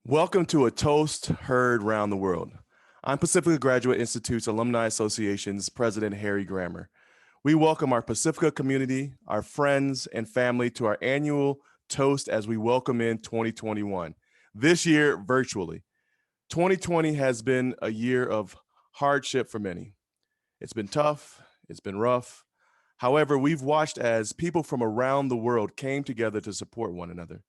Welcome to A Toast Heard Round the World. I'm Pacifica Graduate Institute's Alumni Association's President Harry Grammer. We welcome our Pacifica community, our friends and family to our annual toast as we welcome in 2021. This year, virtually. 2020 has been a year of hardship for many. It's been tough, it's been rough. However, we've watched as people from around the world came together to support one another.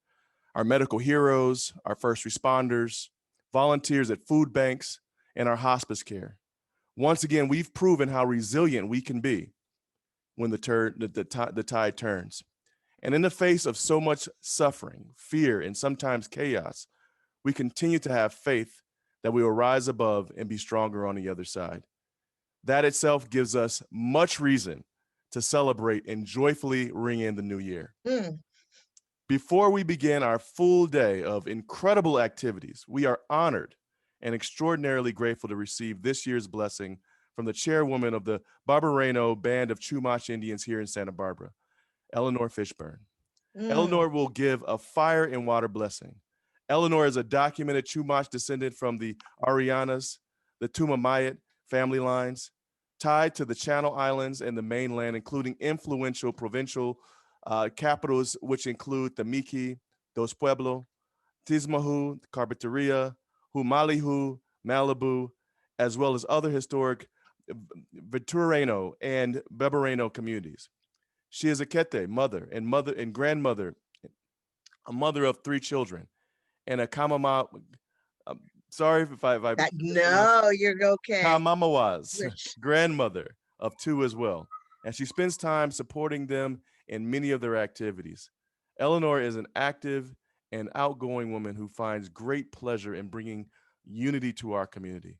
Our medical heroes, our first responders, volunteers at food banks, and our hospice care. Once again, we've proven how resilient we can be when the tide turns. And in the face of so much suffering, fear, and sometimes chaos, we continue to have faith that we will rise above and be stronger on the other side. That itself gives us much reason to celebrate and joyfully ring in the new year. Before we begin our full day of incredible activities, we are honored and extraordinarily grateful to receive this year's blessing from the chairwoman of the Barbareño Band of Chumash Indians here in Santa Barbara, Eleanor Fishburn. Eleanor will give a fire and water blessing. Eleanor is a documented Chumash descendant from the Arianas, the Tumamayat family lines, tied to the Channel Islands and the mainland, including influential provincial capitals, which include Tamiki, Dos Pueblos, Tismahu, Carpinteria, Humalihu, Malibu, as well as other historic Ventureno and Barbareño communities. She is a Kete, mother and grandmother, a mother of 3 children, and a Kamama. Sorry if I no, you're okay. Kamamawa's grandmother of 2 as well, and she spends time supporting them in many of their activities. Eleanor is an active and outgoing woman who finds great pleasure in bringing unity to our community.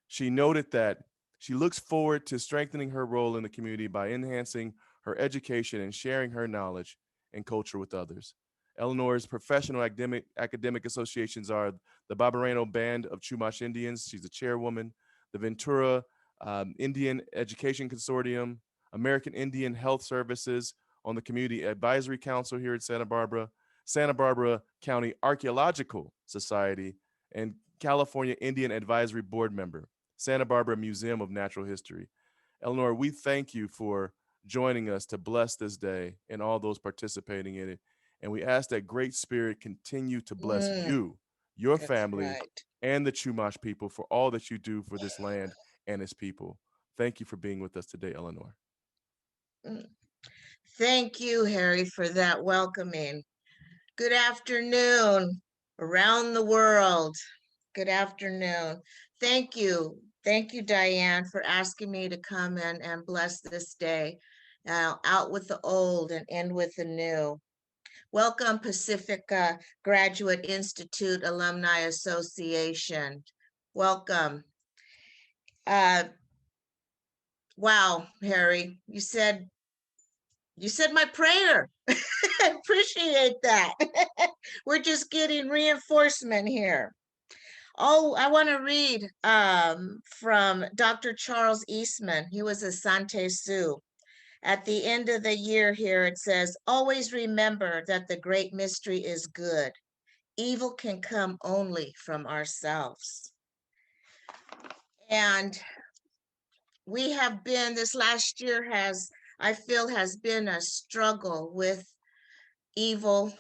She noted that she looks forward to strengthening her role in the community by enhancing her education and sharing her knowledge and culture with others. Eleanor's professional academic associations are the Barbareño Band of Chumash Indians. She's the chairwoman, the Ventura Indian Education Consortium, American Indian Health Services on the Community Advisory Council here in Santa Barbara County Archaeological Society, and California Indian Advisory Board member, Santa Barbara Museum of Natural History. Eleanor, we thank you for joining us to bless this day and all those participating in it. And we ask that Great Spirit continue to bless you, your family, and the Chumash people for all that you do for this land and its people. Thank you for being with us today, Eleanor. Thank you, Harry, for that welcoming. Good afternoon around the world. Good afternoon. Thank you. Thank you, Diane, for asking me to come in and bless this day. Out with the old and in with the new. Welcome, Pacifica Graduate Institute Alumni Association. Welcome. Wow, Harry, you said my prayer. I appreciate that. We're just getting reinforcement here. Oh, I want to read from Dr. Charles Eastman. He was a Sante Sioux. At the end of the year here, it says, always remember that the great mystery is good. Evil can come only from ourselves. And we have been, this last year I feel has been a struggle with evil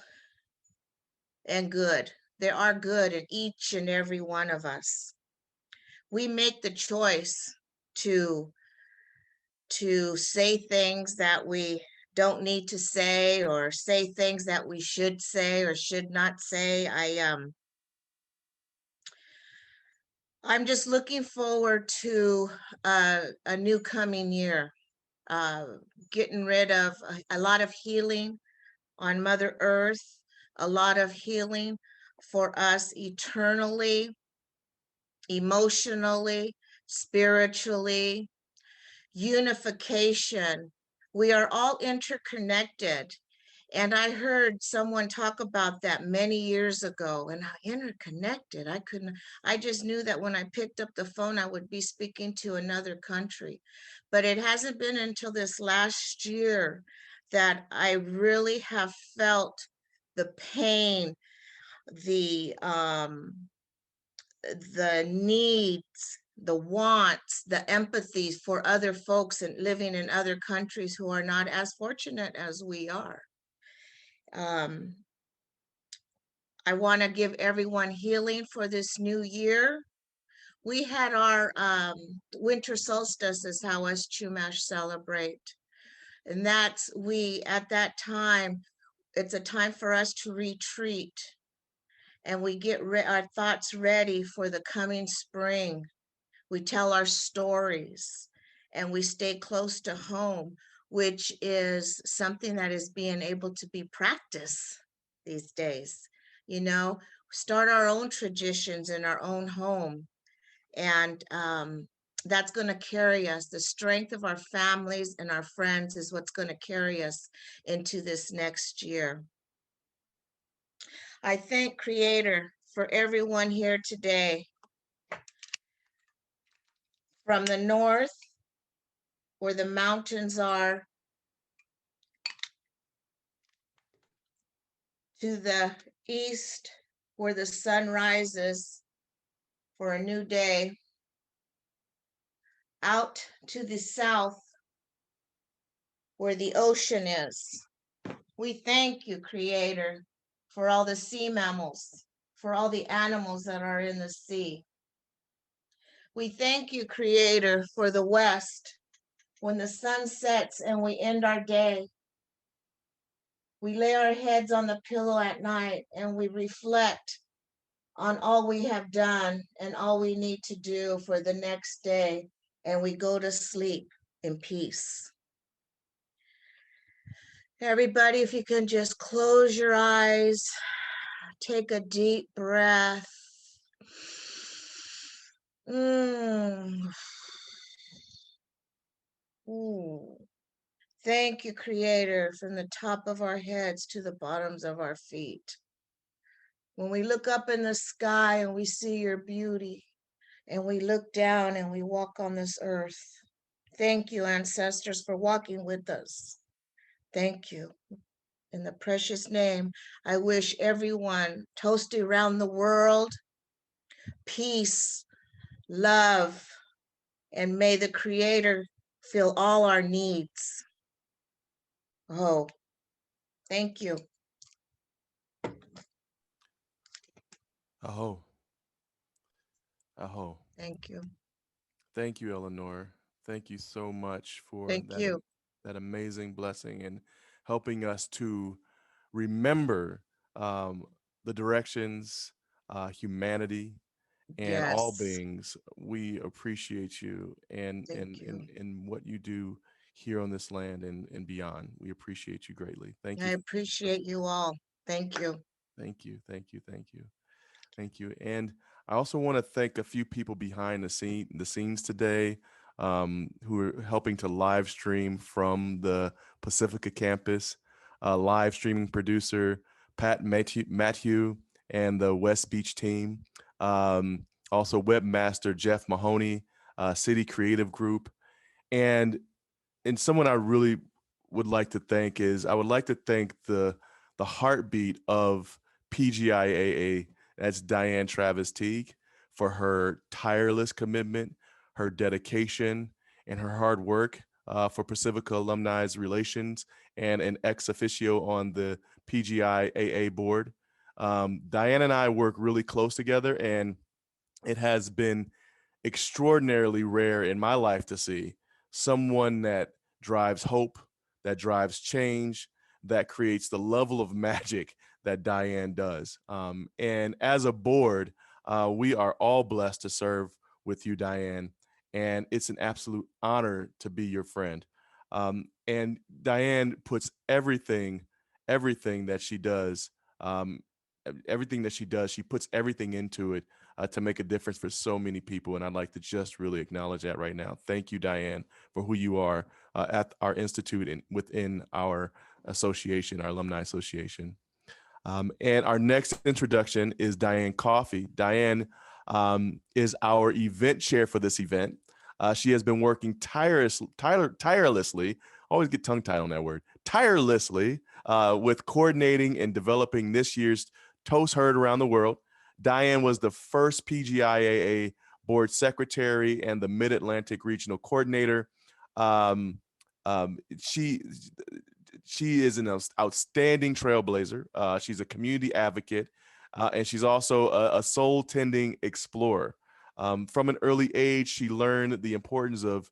and good. There are good in each and every one of us. We make the choice to say things that we don't need to say, or say things that we should say or should not say. I'm just looking forward to a new coming year, getting rid of a lot of healing on Mother Earth, a lot of healing for us eternally, emotionally, spiritually, unification. We are all interconnected. And I heard someone talk about that many years ago, and interconnected. I just knew that when I picked up the phone, I would be speaking to another country. But it hasn't been until this last year that I really have felt the pain the needs, the wants, the empathies for other folks and living in other countries who are not as fortunate as we are. I want to give everyone healing for this new year. We had our winter solstice is how us Chumash celebrate. And that's at that time, it's a time for us to retreat, and we get our thoughts ready for the coming spring. We tell our stories and we stay close to home, which is something that is being able to be practiced these days. You know, start our own traditions in our own home. And that's going to carry us. The strength of our families and our friends is what's going to carry us into this next year. I thank Creator for everyone here today. From the north, where the mountains are, to the east, where the sun rises for a new day, out to the south, where the ocean is. We thank you, Creator, for all the sea mammals, for all the animals that are in the sea. We thank you, Creator, for the west, when the sun sets and we end our day. We lay our heads on the pillow at night and we reflect on all we have done and all we need to do for the next day, and we go to sleep in peace. Everybody, if you can just close your eyes, take a deep breath. Ooh. Thank you, Creator, from the top of our heads to the bottoms of our feet. When we look up in the sky and we see your beauty, and we look down and we walk on this earth. Thank you, ancestors, for walking with us. Thank you. In the precious name, I wish everyone toasty around the world, peace, love, and may the Creator fill all our needs. Oh, thank you. Aho. Aho. Thank you. Thank you, Eleanor. Thank you so much for Thank you. that amazing blessing and helping us to remember the directions, humanity, and all Yes. beings. We appreciate you and Thank you. what you do here on this land and beyond. We appreciate you greatly. Thank I you. appreciate you all. Thank you. Thank you. Thank you. Thank you. Thank you. And I also want to thank a few people behind the scenes today, who are helping to live stream from the Pacifica campus. Live streaming producer Pat Matthew and the West Beach team. Also webmaster Jeff Mahoney, City Creative Group, and someone I really would like to thank is I would like to thank the heartbeat of PGIAA. That's Diane Travis Teague, for her tireless commitment, her dedication, and her hard work for Pacifica Alumni's relations and an ex officio on the PGIAA board. Diane and I work really close together, and it has been extraordinarily rare in my life to see someone that drives hope, that drives change, that creates the level of magic that Diane does. And as a board, we are all blessed to serve with you, Diane. And it's an absolute honor to be your friend. And Diane puts everything that she does, she puts everything into it to make a difference for so many people. And I'd like to just really acknowledge that right now. Thank you, Diane, for who you are at our institute and within our association, our alumni association. And our next introduction is Diane Coffey. Diane is our event chair for this event. She has been working tirelessly, always get tongue-tied on that word, tirelessly with coordinating and developing this year's toast heard around the world. Diane was the first PGIAA board secretary and the Mid-Atlantic regional coordinator. Um, she is an outstanding trailblazer. She's a community advocate, and she's also a soul tending explorer. From an early age, she learned the importance of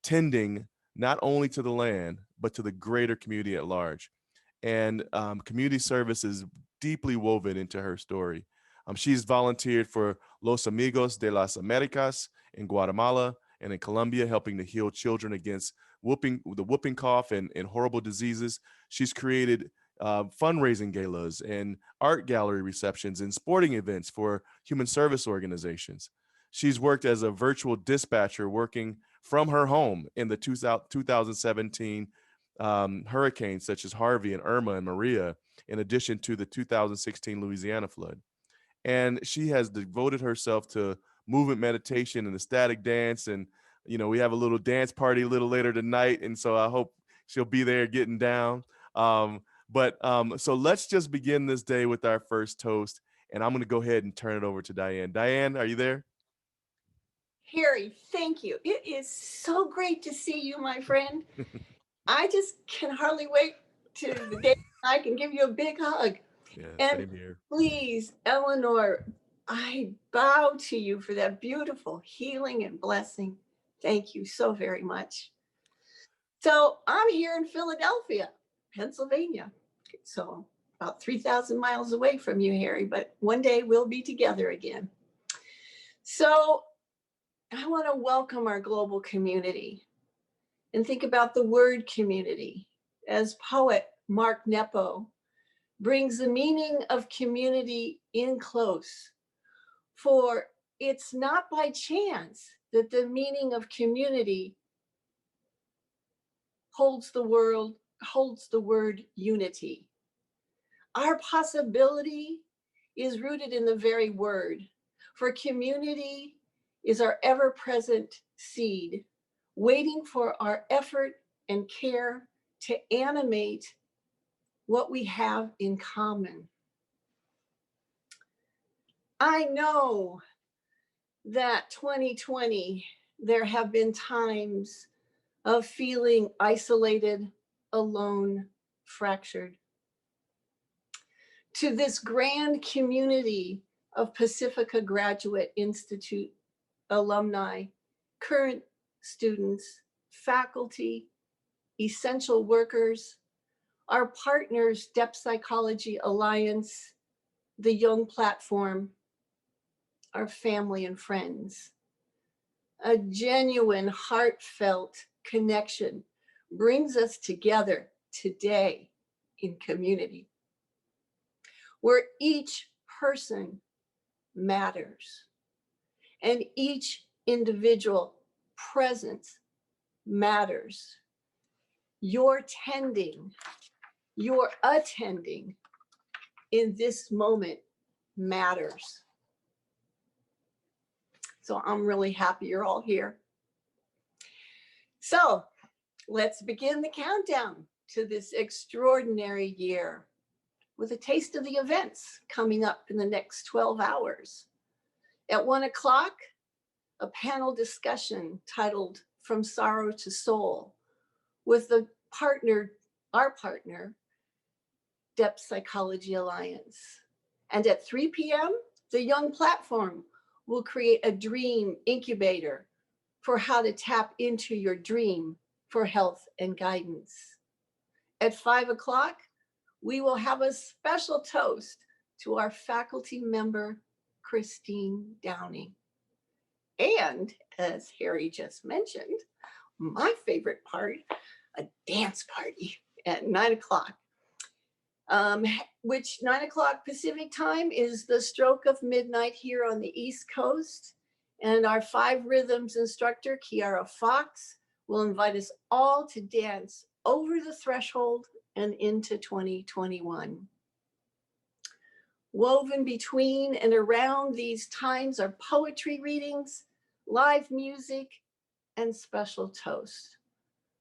tending not only to the land, but to the greater community at large. And community service is deeply woven into her story. She's volunteered for Los Amigos de las Americas in Guatemala and in Colombia, helping to heal children against the whooping cough and horrible diseases. She's created fundraising galas and art gallery receptions and sporting events for human service organizations. She's worked as a virtual dispatcher working from her home in the 2017 hurricanes such as Harvey and Irma and Maria, in addition to the 2016 Louisiana flood. And she has devoted herself to movement meditation and ecstatic dance. And, we have a little dance party a little later tonight. And so I hope she'll be there getting down. So let's just begin this day with our first toast. And I'm going to go ahead and turn it over to Diane. Diane, are you there? Harry, thank you. It is so great to see you, my friend. I just can hardly wait to the day I can give you a big hug. Yeah, and same here. Please, Eleanor, I bow to you for that beautiful healing and blessing. Thank you so very much. So I'm here in Philadelphia, Pennsylvania. So about 3,000 miles away from you, Harry, but one day we'll be together again. So I want to welcome our global community and think about the word community as poet Mark Nepo brings the meaning of community in close. For it's not by chance that the meaning of community holds the word unity. Our possibility is rooted in the very word, for community is our ever-present seed, waiting for our effort and care to animate what we have in common. I know that 2020, there have been times of feeling isolated, alone, fractured. To this grand community of Pacifica Graduate Institute alumni, current students, faculty, essential workers, our partners, Depth Psychology Alliance, the Young Platform, our family and friends. A genuine, heartfelt connection brings us together today in community, where each person matters and each individual presence matters. Your attending in this moment matters. So I'm really happy you're all here. So let's begin the countdown to this extraordinary year with a taste of the events coming up in the next 12 hours. At 1 o'clock, a panel discussion titled From Sorrow to Soul with our partner, Depth Psychology Alliance. And at 3 p.m., the Young Platform will create a dream incubator for how to tap into your dream for health and guidance. At 5 o'clock, we will have a special toast to our faculty member, Christine Downing. And as Harry just mentioned, my favorite part, a dance party at 9 o'clock. Which 9 o'clock Pacific time is the stroke of midnight here on the East Coast. And our 5 rhythms instructor, Kiara Fox, will invite us all to dance over the threshold and into 2021. Woven between and around these times are poetry readings, live music, and special toasts.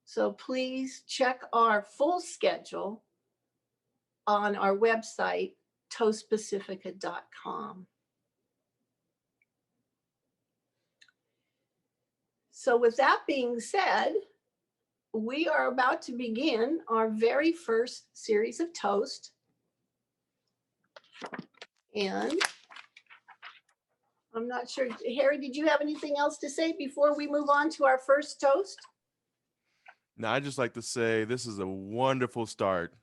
So please check our full schedule on our website, toastpacifica.com. So with that being said, we are about to begin our very first series of toast. And I'm not sure, Harry, did you have anything else to say before we move on to our first toast? Now, I'd just like to say this is a wonderful start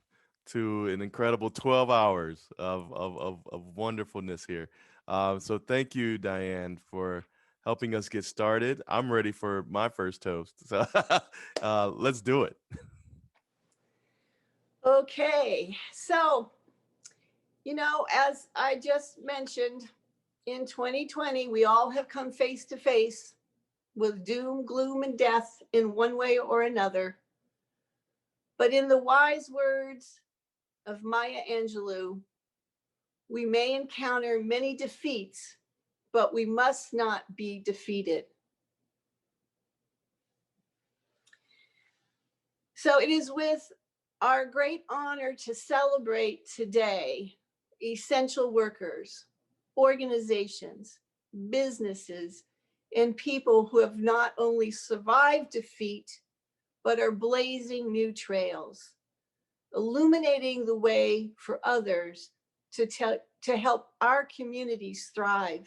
to an incredible 12 hours of wonderfulness here. So thank you, Diane, for helping us get started. I'm ready for my first toast. So let's do it. Okay, so, you know, as I just mentioned, in 2020, we all have come face to face with doom, gloom, and death in one way or another. But in the wise words of Maya Angelou, we may encounter many defeats, but we must not be defeated. So it is with our great honor to celebrate today essential workers, organizations, businesses, and people who have not only survived defeat, but are blazing new trails, illuminating the way for others to help our communities thrive.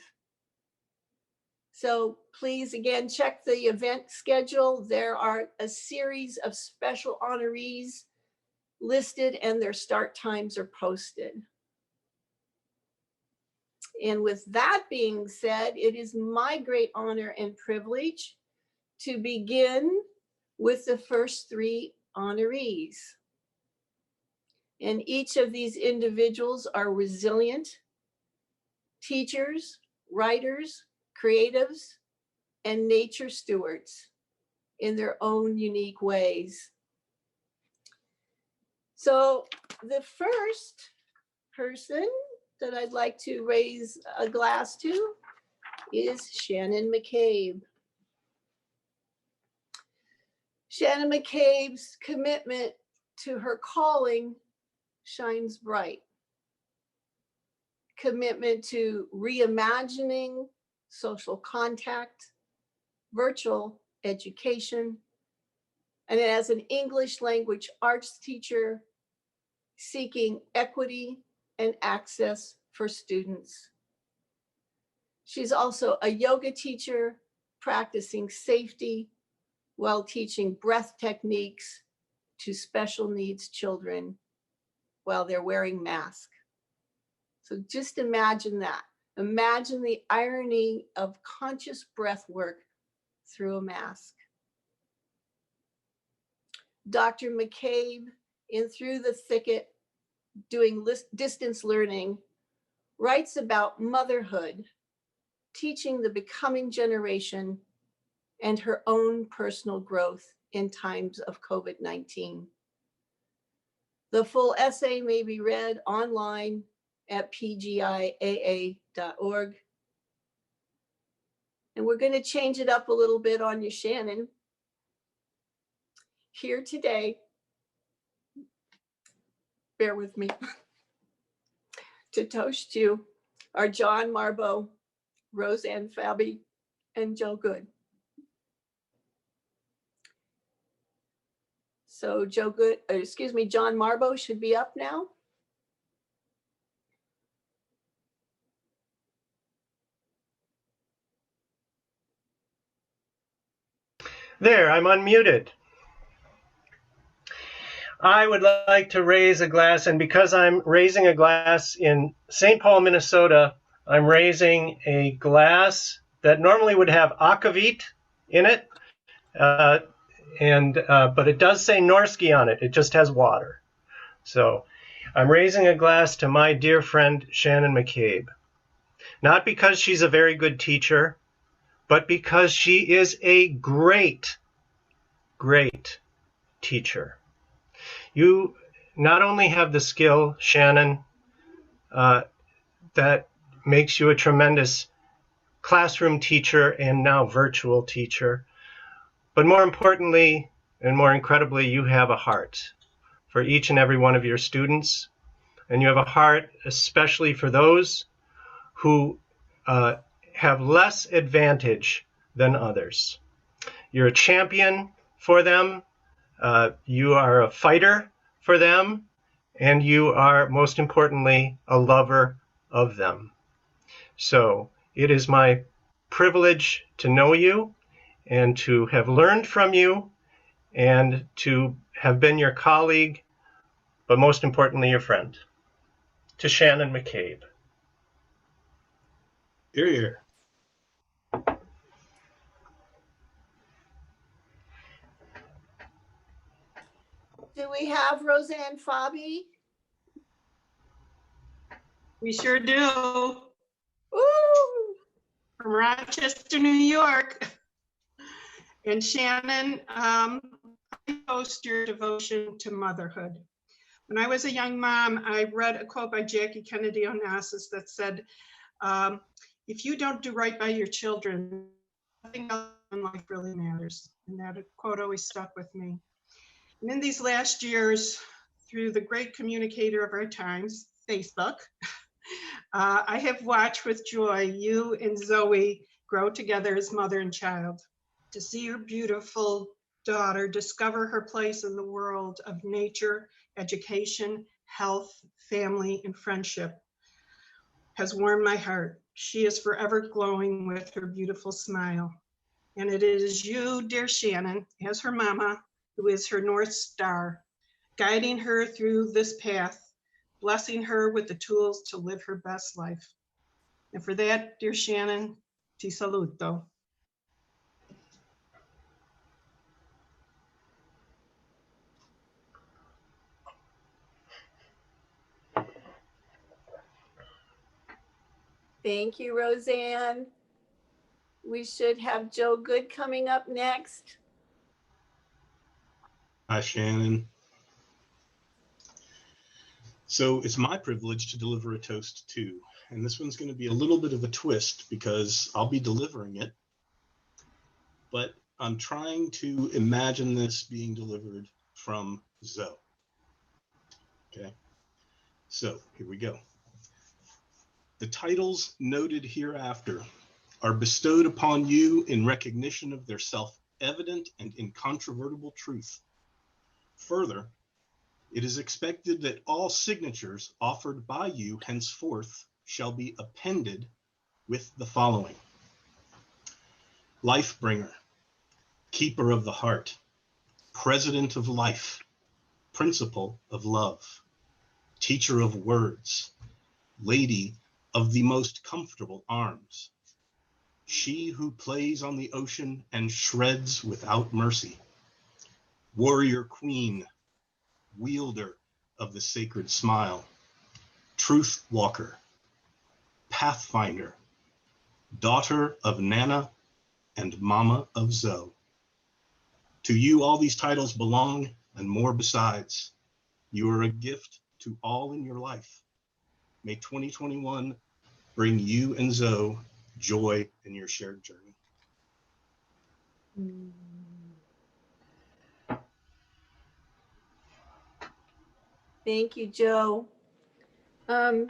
So please, again, check the event schedule. There are a series of special honorees listed and their start times are posted. And with that being said, it is my great honor and privilege to begin with the first three honorees. And each of these individuals are resilient teachers, writers, creatives, and nature stewards in their own unique ways. So the first person that I'd like to raise a glass to is Shannon McCabe. Shannon McCabe's commitment to her calling shines bright. Commitment to reimagining social contact, virtual education, and as an English language arts teacher, seeking equity and access for students. She's also a yoga teacher, practicing safety while teaching breath techniques to special needs children while they're wearing masks. So just imagine that. Imagine the irony of conscious breath work through a mask. Dr. McCabe, in Through the Thicket, doing distance learning, writes about motherhood, teaching the becoming generation, and her own personal growth in times of COVID-19. The full essay may be read online at PGIAA.org. And we're going to change it up a little bit on you, Shannon. Here today, bear with me, to toast you are John Marbo, Roseanne Fabi, and Joe Good. So John Marbo should be up now. There, I'm unmuted. I would like to raise a glass, and because I'm raising a glass in St. Paul, Minnesota, I'm raising a glass that normally would have akavit in it, but it does say Norski on it. It just has water. So I'm raising a glass to my dear friend Shannon McCabe, not because she's a very good teacher, but because she is a great, great teacher. You not only have the skill, Shannon, that makes you a tremendous classroom teacher and now virtual teacher, but more importantly and more incredibly, you have a heart for each and every one of your students, and you have a heart especially for those who have less advantage than others. You're a champion for them. You are a fighter for them, and you are, most importantly, a lover of them. So it is my privilege to know you and to have learned from you and to have been your colleague, but most importantly, your friend. To Shannon McCabe. Hear, hear. Do we have Roseanne Fabi? We sure do. Ooh, From Rochester, New York. And Shannon, I post your devotion to motherhood. When I was a young mom, I read a quote by Jackie Kennedy Onassis that said, if you don't do right by your children, nothing else in life really matters. And that quote always stuck with me. And in these last years, through the great communicator of our times, Facebook, I have watched with joy you and Zoe grow together as mother and child. To see your beautiful daughter discover her place in the world of nature, education, health, family, and friendship has warmed my heart. She is forever glowing with her beautiful smile. And it is you, dear Shannon, as her mama, who is her North Star, guiding her through this path, blessing her with the tools to live her best life. And for that, dear Shannon, ti saluto. thank you, Roseanne. We should have Joe Good coming up next. Hi, Shannon. So it's my privilege to deliver a toast too. And this one's going to be a little bit of a twist because I'll be delivering it. But I'm trying to imagine this being delivered from Zoe. Okay. So here we go. The titles noted hereafter are bestowed upon you in recognition of their self-evident and incontrovertible truth. Further, it is expected that all signatures offered by you henceforth shall be appended with the following: Life-bringer, keeper of the heart, president of life, principle of love, teacher of words, lady of the most comfortable arms, she who plays on the ocean and shreds without mercy, warrior queen, wielder of the sacred smile, truth walker, pathfinder, daughter of Nana and mama of Zoe. To you all these titles belong and more besides. You are a gift to all in your life. May 2021 bring you and Zoe joy in your shared journey. Thank you, Joe. Dr.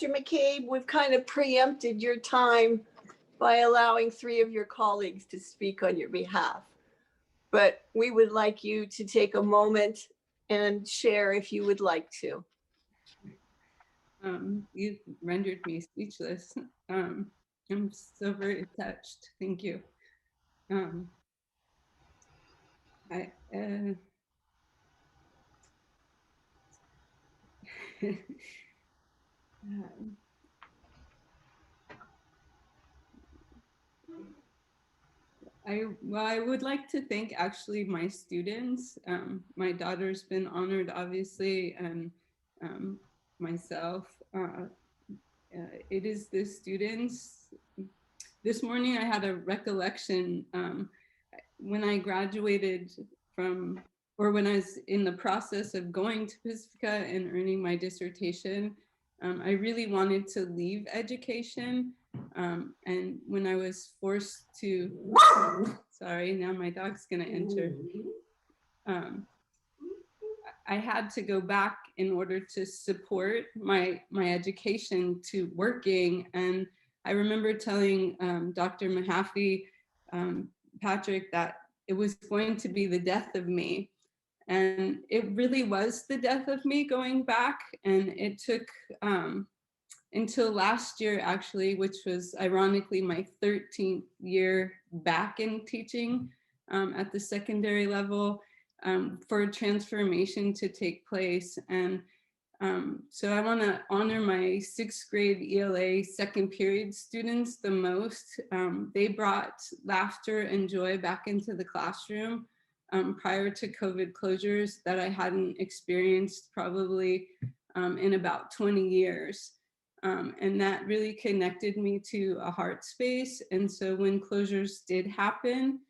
McCabe, we've kind of preempted your time by allowing 3 of your colleagues to speak on your behalf. But we would like you to take a moment and share if you would like to. You've rendered me speechless. I'm so very touched. Thank you. I would like to thank actually my students. My daughter's been honored, obviously, and myself. It is the students. This morning I had a recollection when I graduated from, or when I was in the process of going to Pacifica and earning my dissertation. I really wanted to leave education. And when I was forced to, sorry, now my dog's gonna enter. I had to go back in order to support my education to working. And I remember telling Dr. Mahaffey, Patrick, that it was going to be the death of me. And it really was the death of me going back. And it took until last year, actually, which was ironically my 13th year back in teaching at the secondary level, for a transformation to take place. And so I want to honor my 6th grade ELA second period students the most. They brought laughter and joy back into the classroom prior to COVID closures that I hadn't experienced probably in about 20 years. And that really connected me to a heart space. And so when closures did happen,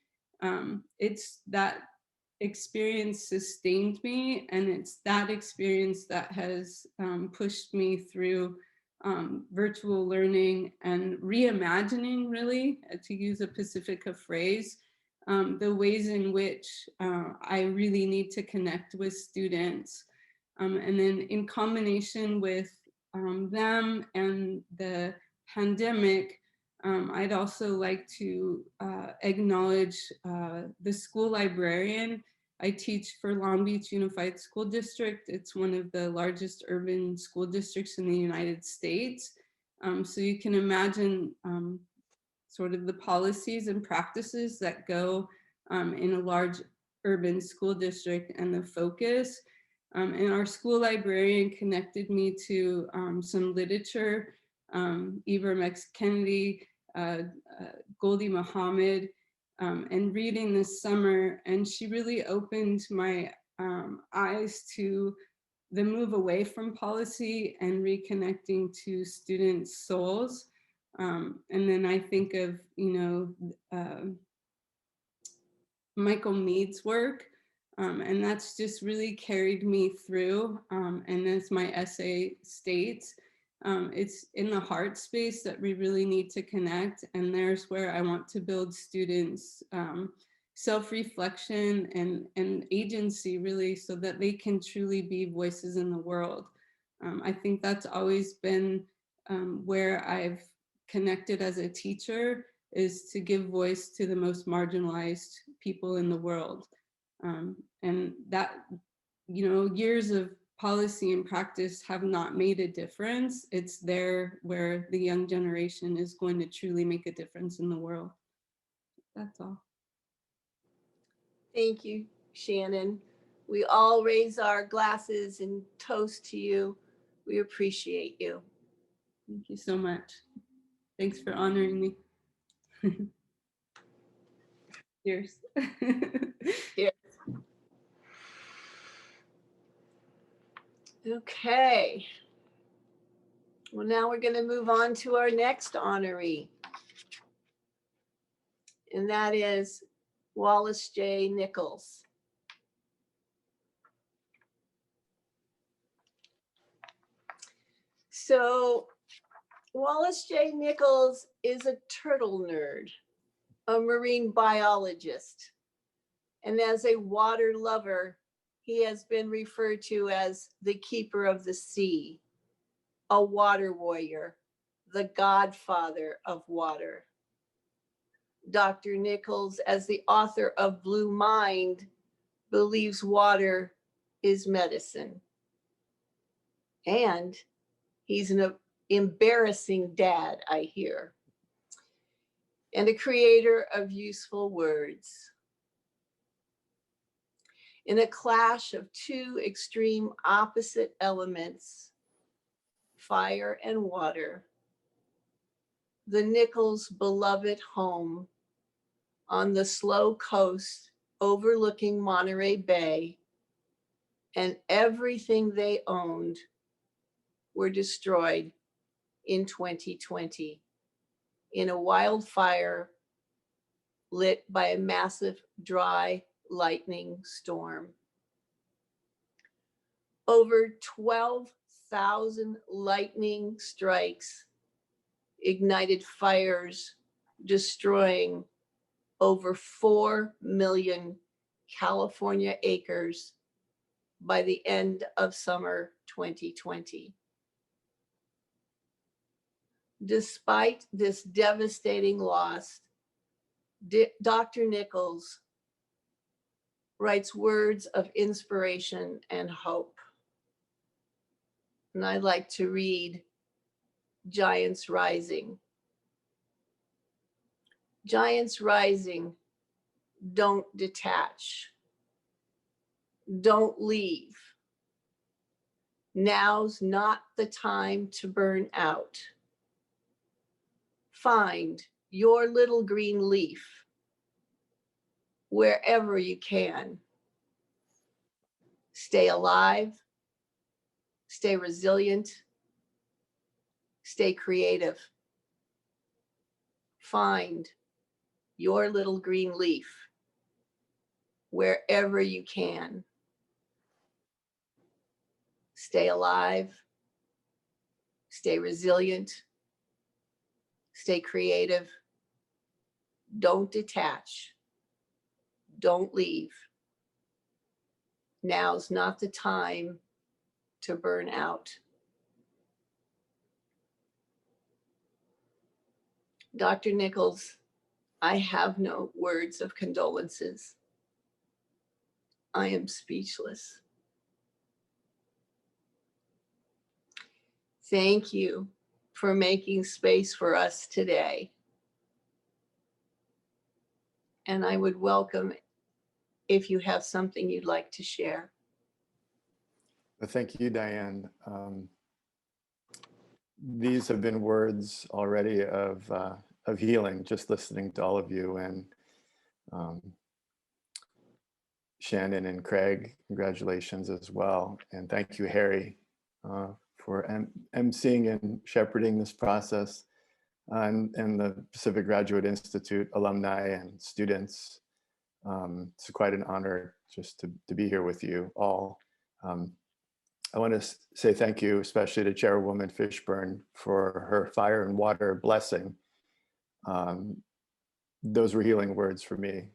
it's that experience sustained me, and it's that experience that has pushed me through virtual learning and reimagining, really, to use a Pacifica phrase, the ways in which I really need to connect with students. And then in combination with them and the pandemic, I'd also like to acknowledge the school librarian. I teach for Long Beach Unified School District. It's one of the largest urban school districts in the United States. So you can imagine sort of the policies and practices that go in a large urban school district and the focus. And our school librarian connected me to some literature, Ibram X. Kennedy, Goldie Muhammad, and reading this summer. And she really opened my eyes to the move away from policy and reconnecting to students' souls. And then I think of, Michael Mead's work, and that's just really carried me through. And as my essay states, it's in the heart space that we really need to connect. And there's where I want to build students' self-reflection and agency, really, so that they can truly be voices in the world. I think that's always been where I've connected as a teacher, is to give voice to the most marginalized people in the world. And that, years of policy and practice have not made a difference. It's there where the young generation is going to truly make a difference in the world. That's all. Thank you, Shannon. We all raise our glasses and toast to you. We appreciate you. Thank you so much. Thanks for honoring me. Cheers. Cheers. Okay. Well, now we're going to move on to our next honoree. And that is Wallace J. Nichols. So Wallace J. Nichols is a turtle nerd, a marine biologist, and as a water lover, he has been referred to as the keeper of the sea, a water warrior, the godfather of water. Dr. Nichols, as the author of Blue Mind, believes water is medicine. And he's an embarrassing dad, I hear, and a creator of useful words. In a clash of two extreme opposite elements, fire and water, the Nichols' beloved home on the slow coast overlooking Monterey Bay, and everything they owned were destroyed in 2020 in a wildfire lit by a massive dry lightning storm. Over 12,000 lightning strikes ignited fires, destroying over 4 million California acres by the end of summer 2020. Despite this devastating loss, Dr. Nichols writes words of inspiration and hope. And I'd like to read Giants Rising. Giants rising, don't detach. Don't leave. Now's not the time to burn out. Find your little green leaf wherever you can. Stay alive, stay resilient, stay creative. Find your little green leaf wherever you can. Stay alive, stay resilient, stay creative. Don't detach. Don't leave. Now's not the time to burn out. Dr. Nichols, I have no words of condolences. I am speechless. Thank you for making space for us today. And I would welcome if you have something you'd like to share. Well, thank you, Diane. These have been words already of healing, just listening to all of you, and Shannon and Craig, congratulations as well. And thank you, Harry, for emceeing and shepherding this process, and the Pacific Graduate Institute alumni and students. It's quite an honor just to be here with you all. I want to say thank you, especially to Chairwoman Fishburn for her fire and water blessing. Those were healing words for me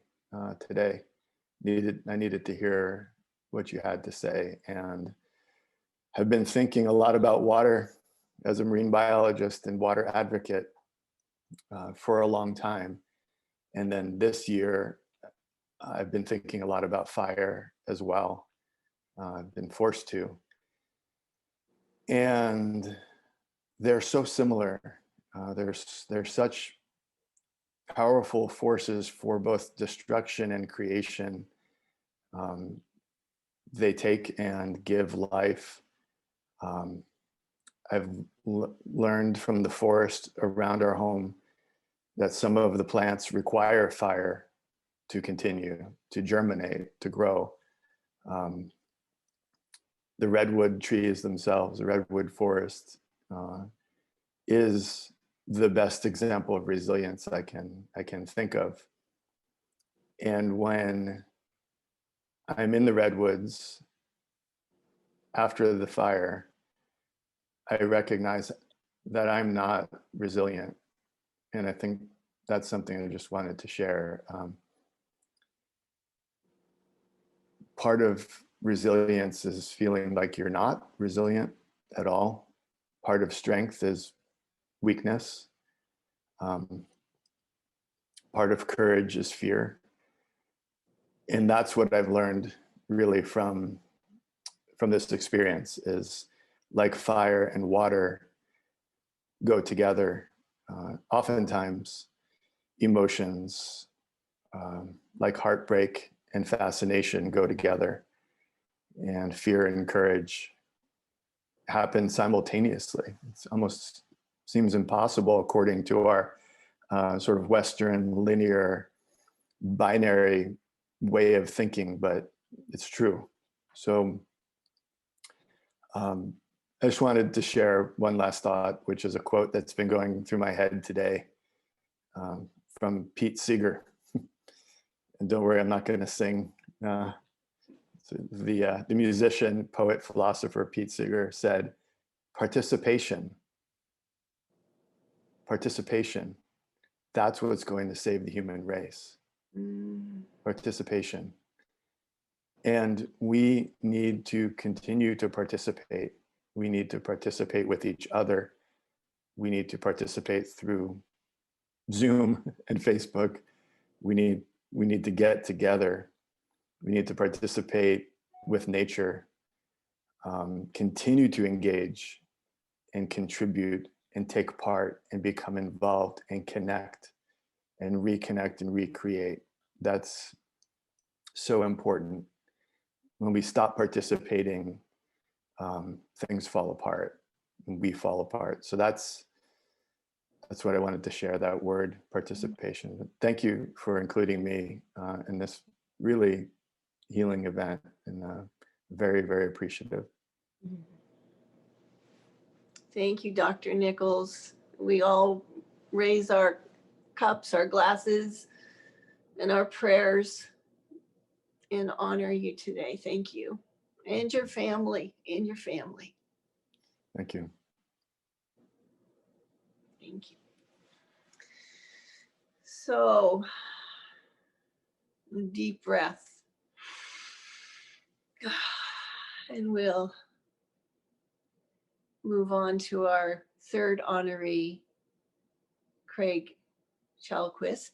today. I needed to hear what you had to say, and have been thinking a lot about water as a marine biologist and water advocate for a long time. And then this year, I've been thinking a lot about fire as well. I've been forced to. And they're so similar. They're such powerful forces for both destruction and creation. They take and give life. I've learned from the forest around our home that some of the plants require fire to continue, to germinate, to grow. The redwood trees themselves, the redwood forest, is the best example of resilience I can think of. And when I'm in the redwoods after the fire, I recognize that I'm not resilient. And I think that's something I just wanted to share. Part of resilience is feeling like you're not resilient at all. Part of strength is weakness. Part of courage is fear. And that's what I've learned really from this experience, is like fire and water go together. Oftentimes emotions like heartbreak and fascination go together, and fear and courage happen simultaneously. It almost seems impossible according to our sort of Western linear binary way of thinking, but it's true. So I just wanted to share one last thought, which is a quote that's been going through my head today from Pete Seeger. And don't worry, I'm not going to sing. So the musician, poet, philosopher Pete Seeger said, participation, that's what's going to save the human race. Participation. And we need to continue to participate We need to participate with each other. We need to participate through Zoom and Facebook. We need to get together. We need to participate with nature, continue to engage and contribute and take part and become involved and connect and reconnect and recreate. That's so important. When we stop participating, things fall apart and we fall apart. So that's what I wanted to share, that word, participation. Thank you for including me in this really healing event, and very, very appreciative. Thank you, Dr. Nichols. We all raise our cups, our glasses, and our prayers and honor you today. Thank you. And your family, and your family. Thank you. Thank you. So, deep breath. And we'll move on to our third honoree, Craig Chalquist.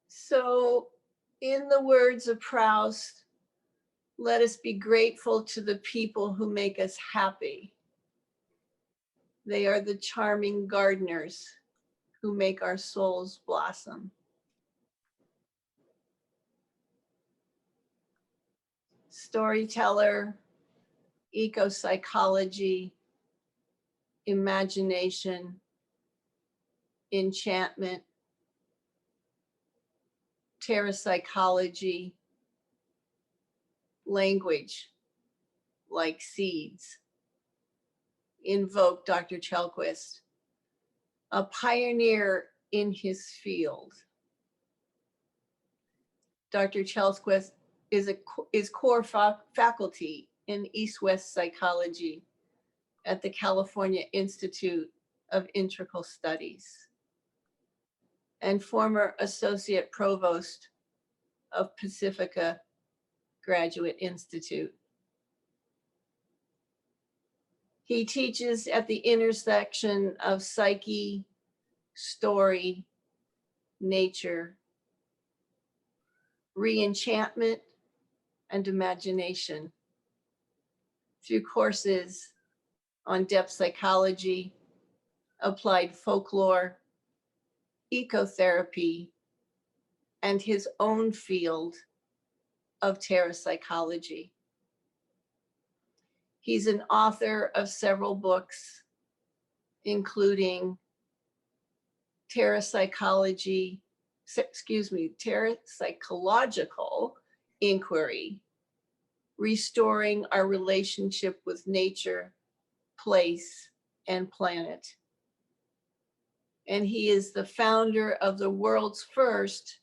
So, in the words of Proust, let us be grateful to the people who make us happy. They are the charming gardeners who make our souls blossom. Storyteller, eco-psychology, imagination, enchantment, terrapsychology, language like seeds. Invoke Dr. Chalquist, a pioneer in his field. Dr. Chalquist is core faculty in East-West psychology at the California Institute of Integral Studies and former associate provost of Pacifica Graduate Institute. He teaches at the intersection of psyche, story, nature, re-enchantment, and imagination through courses on depth psychology, applied folklore, ecotherapy, and his own field of terrapsychology. He's an author of several books, including Terrapsychological Inquiry, Restoring Our Relationship with Nature, Place, and Planet. And he is the founder of the world's first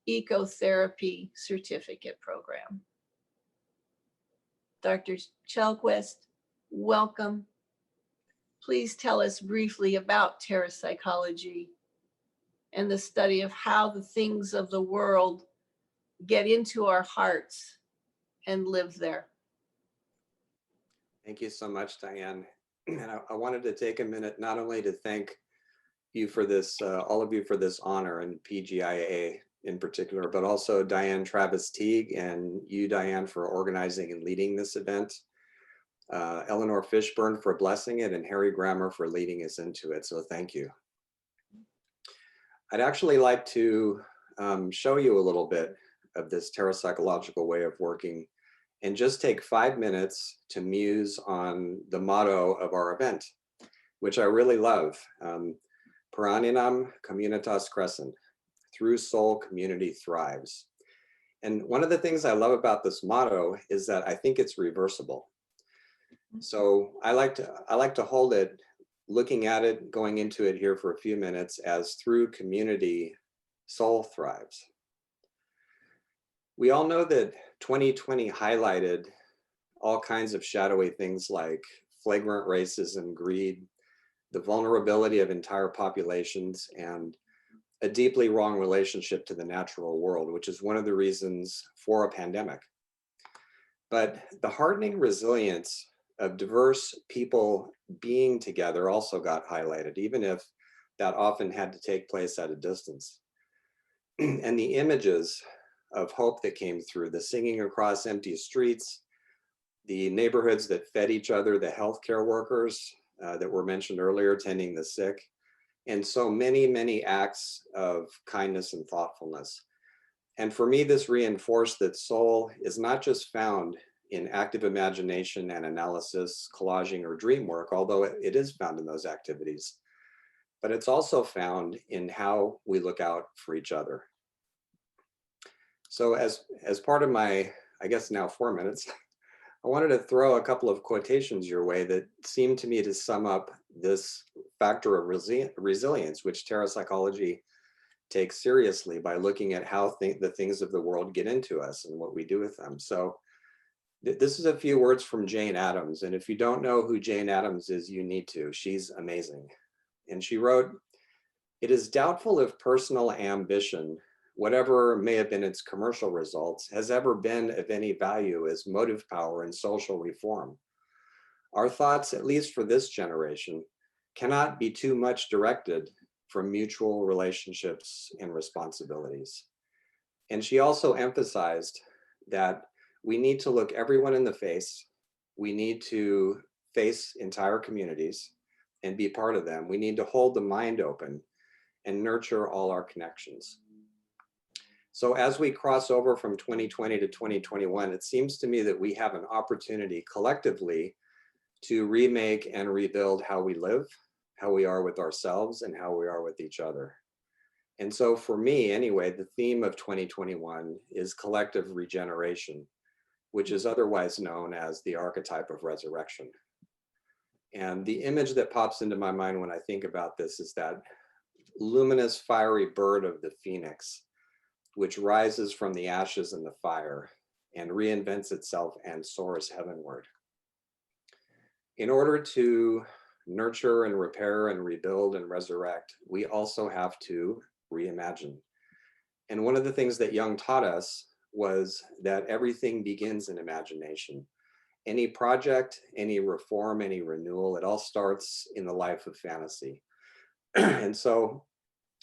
ecotherapy certificate program. Dr. Chalquist, welcome. Please tell us briefly about terrapsychology and the study of how the things of the world get into our hearts and live there. Thank you so much, Diane. And I wanted to take a minute not only to thank you for this, all of you for this honor, and PGIAA in particular, but also Diane Travis Teague and you, Diane, for organizing and leading this event. Eleanor Fishburn for blessing it, and Harry Grammer for leading us into it. So thank you. I'd actually like to show you a little bit of this terrapsychological way of working and just take 5 minutes to muse on the motto of our event, which I really love. Per Animam, Communitas Crescit. Through soul, community thrives. And one of the things I love about this motto is that I think it's reversible. So I like to hold it, looking at it, going into it here for a few minutes, as through community, soul thrives. We all know that 2020 highlighted all kinds of shadowy things like flagrant racism, greed, the vulnerability of entire populations, and a deeply wrong relationship to the natural world, which is one of the reasons for a pandemic. But the hardening resilience of diverse people being together also got highlighted, even if that often had to take place at a distance. And the images of hope that came through, the singing across empty streets, the neighborhoods that fed each other, the healthcare workers that were mentioned earlier, tending the sick, and so many, many acts of kindness and thoughtfulness. And for me, this reinforced that soul is not just found in active imagination and analysis, collaging, or dream work, although it is found in those activities, but it's also found in how we look out for each other. So as part of my, I guess now 4 minutes, I wanted to throw a couple of quotations your way that seem to me to sum up this factor of resilience, which terrapsychology takes seriously by looking at how the things of the world get into us and what we do with them. So this is a few words from Jane Addams. And if you don't know who Jane Addams is, you need to. She's amazing. And she wrote, "It is doubtful if personal ambition, whatever may have been its commercial results, has ever been of any value as motive power in social reform. Our thoughts, at least for this generation, cannot be too much directed from mutual relationships and responsibilities." And she also emphasized that we need to look everyone in the face. We need to face entire communities and be part of them. We need to hold the mind open and nurture all our connections. So as we cross over from 2020 to 2021, it seems to me that we have an opportunity collectively to remake and rebuild how we live, how we are with ourselves, and how we are with each other. And so for me, anyway, the theme of 2021 is collective regeneration, which is otherwise known as the archetype of resurrection. And the image that pops into my mind when I think about this is that luminous, fiery bird of the phoenix, which rises from the ashes and the fire and reinvents itself and soars heavenward. In order to nurture and repair and rebuild and resurrect, we also have to reimagine. And one of the things that Jung taught us was that everything begins in imagination. Any project, any reform, any renewal, it all starts in the life of fantasy. And so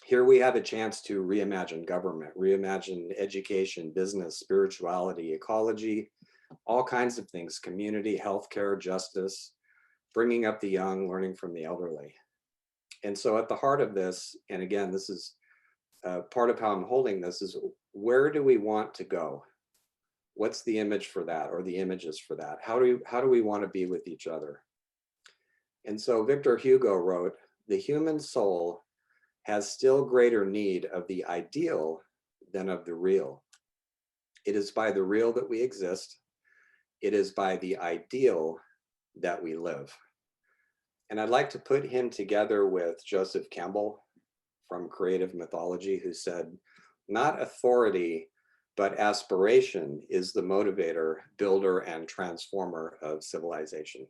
here we have a chance to reimagine government, reimagine education, business, spirituality, ecology, all kinds of things, community, healthcare, justice, bringing up the young, learning from the elderly. And so at the heart of this, and again, this is part of how I'm holding this, is where do we want to go? What's the image for that, or the images for that? How do we want to be with each other? And so Victor Hugo wrote, "The human soul has still greater need of the ideal than of the real. It is by the real that we exist. It is by the ideal that we live." And I'd like to put him together with Joseph Campbell from Creative Mythology, who said, "Not authority, but aspiration is the motivator, builder, and transformer of civilization."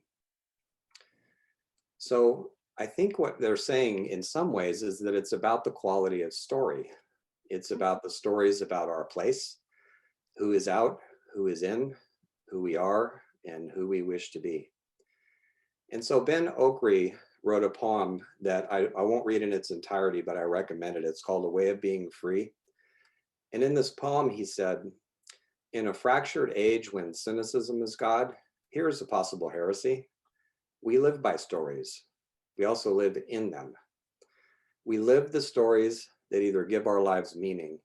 So I think what they're saying in some ways is that it's about the quality of story. It's about the stories about our place, who is out, who is in, who we are, and who we wish to be. And so Ben Okri wrote a poem that I won't read in its entirety, but I recommend it. It's called A Way of Being Free. And in this poem, he said, "In a fractured age when cynicism is God, here's a possible heresy. We live by stories. We also live in them. We live the stories that either give our lives meaning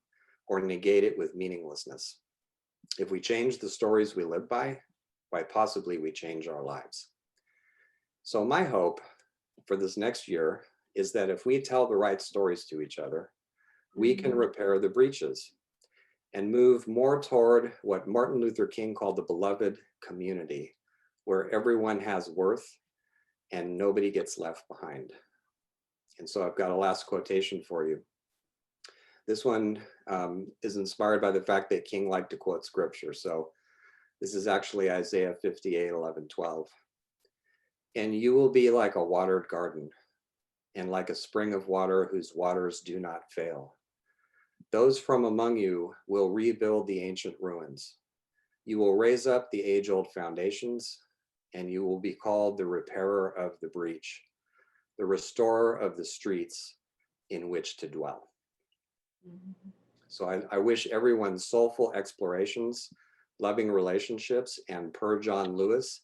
or negate it with meaninglessness. If we change the stories we live by, why possibly we change our lives." So my hope for this next year is that if we tell the right stories to each other, we can repair the breaches and move more toward what Martin Luther King called the beloved community, where everyone has worth and nobody gets left behind. And so I've got a last quotation for you. This one is inspired by the fact that King liked to quote scripture. So This is actually Isaiah 58, 11, 12. And you will be like a watered garden and like a spring of water whose waters do not fail. Those from among you will rebuild the ancient ruins. You will raise up the age-old foundations, and you will be called the repairer of the breach, the restorer of the streets in which to dwell. So I wish everyone soulful explorations, loving relationships, and per John Lewis,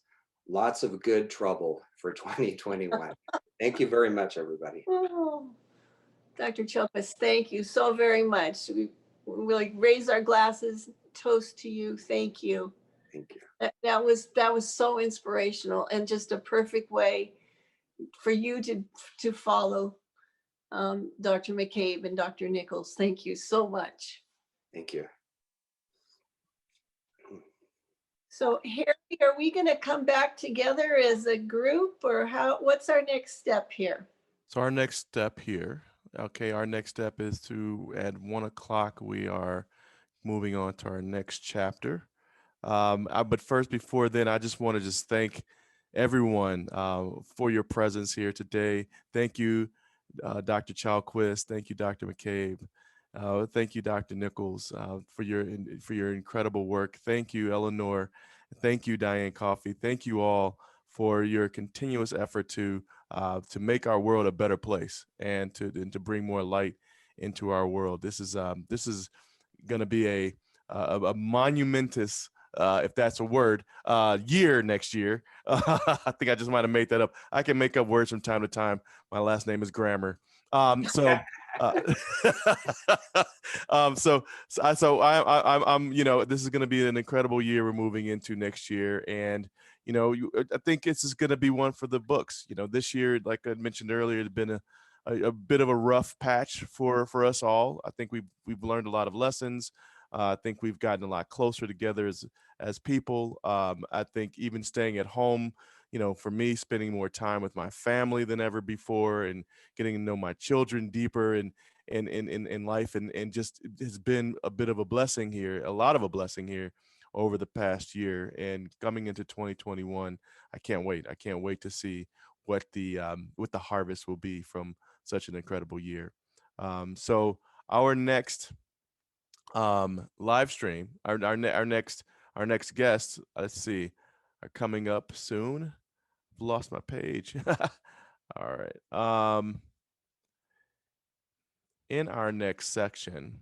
lots of good trouble for 2021. Thank you very much, everybody. Oh, Dr. Chalquist, thank you so very much. We really raise our glasses, toast to you. Thank you. Thank you. That was so inspirational and just a perfect way for you to follow Dr. McCabe and Dr. Nichols. Thank you so much. Thank you. So Harry, are we going to come back together as a group, or what's our next step here? So our next step here, okay, our next step is to, at 1 o'clock, we are moving on to our next chapter. But first, before then, I just want to thank everyone for your presence here today. Thank you, Dr. Chalquist. Thank you, Dr. McCabe. Thank you, Dr. Nichols, for your incredible work. Thank you, Eleanor. Thank you, Diane Coffey. Thank you all for your continuous effort to make our world a better place and to bring more light into our world. This is going to be a monumentous, if that's a word, year next year. I think I just might have made that up. I can make up words from time to time. My last name is Grammar. I'm this is going to be an incredible year we're moving into next year, and I think this is going to be one for the books. This year, like I mentioned earlier, it's been a bit of a rough patch for us all. I think we've learned a lot of lessons. I think we've gotten a lot closer together as people. I think even staying at home, for me, spending more time with my family than ever before, and getting to know my children deeper in life, and just it has been a bit of a blessing here, a lot of a blessing here over the past year. And coming into 2021, I can't wait. I can't wait to see what the harvest will be from such an incredible year. So our next live stream, our next guests, let's see, are coming up soon. I've lost my page. All right. In our next section,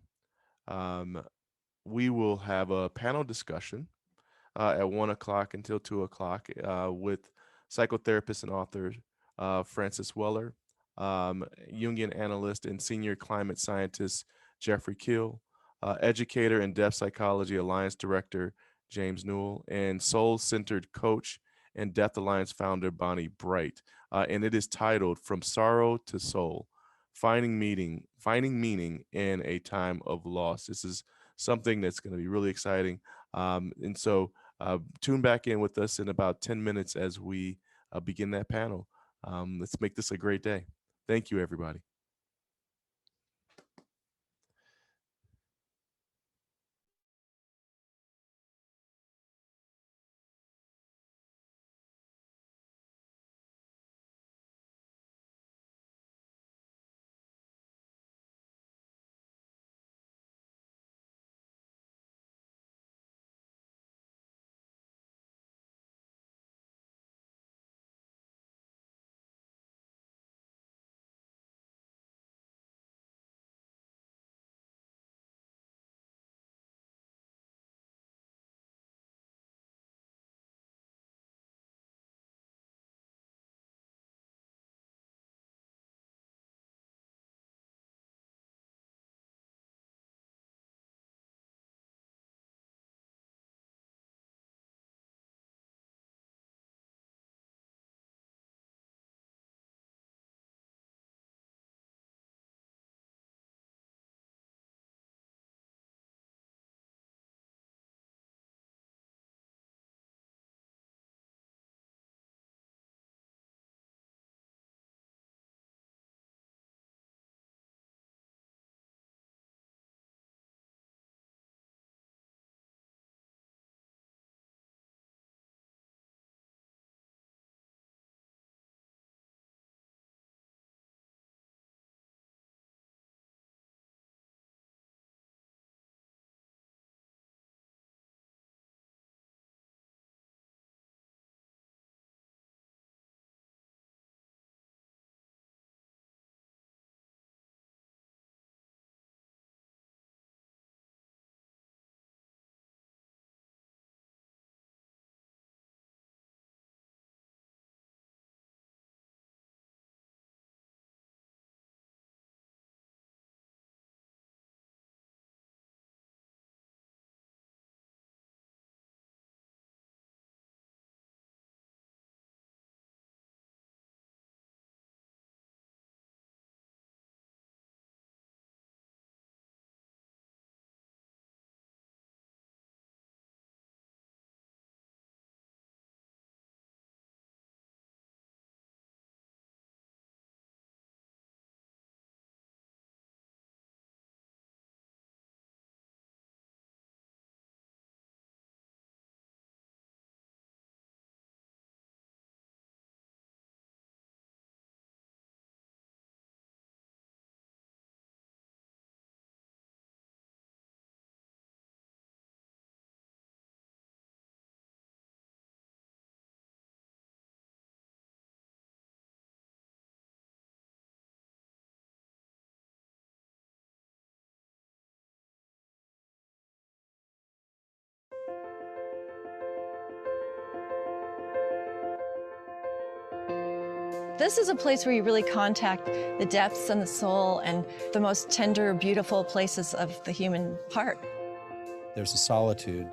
we will have a panel discussion at 1 o'clock until 2 o'clock with psychotherapist and author Francis Weller, Jungian analyst and senior climate scientist Jeffrey Kiehl, educator and depth psychology alliance director James Newell, and soul-centered coach and Death Alliance founder Bonnie Bright. And it is titled From Sorrow to Soul, Finding Meaning in a Time of Loss. This is something that's going to be really exciting. And so tune back in with us in about 10 minutes as we begin that panel. Let's make this a great day. Thank you, everybody. This is a place where you really contact the depths and the soul and the most tender, beautiful places of the human heart. There's a solitude,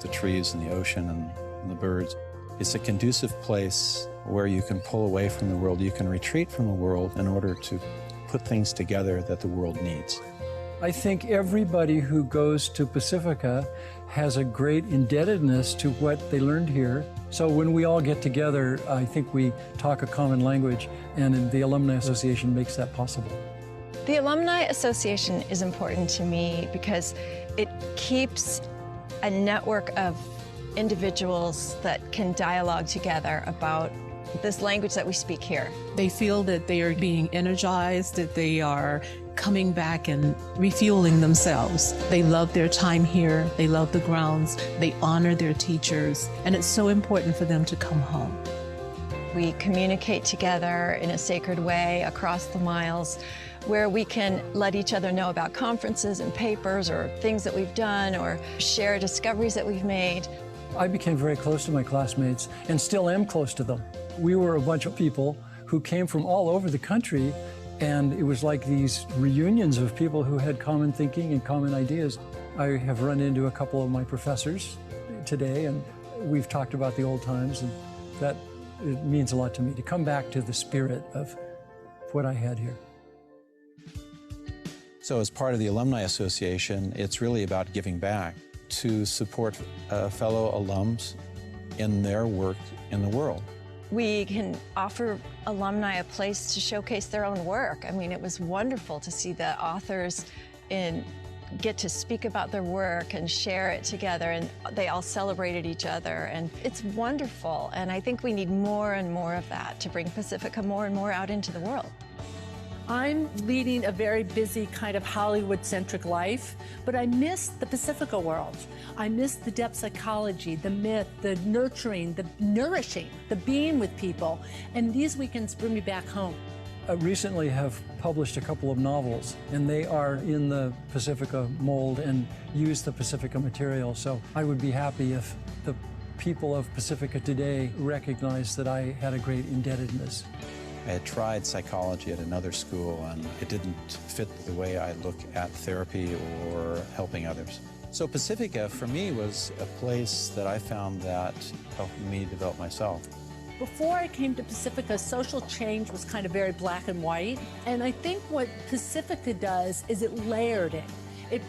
the trees and the ocean and the birds. It's a conducive place where you can pull away from the world. You can retreat from the world in order to put things together that the world needs. I think everybody who goes to Pacifica has a great indebtedness to what they learned here. So when we all get together, I think we talk a common language, and the Alumni Association makes that possible. The Alumni Association is important to me because it keeps a network of individuals that can dialogue together about this language that we speak here. They feel that they are being energized, that they are coming back and refueling themselves. They love their time here, they love the grounds, they honor their teachers, and it's so important for them to come home. We communicate together in a sacred way across the miles, where we can let each other know about conferences and papers or things that we've done or share discoveries that we've made. I became very close to my classmates and still am close to them. We were a bunch of people who came from all over the country, and it was like these reunions of people who had common thinking and common ideas. I have run into a couple of my professors today, and we've talked about the old times, and that it means a lot to me to come back to the spirit of what I had here. So as part of the Alumni Association, it's really about giving back to support fellow alums in their work in the world. We can offer alumni a place to showcase their own work. I mean, it was wonderful to see the authors get to speak about their work and share it together, and they all celebrated each other, and it's wonderful. And I think we need more and more of that to bring Pacifica more and more out into the world. I'm leading a very busy kind of Hollywood-centric life, but I miss the Pacifica world. I miss the depth psychology, the myth, the nurturing, the nourishing, the being with people, and these weekends bring me back home. I recently have published a couple of novels, and they are in the Pacifica mold and use the Pacifica material, so I would be happy if the people of Pacifica today recognize that I had a great indebtedness. I had tried psychology at another school, and it didn't fit the way I look at therapy or helping others. So Pacifica, for me, was a place that I found that helped me develop myself. Before I came to Pacifica, social change was kind of very black and white. And I think what Pacifica does is it layered it.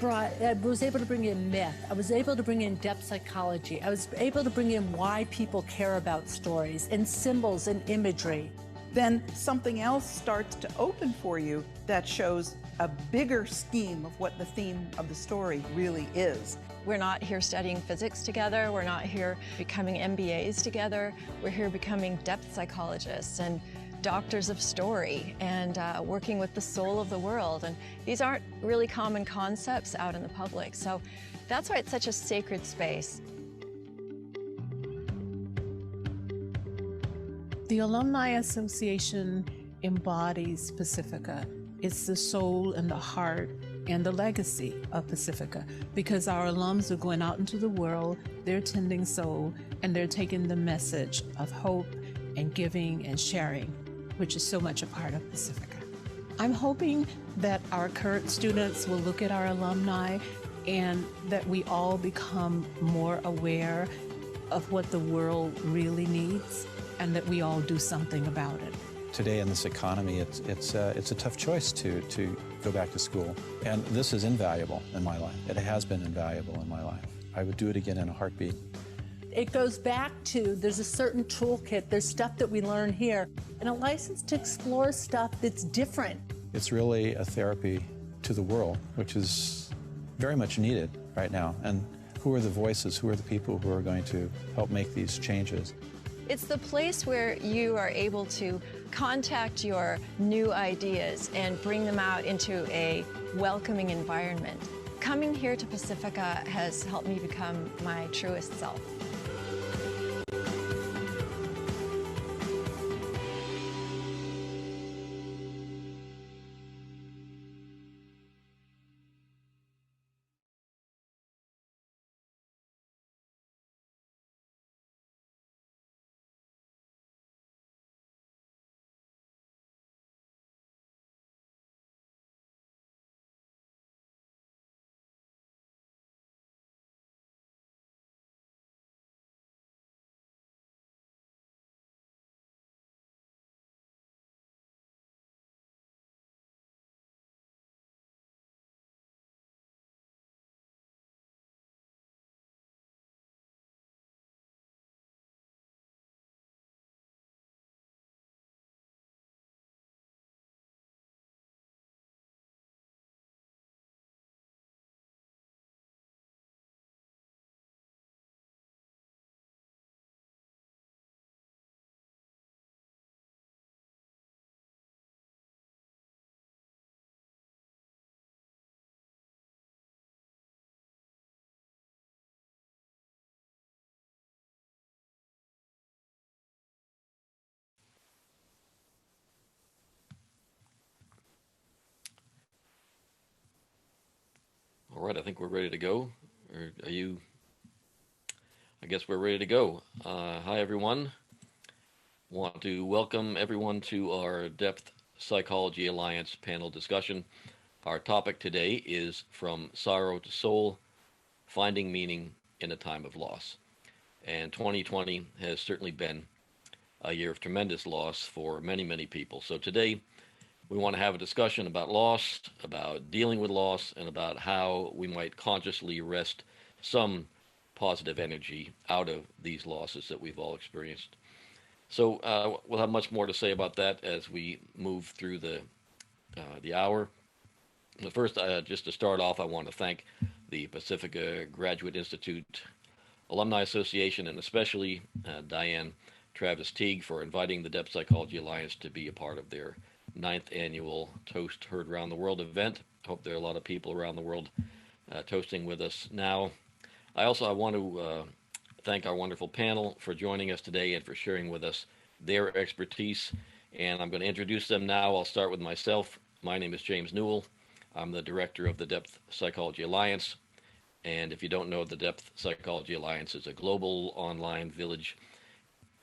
I was able to bring in myth. I was able to bring in depth psychology. I was able to bring in why people care about stories and symbols and imagery. Then something else starts to open for you that shows a bigger scheme of what the theme of the story really is. We're not here studying physics together. We're not here becoming MBAs together. We're here becoming depth psychologists and doctors of story and working with the soul of the world. And these aren't really common concepts out in the public. So that's why it's such a sacred space. The Alumni Association embodies Pacifica. It's the soul and the heart and the legacy of Pacifica, because our alums are going out into the world, they're tending soul, and they're taking the message of hope and giving and sharing, which is so much a part of Pacifica. I'm hoping that our current students will look at our alumni and that we all become more aware of what the world really needs, and that we all do something about it. Today in this economy, it's a tough choice to go back to school. And this is invaluable in my life. It has been invaluable in my life. I would do it again in a heartbeat. It goes back to, there's a certain toolkit, there's stuff that we learn here, and a license to explore stuff that's different. It's really a therapy to the world, which is very much needed right now. And who are the voices, who are the people who are going to help make these changes? It's the place where you are able to contact your new ideas and bring them out into a welcoming environment. Coming here to Pacifica has helped me become my truest self. right, I think we're ready to go. Or are you? I guess we're ready to go. Hi, everyone. Want to welcome everyone to our Depth Psychology Alliance panel discussion. Our topic today is From Sorrow to Soul, Finding Meaning in a Time of Loss. And 2020 has certainly been a year of tremendous loss for many, many people. So today we want to have a discussion about loss, about dealing with loss, and about how we might consciously wrest some positive energy out of these losses that we've all experienced. So we'll have much more to say about that as we move through the hour. But first, just to start off, I want to thank the Pacifica Graduate Institute Alumni Association, and especially Diane Travis Teague for inviting the Depth Psychology Alliance to be a part of their 9th annual Toast Heard Around the World event. I hope there are a lot of people around the world toasting with us now. I want to thank our wonderful panel for joining us today and for sharing with us their expertise. And I'm going to introduce them now. I'll start with myself. My name is James Newell. I'm the director of the Depth Psychology Alliance. And if you don't know, the Depth Psychology Alliance is a global online village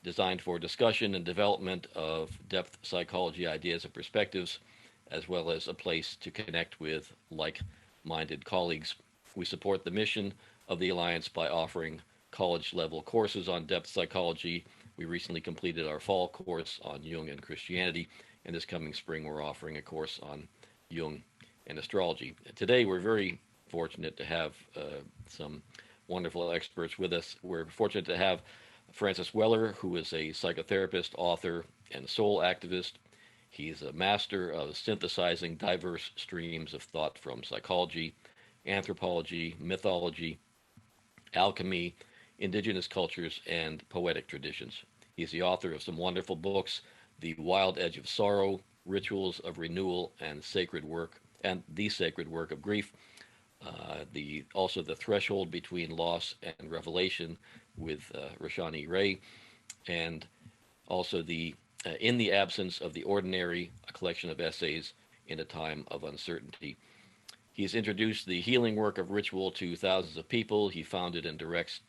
designed for discussion and development of depth psychology ideas and perspectives, as well as a place to connect with like-minded colleagues. We support the mission of the Alliance by offering college-level courses on depth psychology. We recently completed our fall course on Jung and Christianity, and this coming spring we're offering a course on Jung and astrology. Today we're very fortunate to have some wonderful experts with us. We're fortunate to have Francis Weller, who is a psychotherapist, author, and soul activist. He's a master of synthesizing diverse streams of thought from psychology, anthropology, mythology, alchemy, indigenous cultures, and poetic traditions. He's the author of some wonderful books, The Wild Edge of Sorrow, Rituals of Renewal, and The Sacred Work of Grief. Also The Threshold Between Loss and Revelation with Roshani Ray, and also In the Absence of the Ordinary, a collection of essays in a time of uncertainty. He's introduced the healing work of ritual to thousands of people. He founded and directs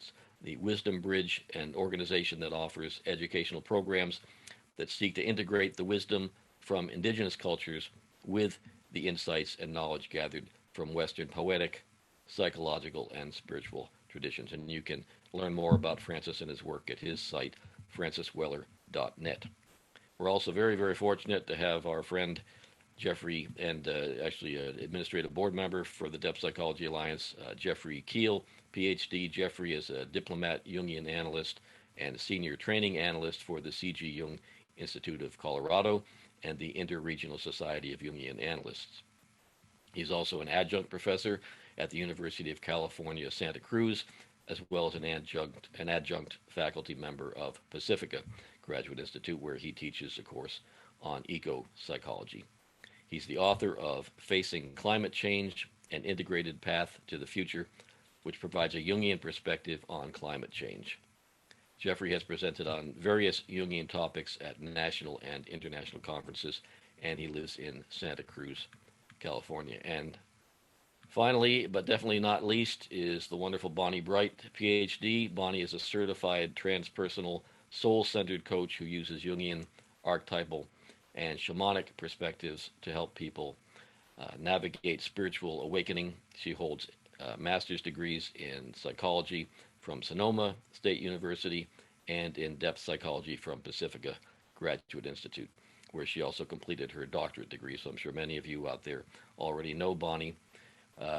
the Wisdom Bridge, an organization that offers educational programs that seek to integrate the wisdom from indigenous cultures with the insights and knowledge gathered from Western poetic, psychological, and spiritual traditions. And you can learn more about Francis and his work at his site, francisweller.net. We're also very, very fortunate to have our friend Jeffrey, and actually an administrative board member for the Depth Psychology Alliance, Jeffrey Kiehl, PhD. Jeffrey is a diplomat, Jungian analyst, and senior training analyst for the C.G. Jung Institute of Colorado and the Interregional Society of Jungian Analysts. He's also an adjunct professor at the University of California, Santa Cruz, as well as an adjunct faculty member of Pacifica Graduate Institute, where he teaches a course on eco-psychology. He's the author of Facing Climate Change, An Integrated Path to the Future, which provides a Jungian perspective on climate change. Jeffrey has presented on various Jungian topics at national and international conferences, and he lives in Santa Cruz, California. And finally, but definitely not least, is the wonderful Bonnie Bright, PhD. Bonnie is a certified transpersonal, soul-centered coach who uses Jungian, archetypal, and shamanic perspectives to help people navigate spiritual awakening. She holds master's degrees in psychology from Sonoma State University and in depth psychology from Pacifica Graduate Institute, where she also completed her doctorate degree. So I'm sure many of you out there already know Bonnie.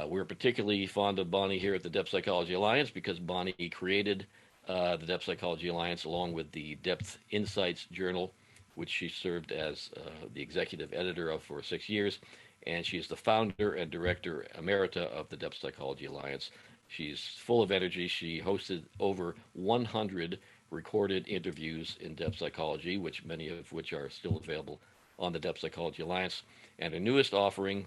We're particularly fond of Bonnie here at the Depth Psychology Alliance because Bonnie created the Depth Psychology Alliance along with the Depth Insights Journal, which she served as the executive editor of for 6 years. And she's the founder and director emerita of the Depth Psychology Alliance. She's full of energy. She hosted over 100 recorded interviews in depth psychology, many of which are still available on the Depth Psychology Alliance. And her newest offering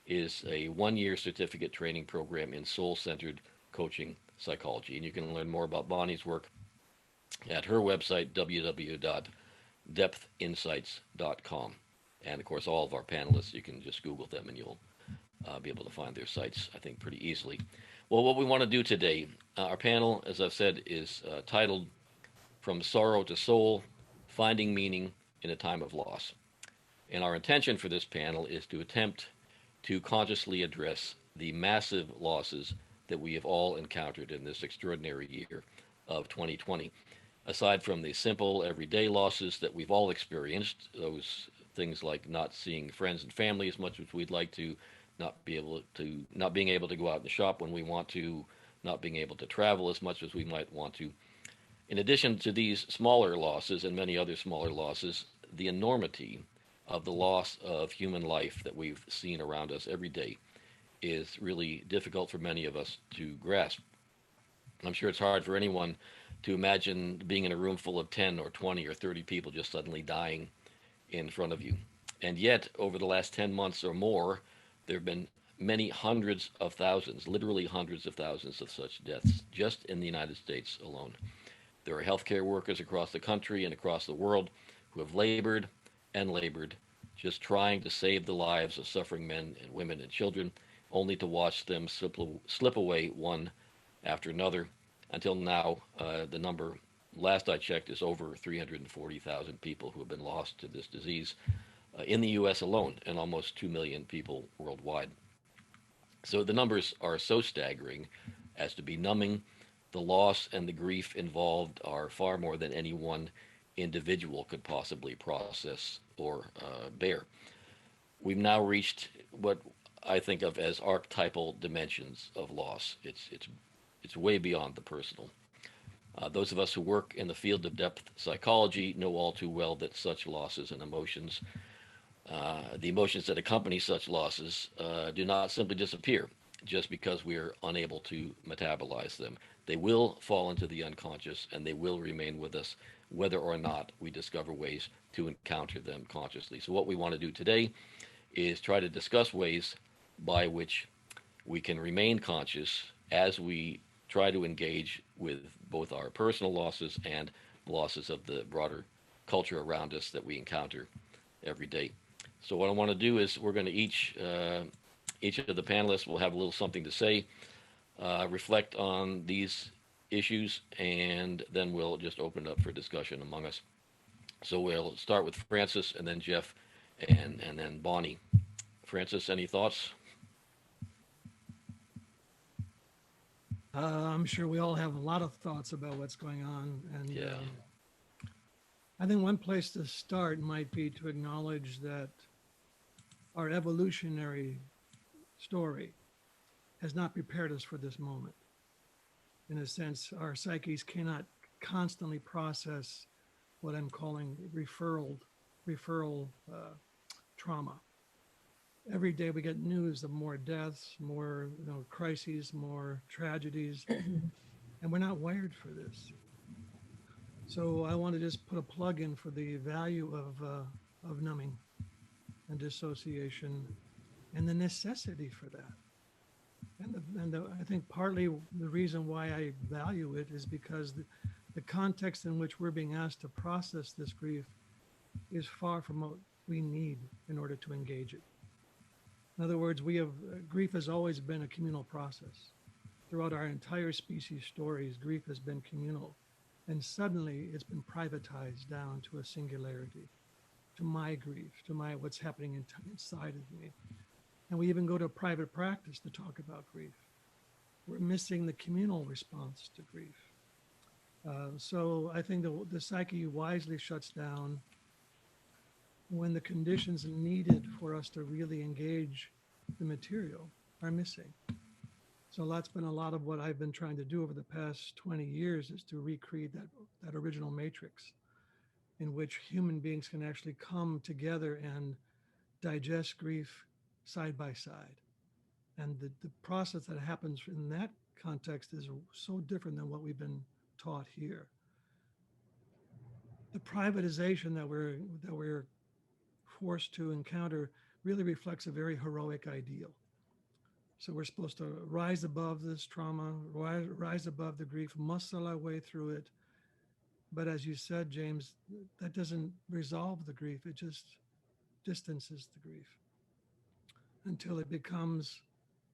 is a 1-year certificate training program in soul-centered coaching psychology. And you can learn more about Bonnie's work at her website, www.depthinsights.com. And of course, all of our panelists, you can just Google them and you'll be able to find their sites, I think, pretty easily. Well, what we want to do today, our panel, as I've said, is titled From Sorrow to Soul, Finding Meaning in a Time of Loss. And our intention for this panel is to attempt to consciously address the massive losses that we have all encountered in this extraordinary year of 2020. Aside from the simple everyday losses that we've all experienced, those things like not seeing friends and family as much as we'd like to, not being able to go out and shop when we want to, not being able to travel as much as we might want to. In addition to these smaller losses and many other smaller losses, the enormity of the loss of human life that we've seen around us every day is really difficult for many of us to grasp. I'm sure it's hard for anyone to imagine being in a room full of 10 or 20 or 30 people just suddenly dying in front of you. And yet, over the last 10 months or more, there have been many hundreds of thousands, literally hundreds of thousands of such deaths just in the United States alone. There are healthcare workers across the country and across the world who have labored and labored, just trying to save the lives of suffering men and women and children, only to watch them slip away one after another. Until now, the number, last I checked, is over 340,000 people who have been lost to this disease in the U.S. alone, and almost 2 million people worldwide. So the numbers are so staggering as to be numbing. The loss and the grief involved are far more than any one individual could possibly process or bear. We've now reached what I think of as archetypal dimensions of loss. It's way beyond the personal. Those of us who work in the field of depth psychology know all too well that such losses and emotions, the emotions that accompany such losses, do not simply disappear just because we are unable to metabolize them. They will fall into the unconscious, and they will remain with us whether or not we discover ways to encounter them consciously. So what we want to do today is try to discuss ways by which we can remain conscious as we try to engage with both our personal losses and losses of the broader culture around us that we encounter every day. So what I want to do is we're going to each of the panelists will have a little something to say, reflect on these issues, and then we'll just open it up for discussion among us. So we'll start with Francis, and then Jeff, and then Bonnie. Francis, any thoughts? I'm sure we all have a lot of thoughts about what's going on. And I think one place to start might be to acknowledge that our evolutionary story has not prepared us for this moment. In a sense, our psyches cannot constantly process what I'm calling referral trauma. Every day we get news of more deaths, more crises, more tragedies, and we're not wired for this. So I want to just put a plug in for the value of numbing and dissociation and the necessity for that. And I think partly the reason why I value it is because the context in which we're being asked to process this grief is far from what we need in order to engage it. In other words, grief has always been a communal process. Throughout our entire species stories, grief has been communal. And suddenly it's been privatized down to a singularity, to my grief, to what's happening inside of me. And we even go to private practice to talk about grief. We're missing the communal response to grief. So I think the psyche wisely shuts down when the conditions needed for us to really engage the material are missing. So that's been a lot of what I've been trying to do over the past 20 years is to recreate that original matrix in which human beings can actually come together and digest grief side by side. And the process that happens in that context is so different than what we've been taught here. The privatization that we're forced to encounter really reflects a very heroic ideal. So we're supposed to rise above this trauma, rise above the grief, muscle our way through it. But as you said, James, that doesn't resolve the grief. It just distances the grief. until it becomes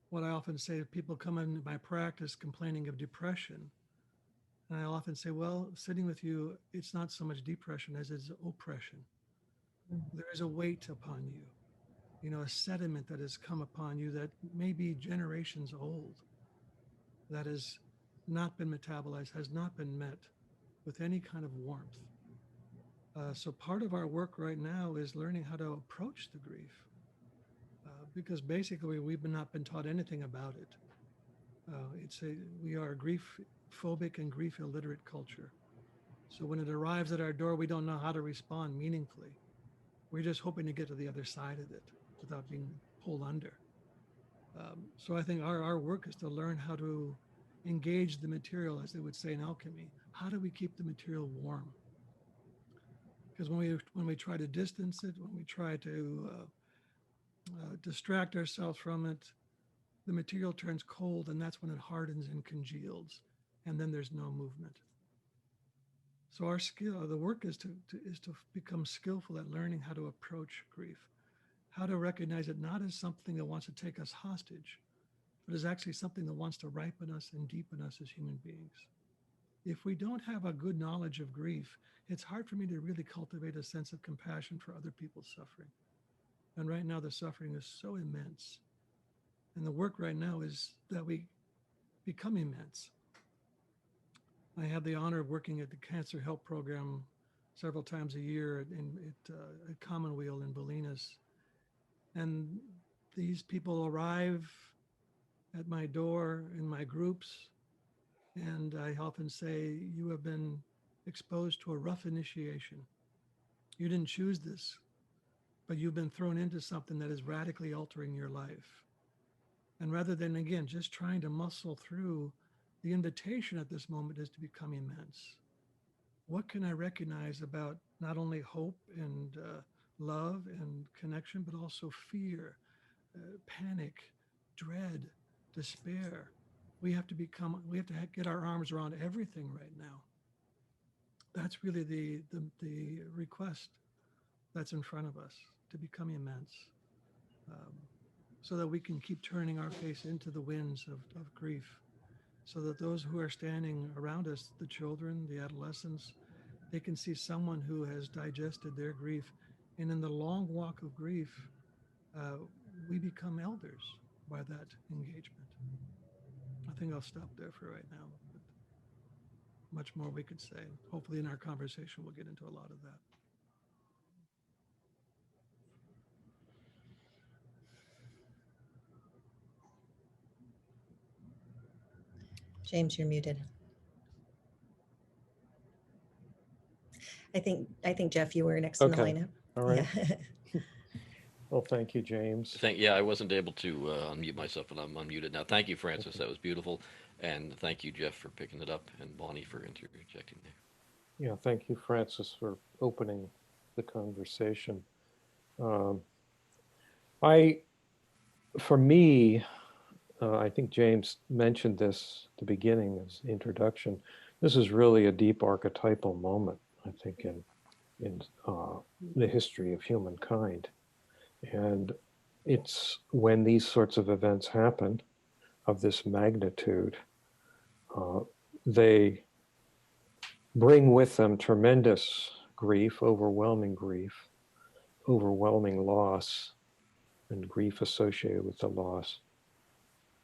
what I often say. People come into my practice complaining of depression. And I often say, well, sitting with you, it's not so much depression as it's oppression. There is a weight upon you, you know, a sediment that has come upon you that may be generations old, that has not been metabolized, has not been met with any kind of warmth. So part of our work right now is learning how to approach the grief, because basically we've not been taught anything about it. We are a grief phobic and grief illiterate culture. So when it arrives at our door, we don't know how to respond meaningfully. We're just hoping to get to the other side of it without being pulled under. So I think our work is to learn how to engage the material, as they would say in alchemy. How do we keep the material warm? Because when we try to distance it, when we try to distract ourselves from it, the material turns cold, and that's when it hardens and congeals, and then there's no movement. So our skill, the work is to become skillful at learning how to approach grief, how to recognize it not as something that wants to take us hostage, but as actually something that wants to ripen us and deepen us as human beings. If we don't have a good knowledge of grief, it's hard for me to really cultivate a sense of compassion for other people's suffering. And right now the suffering is so immense. And the work right now is that we become immense. I have the honor of working at the Cancer Help Program several times a year at Commonweal in Bolinas. And these people arrive at my door in my groups. And I often say, you have been exposed to a rough initiation. You didn't choose this, but you've been thrown into something that is radically altering your life. And rather than, again, just trying to muscle through, the invitation at this moment is to become immense. What can I recognize about not only hope and love and connection, but also fear, panic, dread, despair? We have to get our arms around everything right now. That's really the request that's in front of us, to become immense, so that we can keep turning our face into the winds of grief, so that those who are standing around us, the children, the adolescents, they can see someone who has digested their grief. And in the long walk of grief, we become elders by that engagement. I think I'll stop there for right now. But much more we could say. Hopefully in our conversation, we'll get into a lot of that. James, you're muted. I think Jeff, you were next in the lineup. All right. Yeah. Well, thank you, James. Yeah, I wasn't able to unmute myself, but I'm unmuted now. Thank you, Francis. That was beautiful. And thank you, Jeff, for picking it up, and Bonnie for interjecting there. Yeah, thank you, Francis, for opening the conversation. For me, I think James mentioned this at the beginning as introduction. This is really a deep archetypal moment, I think, in the history of humankind. And it's when these sorts of events happen of this magnitude, they bring with them tremendous grief, overwhelming loss, and grief associated with the loss.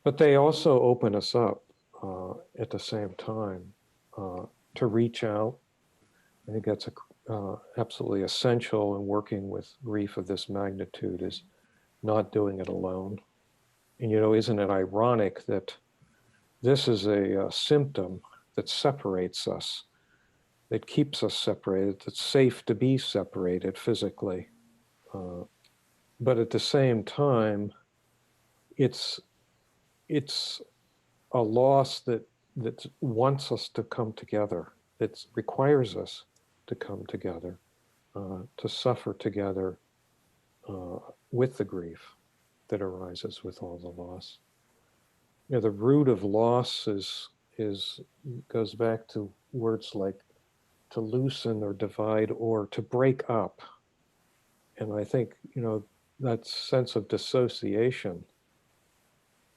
But they also open us up at the same time to reach out. I think that's absolutely essential in working with grief of this magnitude, is not doing it alone. And, you know, isn't it ironic that this is a symptom that separates us, that keeps us separated, that's safe to be separated physically. But at the same time, it's a loss that wants us to come together. It requires us to come together, to suffer together with the grief that arises with all the loss. You know, the root of loss goes back to words like to loosen or divide or to break up. And I think, you know, that sense of dissociation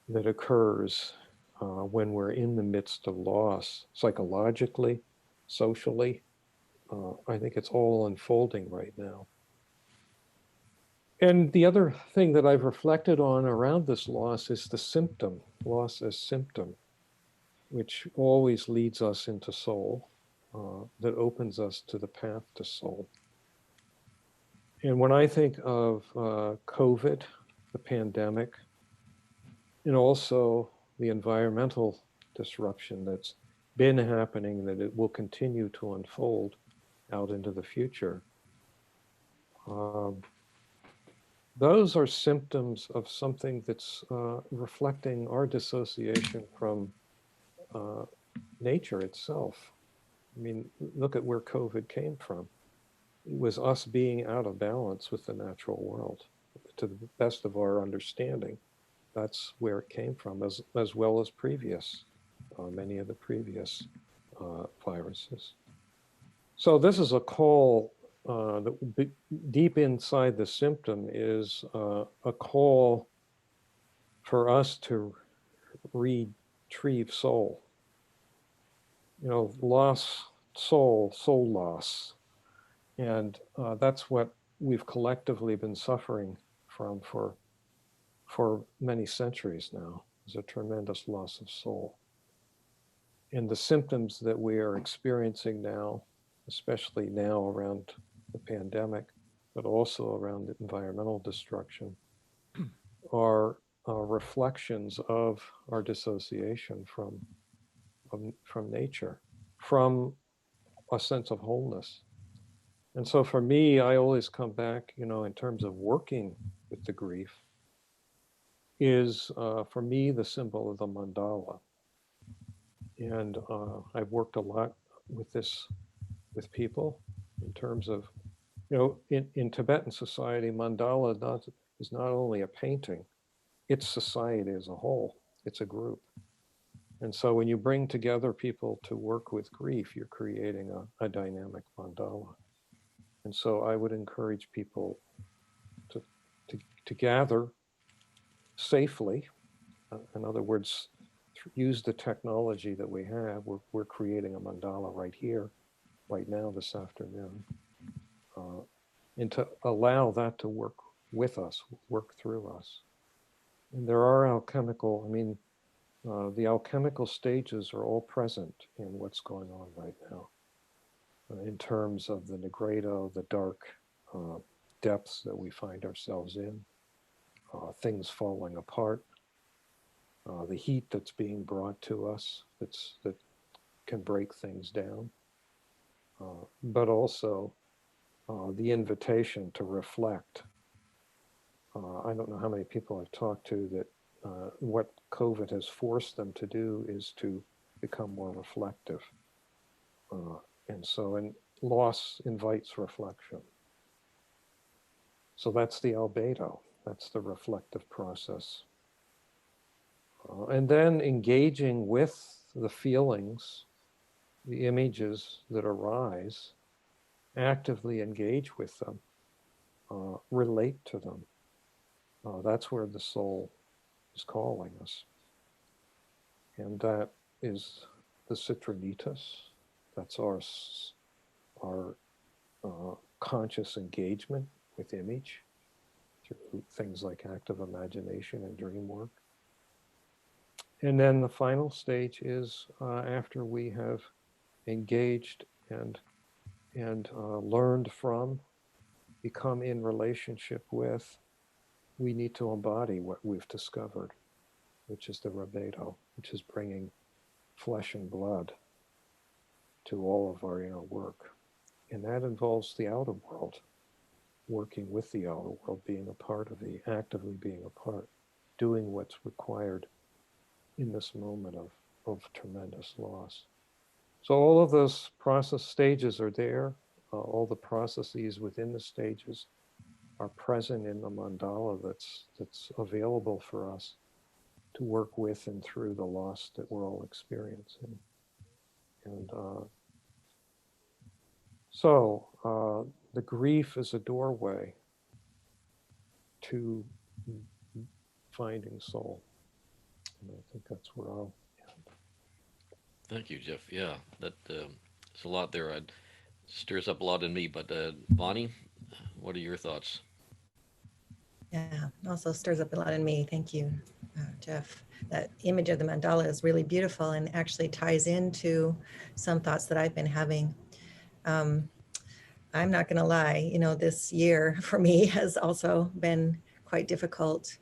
that occurs when we're in the midst of loss, psychologically, socially. I think it's all unfolding right now. And the other thing that I've reflected on around this loss is the symptom, loss as symptom, which always leads us into soul, that opens us to the path to soul. And when I think of COVID, the pandemic, and also the environmental disruption that's been happening, that it will continue to unfold out into the future, those are symptoms of something that's reflecting our dissociation from nature itself. I mean, look at where COVID came from. It was us being out of balance with the natural world. To the best of our understanding, that's where it came from, as well as previous, many of the previous viruses. So this is a call that deep inside the symptom is a call for us to retrieve soul. You know, loss, soul loss. And that's what we've collectively been suffering from for many centuries now, is a tremendous loss of soul. And the symptoms that we are experiencing now, especially now around the pandemic, but also around the environmental destruction, are reflections of our dissociation from nature, from a sense of wholeness. And so for me, I always come back, you know, in terms of working with the grief, is for me the symbol of the mandala. And I've worked a lot with this, with people, in terms of, you know, in Tibetan society, mandala is not only a painting, it's society as a whole, it's a group. And so when you bring together people to work with grief, you're creating a dynamic mandala. And so I would encourage people to gather safely. In other words, use the technology that we have. We're creating a mandala right here, right now, this afternoon. And to allow that to work with us, work through us. And there are alchemical, I mean, the alchemical stages are all present in what's going on right now. In terms of the nigredo, the dark depths that we find ourselves in, things falling apart, the heat that's being brought to us that can break things down, but also the invitation to reflect. I don't know how many people I've talked to that what COVID has forced them to do is to become more reflective. And loss invites reflection. So that's the albedo, that's the reflective process. And then engaging with the feelings, the images that arise, actively engage with them, relate to them. That's where the soul is calling us. And that is the citronitas. That's our conscious engagement with image through things like active imagination and dream work. And then the final stage is after we have engaged and learned from, become in relationship with, we need to embody what we've discovered, which is the rebedo, which is bringing flesh and blood to all of our inner work. And that involves the outer world, working with the outer world, being a part of actively being a part, doing what's required in this moment of tremendous loss. So all of those process stages are there. All the processes within the stages are present in the mandala that's available for us to work with and through the loss that we're all experiencing. And so the grief is a doorway to finding soul. And I think that's where I'll end. Thank you, Jeff. Yeah, that it's a lot there. It stirs up a lot in me. But Bonnie, what are your thoughts? Yeah, also stirs up a lot in me. Thank you, Jeff. That image of the mandala is really beautiful and actually ties into some thoughts that I've been having. I'm not going to lie, you know, this year for me has also been quite difficult.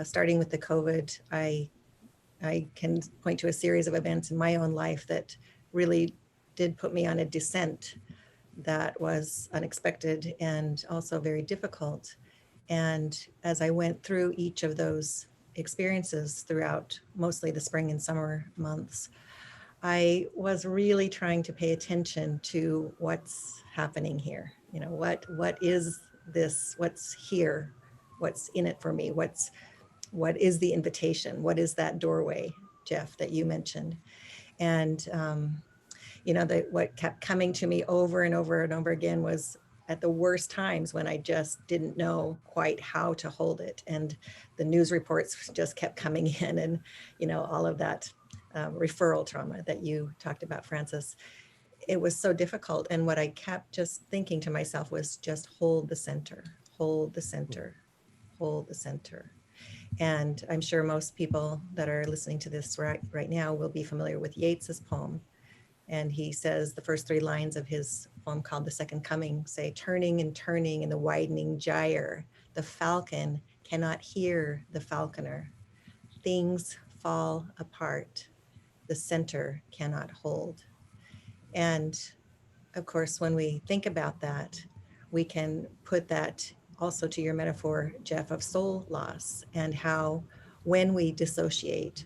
Starting with the COVID, I can point to a series of events in my own life that really did put me on a descent that was unexpected and also very difficult. And as I went through each of those experiences throughout mostly the spring and summer months, I was really trying to pay attention to what's happening here. You know, what is this? What's here? What's in it for me? What is the invitation? What is that doorway, Jeff, that you mentioned? And you know, what kept coming to me over and over and over again was at the worst times when I just didn't know quite how to hold it. And the news reports just kept coming in, and, you know, all of that referral trauma that you talked about, Francis. It was so difficult. And what I kept just thinking to myself was just hold the center, hold the center, hold the center. And I'm sure most people that are listening to this right now will be familiar with Yeats's poem. And he says the first three lines of his poem called The Second Coming say, turning and turning in the widening gyre, the falcon cannot hear the falconer. Things fall apart. The center cannot hold. And of course, when we think about that, we can put that also to your metaphor, Jeff, of soul loss, and how when we dissociate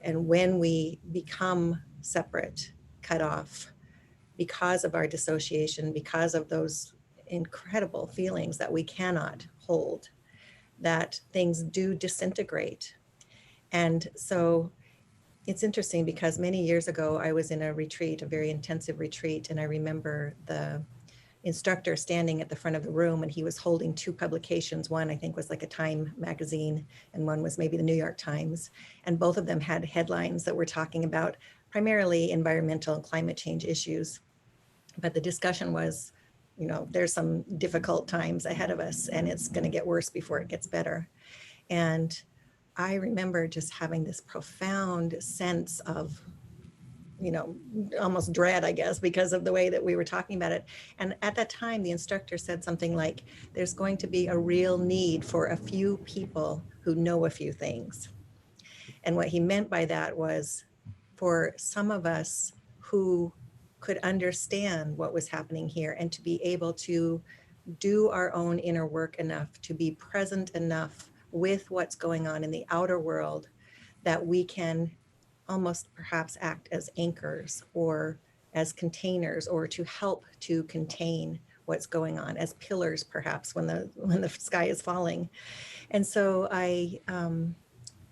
and when we become separate, cut off, because of our dissociation, because of those incredible feelings that we cannot hold, that things do disintegrate. And so it's interesting because many years ago, I was in a retreat, a very intensive retreat, and I remember the instructor standing at the front of the room, and he was holding two publications. One, I think, was like a Time magazine, and one was maybe the New York Times. And both of them had headlines that were talking about primarily environmental and climate change issues. But the discussion was, you know, there's some difficult times ahead of us, and it's going to get worse before it gets better. And I remember just having this profound sense of, you know, almost dread, I guess, because of the way that we were talking about it. And at that time, the instructor said something like, there's going to be a real need for a few people who know a few things. And what he meant by that was for some of us who could understand what was happening here and to be able to do our own inner work enough, to be present enough with what's going on in the outer world, that we can almost perhaps act as anchors or as containers, or to help to contain what's going on, as pillars perhaps when the sky is falling. And so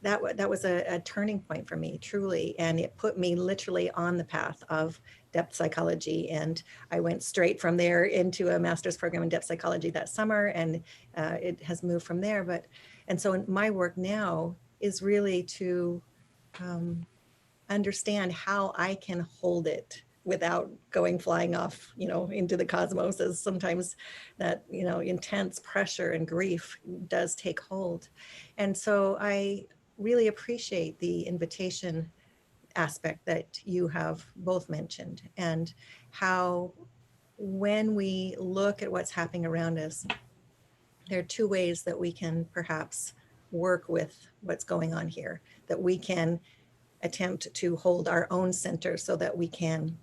that was a turning point for me, truly, and it put me literally on the path of depth psychology. And I went straight from there into a master's program in depth psychology that summer, and it has moved from there. And so my work now is really to understand how I can hold it without going flying off, you know, into the cosmos, as sometimes that, you know, intense pressure and grief does take hold. And so I really appreciate the invitation aspect that you have both mentioned, and how when we look at what's happening around us, there are two ways that we can perhaps work with what's going on here, that we can attempt to hold our own center so that we can,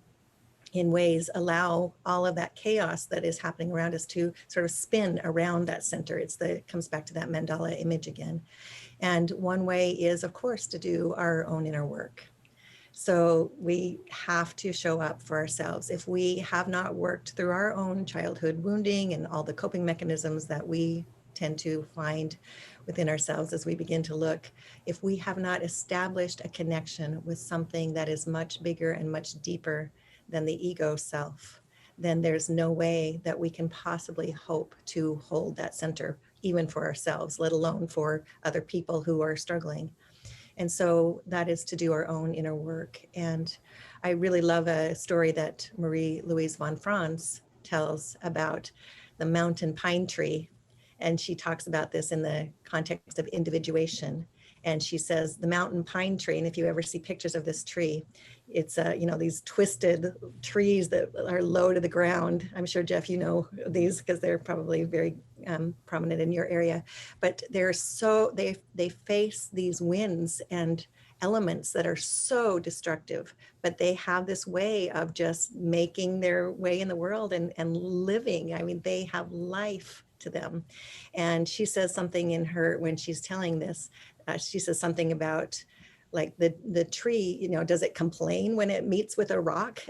in ways, allow all of that chaos that is happening around us to sort of spin around that center. It comes back to that mandala image again. And one way is, of course, to do our own inner work. So we have to show up for ourselves. If we have not worked through our own childhood wounding and all the coping mechanisms that we tend to find within ourselves as we begin to look, if we have not established a connection with something that is much bigger and much deeper than the ego self, then there's no way that we can possibly hope to hold that center, even for ourselves, let alone for other people who are struggling. And so that is to do our own inner work. And I really love a story that Marie-Louise von Franz tells about the mountain pine tree. And she talks about this in the context of individuation. And she says the mountain pine tree, and if you ever see pictures of this tree, it's these twisted trees that are low to the ground. I'm sure, Jeff, you know these because they're probably very prominent in your area. But they face these winds and elements that are so destructive, but they have this way of just making their way in the world and living. I mean, they have life to them. And she says something when she's telling this, she says something about like the tree, does it complain when it meets with a rock?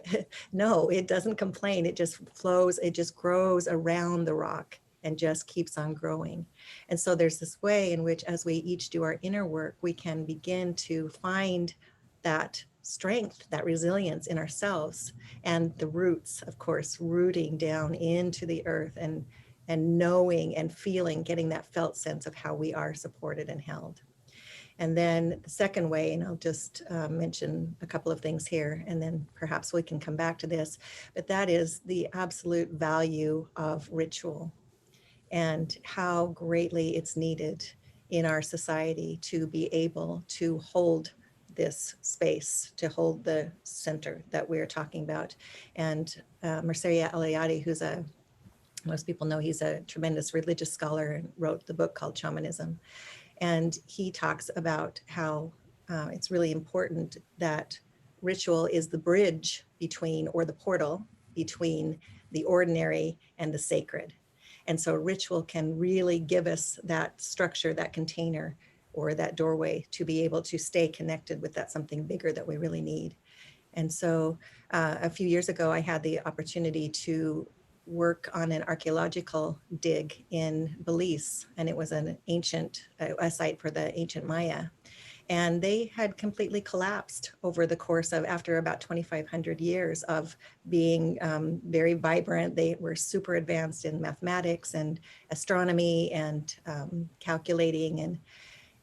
No, it doesn't complain. It just flows, it just grows around the rock and just keeps on growing. And so there's this way in which, as we each do our inner work, we can begin to find that strength, that resilience in ourselves, and the roots, of course, rooting down into the earth and knowing and feeling, getting that felt sense of how we are supported and held. And then the second way, and I'll just mention a couple of things here, and then perhaps we can come back to this, but that is the absolute value of ritual and how greatly it's needed in our society to be able to hold this space, to hold the center that we're talking about. And Mircea Eliade, most people know he's a tremendous religious scholar and wrote the book called Shamanism. And he talks about how it's really important that ritual is the bridge between, or the portal between, the ordinary and the sacred. And so ritual can really give us that structure, that container, or that doorway to be able to stay connected with that something bigger that we really need. And so a few years ago, I had the opportunity to work on an archaeological dig in Belize, and it was an ancient, a site for the ancient Maya. And they had completely collapsed over the course of, after about 2,500 years of being very vibrant. They were super advanced in mathematics and astronomy and calculating,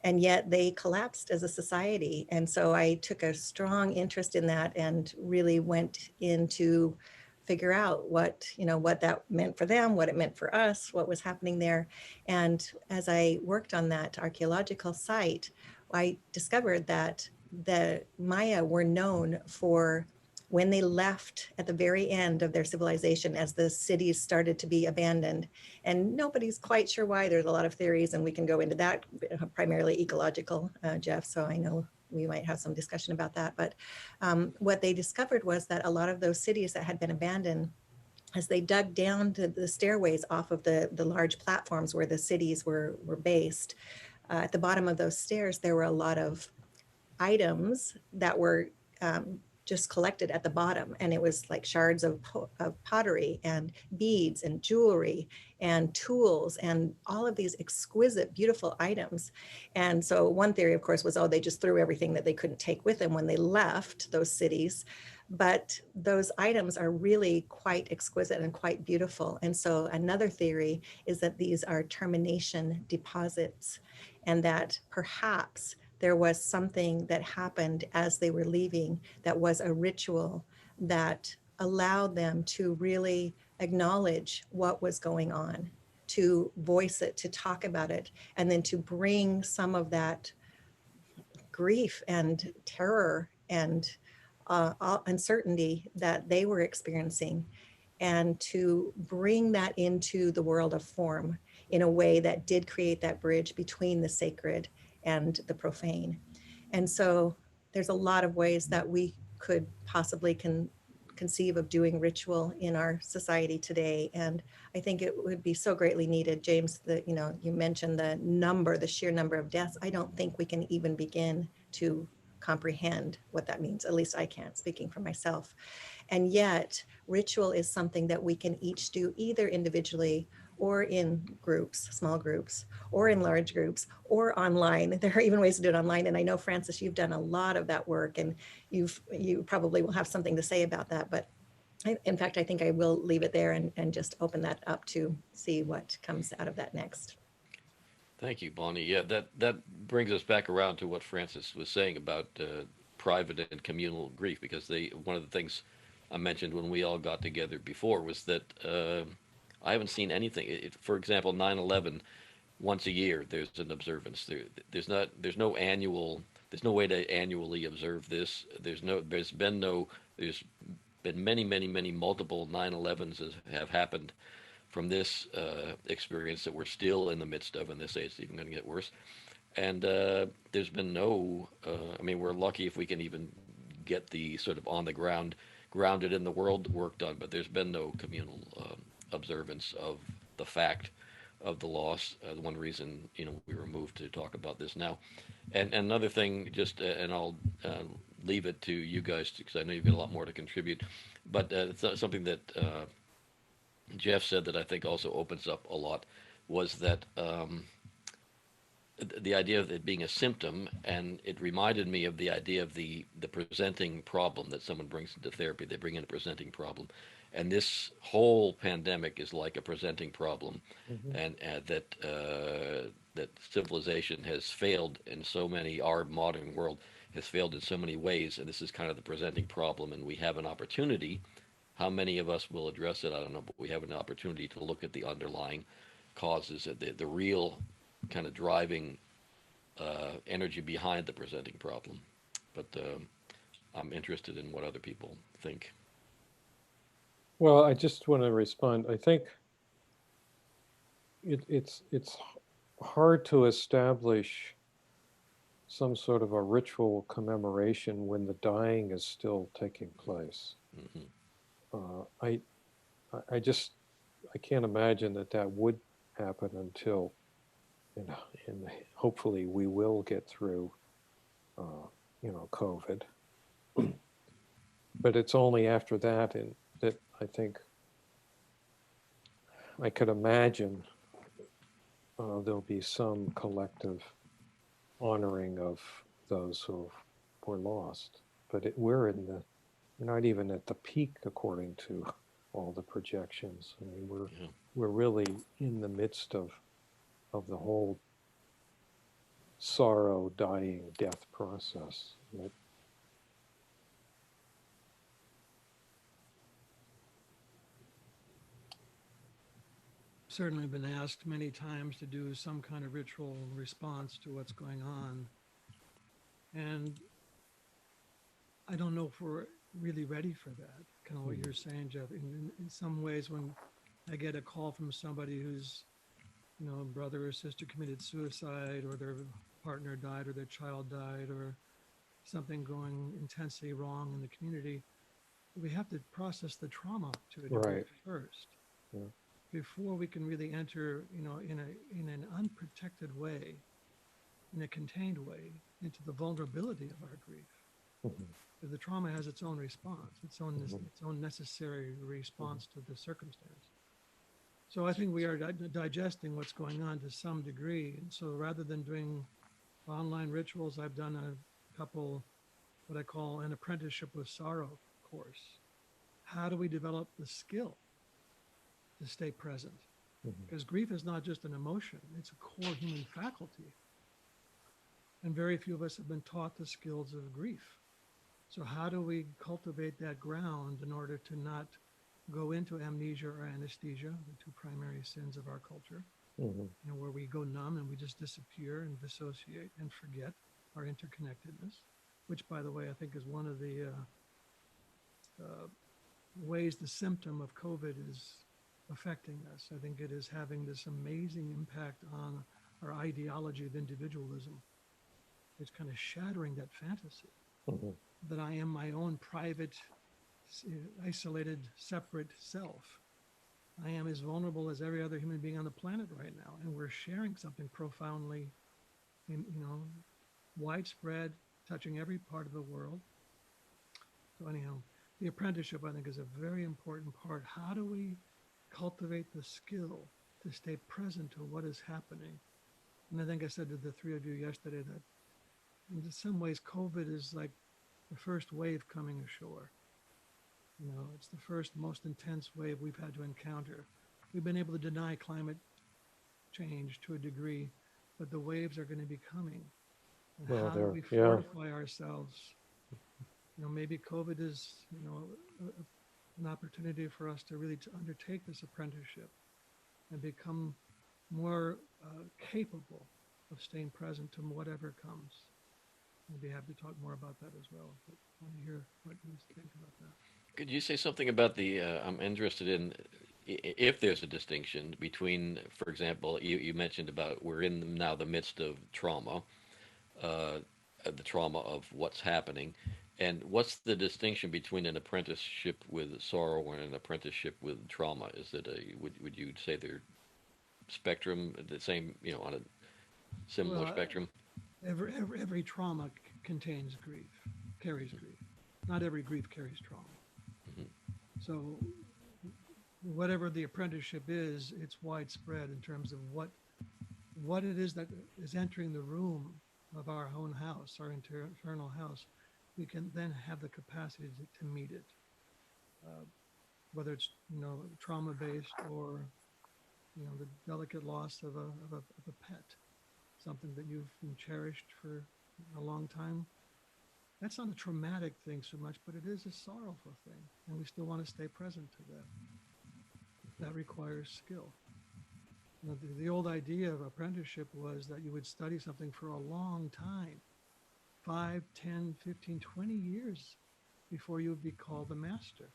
and yet they collapsed as a society. And so I took a strong interest in that and really went into figure out what that meant for them, what it meant for us, what was happening there. And as I worked on that archaeological site, I discovered that the Maya were known for, when they left at the very end of their civilization, as the cities started to be abandoned. And nobody's quite sure why. There's a lot of theories, and we can go into that, primarily ecological, Jeff, so I know we might have some discussion about that. But what they discovered was that a lot of those cities that had been abandoned, as they dug down to the stairways off of the large platforms where the cities were based, at the bottom of those stairs, there were a lot of items that were just collected at the bottom. And it was like shards of pottery and beads and jewelry and tools and all of these exquisite, beautiful items. And so one theory, of course, was, they just threw everything that they couldn't take with them when they left those cities. But those items are really quite exquisite and quite beautiful. And so another theory is that these are termination deposits, and that perhaps there was something that happened as they were leaving that was a ritual that allowed them to really acknowledge what was going on, to voice it, to talk about it, and then to bring some of that grief and terror and uncertainty that they were experiencing, and to bring that into the world of form in a way that did create that bridge between the sacred and the profane. And so there's a lot of ways that we could possibly conceive of doing ritual in our society today. And I think it would be so greatly needed. James, you mentioned the sheer number of deaths. I don't think we can even begin to comprehend what that means. At least I can't, speaking for myself. And yet ritual is something that we can each do, either individually or in groups, small groups, or in large groups, or online. There are even ways to do it online. And I know, Francis, you've done a lot of that work, and you probably will have something to say about that. But in fact, I think I will leave it there and just open that up to see what comes out of that next. Thank you, Bonnie. Yeah, that brings us back around to what Francis was saying about private and communal grief, because one of the things I mentioned when we all got together before was that I haven't seen anything. For example, 9/11, once a year there's an observance. There's no way to annually observe this. There's been many multiple 9/11s have happened from this experience that we're still in the midst of, and they say it's even going to get worse. And there's been no, I mean, we're lucky if we can even get the sort of on the ground, grounded in the world work done, but there's been no communal observance of the fact of the loss. The one reason, we were moved to talk about this now. And another thing, and I'll leave it to you guys, because I know you've got a lot more to contribute, but it's something that Jeff said that I think also opens up a lot, was that the idea of it being a symptom, and it reminded me of the idea of the presenting problem that someone brings into therapy. They bring in a presenting problem, and this whole pandemic is like a presenting problem, and that civilization has failed in so many, our modern world has failed in so many ways, and this is kind of the presenting problem, and we have an opportunity. How many of us will address it? I don't know, but we have an opportunity to look at the underlying causes, the real kind of driving energy behind the presenting problem. But I'm interested in what other people think. Well, I just want to respond. I think it's hard to establish some sort of a ritual commemoration when the dying is still taking place. Mm-hmm. I can't imagine that would happen until, and hopefully we will get through, COVID. But it's only after that that I think I could imagine there'll be some collective honoring of those who were lost. But we're not even at the peak according to all the projections. I mean, we're really in the midst of the whole sorrow, dying, death process. Certainly been asked many times to do some kind of ritual response to what's going on. And I don't know if we're really ready for that, kind of what you're saying, Jeff. In some ways, when I get a call from somebody whose, brother or sister committed suicide, or their partner died, or their child died, or something going intensely wrong in the community, we have to process the trauma to a degree first. Yeah. Before we can really enter, in an unprotected way, in a contained way, into the vulnerability of our grief. Mm-hmm. The trauma has its own response, its own necessary response to the circumstance. So I think we are digesting what's going on to some degree. And so rather than doing online rituals, I've done a couple, what I call an apprenticeship with sorrow course. How do we develop the skill to stay present? Because grief is not just an emotion, it's a core human faculty. And very few of us have been taught the skills of grief. So how do we cultivate that ground in order to not go into amnesia or anesthesia, the two primary sins of our culture, where we go numb and we just disappear and dissociate and forget our interconnectedness, which, by the way, I think is one of the ways the symptom of COVID is affecting us. I think it is having this amazing impact on our ideology of individualism. It's kind of shattering that fantasy that I am my own private, isolated, separate self. I am as vulnerable as every other human being on the planet right now, and we're sharing something profoundly, widespread, touching every part of the world. So anyhow, the apprenticeship, I think, is a very important part. How do we cultivate the skill to stay present to what is happening? And I think I said to the three of you yesterday that in some ways COVID is like the first wave coming ashore. It's the first most intense wave we've had to encounter. We've been able to deny climate change to a degree, but the waves are going to be coming. And Well, how do we yeah. fortify ourselves? You know, maybe COVID is, you know, an opportunity for us to really undertake this apprenticeship and become more capable of staying present to whatever comes. I'd be happy to talk more about that as well, but I want to hear what you think about that. Could you say something about the, I'm interested in if there's a distinction between, for example, you mentioned about we're in now the midst of trauma, the trauma of what's happening, and what's the distinction between an apprenticeship with sorrow and an apprenticeship with trauma? Is it would you say they're spectrum, the same, you know, on a similar spectrum? Every trauma contains grief, carries grief. Not every grief carries trauma. So whatever the apprenticeship is, it's widespread in terms of what it is that is entering the room of our own house, our internal house. We can then have the capacity to meet it, whether it's, you know, trauma-based or, you know, the delicate loss of a pet, something that you've cherished for a long time. That's not a traumatic thing so much, but it is a sorrowful thing, and we still want to stay present to that. That requires skill. You know, the old idea of apprenticeship was that you would study something for a long time, 5, 10, 15, 20 years before you would be called a master,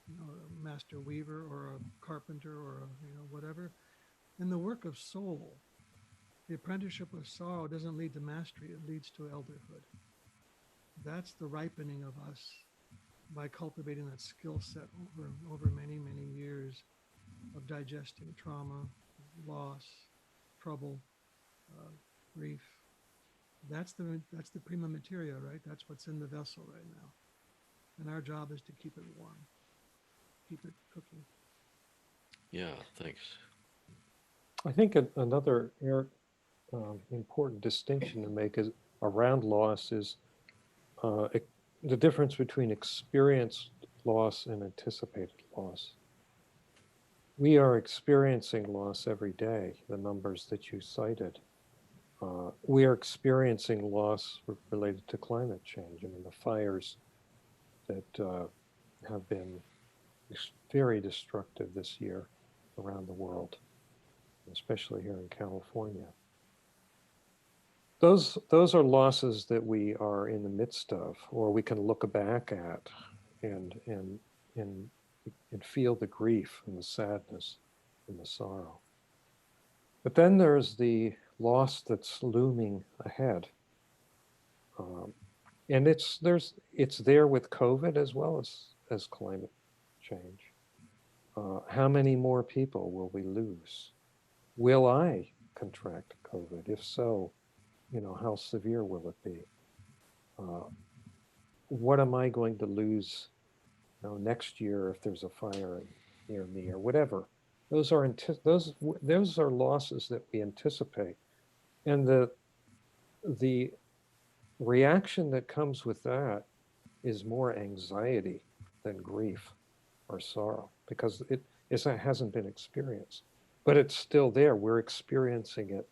you know, a master weaver or a carpenter or a, you know, whatever. In the work of soul, the apprenticeship with sorrow doesn't lead to mastery, it leads to elderhood. That's the ripening of us by cultivating that skill set over many, many years of digesting trauma, loss, trouble, grief. That's the prima materia, right? That's what's in the vessel right now. And our job is to keep it warm, keep it cooking. Yeah, thanks. I think another important distinction to make is around loss is the difference between experienced loss and anticipated loss. We are experiencing loss every day, the numbers that you cited. We are experiencing loss related to climate change. I mean, the fires that have been very destructive this year around the world, especially here in California. Those are losses that we are in the midst of, or we can look back at and feel the grief and the sadness and the sorrow. But then there's the loss that's looming ahead. And it's there with COVID as well as climate change. How many more people will we lose? Will I contract COVID? If so, you know, how severe will it be? What am I going to lose, you know, next year if there's a fire near me or whatever? Those are losses that we anticipate, and the reaction that comes with that is more anxiety than grief or sorrow, because it hasn't been experienced, but it's still there. We're experiencing it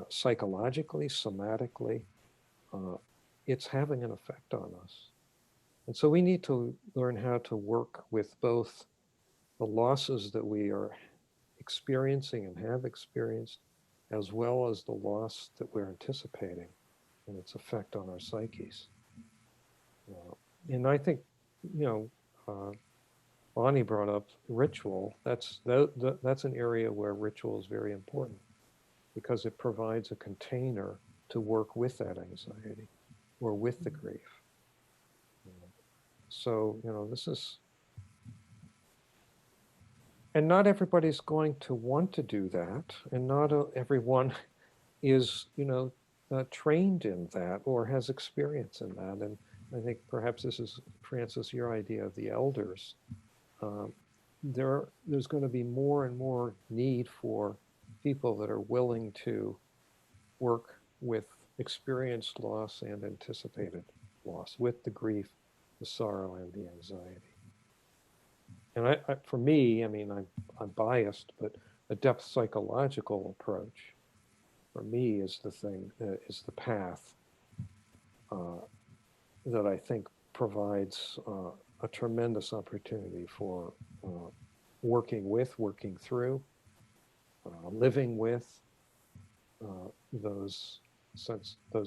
psychologically, somatically. It's having an effect on us. And so we need to learn how to work with both the losses that we are experiencing and have experienced, as well as the loss that we're anticipating and its effect on our psyches. And I think, you know, Bonnie brought up ritual. That's an area where ritual is very important, because it provides a container to work with that anxiety or with the grief. So, you know, this is, and not everybody's going to want to do that, and not everyone is, you know, trained in that or has experience in that. And I think perhaps this is, Francis, your idea of the elders. There's going to be more and more need for people that are willing to work with experienced loss and anticipated loss, with the grief, the sorrow, and the anxiety. And for me, I mean, I'm biased, but a depth psychological approach for me is the thing, is the path that I think provides a tremendous opportunity for working with, working through, living with those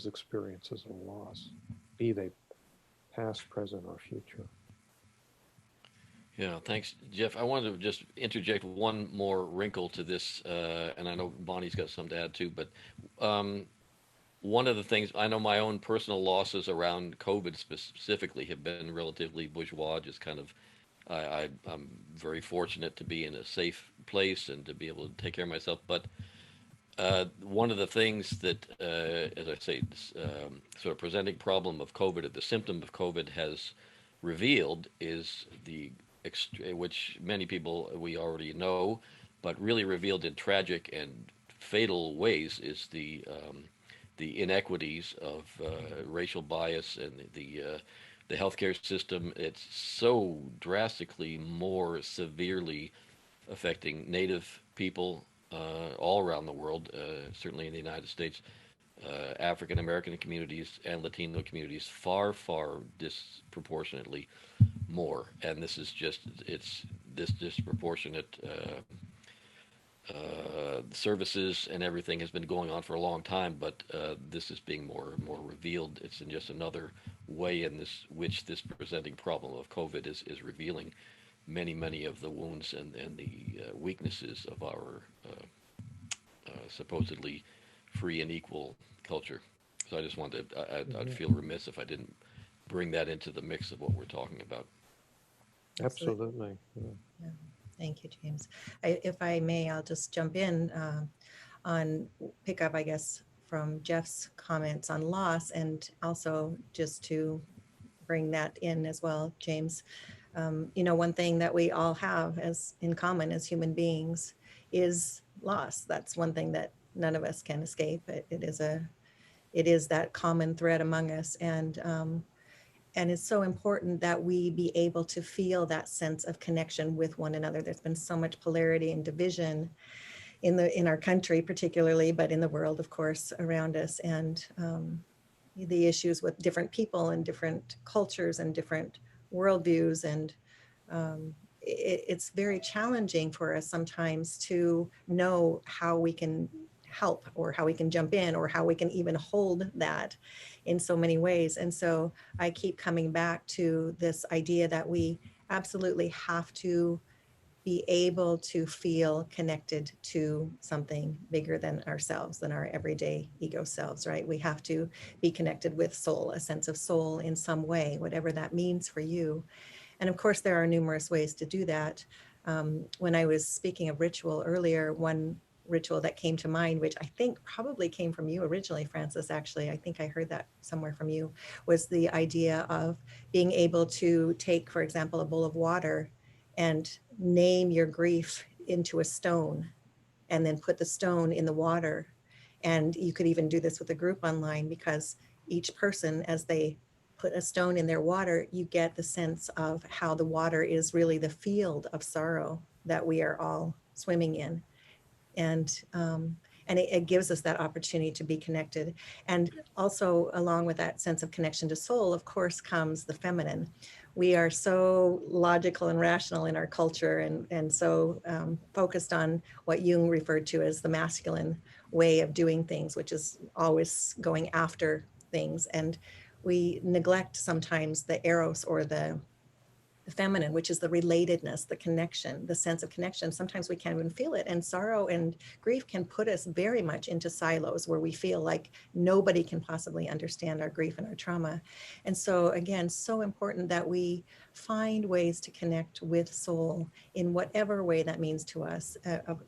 experiences of loss, be they past, present, or future. Yeah, thanks, Jeff. I wanted to just interject one more wrinkle to this, and I know Bonnie's got something to add too, but one of the things, I know my own personal losses around COVID specifically have been relatively bourgeois, just kind of, I'm very fortunate to be in a safe place and to be able to take care of myself. But one of the things that, as I say, sort of presenting problem of COVID, or the symptom of COVID has revealed is which many people we already know, but really revealed in tragic and fatal ways, is the inequities of racial bias and the healthcare system. It's so drastically more severely affecting Native people all around the world, certainly in the United States, African American communities and Latino communities far, far disproportionately more. And this is just, it's this disproportionate services and everything has been going on for a long time, but this is being more and more revealed. It's in just another way in which this presenting problem of COVID is revealing many of the wounds and the weaknesses of our supposedly free and equal culture. So I just wanted to, I'd feel remiss if I didn't bring that into the mix of what we're talking about. Absolutely. Yeah. Thank you, James. If I may, I'll just jump in pick up, I guess, from Jeff's comments on loss, and also just to bring that in as well, James. You know, one thing that we all have as in common as human beings is loss. That's one thing that none of us can escape. It is that common thread among us, and it's so important that we be able to feel that sense of connection with one another. There's been so much polarity and division in our country particularly, but in the world, of course, around us, and the issues with different people and different cultures and different worldviews, and it's very challenging for us sometimes to know how we can help, or how we can jump in, or how we can even hold that in so many ways. And so I keep coming back to this idea that we absolutely have to be able to feel connected to something bigger than ourselves, than our everyday ego selves, right? We have to be connected with soul, a sense of soul in some way, whatever that means for you. And of course, there are numerous ways to do that. When I was speaking of ritual earlier, one ritual that came to mind, which I think probably came from you originally, Francis, actually, I think I heard that somewhere from you, was the idea of being able to take, for example, a bowl of water and name your grief into a stone, and then put the stone in the water. And you could even do this with a group online, because each person, as they put a stone in their water, you get the sense of how the water is really the field of sorrow that we are all swimming in. And it gives us that opportunity to be connected. And also, along with that sense of connection to soul, of course, comes the feminine. We are so logical and rational in our culture, and so focused on what Jung referred to as the masculine way of doing things, which is always going after things. And we neglect sometimes the eros, or the feminine, which is the relatedness, the connection, the sense of connection. Sometimes we can't even feel it. And sorrow and grief can put us very much into silos where we feel like nobody can possibly understand our grief and our trauma. And so again, so important that we find ways to connect with soul in whatever way that means to us.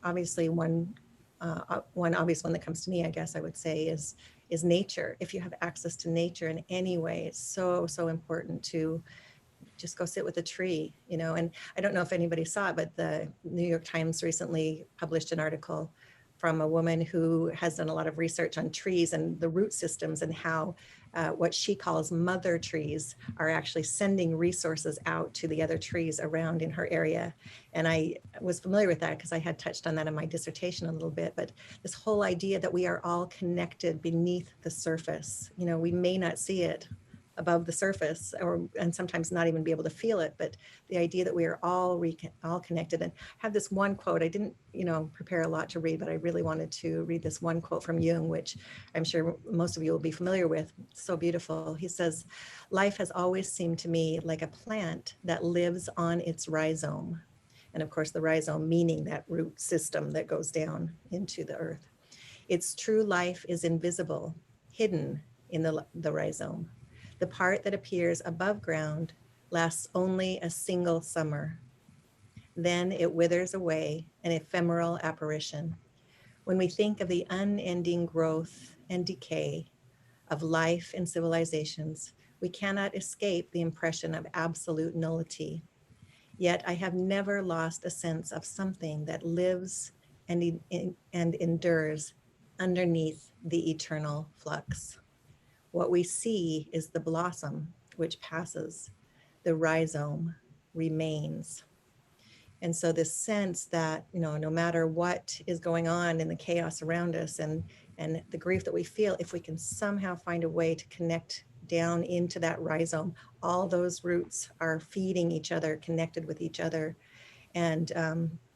Obviously, one obvious one that comes to me, I guess I would say, is nature. If you have access to nature in any way, it's so important to just go sit with a tree, you know. And I don't know if anybody saw it, but the New York Times recently published an article from a woman who has done a lot of research on trees and the root systems, and how what she calls mother trees are actually sending resources out to the other trees around in her area. And I was familiar with that because I had touched on that in my dissertation a little bit, but this whole idea that we are all connected beneath the surface. You know, we may not see it above the surface, and sometimes not even be able to feel it, but the idea that we are all connected. And I have this one quote, I didn't, prepare a lot to read, but I really wanted to read this one quote from Jung, which I'm sure most of you will be familiar with. It's so beautiful. He says, "Life has always seemed to me like a plant that lives on its rhizome." And of course, the rhizome meaning that root system that goes down into the earth. "Its true life is invisible, hidden in the rhizome. The part that appears above ground lasts only a single summer. Then it withers away, an ephemeral apparition. When we think of the unending growth and decay of life and civilizations, we cannot escape the impression of absolute nullity. Yet I have never lost a sense of something that lives and endures underneath the eternal flux. What we see is the blossom which passes, the rhizome remains." And so this sense that, no matter what is going on in the chaos around us and the grief that we feel, if we can somehow find a way to connect down into that rhizome, all those roots are feeding each other, connected with each other. And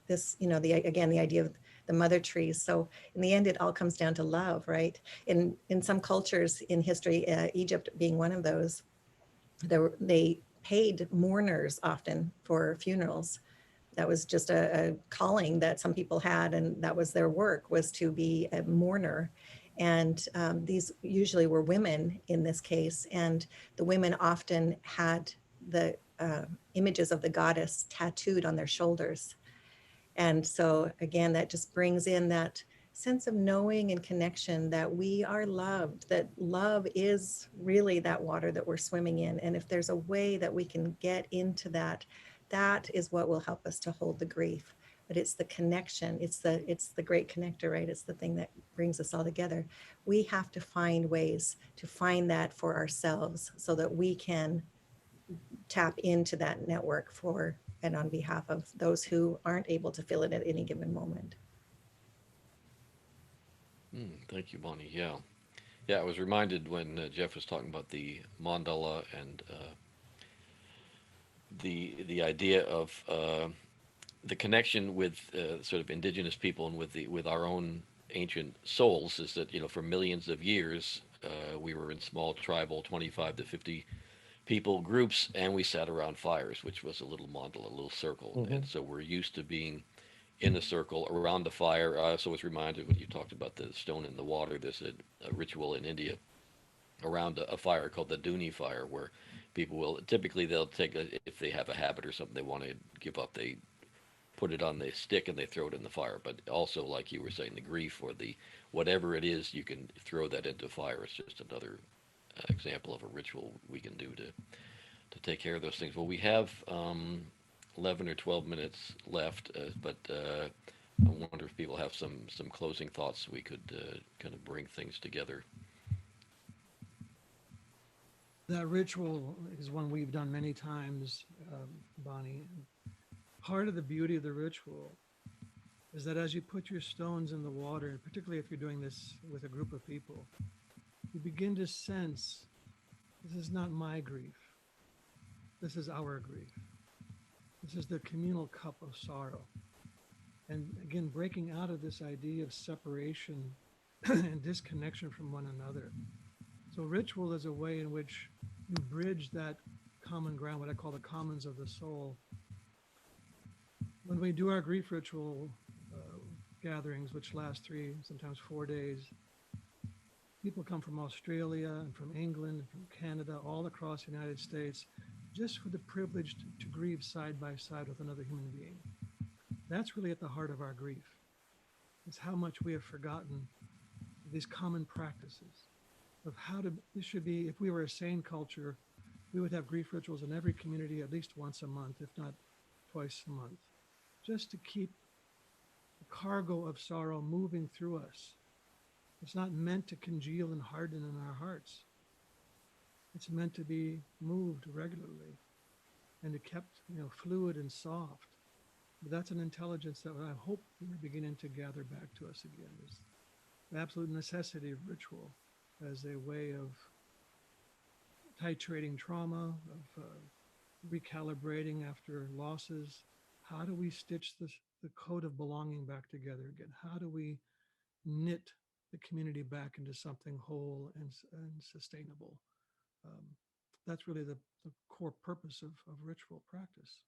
this, the idea of the mother trees. So in the end, it all comes down to love, right? In some cultures in history, Egypt being one of those, they paid mourners often for funerals. That was just a calling that some people had, and that was their work, was to be a mourner. And these usually were women in this case, and the women often had the images of the goddess tattooed on their shoulders. And so again, that just brings in that sense of knowing and connection that we are loved, that love is really that water that we're swimming in. And if there's a way that we can get into that, that is what will help us to hold the grief. But it's the connection, it's the great connector, right? It's the thing that brings us all together. We have to find ways to find that for ourselves so that we can tap into that network for and on behalf of those who aren't able to feel it at any given moment. Thank you, Bonnie. Yeah, I was reminded when Jeff was talking about the mandala and the idea of the connection with sort of indigenous people and with our own ancient souls, is that for millions of years we were in small tribal 25 to 50 people groups, and we sat around fires, which was a little mandala, a little circle. And so we're used to being in a circle around the fire. I also was reminded when you talked about the stone in the water, there's a ritual in India around a fire called the Duni fire, where people will they'll take if they have a habit or something they want to give up, they put it on the stick and they throw it in the fire. But also, like you were saying, the grief or the whatever it is, you can throw that into fire. It's just another example of a ritual we can do to take care of those things. Well, we have 11 or 12 minutes left, but I wonder if people have some closing thoughts we could kind of bring things together. That ritual is one we've done many times, Bonnie. Part of the beauty of the ritual is that as you put your stones in the water, and particularly if you're doing this with a group of people, you begin to sense, this is not my grief. This is our grief. This is the communal cup of sorrow. And again, breaking out of this idea of separation and disconnection from one another. So ritual is a way in which you bridge that common ground, what I call the commons of the soul. When we do our grief ritual gatherings, which last 3, sometimes 4 days, people come from Australia and from England and from Canada, all across the United States, just for the privilege to grieve side by side with another human being. That's really at the heart of our grief, is how much we have forgotten these common practices of this should be, if we were a sane culture, we would have grief rituals in every community at least once a month, if not twice a month, just to keep the cargo of sorrow moving through us. It's not meant to congeal and harden in our hearts. It's meant to be moved regularly and it kept, fluid and soft. But that's an intelligence that I hope we're beginning to gather back to us again. Is the absolute necessity of ritual as a way of titrating trauma, of recalibrating after losses. How do we stitch the code of belonging back together again? How do we knit the community back into something whole and sustainable? That's really the core purpose of ritual practice.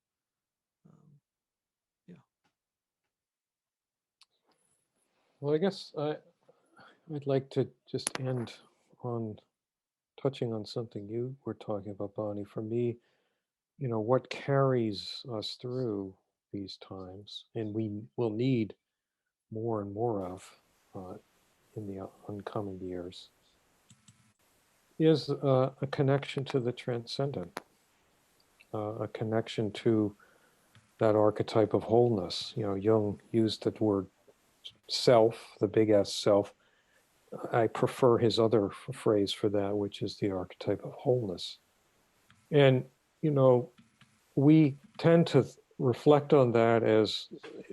Yeah. Well, I guess I'd like to just end on touching on something you were talking about, Bonnie. For me, what carries us through these times, and we will need more and more of in the oncoming years, is a connection to the transcendent, a connection to that archetype of wholeness. Jung used the word self, the big S self. I prefer his other phrase for that, which is the archetype of wholeness. And, we tend to reflect on that as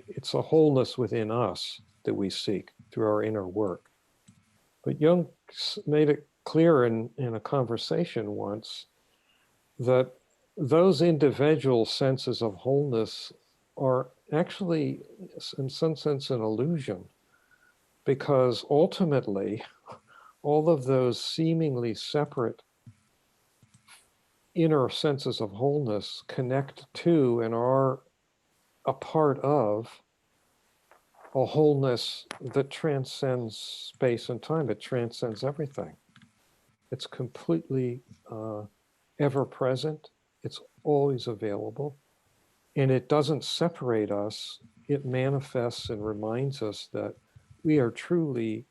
it's a wholeness within us that we seek through our inner work. But Jung made it clear in a conversation once that those individual senses of wholeness are actually, in some sense, an illusion, because ultimately, all of those seemingly separate inner senses of wholeness connect to and are a part of a wholeness that transcends space and time. It transcends everything. It's completely ever present. It's always available. And it doesn't separate us. It manifests and reminds us that we are truly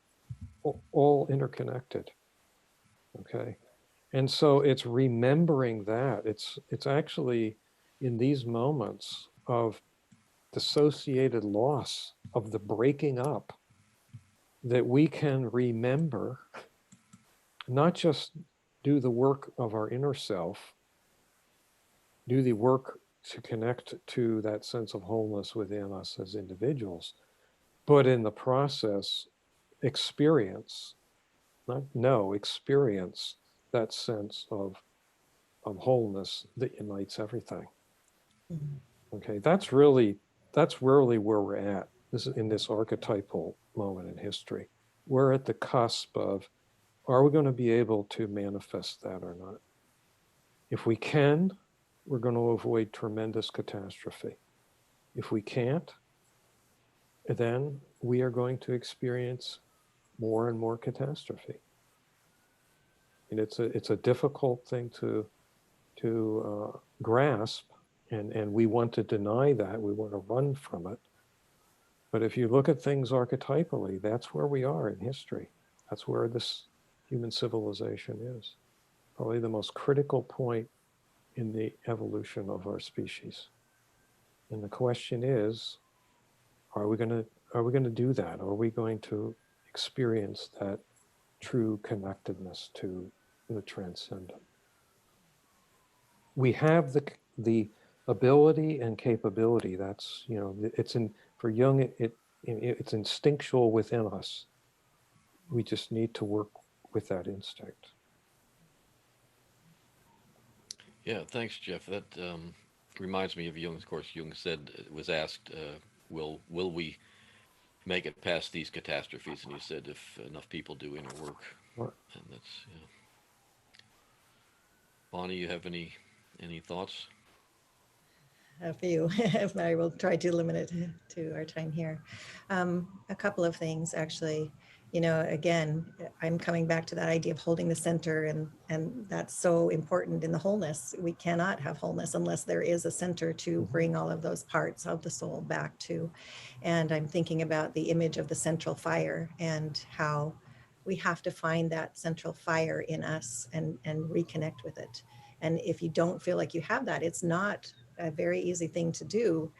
all interconnected. Okay. And so it's remembering that. It's actually in these moments of dissociated loss, of the breaking up, that we can remember, not just do the work of our inner self, do the work to connect to that sense of wholeness within us as individuals, but in the process, experience that sense of wholeness that unites everything. Mm-hmm. Okay, that's really where we're at. This is in this archetypal moment in history. We're at the cusp of, are we going to be able to manifest that or not? If we can, we're going to avoid tremendous catastrophe. If we can't, then we are going to experience more and more catastrophe. And it's a difficult thing to grasp, and we want to deny that. We want to run from it. But if you look at things archetypally, that's where we are in history. That's where this human civilization is. Probably the most critical point in the evolution of our species. And the question is, are we going to do that? Are we going to experience that true connectedness to the transcendent? We have the ability and capability. That's, it's for Jung, it's instinctual within us. We just need to work with that instinct. Yeah, thanks, Jeff. That reminds me of Jung's course. Jung said, was asked, will we make it past these catastrophes? And he said, if enough people do inner work. Right. And that's, Bonnie, you have any thoughts? A few, but I will try to limit it to our time here. A couple of things, actually. Again, I'm coming back to that idea of holding the center, and that's so important in the wholeness. We cannot have wholeness unless there is a center to bring all of those parts of the soul back to. And I'm thinking about the image of the central fire and how we have to find that central fire in us and reconnect with it. And if you don't feel like you have that, it's not a very easy thing to do.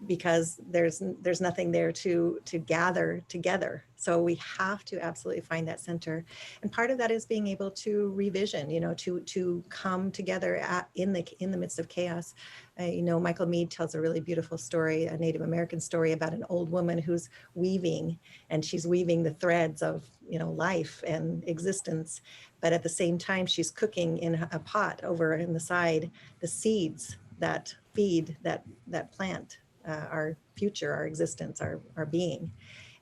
because there's nothing there to gather together. So we have to absolutely find that center. And part of that is being able to revision, to come together in the midst of chaos. Michael Meade tells a really beautiful story, a Native American story about an old woman who's weaving, and she's weaving the threads of, life and existence. But at the same time, she's cooking in a pot over in the side, the seeds that feed that plant, our future, our existence, our being.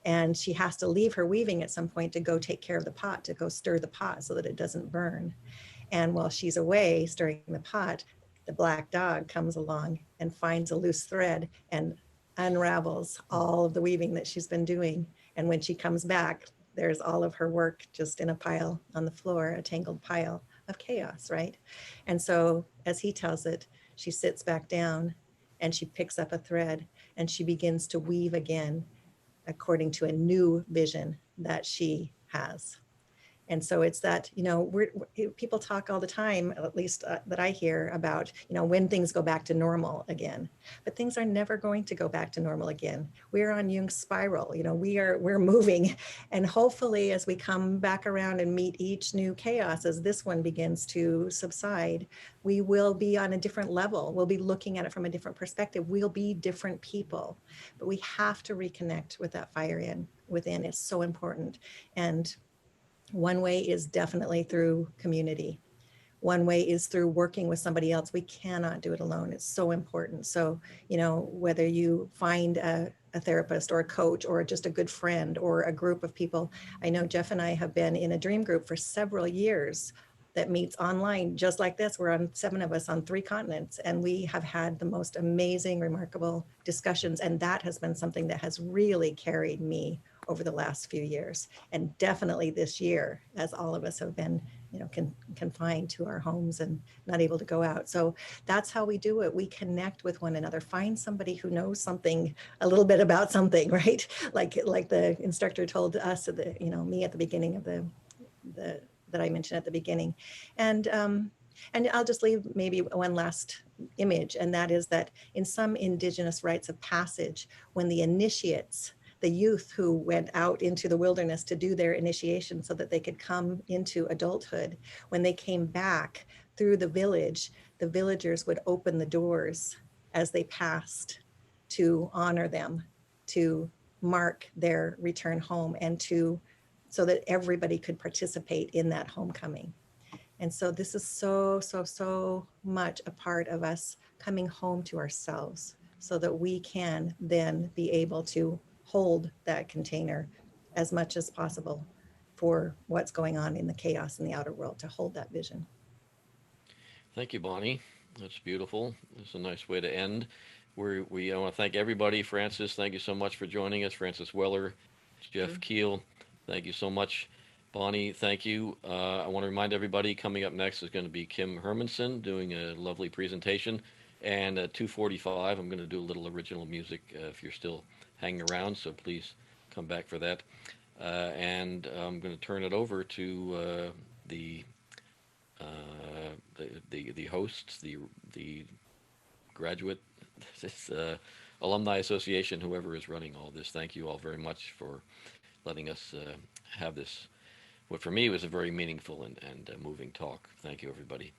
And she has to leave her weaving at some point to go take care of the pot, to go stir the pot so that it doesn't burn. And while she's away stirring the pot, the black dog comes along and finds a loose thread and unravels all of the weaving that she's been doing. And when she comes back, there's all of her work just in a pile on the floor, a tangled pile of chaos, right? And so as he tells it, she sits back down and she picks up a thread and she begins to weave again according to a new vision that she has. And so it's that, people talk all the time, at least that I hear about, when things go back to normal again, but things are never going to go back to normal again. We're on Jung's spiral, we're moving. And hopefully as we come back around and meet each new chaos, as this one begins to subside, we will be on a different level. We'll be looking at it from a different perspective. We'll be different people, but we have to reconnect with that fire within. It's so important. And one way is definitely through community. One way is through working with somebody else. We cannot do it alone. It's so important. So, whether you find a therapist or a coach or just a good friend or a group of people. I know Jeff and I have been in a dream group for several years that meets online just like this. We're on 7 of us on 3 continents, and we have had the most amazing, remarkable discussions. And that has been something that has really carried me over the last few years, and definitely this year, as all of us have been, confined to our homes and not able to go out. So that's how we do it. We connect with one another. Find somebody who knows something, a little bit about something, right? Like the instructor told us, me at the beginning of that I mentioned at the beginning, and I'll just leave maybe one last image, and that is that in some indigenous rites of passage, when the initiates, the youth who went out into the wilderness to do their initiation so that they could come into adulthood, when they came back through the village, the villagers would open the doors as they passed to honor them, to mark their return home, and so that everybody could participate in that homecoming. And so this is so much a part of us coming home to ourselves so that we can then be able to hold that container as much as possible for what's going on in the chaos in the outer world, to hold that vision. Thank you, Bonnie. That's beautiful. It's a nice way to end. I want to thank everybody. Francis, thank you so much for joining us. Francis Weller, Jeff Kiehl, thank you so much. Bonnie, thank you. I want to remind everybody, coming up next is going to be Kim Hermanson doing a lovely presentation. And at 2:45, I'm going to do a little original music if you're still hanging around, so please come back for that. And I'm going to turn it over to the hosts, the graduate, this Alumni Association, whoever is running all this. Thank you all very much for letting us have this, what for me was a very meaningful and moving talk. Thank you, everybody.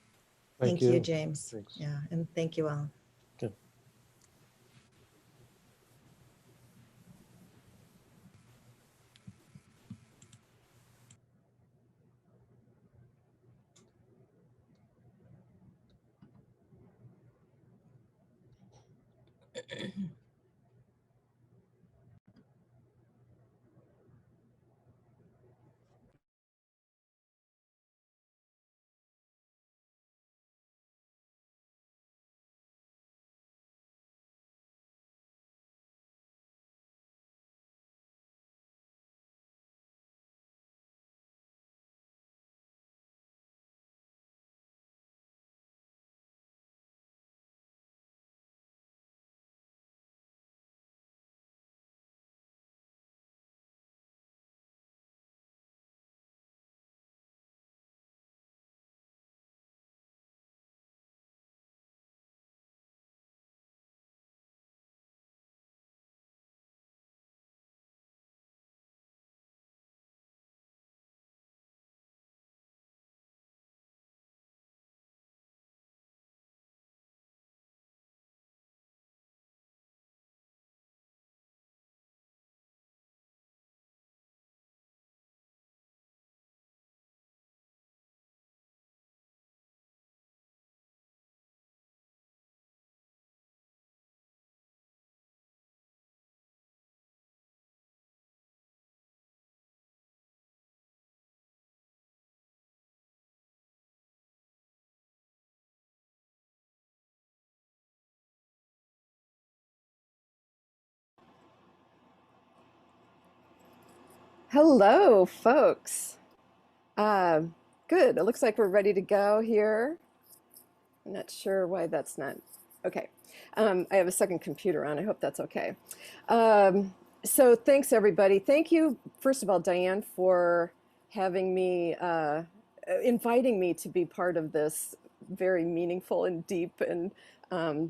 Thank you, James. Thanks. Yeah, and thank you all. Hello, folks. Good. It looks like we're ready to go here. I'm not sure why that's not. Okay. I have a second computer on. I hope that's okay. So thanks, everybody. Thank you, first of all, Diane, for having me, inviting me to be part of this very meaningful and deep and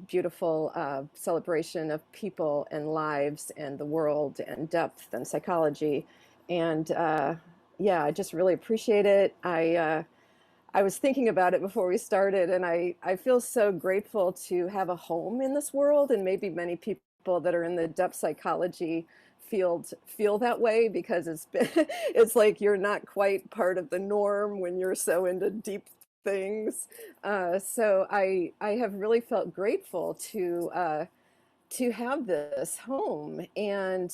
beautiful celebration of people and lives and the world and depth and psychology. And yeah, I just really appreciate it. I was thinking about it before we started, and I feel so grateful to have a home in this world, and maybe many people that are in the depth psychology field feel that way, because it's like you're not quite part of the norm when you're so into deep things. So I have really felt grateful to have this home, and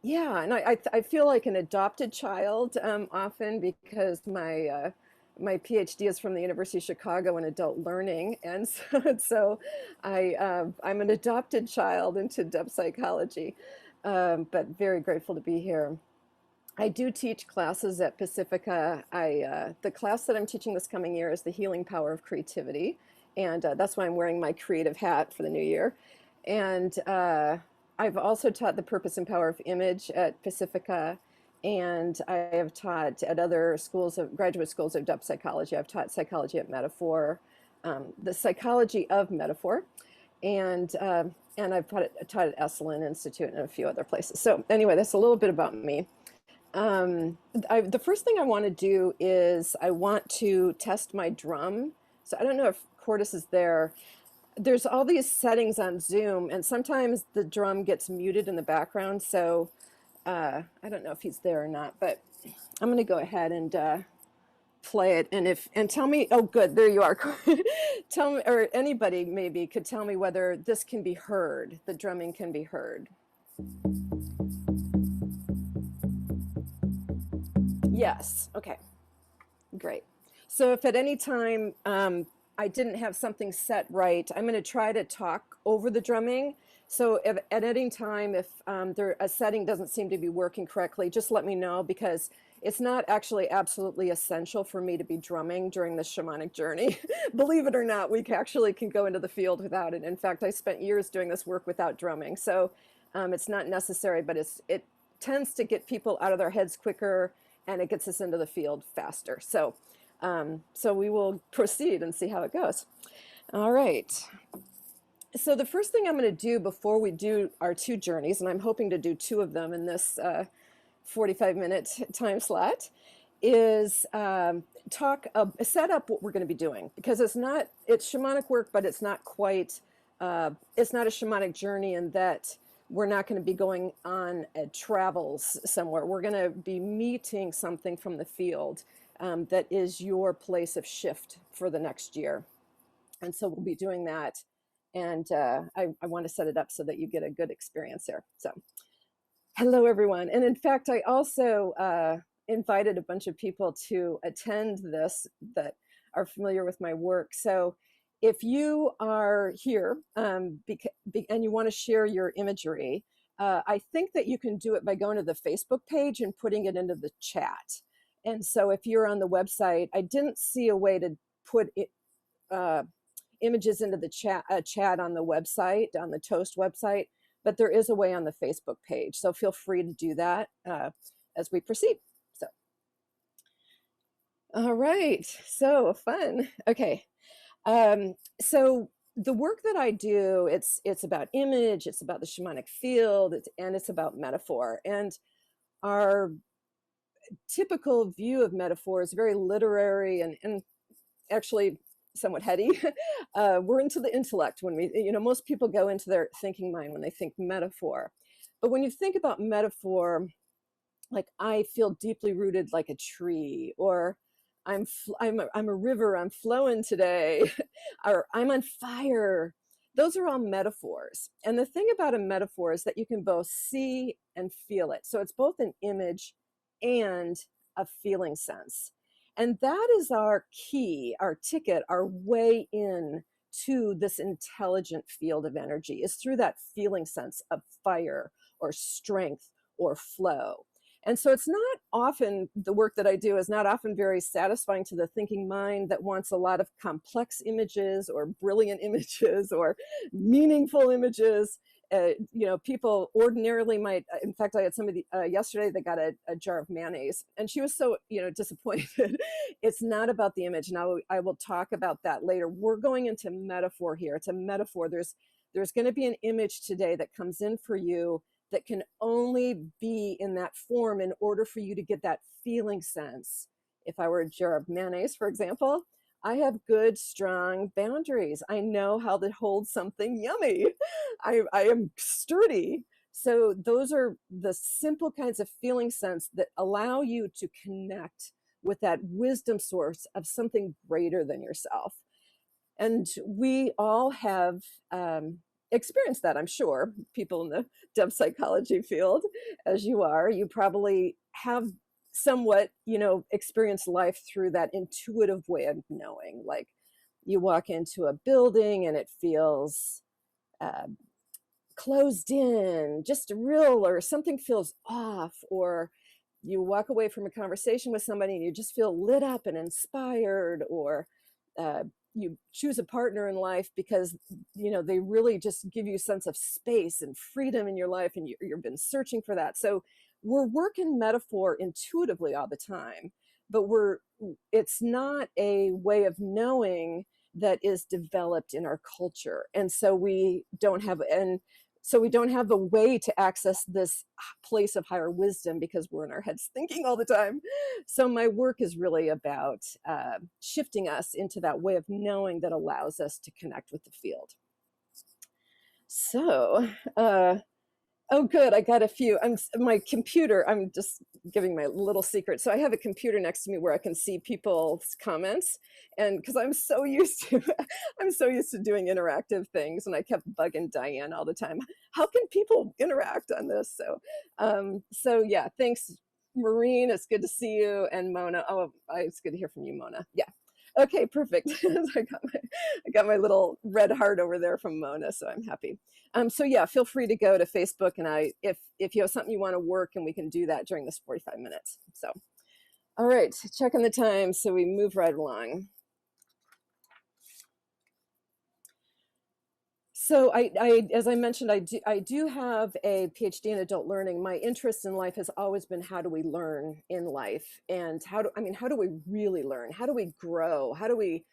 yeah, and I feel like an adopted child often, because my PhD is from the University of Chicago in adult learning, and so I'm an adopted child into depth psychology, but very grateful to be here. I do teach classes at Pacifica. The class that I'm teaching this coming year is the healing power of creativity, and that's why I'm wearing my creative hat for the new year. And I've also taught the purpose and power of image at Pacifica, and I have taught at other schools of graduate schools of depth psychology. I've taught psychology at Metaphor, the psychology of metaphor, and I've taught at Esalen Institute and a few other places. So anyway, that's a little bit about me. The first thing I want to do is I want to test my drum. So I don't know if Cordis is there. There's all these settings on Zoom, and sometimes the drum gets muted in the background. So I don't know if he's there or not, but I'm going to go ahead and play it. And tell me, oh, good, there you are. Tell me, or anybody maybe could tell me whether this can be heard, the drumming can be heard. Yes, okay, great. So if at any time I didn't have something set right, I'm going to try to talk over the drumming. So if, at any time, if a setting doesn't seem to be working correctly, just let me know, because it's not actually absolutely essential for me to be drumming during the shamanic journey. Believe it or not, we actually can go into the field without it. In fact, I spent years doing this work without drumming. So it's not necessary, but it tends to get people out of their heads quicker, and it gets us into the field faster. So so we will proceed and see how it goes. All right. So the first thing I'm going to do before we do our two journeys, and I'm hoping to do two of them in this 45-minute time slot, is set up what we're going to be doing, because it's shamanic work, but it's not quite, it's not a shamanic journey in that we're not going to be going on travels somewhere. We're going to be meeting something from the field that is your place of shift for the next year. And so we'll be doing that. And I want to set it up so that you get a good experience here. So hello, everyone. And in fact, I also invited a bunch of people to attend this that are familiar with my work. So if you are here and you want to share your imagery, I think that you can do it by going to the Facebook page and putting it into the chat. And so if you're on the website, I didn't see a way to put it, images into the chat on the website, on the TOAST website, but there is a way on the Facebook page. So feel free to do that as we proceed. So, all right, so fun. Okay, so the work that I do, it's about image, it's about the shamanic field, and it's about metaphor. And our typical view of metaphor is very literary and actually somewhat heady. We're into the intellect when most people go into their thinking mind when they think metaphor. But when you think about metaphor, like I feel deeply rooted like a tree, or I'm a river, I'm flowing today, or I'm on fire. Those are all metaphors. And the thing about a metaphor is that you can both see and feel it. So it's both an image and a feeling sense. And that is our key, our ticket, our way in to this intelligent field of energy, is through that feeling sense of fire or strength or flow. And so it's not often, the work that I do is not often very satisfying to the thinking mind that wants a lot of complex images or brilliant images or meaningful images. People ordinarily might, in fact, I had somebody yesterday that got a jar of mayonnaise and she was so, disappointed. It's not about the image. Now I will talk about that later. We're going into metaphor here. It's a metaphor. There's going to be an image today that comes in for you that can only be in that form in order for you to get that feeling sense. If I were a jar of mayonnaise, for example, I have good, strong boundaries. I know how to hold something yummy. I am sturdy. So those are the simple kinds of feeling sense that allow you to connect with that wisdom source of something greater than yourself. And we all have experienced that, I'm sure. People in the depth psychology field, as you are, you probably have somewhat, experienced life through that intuitive way of knowing. Like you walk into a building and it feels closed in, just real, or something feels off, or you walk away from a conversation with somebody and you just feel lit up and inspired, or you choose a partner in life because, they really just give you a sense of space and freedom in your life, and you've been searching for that. So we're working metaphor intuitively all the time, but it's not a way of knowing that is developed in our culture. And so we don't have a way to access this place of higher wisdom because we're in our heads thinking all the time. So my work is really about shifting us into that way of knowing that allows us to connect with the field. So, oh, good. I got a few. My computer, I'm just giving my little secret. So I have a computer next to me where I can see people's comments. And because I'm so used to doing interactive things, and I kept bugging Diane all the time. How can people interact on this? So yeah, thanks, Maureen. It's good to see you. And Mona. Oh, it's good to hear from you, Mona. Yeah. Okay, perfect. I got my little red heart over there from Mona, so I'm happy. So yeah, feel free to go to Facebook, and if you have something you want to work, and we can do that during this 45 minutes. So, all right, checking the time, so we move right along. So as I mentioned, I do have a PhD in adult learning. My interest in life has always been, how do we learn in life, and how do we really learn? How do we grow? How do we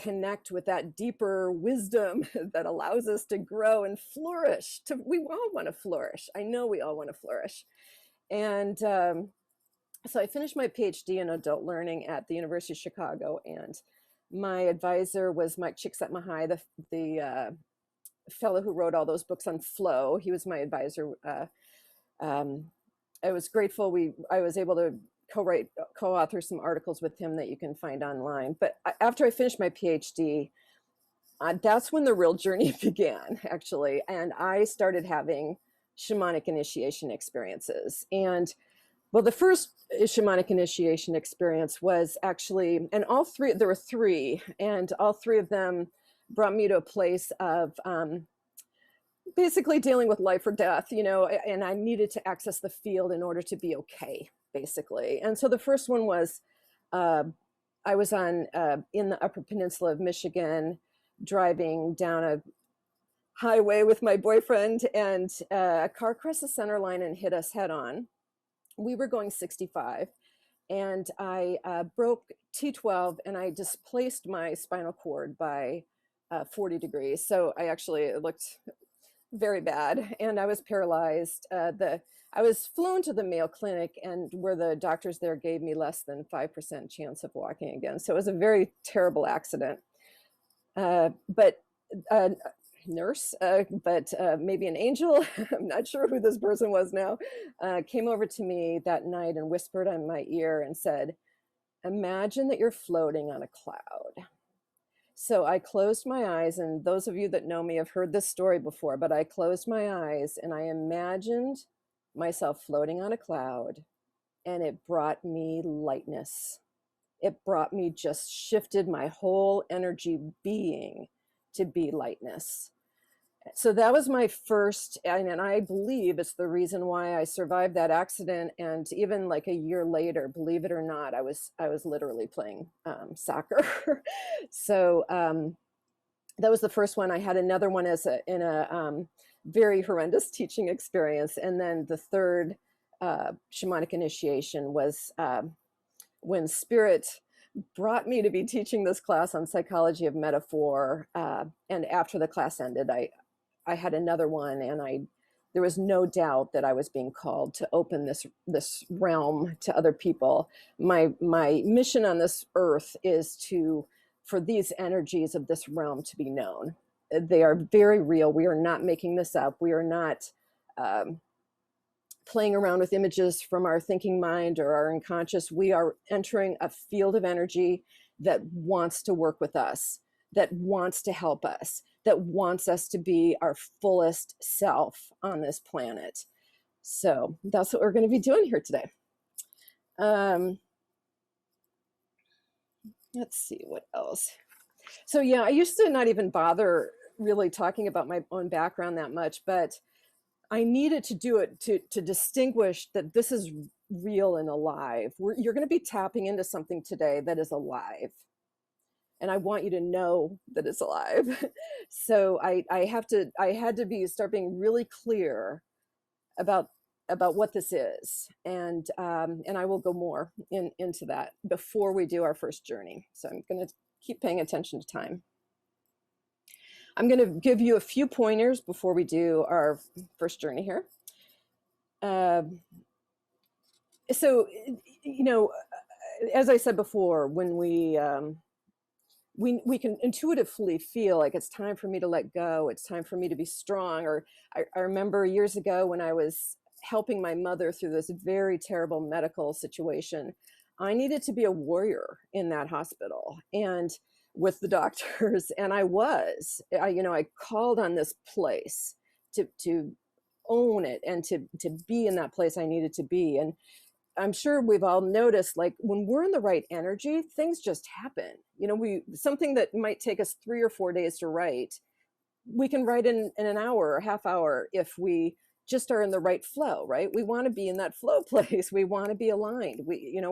connect with that deeper wisdom that allows us to grow and flourish? We all want to flourish. I know we all want to flourish. And so I finished my PhD in adult learning at the University of Chicago, and my advisor was Mike Csikszentmihalyi, the fellow who wrote all those books on flow. He was my advisor. I was grateful I was able to co-author some articles with him that you can find online. But after I finished my PhD, that's when the real journey began, actually. And I started having shamanic initiation experiences. And well, the first shamanic initiation experience was actually, and there were three, and all three of them brought me to a place of basically dealing with life or death, and I needed to access the field in order to be okay, basically. And so the first one was, I was in the Upper Peninsula of Michigan, driving down a highway with my boyfriend, and a car crossed the center line and hit us head on. We were going 65. And I broke T12, and I displaced my spinal cord by 40 degrees. So it looked very bad, and I was paralyzed. I was flown to the Mayo Clinic, and where the doctors there gave me less than 5% chance of walking again. So it was a very terrible accident. But nurse, but maybe an angel, I'm not sure who this person was now, came over to me that night and whispered in my ear and said, "Imagine that you're floating on a cloud." So I closed my eyes, and those of you that know me have heard this story before, but I closed my eyes and I imagined myself floating on a cloud, and it brought me lightness. It brought me, just shifted my whole energy being to be lightness. So that was my first, and I believe it's the reason why I survived that accident. And even like a year later, believe it or not, I was literally playing soccer. So that was the first one. I had another one in a very horrendous teaching experience. And then the third shamanic initiation was when Spirit brought me to be teaching this class on psychology of metaphor. And after the class ended, I had another one, and there was no doubt that I was being called to open this realm to other people. My mission on this earth is for these energies of this realm to be known. They are very real. We are not making this up. We are not playing around with images from our thinking mind or our unconscious. We are entering a field of energy that wants to work with us, that wants to help us, that wants us to be our fullest self on this planet. So that's what we're going to be doing here today. Let's see what else. So yeah, I used to not even bother really talking about my own background that much, but I needed to do it to distinguish that this is real and alive. You're going to be tapping into something today that is alive. And I want you to know that it's alive. So I had to start being really clear about what this is. And I will go more into that before we do our first journey. So I'm going to keep paying attention to time. I'm going to give you a few pointers before we do our first journey here. So, you know, as I said before, when we can intuitively feel like it's time for me to let go, it's time for me to be strong. Or I remember years ago when I was helping my mother through this very terrible medical situation, I needed to be a warrior in that hospital and with the doctors. And I called on this place to own it and to be in that place I needed to be. And I'm sure we've all noticed, like when we're in the right energy, things just happen. You know, something that might take us 3 or 4 days to write, we can write in an hour or half hour if we just are in the right flow, right? We want to be in that flow place. We want to be aligned. We,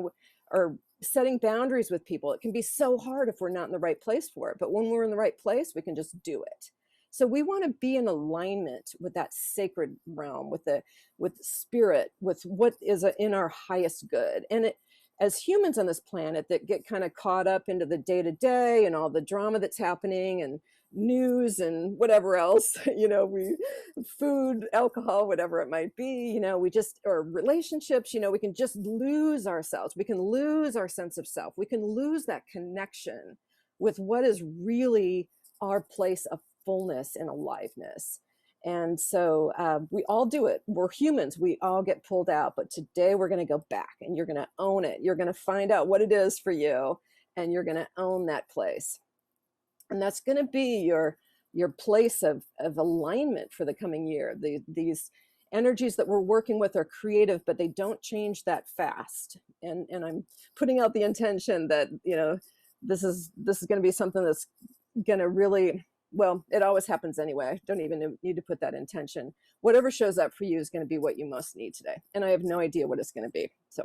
are setting boundaries with people. It can be so hard if we're not in the right place for it. But when we're in the right place, we can just do it. So we want to be in alignment with that sacred realm, with spirit, with what is in our highest good. And as humans on this planet that get kind of caught up into the day-to-day and all the drama that's happening and news and whatever else, food, alcohol, whatever it might be, or relationships, we can just lose ourselves. We can lose our sense of self. We can lose that connection with what is really our place of fullness and aliveness. And so we all do it. We're humans. We all get pulled out. But today we're going to go back and you're going to own it. You're going to find out what it is for you and you're going to own that place. And that's going to be your place of alignment for the coming year. These energies that we're working with are creative, but they don't change that fast. And I'm putting out the intention that, this is going to be something that's going to really, well, it always happens anyway. I don't even need to put that intention. Whatever shows up for you is going to be what you most need today. And I have no idea what it's going to be. So,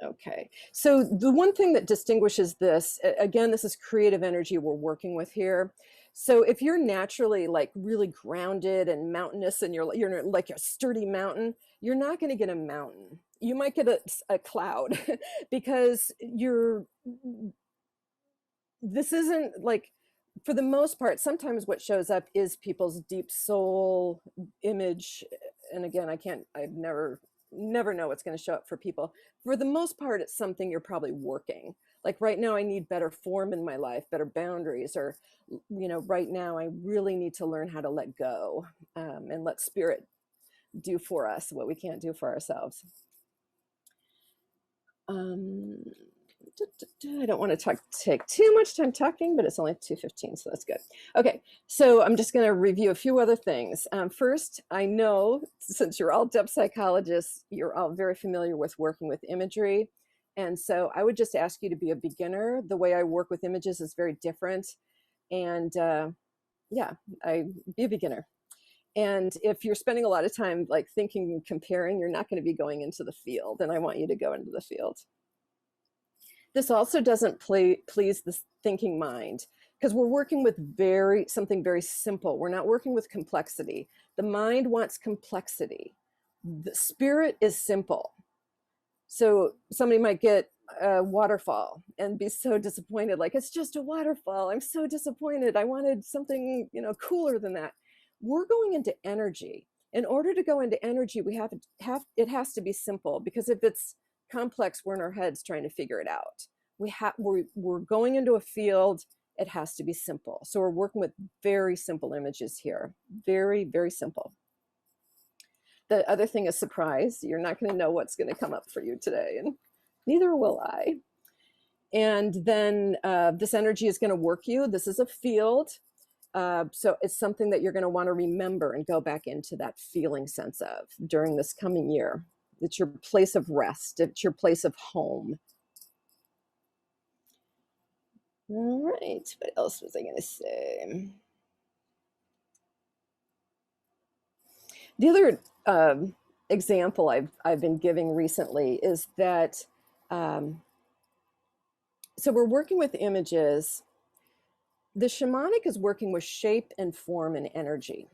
okay. So the one thing that distinguishes this, again, this is creative energy we're working with here. So if you're naturally like really grounded and mountainous and you're like a sturdy mountain, you're not going to get a mountain. You might get a cloud because this isn't like, for the most part, sometimes what shows up is people's deep soul image. And again, I've never know what's going to show up for people. For the most part, it's something you're probably working. Like right now, I need better form in my life, better boundaries, or, right now I really need to learn how to let go and let spirit do for us what we can't do for ourselves. I don't want to take too much time talking, but it's only 2:15, so that's good. Okay, so I'm just going to review a few other things. First, I know since you're all depth psychologists, you're all very familiar with working with imagery. And so I would just ask you to be a beginner. The way I work with images is very different. And yeah, be a beginner. And if you're spending a lot of time like thinking and comparing, you're not going to be going into the field. And I want you to go into the field. This also doesn't please the thinking mind, because we're working with something very simple. We're not working with complexity. The mind wants complexity. The spirit is simple. So somebody might get a waterfall and be so disappointed, like, it's just a waterfall. I'm so disappointed. I wanted something, cooler than that. We're going into energy. In order to go into energy, it has to be simple, because if it's complex, we're in our heads trying to figure it out. We're going into a field. It has to be simple. So we're working with very simple images here. Very, very simple. The other thing is surprise. You're not going to know what's going to come up for you today, and neither will I. And then this energy is going to work you. This is a field. So it's something that you're going to want to remember and go back into that feeling sense of during this coming year. It's your place of rest. It's your place of home. All right. What else was I going to say? The other example I've been giving recently is that, so we're working with images. The shamanic is working with shape and form and energy.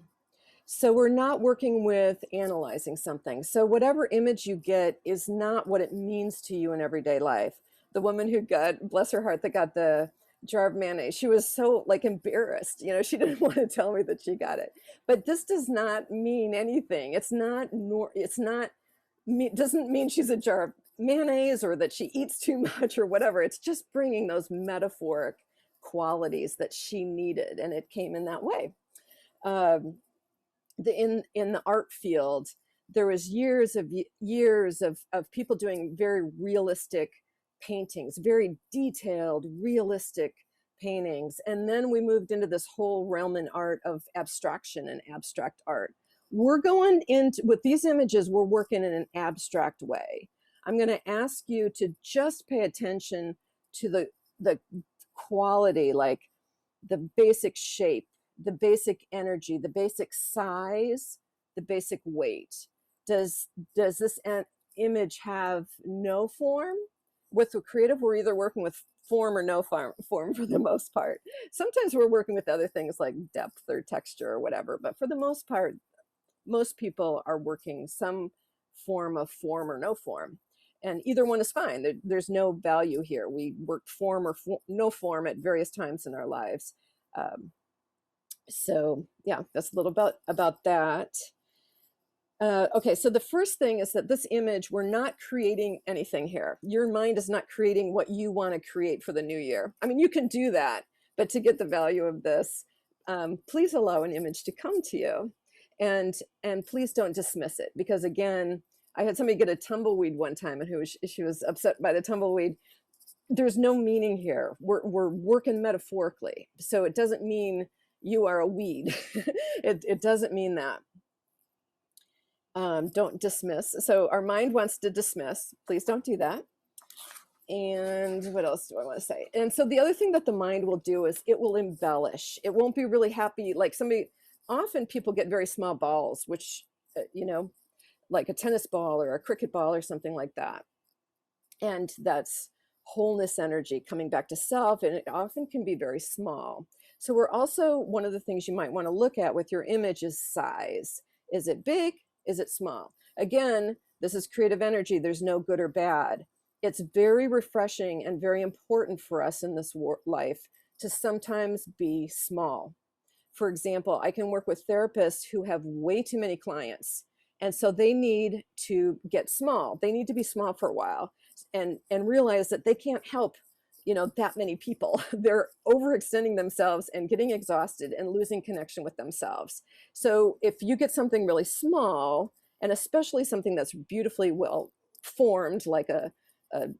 So we're not working with analyzing something. So whatever image you get is not what it means to you in everyday life. The woman who got, bless her heart, that got the jar of mayonnaise, she was so like embarrassed. She didn't want to tell me that she got it. But this does not mean anything. Doesn't mean she's a jar of mayonnaise or that she eats too much or whatever. It's just bringing those metaphoric qualities that she needed, and it came in that way. In the art field, there was years of people doing very realistic paintings, very detailed, realistic paintings. And then we moved into this whole realm in art of abstraction and abstract art. We're going into, with these images, we're working in an abstract way. I'm going to ask you to just pay attention to the quality, like the basic shape, the basic energy, the basic size, the basic weight. Does this image have no form? With the creative, we're either working with form or no form for the most part. Sometimes we're working with other things like depth or texture or whatever, but for the most part, most people are working some form of form or no form. And either one is fine. There's no value here. We worked form or no form at various times in our lives. So yeah, that's a little bit about that. Okay, so the first thing is that this image, we're not creating anything here. Your mind is not creating what you want to create for the new year. I mean, you can do that, but to get the value of this, please allow an image to come to you, and please don't dismiss it, because again, I had somebody get a tumbleweed one time, and she was upset by the tumbleweed. There's no meaning here. We're working metaphorically, so it doesn't mean you are a weed. It doesn't mean that. Don't dismiss. So our mind wants to dismiss. Please don't do that. And what else do I want to say? And so the other thing that the mind will do is it will embellish. It won't be really happy. Like often people get very small balls, which, like a tennis ball or a cricket ball or something like that. And that's wholeness energy coming back to self. And it often can be very small. So we're also, one of the things you might want to look at with your image is size. Is it big? Is it small? Again, this is creative energy. There's no good or bad. It's very refreshing and very important for us in this life to sometimes be small. For example, I can work with therapists who have way too many clients. And so they need to get small. They need to be small for a while and realize that they can't help, that many people. They're overextending themselves and getting exhausted and losing connection with themselves. So if you get something really small, and especially something that's beautifully well formed, like a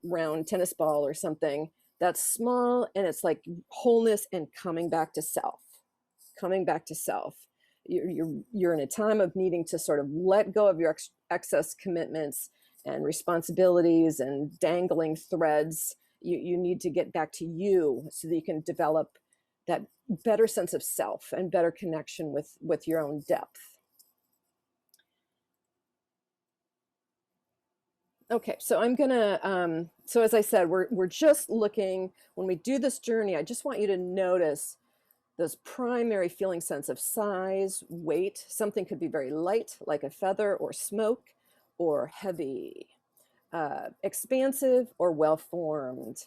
round tennis ball or something, that's small, and it's like wholeness and coming back to self. You're in a time of needing to sort of let go of your excess commitments and responsibilities and dangling threads. You need to get back to you so that you can develop that better sense of self and better connection with your own depth. Okay, so I'm gonna, so as I said, we're just looking, when we do this journey, I just want you to notice those primary feeling sense of size, weight. Something could be very light, like a feather or smoke, or heavy, expansive or well-formed.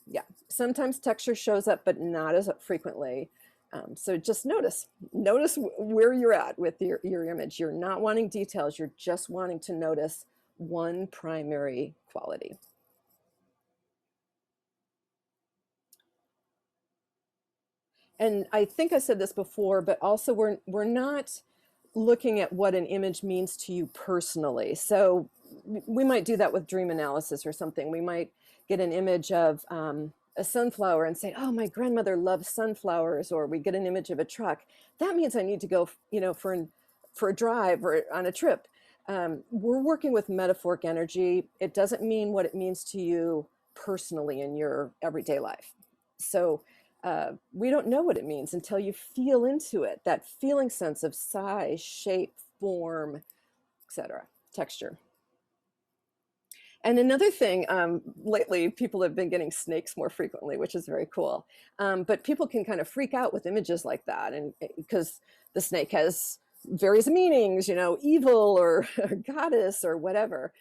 Yeah, sometimes texture shows up, but not as frequently. So just notice where you're at with your image. You're not wanting details, you're just wanting to notice one primary quality. And I think I said this before, but also we're not looking at what an image means to you personally. So we might do that with dream analysis or something. We might get an image of a sunflower and say, oh, my grandmother loves sunflowers, or we get an image of a truck. That means I need to go, for a drive or on a trip. We're working with metaphoric energy. It doesn't mean what it means to you personally in your everyday life. So we don't know what it means until you feel into it, that feeling sense of size, shape, form, etc., texture. And another thing, lately people have been getting snakes more frequently, which is very cool. But people can kind of freak out with images like that, and because the snake has various meanings, evil or goddess or whatever.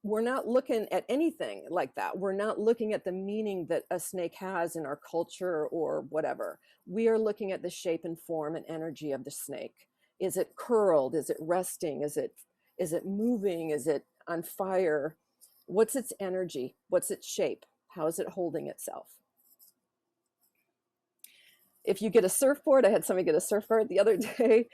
We're not looking at anything like that. We're not looking at the meaning that a snake has in our culture or whatever. We are looking at the shape and form and energy of the snake. Is it curled? Is it resting? Is it moving? Is it on fire? What's its energy? What's its shape? How is it holding itself? If you get a surfboard, I had somebody get a surfboard the other day.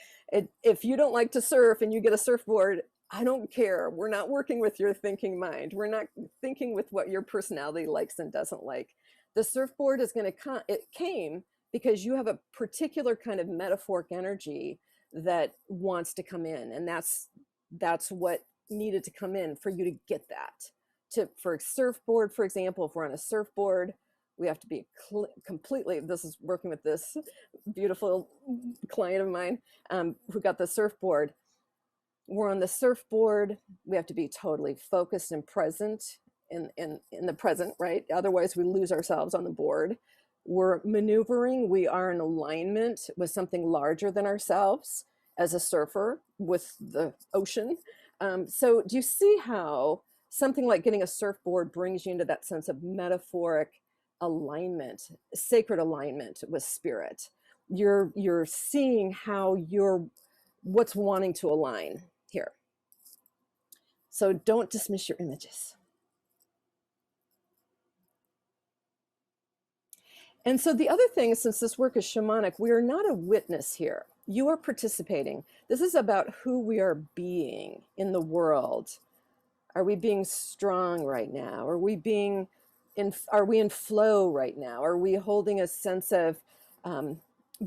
If you don't like to surf and you get a surfboard, I don't care. We're not working with your thinking mind. We're not thinking with what your personality likes and doesn't like. The surfboard is going to come, it came because you have a particular kind of metaphoric energy that wants to come in. And that's what needed to come in for you to get that. For a surfboard, for example, if we're on a surfboard, we have to be completely, this is working with this beautiful client of mine who got the surfboard. We're on the surfboard, we have to be totally focused and present in the present, right? Otherwise we lose ourselves on the board. We're maneuvering, we are in alignment with something larger than ourselves as a surfer with the ocean. So do you see how something like getting a surfboard brings you into that sense of metaphoric alignment, sacred alignment with spirit? You're seeing how what's wanting to align here. So don't dismiss your images. And so the other thing, since this work is shamanic, we are not a witness here. You are participating. This is about who we are being in the world. Are we being strong right now? Are we in flow right now? Are we holding a sense of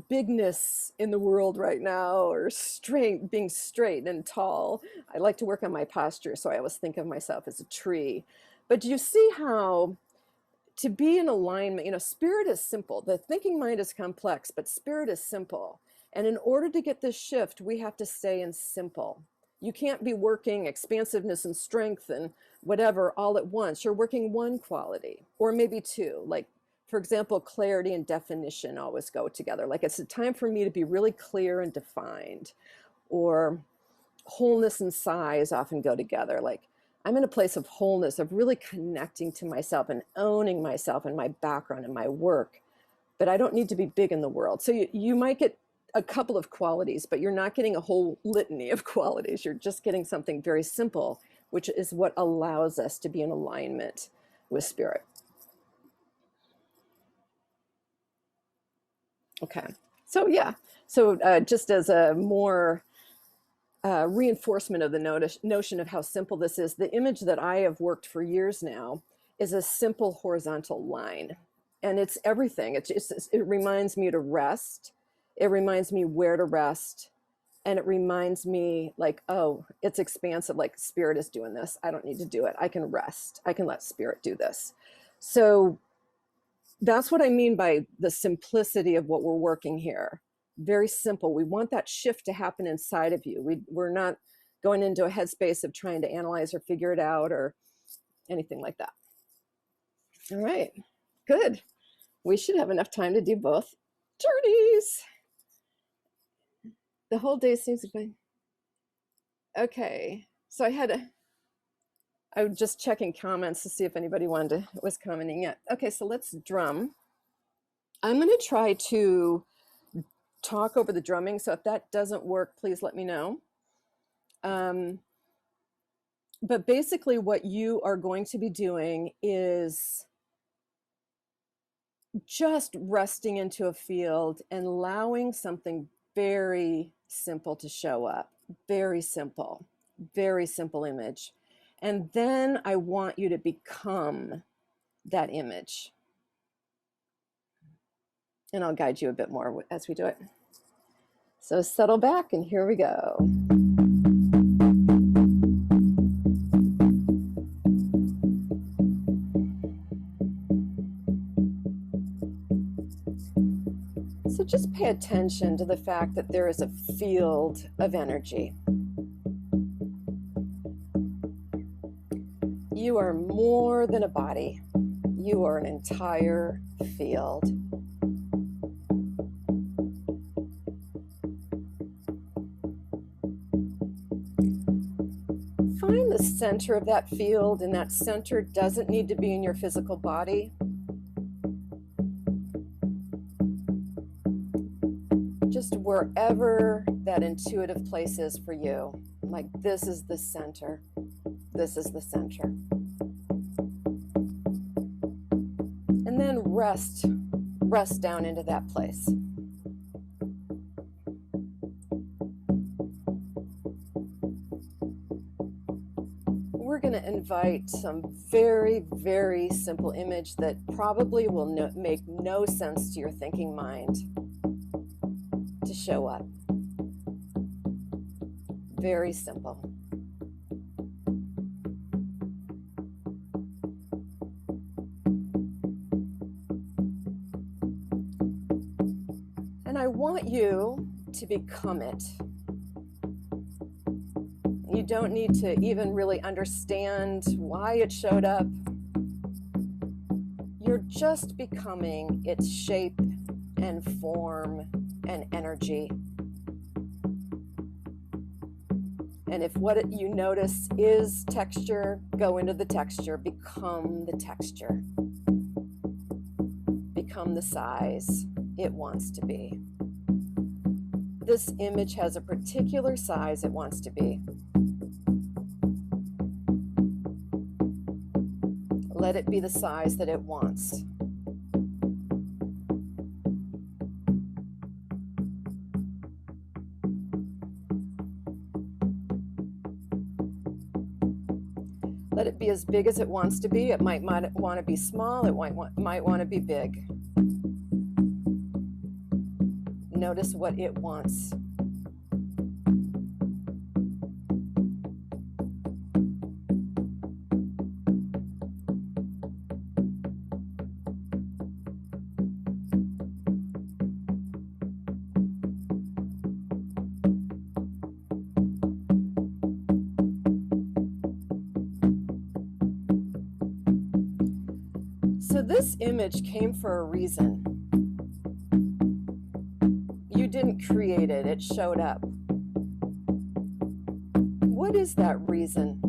bigness in the world right now, or straight, being straight and tall? I like to work on my posture, so I always think of myself as a tree. But do you see how to be in alignment, spirit is simple. The thinking mind is complex, but spirit is simple. And in order to get this shift, we have to stay in simple. You can't be working expansiveness and strength and whatever all at once. You're working one quality, or maybe two. Like, for example, clarity and definition always go together. Like, it's a time for me to be really clear and defined. Or wholeness and size often go together. Like, I'm in a place of wholeness, of really connecting to myself and owning myself and my background and my work. But I don't need to be big in the world. So you might get a couple of qualities, but you're not getting a whole litany of qualities. You're just getting something very simple, which is what allows us to be in alignment with spirit. Okay, so yeah, so just as a more reinforcement of the notion of how simple this is, the image that I have worked for years now is a simple horizontal line. And it's everything. It reminds me to rest. It reminds me where to rest. And it reminds me like, oh, it's expansive, like spirit is doing this. I don't need to do it. I can rest. I can let spirit do this. So that's what I mean by the simplicity of what we're working here. Very simple. We want that shift to happen inside of you. We're not going into a headspace of trying to analyze or figure it out or anything like that. All right, good. We should have enough time to do both journeys. The whole day seems to be okay. So I was just checking comments to see if anybody was commenting yet. Okay, so let's drum. I'm going to try to talk over the drumming. So if that doesn't work, please let me know. But basically what you are going to be doing is just resting into a field and allowing something very simple to show up. Very simple image. And then I want you to become that image. And I'll guide you a bit more as we do it. So settle back and here we go. So just pay attention to the fact that there is a field of energy. You are more than a body. You are an entire field. Find the center of that field, and that center doesn't need to be in your physical body. Just wherever that intuitive place is for you. Like this is the center. This is the center. And then rest down into that place. We're going to invite some very, very simple image that probably will make no sense to your thinking mind to show up. Very simple. And I want you to become it. You don't need to even really understand why it showed up. You're just becoming its shape and form and energy. And if what you notice is texture, go into the texture, become the texture. Become the size it wants to be. This image has a particular size it wants to be. Let it be the size that it wants. Let it be as big as it wants to be. It might want to be small. It might want to be big. Notice what it wants. So this image came for a reason. You didn't create it, it showed up. What is that reason?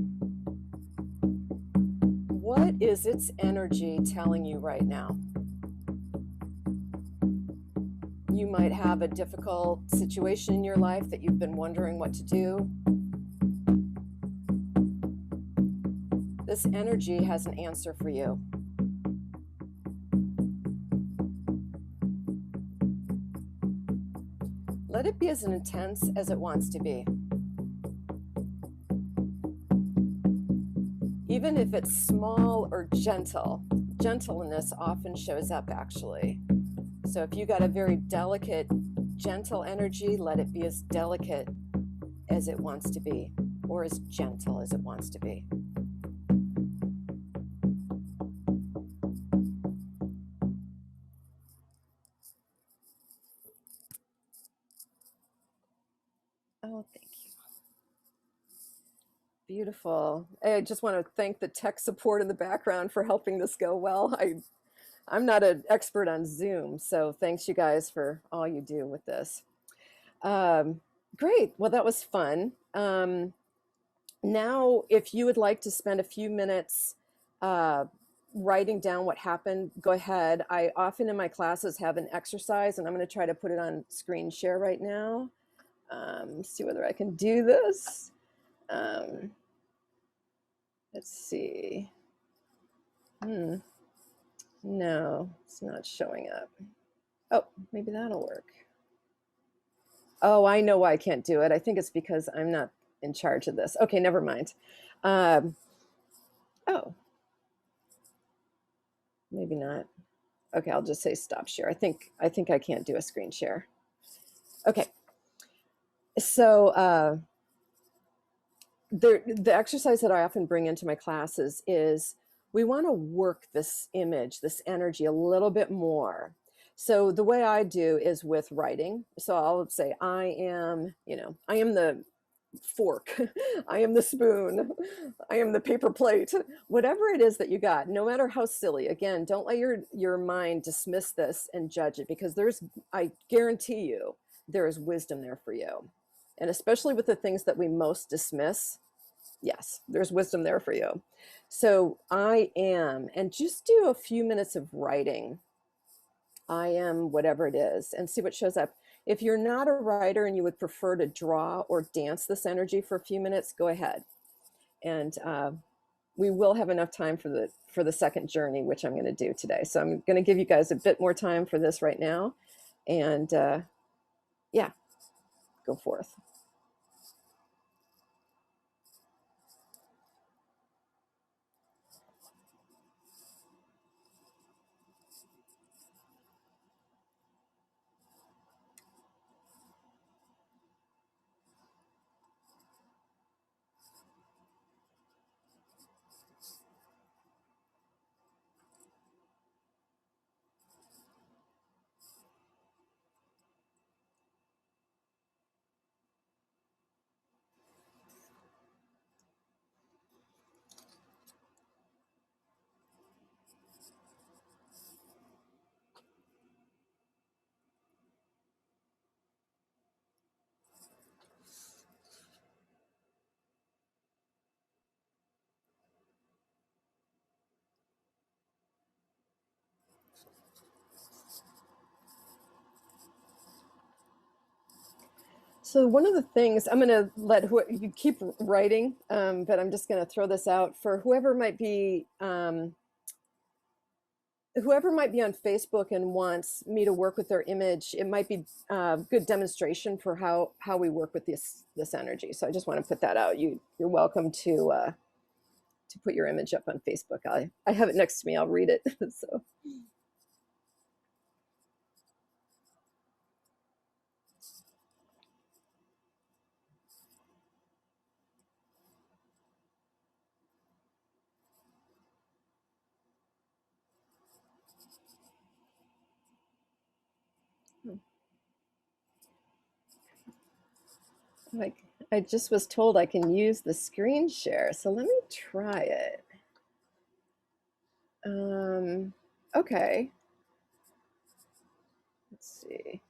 What is its energy telling you right now? You might have a difficult situation in your life that you've been wondering what to do. This energy has an answer for you. Let it be as intense as it wants to be. Even if it's small or gentle, gentleness often shows up actually. So if you got a very delicate, gentle energy, let it be as delicate as it wants to be, or as gentle as it wants to be. Oh, thank you. Beautiful. I just want to thank the tech support in the background for helping this go well. I'm not an expert on Zoom, so thanks you guys for all you do with this. Great. Well, that was fun. Now, if you would like to spend a few minutes writing down what happened, go ahead. I often in my classes have an exercise, and I'm going to try to put it on screen share right now. See whether I can do this. Let's see. No, it's not showing up. Oh, maybe that'll work. Oh, I know why I can't do it. I think it's because I'm not in charge of this. Okay, never mind. Oh, maybe not. Okay, I'll just say stop share. I think I can't do a screen share. Okay. So the exercise that I often bring into my classes is we want to work this image, this energy a little bit more. So the way I do is with writing. So I'll say, I am the fork, I am the spoon, I am the paper plate, whatever it is that you got, no matter how silly. Again, don't let your mind dismiss this and judge it, because I guarantee you, there is wisdom there for you. And especially with the things that we most dismiss, yes, there's wisdom there for you. So I am, and just do a few minutes of writing. I am whatever it is, and see what shows up. If you're not a writer and you would prefer to draw or dance this energy for a few minutes, go ahead. And we will have enough time for the second journey, which I'm going to do today. So I'm going to give you guys a bit more time for this right now. And yeah, go forth. So one of the things, I'm going to let you keep writing, but I'm just going to throw this out for whoever might be on Facebook and wants me to work with their image. It might be a good demonstration for how we work with this energy. So I just want to put that out. You're welcome to put your image up on Facebook. I have it next to me. I'll read it. So. Like, I just was told I can use the screen share, so let me try it. Okay. Let's see.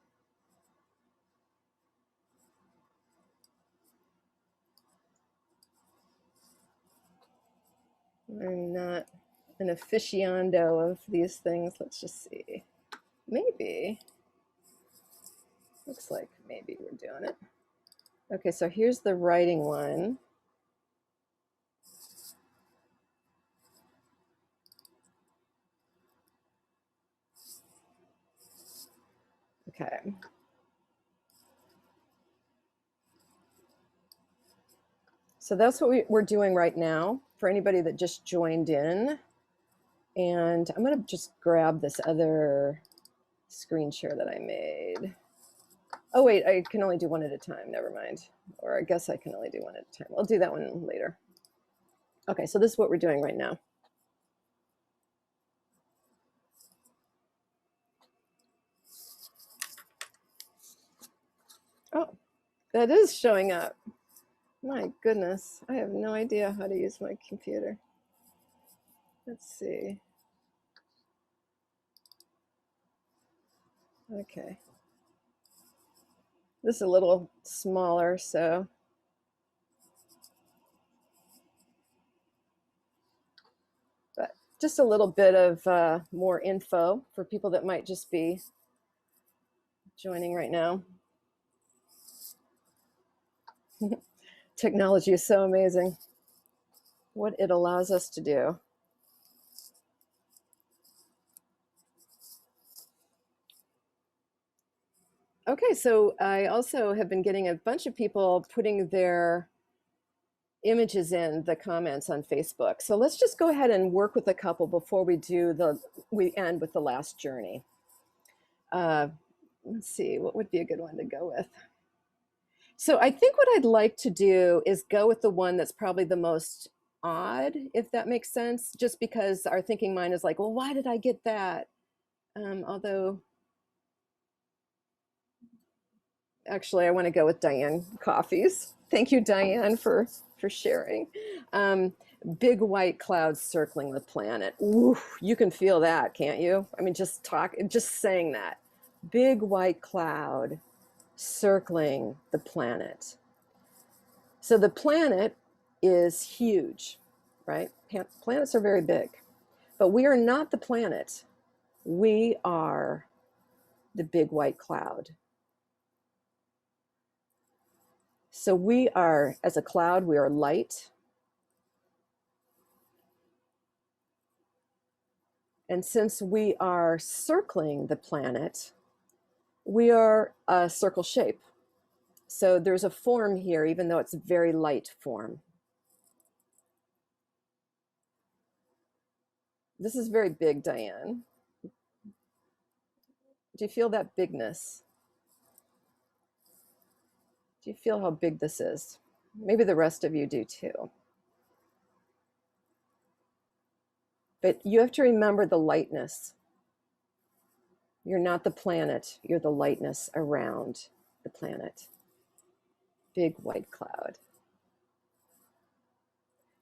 I'm not an aficionado of these things. Let's just see. Maybe. Looks like maybe we're doing it. Okay, so here's the writing one. Okay. So that's what we're doing right now for anybody that just joined in. And I'm going to just grab this other screen share that I made. Oh wait, I can only do one at a time, never mind. Or I guess I can only do one at a time. I'll do that one later. Okay, so this is what we're doing right now. Oh, that is showing up. My goodness, I have no idea how to use my computer. Let's see. Okay. This is a little smaller, so. But just a little bit of more info for people that might just be joining right now. Technology is so amazing. What it allows us to do. Okay, so I also have been getting a bunch of people putting their images in the comments on Facebook. So let's just go ahead and work with a couple before we end with the last journey. Let's see, what would be a good one to go with? So I think what I'd like to do is go with the one that's probably the most odd, if that makes sense, just because our thinking mind is like, well, why did I get that? Although, actually, I want to go with Diane Coffey's. Thank you, Diane, for sharing. Big white clouds circling the planet. Ooh, you can feel that, can't you? I mean, just saying that. Big white cloud circling the planet. So the planet is huge, right? Planets are very big, but we are not the planet. We are the big white cloud. So we are, as a cloud, we are light. And since we are circling the planet, we are a circle shape. So there's a form here, even though it's a very light form. This is very big, Diane. Do you feel that bigness? Do you feel how big this is? Maybe the rest of you do too. But you have to remember the lightness. You're not the planet, you're the lightness around the planet. Big white cloud.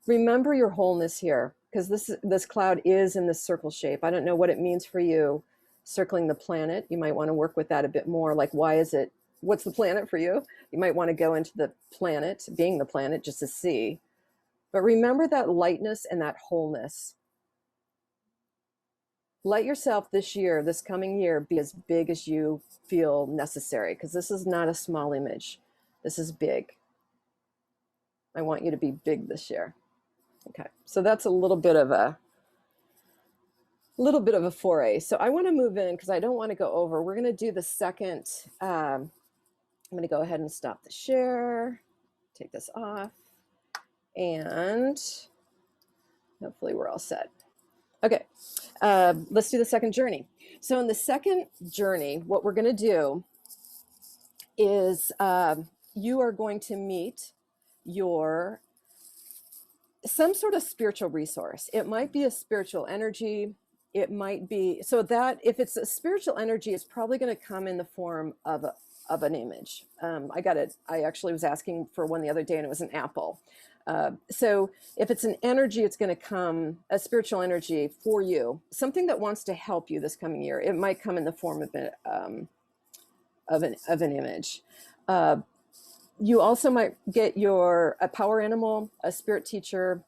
Remember your wholeness here, because this cloud is in this circle shape. I don't know what it means for you circling the planet. You might want to work with that a bit more. Like, what's the planet for you? You might want to go into the planet, being the planet, just to see. But remember that lightness and that wholeness. Let yourself this coming year, be as big as you feel necessary, because this is not a small image. This is big. I want you to be big this year. Okay, so that's a little bit of a foray. So I want to move in because I don't want to go over. We're going to do the second. I'm going to go ahead and stop the share, take this off, and hopefully we're all set. Okay, let's do the second journey. So in the second journey, what we're going to do is you are going to meet some sort of spiritual resource. It might be a spiritual energy. It might be, so that if it's a spiritual energy, it's probably going to come in the form of an image. I actually was asking for one the other day and it was an apple. So if it's an energy, it's going to come, a spiritual energy for you, something that wants to help you this coming year. It might come in the form of an image. You also might get a power animal, a spirit teacher,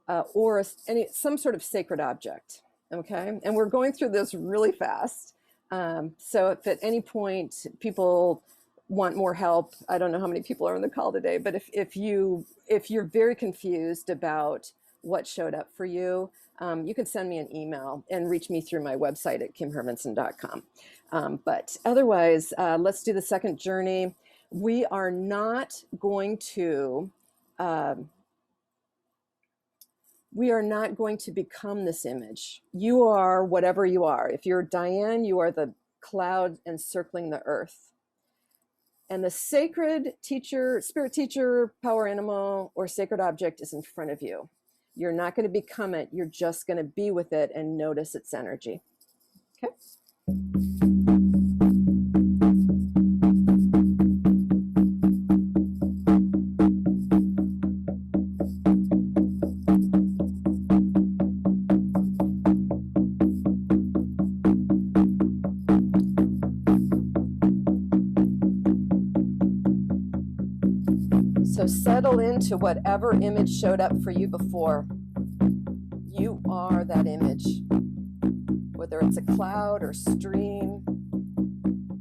or some sort of sacred object. Okay, and we're going through this really fast. So if at any point people want more help, I don't know how many people are on the call today, but if you're very confused about what showed up for you, you can send me an email and reach me through my website at kimhermanson.com. But otherwise, let's do the second journey. We are not going to become this image. You are whatever you are. If you're Diane, you are the cloud encircling the earth. And the sacred teacher, spirit teacher, power animal, or sacred object is in front of you. You're not going to become it. You're just going to be with it and notice its energy. Okay. So settle into whatever image showed up for you before. You are that image. Whether it's a cloud or stream,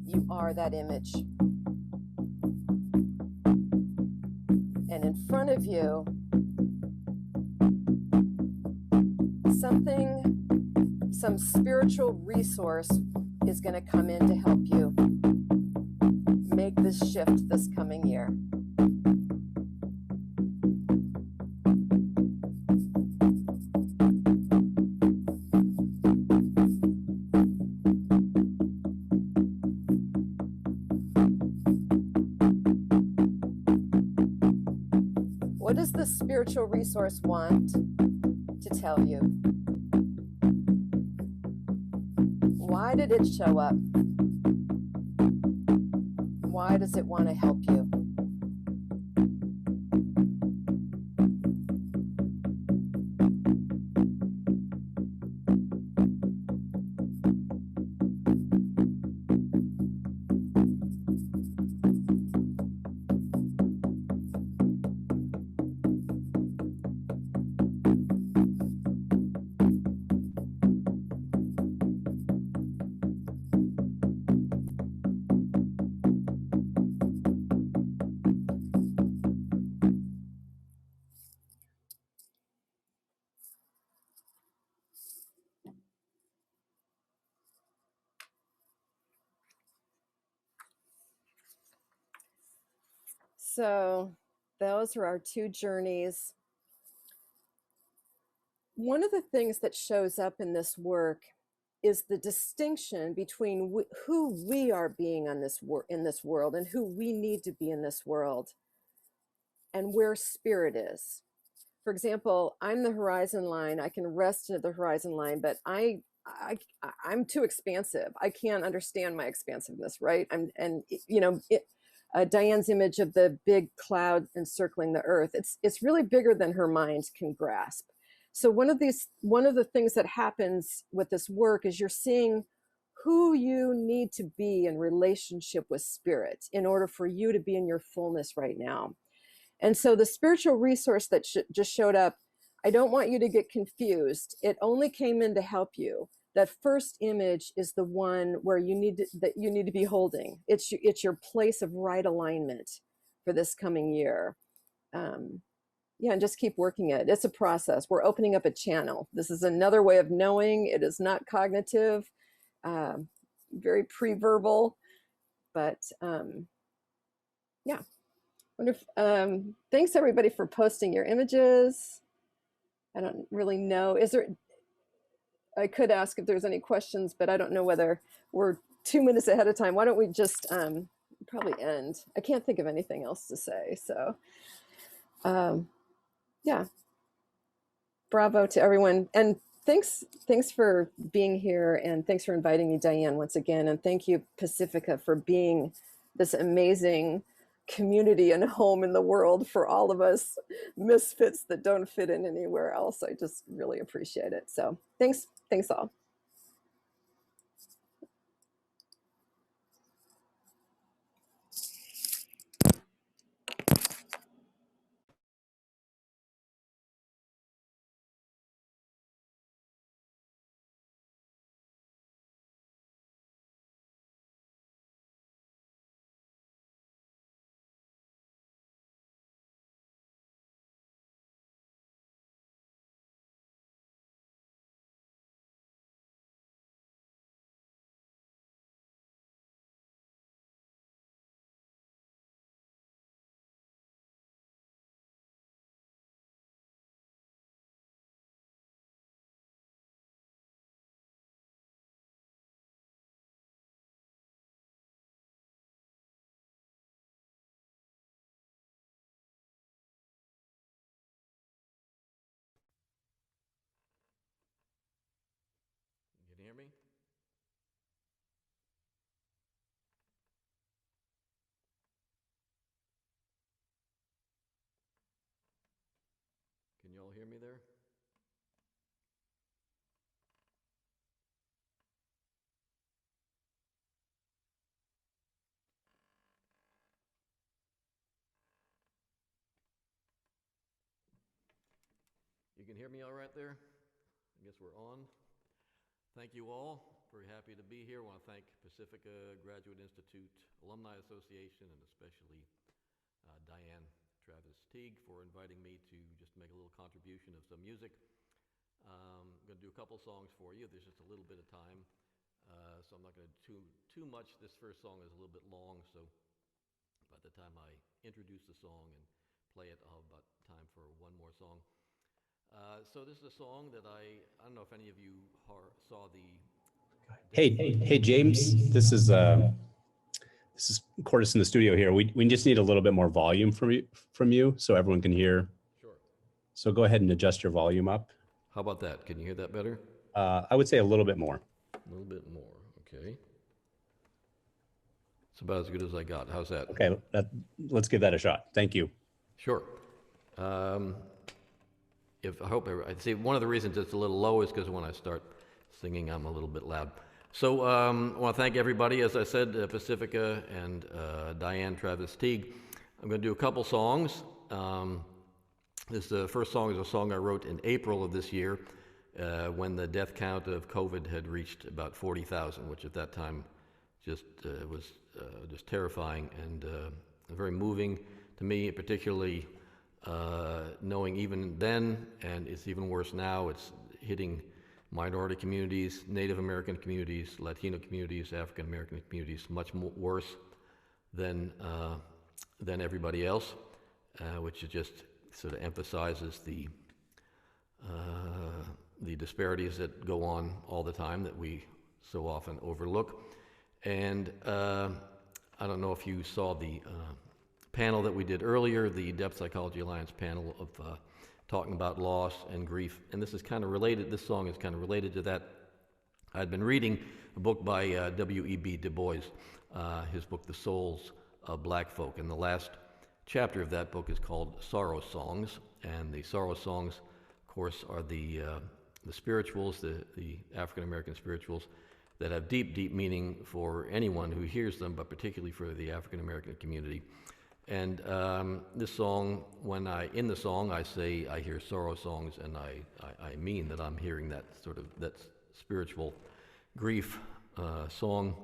you are that image. And in front of you, some spiritual resource is going to come in to help you make this shift this coming year. What does the spiritual resource want to tell you? Why did it show up? Why does it want to help you? So those are our two journeys. One of the things that shows up in this work is the distinction between who we are being on in this world and who we need to be in this world, and where spirit is. For example, I'm the horizon line. I can rest into the horizon line, but I'm too expansive. I can't understand my expansiveness, right? Diane's image of the big cloud encircling the earth, it's really bigger than her mind can grasp. So one of the things that happens with this work is you're seeing who you need to be in relationship with spirit in order for you to be in your fullness right now. And so the spiritual resource that just showed up, I don't want you to get confused. It only came in to help you. That first image is the one where you need to be holding. It's your place of right alignment for this coming year. And just keep working it. It's a process. We're opening up a channel. This is another way of knowing. It is not cognitive, very pre-verbal, but thanks everybody for posting your images. I don't really know. I could ask if there's any questions, but I don't know whether we're 2 minutes ahead of time. Why don't we just probably end? I can't think of anything else to say. So bravo to everyone. And thanks for being here. And thanks for inviting me, Diane, once again. And thank you, Pacifica, for being this amazing community and home in the world for all of us misfits that don't fit in anywhere else. I just really appreciate it. So thanks all. hear me there? You can hear me all right there? I guess we're on. Thank you all. Very happy to be here. I want to thank Pacifica Graduate Institute Alumni Association, and especially Diane Teague for inviting me to just make a little contribution of some music. I'm going to do a couple songs for you. There's just a little bit of time, so I'm not going to do too much. This first song is a little bit long, so by the time I introduce the song and play it, I'll have about time for one more song. So this is a song that I don't know if any of you saw the... Hey, James, this is Cordis in the studio here. We just need a little bit more volume from you so everyone can hear. Sure. So go ahead and adjust your volume up. How about that? Can you hear that better? I would say a little bit more. A little bit more, okay. It's about as good as I got. How's that? Okay, let's give that a shot. Thank you. Sure. I'd say one of the reasons it's a little low is because when I start singing, I'm a little bit loud. So I want to thank everybody, as I said, Pacifica and Diane Teague. I'm going to do a couple songs. This first song is a song I wrote in April of this year when the death count of COVID had reached about 40,000, which at that time just was just terrifying and very moving to me, particularly knowing even then, and it's even worse now, it's hitting minority communities, Native American communities, Latino communities, African American communities, much worse than everybody else, which is just sort of emphasizes the disparities that go on all the time that we so often overlook. And I don't know if you saw the panel that we did earlier, the Depth Psychology Alliance panel of talking about loss and grief, and this is kind of related, this song is kind of related to that. I'd been reading a book by W.E.B. Du Bois, his book, The Souls of Black Folk, and the last chapter of that book is called Sorrow Songs, and the sorrow songs, of course, are the spirituals, the African-American spirituals that have deep, deep meaning for anyone who hears them, but particularly for the African-American community. And this song, in the song I say I hear sorrow songs, and I mean that I'm hearing that that spiritual grief song.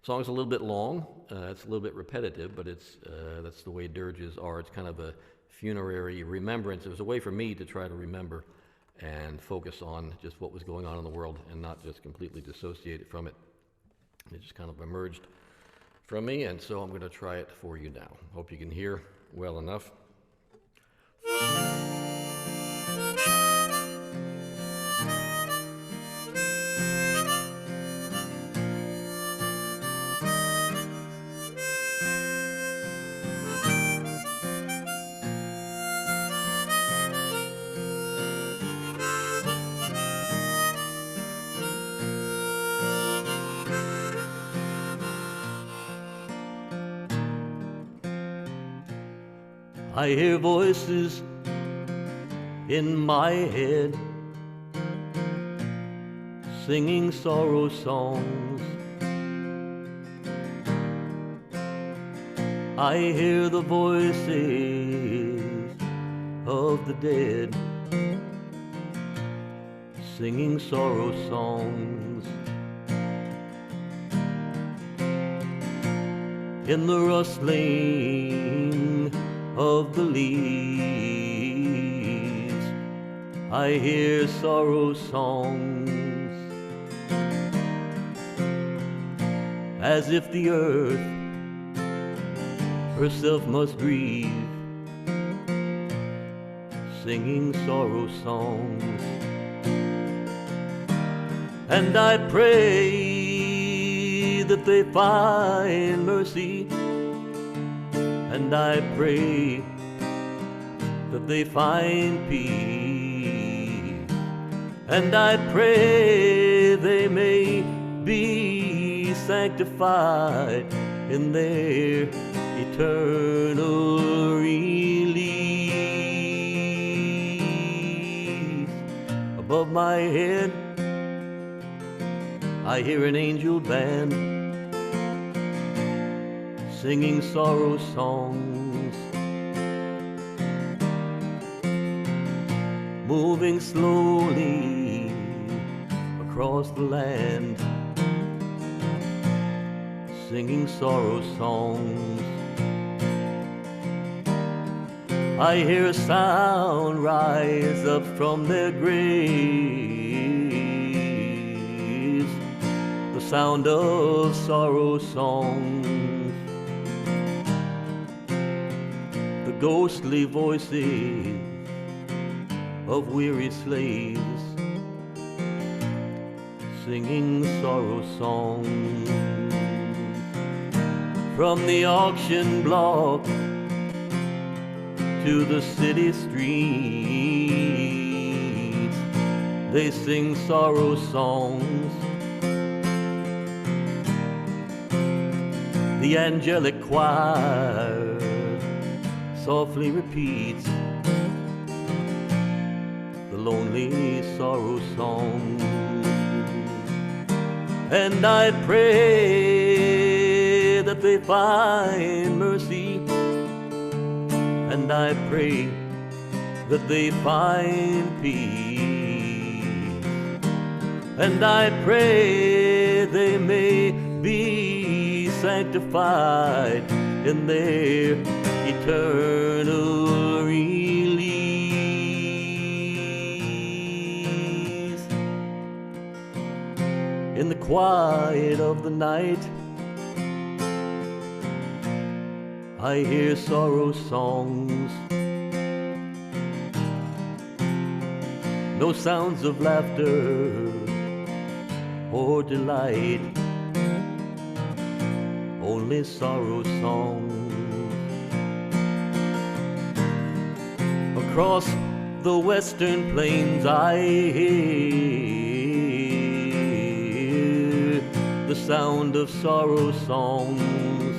The song's a little bit long, it's a little bit repetitive, but that's the way dirges are. It's kind of a funerary remembrance. It was a way for me to try to remember and focus on just what was going on in the world and not just completely dissociate it from it. It just kind of emerged from me, and so I'm going to try it for you now. Hope you can hear well enough. I hear voices in my head singing sorrow songs. I hear the voices of the dead singing sorrow songs. In the rustling of the leaves, I hear sorrow songs, as if the earth herself must grieve, singing sorrow songs. And I pray that they find mercy, and I pray that they find peace, and I pray they may be sanctified in their eternal release. my head, I hear an angel band singing sorrow songs, moving slowly across the land, singing sorrow songs. I hear a sound rise up from their graves, the sound of sorrow songs, the ghostly voices of weary slaves, singing sorrow songs. From the auction block to the city streets, they sing sorrow songs. The angelic choir softly repeats the lonely sorrow song. And I pray that they find mercy, and I pray that they find peace, and I pray they may be sanctified in their eternal release. In the quiet of the night, I hear sorrow songs, no sounds of laughter or delight, only sorrow songs. Across the western plains I hear the sound of sorrow songs,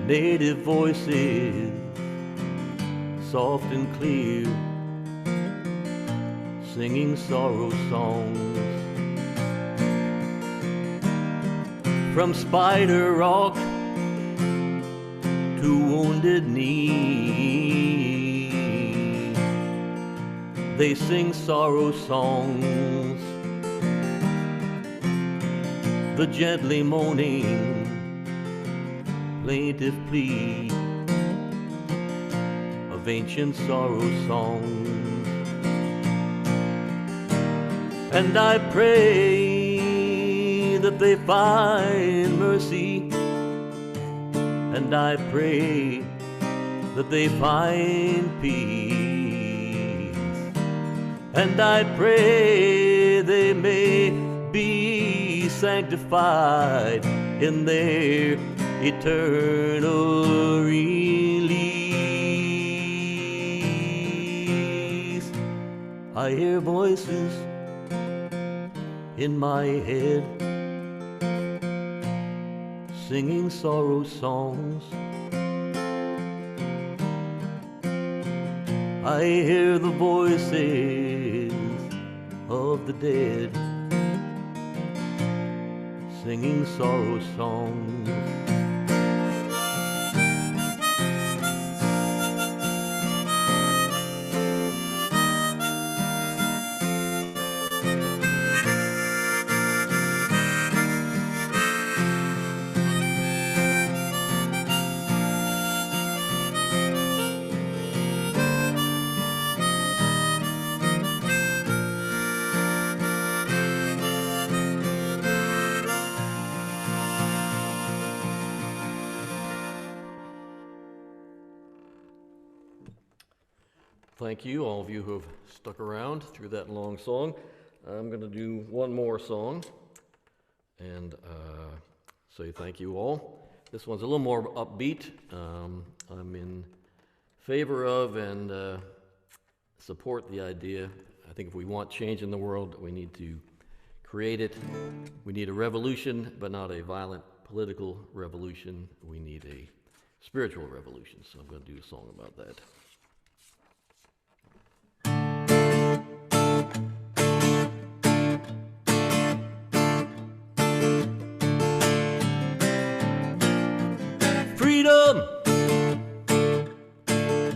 native voices, soft and clear, singing sorrow songs. From Spider Rock to Wounded Knee, they sing sorrow songs, the gently moaning plaintive plea of ancient sorrow songs. And I pray that they find mercy, and I pray that they find peace, and I pray they may be sanctified in their eternal release. I hear voices in my head singing sorrow songs. I hear the voices of the dead singing sorrow songs. Thank you, all of you who have stuck around through that long song. I'm going to do one more song and say thank you all. This one's a little more upbeat. I'm in favor of and support the idea. I think if we want change in the world, we need to create it. We need a revolution, but not a violent political revolution. We need a spiritual revolution. So I'm going to do a song about that. freedom.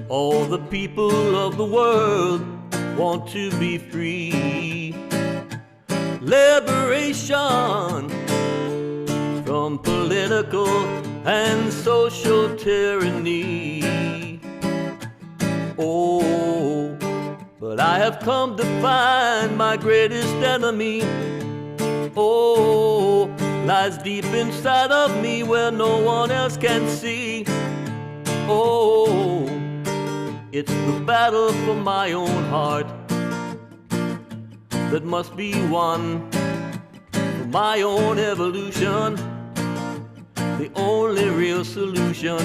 All the people of the world want to be free. Liberation from political and social tyranny. Oh, but I have come to find my greatest enemy. Oh, lies deep inside of me where no one else can see. Oh, it's the battle for my own heart that must be won, for my own evolution. The only real solution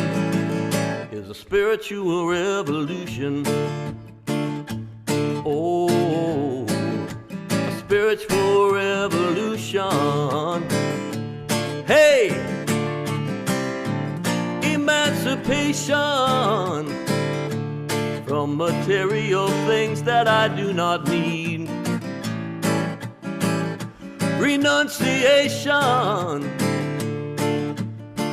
is a spiritual revolution. Oh, a spiritual revolution. Hey, emancipation from material things that I do not need. Renunciation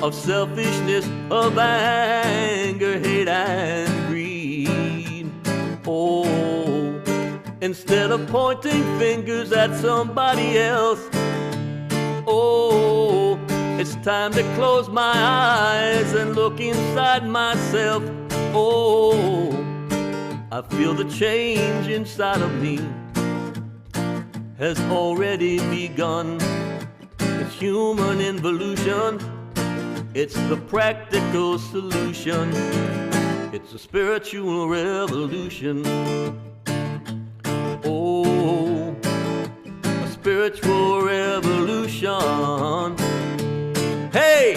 of selfishness, of anger, hate, and greed. Oh, instead of pointing fingers at somebody else, oh, it's time to close my eyes and look inside myself. Oh, I feel the change inside of me has already begun. It's human involution. It's the practical solution. It's a spiritual revolution. Oh, a spiritual revolution. Hey!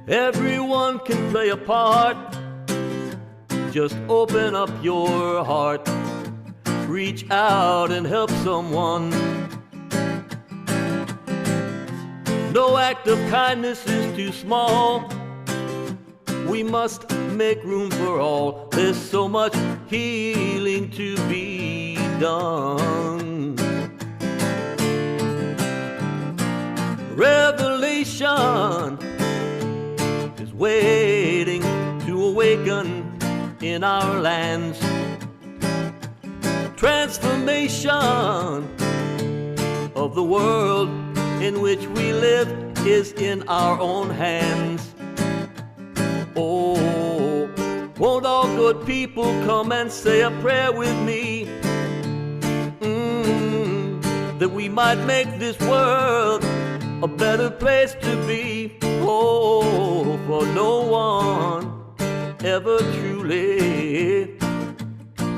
Everyone can play a part. Just open up your heart. Reach out and help someone. No act of kindness is too small. We must make room for all. There's so much healing to be done. Revelation is waiting to awaken in our lands. Transformation of the world in which we live is in our own hands. Oh, won't all good people come and say a prayer with me? That we might make this world a better place to be. Oh, for no one ever truly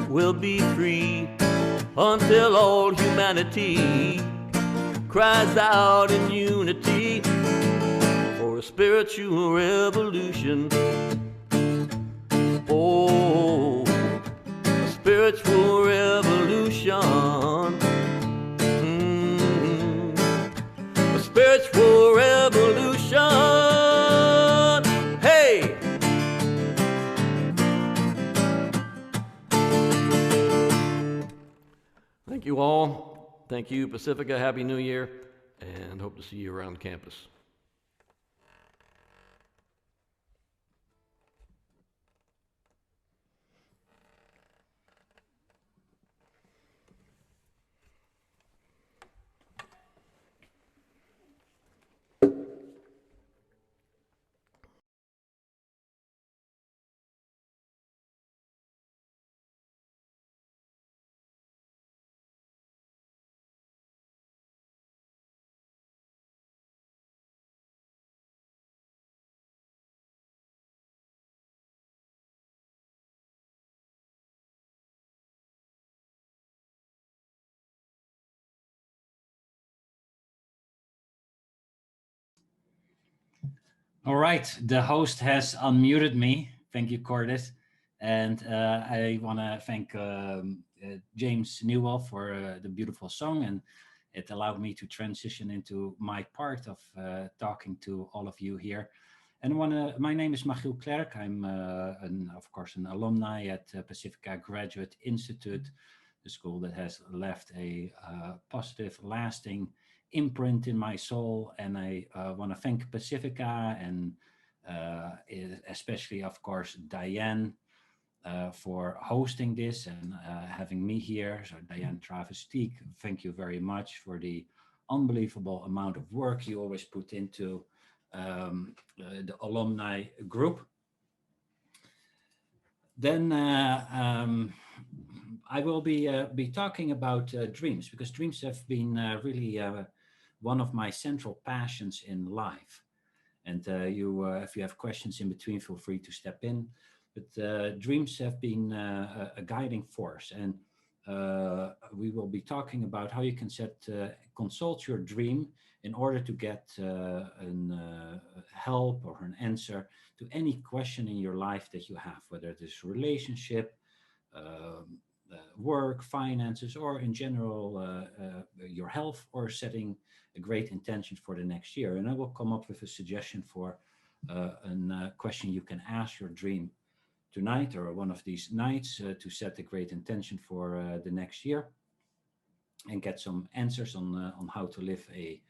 will be free until all humanity cries out in unity for a spiritual revolution. Oh, a spiritual revolution. A spiritual revolution. Hey! Thank you all. Thank you, Pacifica. Happy New Year, and hope to see you around campus. All right, the host has unmuted me. Thank you, Cordis. And I want to thank James Newell for the beautiful song, and it allowed me to transition into my part of talking to all of you here. And my name is Michiel Klerk. I'm, of course, an alumni at Pacifica Graduate Institute, the school that has left a positive, lasting imprint in my soul. And I want to thank Pacifica and especially, of course, Diane for hosting this and having me here. So Diane Travestique, thank you very much for the unbelievable amount of work you always put into the alumni group. Then I will be talking about dreams, because dreams have been really one of my central passions in life. And if you have questions in between, feel free to step in. But dreams have been a guiding force, and we will be talking about how you can consult your dream in order to get help or an answer to any question in your life that you have, whether it is relationship, work, finances, or in general your health, or setting a great intention for the next year. And I will come up with a suggestion for a question you can ask your dream tonight or one of these nights to set a great intention for the next year and get some answers on how to live a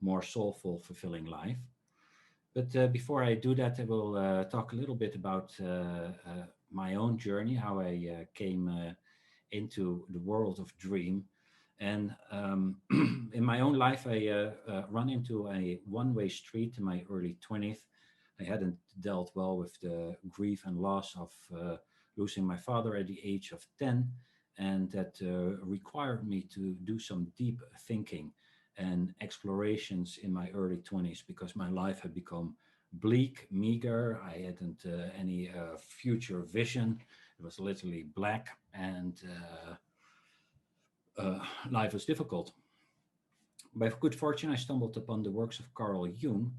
more soulful, fulfilling life. But before I do that, I will talk a little bit about my own journey, how I came into the world of dream. And in my own life, I run into a one-way street in my early 20s. I hadn't dealt well with the grief and loss of losing my father at the age of 10, and that required me to do some deep thinking and explorations in my early 20s, because my life had become bleak, meager. I hadn't any future vision. It was literally black, and life was difficult. By good fortune, I stumbled upon the works of Carl Jung,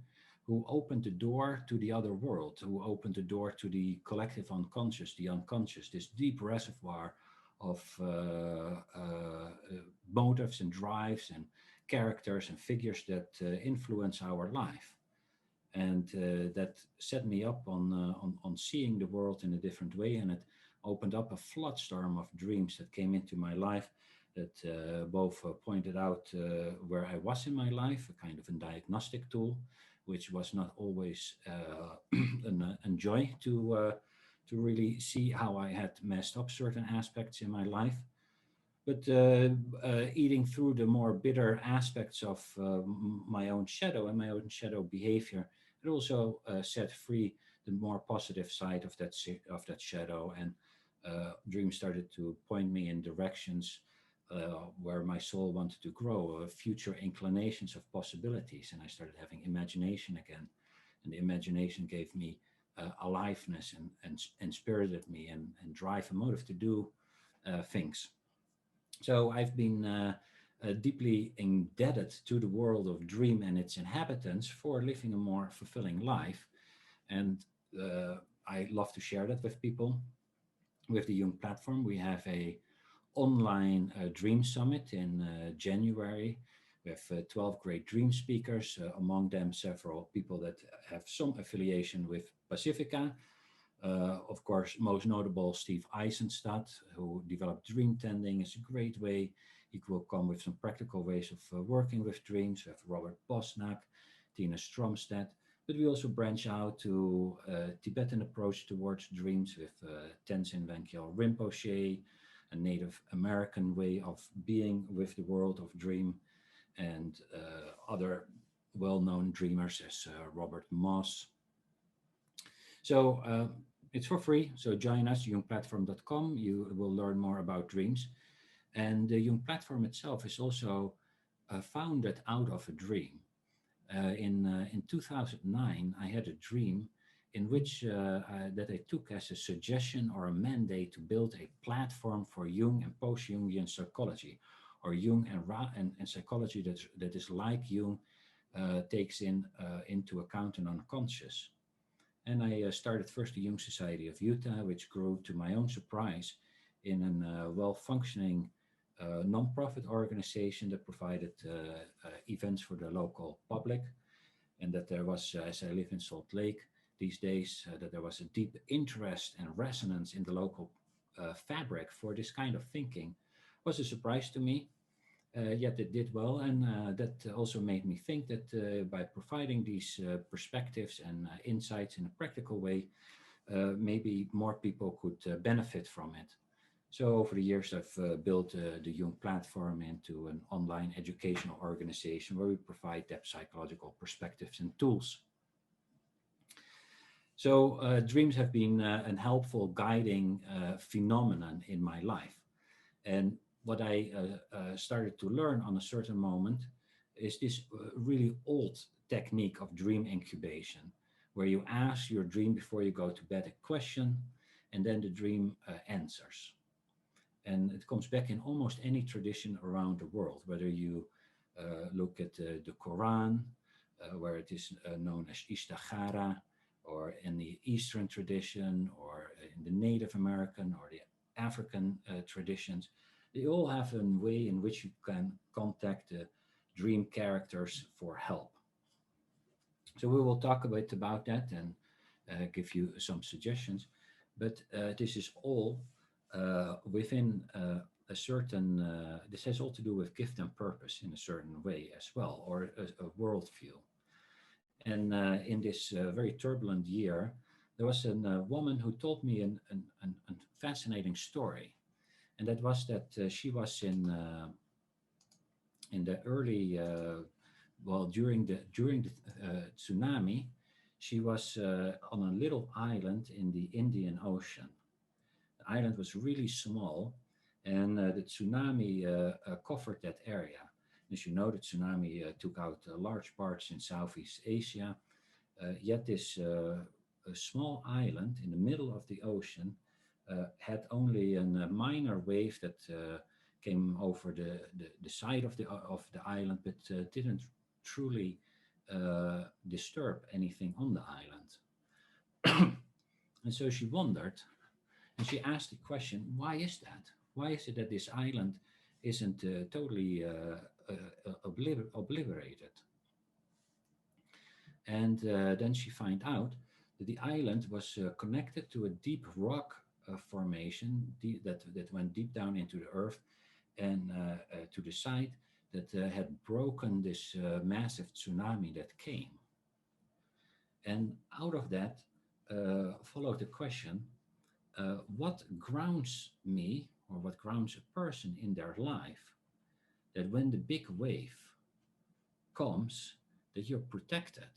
who opened the door to the other world, who opened the door to the collective unconscious, the unconscious, this deep reservoir of motives and drives and characters and figures that influence our life. And that set me up on seeing the world in a different way, and it opened up a floodstorm of dreams that came into my life that both pointed out where I was in my life, a kind of a diagnostic tool, which was not always a joy to really see how I had messed up certain aspects in my life. But eating through the more bitter aspects of my own shadow and my own shadow behavior, it also set free the more positive side of that shadow, and dreams started to point me in directions where my soul wanted to grow, future inclinations of possibilities. And I started having imagination again. And the imagination gave me aliveness and spirited me and drive and motive to do things. So I've been deeply indebted to the world of dream and its inhabitants for living a more fulfilling life. And I love to share that with people. With the Jung platform, we have a online dream summit in January. We have 12 great dream speakers, among them several people that have some affiliation with Pacifica. Of course, most notable Steve Eisenstadt, who developed dream tending. It's a great way. He will come with some practical ways of working with dreams. We have Robert Bosnak, Tina Stromstedt, but we also branch out to a Tibetan approach towards dreams with Tenzin Wangyal Rinpoche, a Native American way of being with the world of dream, and other well-known dreamers as Robert Moss. So it's for free, so join us, jungplatform.com. You will learn more about dreams. And the Jung platform itself is also founded out of a dream. In 2009, I had a dream in which that I took as a suggestion or a mandate to build a platform for Jung and post-Jungian psychology, or Jung and psychology that is like Jung, takes into account an unconscious. And I started first the Jung Society of Utah, which grew, to my own surprise, in a well-functioning non-profit organization that provided events for the local public, and that there was, as I live in Salt Lake these days, that there was a deep interest and resonance in the local fabric for this kind of thinking was a surprise to me. Yet it did well, and that also made me think that by providing these perspectives and insights in a practical way, maybe more people could benefit from it. So over the years, I've built the Jung platform into an online educational organization where we provide depth psychological perspectives and tools. So dreams have been an helpful guiding phenomenon in my life. And what I started to learn on a certain moment is this really old technique of dream incubation, where you ask your dream before you go to bed a question, and then the dream answers. And it comes back in almost any tradition around the world, whether you look at the Quran, where it is known as Istikhara, or in the Eastern tradition, or in the Native American or the African traditions. They all have a way in which you can contact the dream characters for help. So we will talk a bit about that and give you some suggestions. But this is all within a certain, this has all to do with gift and purpose in a certain way as well, or a worldview. And in this very turbulent year, there was a woman who told me a fascinating story. And that was that she was in the early, during the tsunami, she was on a little island in the Indian Ocean. The island was really small, and the tsunami covered that area. As you know, the tsunami took out large parts in Southeast Asia. Yet this a small island in the middle of the ocean had only a minor wave that came over the side of the island, but didn't truly disturb anything on the island. And so she wondered, and she asked the question, why is that? Why is it that this island isn't totally obliterated? And then she found out that the island was connected to a deep rock formation that went deep down into the earth and to the side that had broken this massive tsunami that came. And out of that followed the question, what grounds me, or what grounds a person in their life, that when the big wave comes, that you're protected?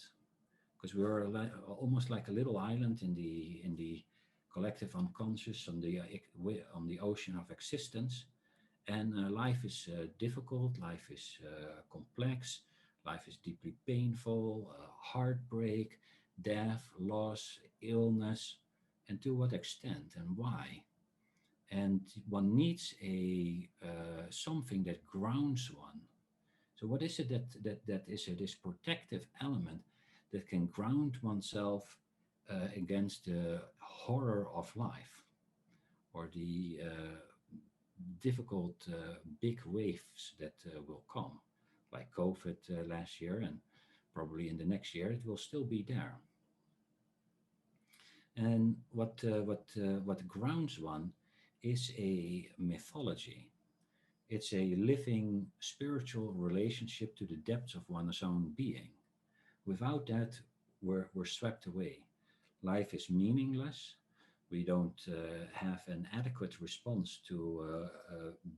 Because we're almost like a little island in the collective unconscious on the ocean of existence, and life is difficult, life is complex, life is deeply painful, heartbreak, death, loss, illness, and to what extent and why. And one needs a something that grounds one. So what is it that is this protective element that can ground oneself against the horror of life, or the difficult big waves that will come, like COVID last year, and probably in the next year it will still be there. And what grounds one is a mythology. It's a living spiritual relationship to the depths of one's own being. Without that, we're swept away. Life is meaningless. We don't have an adequate response to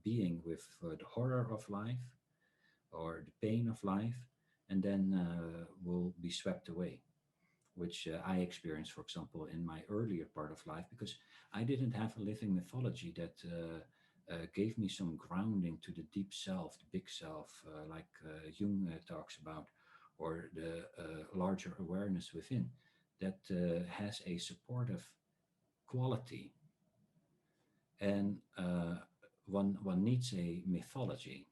being with the horror of life or the pain of life, and then we'll be swept away, which I experienced, for example, in my earlier part of life, because I didn't have a living mythology that gave me some grounding to the deep self, the big self, like Jung talks about, or the larger awareness within, that has a supportive quality. And one needs a mythology.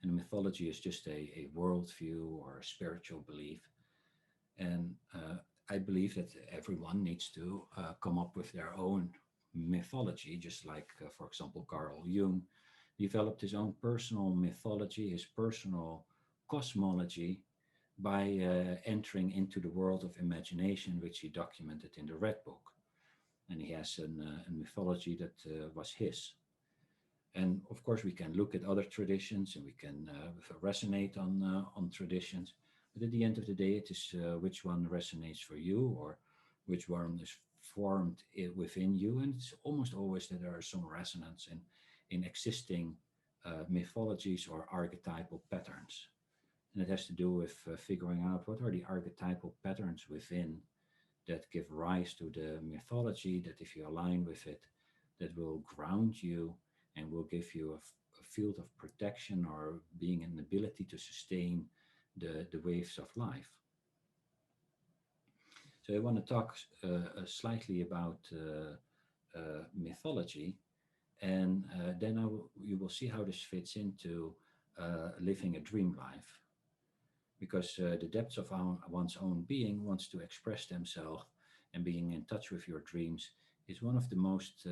And a mythology is just a worldview or a spiritual belief. And I believe that everyone needs to come up with their own mythology, just like, for example, Carl Jung developed his own personal mythology, his personal cosmology, by entering into the world of imagination, which he documented in the Red Book. And he has a mythology that was his. And of course, we can look at other traditions and we can resonate on traditions. But at the end of the day, it is which one resonates for you, or which one is formed within you. And it's almost always that there are some resonance in existing mythologies or archetypal patterns. And it has to do with figuring out what are the archetypal patterns within that give rise to the mythology, that if you align with it, that will ground you and will give you a field of protection or being an ability to sustain the waves of life. So I want to talk slightly about mythology, and then you will see how this fits into living a dream life. Because the depths of one's own being wants to express themselves, and being in touch with your dreams is one of the most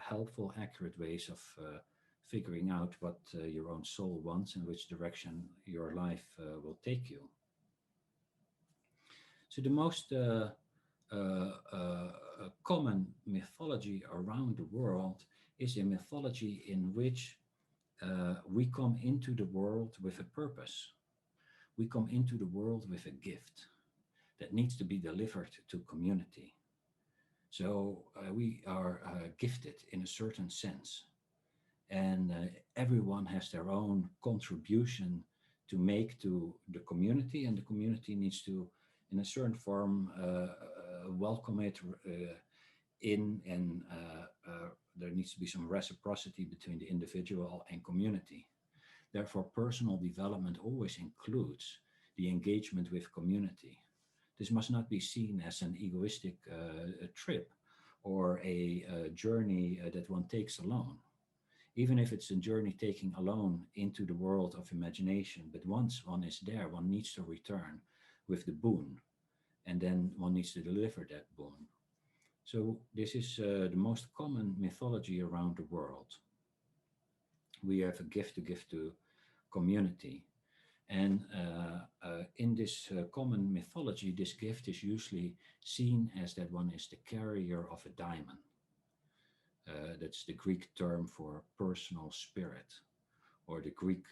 helpful, accurate ways of figuring out what your own soul wants and which direction your life will take you. So the most common mythology around the world is a mythology in which we come into the world with a purpose. We come into the world with a gift that needs to be delivered to community. So we are gifted in a certain sense, and everyone has their own contribution to make to the community, and the community needs to, in a certain form, welcome it in, and there needs to be some reciprocity between the individual and community. Therefore, personal development always includes the engagement with community. This must not be seen as an egoistic trip or a journey that one takes alone. Even if it's a journey taking alone into the world of imagination, but once one is there, one needs to return with the boon, and then one needs to deliver that boon. So this is the most common mythology around the world. We have a gift to give to community. And in this common mythology, this gift is usually seen as that one is the carrier of a daimon. That's the Greek term for personal spirit, or the Greek,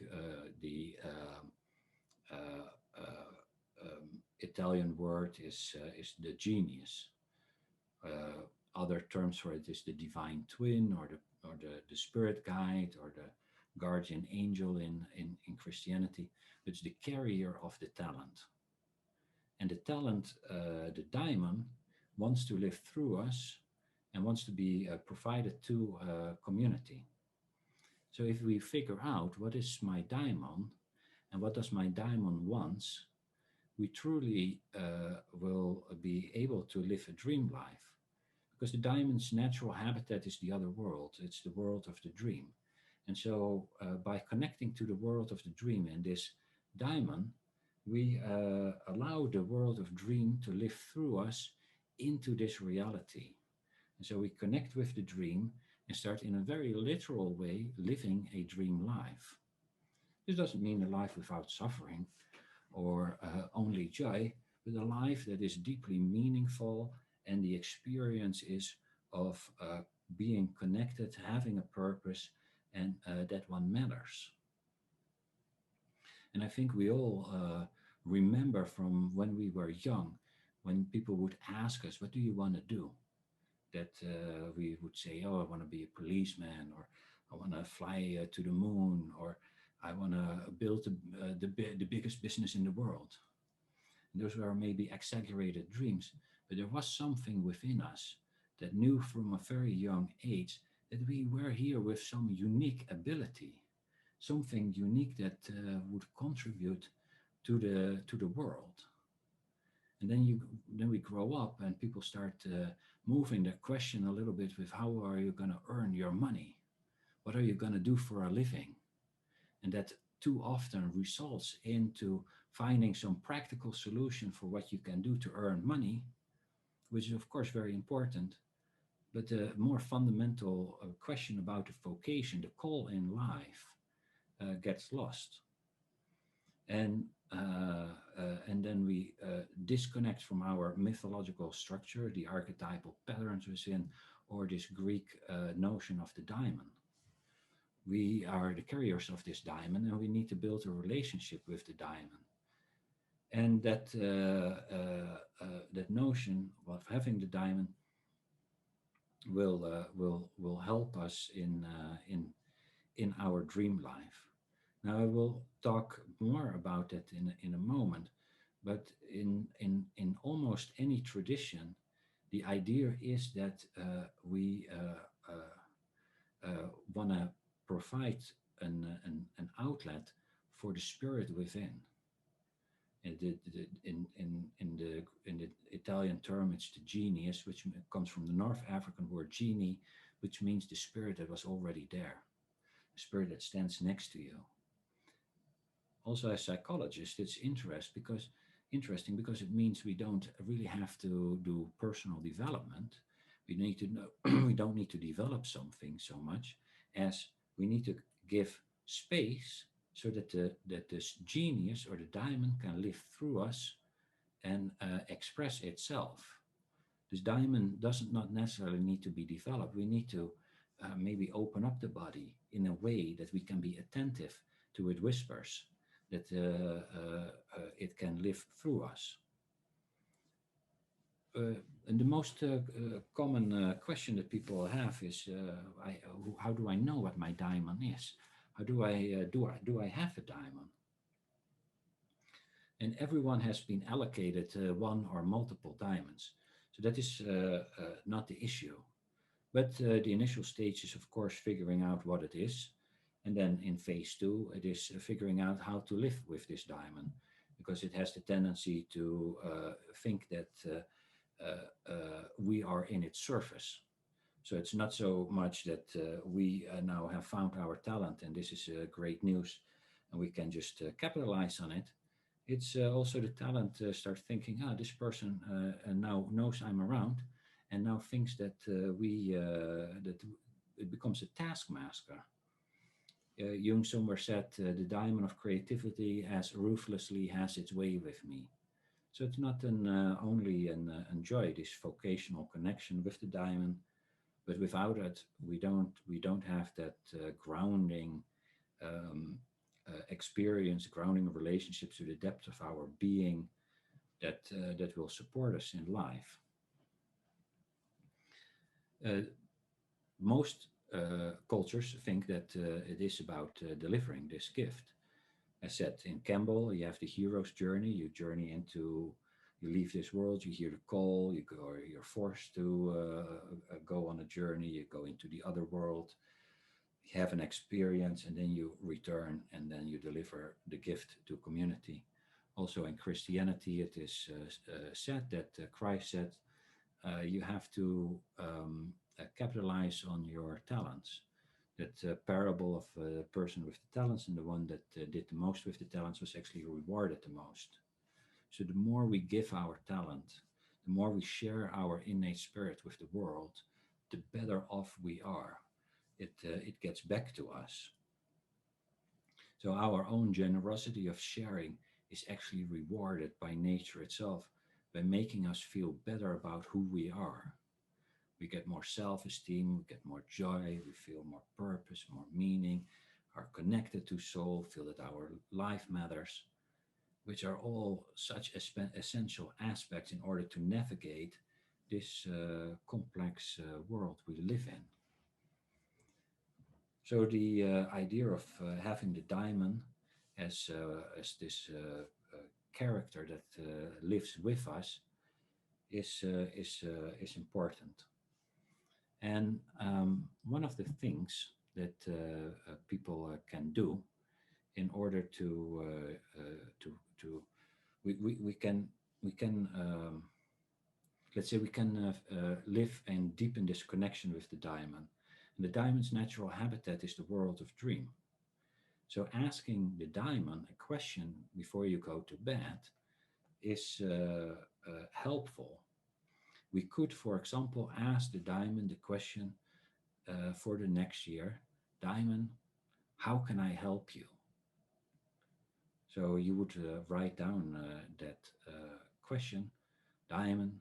Italian word is the genius. Other terms for it is the divine twin, or the spirit guide, or the guardian angel in Christianity. It's the carrier of the talent. And the talent, the daimon, wants to live through us and wants to be provided to community. So if we figure out what is my daimon and what does my daimon wants, we truly will be able to live a dream life. Because the daimon's natural habitat is the other world. It's the world of the dream. And so by connecting to the world of the dream and this daimon, we allow the world of dream to live through us into this reality. And so we connect with the dream and start in a very literal way living a dream life. This doesn't mean a life without suffering or only joy, but a life that is deeply meaningful, and the experience is of being connected, having a purpose, and that one matters. And I think we all remember from when we were young, when people would ask us, what do you want to do? That we would say, oh, I want to be a policeman, or I want to fly to the moon, or I want to build the biggest business in the world. And those were maybe exaggerated dreams, but there was something within us that knew from a very young age that we were here with some unique ability, something unique that would contribute to the world. And then we grow up and people start moving their question a little bit with, how are you going to earn your money? What are you going to do for a living? And that too often results into finding some practical solution for what you can do to earn money, which is of course very important. But the more fundamental question about the vocation, the call in life, gets lost. And then we disconnect from our mythological structure, the archetypal patterns within, or this Greek notion of the daimon. we are the carriers of this diamond, and we need to build a relationship with the diamond. And that that notion of having the diamond will help us in our dream life. Now I will talk more about that in a moment, but in almost any tradition, the idea is that we want to provide an outlet for the spirit within. In the Italian term, it's the genius, which comes from the North African word genie, which means the spirit that was already there, the spirit that stands next to you. Also, as psychologists, it's interesting because it means we don't really have to do personal development. We need to know we don't need to develop something so much as we need to give space so that this genius or the diamond can live through us and express itself. This diamond doesn't not necessarily need to be developed. We need to maybe open up the body in a way that we can be attentive to its whispers, that it can live through us. And the most common question that people have is, how do I know what my diamond is? How do I have a diamond? And everyone has been allocated one or multiple diamonds. So that is not the issue. But the initial stage is, of course, figuring out what it is. And then in phase 2, it is figuring out how to live with this diamond, because it has the tendency to think that we are in its surface. So it's not so much that we now have found our talent and this is great news and we can just capitalize on it. It's also the talent start thinking, this person now knows I'm around and now thinks that that it becomes a taskmaster. Jung somewhere said, the diamond of creativity as ruthlessly has its way with me. So it's not only an joy, this vocational connection with the diamond, but without it, we don't have that grounding experience, grounding of relationships to the depth of our being that will support us in life. Most cultures think that it is about delivering this gift. As said in Campbell, you have the hero's journey. You journey into, you leave this world, you hear the call, you're forced to go on a journey, you go into the other world, you have an experience, and then you return, and then you deliver the gift to community. Also in Christianity, it is said that Christ said, you have to capitalize on your talents. That parable of the person with the talents and the one that did the most with the talents was actually rewarded the most. So the more we give our talent, the more we share our innate spirit with the world, the better off we are. It gets back to us. So our own generosity of sharing is actually rewarded by nature itself by making us feel better about who we are. We get more self-esteem, we get more joy, we feel more purpose, more meaning, are connected to soul, feel that our life matters, which are all such essential aspects in order to navigate this complex world we live in. So the idea of having the diamond as this character that lives with us is important. And one of the things that people can do in order to we can let's say we can live and deepen this connection with the diamond. And the diamond's natural habitat is the world of dream. So asking the diamond a question before you go to bed is helpful. We could, for example, ask the diamond the question for the next year, Diamond, how can I help you? So you would write down that question, Diamond,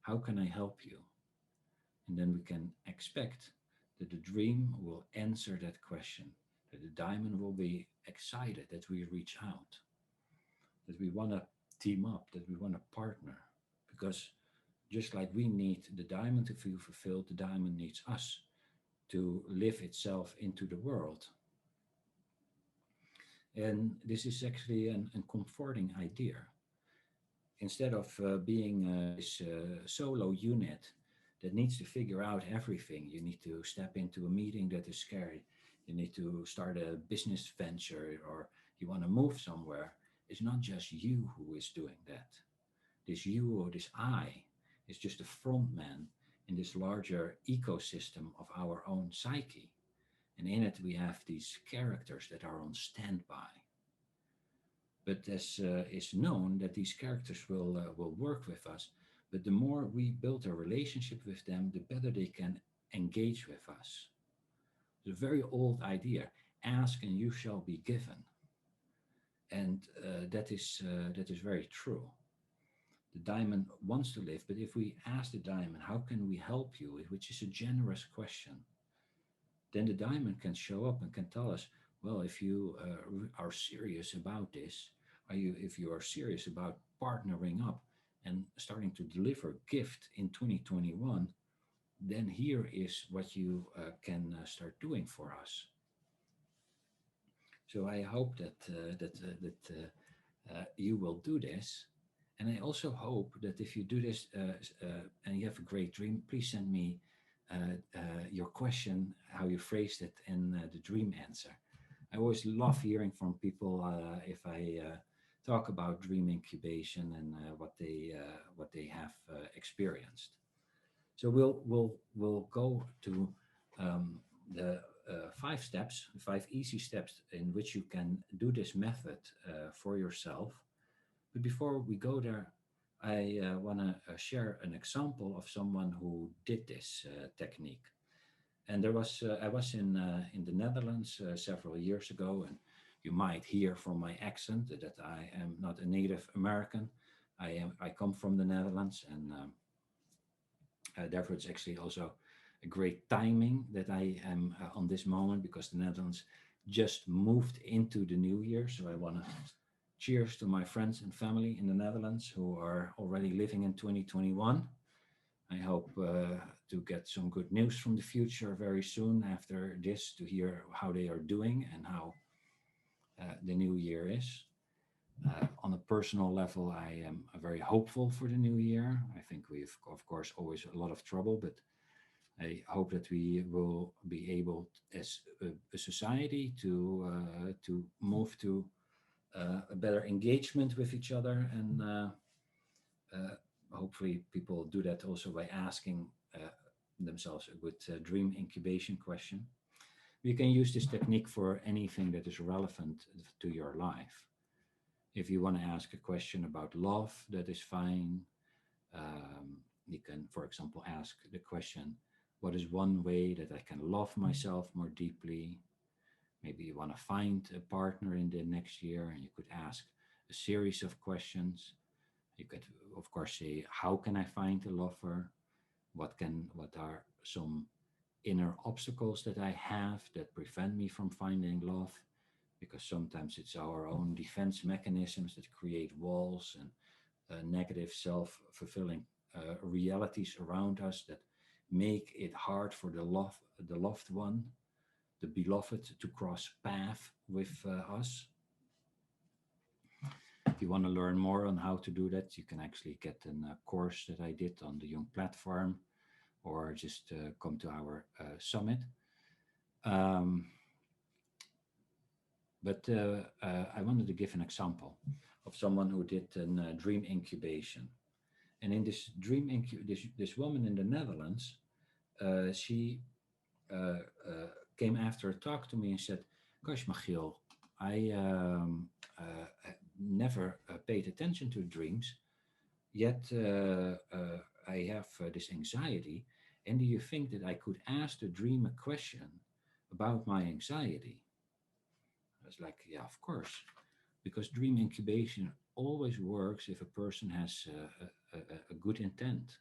how can I help you? And then we can expect that the dream will answer that question. that the diamond will be excited that we reach out, that we want to team up, that we want to partner. Because just like we need the diamond to feel fulfilled, the diamond needs us to live itself into the world. And this is actually a comforting idea. Instead of being this solo unit that needs to figure out everything, you need to step into a meeting that is scary, you need to start a business venture, or you want to move somewhere. It's not just you who is doing that. This you or this I is just a front man in this larger ecosystem of our own psyche. And in it, we have these characters that are on standby. But as is known that these characters will work with us, but the more we build a relationship with them, the better they can engage with us. It's a very old idea. Ask and you shall be given. And that is very true. The diamond wants to live, but if we ask the diamond, how can we help you, which is a generous question, then the diamond can show up and can tell us, well, if you are serious about this, if you are serious about partnering up and starting to deliver gift in 2021, then here is what you can start doing for us. So I hope that you will do this. And I also hope that if you do this and you have a great dream, please send me your question, how you phrased it, and the dream answer. I always love hearing from people if I talk about dream incubation and what they have experienced. So we'll go to the 5 steps, 5 easy steps in which you can do this method for yourself. But before we go there, I want to share an example of someone who did this technique. And I was in the Netherlands several years ago, and you might hear from my accent that I am not a native American. I come from the Netherlands, and therefore it's actually also a great timing that I am on this moment, because the Netherlands just moved into the new year. So I want to cheers to my friends and family in the Netherlands who are already living in 2021. I hope to get some good news from the future very soon after this, to hear how they are doing and how the new year is. On a personal level, I am very hopeful for the new year. I think we've, of course, always a lot of trouble, but I hope that we will be able, as a society, to move to a better engagement with each other, and hopefully people do that also by asking themselves a good dream incubation question. You can use this technique for anything that is relevant to your life. If you want to ask a question about love, that is fine. You can, for example, ask the question, what is one way that I can love myself more deeply? Maybe you want to find a partner in the next year, and you could ask a series of questions. You could, of course, say, how can I find a lover? What are some inner obstacles that I have that prevent me from finding love? Because sometimes it's our own defense mechanisms that create walls and negative self-fulfilling realities around us that make it hard for the loved one, the beloved, to cross path with us. If you want to learn more on how to do that, you can actually get a course that I did on the Jung platform, or just come to our summit. But I wanted to give an example of someone who did a dream incubation. And in this dream this woman in the Netherlands, she came after a talk to me and said, gosh, Michiel, I never paid attention to dreams, yet I have this anxiety. And do you think that I could ask the dream a question about my anxiety? I was like, yeah, of course, because dream incubation always works if a person has a good intent.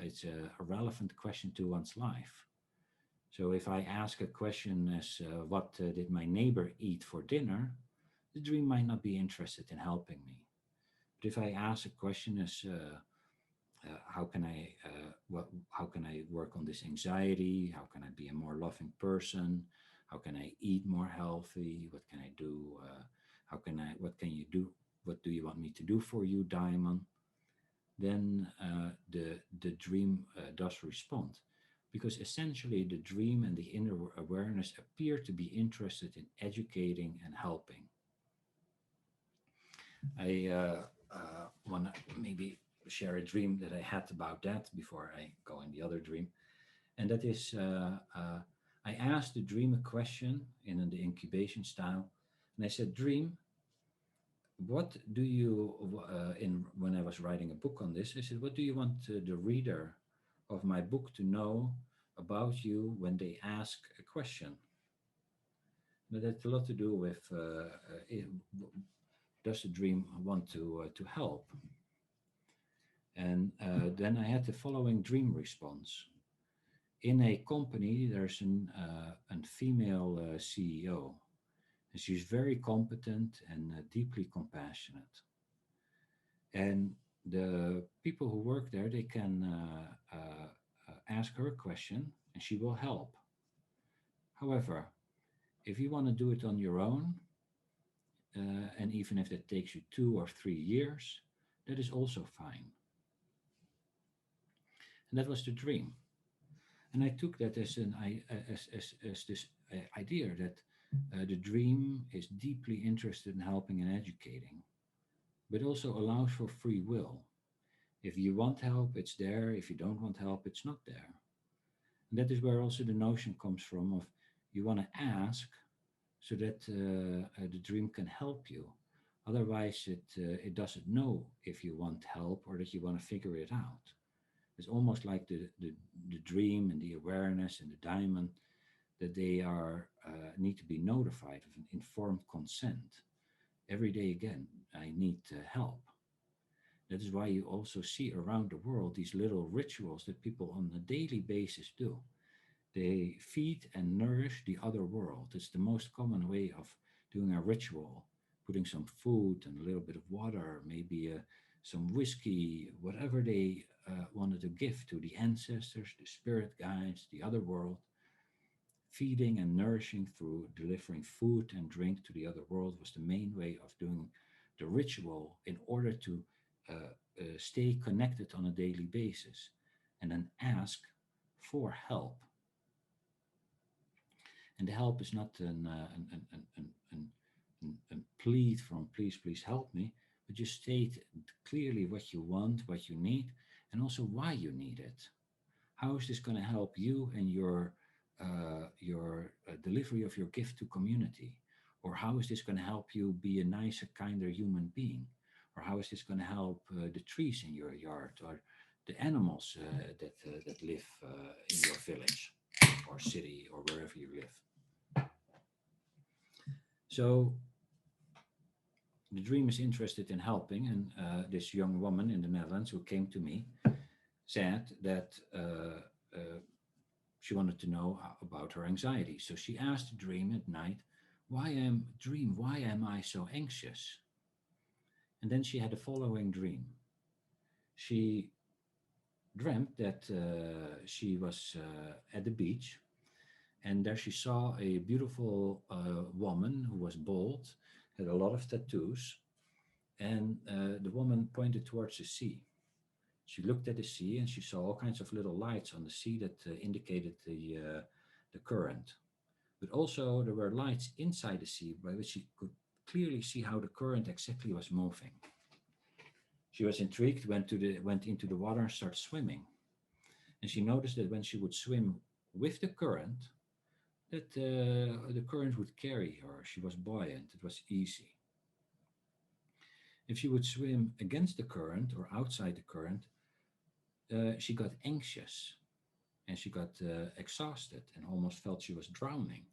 It's a relevant question to one's life. So if I ask a question as, what did my neighbor eat for dinner? The dream might not be interested in helping me. But if I ask a question as, how can I work on this anxiety? How can I be a more loving person? How can I eat more healthy? What can I do? What can you do? What do you want me to do for you, Diamond? Then the dream does respond, because essentially the dream and the inner awareness appear to be interested in educating and helping. I want to maybe share a dream that I had about that before I go in the other dream. And that is, I asked the dream a question in the incubation style. And I said, dream, what do you, when I was writing a book on this, I said, what do you want the reader of my book to know about you when they ask a question? But that's a lot to do with, does the dream want to help? And then I had the following dream response. In a company, there's a female CEO, and she's very competent and deeply compassionate. And the people who work there, they can ask her a question, and she will help. However, if you want to do it on your own, and even if that takes you 2 or 3 years, that is also fine. And that was the dream. And I took that as this idea that the dream is deeply interested in helping and educating, but also allows for free will. If you want help, it's there. If you don't want help, it's not there. And that is where also the notion comes from of you want to ask so that the dream can help you. Otherwise, it doesn't know if you want help or that you want to figure it out. It's almost like the dream and the awareness and the diamond, that they are need to be notified of an informed consent. Every day again, I need help. That is why you also see around the world these little rituals that people on a daily basis do. They feed and nourish the other world. It's the most common way of doing a ritual, putting some food and a little bit of water, maybe some whiskey, whatever they wanted to give to the ancestors, the spirit guides, the other world. Feeding and nourishing through delivering food and drink to the other world was the main way of doing the ritual in order to stay connected on a daily basis and then ask for help. And the help is not a plead from please help me, but you state clearly what you want, what you need, and also why you need it. How is this going to help you and your delivery of your gift to community? Or how is this going to help you be a nicer, kinder human being? Or how is this going to help the trees in your yard or the animals that live in your village or city or wherever you live? So the dream is interested in helping, and this young woman in the Netherlands who came to me said that she wanted to know about her anxiety. So she asked the dream at night, why am I so anxious? And then she had the following dream. She dreamt that she was at the beach, and there she saw a beautiful woman who was bald, had a lot of tattoos, and the woman pointed towards the sea. She looked at the sea and she saw all kinds of little lights on the sea that indicated the current. But also there were lights inside the sea by which she could clearly see how the current exactly was moving. She was intrigued, went into the water and started swimming. And she noticed that when she would swim with the current, that the current would carry her. She was buoyant, it was easy. If she would swim against the current or outside the current, she got anxious and she got exhausted and almost felt she was drowning.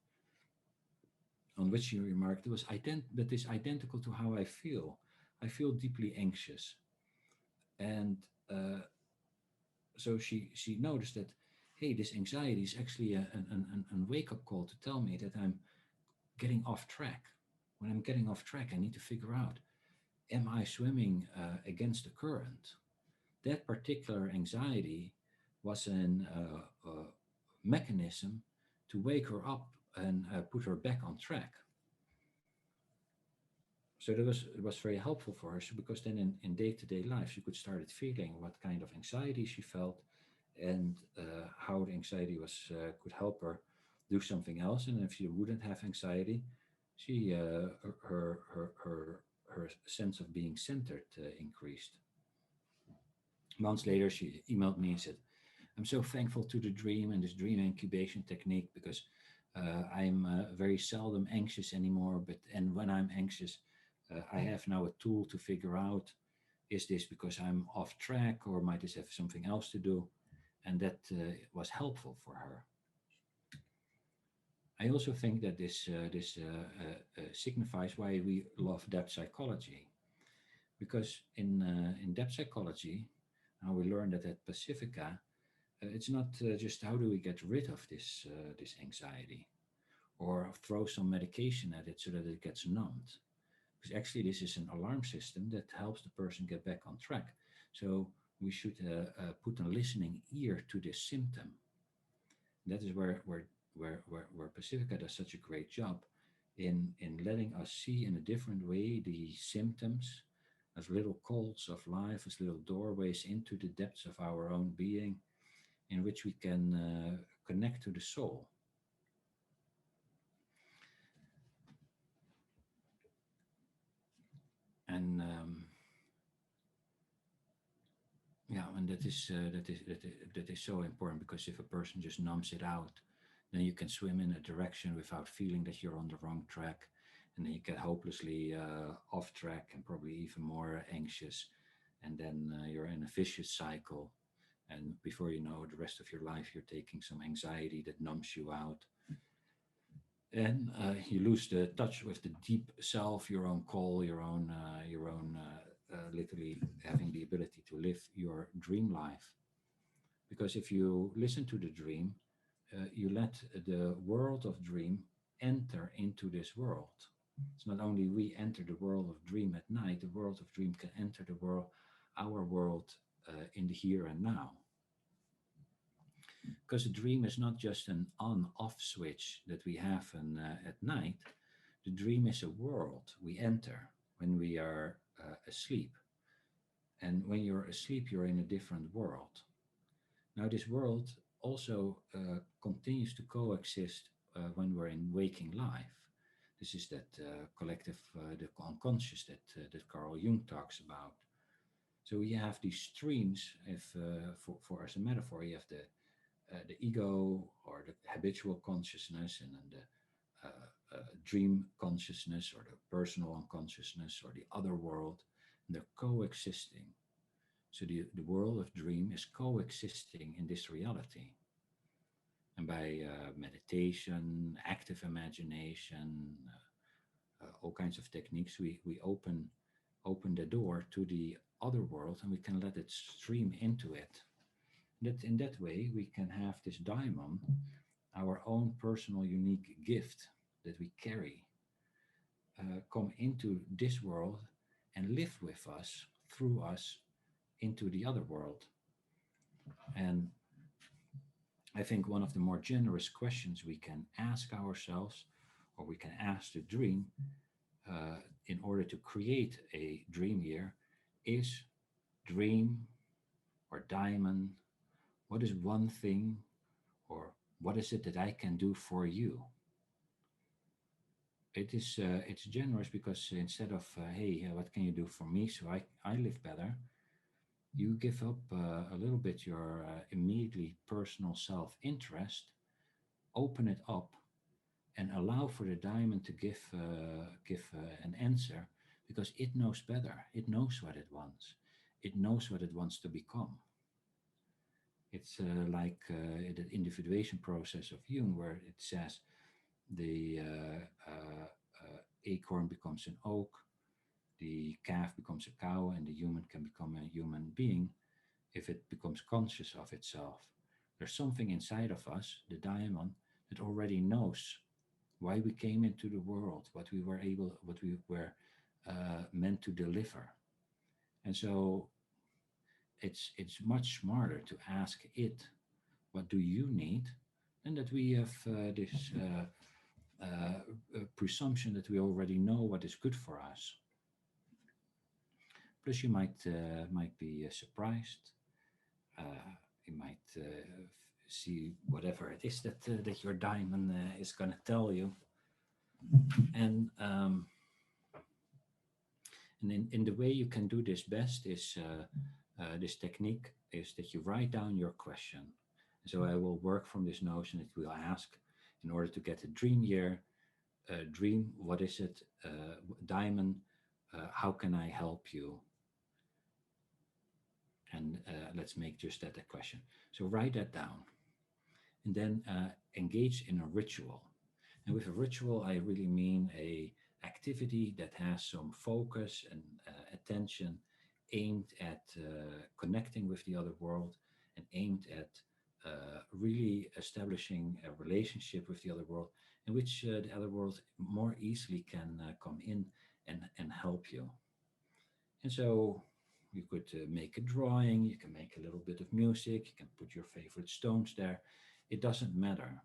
On which she remarked, that is identical to how I feel. I feel deeply anxious. And so she noticed that hey, this anxiety is actually a wake-up call to tell me that I'm getting off track. When I'm getting off track, I need to figure out, am I swimming against the current? That particular anxiety was a mechanism to wake her up and put her back on track. So it was very helpful for her, because then in day-to-day life, she could start feeling what kind of anxiety she felt, and how the anxiety could help her do something else. And if she wouldn't have anxiety, she her sense of being centered increased. Months later, she emailed me and said, "I'm so thankful to the dream and this dream incubation technique, because I'm very seldom anxious anymore. And when I'm anxious, I have now a tool to figure out, is this because I'm off track, or might this have something else to do?" And that was helpful for her. I also think that this signifies why we love depth psychology, because in depth psychology, now we learned that at Pacifica, it's not just how do we get rid of this anxiety, or throw some medication at it so that it gets numbed. Because actually this is an alarm system that helps the person get back on track. So we should put a listening ear to this symptom. That is where Pacifica does such a great job in letting us see in a different way the symptoms as little calls of life, as little doorways into the depths of our own being, in which we can connect to the soul. And yeah, and that is so important, because if a person just numbs it out, then you can swim in a direction without feeling that you're on the wrong track, and then you get hopelessly off track and probably even more anxious, and then you're in a vicious cycle, and before you know, the rest of your life you're taking some anxiety that numbs you out, and you lose the touch with the deep self, your own call, your own literally having the ability to live your dream life. Because if you listen to the dream, you let the world of dream enter into this world. It's not only we enter the world of dream at night, the world of dream can enter the world, our world, in the here and now. Because a dream is not just an on-off switch that we have at night. The dream is a world we enter when we are asleep. And when you're asleep, you're in a different world. Now, this world also continues to coexist when we're in waking life. This is that collective, the unconscious that Carl Jung talks about. So we have these streams. If for as a metaphor, you have the ego, or the habitual consciousness, and then the dream consciousness, or the personal unconsciousness, or the other world, and they're coexisting. So the world of dream is coexisting in this reality. And by meditation, active imagination, all kinds of techniques, we open the door to the other world, and we can let it stream into it. That in that way, we can have this daimon, our own personal unique gift that we carry, come into this world and live with us, through us, into the other world. And I think one of the more generous questions we can ask ourselves, or we can ask the dream, in order to create a dream year, is: dream or daimon, what is one thing, or what is it that I can do for you? It's generous, because instead of hey, what can you do for me so I live better, you give up a little bit your immediately personal self-interest, open it up, and allow for the diamond to give an answer, because it knows better. It knows what it wants. It knows what it wants to become. It's like the individuation process of Jung, where it says the acorn becomes an oak, the calf becomes a cow, and the human can become a human being if it becomes conscious of itself. There's something inside of us, the diamond, that already knows why we came into the world, what we were meant to deliver. And so it's much smarter to ask it, what do you need? And that we have this presumption that we already know what is good for us. Plus, you might be surprised. You might see whatever it is that your diamond is going to tell you. And in the way you can do this best is this technique is that you write down your question. So I will work from this notion that we'll ask, in order to get a dream year, dream, what is it? Diamond, how can I help you? And let's make just that a question. So write that down, and then engage in a ritual. And with a ritual, I really mean a activity that has some focus and attention aimed at connecting with the other world, and aimed at really establishing a relationship with the other world, in which the other world more easily can come in and help you. And so you could make a drawing, you can make a little bit of music, you can put your favorite stones there. It doesn't matter,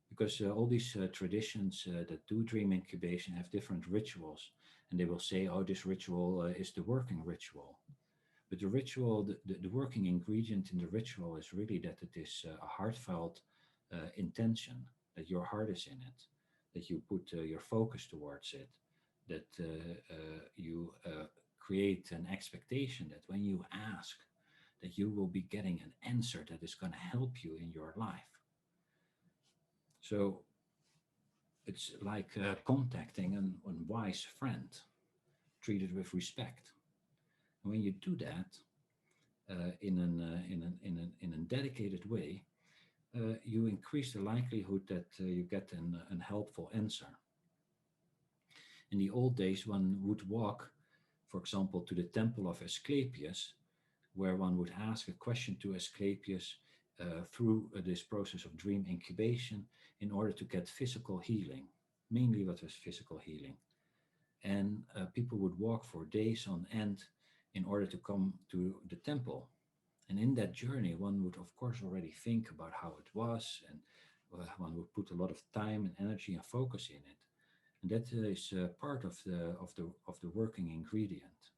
because all these traditions that do dream incubation have different rituals, and they will say, oh, this ritual is the working ritual. But the ritual, the working ingredient in the ritual is really that it is a heartfelt intention, that your heart is in it, that you put your focus towards it, that you create an expectation that when you ask, that you will be getting an answer that is going to help you in your life. So it's like contacting a wise friend, treated with respect. And when you do that in a dedicated way, you increase the likelihood that you get an helpful answer. In the old days, one would walk, for example, to the temple of Asclepius, where one would ask a question to Asclepius through this process of dream incubation, in order to get physical healing. Mainly what was physical healing. And people would walk for days on end in order to come to the temple. And in that journey, one would of course already think about how it was, and one would put a lot of time and energy and focus in it. And that is part of the working ingredient.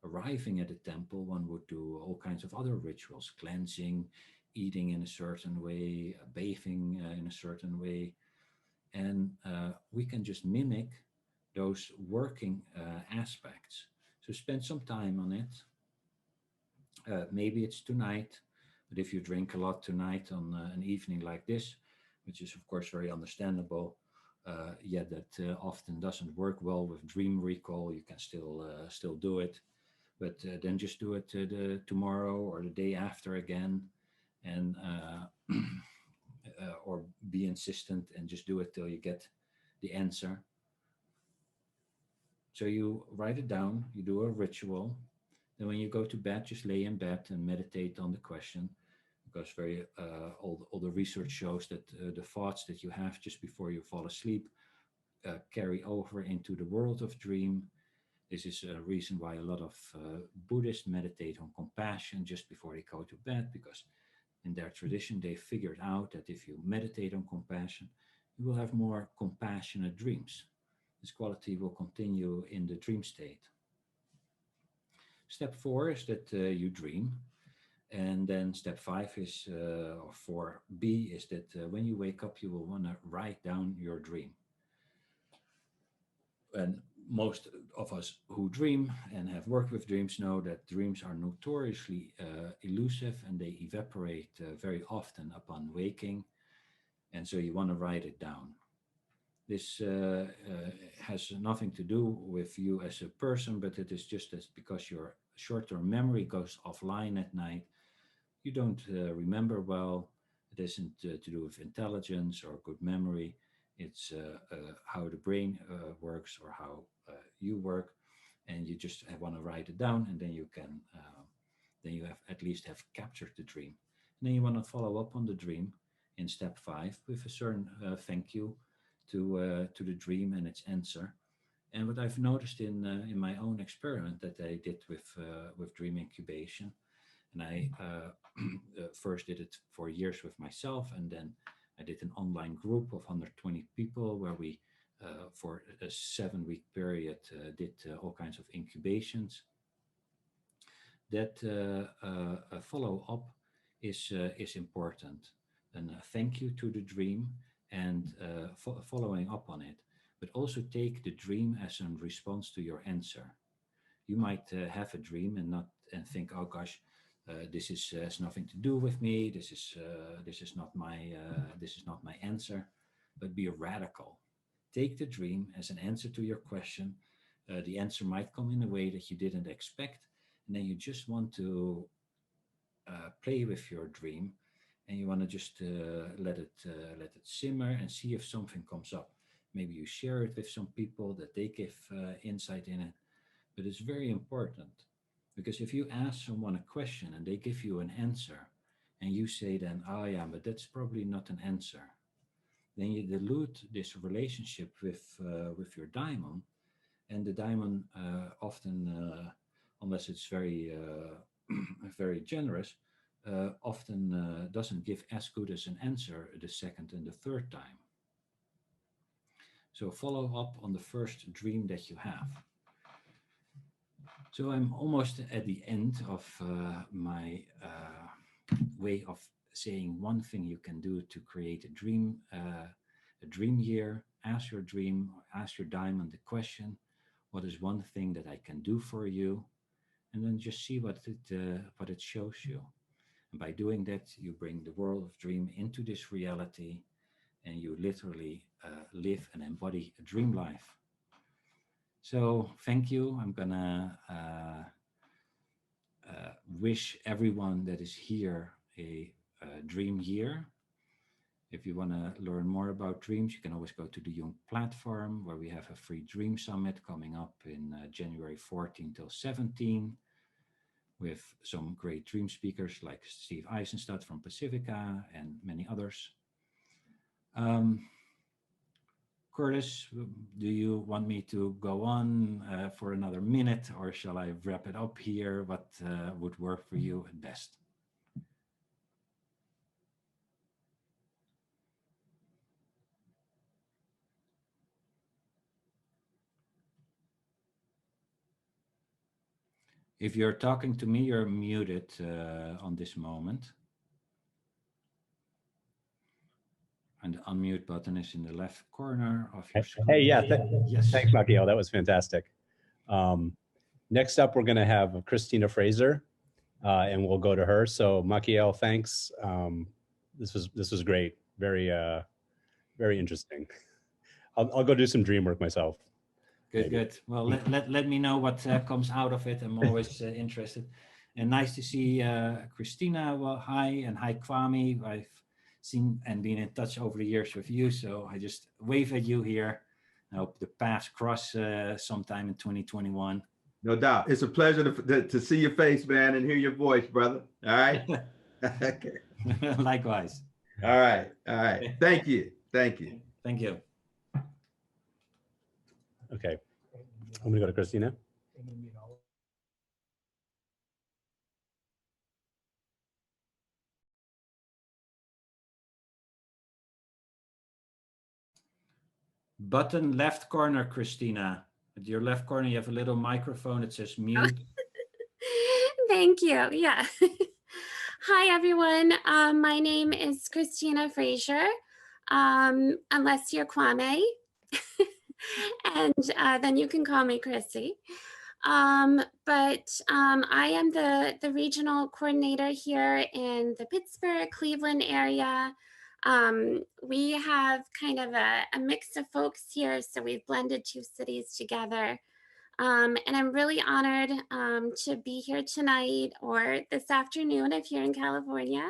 Arriving at the temple, one would do all kinds of other rituals, cleansing, eating in a certain way, bathing in a certain way. And we can just mimic those working aspects. So spend some time on it. Maybe it's tonight, but if you drink a lot tonight on an evening like this, which is of course very understandable, yet that often doesn't work well with dream recall, you can still do it. But then just do it tomorrow or the day after again, and or be insistent and just do it till you get the answer. So you write it down, you do a ritual. Then when you go to bed, just lay in bed and meditate on the question, because all the research shows that the thoughts that you have just before you fall asleep carry over into the world of dream. This is a reason why a lot of Buddhists meditate on compassion just before they go to bed, because in their tradition they figured out that if you meditate on compassion, you will have more compassionate dreams. This quality will continue in the dream state. Step 4 is that you dream. And then step 5 is, or 4B, is that when you wake up, you will want to write down your dream. And most of us who dream and have worked with dreams know that dreams are notoriously elusive, and they evaporate very often upon waking. And so you want to write it down. This has nothing to do with you as a person, but it is just as because your short-term memory goes offline at night, you don't remember well. It isn't to do with intelligence or good memory. It's how the brain works, or how you work, and you just want to write it down, and then you can, then you have at least have captured the dream. And then you want to follow up on the dream in step 5 with a certain thank you to the dream and its answer. And what I've noticed in my own experiment that I did with dream incubation, and I first did it for years with myself, and then I did an online group of 120 people where we, for a 7-week period, did all kinds of incubations. That follow-up is important. And thank you to the dream and following up on it, but also take the dream as a response to your answer. You might have a dream and think, oh gosh, this has nothing to do with me. This is not my answer. But be radical. Take the dream as an answer to your question. The answer might come in a way that you didn't expect, and then you just want to play with your dream, and you want to just let it simmer and see if something comes up. Maybe you share it with some people that they give insight in it. But it's very important, because if you ask someone a question and they give you an answer, and you say then, oh yeah, but that's probably not an answer, then you dilute this relationship with your daimon, and the daimon often, unless it's very very generous, often doesn't give as good as an answer the second and the third time. So follow up on the first dream that you have. So I'm almost at the end of my way of saying one thing you can do to create a dream year. Ask your dream, ask your daimon the question, what is one thing that I can do for you? And then just see what it shows you. And by doing that, you bring the world of dream into this reality, and you literally live and embody a dream life. So thank you. I'm gonna wish everyone that is here a dream year. If you want to learn more about dreams, you can always go to the Jung platform, where we have a free dream summit coming up in January 14 till 17, with some great dream speakers like Steve Eisenstadt from Pacifica and many others. Curtis, do you want me to go on for another minute, or shall I wrap it up here? What would work for you at best? If you're talking to me, you're muted on this moment. And the unmute button is in the left corner of your screen. Hey, yeah, yes. Thanks, Kiehl. That was fantastic. Next up, we're going to have Christina Fraser, and we'll go to her. So, Kiehl, thanks. This was great. Very interesting. I'll go do some dream work myself. Good, maybe. Good. Well, let me know what comes out of it. I'm always interested. And nice to see Christina. Well, hi, and hi, Kwame. I've seen and been in touch over the years with you, so I just wave at you here. I hope the paths cross sometime in 2021. No doubt. It's a pleasure to see your face, man, and hear your voice, brother. All right. Okay. Likewise. All right. All right. Thank you. Thank you. Thank you. Okay. I'm gonna go to Christina. Button left corner, Christina. At your left corner, you have a little microphone. It says mute. Thank you. Yeah. Hi, everyone. My name is Christina Fraser, unless you're Kwame. And then you can call me Chrissy. But I am the regional coordinator here in the Pittsburgh, Cleveland area. We have kind of a mix of folks here, so we've blended 2 cities together. And I'm really honored to be here tonight, or this afternoon if you're in California,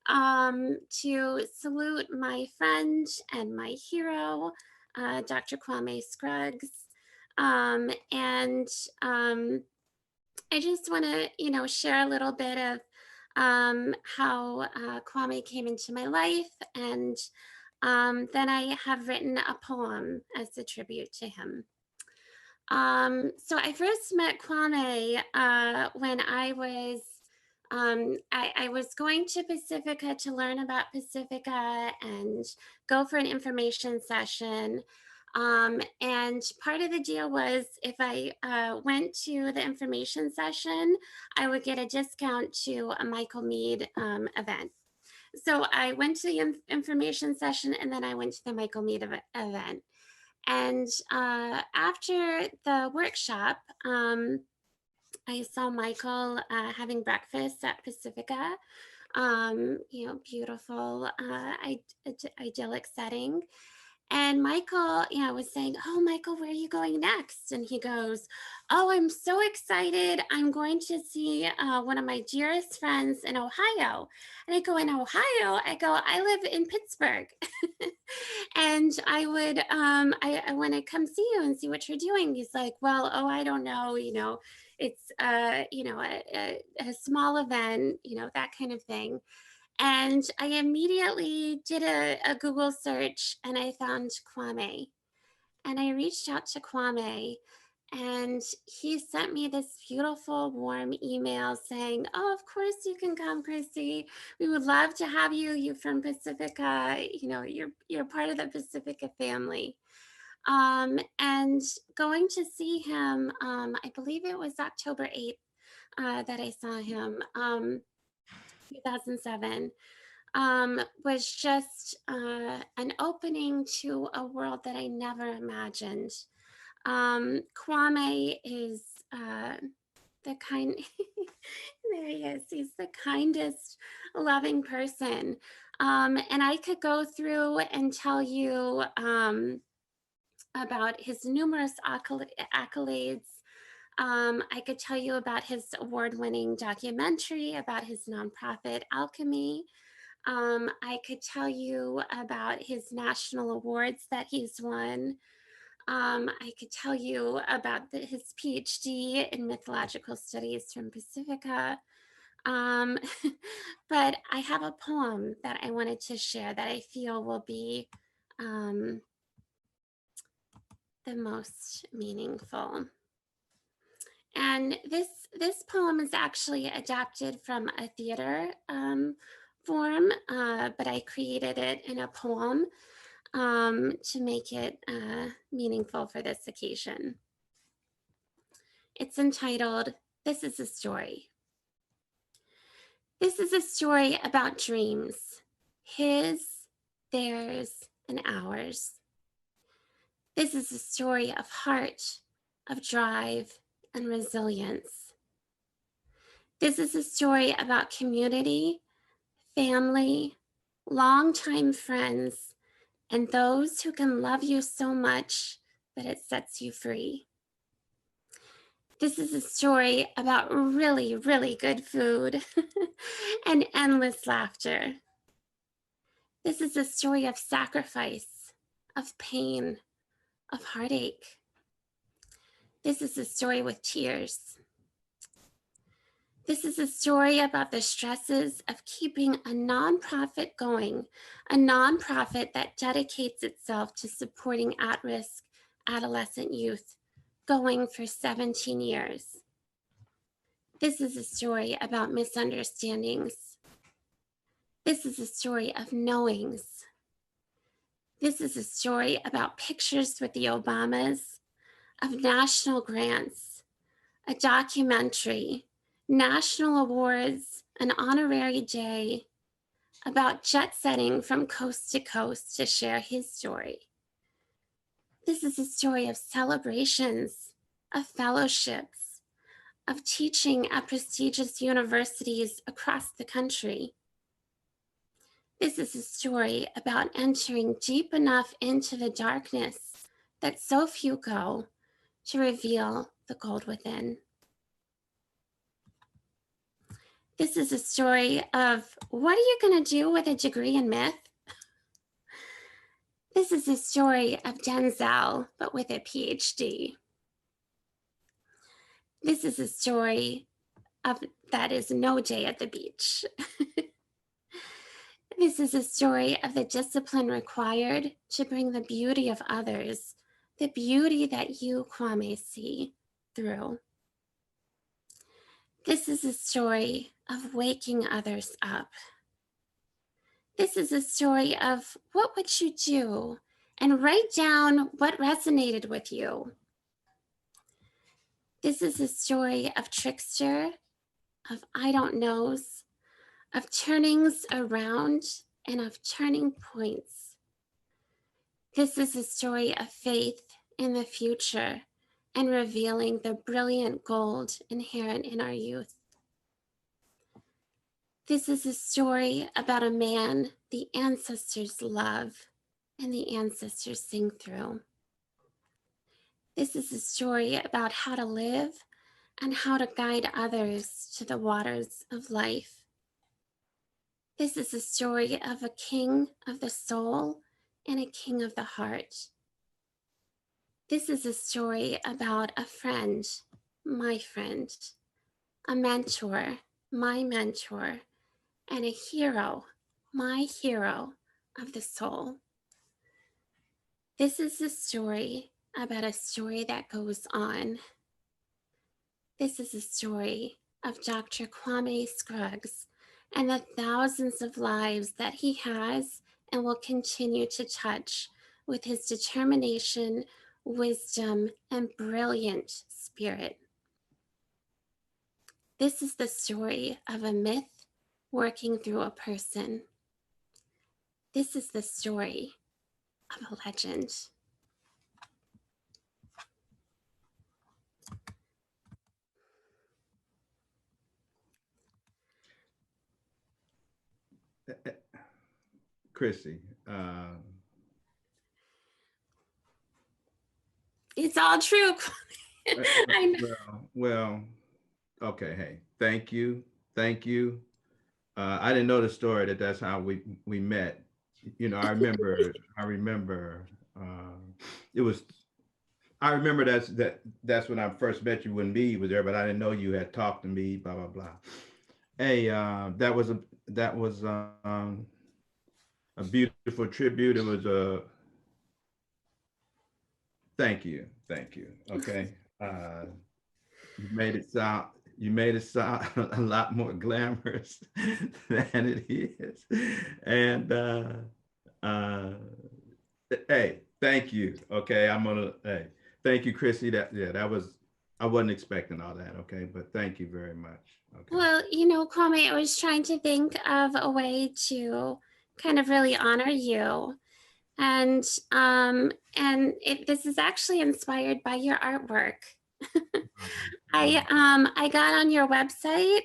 to salute my friend and my hero, Dr. Kwame Scruggs. I just want to, share a little bit of how Kwame came into my life, and then I have written a poem as a tribute to him. So I first met Kwame when I was going to Pacifica to learn about Pacifica and go for an information session. And part of the deal was if I went to the information session, I would get a discount to a Michael Meade event. So I went to the information session, and then I went to the Michael Meade event. And after the workshop, I saw Michael having breakfast at Pacifica, beautiful, idyllic setting. And Michael, was saying, "Oh, Michael, where are you going next?" And he goes, "Oh, I'm so excited. I'm going to see one of my dearest friends in Ohio." And I go, "In Ohio?" I go, "I live in Pittsburgh." And I would, I want to come see you and see what you're doing. He's like, "Well, oh, I don't know. It's, a small event, that kind of thing." And I immediately did a Google search, and I found Kwame. And I reached out to Kwame, and he sent me this beautiful, warm email saying, "Oh, of course you can come, Chrissy. We would love to have you. You're from Pacifica. You're part of the Pacifica family." And going to see him, I believe it was October 8th that I saw him. 2007, was just an opening to a world that I never imagined. Kwame is the kind, there he is, he's the kindest, loving person. And I could go through and tell you about his numerous accolades. I could tell you about his award-winning documentary, about his nonprofit Alchemy. I could tell you about his national awards that he's won. I could tell you about his PhD in mythological studies from Pacifica. But I have a poem that I wanted to share that I feel will be the most meaningful. And this poem is actually adapted from a theater form, but I created it in a poem to make it meaningful for this occasion. It's entitled, "This is a Story." This is a story about dreams, his, theirs, and ours. This is a story of heart, of drive, and resilience. This is a story about community, family, longtime friends, and those who can love you so much that it sets you free. This is a story about really, really good food and endless laughter. This is a story of sacrifice, of pain, of heartache. This is a story with tears. This is a story about the stresses of keeping a nonprofit going, a nonprofit that dedicates itself to supporting at-risk adolescent youth, going for 17 years. This is a story about misunderstandings. This is a story of knowings. This is a story about pictures with the Obamas, of national grants, a documentary, national awards, an honorary day, about jet setting from coast to coast to share his story. This is a story of celebrations, of fellowships, of teaching at prestigious universities across the country. This is a story about entering deep enough into the darkness that so few go to reveal the gold within. This is a story of what are you going to do with a degree in myth? This is a story of Denzel, but with a PhD. This is a story that is no day at the beach. This is a story of the discipline required to bring the beauty of others, the beauty that you, Kwame, see through. This is a story of waking others up. This is a story of what would you do, and write down what resonated with you. This is a story of trickster, of I don't knows, of turnings around, and of turning points. This is a story of faith in the future and revealing the brilliant gold inherent in our youth. This is a story about a man the ancestors love and the ancestors sing through. This is a story about how to live and how to guide others to the waters of life. This is a story of a king of the soul and a king of the heart. This is a story about a friend, my friend, a mentor, my mentor, and a hero, my hero of the soul. This is a story about a story that goes on. This is a story of Dr. Kwame Scruggs and the thousands of lives that he has and will continue to touch with his determination, wisdom, and brilliant spirit. This is the story of a myth working through a person. This is the story of a legend. Chrissy, It's all true. I know. well, okay. Hey, thank you. I didn't know the story that's how we met. You know, I remember I remember that's when I first met you when me was there, but I didn't know you had talked to me, blah, blah, blah. Hey, that was a beautiful tribute. It was a thank you. Okay. You made it sound a lot more glamorous than it is. And hey, thank you. Okay, hey, thank you, Chrissy. I wasn't expecting all that. Okay, but thank you very much. Okay. Well, you know, Kwame, I was trying to think of a way to kind of really honor you. And this is actually inspired by your artwork. I got on your website.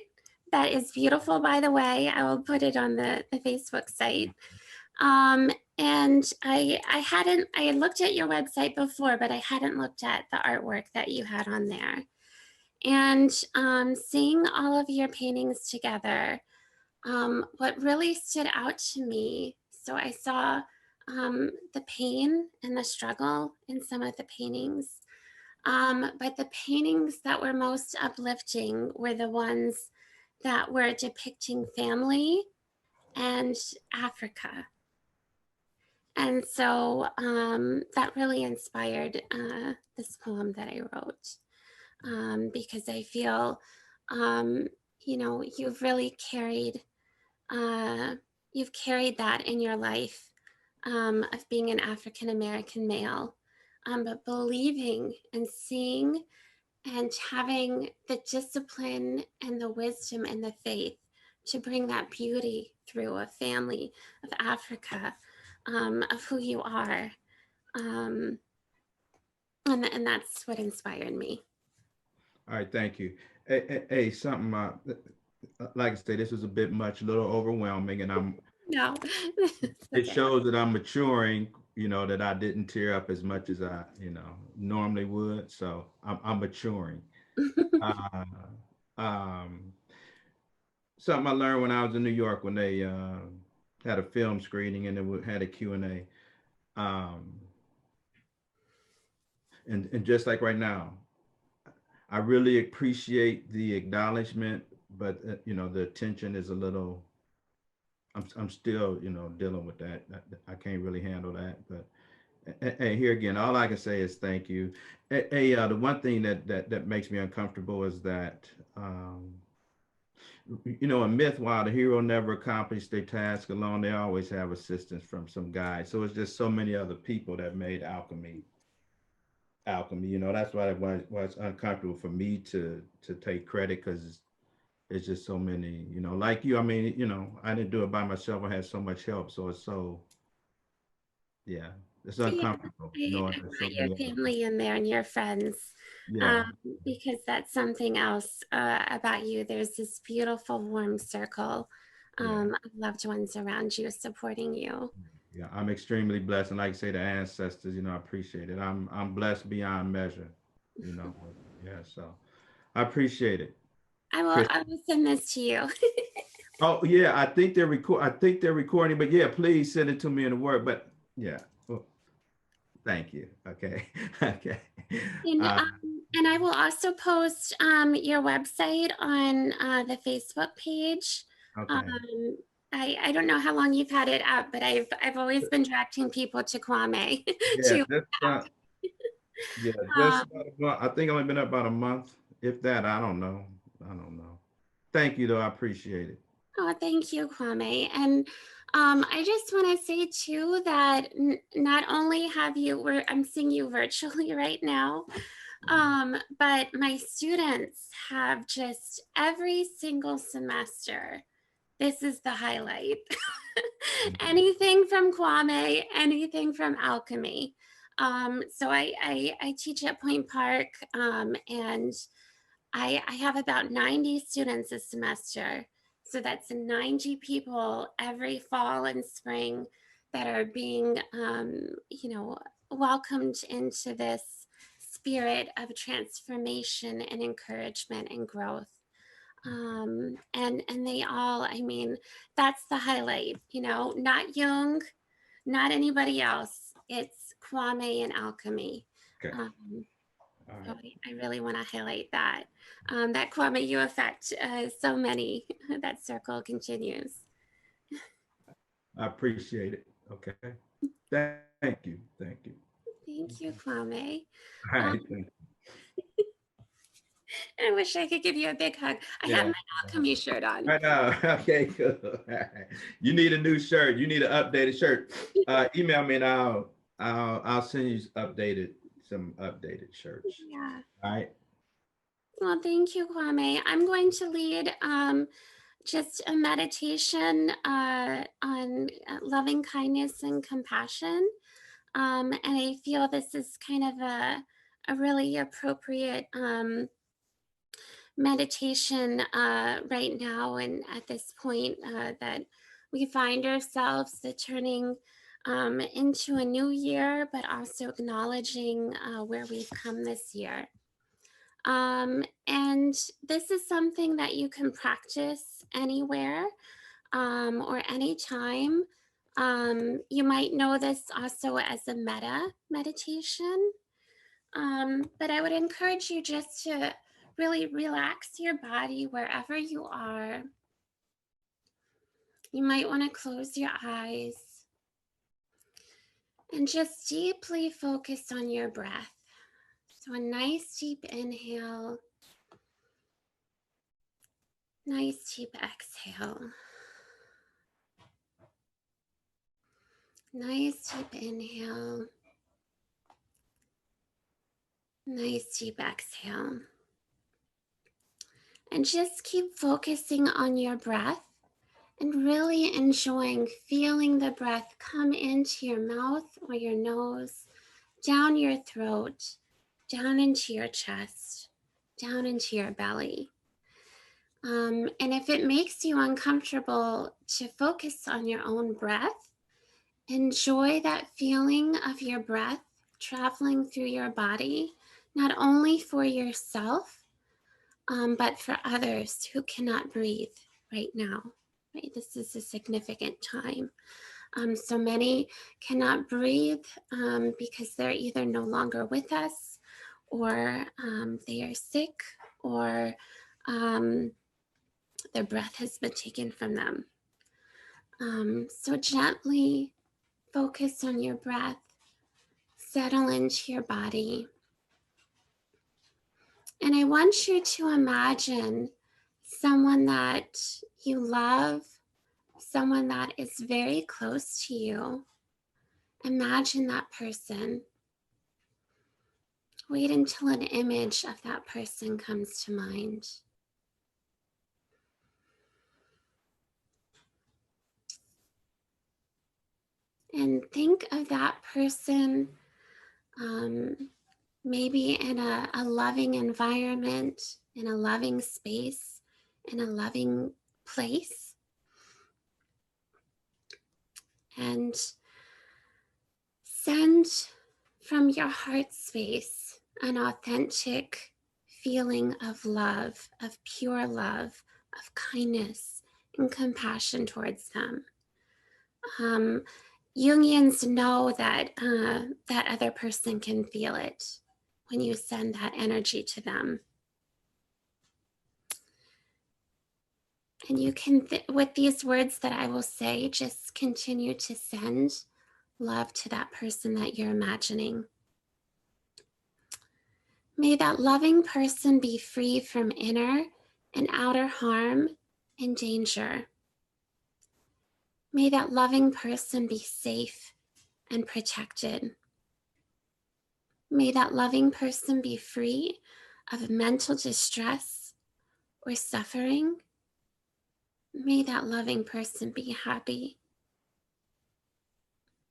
That is beautiful, by the way. I will put it on the Facebook site. And I had looked at your website before, but I hadn't looked at the artwork that you had on there. And seeing all of your paintings together, what really stood out to me, so I saw the pain and the struggle in some of the paintings, but the paintings that were most uplifting were the ones that were depicting family and Africa. And so that really inspired this poem that I wrote, because I feel, you know, you've really carried that in your life of being an African-American male, but believing and seeing and having the discipline and the wisdom and the faith to bring that beauty through a family of Africa, of who you are. And that's what inspired me. All right, thank you. Hey, something, like I said, this was a bit much, a little overwhelming, and No. it shows that I'm maturing, you know, that I didn't tear up as much as I, you know, normally would. So I'm maturing. Something I learned when I was in New York when they had a film screening and they had a Q&A. And just like right now, I really appreciate the acknowledgement but you know, the attention is a little, I'm still, you know, dealing with that. I can't really handle that, but hey, here again, all I can say is thank you. Hey, the one thing that makes me uncomfortable is that, you know, a myth, while the hero never accomplished their task alone, they always have assistance from some guy. So it's just so many other people that made alchemy. You know, that's why it's uncomfortable for me to take credit, because it's just so many, you know, like you. I mean, you know, I didn't do it by myself. I had so much help. So it's so, yeah, it's Yeah, uncomfortable knowing I there's so want many your other. family in there and your friends, Yeah. because that's something else about you. There's this beautiful, warm circle of loved ones around you supporting you. Yeah, I'm extremely blessed, and like I say, the ancestors, you know, I appreciate it. I'm blessed beyond measure, you know. Yeah, so I appreciate it. I will send this to you. Oh yeah, I think they're recording, but yeah, please send it to me in the word. But yeah, well, thank you. Okay, okay. And I will also post your website on the Facebook page. Okay. I don't know how long you've had it up, but I've always been directing people to Kwame. Yeah, to yeah, just about a month. I think I've only been up about a month, if that. I don't know. Thank you, though. I appreciate it. Oh, thank you, Kwame. And I just want to say too that not only have you, I'm seeing you virtually right now, but my students have just every single semester, this is the highlight. Anything from Kwame, anything from alchemy. So I teach at Point Park, and I have about 90 students a semester. So that's 90 people every fall and spring that are being, you know, welcomed into this spirit of transformation and encouragement and growth. And they all, I mean, that's the highlight, you know, not Jung, not anybody else. It's Kwame and alchemy. Okay. So I really want to highlight that. That Kwame you affect so many. That circle continues. I appreciate it. Okay. Thank you. Thank you. Thank you, Kwame. All right. Thank you. I wish I could give you a big hug. I have my alchemy shirt on. I know. Okay, cool. All right. You need a new shirt. You need an updated shirt. Email me and I'll send you some updated shirts. Yeah. All right. Well, thank you, Kwame. I'm going to lead just a meditation on loving kindness and compassion. And I feel this is kind of a really appropriate meditation right now and at this point that we find ourselves turning into a new year, but also acknowledging where we've come this year. And this is something that you can practice anywhere or anytime. You might know this also as a metta meditation, but I would encourage you just to really relax your body wherever you are. You might want to close your eyes and just deeply focus on your breath. So a nice deep inhale, nice deep exhale. Nice deep inhale, nice deep exhale. And just keep focusing on your breath and really enjoying feeling the breath come into your mouth or your nose, down your throat, down into your chest, down into your belly. And if it makes you uncomfortable to focus on your own breath, enjoy that feeling of your breath traveling through your body, not only for yourself, but for others who cannot breathe right now. Right? This is a significant time. So many cannot breathe because they're either no longer with us, or they are sick, or their breath has been taken from them. So gently focus on your breath, settle into your body. And I want you to imagine someone that you love, someone that is very close to you. Imagine that person. Wait until an image of that person comes to mind. And think of that person maybe in a loving environment, in a loving space, in a loving place. And send from your heart space an authentic feeling of love, of pure love, of kindness and compassion towards them. Jungians know that that other person can feel it when you send that energy to them. And you can, with these words that I will say, just continue to send love to that person that you're imagining. May that loving person be free from inner and outer harm and danger. May that loving person be safe and protected. May that loving person be free of mental distress or suffering. May that loving person be happy.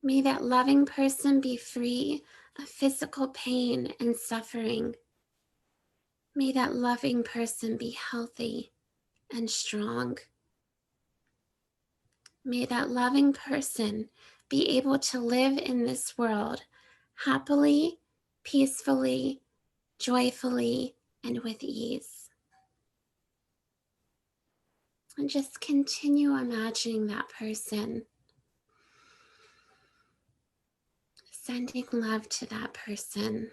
May that loving person be free of physical pain and suffering. May that loving person be healthy and strong. May that loving person be able to live in this world happily, peacefully, joyfully, and with ease. And just continue imagining that person, sending love to that person.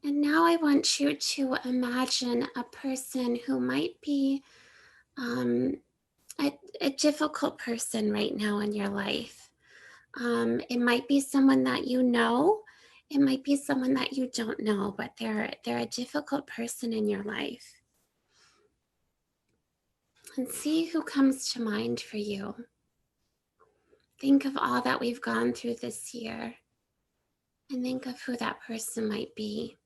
And now I want you to imagine a person who might be a difficult person right now in your life. It might be someone that you know. It might be someone that you don't know, but they're a difficult person in your life. And see who comes to mind for you. Think of all that we've gone through this year, and think of who that person might be.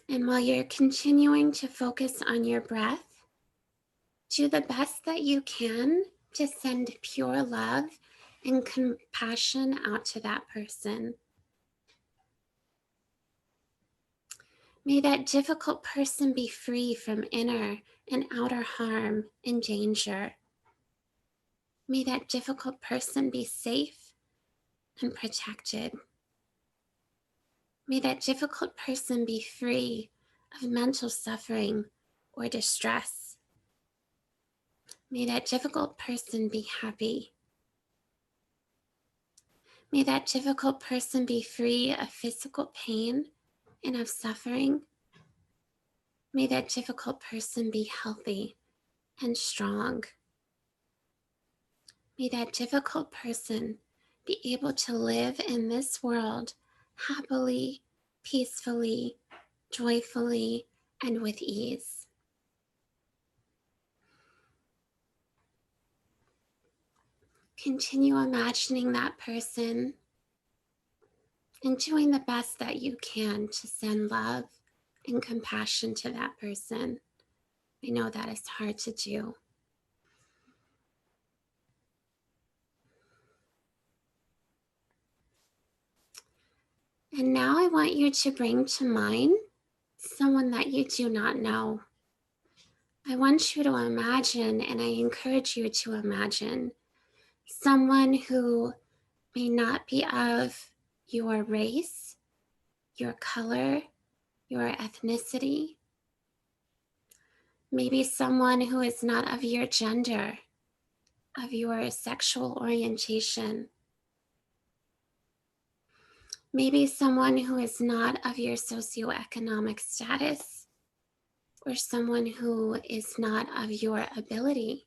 And while you're continuing to focus on your breath, do the best that you can to send pure love and compassion out to that person. May that difficult person be free from inner and outer harm and danger. May that difficult person be safe and protected. May that difficult person be free of mental suffering or distress. May that difficult person be happy. May that difficult person be free of physical pain and of suffering. May that difficult person be healthy and strong. May that difficult person be able to live in this world happily, peacefully, joyfully, and with ease. Continue imagining that person and doing the best that you can to send love and compassion to that person. I know that is hard to do. And now I want you to bring to mind someone that you do not know. I want you to imagine, and I encourage you to imagine, someone who may not be of your race, your color, your ethnicity. Maybe someone who is not of your gender, of your sexual orientation. Maybe someone who is not of your socioeconomic status, or someone who is not of your ability,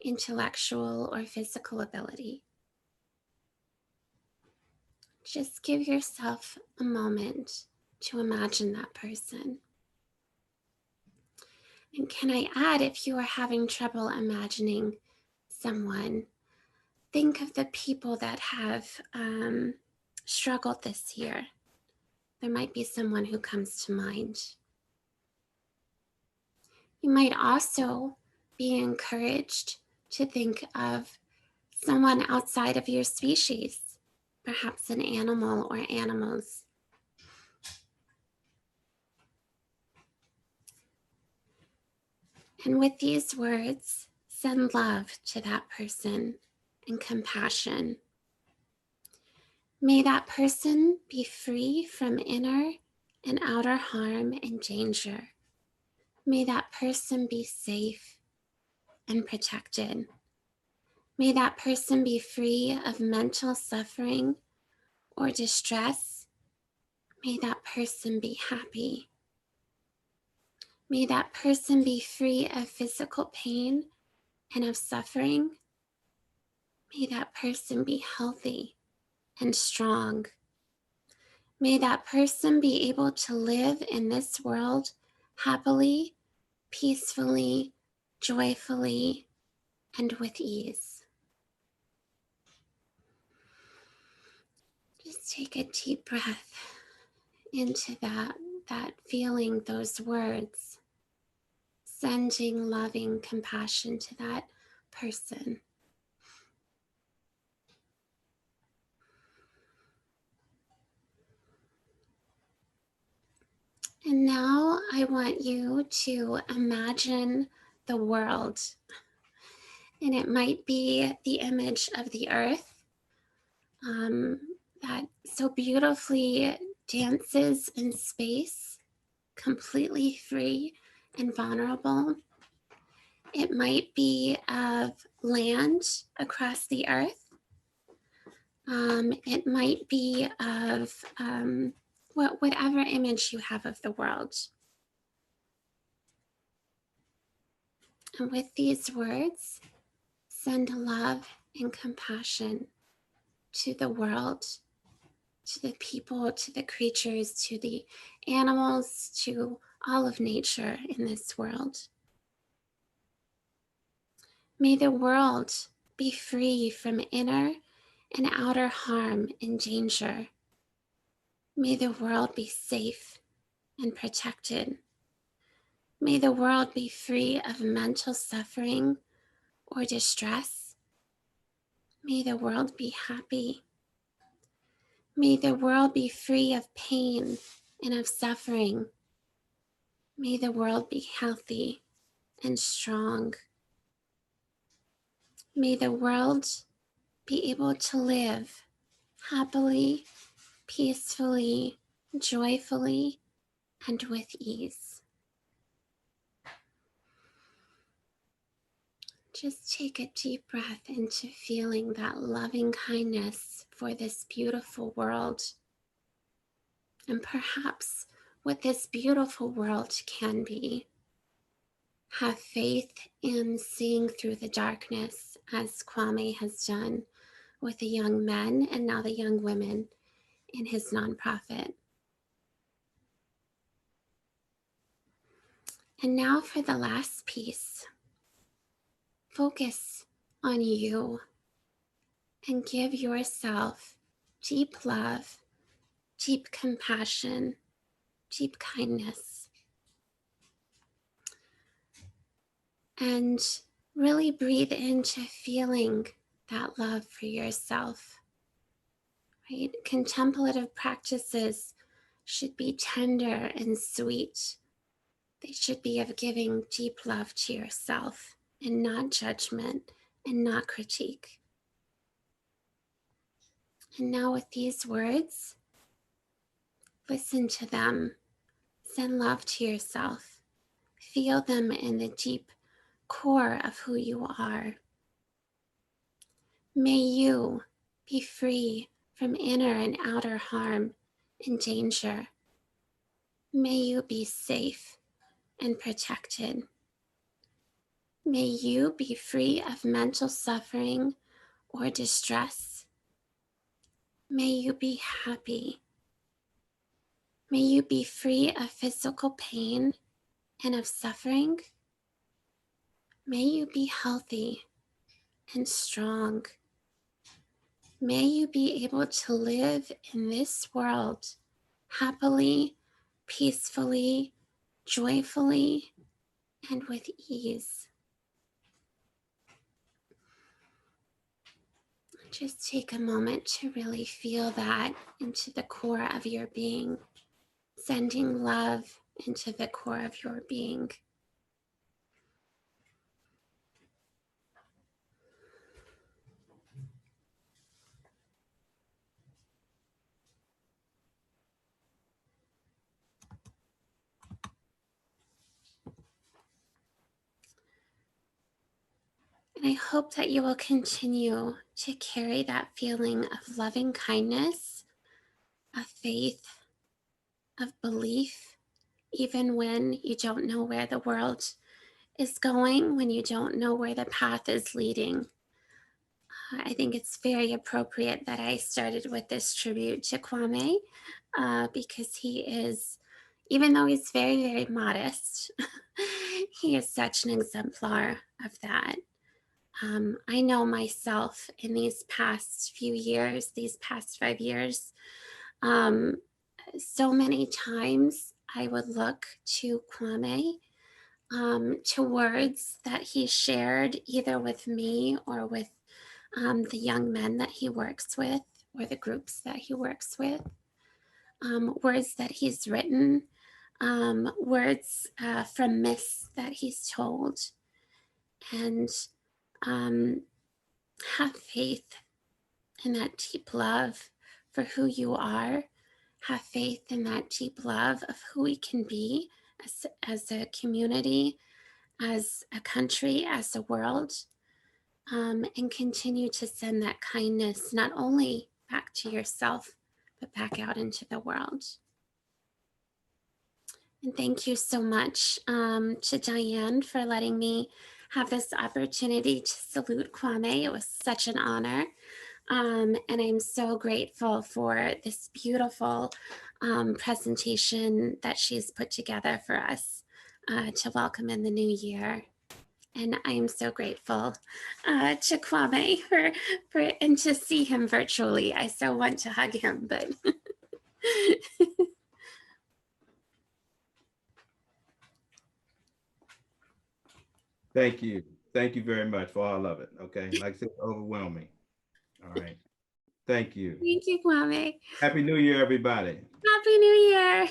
intellectual or physical ability. Just give yourself a moment to imagine that person. And can I add, if you are having trouble imagining someone, think of the people that have struggled this year. There might be someone who comes to mind. You might also be encouraged to think of someone outside of your species, perhaps an animal or animals. And with these words, send love to that person and compassion. May that person be free from inner and outer harm and danger. May that person be safe and protected. May that person be free of mental suffering or distress. May that person be happy. May that person be free of physical pain and of suffering. May that person be healthy and strong. May that person be able to live in this world happily, peacefully, joyfully, and with ease. Just take a deep breath into that feeling, those words, sending loving compassion to that person. And now I want you to imagine the world. And it might be the image of the earth that so beautifully dances in space, completely free and vulnerable. It might be of land across the earth. It might be of whatever image you have of the world. And with these words, send love and compassion to the world, to the people, to the creatures, to the animals, to all of nature in this world. May the world be free from inner and outer harm and danger. May the world be safe and protected. May the world be free of mental suffering or distress. May the world be happy. May the world be free of pain and of suffering. May the world be healthy and strong. May the world be able to live happily, peacefully, joyfully, and with ease. Just take a deep breath into feeling that loving kindness for this beautiful world, and perhaps what this beautiful world can be. Have faith in seeing through the darkness, as Kwame has done with the young men and now the young women in his nonprofit. And now for the last piece. Focus on you and give yourself deep love, deep compassion, deep kindness. And really breathe into feeling that love for yourself, right? Contemplative practices should be tender and sweet. They should be of giving deep love to yourself and not judgment and not critique. And now with these words, listen to them. Send love to yourself. Feel them in the deep core of who you are. May you be free from inner and outer harm and danger. May you be safe and protected. May you be free of mental suffering or distress. May you be happy. May you be free of physical pain and of suffering. May you be healthy and strong. May you be able to live in this world happily, peacefully, joyfully, and with ease. Just take a moment to really feel that into the core of your being, sending love into the core of your being. And I hope that you will continue to carry that feeling of loving kindness, of faith, of belief, even when you don't know where the world is going, when you don't know where the path is leading. I think it's very appropriate that I started with this tribute to Kwame because he is, even though he's very, very modest, he is such an exemplar of that. I know myself in these past few years, these past 5 years, so many times I would look to Kwame, to words that he shared either with me or with the young men that he works with or the groups that he works with, words that he's written, words from myths that he's told, and have faith in that deep love for who you are. Have faith in that deep love of who we can be as a community, as a country, as a world, and continue to send that kindness not only back to yourself, but back out into the world. And thank you so much to Diane for letting me have this opportunity to salute Kwame. It was such an honor. And I'm so grateful for this beautiful presentation that she's put together for us to welcome in the new year. And I'm so grateful to Kwame for and to see him virtually. I so want to hug him, but Thank you. Thank you very much for all of it. Okay. Like I said, overwhelming. All right. Thank you. Thank you, Kwame. Happy New Year, everybody. Happy New Year.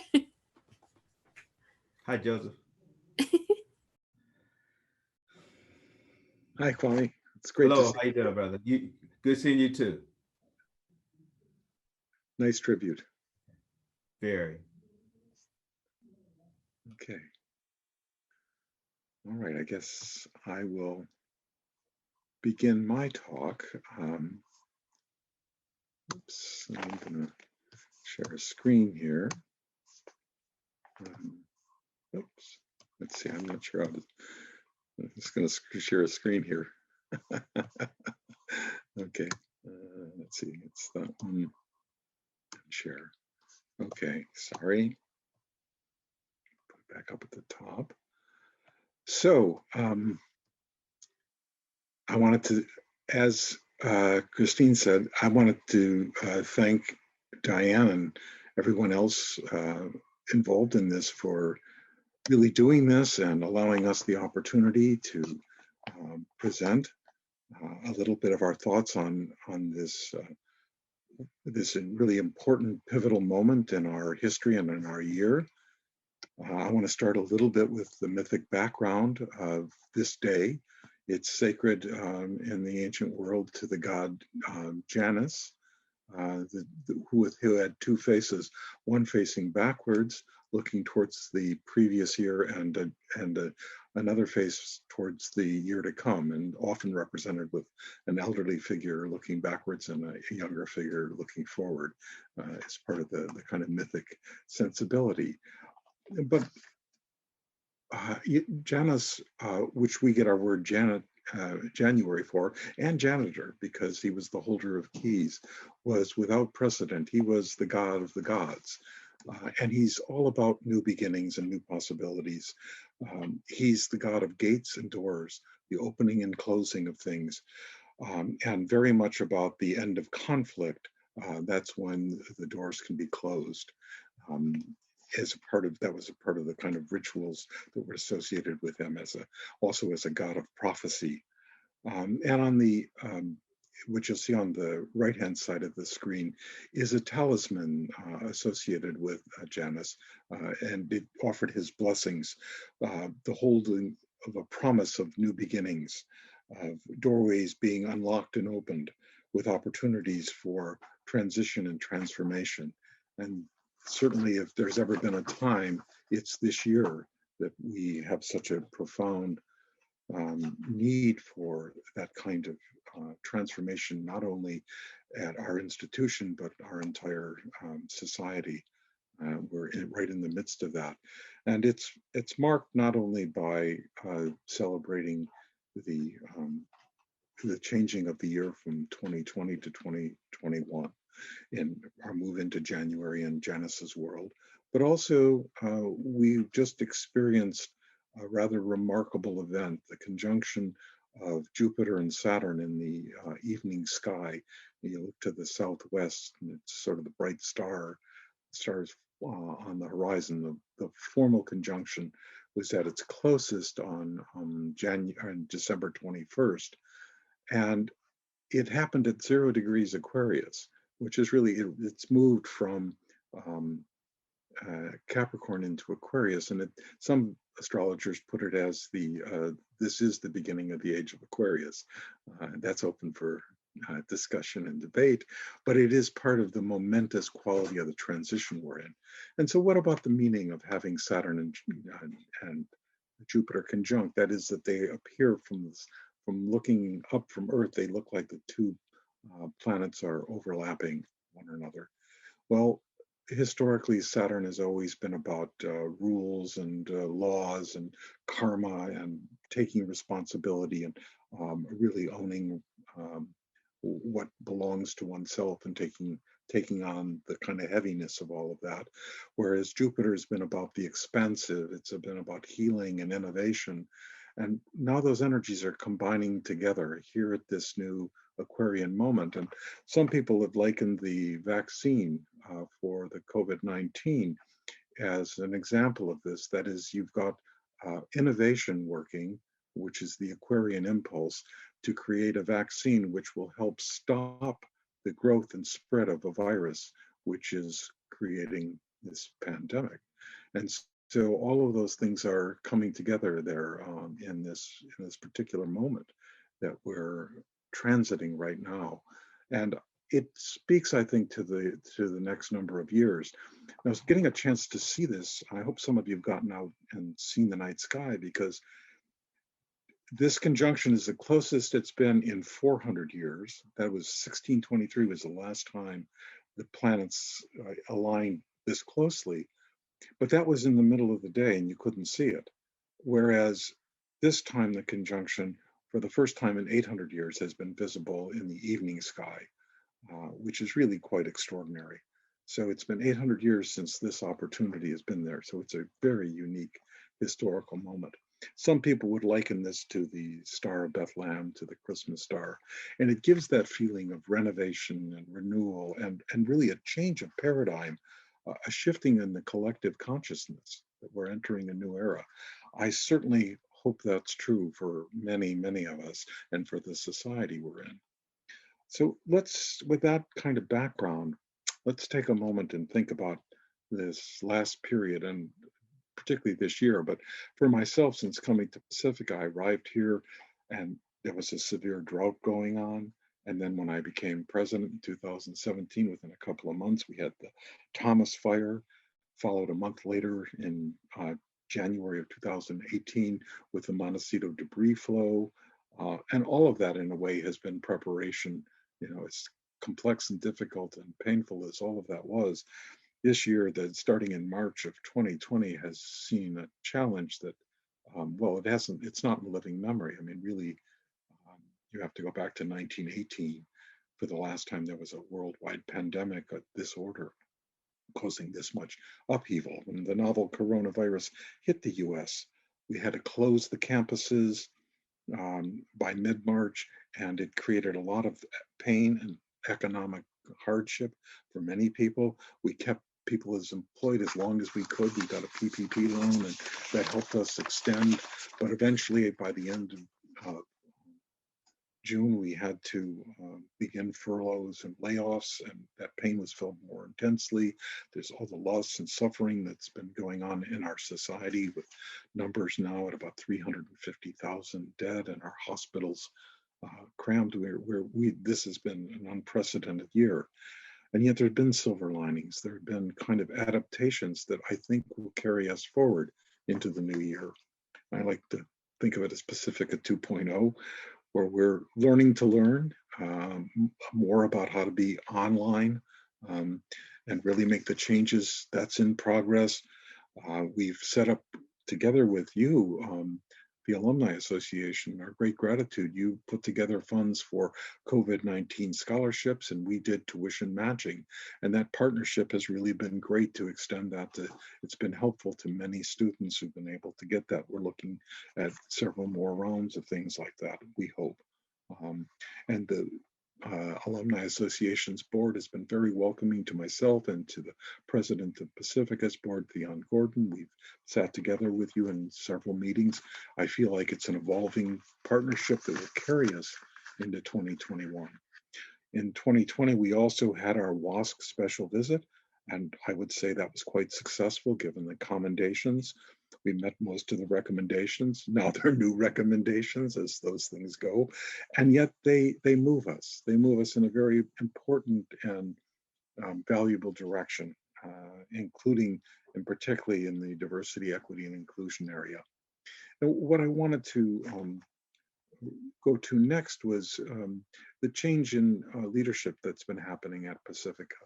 Hi, Joseph. Hi, Kwame. It's great Hello, to see how you doing, brother? Good seeing you too. Nice tribute. Very. Okay. All right, I guess I will begin my talk. Oops, I'm going to share a screen here. Oops, let's see, I'm not sure how to, I'm just going to share a screen here. Okay, let's see, it's that one. Share. Okay, sorry. Put it back up at the top. So I wanted to, as Christine said, I wanted to thank Diane and everyone else involved in this for really doing this and allowing us the opportunity to present a little bit of our thoughts on this this really important pivotal moment in our history and in our year. I want to start a little bit with the mythic background of this day. It's sacred in the ancient world to the god Janus, who had two faces, one facing backwards, looking towards the previous year, and another face towards the year to come, and often represented with an elderly figure looking backwards and a younger figure looking forward as part of the kind of mythic sensibility. But Janus, which we get our word January for, and janitor, because he was the holder of keys, was without precedent. He was the god of the gods. And he's all about new beginnings and new possibilities. He's the god of gates and doors, the opening and closing of things, and very much about the end of conflict. That's when the doors can be closed. As a part of, that was a part of the kind of rituals that were associated with him also as a god of prophecy. And on the, which you'll see on the right-hand side of the screen, is a talisman associated with Janus, and it offered his blessings, the holding of a promise of new beginnings, of doorways being unlocked and opened with opportunities for transition and transformation. And certainly if there's ever been a time, it's this year that we have such a profound need for that kind of transformation, not only at our institution, but our entire society. We're right in the midst of that. And it's marked not only by celebrating the changing of the year from 2020 to 2021 in our move into January and Janus's world, but also we've just experienced a rather remarkable event, the conjunction of Jupiter and Saturn in the evening sky. You look to the southwest, and it's sort of the bright star, stars on the horizon. The formal conjunction was at its closest on December 21st, and it happened at 0 degrees Aquarius, which is really, it's moved from Capricorn into Aquarius, and some astrologers put it as this is the beginning of the age of Aquarius. That's open for discussion and debate, but it is part of the momentous quality of the transition we're in. And so what about the meaning of having Saturn and Jupiter conjunct? That is that they appear from looking up from Earth, they look like the two planets are overlapping one another. Well, historically, Saturn has always been about rules and laws and karma and taking responsibility and really owning what belongs to oneself and taking on the kind of heaviness of all of that. Whereas Jupiter has been about the expansive, it's been about healing and innovation. And now those energies are combining together here at this new Aquarian moment. And some people have likened the vaccine for the COVID-19 as an example of this. That is, you've got innovation working, which is the Aquarian impulse, to create a vaccine which will help stop the growth and spread of a virus, which is creating this pandemic. And so all of those things are coming together there in this particular moment that we're transiting right now. And it speaks, I think, to the next number of years. I was getting a chance to see this. I hope some of you have gotten out and seen the night sky, because this conjunction is the closest it's been in 400 years. That was 1623 was the last time the planets aligned this closely. But that was in the middle of the day and you couldn't see it. Whereas this time the conjunction, for the first time in 800 years, has been visible in the evening sky, which is really quite extraordinary. So it's been 800 years since this opportunity has been there. So it's a very unique historical moment. Some people would liken this to the Star of Bethlehem, to the Christmas star. And it gives that feeling of renovation and renewal and really a change of paradigm, a shifting in the collective consciousness that we're entering a new era. I certainly hope that's true for many, many of us and for the society we're in. So let's, with that kind of background, let's take a moment and think about this last period, and particularly this year. But for myself, since coming to Pacifica, I arrived here and there was a severe drought going on. And then when I became president in 2017, within a couple of months, we had the Thomas fire, followed a month later in January of 2018 with the Montecito debris flow. And all of that in a way has been preparation. You know, it's complex and difficult and painful as all of that was. This year, that starting in March of 2020 has seen a challenge that, well, it's not in living memory. I mean, really, you have to go back to 1918 for the last time there was a worldwide pandemic of this order, causing this much upheaval. When the novel coronavirus hit the US, we had to close the campuses by mid-March, and it created a lot of pain and economic hardship for many people. We kept people as employed as long as we could. We got a PPP loan, and that helped us extend. But eventually, by the end of June, we had to begin furloughs and layoffs, and that pain was felt more intensely. There's all the loss and suffering that's been going on in our society, with numbers now at about 350,000 dead, and our hospitals crammed. This has been an unprecedented year. And yet there have been silver linings. There have been kind of adaptations that I think will carry us forward into the new year. I like to think of it as Pacifica 2.0, where we're learning to learn more about how to be online and really make the changes that's in progress. We've set up together with you, the Alumni Association, our great gratitude. You put together funds for COVID-19 scholarships, and we did tuition matching. And that partnership has really been great to extend that to, it's been helpful to many students who've been able to get that. We're looking at several more rounds of things like that, we hope. And the Alumni Association's board has been very welcoming to myself and to the president of Pacifica's board, Theon Gordon. We've sat together with you in several meetings. I feel like it's an evolving partnership that will carry us into 2021. In 2020, we also had our WASC special visit, and I would say that was quite successful given the commendations. We met most of the recommendations. Now there are new recommendations as those things go, and yet they move us. They move us in a very important and valuable direction, including and particularly in the diversity, equity, and inclusion area. Now, what I wanted to go to next was the change in leadership that's been happening at Pacifica.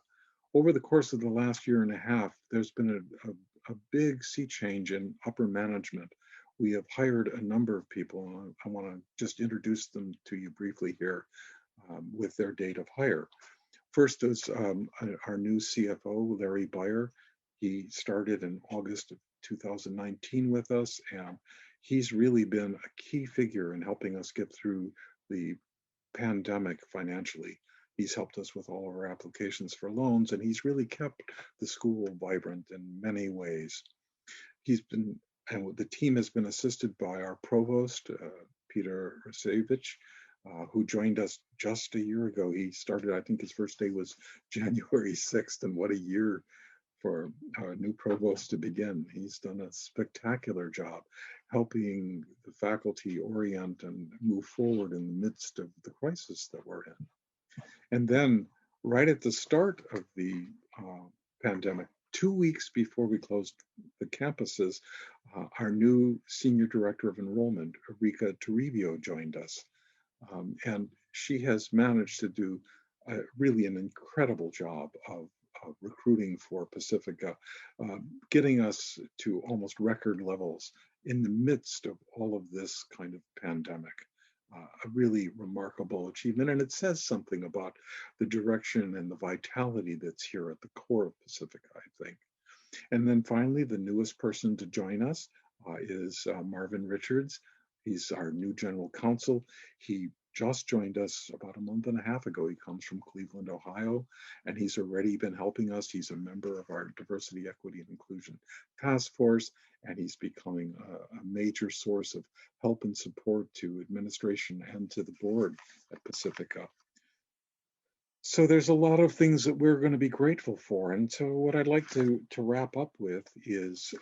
Over the course of the last year and a half, there's been a big sea change in upper management. We have hired a number of people. I want to just introduce them to you briefly here with their date of hire. First is our new CFO, Larry Beyer. He started in August of 2019 with us, and he's really been a key figure in helping us get through the pandemic financially. He's helped us with all of our applications for loans, and he's really kept the school vibrant in many ways. And the team has been assisted by our provost, Peter Rasevich, who joined us just a year ago. He started, I think his first day was January 6th, and what a year for our new provost to begin. He's done a spectacular job helping the faculty orient and move forward in the midst of the crisis that we're in. And then right at the start of the pandemic, 2 weeks before we closed the campuses, our new Senior Director of Enrollment, Erika Toribio, joined us. And she has managed to do really an incredible job of recruiting for Pacifica, getting us to almost record levels in the midst of all of this kind of pandemic. A really remarkable achievement, and it says something about the direction and the vitality that's here at the core of Pacifica, I think. And then finally, the newest person to join us is Marvin Richards. He's our new general counsel. He just joined us about a month and a half ago. He comes from Cleveland, Ohio, and he's already been helping us. He's a member of our Diversity, Equity, and Inclusion Task Force, and he's becoming a major source of help and support to administration and to the board at Pacifica. So there's a lot of things that we're going to be grateful for. And so what I'd like to wrap up with is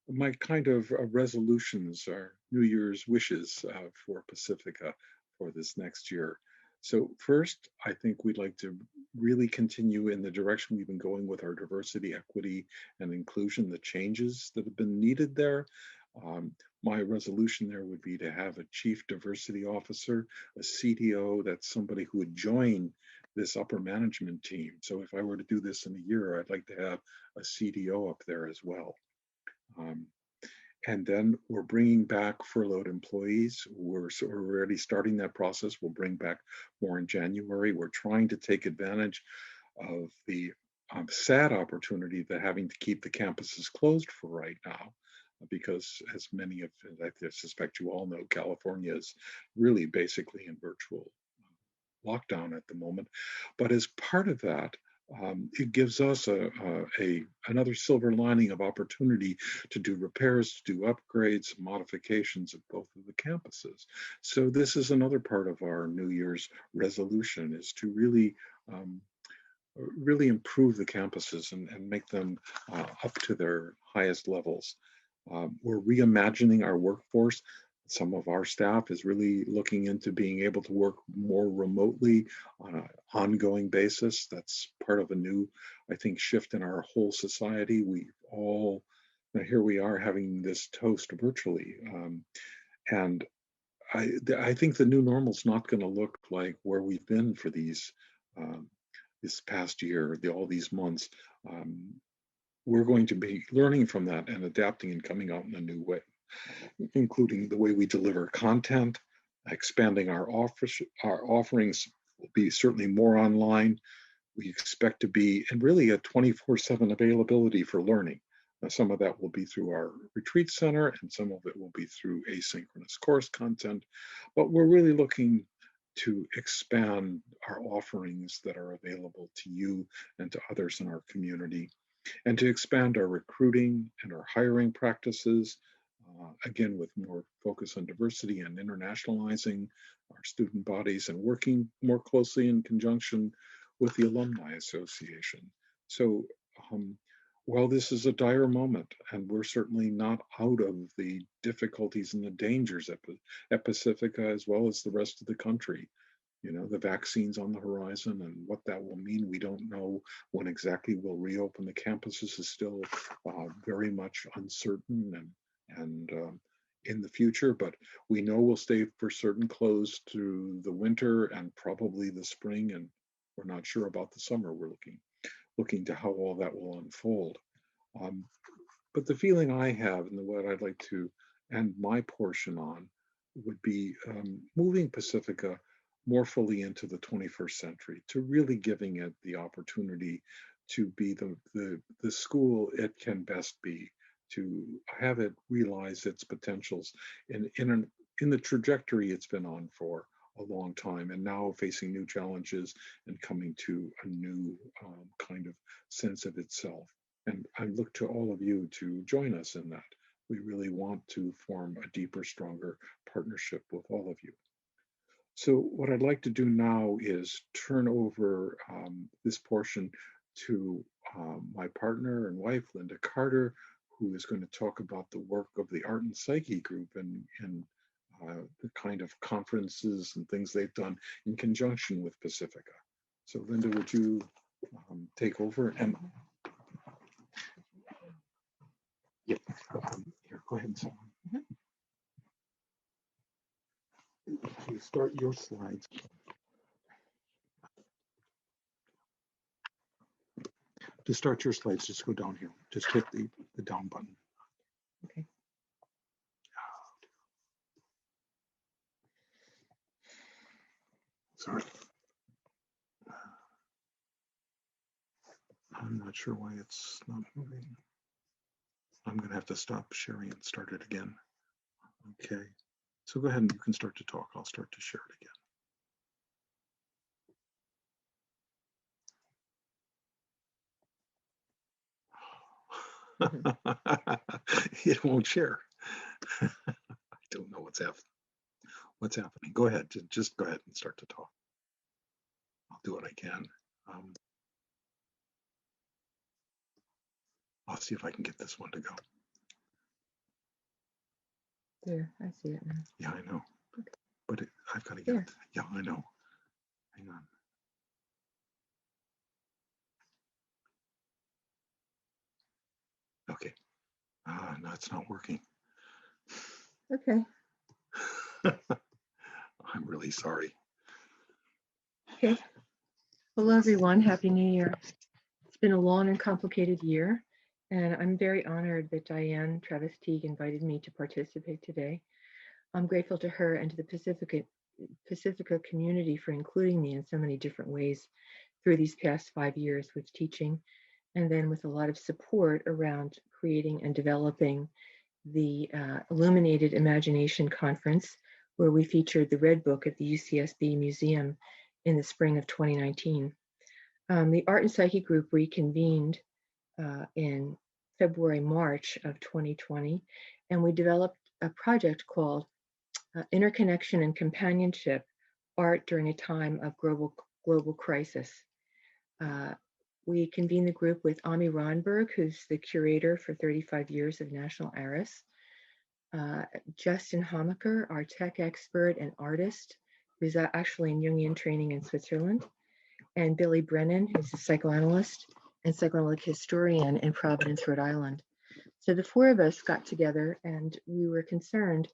my kind of resolutions or New Year's wishes for Pacifica for this next year. So first, I think we'd like to really continue in the direction we've been going with our diversity, equity, and inclusion, the changes that have been needed there. My resolution there would be to have a chief diversity officer, a CDO, that's somebody who would join this upper management team. So if I were to do this in a year, I'd like to have a CDO up there as well. And then we're bringing back furloughed employees. We're already starting that process. We'll bring back more in January. We're trying to take advantage of the sad opportunity that having to keep the campuses closed for right now, because as many of, I suspect you all know, California is really basically in virtual lockdown at the moment. But as part of that, it gives us another silver lining of opportunity to do repairs, to do upgrades, modifications of both of the campuses. So this is another part of our New Year's resolution, is to really really improve the campuses and make them up to their highest levels. We're reimagining our workforce. Some of our staff is really looking into being able to work more remotely on an ongoing basis. That's part of a new, I think, shift in our whole society. We all, here we are having this toast virtually. And I think the new normal is not going to look like where we've been for these this past year, all these months. We're going to be learning from that and adapting and coming out in a new way, including the way we deliver content, expanding our offerings will be certainly more online. We expect to be, and really a 24/7 availability for learning. Now, some of that will be through our retreat center, and some of it will be through asynchronous course content, but we're really looking to expand our offerings that are available to you and to others in our community, and to expand our recruiting and our hiring practices, again, with more focus on diversity and internationalizing our student bodies and working more closely in conjunction with the Alumni Association. So while this is a dire moment, and we're certainly not out of the difficulties and the dangers at Pacifica as well as the rest of the country, you know, the vaccine's on the horizon, and what that will mean, we don't know. When exactly we'll reopen the campuses is still very much uncertain and in the future, but we know we'll stay for certain closed through the winter and probably the spring, and we're not sure about the summer. We're looking to how all that will unfold. But the feeling I have, and what I'd like to end my portion on, would be moving Pacifica more fully into the 21st century, to really giving it the opportunity to be the school it can best be, to have it realize its potentials in the trajectory it's been on for a long time, and now facing new challenges and coming to a new kind of sense of itself. And I look to all of you to join us in that. We really want to form a deeper, stronger partnership with all of you. So what I'd like to do now is turn over this portion to my partner and wife, Linda Carter, who is going to talk about the work of the Art and Psyche group and the kind of conferences and things they've done in conjunction with Pacifica. So Linda, would you take over? And yeah, here, go ahead and so on. You start your slides. To start your slides, just go down here. Just hit the down button. Okay. Sorry. I'm not sure why it's not moving. I'm going to have to stop sharing and start it again. Okay. So go ahead and you can start to talk. I'll start to share it again. It won't share. I don't know what's happening. Go ahead. Just go ahead and start to talk. I'll do what I can. I'll see if I can get this one to go. There, I see it now. Yeah, I know. Okay. But I've got to get it. Yeah, I know. Hang on. Okay. No, it's not working. Okay. I'm really sorry. Okay. Hello, everyone. Happy New Year. It's been a long and complicated year, and I'm very honored that Diane Travis-Teague invited me to participate today. I'm grateful to her and to the Pacifica community for including me in so many different ways through these past 5 years with teaching, and then with a lot of support around creating and developing the Illuminated Imagination Conference, where we featured the Red Book at the UCSB Museum in the spring of 2019. The Art and Psyche group reconvened in February, March of 2020, and we developed a project called Interconnection and Companionship, Art During a Time of Global Crisis. We convened the group with Ami Ronberg, who's the curator for 35 years of National Artists, Justin Hamaker, our tech expert and artist, who's actually in Jungian training in Switzerland, and Billy Brennan, who's a psychoanalyst and psychoanalytic historian in Providence, Rhode Island. So the four of us got together, and we were concerned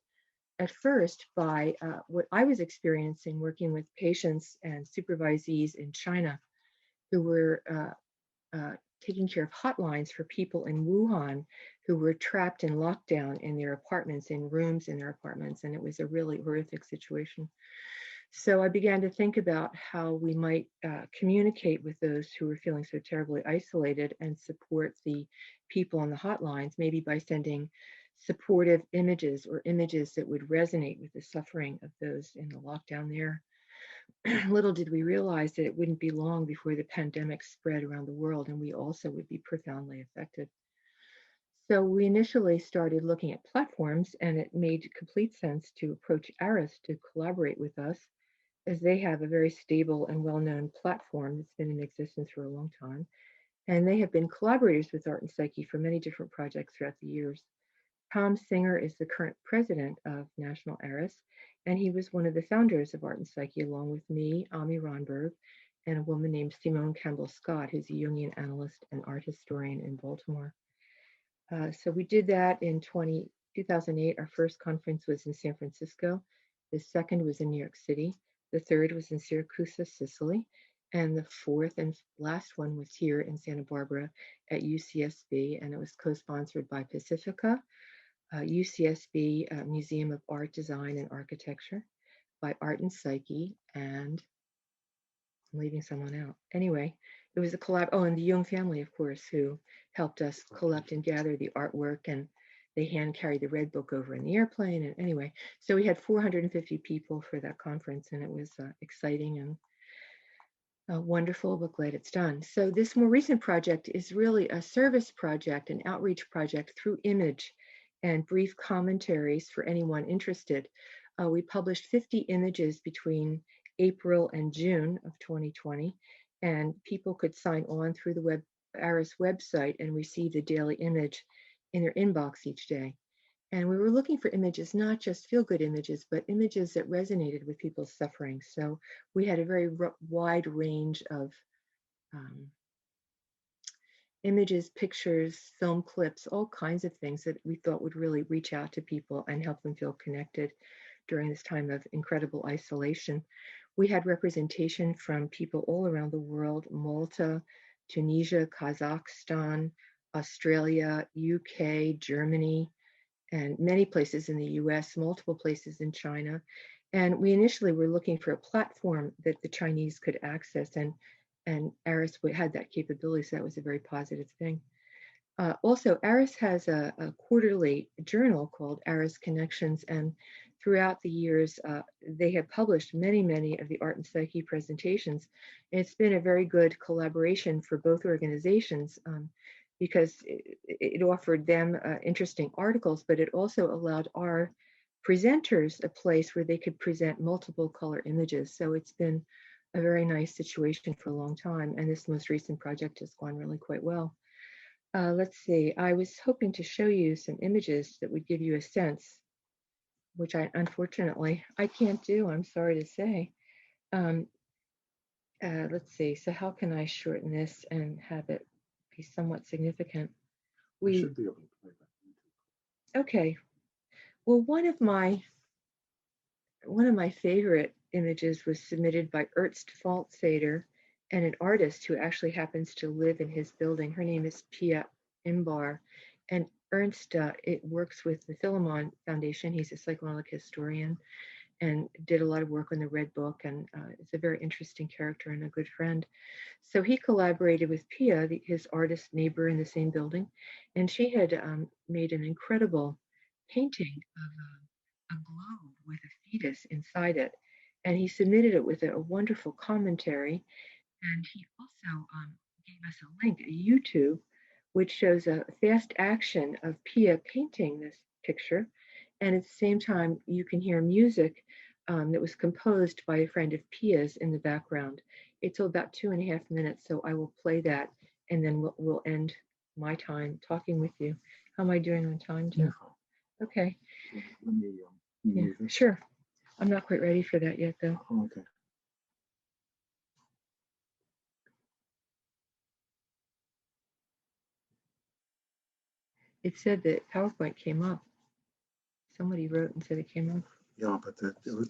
at first by what I was experiencing working with patients and supervisees in China who were taking care of hotlines for people in Wuhan who were trapped in lockdown in their apartments, in rooms in their apartments, and it was a really horrific situation. So I began to think about how we might communicate with those who were feeling so terribly isolated and support the people on the hotlines, maybe by sending supportive images or images that would resonate with the suffering of those in the lockdown there. Little did we realize that it wouldn't be long before the pandemic spread around the world and we also would be profoundly affected. So we initially started looking at platforms, and it made complete sense to approach ARIS to collaborate with us, as they have a very stable and well-known platform that's been in existence for a long time. And they have been collaborators with Art and Psyche for many different projects throughout the years. Tom Singer is the current president of National ARIS, and he was one of the founders of Art and Psyche, along with me, Ami Ronberg, and a woman named Simone Campbell-Scott, who's a Jungian analyst and art historian in Baltimore. So we did that in 2008. Our first conference was in San Francisco. The second was in New York City. The third was in Syracuse, Sicily. And the fourth and last one was here in Santa Barbara at UCSB, and it was co-sponsored by Pacifica, UCSB Museum of Art, Design, and Architecture, by Art and Psyche, and I'm leaving someone out. Anyway, it was a collab. Oh, and the Jung family, of course, who helped us collect and gather the artwork, and they hand carried the Red Book over in the airplane. And anyway, so we had 450 people for that conference, and it was exciting and wonderful, but glad it's done. So this more recent project is really a service project, an outreach project through image and brief commentaries for anyone interested. We published 50 images between April and June of 2020, and people could sign on through the ARIS website and receive the daily image in their inbox each day. And we were looking for images, not just feel-good images, but images that resonated with people's suffering. So we had a very wide range of images, pictures, film clips, all kinds of things that we thought would really reach out to people and help them feel connected during this time of incredible isolation. We had representation from people all around the world: Malta, Tunisia, Kazakhstan, Australia, UK, Germany, and many places in the US, multiple places in China. And we initially were looking for a platform that the Chinese could access, and ARIS had that capability, so that was a very positive thing. Also, ARIS has a quarterly journal called ARIS Connections, and throughout the years, they have published many of the Art and Psyche presentations. And it's been a very good collaboration for both organizations because it offered them interesting articles, but it also allowed our presenters a place where they could present multiple color images. So it's been a very nice situation for a long time, and this most recent project has gone really quite well. Let's see, I was hoping to show you some images that would give you a sense, which unfortunately I can't do, I'm sorry to say. Let's see. So how can I shorten this and have it be somewhat significant? We should be able to play that. Okay. Well, one of my favorite images was submitted by Ernst Faltsader, and an artist who actually happens to live in his building. Her name is Pia Imbar, and Ernst it works with the Philemon Foundation. He's a psychoanalytic historian and did a lot of work on the Red Book, and is a very interesting character and a good friend. So he collaborated with Pia, his artist neighbor in the same building, and she had made an incredible painting of a globe with a fetus inside it. And he submitted it with a wonderful commentary. And he also gave us a link, a YouTube, which shows a fast action of Pia painting this picture. And at the same time, you can hear music that was composed by a friend of Pia's in the background. It's about 2.5 minutes, so I will play that, and then we'll end my time talking with you. How am I doing on time, Jeff? Yeah. Okay. Let me, Yeah, sure. I'm not quite ready for that yet, though. Oh, okay. It said that PowerPoint came up. Somebody wrote and said it came up. Yeah, but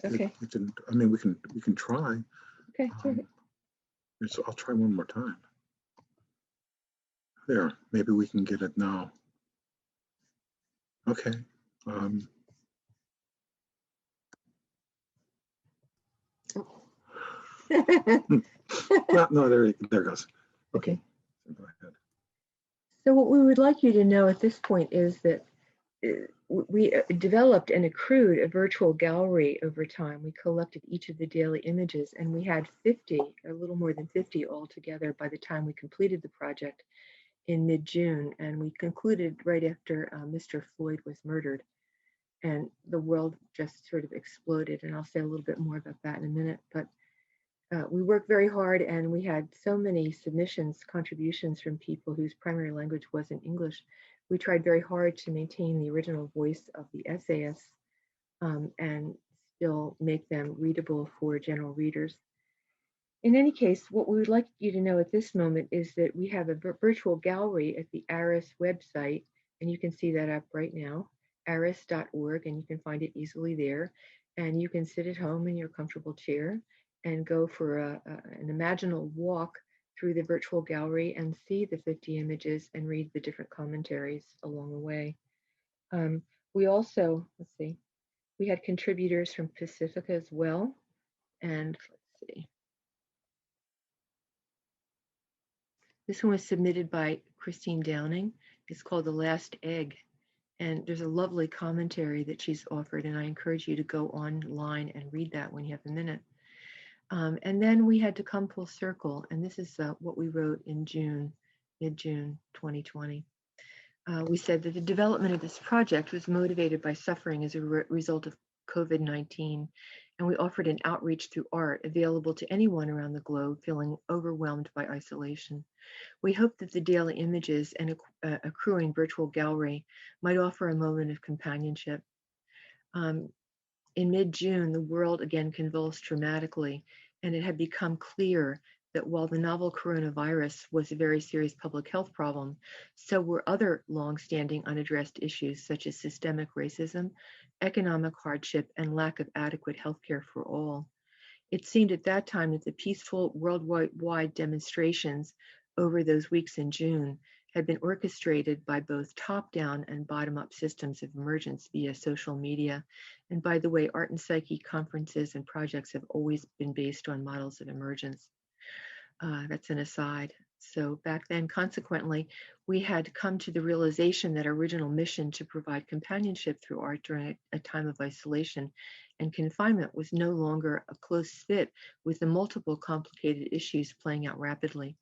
Okay. it didn't. I mean, we can try. Okay, sure. I'll try one more time. There, maybe we can get it now. Okay. No, there it goes. Okay. Go ahead. So what we would like you to know at this point is that we developed and accrued a virtual gallery over time. We collected each of the daily images, and we had 50, or a little more than 50 altogether by the time we completed the project in mid-June. And we concluded right after Mr. Floyd was murdered, and the world just sort of exploded. And I'll say a little bit more about that in a minute. But we worked very hard, and we had so many submissions, contributions from people whose primary language wasn't English. We tried very hard to maintain the original voice of the essayists and still make them readable for general readers. In any case, what we would like you to know at this moment is that we have a virtual gallery at the ARIS website, and you can see that up right now, aris.org, and you can find it easily there. And you can sit at home in your comfortable chair and go for an imaginal walk through the virtual gallery and see the 50 images and read the different commentaries along the way. We also, let's see, we had contributors from Pacifica as well. And let's see. This one was submitted by Christine Downing. It's called The Last Egg. And there's a lovely commentary that she's offered, and I encourage you to go online and read that when you have a minute. And then we had to come full circle, and this is what we wrote in June, mid-June 2020. We said that the development of this project was motivated by suffering as a result of COVID-19, and we offered an outreach through art available to anyone around the globe feeling overwhelmed by isolation. We hope that the daily images and accruing virtual gallery might offer a moment of companionship. In mid-June, the world again convulsed dramatically, and it had become clear that while the novel coronavirus was a very serious public health problem, so were other long-standing unaddressed issues such as systemic racism, economic hardship, and lack of adequate healthcare for all. It seemed at that time that the peaceful worldwide demonstrations over those weeks in June had been orchestrated by both top-down and bottom-up systems of emergence via social media. And by the way, art and psyche conferences and projects have always been based on models of emergence. That's an aside. So back then, consequently, we had come to the realization that our original mission to provide companionship through art during a time of isolation and confinement was no longer a close fit with the multiple complicated issues playing out rapidly.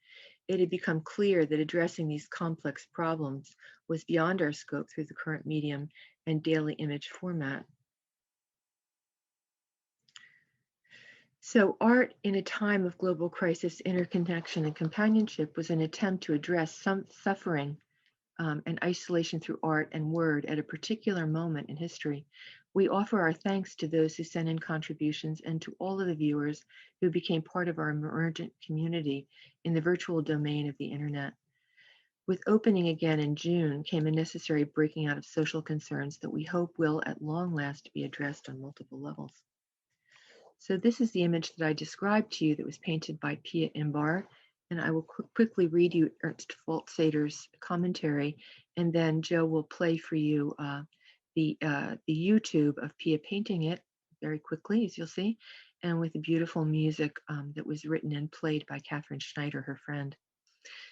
It had become clear that addressing these complex problems was beyond our scope through the current medium and daily image format. So art in a time of global crisis, interconnection, and companionship was an attempt to address some suffering and isolation through art and word at a particular moment in history We offer our thanks to those who sent in contributions and to all of the viewers who became part of our emergent community in the virtual domain of the internet. With opening again in June came a necessary breaking out of social concerns that we hope will at long last be addressed on multiple levels. So this is the image that I described to you that was painted by Pia Imbar, and I will quickly read you Ernst Faltsader's commentary, and then Joe will play for you the YouTube of Pia painting it very quickly, as you'll see, and with the beautiful music that was written and played by Catherine Schneider, her friend.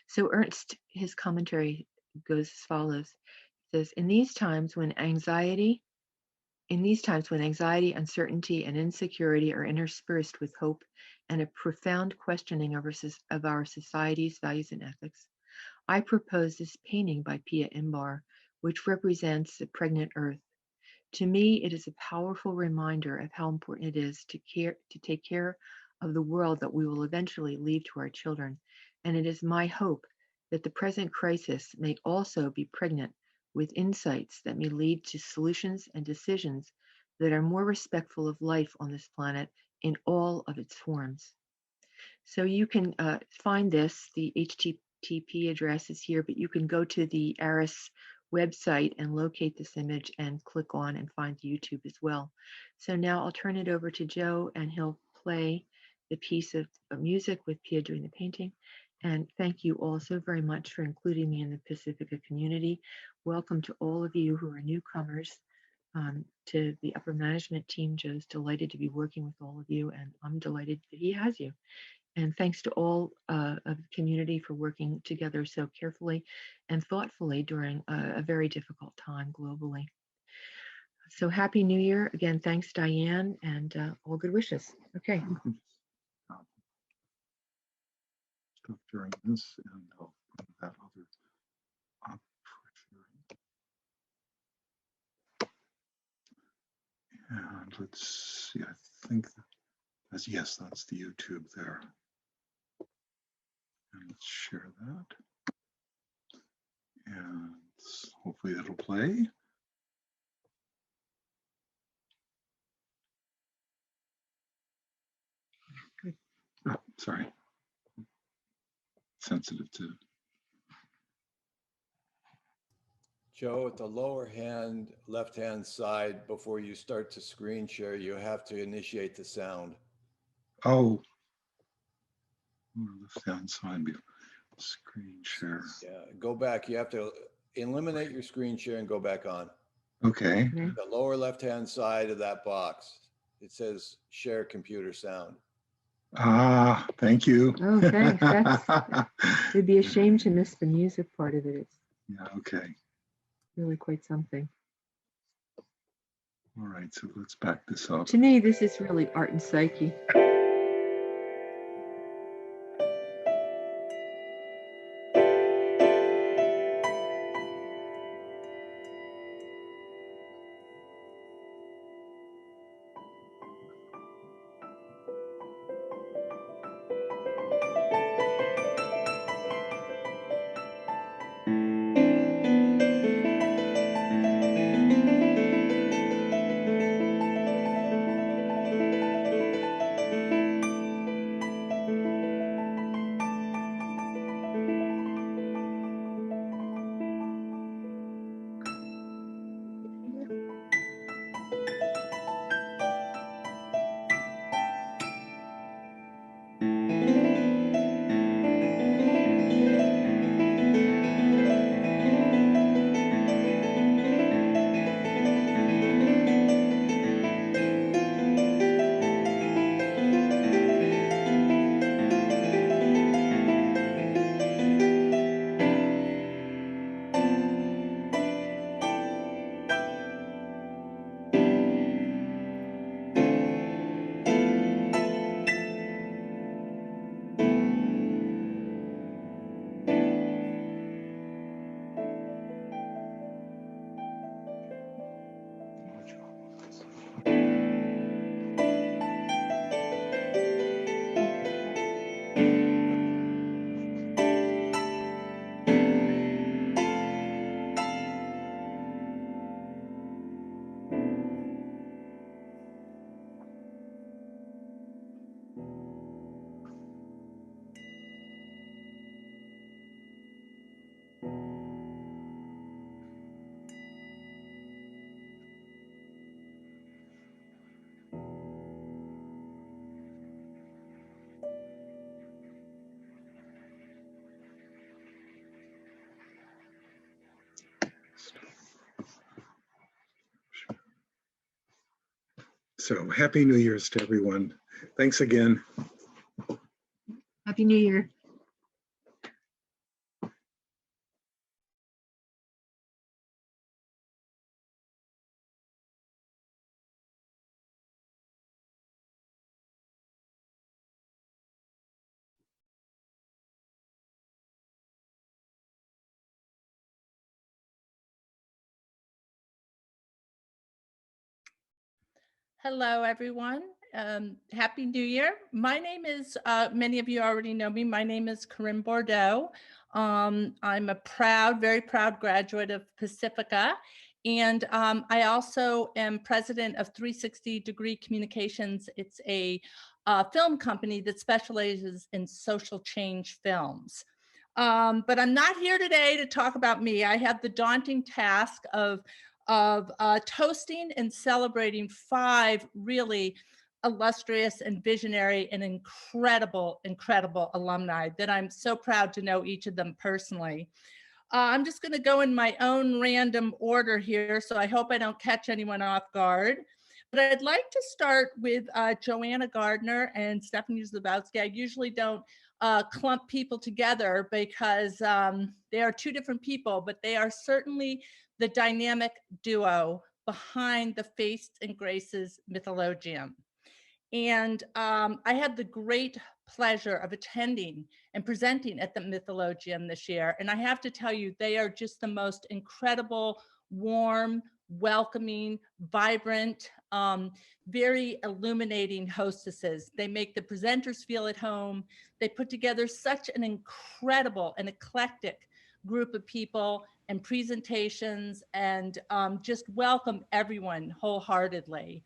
So Ernst, his commentary goes as follows. It says, in these times when anxiety, uncertainty, and insecurity are interspersed with hope and a profound questioning of our society's values and ethics, I propose this painting by Pia Imbar, which represents the pregnant earth. To me, it is a powerful reminder of how important it is to take care of the world that we will eventually leave to our children, and it is my hope that the present crisis may also be pregnant with insights that may lead to solutions and decisions that are more respectful of life on this planet in all of its forms. So you can find this, the HTTP address is here, but you can go to the ARIS website and locate this image and click on and find YouTube as well. So now I'll turn it over to Joe and he'll play the piece of music with Pia doing the painting. And thank you all so very much for including me in the Pacifica community. Welcome to all of you who are newcomers to the upper management team. Joe's delighted to be working with all of you, and I'm delighted that he has you. And thanks to all of the community for working together so carefully and thoughtfully during a very difficult time globally. So happy New Year. Again, thanks, Diane, and all good wishes. Okay. Stuff during this, and I'll put that other up for sharing. And let's see, I think that's, yes, that's the YouTube there. And let's share that. And hopefully it'll play. Oh, sorry. Sensitive to. Joe, at the lower left-hand side, before you start to screen share, you have to initiate the sound. Oh. Left-hand side, screen share. Yeah, go back. You have to eliminate your screen share and go back on. Okay. The lower left-hand side of that box, it says share computer sound. Ah, thank you. Oh, thanks. It'd be a shame to miss the music part of it. It's okay. Really quite something. All right, so let's back this up. To me, this is really art and psyche. So Happy New Year's to everyone. Thanks again. Happy New Year. Hello, everyone. Happy New Year. My name is, many of you already know me. My name is Corinne Bordeaux. I'm a proud, very proud graduate of Pacifica. And I also am president of 360 Degree Communications. It's a film company that specializes in social change films. But I'm not here today to talk about me. I have the daunting task of toasting and celebrating 5 really illustrious and visionary and incredible alumni that I'm so proud to know each of them personally. I'm just going to go in my own random order here, so I hope I don't catch anyone off guard. But I'd like to start with Joanna Gardner and Stephanie Zlabowski. I usually don't clump people together because they are 2 different people, but they are certainly the dynamic duo behind the Faiths and Graces Mythologium. And I had the great pleasure of attending and presenting at the Mythologium this year. And I have to tell you, they are just the most incredible, warm, welcoming, vibrant, very illuminating hostesses. They make the presenters feel at home. They put together such an incredible and eclectic group of people and presentations, and just welcome everyone wholeheartedly.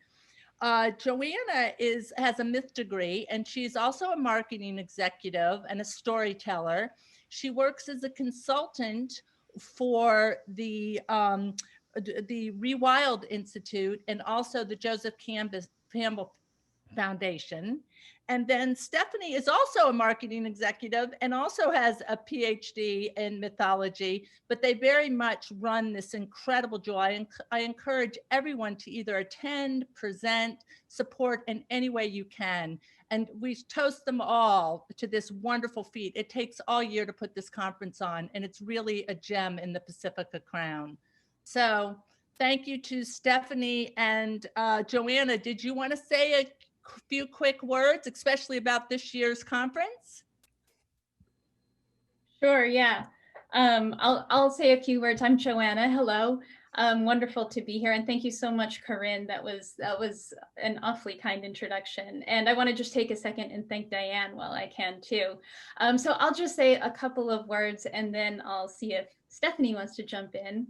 Joanna has a myth degree, and she's also a marketing executive and a storyteller. She works as a consultant for the Rewild Institute and also the Joseph Campbell Foundation. And then Stephanie is also a marketing executive and also has a PhD in mythology, but they very much run this incredible joy. And I encourage everyone to either attend, present, support in any way you can. And we toast them all to this wonderful feat. It takes all year to put this conference on, and it's really a gem in the Pacifica crown. So thank you to Stephanie and Joanna. Did you want to say a few quick words, especially about this year's conference? Sure, yeah. I'll say a few words. I'm Joanna. Hello. Wonderful to be here, and thank you so much, Corinne. That was an awfully kind introduction. And I want to just take a second and thank Diane while I can too. So I'll just say a couple of words, and then I'll see if Stephanie wants to jump in.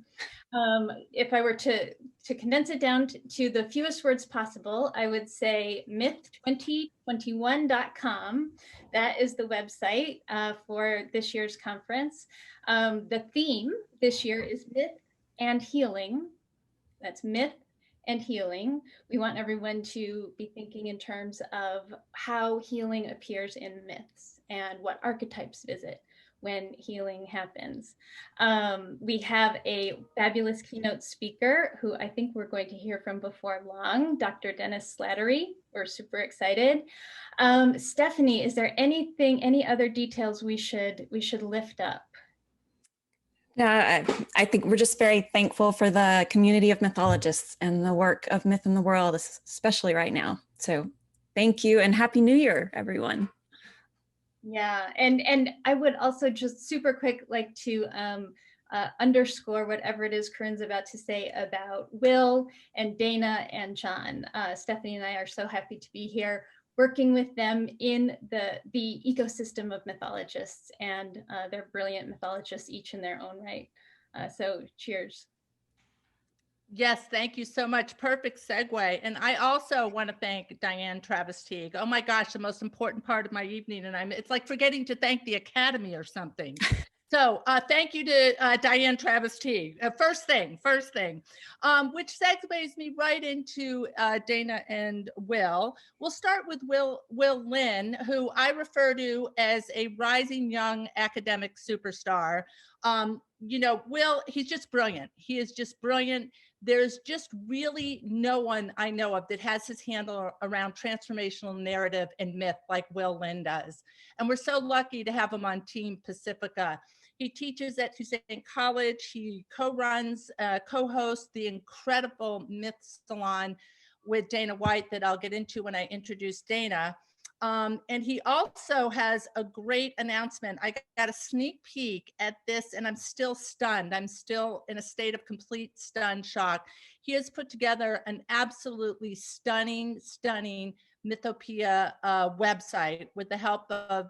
If I were to condense it down to the fewest words possible, I would say myth2021.com. That is the website for this year's conference. The theme this year is myth and healing. That's myth and healing. We want everyone to be thinking in terms of how healing appears in myths and what archetypes visit when healing happens. We have a fabulous keynote speaker who I think we're going to hear from before long, Dr. Dennis Slattery. We're super excited. Stephanie, is there any other details we should lift up? Yeah, I think we're just very thankful for the community of mythologists and the work of Myth in the World, especially right now. So thank you and Happy New Year, everyone. Yeah, and I would also just super quick like to underscore whatever it is Corinne's about to say about Will and Dana and John. Stephanie and I are so happy to be here working with them in the ecosystem of mythologists, and they're brilliant mythologists each in their own right. So cheers. Yes, thank you so much. Perfect segue. And I also want to thank Diane Travis-Teague. Oh my gosh, the most important part of my evening. And it's like forgetting to thank the Academy or something. So thank you to Diane Travis-Teague. First thing, which segues me right into Dana and Will. We'll start with Will Lynn, who I refer to as a rising young academic superstar. You know, Will, he's just brilliant. He is just brilliant. there's just really no one I know of that has his handle around transformational narrative and myth like Will Lynn does. And we're so lucky to have him on Team Pacifica. He teaches at Hussein College. He co-runs, co-hosts the incredible Myth Salon with Dana White that I'll get into when I introduce Dana. And he also has a great announcement. I got a sneak peek at this and I'm still stunned. I'm still in a state of complete stunned shock. He has put together an absolutely stunning Mythopoeia website with the help of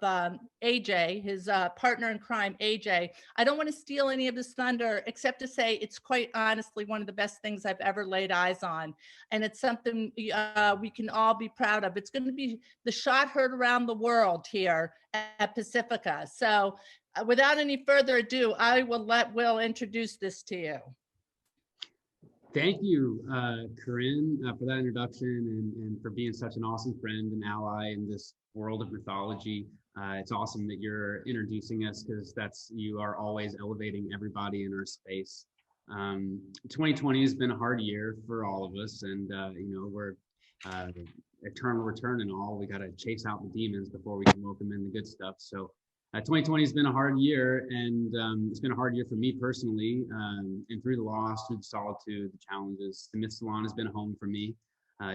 AJ, his partner in crime, AJ. I don't want to steal any of his thunder, except to say it's quite honestly one of the best things I've ever laid eyes on. And it's something we can all be proud of. It's going to be the shot heard around the world here at Pacifica. So without any further ado, I will let Will introduce this to you. Thank you, Corinne, for that introduction and for being such an awesome friend and ally in this world of mythology. It's awesome that you're introducing us because you are always elevating everybody in our space. 2020 has been a hard year for all of us, and we're eternal return and all. We got to chase out the demons before we can welcome in the good stuff. So 2020 has been a hard year, and it's been a hard year for me personally, and through the loss, through the solitude, the challenges. The Myth Salon has been a home for me.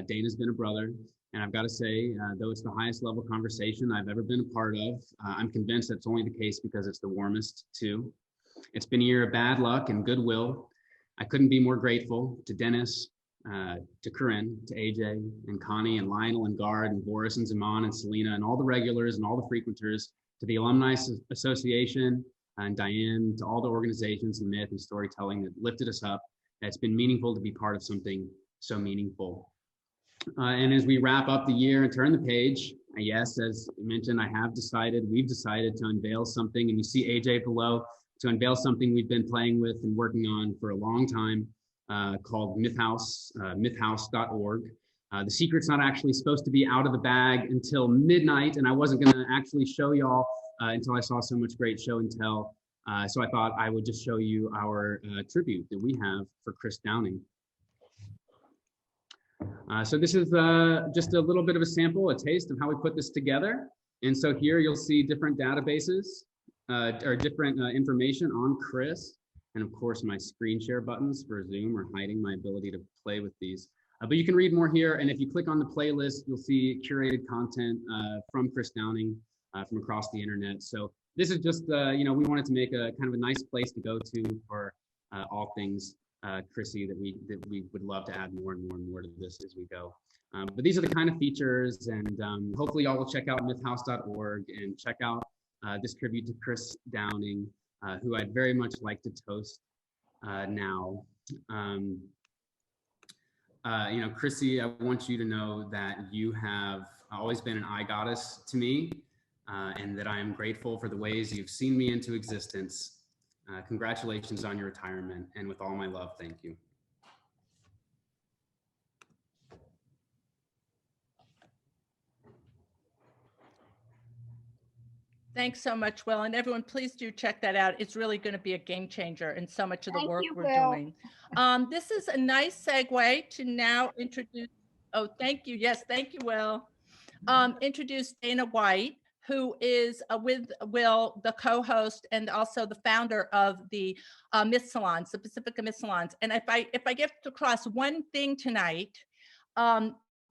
Dana's been a brother, and I've got to say, though it's the highest level conversation I've ever been a part of, I'm convinced that's only the case because it's the warmest too. It's been a year of bad luck and goodwill. I couldn't be more grateful to Dennis, to Corinne, to AJ, and Connie, and Lionel, and Gard, and Boris, and Zaman, and Selena, and all the regulars, and all the frequenters, to the Alumni Association, and Diane, to all the organizations in myth and storytelling that lifted us up. It's been meaningful to be part of something so meaningful. And as we wrap up the year and turn the page, yes, as mentioned, we've decided to unveil something, and you see AJ below, to unveil something we've been playing with and working on for a long time, called Mythhouse, mythhouse.org. The secret's not actually supposed to be out of the bag until midnight, and I wasn't going to actually show y'all until I saw so much great show and tell. So I thought I would just show you our tribute that we have for Chris Downing. So this is just a little bit of a sample, a taste of how we put this together. And so here you'll see different databases or different information on Chris. And of course, my screen share buttons for Zoom are hiding my ability to play with these. But you can read more here, and if you click on the playlist, you'll see curated content from Chris Downing from across the internet. So this is just, we wanted to make a kind of a nice place to go to for all things Chrissy that we would love to add more and more and more to this as we go. But these are the kind of features, and hopefully y'all will check out mythhouse.org and check out this tribute to Chris Downing, who I'd very much like to toast now. Chrissy, I want you to know that you have always been an eye goddess to me, and that I am grateful for the ways you've seen me into existence. Congratulations on your retirement, and with all my love, thank you. Thanks so much, Will. And everyone, please do check that out. It's really going to be a game changer in so much of the work we're doing. This is a nice segue to now introduce, oh, thank you. Yes, thank you, Will. Introduce Dana White, who is with Will, the co-host and also the founder of the Myth Salons, the Pacifica Myth Salons. And if I get across one thing tonight,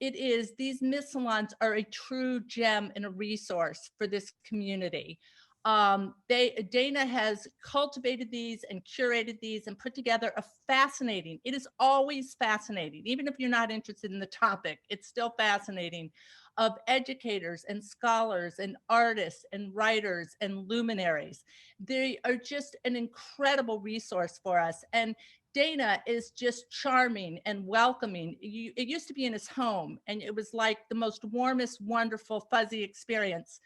it is these Myth Salons are a true gem and a resource for this community. Dana has cultivated these and curated these and put together a fascinating, it is always fascinating, even if you're not interested in the topic, it's still fascinating, of educators and scholars and artists and writers and luminaries. They are just an incredible resource for us. And Dana is just charming and welcoming. It used to be in his home, and it was like the most warmest, wonderful, fuzzy experience.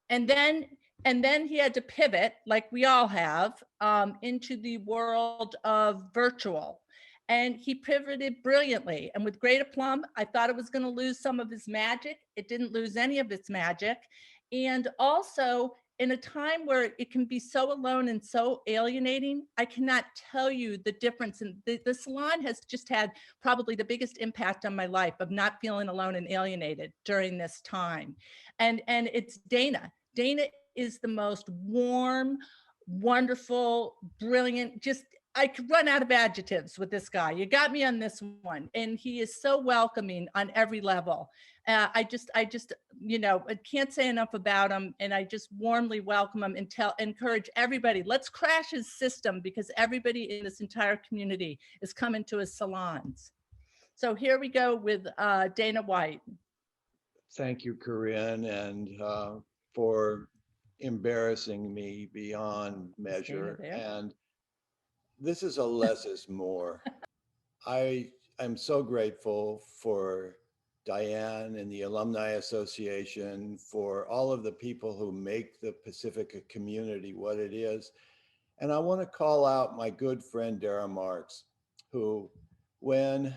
And then he had to pivot, like we all have, into the world of virtual. And he pivoted brilliantly and with great aplomb. I thought it was going to lose some of his magic. It didn't lose any of its magic. And also, in a time where it can be so alone and so alienating, I cannot tell you the difference. And the salon has just had probably the biggest impact on my life of not feeling alone and alienated during this time. And it's Dana. Dana is the most warm, wonderful, brilliant, just, I could run out of adjectives with this guy. You got me on this one. And he is so welcoming on every level. I just, you know, I can't say enough about him. And I just warmly welcome him and encourage everybody, let's crash his system, because everybody in this entire community is coming to his salons. So here we go with Dana White. Thank you, Corinne, and for embarrassing me beyond measure. And this is a less is more. I'm so grateful for Diane and the Alumni Association, for all of the people who make the Pacifica community what it is. And I want to call out my good friend Dara Marks, who, when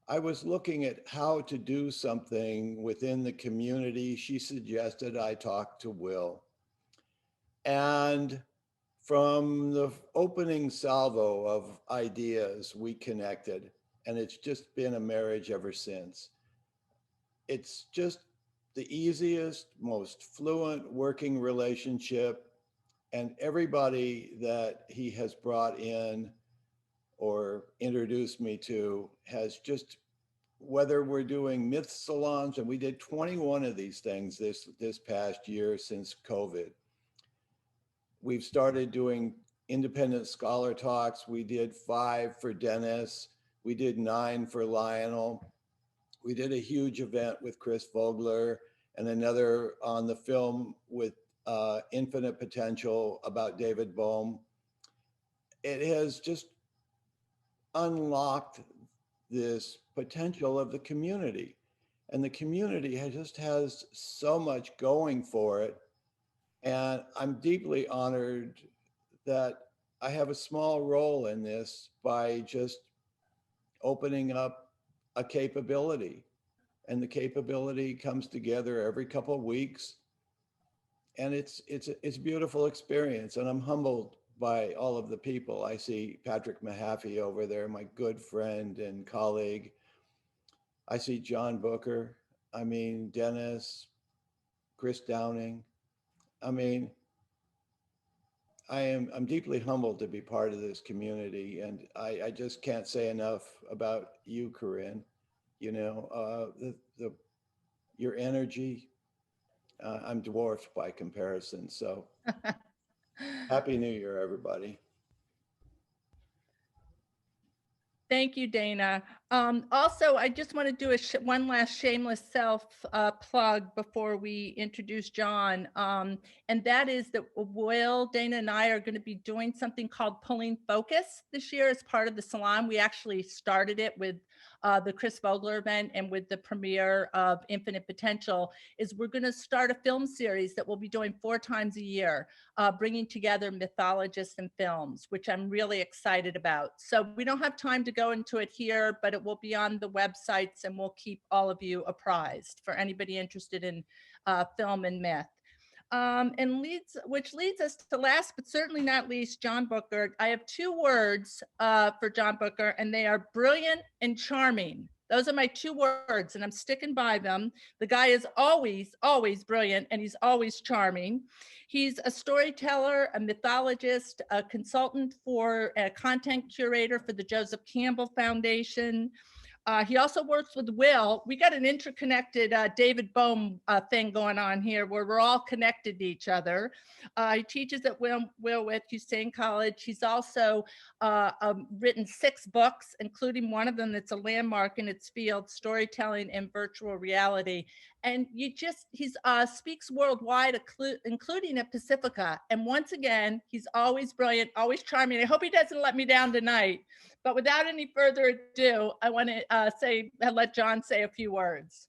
I was looking at how to do something within the community, she suggested I talk to Will. And from the opening salvo of ideas, we connected, and it's just been a marriage ever since. It's just the easiest, most fluent working relationship, and everybody that he has brought in or introduced me to has just, whether we're doing myth salons, and we did 21 of these things this past year since COVID. We've started doing independent scholar talks. We did 5 for Dennis. We did 9 for Lionel. We did a huge event with Chris Vogler and another on the film with Infinite Potential about David Bohm. It has just unlocked this potential of the community. And the community just has so much going for it. And I'm deeply honored that I have a small role in this by just opening up a capability. And the capability comes together every couple of weeks. And it's a beautiful experience. And I'm humbled by all of the people. I see Patrick Mahaffey over there, my good friend and colleague. I see John Booker. I mean, Dennis, Chris Downing. I mean, I'm deeply humbled to be part of this community, and I just can't say enough about you, Corinne. You know, your energy, I'm dwarfed by comparison. So Happy New Year, everybody. Thank you, Dana. Also, I just want to do one last shameless self plug before we introduce John. And that is that Will, Dana, and I are going to be doing something called Pulling Focus this year as part of the salon. We actually started it with the Chris Vogler event and with the premiere of Infinite Potential. Is we're going to start a film series that we'll be doing 4 times a year, bringing together mythologists and films, which I'm really excited about. So we don't have time to go into it here, but it will be on the websites, and we'll keep all of you apprised for anybody interested in film and myth. Which leads us to last, but certainly not least, John Booker. I have 2 words for John Booker, and they are brilliant and charming. Those are my 2 words, and I'm sticking by them. The guy is always, always brilliant, and he's always charming. He's a storyteller, a mythologist, a consultant for a content curator for the Joseph Campbell Foundation. He also works with Will. We got an interconnected David Bohm thing going on here where we're all connected to each other. He teaches at Will with Hussein College. He's also written 6 books, including one of them that's a landmark in its field, Storytelling and Virtual Reality. And he speaks worldwide, including at Pacifica. And once again, he's always brilliant, always charming. I hope he doesn't let me down tonight. But without any further ado, I want to let John say a few words.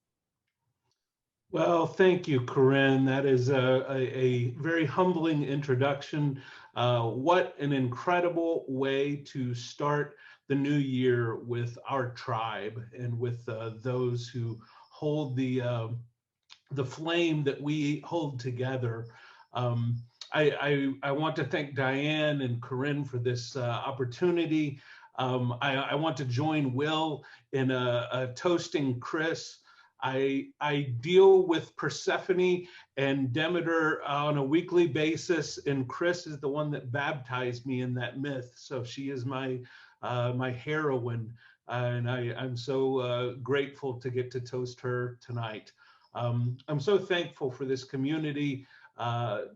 Well, thank you, Corinne. That is a very humbling introduction. What an incredible way to start the new year with our tribe and with those who hold the flame that we hold together. I want to thank Diane and Corinne for this opportunity. I want to join Will in toasting Chris. I deal with Persephone and Demeter on a weekly basis, and Chris is the one that baptized me in that myth. So she is my my heroine, and I'm so grateful to get to toast her tonight. I'm so thankful for this community,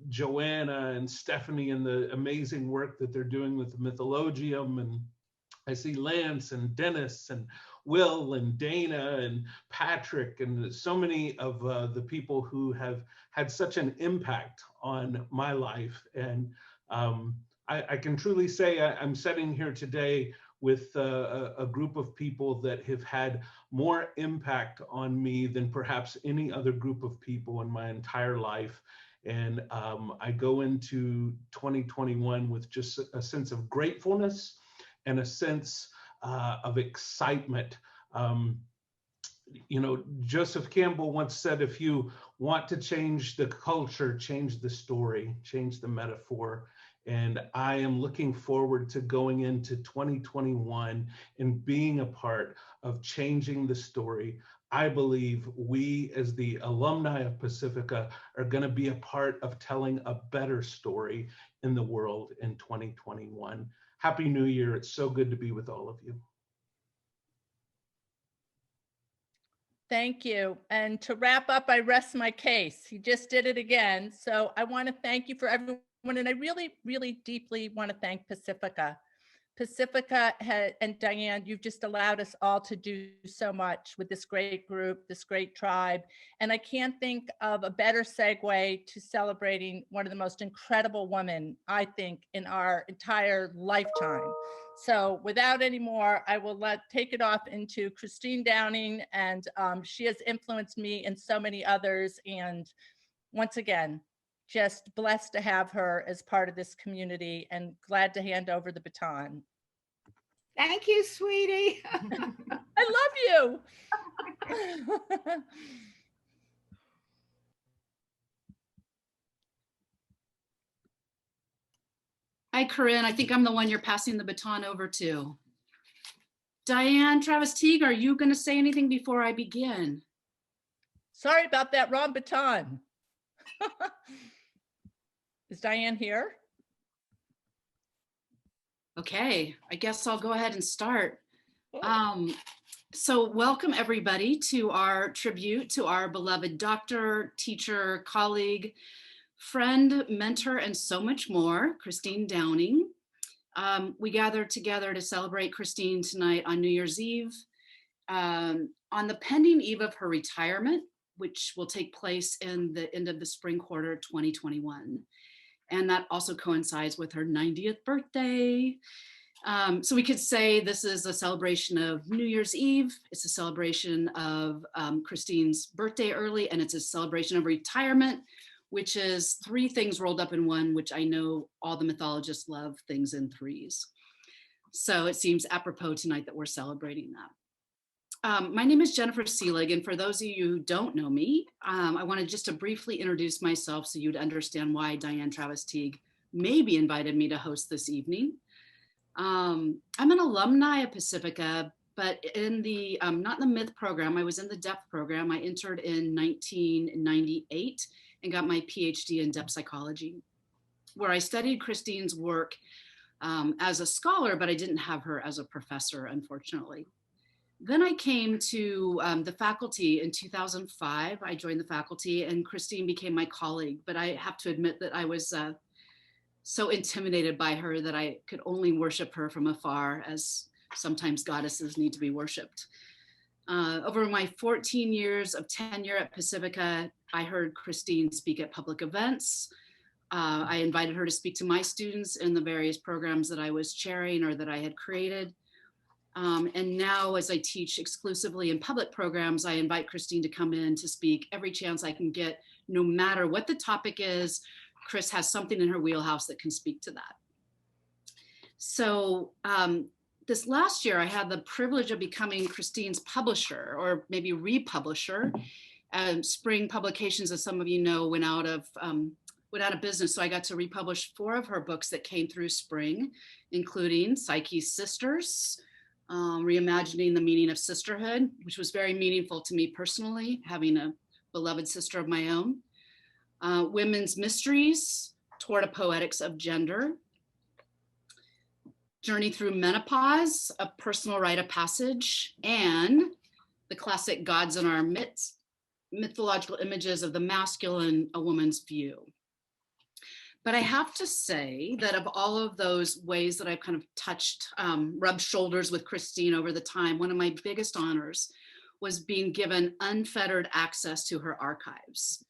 Joanna and Stephanie, and the amazing work that they're doing with the Mythologium, and I see Lance and Dennis and Will and Dana and Patrick and so many of the people who have had such an impact on my life. And I can truly say I'm sitting here today with a group of people that have had more impact on me than perhaps any other group of people in my entire life. And I go into 2021 with just a sense of gratefulness and a sense of excitement. You know, Joseph Campbell once said, if you want to change the culture, change the story, change the metaphor. And I am looking forward to going into 2021 and being a part of changing the story. I believe we, as the alumni of Pacifica, are going to be a part of telling a better story in the world in 2021. Happy New Year. It's so good to be with all of you. Thank you. And to wrap up, I rest my case. He just did it again. So I want to thank you for everyone. And I really, really deeply want to thank Pacifica. Pacifica and Diane, you've just allowed us all to do so much with this great group, this great tribe. And I can't think of a better segue to celebrating one of the most incredible women, I think, in our entire lifetime. So without any more, I will take it off into Christine Downing, and she has influenced me and so many others. And once again, just blessed to have her as part of this community and glad to hand over the baton. Thank you, sweetie. I love you. Hi, Corinne. I think I'm the one you're passing the baton over to. Diane Travis-Teague, are you going to say anything before I begin? Sorry about that, wrong baton. Is Diane here? Okay, I guess I'll go ahead and start. So welcome everybody to our tribute to our beloved doctor, teacher, colleague, friend, mentor, and so much more, Christine Downing. We gathered together to celebrate Christine tonight on New Year's Eve, on the pending eve of her retirement, which will take place in the end of the spring quarter 2021. And that also coincides with her 90th birthday. So we could say this is a celebration of New Year's Eve. It's a celebration of Christine's birthday early, and it's a celebration of retirement, which is three things rolled up in one, which I know all the mythologists love things in threes. So it seems apropos tonight that we're celebrating that. My name is Jennifer Seelig, and for those of you who don't know me, I wanted just to briefly introduce myself so you'd understand why Diane Travis-Teague maybe invited me to host this evening. I'm an alumni of Pacifica, but in the, not in the Myth program, I was in the depth program. I entered in 1998 and got my PhD in depth psychology, where I studied Christine's work as a scholar, but I didn't have her as a professor, unfortunately. Then I came to the faculty in 2005. I joined the faculty and Christine became my colleague, but I have to admit that I was so intimidated by her that I could only worship her from afar, as sometimes goddesses need to be worshiped. Over my 14 years of tenure at Pacifica, I heard Christine speak at public events. I invited her to speak to my students in the various programs that I was chairing or that I had created. And now as I teach exclusively in public programs, I invite Christine to come in to speak every chance I can get, no matter what the topic is. Chris has something in her wheelhouse that can speak to that. So this last year, I had the privilege of becoming Christine's publisher, or maybe republisher. Spring Publications, as some of you know, went out of went out of business. So I got to republish 4 of her books that came through spring, including Psyche's Sisters, Reimagining the Meaning of Sisterhood, which was very meaningful to me personally, having a beloved sister of my own. Women's Mysteries, Toward a Poetics of Gender. Journey Through Menopause, A Personal Rite of Passage, and the classic Gods in Our Midst, Mythological Images of the Masculine, A Woman's View. But I have to say that of all of those ways that I've kind of touched, rubbed shoulders with Christine over the time, one of my biggest honors was being given unfettered access to her archives.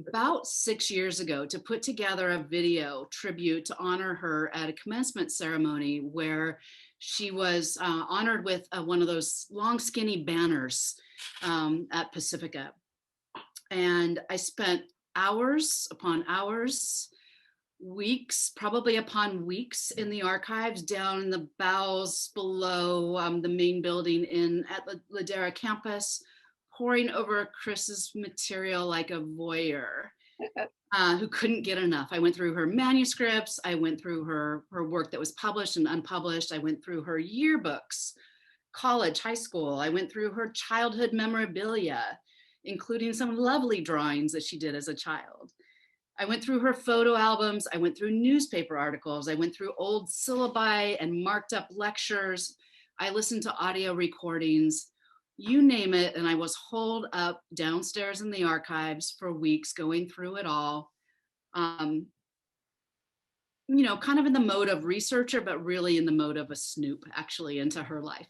About 6 years ago, to put together a video tribute to honor her at a commencement ceremony where she was honored with one of those long skinny banners at Pacifica. And I spent hours upon hours, weeks, probably upon weeks in the archives, down in the bowels below the main building at Ladera campus, poring over Chris's material like a voyeur who couldn't get enough. I went through her manuscripts. I went through her work that was published and unpublished. I went through her yearbooks, college, high school. I went through her childhood memorabilia, including some lovely drawings that she did as a child. I went through her photo albums. I went through newspaper articles. I went through old syllabi and marked up lectures. I listened to audio recordings. You name it, and I was holed up downstairs in the archives for weeks going through it all. You know, kind of in the mode of researcher, but really in the mode of a snoop, actually, into her life.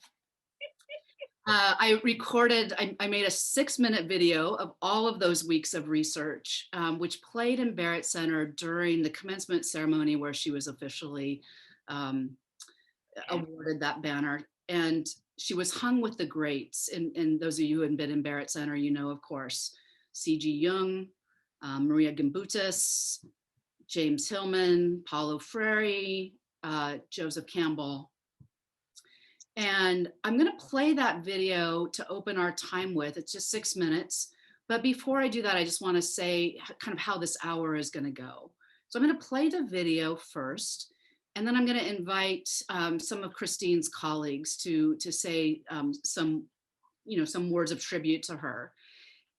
I made a 6-minute video of all of those weeks of research, which played in Barrett Center during the commencement ceremony where she was officially awarded that banner. And she was hung with the greats. And those of you who have been in Barrett Center, you know, of course, C.G. Jung, Maria Gimbutas, James Hillman, Paulo Freire, Joseph Campbell. And I'm going to play that video to open our time with. It's just 6 minutes. But before I do that, I just want to say kind of how this hour is going to go. So I'm going to play the video first. And then I'm going to invite some of Christine's colleagues to say some words of tribute to her.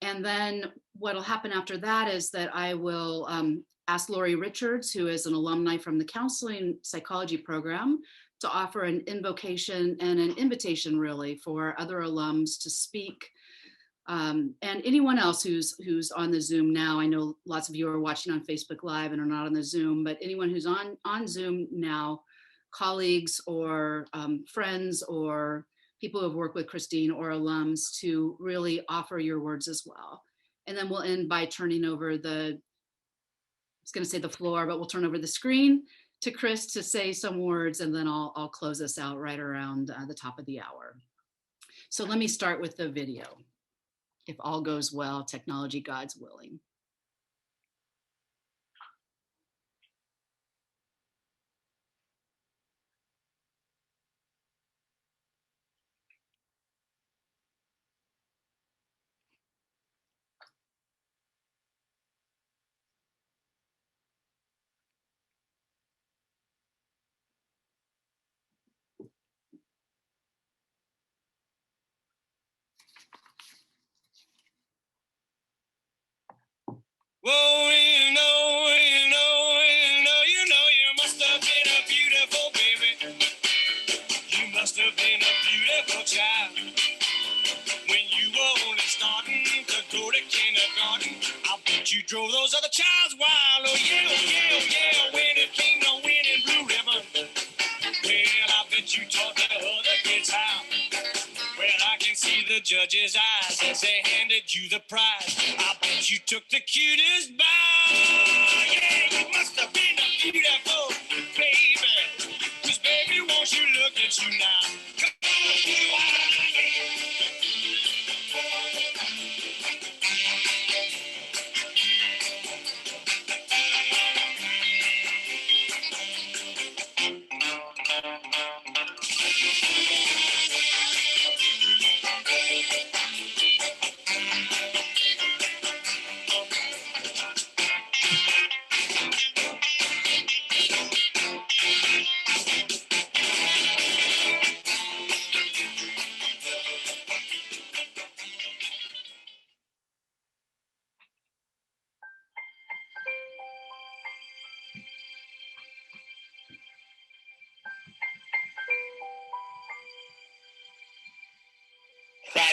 And then what'll happen after that is that I will ask Lori Richards, who is an alumni from the counseling psychology program, to offer an invocation and an invitation really for other alums to speak. And anyone else who's on the Zoom now. I know lots of you are watching on Facebook Live and are not on the Zoom, but anyone who's on Zoom now, colleagues or friends or people who have worked with Christine or alums, to really offer your words as well. And then we'll end by turning over I was going to say the floor, but we'll turn over the screen to Chris to say some words, and then I'll close us out right around the top of the hour. So let me start with the video. If all goes well, technology God's willing. Whoa, you must have been a beautiful baby. You must have been a beautiful child. When you were only starting to go to kindergarten, I bet you drove those other childs wild. Oh yeah, oh yeah, oh yeah, when it came to winning blue ribbon. Well, I bet you taught the other kids how. Well, I can see the judge's eyes as they handed you the prize. I bet you took the cutest bow. Yeah, you must have been a beautiful baby. 'Cause baby, won't you look at you now? Come on, you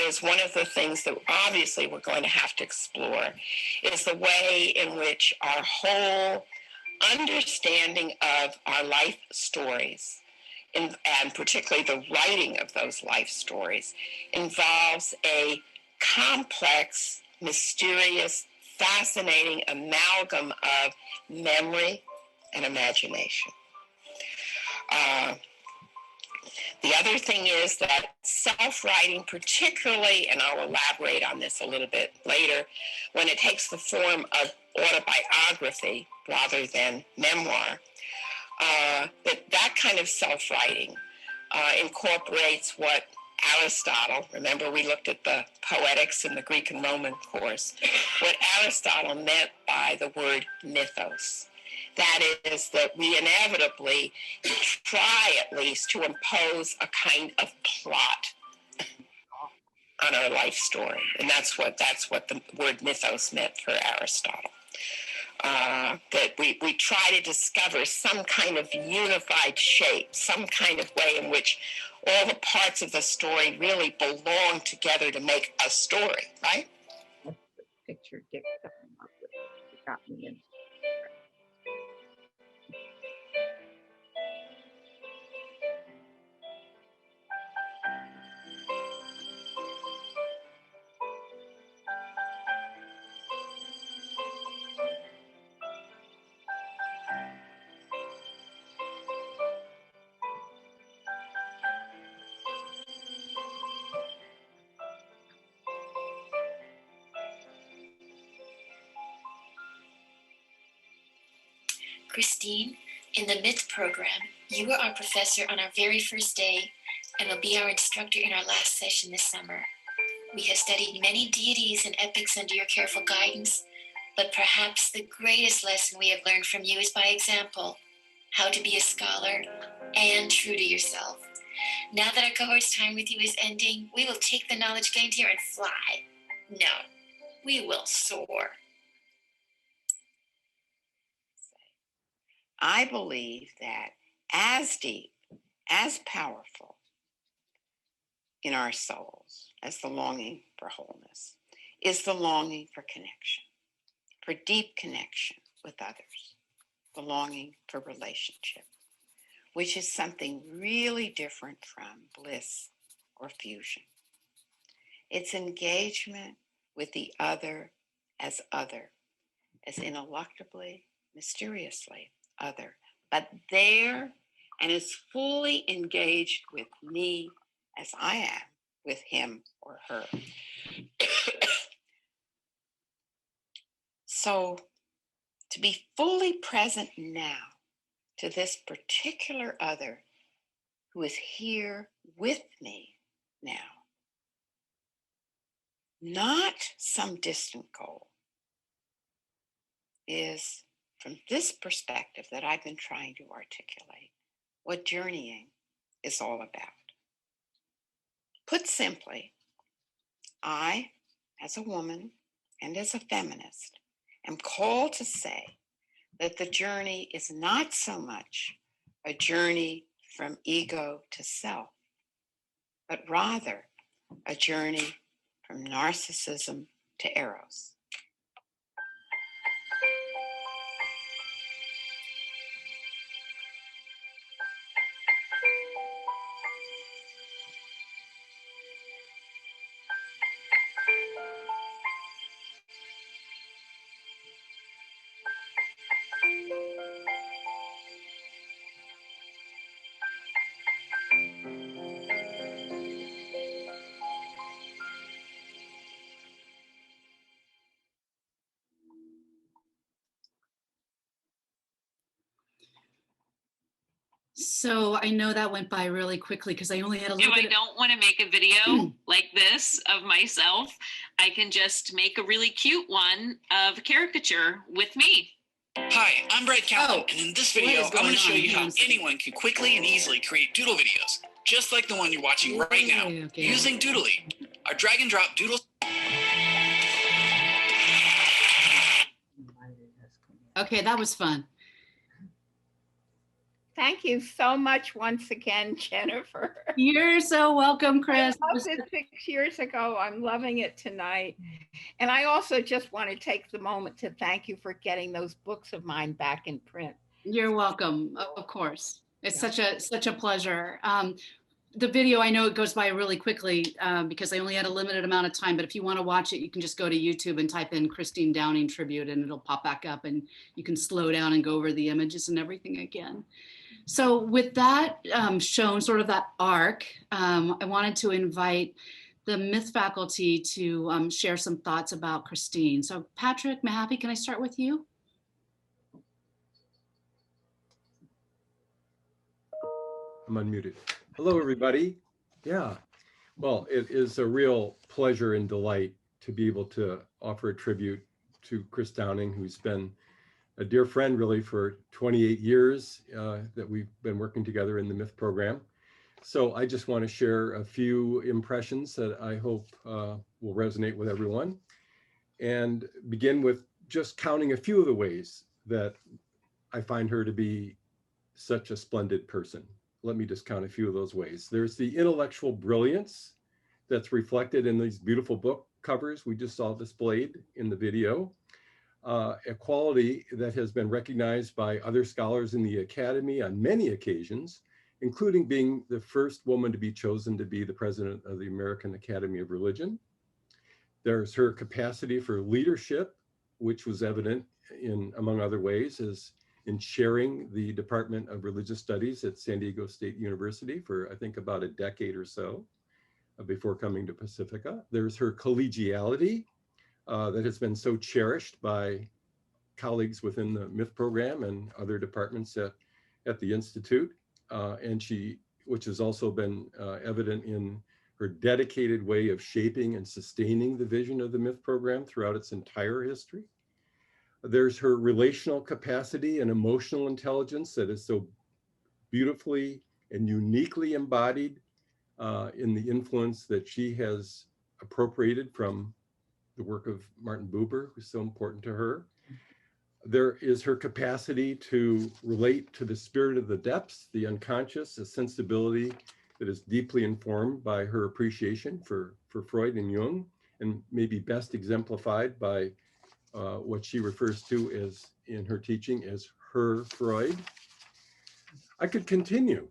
is one of the things that obviously we're going to have to explore is the way in which our whole understanding of our life stories, and particularly the writing of those life stories, involves a complex, mysterious, fascinating amalgam of memory and imagination. The other thing is that self-writing, particularly, and I'll elaborate on this a little bit later, when it takes the form of autobiography rather than memoir, that kind of self-writing incorporates what Aristotle, remember we looked at the poetics in the Greek and Roman course, what Aristotle meant by the word mythos. That is that we inevitably try at least to impose a kind of plot on our life story. And that's what the word mythos meant for Aristotle. That we try to discover some kind of unified shape, some kind of way in which all the parts of the story really belong together to make a story, right? That's the picture Dick got me in. Christine, in the Myth program, you were our professor on our very first day and will be our instructor in our last session this summer. We have studied many deities and epics under your careful guidance, but perhaps the greatest lesson we have learned from you is by example, how to be a scholar and true to yourself. Now that our cohort's time with you is ending, we will take the knowledge gained here and fly. No, we will soar. I believe that as deep, as powerful in our souls as the longing for wholeness is the longing for connection, for deep connection with others, the longing for relationship, which is something really different from bliss or fusion. It's engagement with the other, as ineluctably, mysteriously other, but there and as fully engaged with me as I am with him or her. So to be fully present now to this particular other who is here with me now, not some distant goal, is from this perspective that I've been trying to articulate what journeying is all about. Put simply, I, as a woman and as a feminist, am called to say that the journey is not so much a journey from ego to self, but rather a journey from narcissism to eros. So I know that went by really quickly because I only had a little bit. If I don't want to make a video like this of myself, I can just make a really cute one of a caricature with me. Hi, I'm Brad Calvin, and in this video, I'm going to show you how anyone can quickly and easily create doodle videos, just like the one you're watching right now, using Doodly, our drag and drop doodle. Okay, that was fun. Thank you so much once again, Jennifer. You're so welcome, Chris. I loved it 6 years ago. I'm loving it tonight. And I also just want to take the moment to thank you for getting those books of mine back in print. You're welcome, of course. It's such a pleasure. The video, I know it goes by really quickly because I only had a limited amount of time, but if you want to watch it, you can just go to YouTube and type in Christine Downing tribute and it'll pop back up and you can slow down and go over the images and everything again. So with that shown, sort of that arc, I wanted to invite the Myth faculty to share some thoughts about Christine. So Patrick Mahaffey, can I start with you? I'm unmuted. Hello, everybody. Yeah, well, it is a real pleasure and delight to be able to offer a tribute to Chris Downing, who's been a dear friend really for 28 years that we've been working together in the Myth program. So I just want to share a few impressions that I hope will resonate with everyone and begin with just counting a few of the ways that I find her to be such a splendid person. Let me just count a few of those ways. There's the intellectual brilliance that's reflected in these beautiful book covers we just saw displayed in the video. A quality that has been recognized by other scholars in the academy on many occasions, including being the first woman to be chosen to be the president of the American Academy of Religion. There's her capacity for leadership, which was evident in, among other ways, is in chairing the Department of Religious Studies at San Diego State University for, I think, about a decade or so before coming to Pacifica. There's her collegiality, that has been so cherished by colleagues within the Myth program and other departments at the Institute. Which has also been evident in her dedicated way of shaping and sustaining the vision of the Myth program throughout its entire history. There's her relational capacity and emotional intelligence that is so beautifully and uniquely embodied in the influence that she has appropriated from the work of Martin Buber, who's so important to her. There is her capacity to relate to the spirit of the depths, the unconscious, a sensibility that is deeply informed by her appreciation for Freud and Jung, and maybe best exemplified by what she refers to as in her teaching as her Freud. I could continue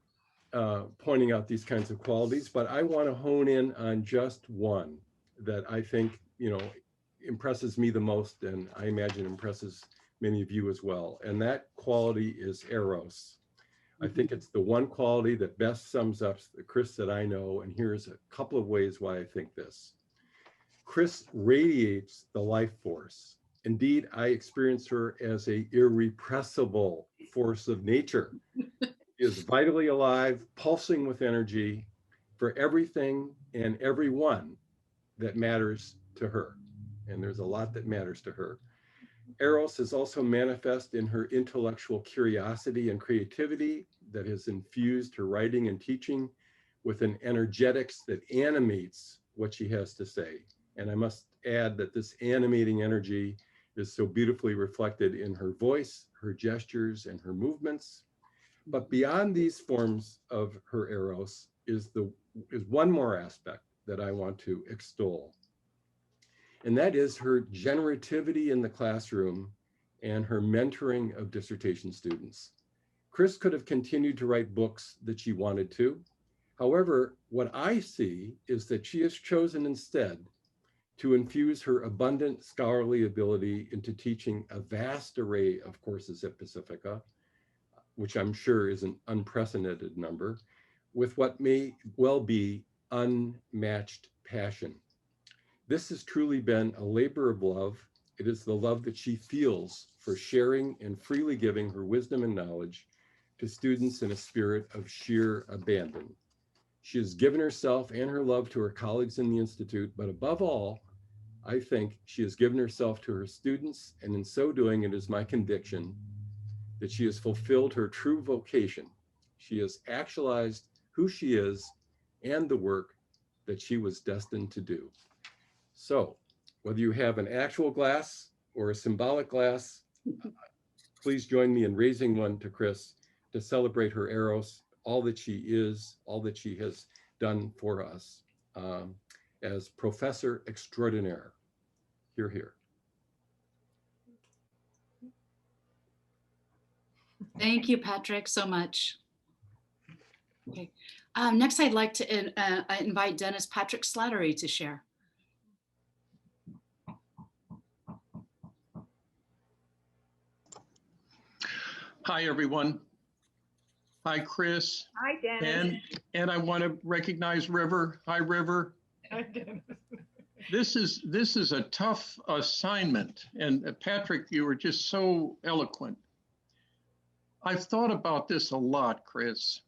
pointing out these kinds of qualities, but I want to hone in on just one that I think, impresses me the most, and I imagine impresses many of you as well. And that quality is eros. I think it's the one quality that best sums up the Chris that I know. And here's a couple of ways why I think this. Chris radiates the life force. Indeed, I experience her as an irrepressible force of nature. She is vitally alive, pulsing with energy for everything and everyone that matters to her. And there's a lot that matters to her. Eros is also manifest in her intellectual curiosity and creativity that has infused her writing and teaching with an energetics that animates what she has to say. And I must add that this animating energy is so beautifully reflected in her voice, her gestures, and her movements. But beyond these forms of her Eros is one more aspect that I want to extol. And that is her generativity in the classroom and her mentoring of dissertation students. Chris could have continued to write books that she wanted to. However, what I see is that she has chosen instead to infuse her abundant scholarly ability into teaching a vast array of courses at Pacifica, which I'm sure is an unprecedented number, with what may well be unmatched passion. This has truly been a labor of love. It is the love that she feels for sharing and freely giving her wisdom and knowledge to students in a spirit of sheer abandon. She has given herself and her love to her colleagues in the Institute, but above all, I think she has given herself to her students, and in so doing, it is my conviction that she has fulfilled her true vocation. She has actualized who she is and the work that she was destined to do. So whether you have an actual glass or a symbolic glass, please join me in raising one to Chris to celebrate her Eros, all that she is, all that she has done for us as Professor Extraordinaire. Hear, hear. Thank you, Patrick, so much. Okay. Next, I'd like to invite Dennis Patrick Slattery to share. Hi, everyone. Hi, Chris. Hi, Dennis. And I want to recognize River. Hi, River. Hi, Dennis. This is a tough assignment. And Patrick, you were just so eloquent. I've thought about this a lot, Chris.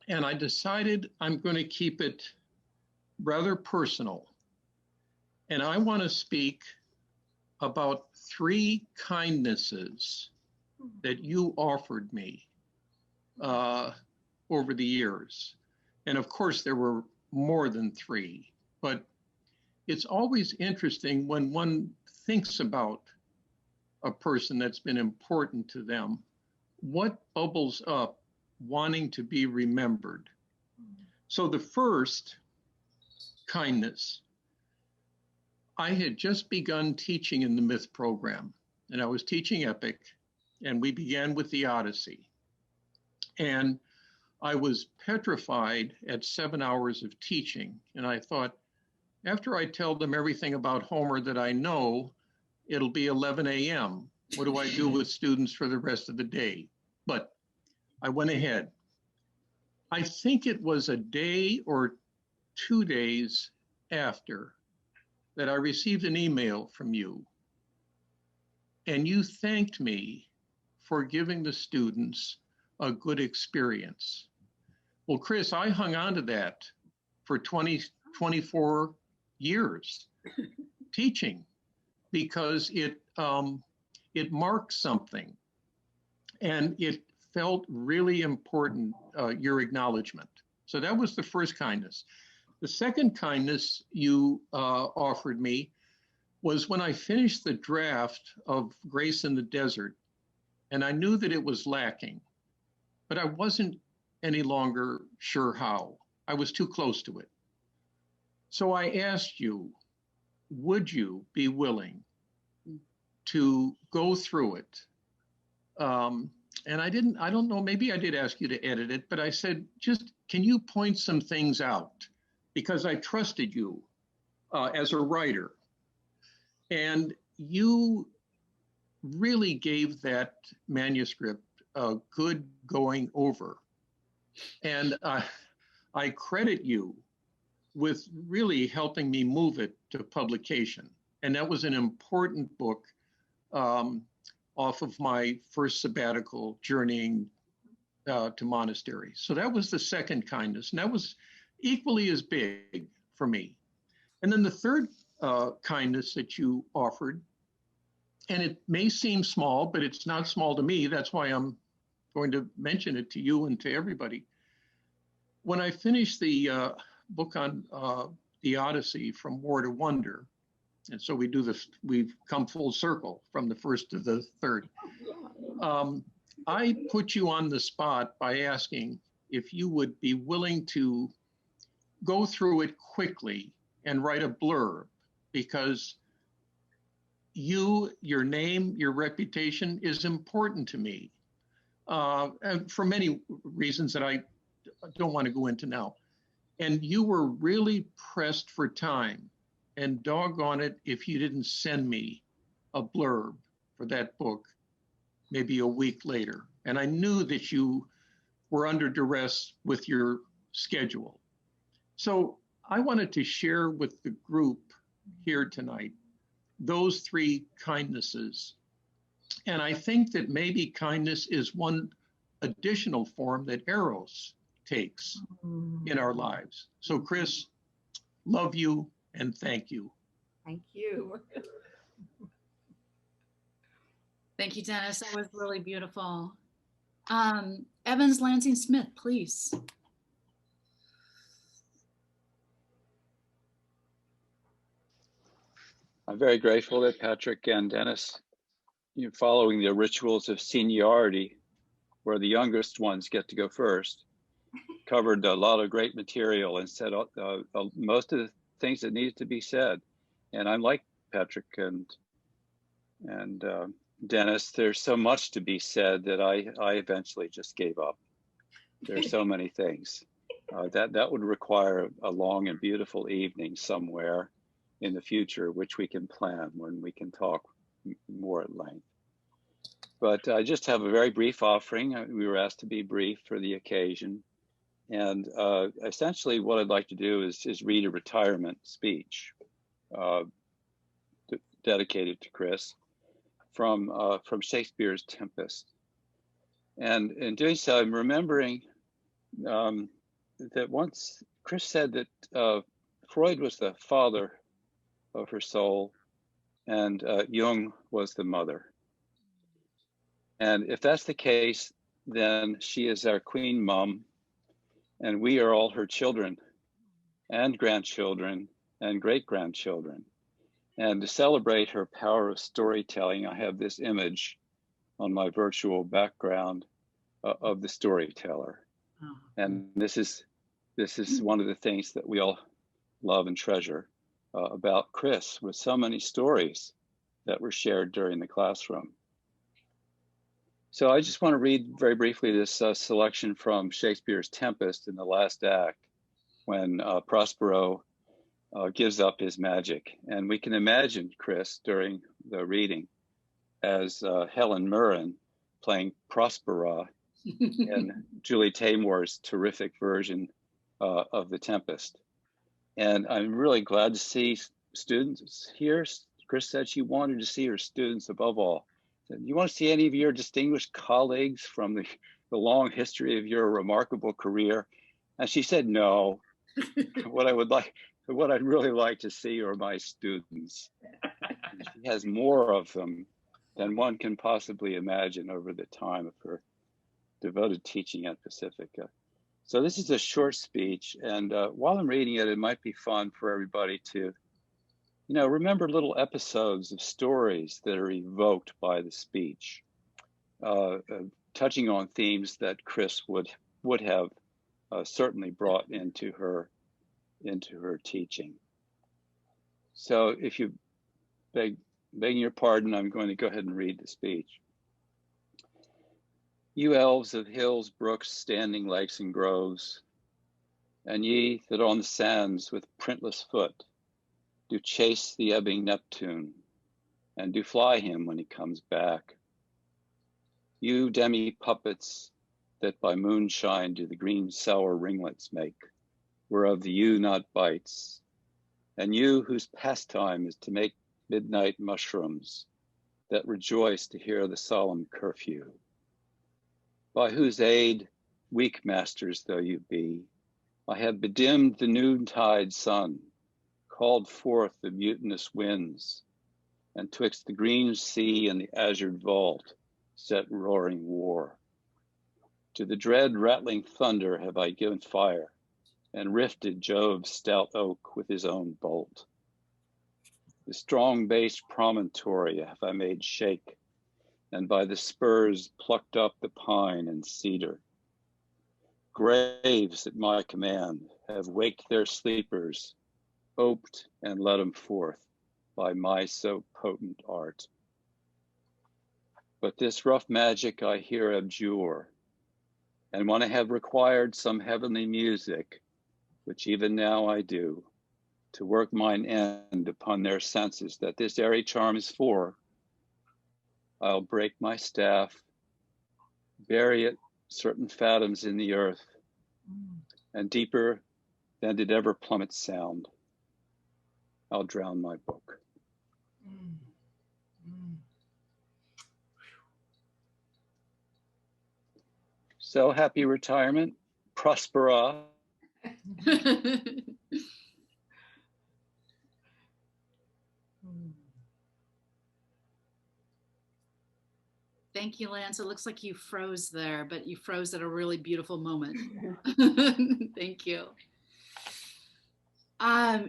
And I decided I'm going to keep it rather personal. And I want to speak about 3 kindnesses that you offered me over the years. And of course, there were more than 3, but it's always interesting when one thinks about a person that's been important to them, what bubbles up wanting to be remembered. So the first kindness, I had just begun teaching in the Myth program, and I was teaching Epic, and we began with the Odyssey. And I was petrified at 7 hours of teaching. And I thought, after I tell them everything about Homer that I know, it'll be 11 a.m. What do I do with students for the rest of the day? But I went ahead. I think it was a day or 2 days after that I received an email from you. And you thanked me for giving the students a good experience. Well, Chris, I hung on to that for 24 years teaching because it marked something and it felt really important, your acknowledgement. So that was the first kindness. The second kindness you offered me was when I finished the draft of Grace in the Desert, and I knew that it was lacking, but I wasn't any longer sure how. I was too close to it. So I asked you, would you be willing to go through it? And I don't know, maybe I did ask you to edit it, but I said, just, can you point some things out? Because I trusted you as a writer. And you really gave that manuscript a good going over. And I credit you with really helping me move it to publication. And that was an important book off of my first sabbatical journeying to monastery. So that was the second kindness. And that was equally as big for me. And then the third kindness that you offered, and it may seem small, but it's not small to me. That's why I'm going to mention it to you and to everybody. When I finished the book on the Odyssey from War to Wonder, and so we do this, we've come full circle from the first to the third. I put you on the spot by asking if you would be willing to go through it quickly and write a blurb, because your name, your reputation is important to me, and for many reasons that I don't want to go into now. And you were really pressed for time, and doggone it if you didn't send me a blurb for that book maybe a week later. And I knew that you were under duress with your schedule. So I wanted to share with the group here tonight those 3 kindnesses. And I think that maybe kindness is one additional form that Eros takes in our lives. So Chris, love you and thank you. Thank you. Thank you, Dennis. That was really beautiful. Evans Lansing Smith, please. I'm very grateful that Patrick and Dennis, following the rituals of seniority, where the youngest ones get to go first, covered a lot of great material and said most of the things that needed to be said. And I'm like Patrick and Dennis, there's so much to be said that I eventually just gave up. There's so many things. That would require a long and beautiful evening somewhere in the future, which we can plan when we can talk more at length. But I just have a very brief offering. We were asked to be brief for the occasion. And essentially what I'd like to do is read a retirement speech dedicated to Chris from Shakespeare's Tempest. And in doing so, I'm remembering that once Chris said that Freud was the father of her soul and Jung was the mother. And if that's the case, then she is our queen mom, and we are all her children and grandchildren and great-grandchildren. And to celebrate her power of storytelling, I have this image on my virtual background of the storyteller. Oh. And this is one of the things that we all love and treasure about Chris, with so many stories that were shared during the classroom. So I just want to read very briefly this selection from Shakespeare's Tempest in the last act, when Prospero gives up his magic. And we can imagine Chris during the reading as Helen Mirren playing Prospera in Julie Taymor's terrific version of The Tempest. And I'm really glad to see students here. Chris said she wanted to see her students above all. Said, you want to see any of your distinguished colleagues from the long history of your remarkable career? And she said, no. What I'd really like to see are my students. She has more of them than one can possibly imagine over the time of her devoted teaching at Pacifica. So this is a short speech, and while I'm reading it, it might be fun for everybody to, remember little episodes of stories that are evoked by the speech, touching on themes that Chris would have certainly brought into her teaching. So if you begging your pardon, I'm going to go ahead and read the speech. You elves of hills, brooks, standing lakes, and groves, and ye that on the sands with printless foot do chase the ebbing Neptune, and do fly him when he comes back. You demi-puppets that by moonshine do the green sour ringlets make, whereof the ewe not bites, and you whose pastime is to make midnight mushrooms, that rejoice to hear the solemn curfew. By whose aid, weak masters though you be, I have bedimmed the noontide sun, called forth the mutinous winds, and twixt the green sea and the azured vault set roaring war. To the dread rattling thunder have I given fire, and rifted Jove's stout oak with his own bolt. The strong-based promontory have I made shake, and by the spurs plucked up the pine and cedar. Graves at my command have waked their sleepers, oped and let them forth by my so potent art. But this rough magic I here abjure, and when I have required some heavenly music, which even now I do, to work mine end upon their senses that this airy charm is for, I'll break my staff, bury it certain fathoms in the earth, and deeper than did ever plummet sound, I'll drown my book. So happy retirement, prospera. Thank you, Lance. It looks like you froze there, but you froze at a really beautiful moment. Thank you.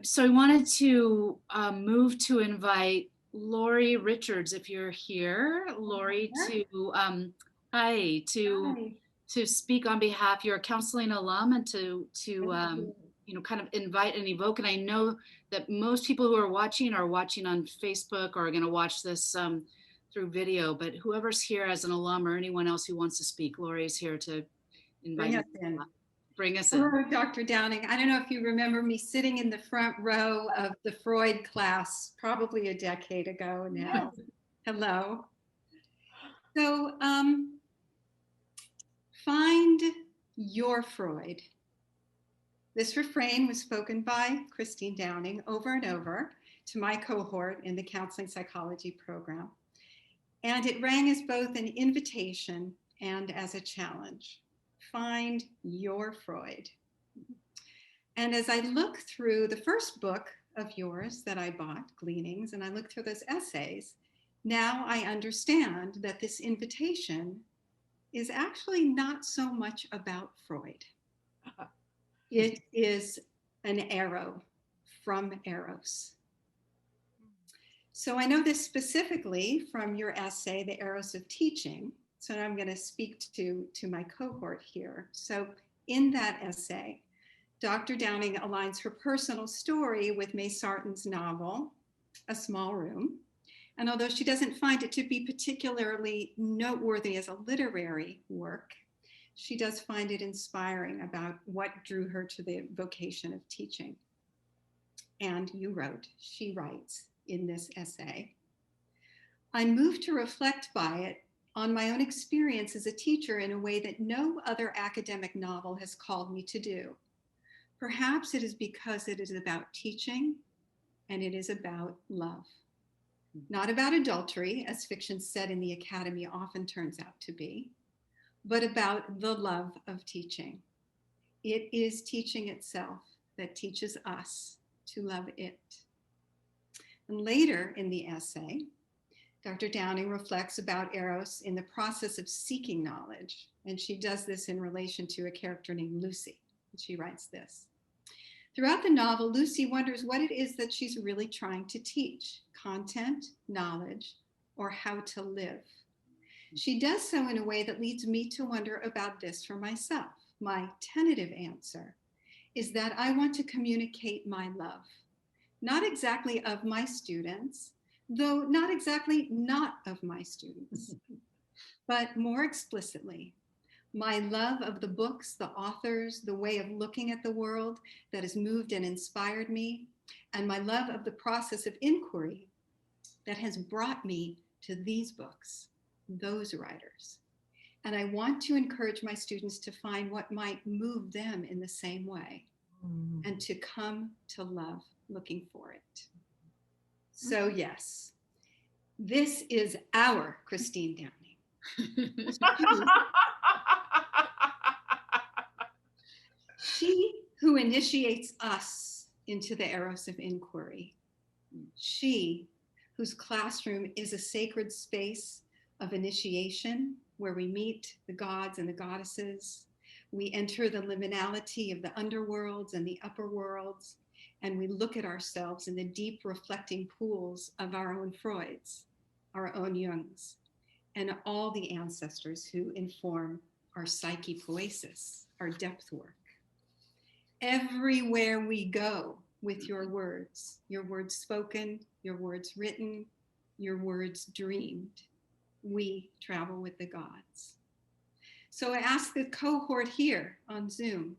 So I wanted to move to invite Lori Richards, if you're here, Lori, to Hi, to speak on behalf, you're a counseling alum, and to kind of invite and evoke. And I know that most people who are watching on Facebook or are going to watch this through video, but whoever's here as an alum or anyone else who wants to speak, Lori is here to invite us in. Bring us in. Hello, Dr. Downing. I don't know if you remember me sitting in the front row of the Freud class, probably a decade ago now. Hello. So, find your Freud. This refrain was spoken by Christine Downing over and over to my cohort in the counseling psychology program. And it rang as both an invitation and as a challenge. Find your Freud. And as I look through the first book of yours that I bought, Gleanings, and I look through those essays, now I understand that this invitation is actually not so much about Freud. It is an arrow from Eros. So I know this specifically from your essay, The Eros of Teaching. So I'm going to speak to my cohort here. So in that essay, Dr. Downing aligns her personal story with May Sarton's novel, A Small Room. And although she doesn't find it to be particularly noteworthy as a literary work, she does find it inspiring about what drew her to the vocation of teaching. And she writes in this essay, I'm moved to reflect by it on my own experience as a teacher in a way that no other academic novel has called me to do. Perhaps it is because it is about teaching and it is about love. Not about adultery, as fiction set in the academy often turns out to be, but about the love of teaching. It is teaching itself that teaches us to love it. And later in the essay, Dr. Downing reflects about Eros in the process of seeking knowledge, and she does this in relation to a character named Lucy. And she writes this. Throughout the novel, Lucy wonders what it is that she's really trying to teach, content, knowledge, or how to live. She does so in a way that leads me to wonder about this for myself. My tentative answer is that I want to communicate my love, not exactly of my students, though not exactly not of my students, but more explicitly, my love of the books, the authors, the way of looking at the world that has moved and inspired me, and my love of the process of inquiry that has brought me to these books, those writers. And I want to encourage my students to find what might move them in the same way and to come to love looking for it. So yes, this is our Christine Downing. She who initiates us into the Eros of inquiry. She whose classroom is a sacred space of initiation where we meet the gods and the goddesses. We enter the liminality of the underworlds and the upper worlds, and we look at ourselves in the deep reflecting pools of our own Freuds, our own Jungs, and all the ancestors who inform our psyche poesis, our depth work. Everywhere we go with your words spoken, your words written, your words dreamed, we travel with the gods. So I ask the cohort here on Zoom,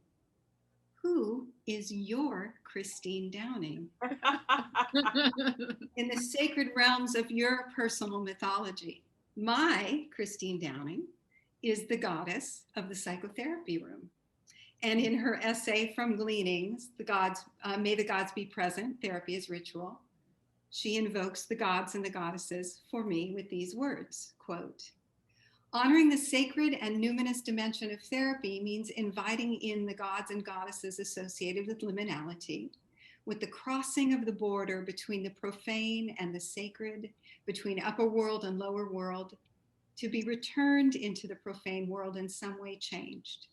who is your Christine Downing? In the sacred realms of your personal mythology, my Christine Downing is the goddess of the psychotherapy room. And in her essay from Gleanings, May the Gods Be Present, Therapy is Ritual, she invokes the gods and the goddesses for me with these words, quote, honoring the sacred and numinous dimension of therapy means inviting in the gods and goddesses associated with liminality, with the crossing of the border between the profane and the sacred, between upper world and lower world, to be returned into the profane world in some way changed.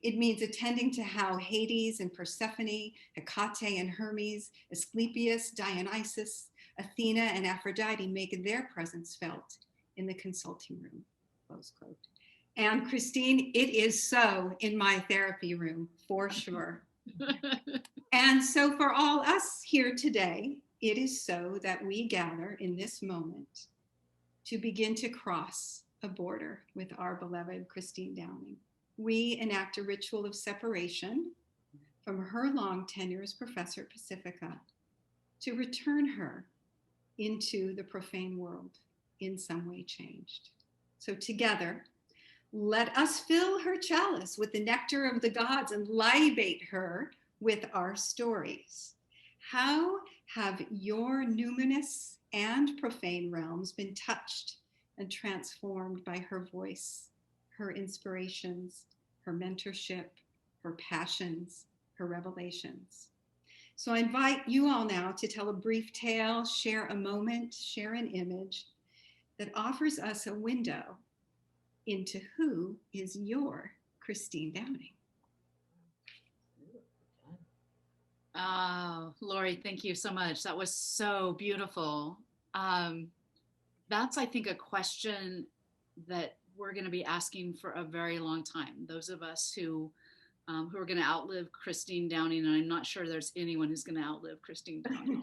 It means attending to how Hades and Persephone, Hecate and Hermes, Asclepius, Dionysus, Athena and Aphrodite make their presence felt in the consulting room, close quote. And Christine, it is so in my therapy room, for sure. And so for all us here today, it is so that we gather in this moment to begin to cross a border with our beloved Christine Downing. We enact a ritual of separation from her long tenure as professor at Pacifica to return her into the profane world in some way changed. So together, let us fill her chalice with the nectar of the gods and libate her with our stories. How have your numinous and profane realms been touched and transformed by her voice, her inspirations, her mentorship, her passions, her revelations? So I invite you all now to tell a brief tale, share a moment, share an image that offers us a window into who is your Christine Downing. Oh, Lori, thank you so much. That was so beautiful. That's, I think, a question that we're going to be asking for a very long time. Those of us who are going to outlive Christine Downing, and I'm not sure there's anyone who's going to outlive Christine Downing.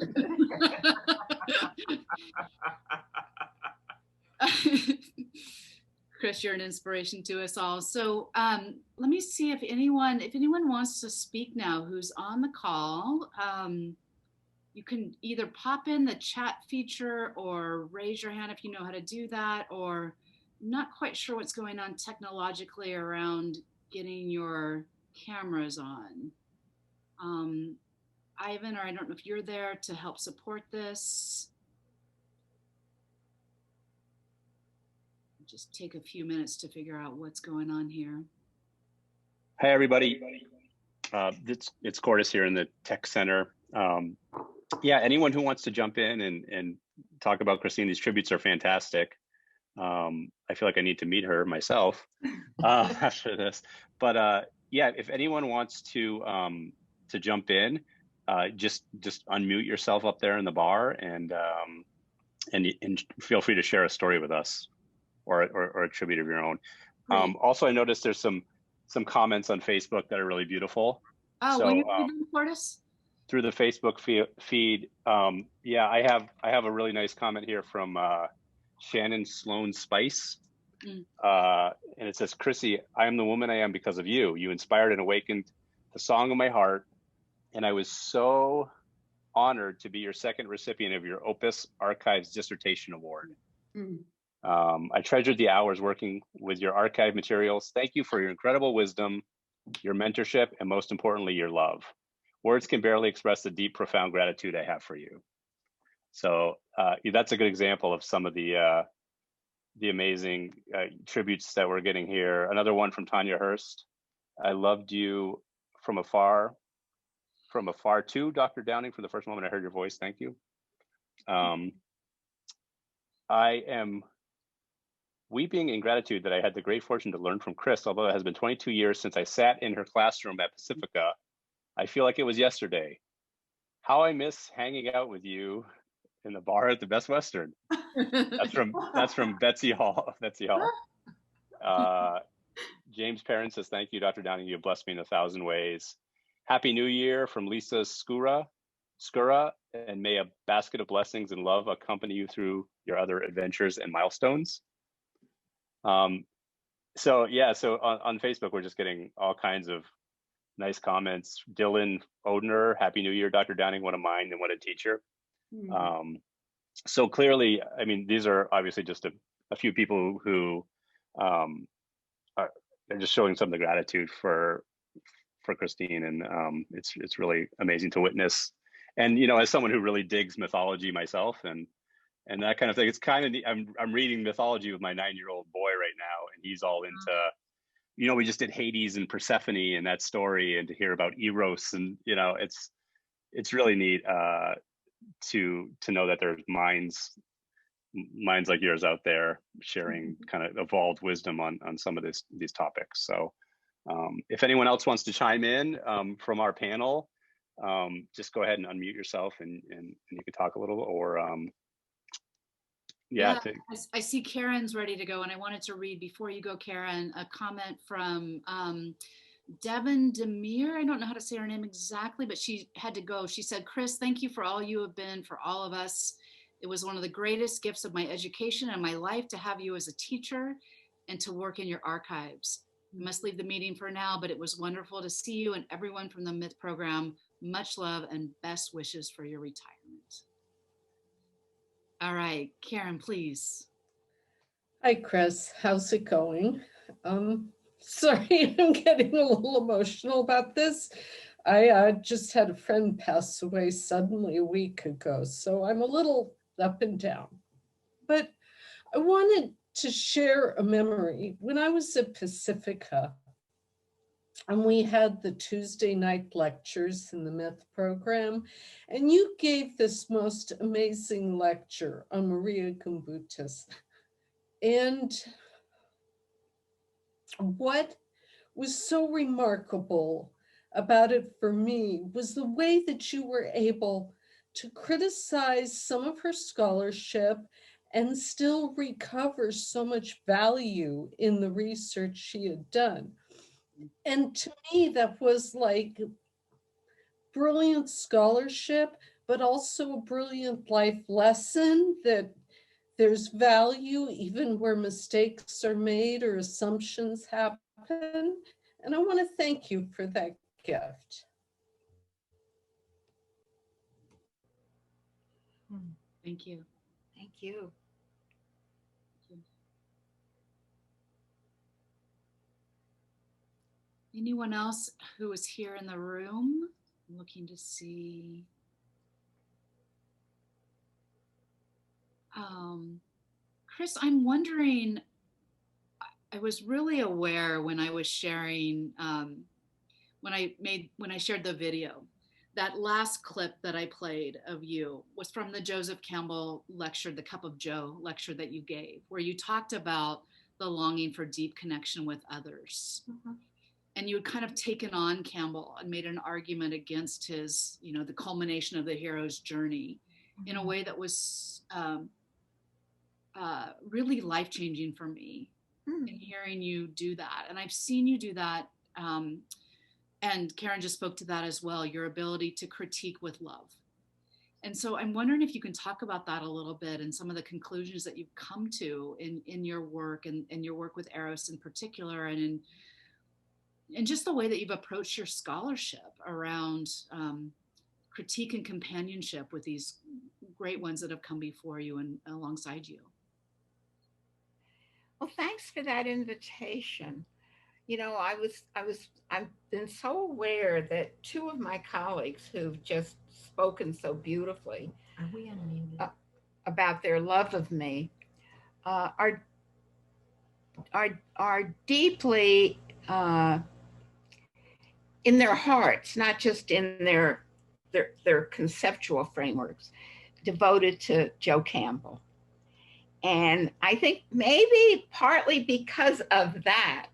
Chris, you're an inspiration to us all. So let me see if anyone wants to speak now who's on the call. You can either pop in the chat feature or raise your hand if you know how to do that, or I'm not quite sure what's going on technologically around getting your cameras on. Ivan, or I don't know if you're there to help support this. Just take a few minutes to figure out what's going on here. Hey, everybody. It's Cordis here in the Tech Center. Yeah, anyone who wants to jump in and talk about Christine, these tributes are fantastic. I feel like I need to meet her myself after this. But yeah, if anyone wants to jump in, just unmute yourself up there in the bar and feel free to share a story with us. Or a tribute of your own. Also, I noticed there's some comments on Facebook that are really beautiful. Oh, so, will you read them, Cordis? Through the Facebook feed, yeah, I have a really nice comment here from Shannon Sloan Spice, and it says, "Chrissy, I am the woman I am because of you. You inspired and awakened the song of my heart, and I was so honored to be your second recipient of your Opus Archives Dissertation Award." I treasured the hours working with your archive materials. Thank you for your incredible wisdom, your mentorship, and most importantly, your love. Words can barely express the deep, profound gratitude I have for you. So that's a good example of some of the amazing tributes that we're getting here. Another one from Tanya Hurst. I loved you from afar too, Dr. Downing, from the first moment I heard your voice. Thank you. I am weeping in gratitude that I had the great fortune to learn from Chris, although it has been 22 years since I sat in her classroom at Pacifica. I feel like it was yesterday. How I miss hanging out with you in the bar at the Best Western. That's from Betsy Hall. Betsy Hall. James Perrin says, "Thank you, Dr. Downing. You have blessed me in 1,000 ways." Happy New Year from Lisa Skura, and may a basket of blessings and love accompany you through your other adventures and milestones. So on Facebook, we're just getting all kinds of nice comments. Dylan Odner, Happy New Year, Dr. Downing, what a mind and what a teacher. So clearly, I mean, these are obviously just a few people who are just showing some of the gratitude for Christine, and it's really amazing to witness. And as someone who really digs mythology myself and that kind of thing, it's kind of neat. I'm reading mythology with my 9-year-old boy right now, and he's all into, we just did Hades and Persephone and that story, and to hear about Eros, and it's really neat to know that there's minds like yours out there sharing kind of evolved wisdom on some of these topics. So if anyone else wants to chime in from our panel, just go ahead and unmute yourself and you can talk a little, or Yeah. I see Karen's ready to go, and I wanted to read before you go, Karen, a comment from Devin Demir. I don't know how to say her name exactly, but she had to go. She said, Chris, thank you for all you have been for all of us. It was one of the greatest gifts of my education and my life to have you as a teacher and to work in your archives. I must leave the meeting for now, but it was wonderful to see you and everyone from the Myth program. Much love and best wishes for your retirement. All right, Karen, please. Hi, Chris. How's it going? Sorry, I'm getting a little emotional about this. I just had a friend pass away suddenly a week ago, so I'm a little up and down. But I wanted to share a memory. When I was at Pacifica, and we had the Tuesday night lectures in the Myth program, and you gave this most amazing lecture on Maria Gimbutas. And what was so remarkable about it for me was the way that you were able to criticize some of her scholarship and still recover so much value in the research she had done. And to me, that was like brilliant scholarship, but also a brilliant life lesson that there's value even where mistakes are made or assumptions happen. And I want to thank you for that gift. Thank you. Thank you. Anyone else who is here in the room? I'm looking to see. Chris, I'm wondering, I was really aware when I was sharing, when I shared the video, that last clip that I played of you was from the Joseph Campbell lecture, the Cup of Joe lecture that you gave, where you talked about the longing for deep connection with others. Mm-hmm. And you had kind of taken on Campbell and made an argument against his, the culmination of the hero's journey, mm-hmm. in a way that was really life-changing for me, in hearing you do that. And I've seen you do that. And Karen just spoke to that as well, your ability to critique with love. And so I'm wondering if you can talk about that a little bit and some of the conclusions that you've come to in your work and your work with Eros in particular, and just the way that you've approached your scholarship around critique and companionship with these great ones that have come before you and alongside you. Well, thanks for that invitation. I've been so aware that two of my colleagues who've just spoken so beautifully about their love of me are deeply in their hearts, not just in their conceptual frameworks, devoted to Joe Campbell. And I think maybe partly because of that,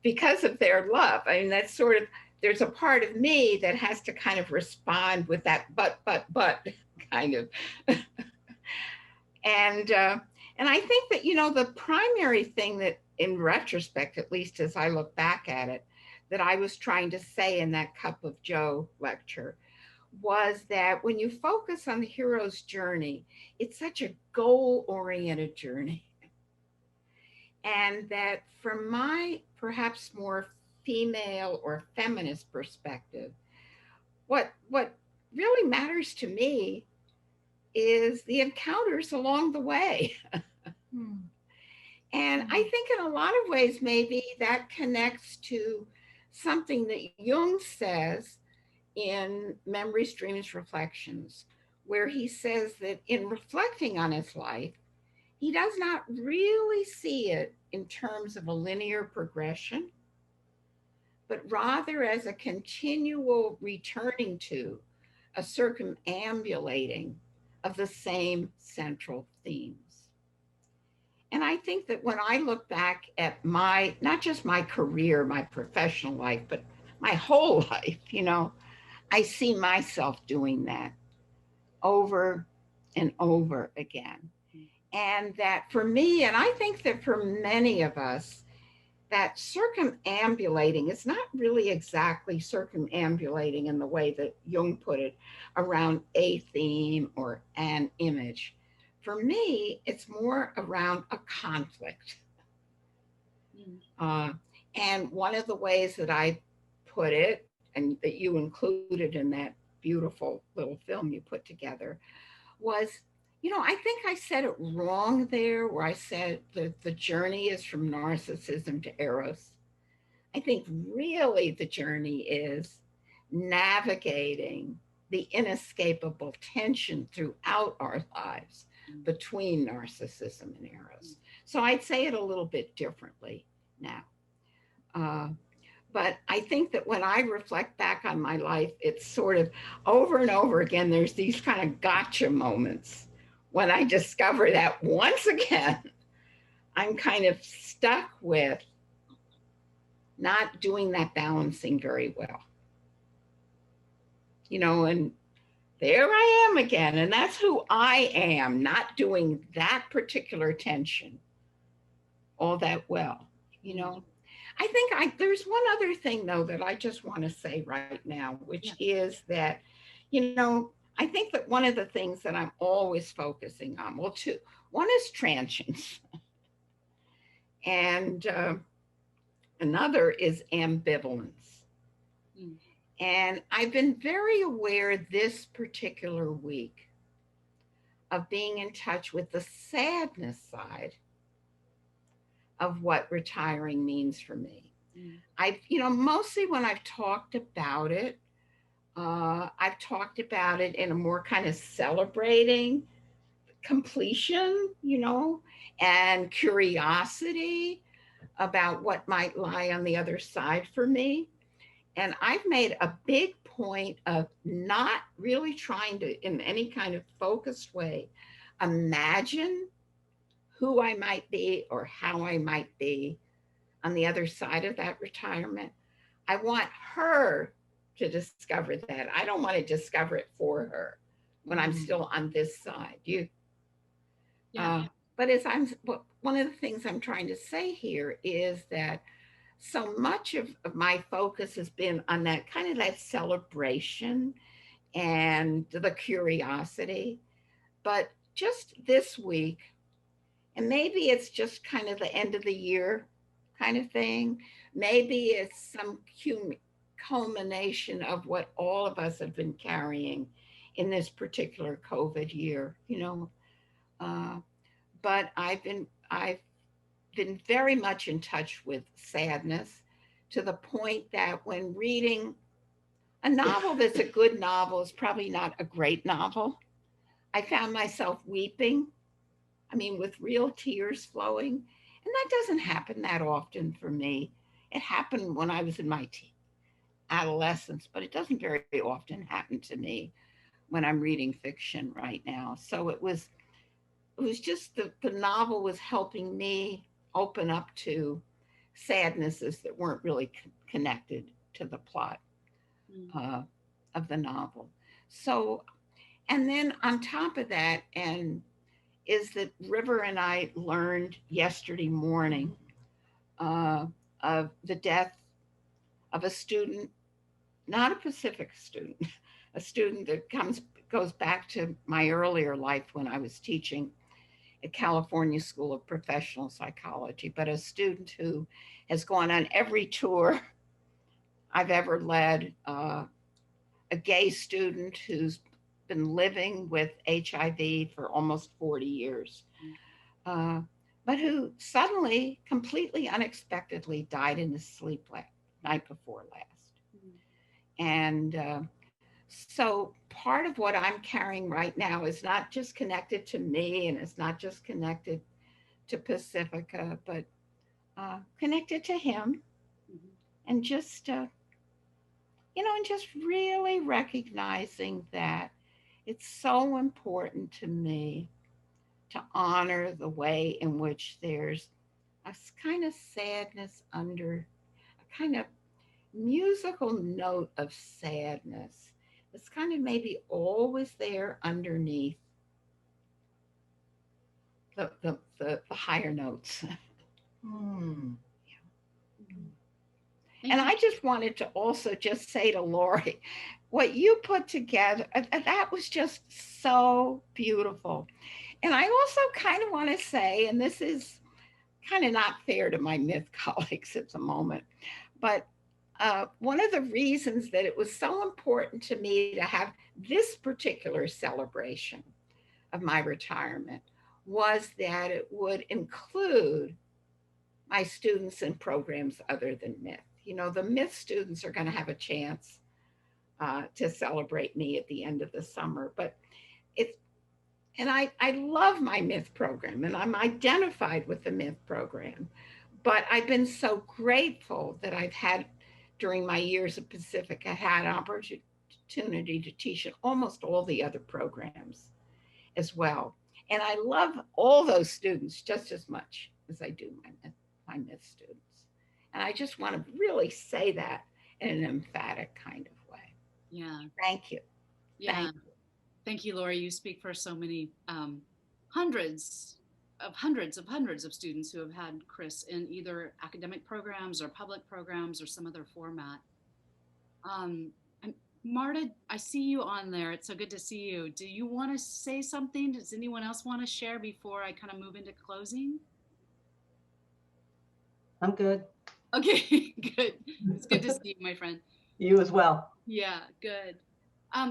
because of their love, I mean, that's sort of, there's a part of me that has to kind of respond with that but kind of. And I think that, the primary thing that, in retrospect, at least as I look back at it, that I was trying to say in that Cup of Joe lecture was that when you focus on the hero's journey, it's such a goal-oriented journey. And that from my perhaps more female or feminist perspective, what really matters to me is the encounters along the way. And I think in a lot of ways, maybe that connects to something that Jung says in Memories, Dreams, Reflections, where he says that in reflecting on his life, he does not really see it in terms of a linear progression, but rather as a continual returning to, a circumambulating of the same central themes. And I think that when I look back at not just my career, my professional life, but my whole life, I see myself doing that over and over again. And that for me, and I think that for many of us, that circumambulating is not really exactly circumambulating in the way that Jung put it around a theme or an image. For me, it's more around a conflict. And one of the ways that I put it, and that you included in that beautiful little film you put together, was, I think I said it wrong there, where I said that the journey is from narcissism to eros. I think really the journey is navigating the inescapable tension throughout our lives between narcissism and eros. So I'd say it a little bit differently now. But I think that when I reflect back on my life, it's sort of over and over again, there's these kind of gotcha moments when I discover that once again, I'm kind of stuck with not doing that balancing very well. And there I am again, and that's who I am, not doing that particular tension all that well, I think there's one other thing, though, that I just want to say right now, which is that, I think that one of the things that I'm always focusing on, well, two, one is transience, and another is ambivalence. And I've been very aware this particular week of being in touch with the sadness side of what retiring means for me. I've, mostly when I've talked about it, I've talked about it in a more kind of celebrating completion, and curiosity about what might lie on the other side for me. And I've made a big point of not really trying to, in any kind of focused way, imagine who I might be or how I might be on the other side of that retirement. I want her to discover that. I don't want to discover it for her when I'm still on this side. But one of the things I'm trying to say here is that so much of my focus has been on that kind of that celebration and the curiosity. But just this week, and maybe it's just kind of the end of the year kind of thing. Maybe it's some culmination of what all of us have been carrying in this particular COVID year, but I've been very much in touch with sadness, to the point that when reading a novel that's a good novel is probably not a great novel, I found myself weeping. With real tears flowing. And that doesn't happen that often for me. It happened when I was in my adolescence, but it doesn't very often happen to me when I'm reading fiction right now. So it was just the novel was helping me open up to sadnesses that weren't really connected to the plot of the novel. So, and then on top of that, is that River and I learned yesterday morning of the death of a student, not a Pacifica student, a student that goes back to my earlier life when I was teaching at California School of Professional Psychology, but a student who has gone on every tour I've ever led, a gay student who's been living with HIV for almost 40 years, but who suddenly, completely unexpectedly died in his sleep night before last. And so part of what I'm carrying right now is not just connected to me, and it's not just connected to Pacifica, but connected to him, and just, and just really recognizing that it's so important to me to honor the way in which there's a kind of sadness under, a kind of musical note of sadness. It's kind of maybe always there underneath the higher notes. And Thank I just wanted to also just say to Lori, what you put together, that was just so beautiful. And I also kind of want to say, and this is kind of not fair to my myth colleagues at the moment, but one of the reasons that it was so important to me to have this particular celebration of my retirement was that it would include my students in programs other than myth. You know, the myth students are going to have a chance to celebrate me at the end of the summer, but it's, and I love my myth program and I'm identified with the myth program, but I've been so grateful that I've had, during my years at Pacifica, had an opportunity to teach in almost all the other programs as well. And I love all those students just as much as I do my myth students. And I just want to really say that in an emphatic kind of way. Yeah. Thank you. Yeah. Thank you, Lori. You speak for so many hundreds of students who have had Chris in either academic programs or public programs or some other format. And Marta, I see you on there. It's so good to see you. Do you want to say something? Does anyone else want to share before I kind of move into closing? I'm good. Okay, good. It's good to see you, my friend. You as well. Yeah, good.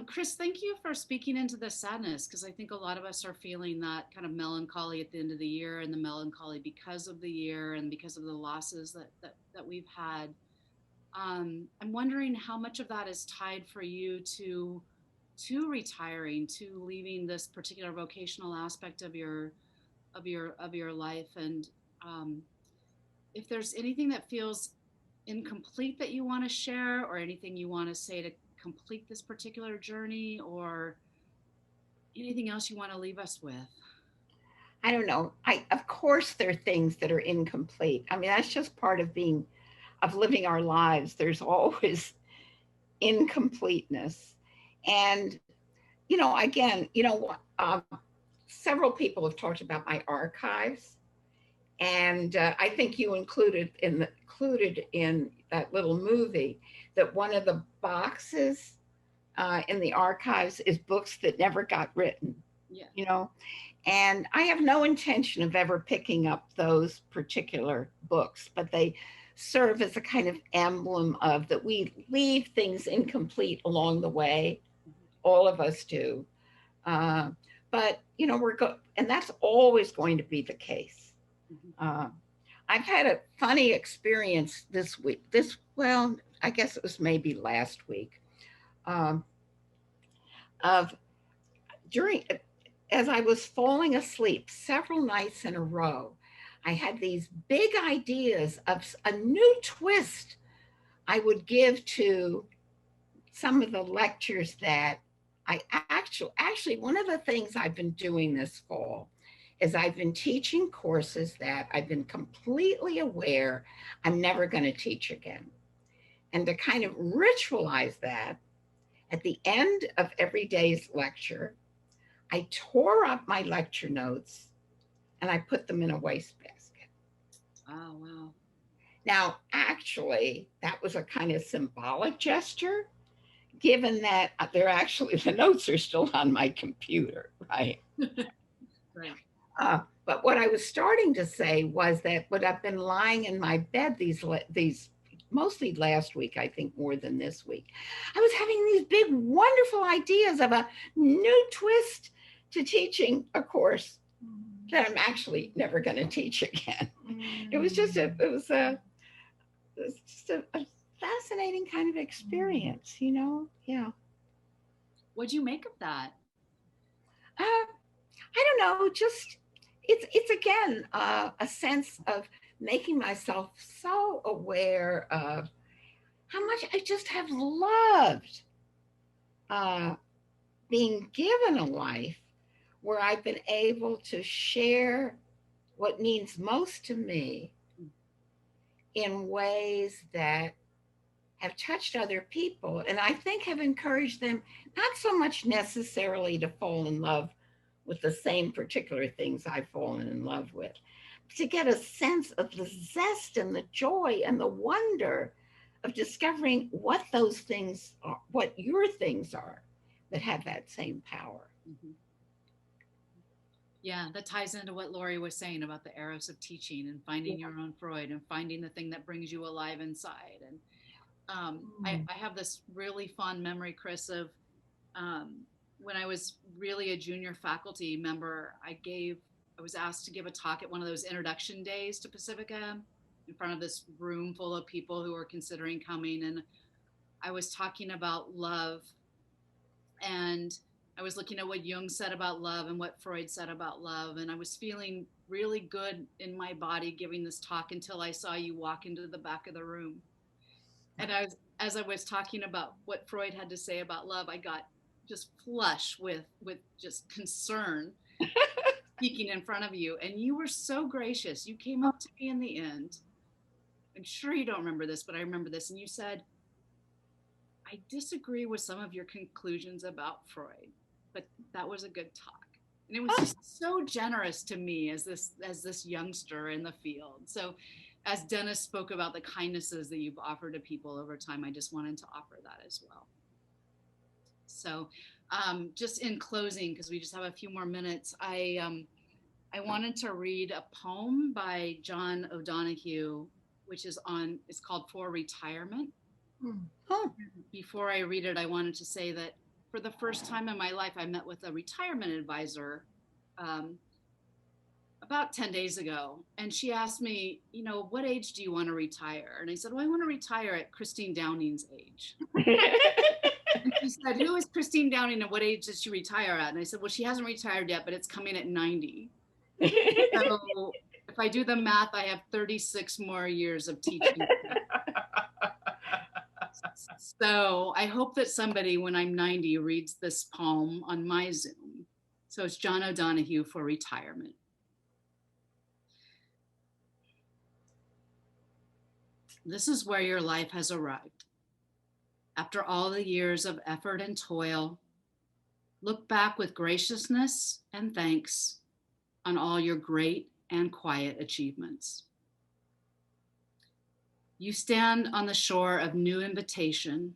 Chris, thank you for speaking into the sadness, because I think a lot of us are feeling that kind of melancholy at the end of the year, and the melancholy because of the year and because of the losses that we've had. I'm wondering how much of that is tied for you to retiring, to leaving this particular vocational aspect of your life, and if there's anything that feels incomplete that you want to share, or anything you want to say to complete this particular journey, or anything else you want to leave us with. I don't know. Of course there are things that are incomplete. I mean, that's just part of living our lives. There's always incompleteness. And, you know, again, several people have talked about my archives. And I think you included in that little movie that one of the boxes in the archives is books that never got written. Yeah. You know, and I have no intention of ever picking up those particular books, but they serve as a kind of emblem of that we leave things incomplete along the way. All of us do. But, you know, and that's always going to be the case. I've had a funny experience this week. Well, I guess it was maybe last week. As I was falling asleep several nights in a row, I had these big ideas of a new twist I would give to some of the lectures that I actually, one of the things I've been doing this fall is I've been teaching courses that I've been completely aware I'm never going to teach again. And to kind of ritualize that, at the end of every day's lecture, I tore up my lecture notes and I put them in a wastebasket. Oh, wow. Now, actually, that was a kind of symbolic gesture, given that the notes are still on my computer, right? Right. But what I was starting to say was that what I've been lying in my bed these mostly last week, I think more than this week, I was having these big, wonderful ideas of a new twist to teaching a course that I'm actually never going to teach again. It was just a fascinating kind of experience, you know? Yeah. What'd you make of that? I don't know, just it's again a sense of making myself so aware of how much I just have loved being given a life where I've been able to share what means most to me in ways that have touched other people, and I think have encouraged them not so much necessarily to fall in love with the same particular things I've fallen in love with. To get a sense of the zest and the joy and the wonder of discovering what those things are, what your things are that have that same power. Mm-hmm. Yeah, that ties into what Lori was saying about the arrows of teaching and finding your own Freud and finding the thing that brings you alive inside. And I have this really fond memory, Chris, of when I was really a junior faculty member, I was asked to give a talk at one of those introduction days to Pacifica in front of this room full of people who were considering coming. And I was talking about love, and I was looking at what Jung said about love and what Freud said about love. And I was feeling really good in my body giving this talk until I saw you walk into the back of the room. And as I was talking about what Freud had to say about love, I got just flush with just concern speaking in front of you. And you were so gracious. You came up to me in the end. I'm sure you don't remember this, but I remember this. And you said, I disagree with some of your conclusions about Freud, but that was a good talk. And it was just so generous to me as this youngster in the field. So as Dennis spoke about the kindnesses that you've offered to people over time, I just wanted to offer that as well. So just in closing, because we just have a few more minutes, I wanted to read a poem by John O'Donohue, which is it's called For Retirement. Before I read it, I wanted to say that for the first time in my life, I met with a retirement advisor about 10 days ago. And she asked me, what age do you want to retire? And I said, well, I want to retire at Christine Downing's age. And she said, who is Christine Downing and what age does she retire at? And I said, well, she hasn't retired yet, but it's coming at 90. So if I do the math, I have 36 more years of teaching. So I hope that somebody, when I'm 90, reads this poem on my Zoom. So it's John O'Donohue, For Retirement. This is where your life has arrived. After all the years of effort and toil, look back with graciousness and thanks on all your great and quiet achievements. You stand on the shore of new invitation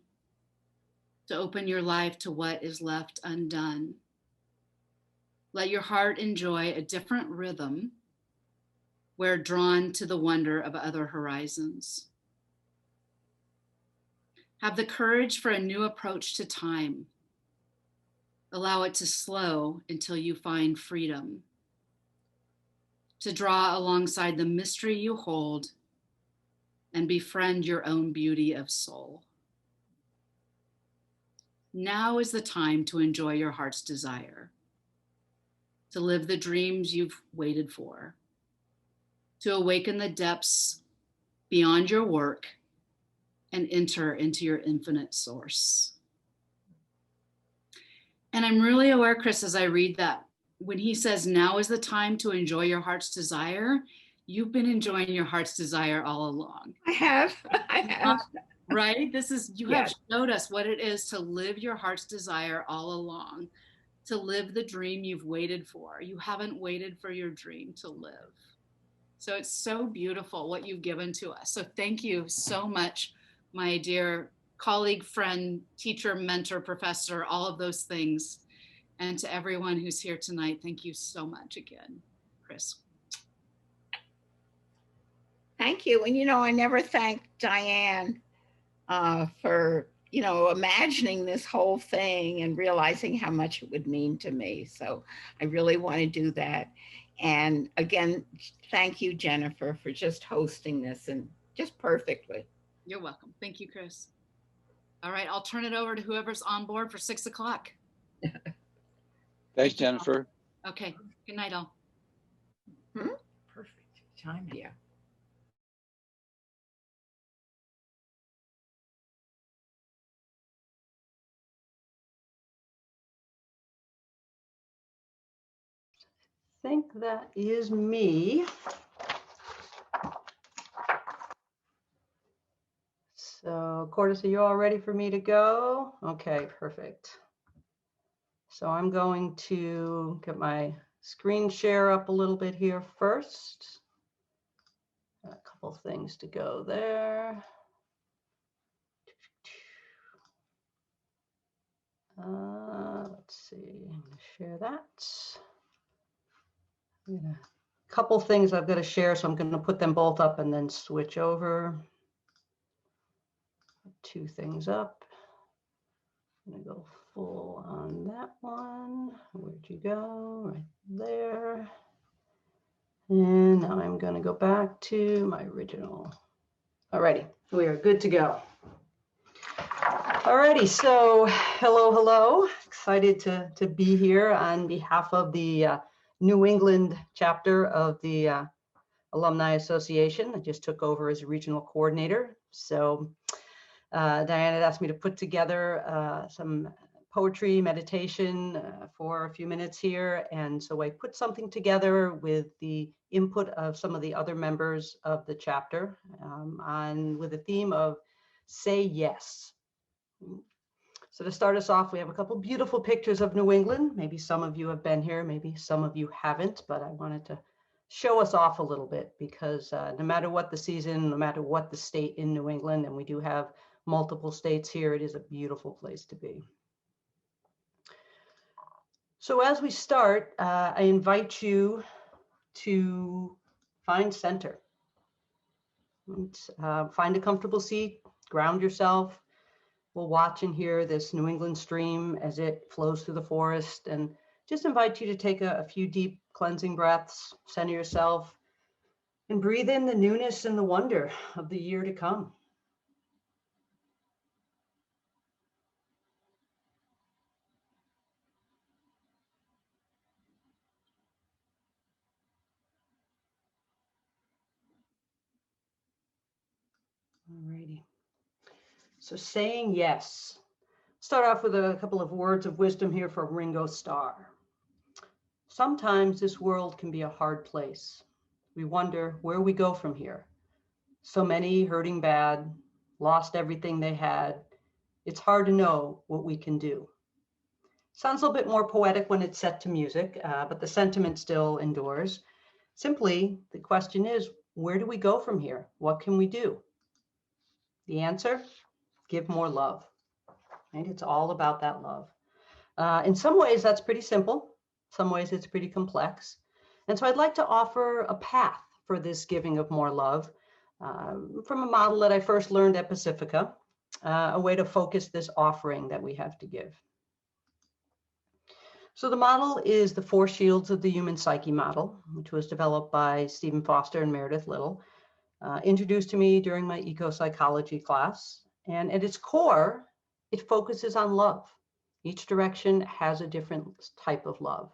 to open your life to what is left undone. Let your heart enjoy a different rhythm where drawn to the wonder of other horizons. Have the courage for a new approach to time. Allow it to slow until you find freedom. To draw alongside the mystery you hold and befriend your own beauty of soul. Now is the time to enjoy your heart's desire, to live the dreams you've waited for, to awaken the depths beyond your work and enter into your infinite source. And I'm really aware, Chris, as I read that, when he says, now is the time to enjoy your heart's desire, you've been enjoying your heart's desire all along. I have. Right? You have showed us what it is to live your heart's desire all along, to live the dream you've waited for. You haven't waited for your dream to live. So it's so beautiful what you've given to us. So thank you so much, my dear colleague, friend, teacher, mentor, professor, all of those things. And to everyone who's here tonight, thank you so much again, Chris. Thank you. And, I never thanked Diane for, imagining this whole thing and realizing how much it would mean to me. So I really want to do that. And again, thank you, Jennifer, for just hosting this and just perfectly. You're welcome. Thank you, Chris. All right, I'll turn it over to whoever's on board for 6 o'clock. Thanks, Jennifer. Okay, good night all. Perfect time. Yeah. I think that is me. So, Cordis, are you all ready for me to go? Okay, perfect. So I'm going to get my screen share up a little bit here first. A couple things to go there. Let's see, I'm going to share that. A couple things I've got to share, so I'm going to put them both up and then switch over. 2 things up. I'm going to go full on that one. Where'd you go? Right there. And now I'm going to go back to my original. Alrighty, we are good to go. Alrighty, so hello. Excited to be here on behalf of the New England chapter of the Alumni Association. I just took over as regional coordinator. So Diane had asked me to put together some poetry meditation for a few minutes here. And so I put something together with the input of some of the other members of the chapter with the theme of say yes. So to start us off, we have a couple beautiful pictures of New England. Maybe some of you have been here, maybe some of you haven't, but I wanted to show us off a little bit because no matter what the season, no matter what the state in New England, and we do have multiple states here, it is a beautiful place to be. So as we start, I invite you to find center. Find a comfortable seat, ground yourself. We'll watch and hear this New England stream as it flows through the forest, and just invite you to take a few deep cleansing breaths, center yourself, and breathe in the newness and the wonder of the year to come. Alrighty. So saying yes. Start off with a couple of words of wisdom here from Ringo Starr. Sometimes this world can be a hard place. We wonder where we go from here. So many hurting bad, lost everything they had. It's hard to know what we can do. Sounds a little bit more poetic when it's set to music, but the sentiment still endures. Simply, the question is, where do we go from here? What can we do? The answer, give more love. Right? It's all about that love. In some ways, that's pretty simple. Some ways it's pretty complex. And so I'd like to offer a path for this giving of more love from a model that I first learned at Pacifica, a way to focus this offering that we have to give. So the model is the 4 shields of the human psyche model, which was developed by Stephen Foster and Meredith Little, introduced to me during my eco-psychology class. And at its core, it focuses on love. Each direction has a different type of love.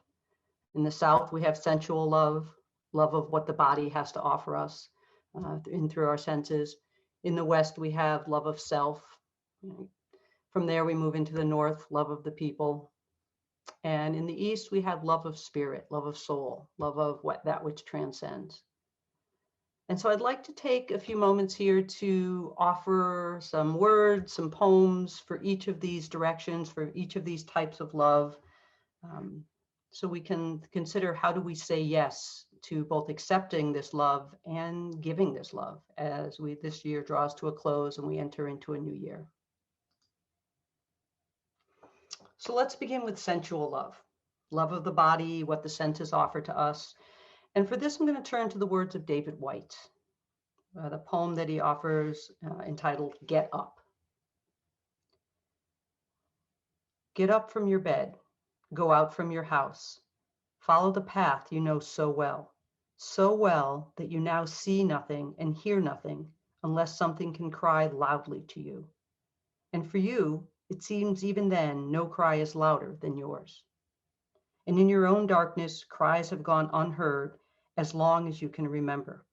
In the South, we have sensual love, love of what the body has to offer us through our senses. In the West, we have love of self. From there, we move into the North, love of the people. And in the East, we have love of spirit, love of soul, love of that which transcends. And so I'd like to take a few moments here to offer some words, some poems for each of these directions, for each of these types of love. So we can consider, how do we say yes to both accepting this love and giving this love as this year draws to a close and we enter into a new year. So let's begin with sensual love, love of the body, what the senses offer to us. And for this, I'm going to turn to the words of David Whyte, the poem that he offers entitled Get Up. Get up from your bed, go out from your house, follow the path you know so well that you now see nothing and hear nothing unless something can cry loudly to you. And for you, it seems even then no cry is louder than yours. And in your own darkness, cries have gone unheard as long as you can remember.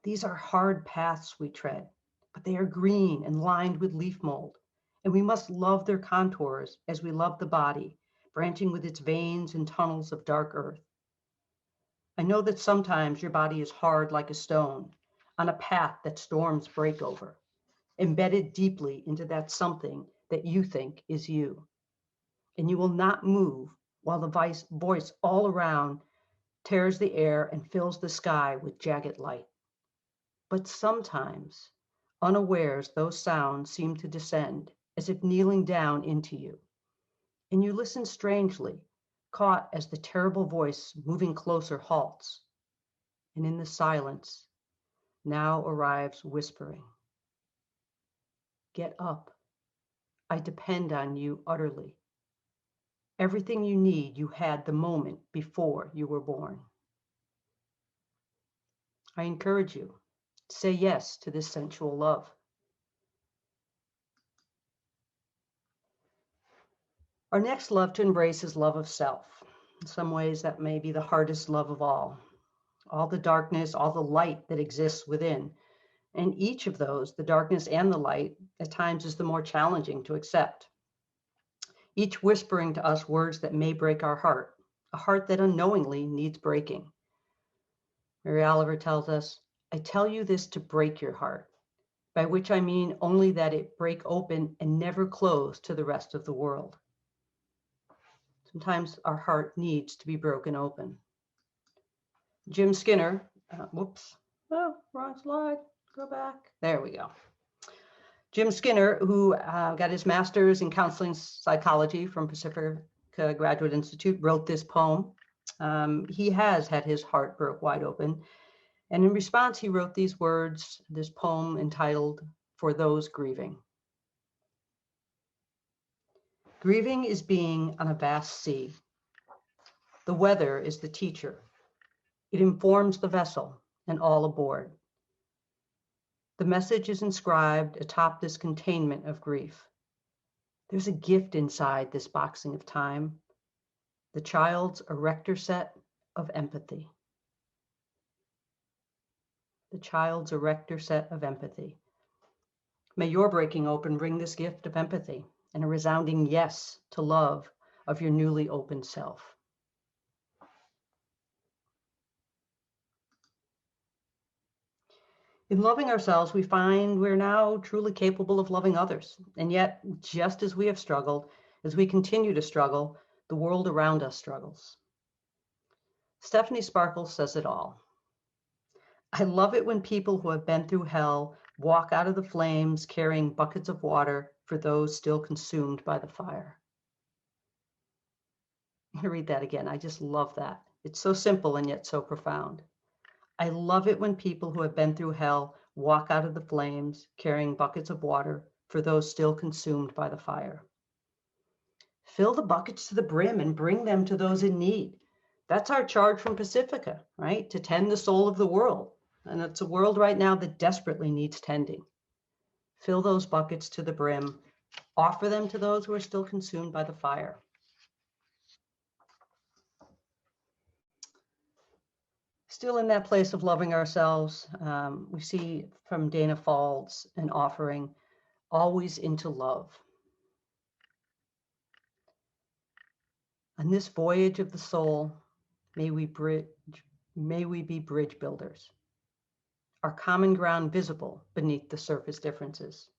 These are hard paths we tread, but they are green and lined with leaf mold, and we must love their contours as we love the body, branching with its veins and tunnels of dark earth. I know that sometimes your body is hard like a stone on a path that storms break over, embedded deeply into that something that you think is you. and you will not move while the voice all around tears the air and fills the sky with jagged light. But sometimes, unawares, those sounds seem to descend as if kneeling down into you. And you listen strangely, caught as the terrible voice moving closer halts. And in the silence, now arrives whispering. Get up. I depend on you utterly. Everything you need, you had the moment before you were born. I encourage you, say yes to this sensual love. Our next love to embrace is love of self. In some ways, that may be the hardest love of all. All the darkness, all the light that exists within. And each of those, the darkness and the light, at times is the more challenging to accept. Each whispering to us words that may break our heart, a heart that unknowingly needs breaking. Mary Oliver tells us, I tell you this to break your heart, by which I mean only that it break open and never close to the rest of the world. Sometimes our heart needs to be broken open. Jim Skinner, wrong slide, go back. There we go. Jim Skinner, who got his master's in counseling psychology from Pacifica Graduate Institute, wrote this poem. He has had his heart broke wide open. And in response, he wrote these words, this poem entitled, For Those Grieving. Grieving is being on a vast sea. The weather is the teacher. It informs the vessel and all aboard. The message is inscribed atop this containment of grief. There's a gift inside this boxing of time, the child's erector set of empathy. The child's erector set of empathy. May your breaking open bring this gift of empathy and a resounding yes to love of your newly opened self. In loving ourselves, we find we're now truly capable of loving others. And yet, just as we have struggled, as we continue to struggle, the world around us struggles. Stephanie Sparkle says it all. I love it when people who have been through hell walk out of the flames carrying buckets of water for those still consumed by the fire. I'm going to read that again. I just love that. It's so simple and yet so profound. I love it when people who have been through hell walk out of the flames carrying buckets of water for those still consumed by the fire. Fill the buckets to the brim and bring them to those in need. That's our charge from Pacifica, right? To tend the soul of the world. And it's a world right now that desperately needs tending. Fill those buckets to the brim. Offer them to those who are still consumed by the fire. Still in that place of loving ourselves, we see from Dana Faulds an offering, always into love. On this voyage of the soul, may we be bridge builders. Our common ground visible beneath the surface differences.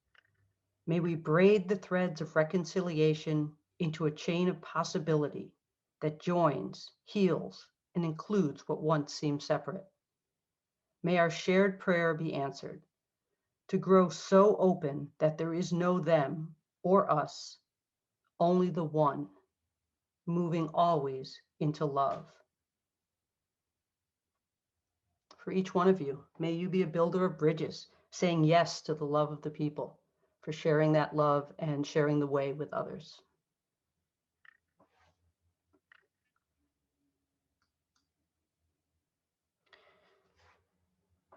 May we braid the threads of reconciliation into a chain of possibility that joins, heals, and includes what once seemed separate. May our shared prayer be answered, to grow so open that there is no them or us, only the one, moving always into love. For each one of you, may you be a builder of bridges, saying yes to the love of the people, for sharing that love and sharing the way with others.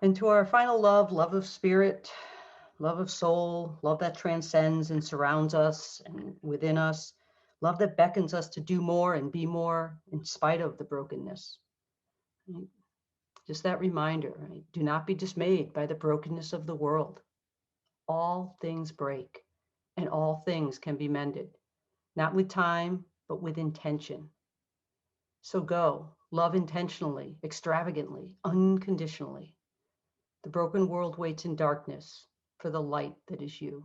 And to our final love, love of spirit, love of soul, love that transcends and surrounds us and within us, love that beckons us to do more and be more in spite of the brokenness. Just that reminder, right? Do not be dismayed by the brokenness of the world. All things break and all things can be mended, not with time, but with intention. So go, love intentionally, extravagantly, unconditionally. The broken world waits in darkness for the light that is you.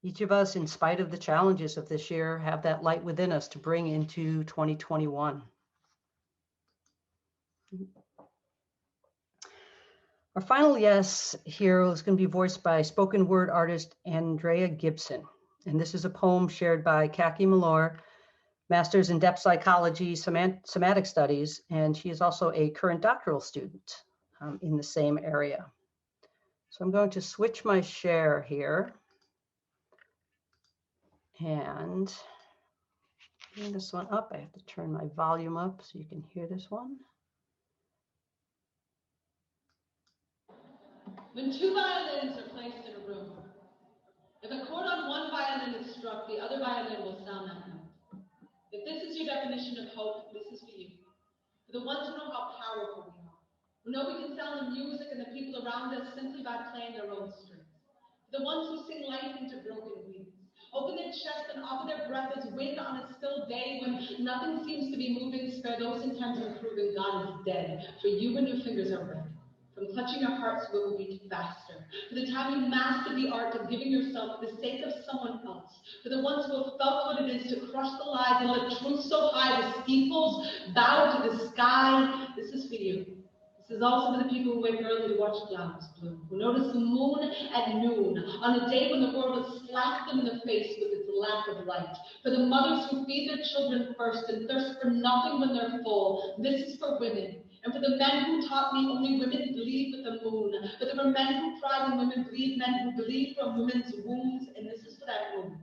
Each of us, in spite of the challenges of this year, have that light within us to bring into 2021. Our final yes here is going to be voiced by spoken word artist Andrea Gibson. And this is a poem shared by Kaki Malor, Master's in Depth Psychology, Somatic Studies, and she is also a current doctoral student in the same area. So I'm going to switch my share here and bring this one up. I have to turn my volume up so you can hear this one. When two violins are placed in a room, if a chord on one violin is struck, the other violin will sound that note. If this is your definition of hope, this is for you. For the ones who know how powerful we are, who know we can sound the music and the people around us simply by playing their own strings. For the ones who sing life into broken wings, open their chest and offer their breath as wind on a still day when nothing seems to be moving. Spare those intents of proving God is dead. For you when your fingers are red. From clutching your hearts will beat faster. For the time you master the art of giving yourself for the sake of someone else. For the ones who have felt what it is to crush the lies and let truth so high the steeples bow to the sky. This is for you. This is also for the people who wake early to watch flowers bloom, who notice the moon at noon, on a day when the world has slapped them in the face with its lack of light. For the mothers who feed their children first and thirst for nothing when they're full. This is for women. And for the men who taught me only women bleed with the moon. For there were men who cried when women bleed, men who bleed from women's wombs. And this is for that woman.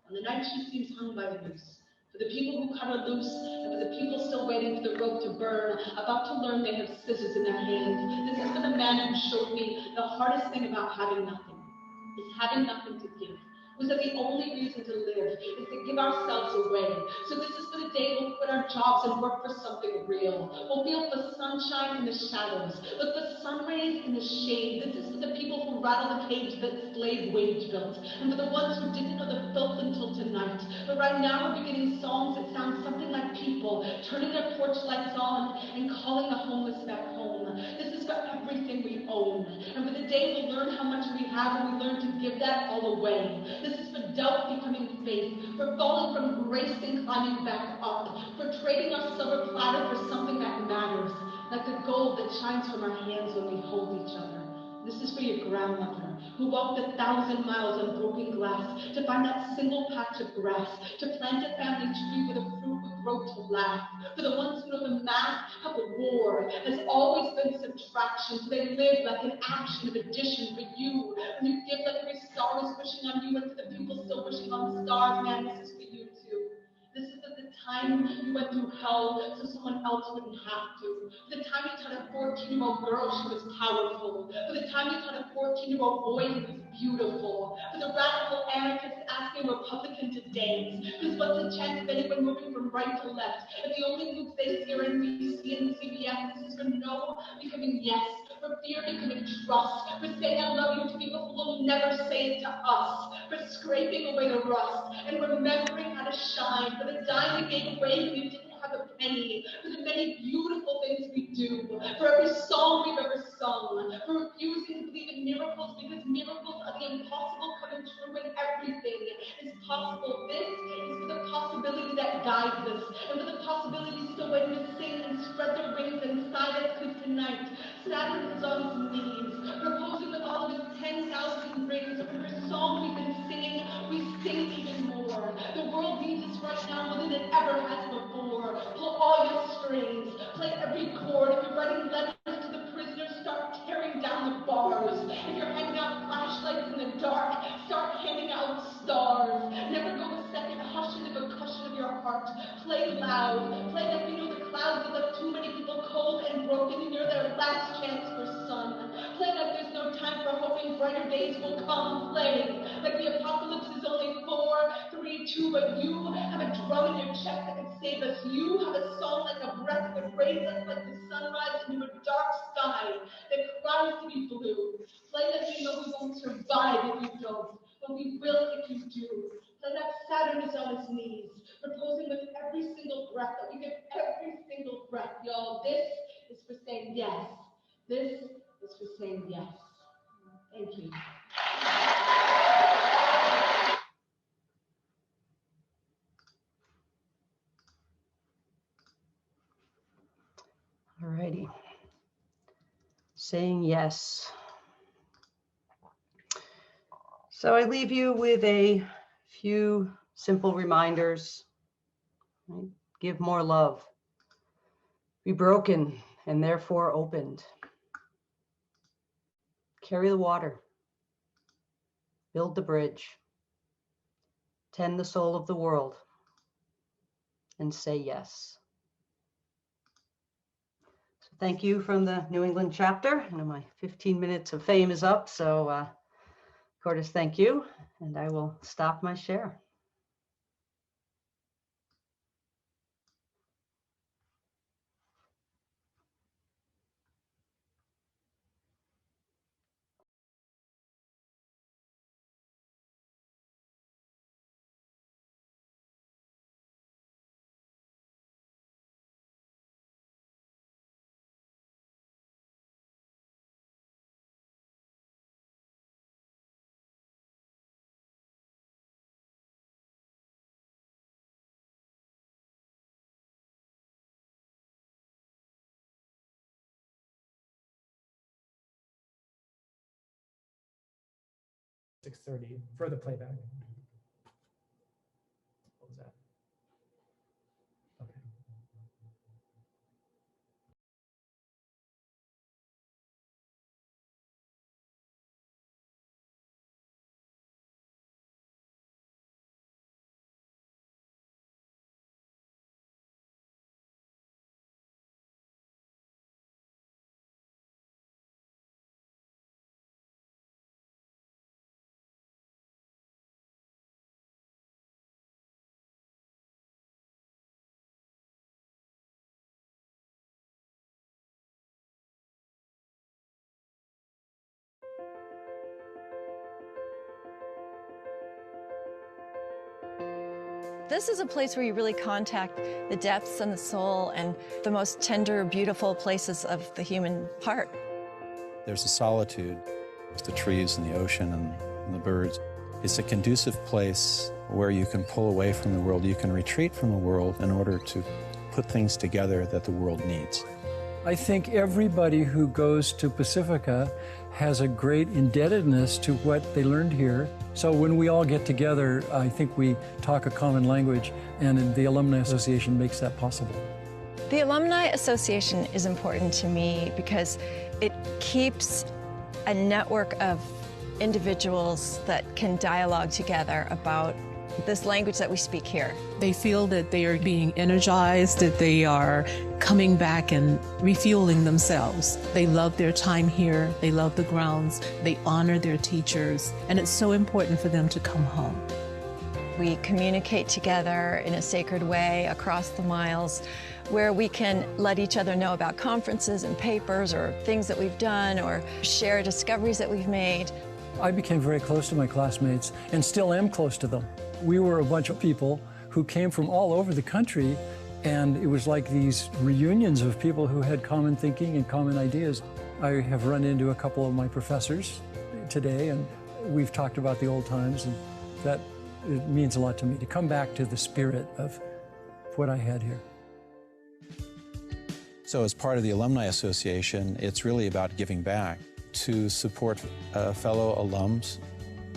On the night she seems hung by a noose. For the people who cut her loose, and for the people still waiting for the rope to burn, about to learn they have scissors in their hands. This is for the man who showed me the hardest thing about having nothing is having nothing to give. Was that the only reason to live is to give ourselves away. So this is for the day we'll quit our jobs and work for something real. We'll feel for sunshine in the shadows, look for sun rays in the shade. This is for the people who rattle the cage that slave wage built, and for the ones who didn't know the filth until tonight. But right now we're beginning songs that sound something like people turning their porch lights on and calling the homeless back home. This is for everything we own, and for the day we'll learn how much we have and we learn to give that all away. This is for doubt becoming faith, for falling from grace and climbing back up, for trading our silver platter for something that matters, like the gold that shines from our hands when we hold each other. This is for your grandmother, who walked 1,000 miles on broken glass to find that single patch of grass, to plant a family tree where the fruit would grow to laugh. For the ones who know the math of a war has always been subtraction, so they live like an action of addition for you. When you give like every star is wishing on you, and for the people still wishing on the stars, man, this is for you too. This is at the time you went through hell so someone else wouldn't have to. For the time you taught a 14-year-old girl she was powerful. For the time you taught a 14-year-old boy he was beautiful. For the radical anarchists asking a Republican to dance. Because what's the chance of anyone moving from right to left? If the only moves they see are NBC and CBS, this is for no becoming yes. For fear becoming trust. For saying I love you to people who will never say it to us. For scraping away the rust and remembering how to shine. For the dime you gave away when you didn't have a penny. For the many beautiful things we do. For every song we've ever sung. For refusing to believe in miracles because miracles are the impossible coming true when everything is possible. This is for the possibility that guides us. And for the possibilities still waiting to sing and spread their wings inside us. Because tonight, Saturn is on his knees, proposing with all of his 10,000 rings. For every song we've been singing, we sing even more. The world needs us right now more than it ever has before. Pull all your strings, play every chord. If you're writing letters to the prisoners, start tearing down the bars. If you're handing out flashlights in the dark, start handing out stars. Never go a second, hush into the cushion of your heart. Play loud, play like you know the clouds have left too many people cold and broken, and you're their last chance for sun. Play like there's no time for hoping brighter days will come. Play like the apocalypse is only 4, 3, 2, but you have a drum in your chest that could save us. You have a song like a breath that would raise us like the sunrise into a dark sky that cries to be blue. Play like you know we won't survive if you don't, but we will if you do. Play like Saturn is on his knees, proposing with every single breath that we give every single breath, y'all. This is for saying yes. This is for saying yes. Thank you. saying yes. So I leave you with a few simple reminders. Right? Give more love. Be broken and therefore opened. Carry the water. Build the bridge. Tend the soul of the world. And say yes. So thank you from the New England chapter. I know my 15 minutes of fame is up, so Curtis, thank you. And I will stop my share. .6:30 for the playback. What was that? Okay. This is a place where you really contact the depths and the soul and the most tender, beautiful places of the human heart. There's a solitude, the trees and the ocean and the birds. It's a conducive place where you can pull away from the world. You can retreat from the world in order to put things together that the world needs. I think everybody who goes to Pacifica has a great indebtedness to what they learned here. So when we all get together, I think we talk a common language, and the Alumni Association makes that possible. The Alumni Association is important to me because it keeps a network of individuals that can dialogue together about this language that we speak here. They feel that they are being energized, that they are coming back and refueling themselves. They love their time here, they love the grounds, they honor their teachers, and it's so important for them to come home. We communicate together in a sacred way across the miles, where we can let each other know about conferences and papers or things that we've done or share discoveries that we've made. I became very close to my classmates and still am close to them. We were a bunch of people who came from all over the country, and it was like these reunions of people who had common thinking and common ideas. I have run into a couple of my professors today, and we've talked about the old times, and that it means a lot to me to come back to the spirit of what I had here. So as part of the Alumni Association, it's really about giving back to support fellow alums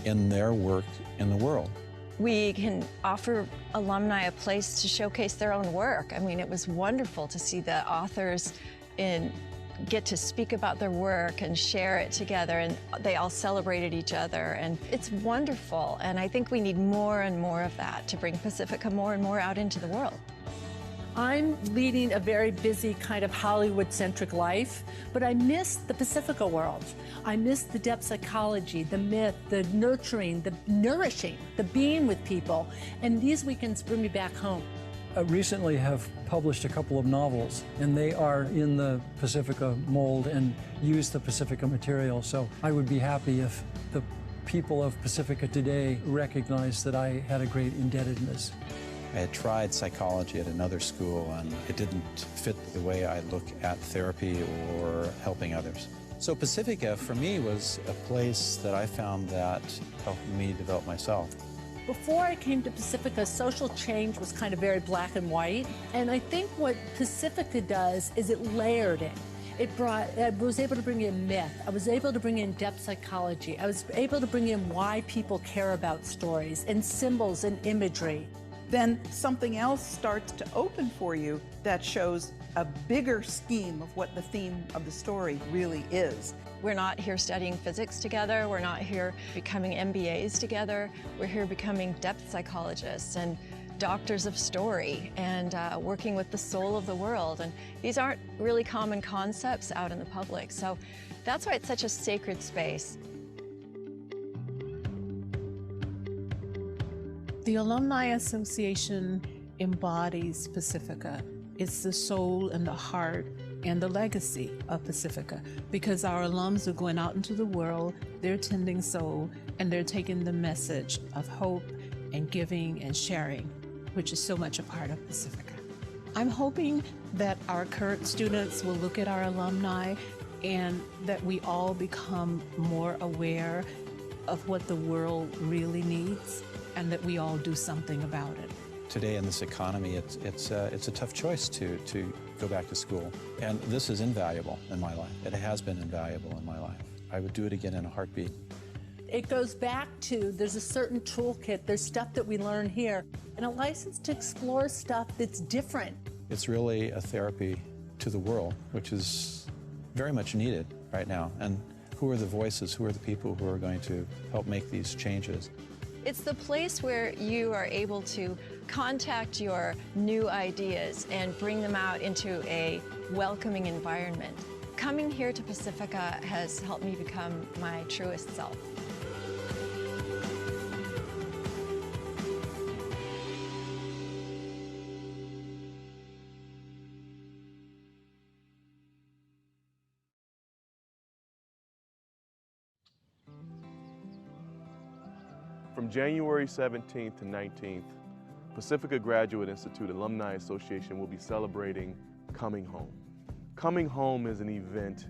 in their work in the world. We can offer alumni a place to showcase their own work. I mean, it was wonderful to see the authors get to speak about their work and share it together, and they all celebrated each other, and it's wonderful. And I think we need more and more of that to bring Pacifica more and more out into the world. I'm leading a very busy kind of Hollywood-centric life, but I miss the Pacifica world. I miss the depth psychology, the myth, the nurturing, the nourishing, the being with people. And these weekends bring me back home. I recently have published a couple of novels, and they are in the Pacifica mold and use the Pacifica material. So I would be happy if the people of Pacifica today recognize that I had a great indebtedness. I had tried psychology at another school, and it didn't fit the way I look at therapy or helping others. So Pacifica, for me, was a place that I found that helped me develop myself. Before I came to Pacifica, social change was kind of very black and white. And I think what Pacifica does is it layered it. I was able to bring in myth. I was able to bring in depth psychology. I was able to bring in why people care about stories and symbols and imagery. Then something else starts to open for you that shows a bigger scheme of what the theme of the story really is. We're not here studying physics together. We're not here becoming MBAs together. We're here becoming depth psychologists and doctors of story and working with the soul of the world. And these aren't really common concepts out in the public. So that's why it's such a sacred space. The Alumni Association embodies Pacifica. It's the soul and the heart and the legacy of Pacifica, because our alums are going out into the world, they're tending soul, and they're taking the message of hope and giving and sharing, which is so much a part of Pacifica. I'm hoping that our current students will look at our alumni and that we all become more aware of what the world really needs and that we all do something about it. Today in this economy, it's a tough choice to go back to school. And this is invaluable in my life. It has been invaluable in my life. I would do it again in a heartbeat. It goes back to, there's a certain toolkit, there's stuff that we learn here, and a license to explore stuff that's different. It's really a therapy to the world, which is very much needed right now. And who are the voices, who are the people who are going to help make these changes? It's the place where you are able to contact your new ideas and bring them out into a welcoming environment. Coming here to Pacifica has helped me become my truest self. From January 17th to 19th, Pacifica Graduate Institute Alumni Association will be celebrating Coming Home. Coming Home is an event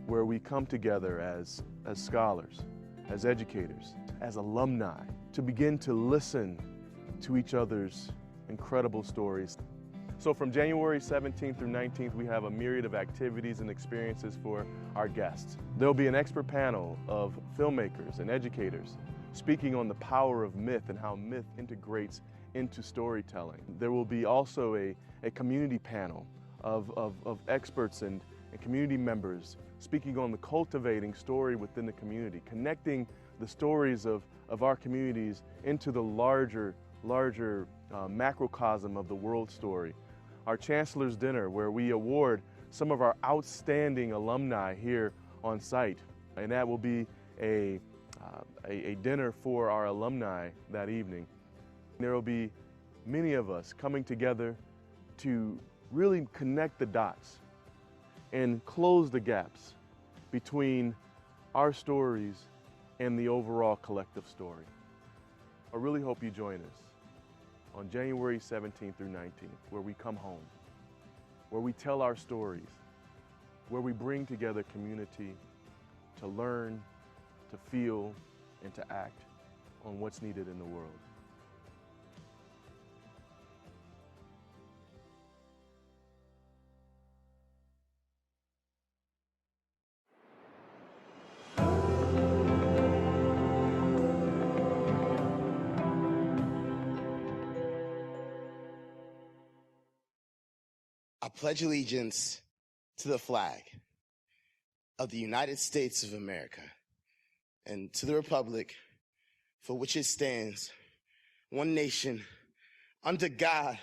where we come together as scholars, as educators, as alumni, to begin to listen to each other's incredible stories. So from January 17th through 19th, we have a myriad of activities and experiences for our guests. There'll be an expert panel of filmmakers and educators speaking on the power of myth and how myth integrates into storytelling. There will be also a community panel of experts and community members speaking on the cultivating story within the community, connecting the stories of our communities into the larger macrocosm of the world story. Our Chancellor's Dinner, where we award some of our outstanding alumni here on site, and that will be a dinner for our alumni that evening. There will be many of us coming together to really connect the dots and close the gaps between our stories and the overall collective story. I really hope you join us on January 17th through 19th, where we come home, where we tell our stories, where we bring together community to learn, to feel, and to act on what's needed in the world. I pledge allegiance to the flag of the United States of America and to the republic for which it stands, one nation, under God.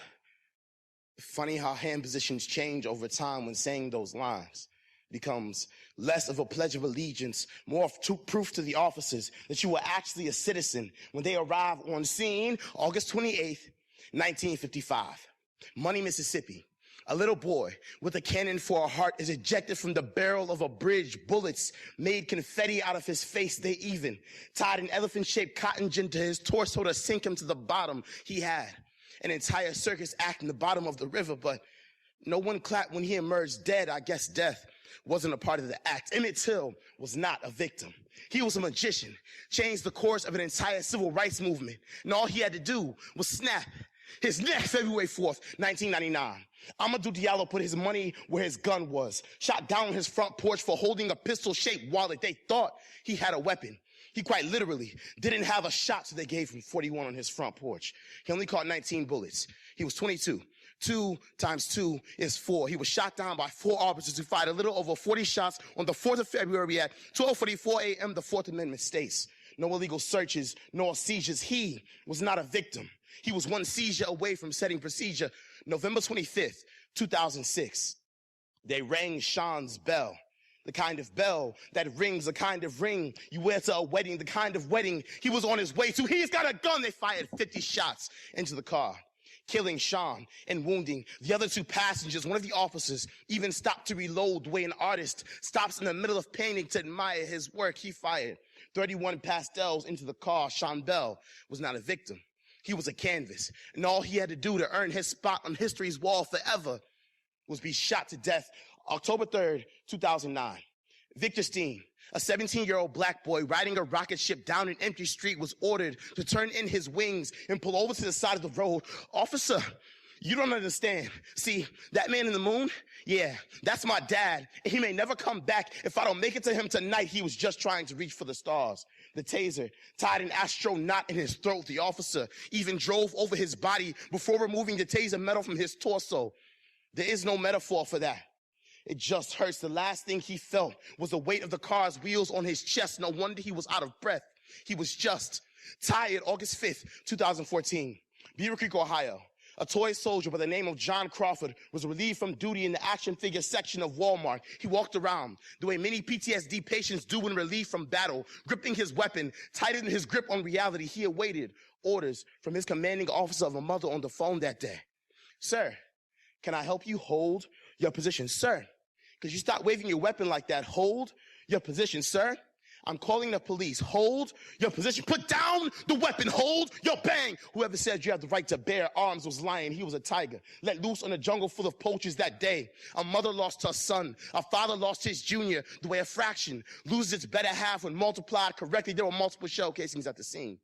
Funny how hand positions change over time when saying those lines. Becomes less of a pledge of allegiance, more of proof to the officers that you were actually a citizen when they arrive on scene, August 28th, 1955. Money, Mississippi. A little boy with a cannon for a heart is ejected from the barrel of a bridge. Bullets made confetti out of his face. They even tied an elephant-shaped cotton gin to his torso to sink him to the bottom. He had an entire circus act in the bottom of the river, but no one clapped when he emerged dead. I guess death wasn't a part of the act. Emmett Till was not a victim. He was a magician, changed the course of an entire civil rights movement, and all he had to do was snap His next February 4th, 1999, Amadou Diallo put his money where his gun was, shot down on his front porch for holding a pistol-shaped wallet. They thought he had a weapon. He quite literally didn't have a shot, so they gave him 41 on his front porch. He only caught 19 bullets. He was 22. 2 times 2 is 4. He was shot down by 4 officers who fired a little over 40 shots on the 4th of February at 12:44 a.m. The 4th Amendment states. No illegal searches, no seizures. He was not a victim. He was one seizure away from setting procedure. November 25th, 2006, they rang Sean's bell. The kind of bell that rings, the kind of ring you wear to a wedding, the kind of wedding he was on his way to. He's got a gun. They fired 50 shots into the car, killing Sean and wounding the other 2 passengers. One of the officers even stopped to reload the way an artist stops in the middle of painting to admire his work. He fired 31 pastels into the car. Sean Bell was not a victim. He was a canvas, and all he had to do to earn his spot on history's wall forever was be shot to death. October 3rd, 2009. Victor Steen, a 17-year-old black boy riding a rocket ship down an empty street, was ordered to turn in his wings and pull over to the side of the road. Officer, you don't understand. See, that man in the moon? Yeah, that's my dad. And he may never come back if I don't make it to him tonight. He was just trying to reach for the stars. The taser tied an astronaut in his throat. The officer even drove over his body before removing the taser metal from his torso. There is no metaphor for that. It just hurts. The last thing he felt was the weight of the car's wheels on his chest. No wonder he was out of breath. He was just tired. August 5th, 2014, Beaver Creek, Ohio. A toy soldier by the name of John Crawford was relieved from duty in the action figure section of Walmart. He walked around the way many PTSD patients do when relieved from battle, gripping his weapon, tighter than his grip on reality. He awaited orders from his commanding officer of a mother on the phone that day. Sir, can I help you hold your position? Sir, could you stop waving your weapon like that? Hold your position, sir. I'm calling the police. Hold your position. Put down the weapon. Hold your bang. Whoever said you have the right to bear arms was lying. He was a tiger, let loose on a jungle full of poachers that day. A mother lost her son. A father lost his junior. The way a fraction loses its better half when multiplied correctly. There were multiple shell casings at the scene,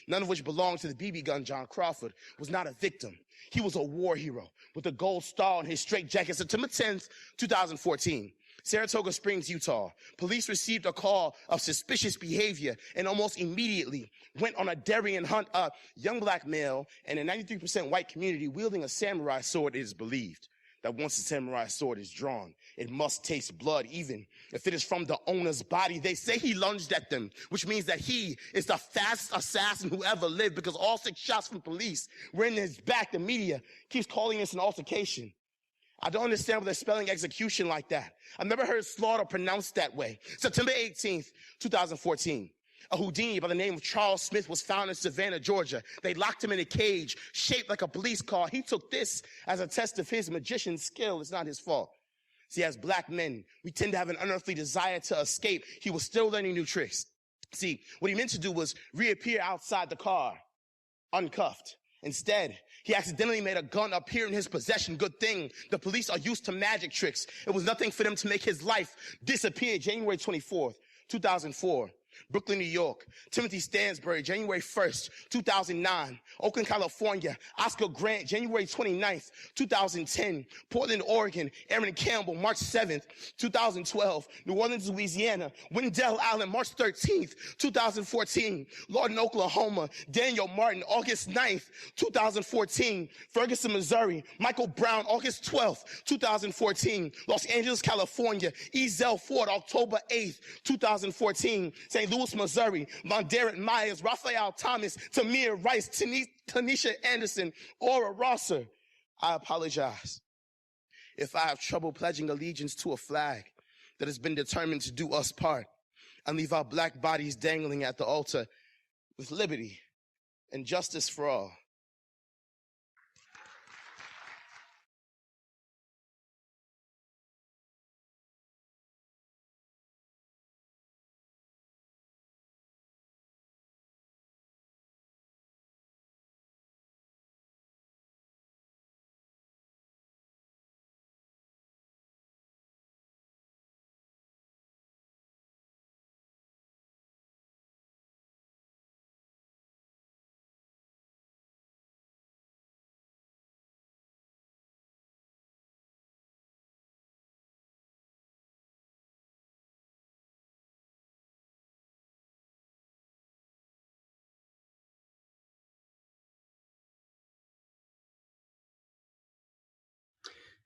none of which belonged to the BB gun. John Crawford was not a victim. He was a war hero with a gold star on his straitjacket. September 10th, 2014. Saratoga Springs, Utah. Police received a call of suspicious behavior and almost immediately went on a Darien hunt. A young black male in a 93% white community wielding a samurai sword. It is believed that once the samurai sword is drawn, it must taste blood, even if it is from the owner's body. They say he lunged at them, which means that he is the fastest assassin who ever lived, because all 6 shots from police were in his back. The media keeps calling this an altercation. I don't understand why they're spelling execution like that. I've never heard slaughter pronounced that way. September 18th, 2014. A Houdini by the name of Charles Smith was found in Savannah, Georgia. They locked him in a cage shaped like a police car. He took this as a test of his magician skill. It's not his fault. See, as black men, we tend to have an unearthly desire to escape. He was still learning new tricks. See, what he meant to do was reappear outside the car, uncuffed. Instead, he accidentally made a gun appear in his possession. Good thing the police are used to magic tricks. It was nothing for them to make his life disappear. January 24th, 2004. Brooklyn, New York. Timothy Stansbury, January 1st, 2009. Oakland, California. Oscar Grant, January 29th, 2010. Portland, Oregon. Aaron Campbell, March 7th, 2012. New Orleans, Louisiana. Wendell Allen, March 13th, 2014. Lawton, Oklahoma. Daniel Martin, August 9th, 2014. Ferguson, Missouri. Michael Brown, August 12th, 2014. Los Angeles, California. Ezell Ford, October 8th, 2014. St. Louis, Missouri. Monderet Myers, Raphael Thomas, Tamir Rice, Tanisha Anderson, Aura Rosser. I apologize if I have trouble pledging allegiance to a flag that has been determined to do us part and leave our black bodies dangling at the altar with liberty and justice for all.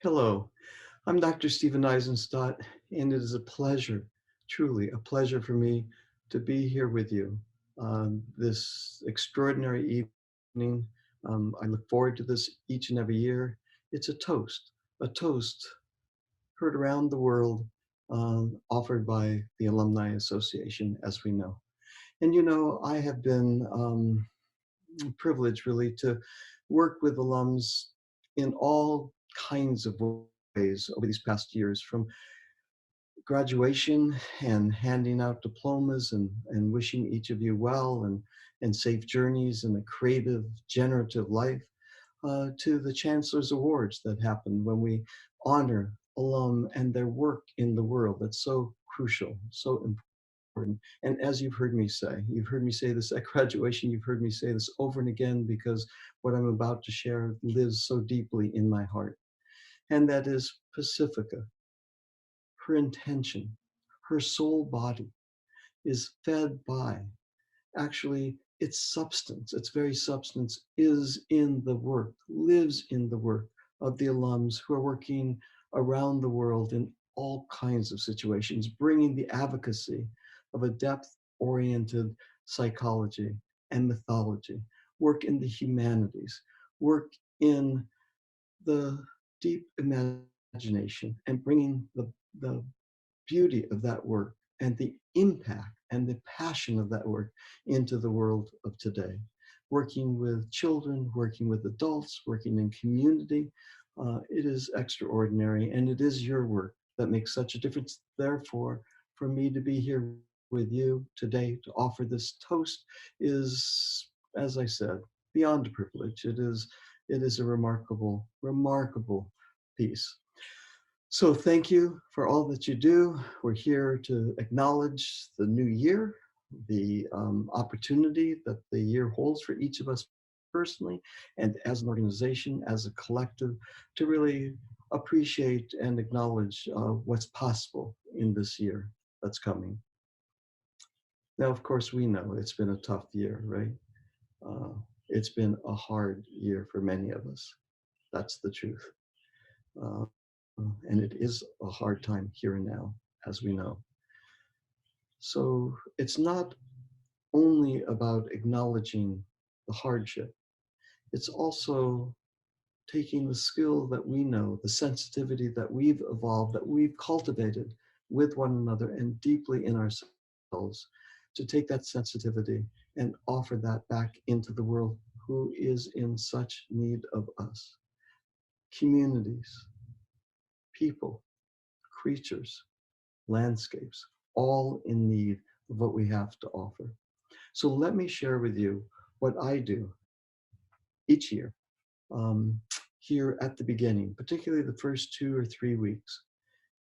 Hello, I'm Dr. Stephen Eisenstadt, and it is a pleasure, truly a pleasure for me to be here with you this extraordinary evening. I look forward to this each and every year. It's a toast heard around the world, offered by the Alumni Association, as we know. And you know, I have been privileged really to work with alums in all kinds of ways over these past years, from graduation and handing out diplomas and wishing each of you well and safe journeys and a creative, generative life, to the Chancellor's Awards that happen when we honor alum and their work in the world. That's so crucial, so important. And as you've heard me say this at graduation, you've heard me say this over and again, because what I'm about to share lives so deeply in my heart. And that is Pacifica. Her intention, her soul body is fed by, actually, its substance, its very substance is in the work, lives in the work of the alums who are working around the world in all kinds of situations, bringing the advocacy of a depth-oriented psychology and mythology, work in the humanities, work in the deep imagination, and bringing the beauty of that work and the impact and the passion of that work into the world of today. Working with children, working with adults, working in community, it is extraordinary, and it is your work that makes such a difference. Therefore, for me to be here with you today to offer this toast is, as I said, beyond a privilege. It is a remarkable, remarkable piece. So thank you for all that you do. We're here to acknowledge the new year, the opportunity that the year holds for each of us personally, and as an organization, as a collective, to really appreciate and acknowledge what's possible in this year that's coming. Now, of course, we know it's been a tough year, right? It's been a hard year for many of us. That's the truth. And it is a hard time here and now, as we know. So it's not only about acknowledging the hardship, it's also taking the skill that we know, the sensitivity that we've evolved, that we've cultivated with one another and deeply in ourselves, to take that sensitivity and offer that back into the world who is in such need of us. Communities, people, creatures, landscapes, all in need of what we have to offer. So let me share with you what I do each year here at the beginning, particularly the first 2 or 3 weeks.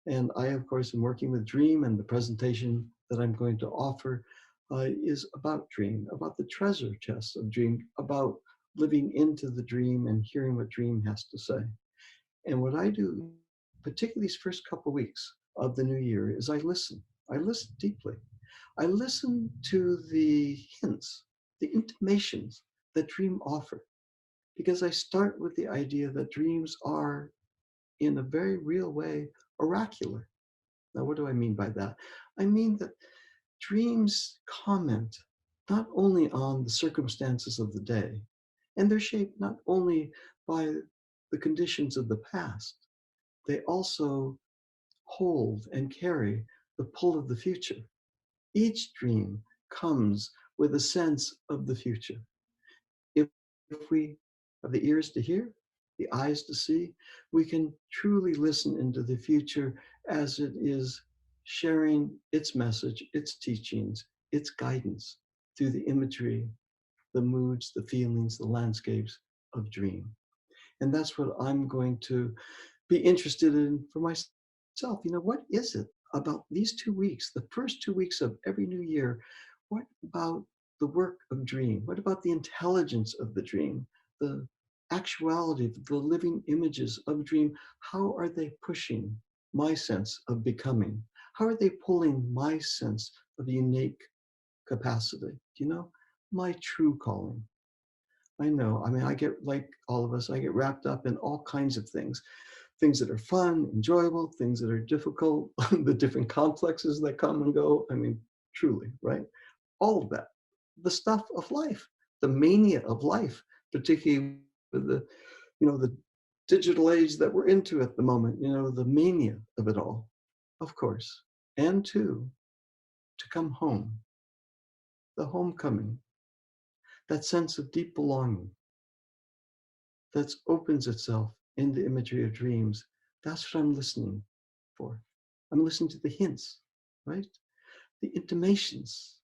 And I, of course, am working with Dream, and the presentation that I'm going to offer is about Dream, about the treasure chest of Dream, about living into the dream and hearing what Dream has to say. And what I do, particularly these first couple weeks of the new year, is I listen. I listen deeply. I listen to the hints, the intimations that Dream offer, because I start with the idea that dreams are, in a very real way, oracular. Now, what do I mean by that? I mean that dreams comment not only on the circumstances of the day, and they're shaped not only by the conditions of the past, they also hold and carry the pull of the future. Each dream comes with a sense of the future. If we have the ears to hear, the eyes to see, we can truly listen into the future as it is sharing its message, its teachings, its guidance through the imagery, the moods, the feelings, the landscapes of Dream. And that's what I'm going to be interested in for myself. You know, what is it about these 2 weeks, the first 2 weeks of every new year? What about the work of Dream? What about the intelligence of the dream, the actuality, the living images of Dream? How are they pushing my sense of becoming? How are they pulling my sense of unique capacity? Do you know, my true calling? I know, I mean, I get, like all of us, I get wrapped up in all kinds of things. things that are fun, enjoyable, things that are difficult, the different complexes that come and go. I mean, truly, right? All of that, the stuff of life, the mania of life, particularly with the, the digital age that we're into at the moment, the mania of it all, of course. And two, to come home, the homecoming, that sense of deep belonging that opens itself in the imagery of dreams. That's what I'm listening for. I'm listening to the hints, right? The intimations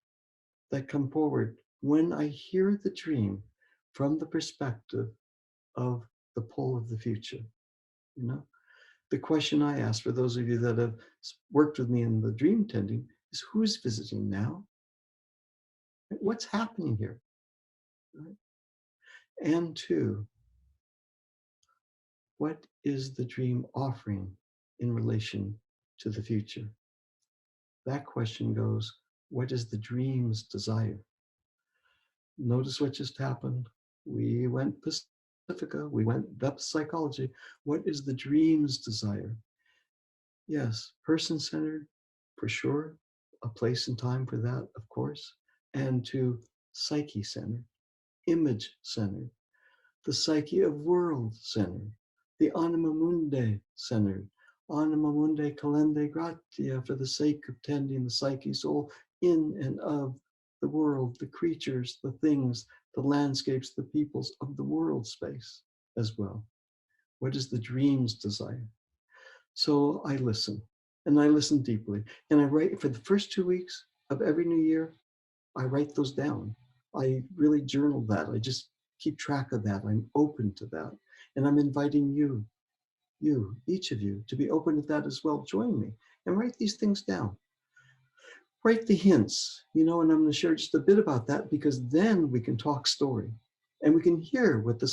that come forward when I hear the dream from the perspective of the pole of the future. The question I ask for those of you that have worked with me in the dream tending is, who is visiting now? What's happening here? Right? And two, what is the dream offering in relation to the future? That question goes, what is the dream's desire? Notice what just happened. We went Pacifica, we went depth psychology. What is the dream's desire? Yes, person-centered, for sure. A place and time for that, of course. And to psyche-centered, image-centered, the psyche of world-centered, the anima mundi-centered, anima mundi calende gratia, for the sake of tending the psyche soul in and of the world, the creatures, the things, the landscapes, the peoples of the world space as well. What is the dream's desire? So I listen, and I listen deeply. And I write, for the first 2 weeks of every new year, I write those down. I really journal that. I just keep track of that. I'm open to that. And I'm inviting you, each of you, to be open to that as well. Join me and write these things down. Write the hints, and I'm going to share just a bit about that, because then we can talk story and we can hear what the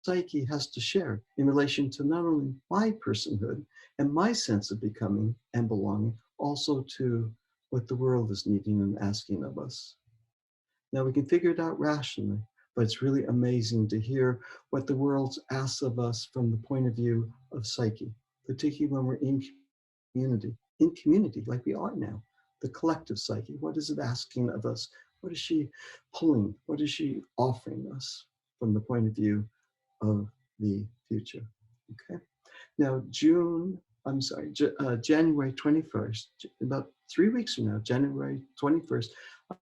psyche has to share in relation to not only my personhood and my sense of becoming and belonging, also to what the world is needing and asking of us. Now we can figure it out rationally, but it's really amazing to hear what the world asks of us from the point of view of psyche, particularly when we're in community like we are now. The collective psyche, what is it asking of us? What is she pulling? What is she offering us from the point of view of the future? Okay. Now, January 21st, about 3 weeks from now, January 21st, I'm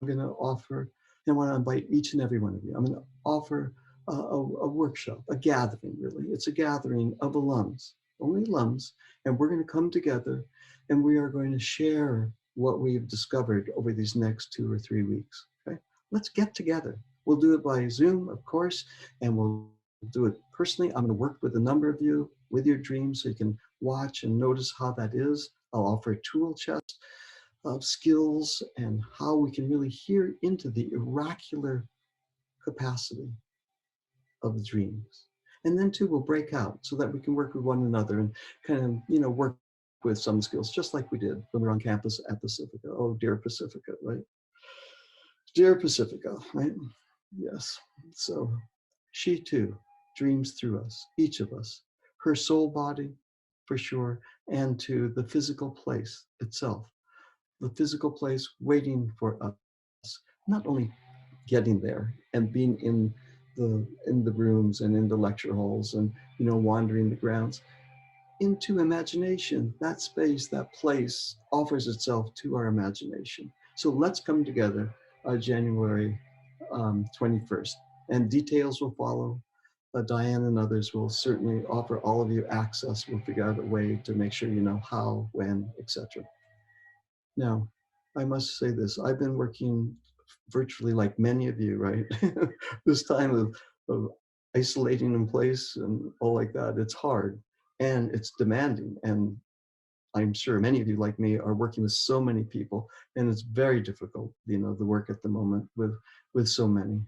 going to offer, and I want to invite each and every one of you. I'm going to offer a workshop, a gathering, really. It's a gathering of alums, only alums, and we're going to come together and we are going to share what we've discovered over these next 2 or 3 weeks. Okay, let's get together. We'll do it by Zoom, of course, and we'll do it personally. I'm going to work with a number of you with your dreams so you can watch and notice how that is. I'll offer a tool chest of skills and how we can really hear into the oracular capacity of the dreams. And then too, we'll break out so that we can work with one another and kind of, work with some skills, just like we did when we were on campus at Pacifica. Oh, dear Pacifica, right? Dear Pacifica, right? Yes. So she too dreams through us, each of us, her soul body, for sure, and to the physical place itself, the physical place waiting for us, not only getting there and being in the rooms and in the lecture halls and, wandering the grounds, into imagination. That space, that place offers itself to our imagination. So let's come together January 21st, and details will follow. Diane and others will certainly offer all of you access. We'll figure out a way to make sure you know how, when, etc. Now, I must say this, I've been working virtually like many of you, right? This time of isolating in place and all like that, it's hard and it's demanding. And I'm sure many of you like me are working with so many people, and it's very difficult, the work at the moment with so many.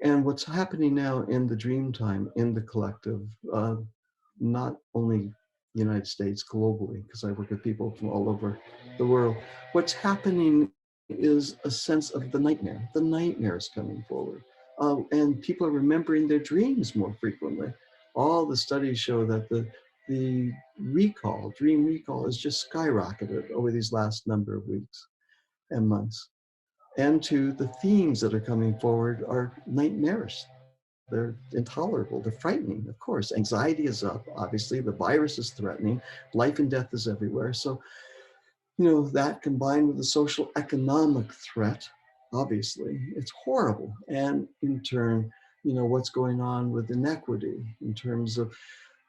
And what's happening now in the dream time, in the collective, not only the United States, globally, because I work with people from all over the world, what's happening is a sense of the nightmare. The nightmare is coming forward. And people are remembering their dreams more frequently. All the studies show that the dream recall is just skyrocketed over these last number of weeks and months. And two, the themes that are coming forward are nightmarish. They're intolerable, they're frightening, of course. Anxiety is up, obviously, the virus is threatening, life and death is everywhere. So, that combined with the social economic threat, obviously, it's horrible. And in turn, what's going on with inequity in terms of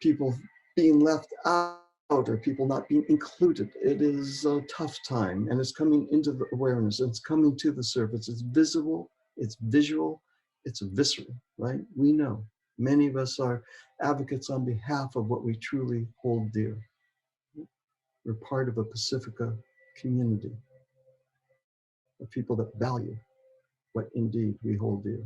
people being left out or people not being included. It is a tough time, and it's coming into the awareness, it's coming to the surface. It's visible, it's visual, it's visceral, right? We know. Many of us are advocates on behalf of what we truly hold dear. We're part of a Pacifica community of people that value what indeed we hold dear.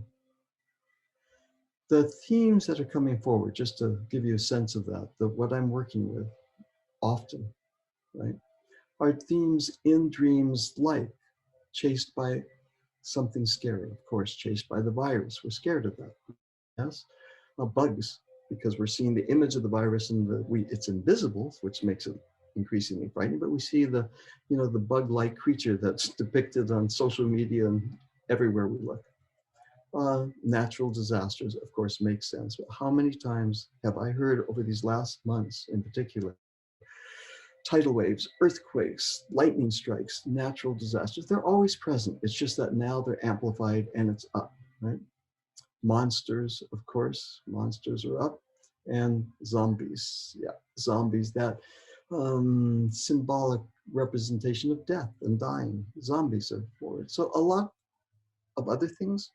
The themes that are coming forward, just to give you a sense of that, what I'm working with often, right, are themes in dreams like chased by something scary, of course, chased by the virus. We're scared of that, yes? Bugs, because we're seeing the image of the virus and it's invisible, which makes it increasingly frightening, but we see the bug-like creature that's depicted on social media and everywhere we look. Natural disasters, of course, make sense, but how many times have I heard over these last months in particular, tidal waves, earthquakes, lightning strikes, natural disasters, they're always present. It's just that now they're amplified and it's up, right? Monsters, of course, monsters are up, and zombies, zombies, that symbolic representation of death and dying. Zombies are forward. So a lot of other things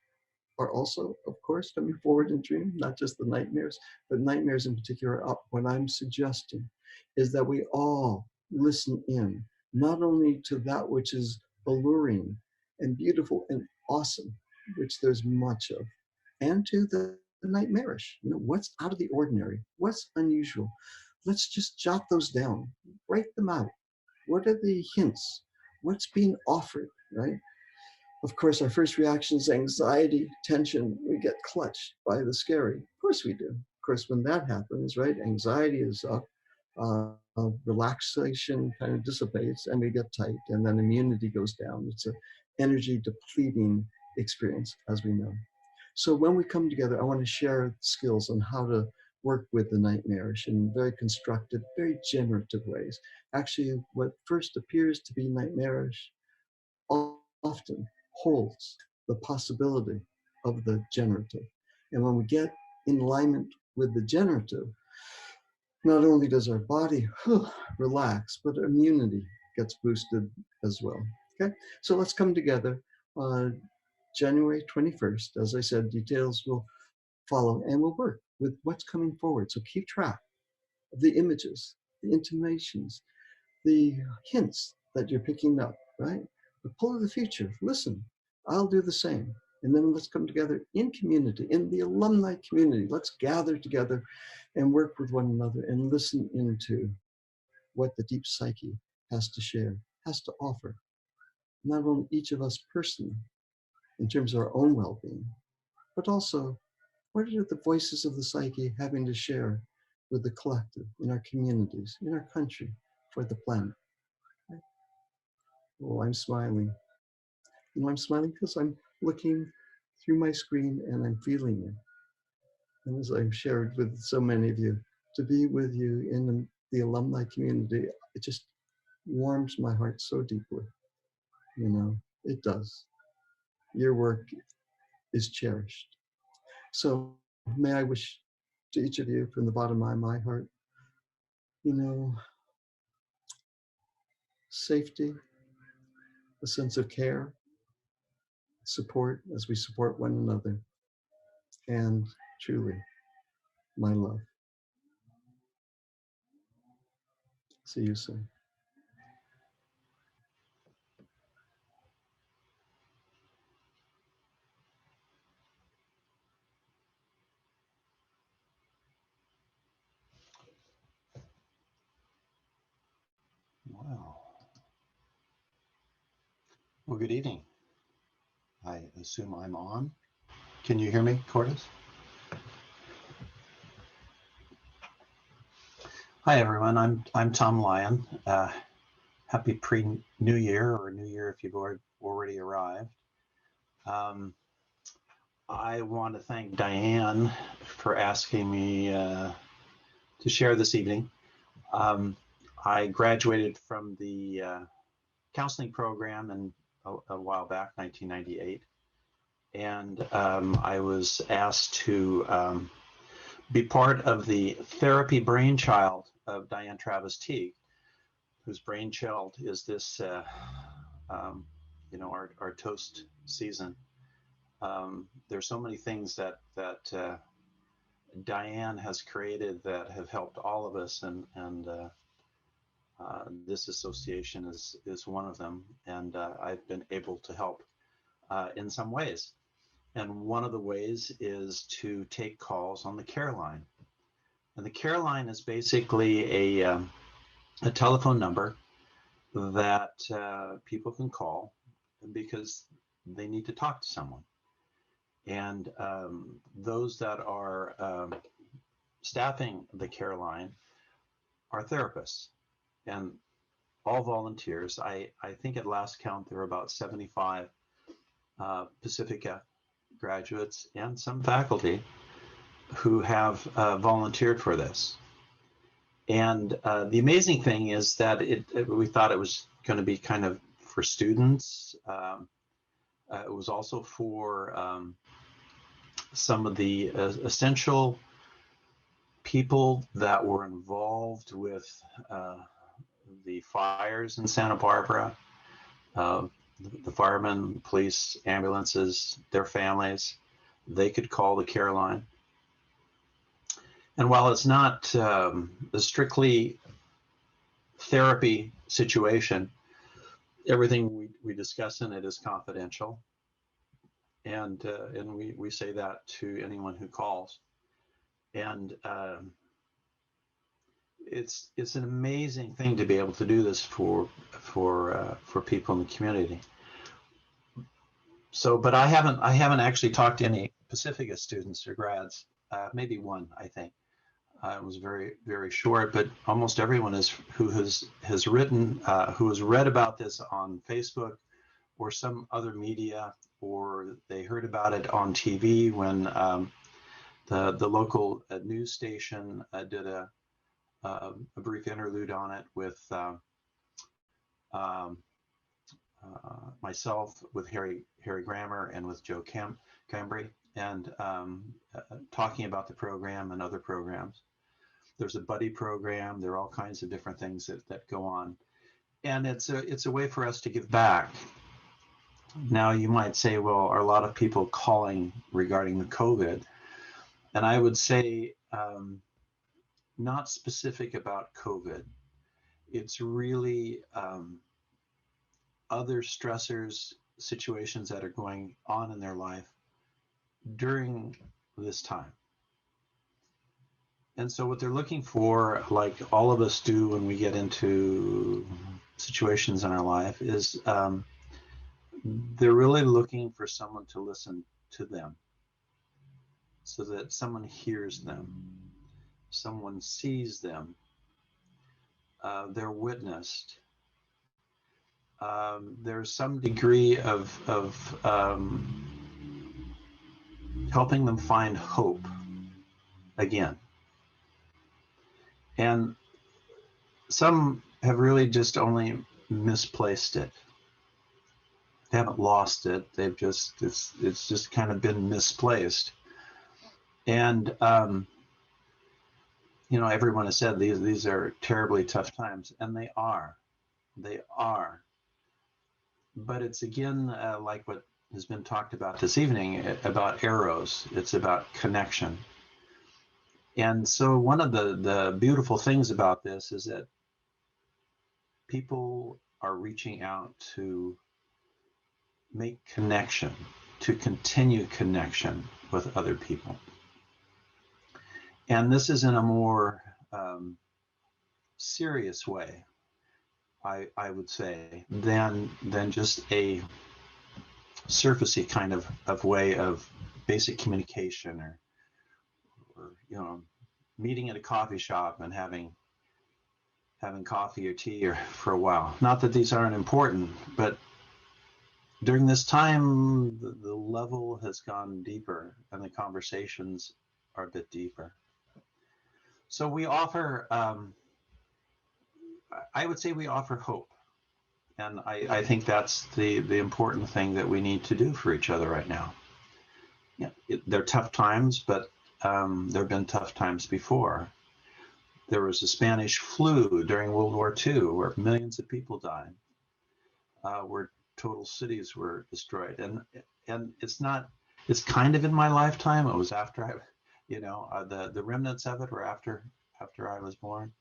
are also, of course, coming forward in dream, not just the nightmares, but nightmares in particular are up. What I'm suggesting is that we all listen in, not only to that which is alluring and beautiful and awesome, which there's much of, and to the nightmarish, what's out of the ordinary, what's unusual. Let's just jot those down, write them out. What are the hints? What's being offered, right? Of course, our first reaction is anxiety, tension. We get clutched by the scary. Of course we do. Of course, when that happens, right, anxiety is up, relaxation kind of dissipates, and we get tight, and then immunity goes down. It's an energy depleting experience, as we know. So when we come together, I want to share skills on how to work with the nightmarish in very constructive, very generative ways. Actually, what first appears to be nightmarish often holds the possibility of the generative. And when we get in alignment with the generative, not only does our body relax, but immunity gets boosted as well. Okay, so let's come together on January 21st. As I said, details will follow, and we'll work with what's coming forward. So keep track of the images, the intimations, the hints that you're picking up, right? The pull of the future, listen, I'll do the same. And then let's come together in community, in the alumni community. Let's gather together and work with one another and listen into what the deep psyche has to share, has to offer. Not only each of us personally, in terms of our own well-being, but also what are the voices of the psyche having to share with the collective, in our communities, in our country, for the planet. Right? Oh, I'm smiling. I'm smiling because I'm looking through my screen and I'm feeling it. And as I've shared with so many of you, to be with you in the alumni community, it just warms my heart so deeply. It does. Your work is cherished. So may I wish to each of you from the bottom of my heart, safety, a sense of care, support as we support one another, and truly, my love. See you soon. Wow. Well, good evening. I assume I'm on. Can you hear me, Cordes? Hi everyone, I'm Tom Lyon. Happy pre-New Year, or New Year if you've already arrived. I want to thank Diane for asking me to share this evening. I graduated from the counseling program a while back, 1998, and I was asked to be part of the therapy brainchild of Diane Travis Teague, whose brainchild is this, our toast season. There's so many things that Diane has created that have helped all of us, and this association is one of them, and I've been able to help in some ways. And one of the ways is to take calls on the care line. And the care line is basically a telephone number that people can call because they need to talk to someone. And those that are staffing the care line are therapists and all volunteers. I think at last count there were about 75 Pacifica graduates and some faculty who have volunteered for this. And the amazing thing is that we thought it was going to be kind of for students. It was also for some of the essential people that were involved with the fires in Santa Barbara, the firemen, police, ambulances, their families. They could call the care line. And while it's not a strictly therapy situation, everything we discuss in it is confidential. And we say that to anyone who calls. And it's an amazing thing to be able to do this for people in the community. So, but I haven't actually talked to any Pacifica students or grads. Maybe one, I think. It was very, very short, but almost everyone who has written, who has read about this on Facebook or some other media, or they heard about it on TV when the local news station did a brief interlude on it with myself, with Harry Grammer, and with Joe Cambry, and talking about the program and other programs. There's a buddy program. There are all kinds of different things that go on, and it's a way for us to give back. Now you might say, well, are a lot of people calling regarding the COVID? And I would say not specific about COVID. It's really other stressors, situations that are going on in their life during this time. And so what they're looking for, like all of us do when we get into situations in our life, is they're really looking for someone to listen to them, so that someone hears them, someone sees them, they're witnessed. There's some degree of helping them find hope again. And some have really just only misplaced it. They haven't lost it. They've just, it's just kind of been misplaced. And, everyone has said these are terribly tough times, and they are. But it's again, like what has been talked about this evening, about arrows. It's about connection. And so one of the beautiful things about this is that people are reaching out to make connection, to continue connection with other people. And this is in a more serious way, I would say, than just a surfacey kind of way of basic communication, or meeting at a coffee shop and having having coffee or tea or for a while. Not that these aren't important, but during this time, the level has gone deeper and the conversations are a bit deeper. So we offer, I would say we offer hope. And I think that's the important thing that we need to do for each other right now. Yeah, they're tough times, but there have been tough times before. There was a Spanish flu during World War II where millions of people died, where total cities were destroyed. And it's kind of in my lifetime. It was after I, the remnants of it were after I was born.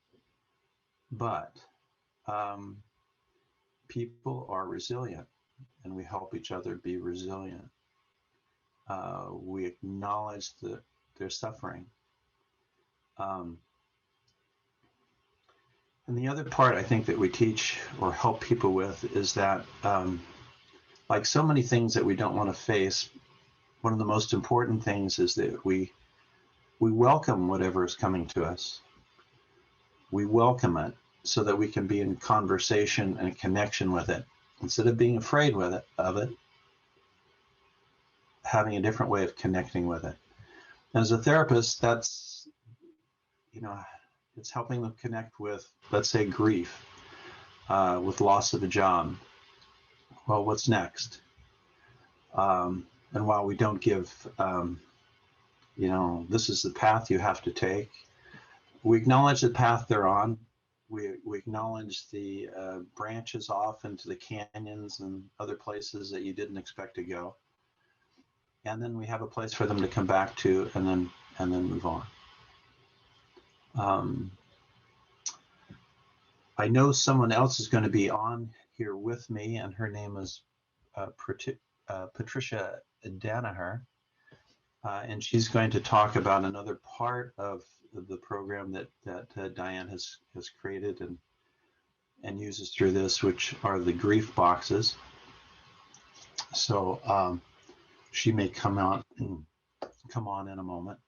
But people are resilient, and we help each other be resilient. We acknowledge their suffering. And the other part I think that we teach or help people with is that, like so many things that we don't want to face, one of the most important things is that we welcome whatever is coming to us. We welcome it so that we can be in conversation and connection with it, instead of being afraid of it, having a different way of connecting with it. As a therapist, that's, it's helping them connect with, let's say, grief, with loss of a job. Well, what's next? And while we don't give, this is the path you have to take, we acknowledge the path they're on. We acknowledge the branches off into the canyons and other places that you didn't expect to go. And then we have a place for them to come back to, and then move on. I know someone else is going to be on here with me, and her name is Patricia Danaher, and she's going to talk about another part of the program that Diane has created and uses through this, which are the grief boxes. So she may come on in a moment.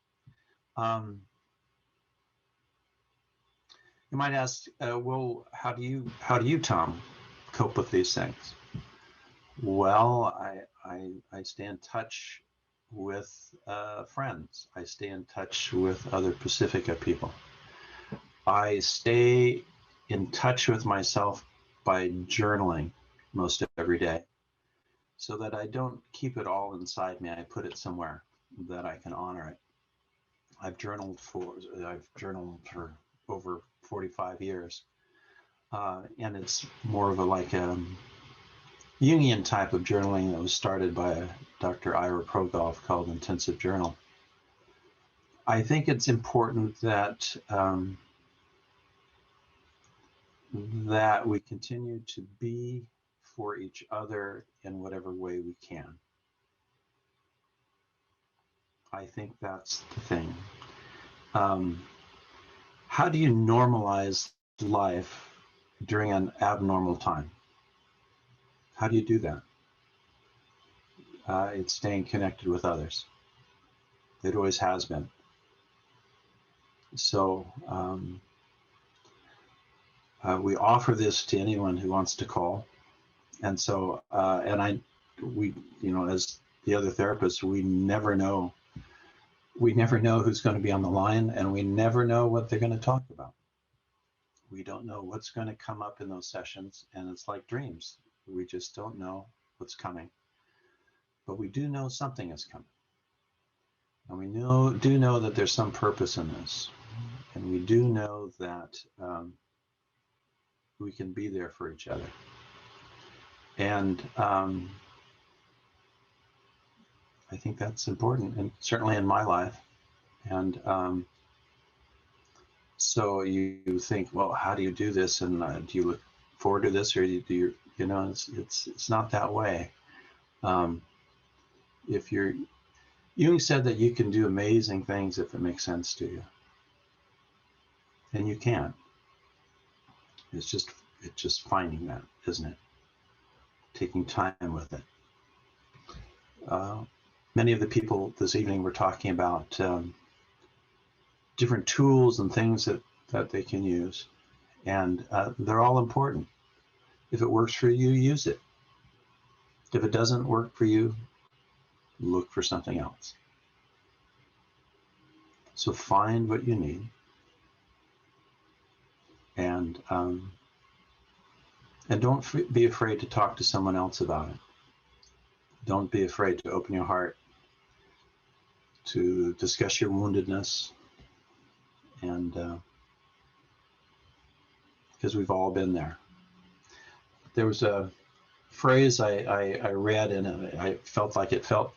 You might ask, well, how do you, Tom, cope with these things? Well, I stay in touch with friends. I stay in touch with other Pacifica people. I stay in touch with myself by journaling most every day, so that I don't keep it all inside me. I put it somewhere that I can honor it. I've journaled for over 45 years, and it's more of a Jungian type of journaling that was started by Dr. Ira Progoff, called Intensive Journal. I think it's important that that we continue to be for each other in whatever way we can. I think that's the thing. How do you normalize life during an abnormal time? How do you do that? It's staying connected with others. It always has been. So we offer this to anyone who wants to call. And so, we, as the other therapists, we never know who's going to be on the line, and we never know what they're going to talk about. We don't know what's going to come up in those sessions, and it's like dreams. We just don't know what's coming. But we do know something is coming. And we do know that there's some purpose in this. And we do know that we can be there for each other. And I think that's important, and certainly in my life. And so you think, well, how do you do this? And do you look forward to this, or do you, it's not that way. Jung said that you can do amazing things if it makes sense to you. And you can. It's just finding that, isn't it? Taking time with it. Many of the people this evening were talking about different tools and things that they can use. And they're all important. If it works for you, use it. If it doesn't work for you, look for something else. So find what you need, and don't be afraid to talk to someone else about it. Don't be afraid to open your heart, to discuss your woundedness, and because we've all been there. There was a phrase I read, and I felt like it felt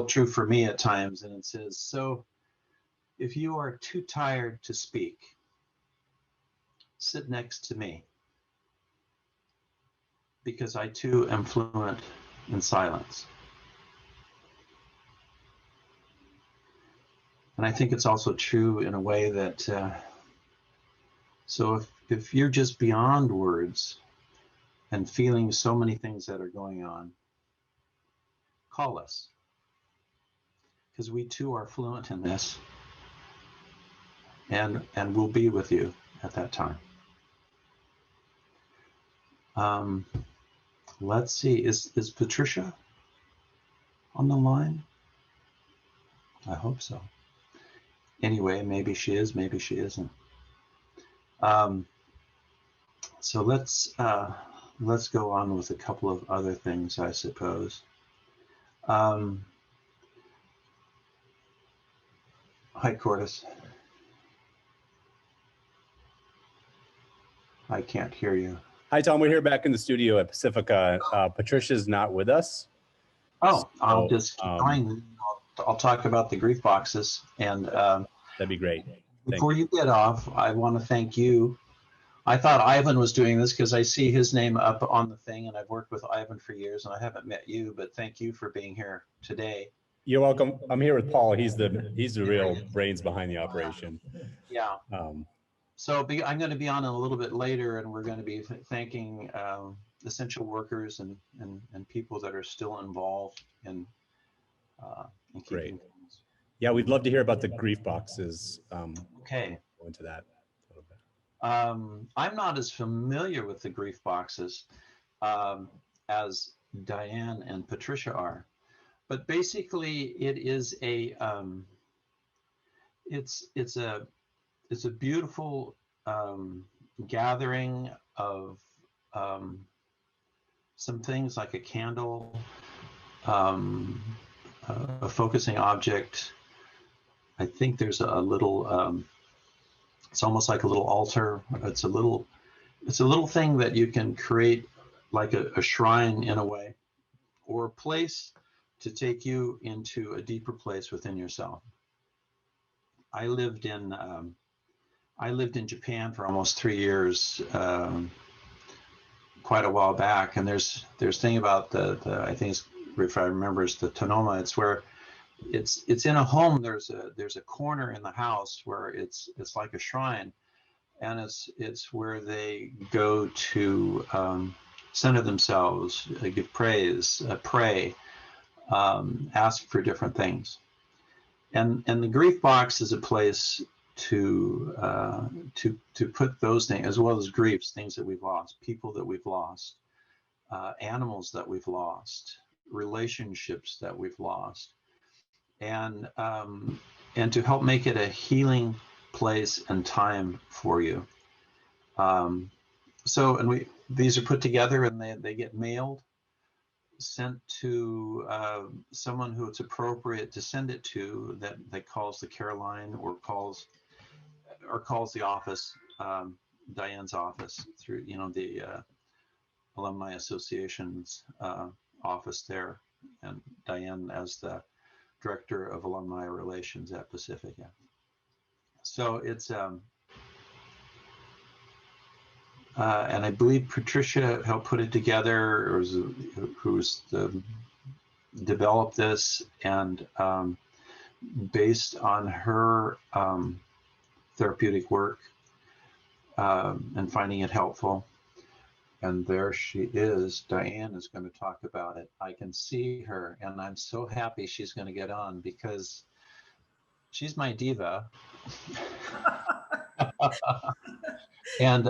true for me at times, and it says, so if you are too tired to speak, sit next to me, because I too am fluent in silence. And I think it's also true in a way that, so if you're just beyond words and feeling so many things that are going on, call us, because we too are fluent in this, and we'll be with you at that time. Let's see, is Patricia on the line? I hope so. Anyway, maybe she is, maybe she isn't. So let's go on with a couple of other things, I suppose. Hi, Cordis. I can't hear you. Hi, Tom. We're here back in the studio at Pacifica. Patricia's not with us. Oh, so, I'll just keep going. I'll talk about the grief boxes. And that'd be great. Before you get off, I want to thank you. I thought Ivan was doing this because I see his name up on the thing, and I've worked with Ivan for years, and I haven't met you, but thank you for being here today. You're welcome. I'm here with Paul. He's the real brains behind the operation. Yeah. So I'm going to be on a little bit later, and we're going to be thanking essential workers and people that are still involved in keeping Great. things. Yeah, we'd love to hear about the grief boxes. Okay. Go into that a little bit. I'm not as familiar with the grief boxes as Diane and Patricia are, but basically it is a it's a beautiful gathering of some things like a candle, a focusing object. I think there's a little, it's almost like a little altar. It's a little thing that you can create like a shrine in a way, or a place to take you into a deeper place within yourself. I lived in Japan for almost 3 years, quite a while back, and there's thing about the I think it's, if I remember, it's the tonoma. It's where it's in a home. There's a corner in the house where it's like a shrine, and it's where they go to center themselves, give praise, pray, ask for different things, and the grief box is a place to put those things, as well as griefs, things that we've lost, people that we've lost, animals that we've lost, relationships that we've lost, and to help make it a healing place and time for you. These are put together, and they get mailed, sent to someone who it's appropriate to send it to, that calls the care line or calls the office, Diane's office, through the Alumni Association's office there, and Diane as the Director of Alumni Relations at Pacifica. So it's and I believe Patricia helped put it together, or who's developed this, and based on her therapeutic work and finding it helpful. And there she is. Diane is going to talk about it. I can see her, and I'm so happy she's going to get on, because she's my diva. And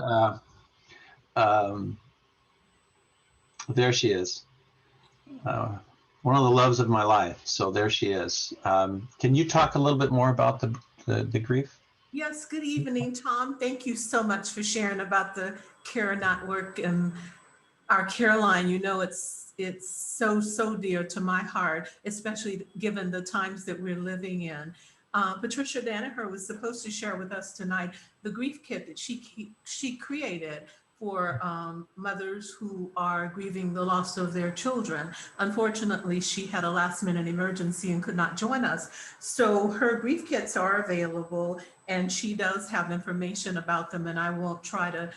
there she is. One of the loves of my life. So there she is. Can you talk a little bit more about the grief? Yes, good evening, Tom. Thank you so much for sharing about the Care Network and our Caroline. You know, it's so dear to my heart, especially given the times that we're living in. Patricia Danaher was supposed to share with us tonight the grief kit that she created for mothers who are grieving the loss of their children. Unfortunately, she had a last-minute emergency and could not join us. So her grief kits are available, and she does have information about them, and I won't try to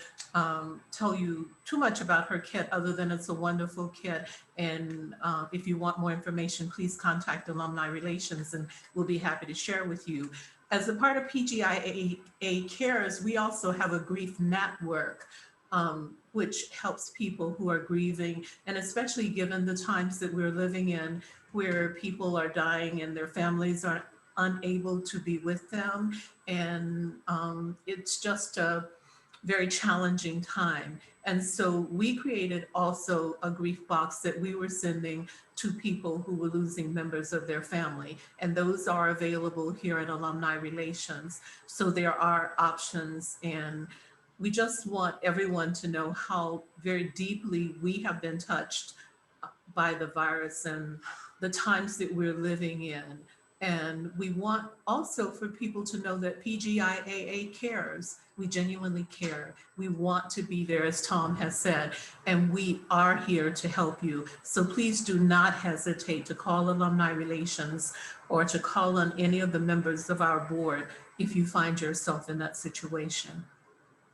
tell you too much about her kit other than it's a wonderful kit. And if you want more information, please contact Alumni Relations and we'll be happy to share with you. As a part of PGIAA Cares, we also have a grief network, which helps people who are grieving, and especially given the times that we're living in, where people are dying and their families are unable to be with them. And it's just a very challenging time. And so we created also a grief box that we were sending to people who were losing members of their family. And those are available here at Alumni Relations. So there are options, and we just want everyone to know how very deeply we have been touched by the virus and the times that we're living in. And we want also for people to know that PGIAA cares. We genuinely care. We want to be there, as Tom has said, and we are here to help you. So please do not hesitate to call Alumni Relations or to call on any of the members of our board if you find yourself in that situation.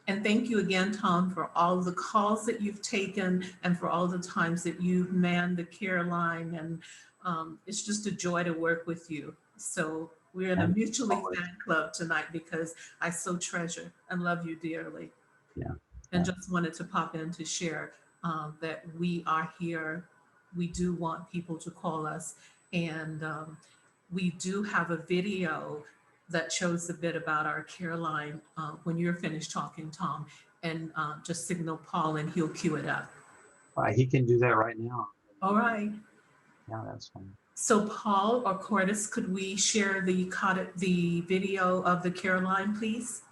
And thank you again, Tom, for all the calls that you've taken and for all the times that you've manned the care line. And it's just a joy to work with you. So we're in a mutually fan club tonight because I so treasure and love you dearly. Yeah. And just wanted to pop in to share that we are here. We do want people to call us. And we do have a video that shows a bit about our care line when you're finished talking, Tom, and just signal Paul and he'll cue it up. He can do that right now. All right. Yeah, that's fine. So Paul or Cordis, could we share the video of the care line, please?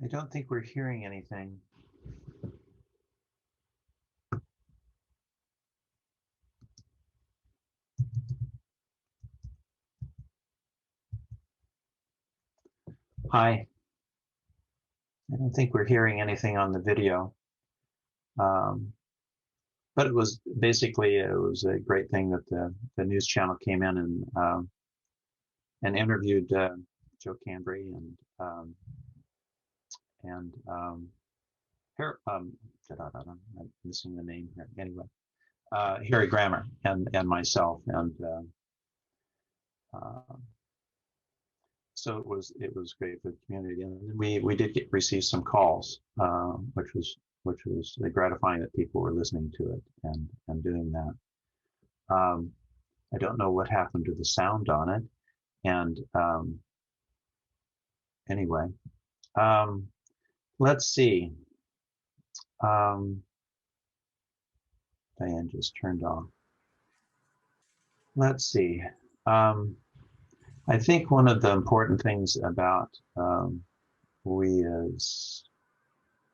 I don't think we're hearing anything. Hi. I don't think we're hearing anything on the video. But it was basically, it was a great thing that the news channel came in and interviewed Joe Cambry I'm missing the name here. Anyway, Harry Grammer and myself, and so it was great for the community. And we did receive some calls, which was gratifying that people were listening to it and doing that. I don't know what happened to the sound on it, and anyway, let's see. Diane just turned off. Let's see. I think one of the important things about we as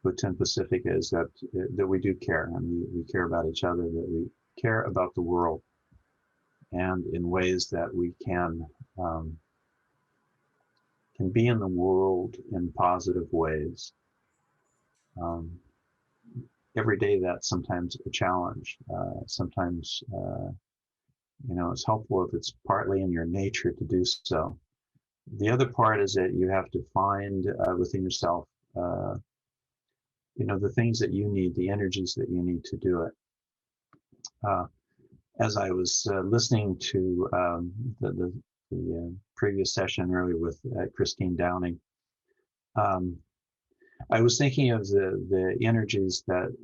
Within Pacifica is that we do care, and we care about each other, that we care about the world, and in ways that we can be in the world in positive ways. Every day that's sometimes a challenge. Sometimes, it's helpful if it's partly in your nature to do so. The other part is that you have to find within yourself the things that you need, the energies that you need to do it. As I was listening to the previous session earlier with Christine Downing, I was thinking of the energies that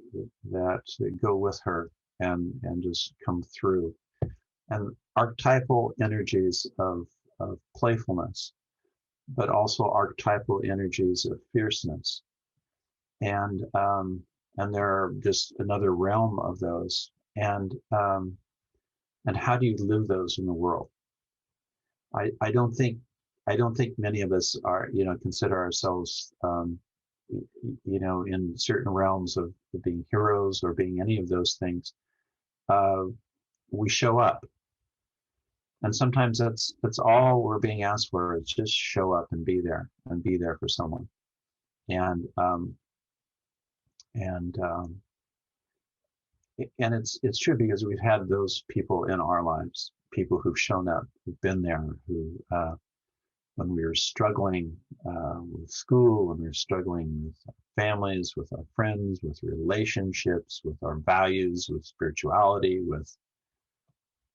go with her and just come through, and archetypal energies of playfulness, but also archetypal energies of fierceness, and there are just another realm of those, and how do you live those in the world? I don't think many of us are consider ourselves in certain realms of being heroes or being any of those things. We show up, and sometimes that's all we're being asked for, is just show up and be there for someone. And it's true, because we've had those people in our lives, people who've shown up, who've been there, who when we were struggling with school, when we were struggling with our families, with our friends, with relationships, with our values, with spirituality, with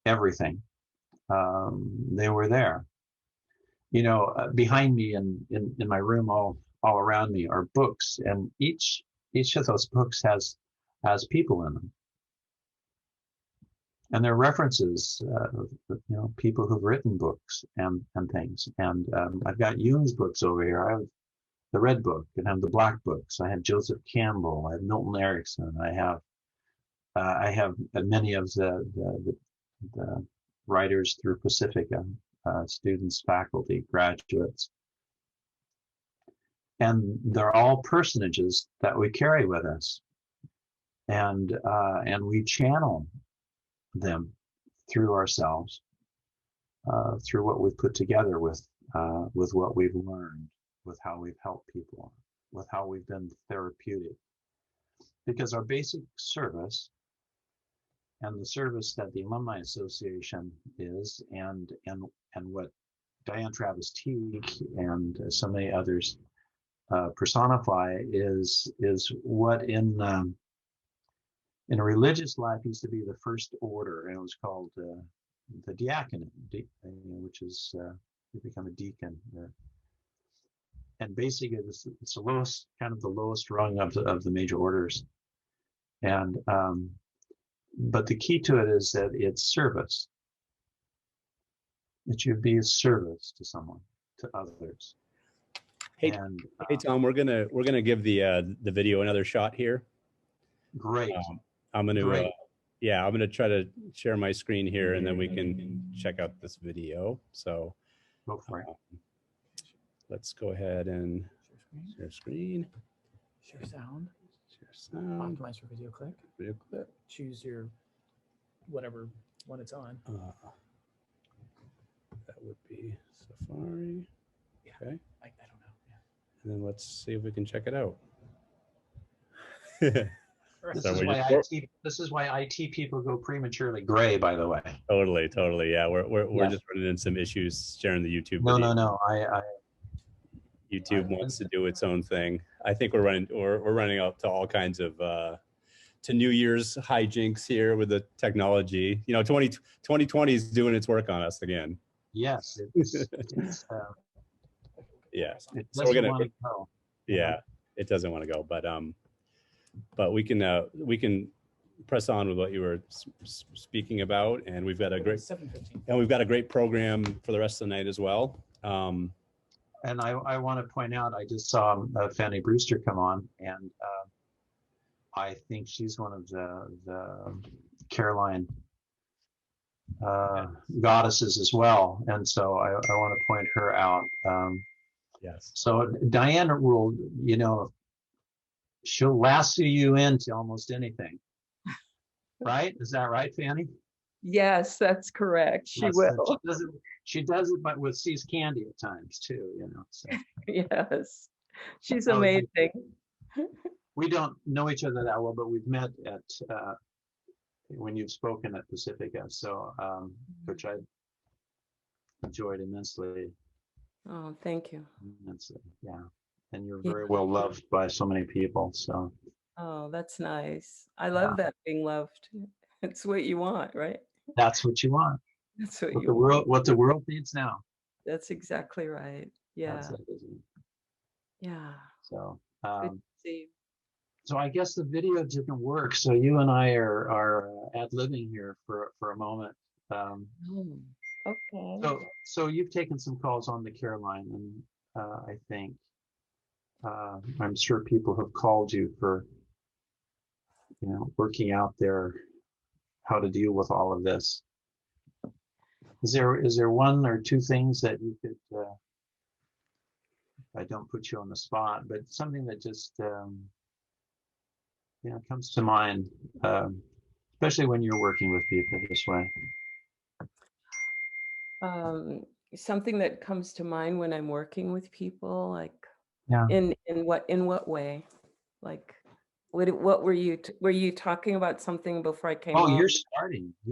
everything, they were there. Behind me and in my room, all around me, are books, and each of those books has people in them. And there are references, people who've written books and things. And I've got Jung's books over here. I have the Red Book, and I have the Black Books. I have Joseph Campbell. I have Milton Erickson. I have many of the writers through Pacifica, students, faculty, graduates. And they're all personages that we carry with us, and we channel them through ourselves, through what we've put together with what we've learned, with how we've helped people, with how we've been therapeutic. Because our basic service, and the service that the Alumni Association is, and what Diane Travis Teague and so many others personify, is what in a religious life used to be the first order, and it was called the diaconate, which is you become a deacon. And basically, it's the lowest, kind of the lowest rung of the major orders. And but the key to it is that it's service. It should be a service to someone, to others. Hey, hey Tom, we're gonna give the video another shot here. Great. I'm gonna I'm gonna try to share my screen here, and then we can check out this video. So go for it. Let's go ahead and share screen. Share sound. Share sound. Optimize for video clip. Video clip. Choose your whatever one it's on. That would be Safari. Yeah. Okay. I don't know. Yeah. And then let's see if we can check it out. This is why IT people go prematurely gray, by the way. Totally. Yeah, we're just running into some issues sharing the YouTube video. No. YouTube wants to do its own thing. I think we're running up to all kinds of to New Year's hijinks here with the technology. 2020 is doing its work on us again. Yes. Yeah. It So doesn't want to go. Yeah, it doesn't want to go, but we can press on with what you were speaking about, and we've got a great program for the rest of the night as well. And I want to point out, I just saw Fanny Brewster come on, and I think she's one of the Caroline goddesses as well, and so I want to point her out. Yes. So Diane will, she'll lasso you into almost anything, right? Is that right, Fanny? Yes, that's correct. She will. She does it, but with See's candy at times too, So. Yes, she's amazing. We don't know each other that well, but we've met at when you've spoken at Pacifica, so which I enjoyed immensely. Oh, thank you. Immensely, yeah. And you're very well loved by so many people. So Oh, that's nice. I Yeah. love that, being loved. It's what you want, right? That's what you want. That's what What you the want. world needs now. That's exactly right. That's Yeah. it, isn't it? Yeah. So, Good to see you. so I guess the video didn't work. So you and I are ad-libbing here for a moment. Okay. So you've taken some calls on the care line, and I think I'm sure people have called you for, you know, working out how to deal with all of this. Is there one or two things that you could, I don't put you on the spot, but something that just, you know, comes to mind, especially when you're working with people this way? Something that comes to mind when I'm working with people, like, Yeah. in what way? Like, what were you talking about something before I came Oh, on? you're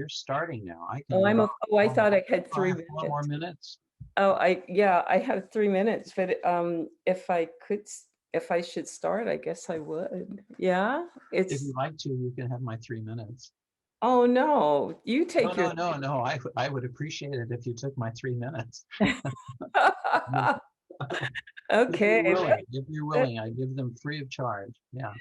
starting now. I can. I thought I had 3 minutes. 4 more minutes. Oh, I have 3 minutes, but if I should start, I guess I would. Yeah, If you'd like to, you can have my 3 minutes. Oh no, you take your. No. I would appreciate it if you took my 3 minutes. Okay. If you're willing, I give them free of charge. Yeah.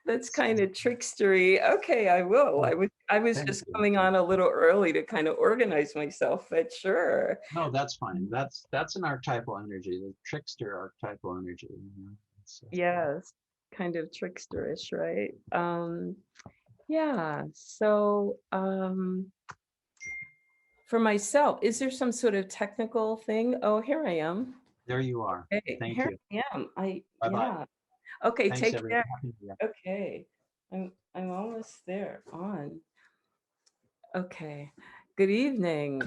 That's kind of trickstery. Okay, I will. I was just coming on a little early to kind of organize myself, but sure. No, that's fine. That's an archetypal energy, the trickster archetypal energy. You know? Yes, kind of tricksterish, right? Yeah. So for myself, is there some sort of technical thing? Oh, here I am. There you are. Okay, Thank here you. I am. Bye-bye. Yeah. Okay, Thanks, take everyone. care. Okay. I'm almost there on. Okay. Good evening.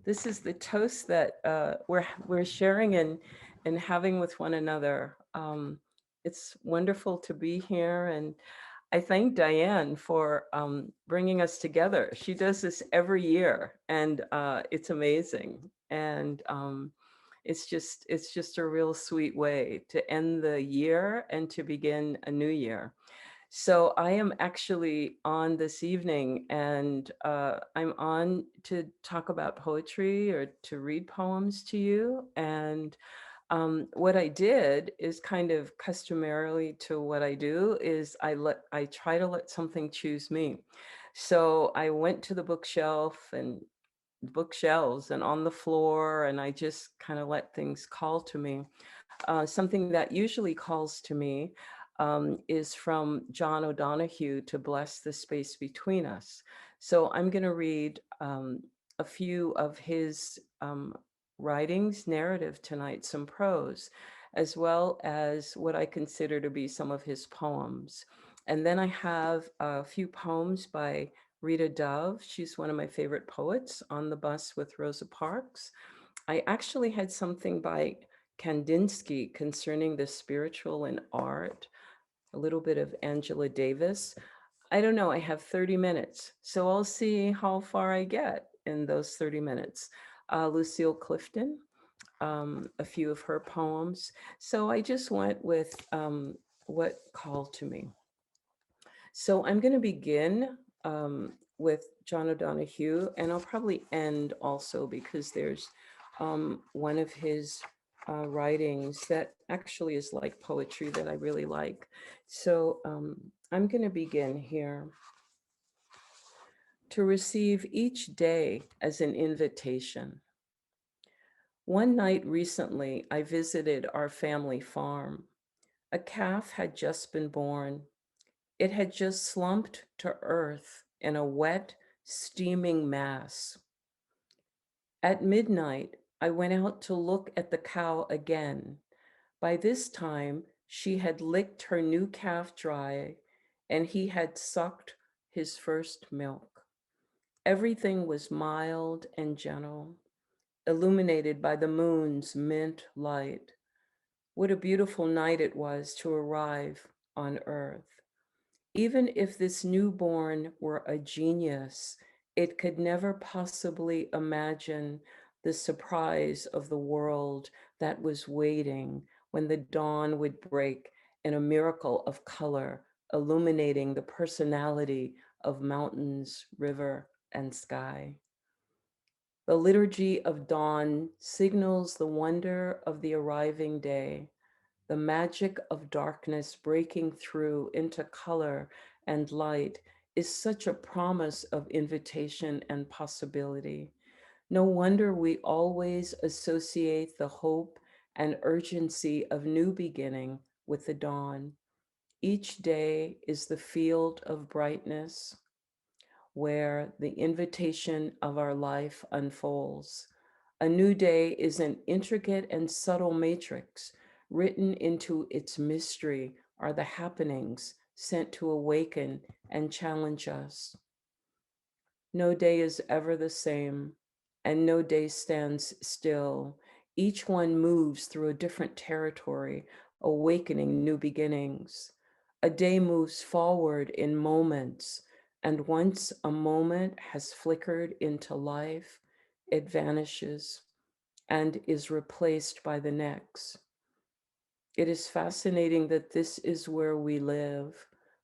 This is the toast that we're sharing and having with one another. It's wonderful to be here, and I thank Diane for bringing us together. She does this every year, and it's amazing. And it's just a real sweet way to end the year and to begin a new year. So I am actually on this evening, and I'm on to talk about poetry or to read poems to you. And what I did is kind of customarily to what I do is I try to let something choose me. So I went to the bookshelves and on the floor, and I just kind of let things call to me. Something that usually calls to me is from John O'Donohue, To Bless the Space Between Us. So I'm going to read a few of his writings, narrative tonight, some prose, as well as what I consider to be some of his poems. And then I have a few poems by Rita Dove. She's one of my favorite poets, On the Bus with Rosa Parks. I actually had something by Kandinsky concerning the spiritual and art, a little bit of Angela Davis. I don't know, I have 30 minutes, so I'll see how far I get in those 30 minutes. Lucille Clifton, a few of her poems. So I just went with what called to me. So I'm going to begin with John O'Donohue, and I'll probably end also because there's one of his writings that actually is like poetry that I really like. So I'm going to begin here. To receive each day as an invitation. One night recently, I visited our family farm. A calf had just been born. It had just slumped to earth in a wet, steaming mass. At midnight, I went out to look at the cow again. By this time, she had licked her new calf dry, and he had sucked his first milk. Everything was mild and gentle, illuminated by the moon's mint light. What a beautiful night it was to arrive on Earth. Even if this newborn were a genius, it could never possibly imagine the surprise of the world that was waiting when the dawn would break in a miracle of color, illuminating the personality of mountains, river, and sky. The liturgy of dawn signals the wonder of the arriving day, the magic of darkness breaking through into color and light is such a promise of invitation and possibility. No wonder we always associate the hope and urgency of new beginning with the dawn. Each day is the field of brightness where the invitation of our life unfolds. A new day is an intricate and subtle matrix. Written into its mystery are the happenings sent to awaken and challenge us. No day is ever the same, and no day stands still. Each one moves through a different territory, awakening new beginnings. A day moves forward in moments, and once a moment has flickered into life, it vanishes and is replaced by the next. It is fascinating that this is where we live,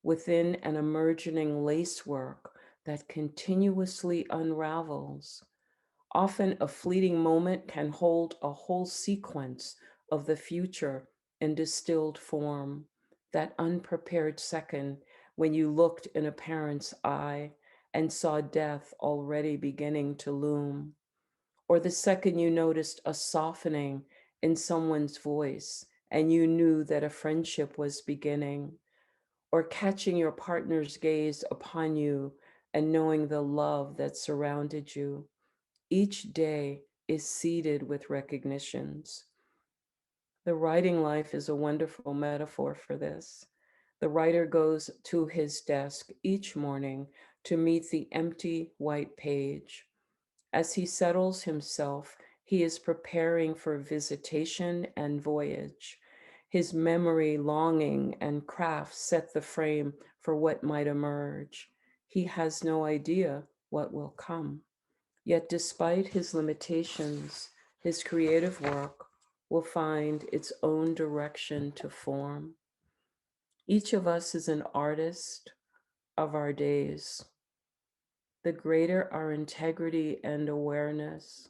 within an emerging lacework that continuously unravels. Often a fleeting moment can hold a whole sequence of the future in distilled form. That unprepared second when you looked in a parent's eye and saw death already beginning to loom. Or the second you noticed a softening in someone's voice and you knew that a friendship was beginning. Or catching your partner's gaze upon you and knowing the love that surrounded you. Each day is seeded with recognitions. The writing life is a wonderful metaphor for this. The writer goes to his desk each morning to meet the empty white page. As he settles himself, he is preparing for visitation and voyage. His memory, longing, and craft set the frame for what might emerge. He has no idea what will come. Yet despite his limitations, his creative work will find its own direction to form. Each of us is an artist of our days. The greater our integrity and awareness,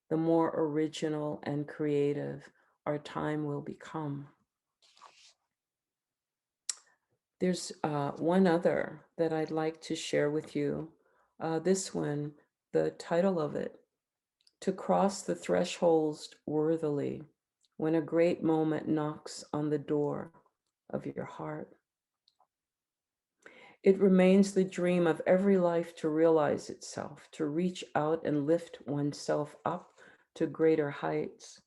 the more original and creative our time will become. There's one other that I'd like to share with you. This one, the title of it, To Cross the Thresholds Worthily, When a Great Moment Knocks on the Door of Your Heart. It remains the dream of every life to realize itself, to reach out and lift oneself up to greater heights.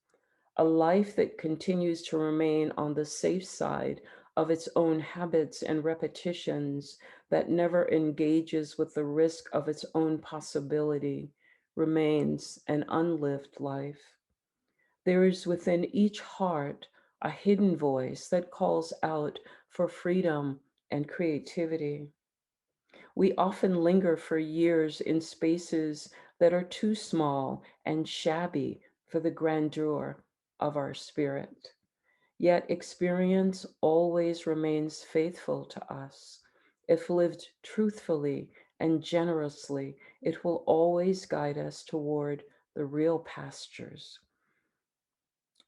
A life that continues to remain on the safe side of its own habits and repetitions, that never engages with the risk of its own possibility, remains an unlived life. There is within each heart a hidden voice that calls out for freedom and creativity. We often linger for years in spaces that are too small and shabby for the grandeur of our spirit. Yet experience always remains faithful to us. If lived truthfully and generously, it will always guide us toward the real pastures.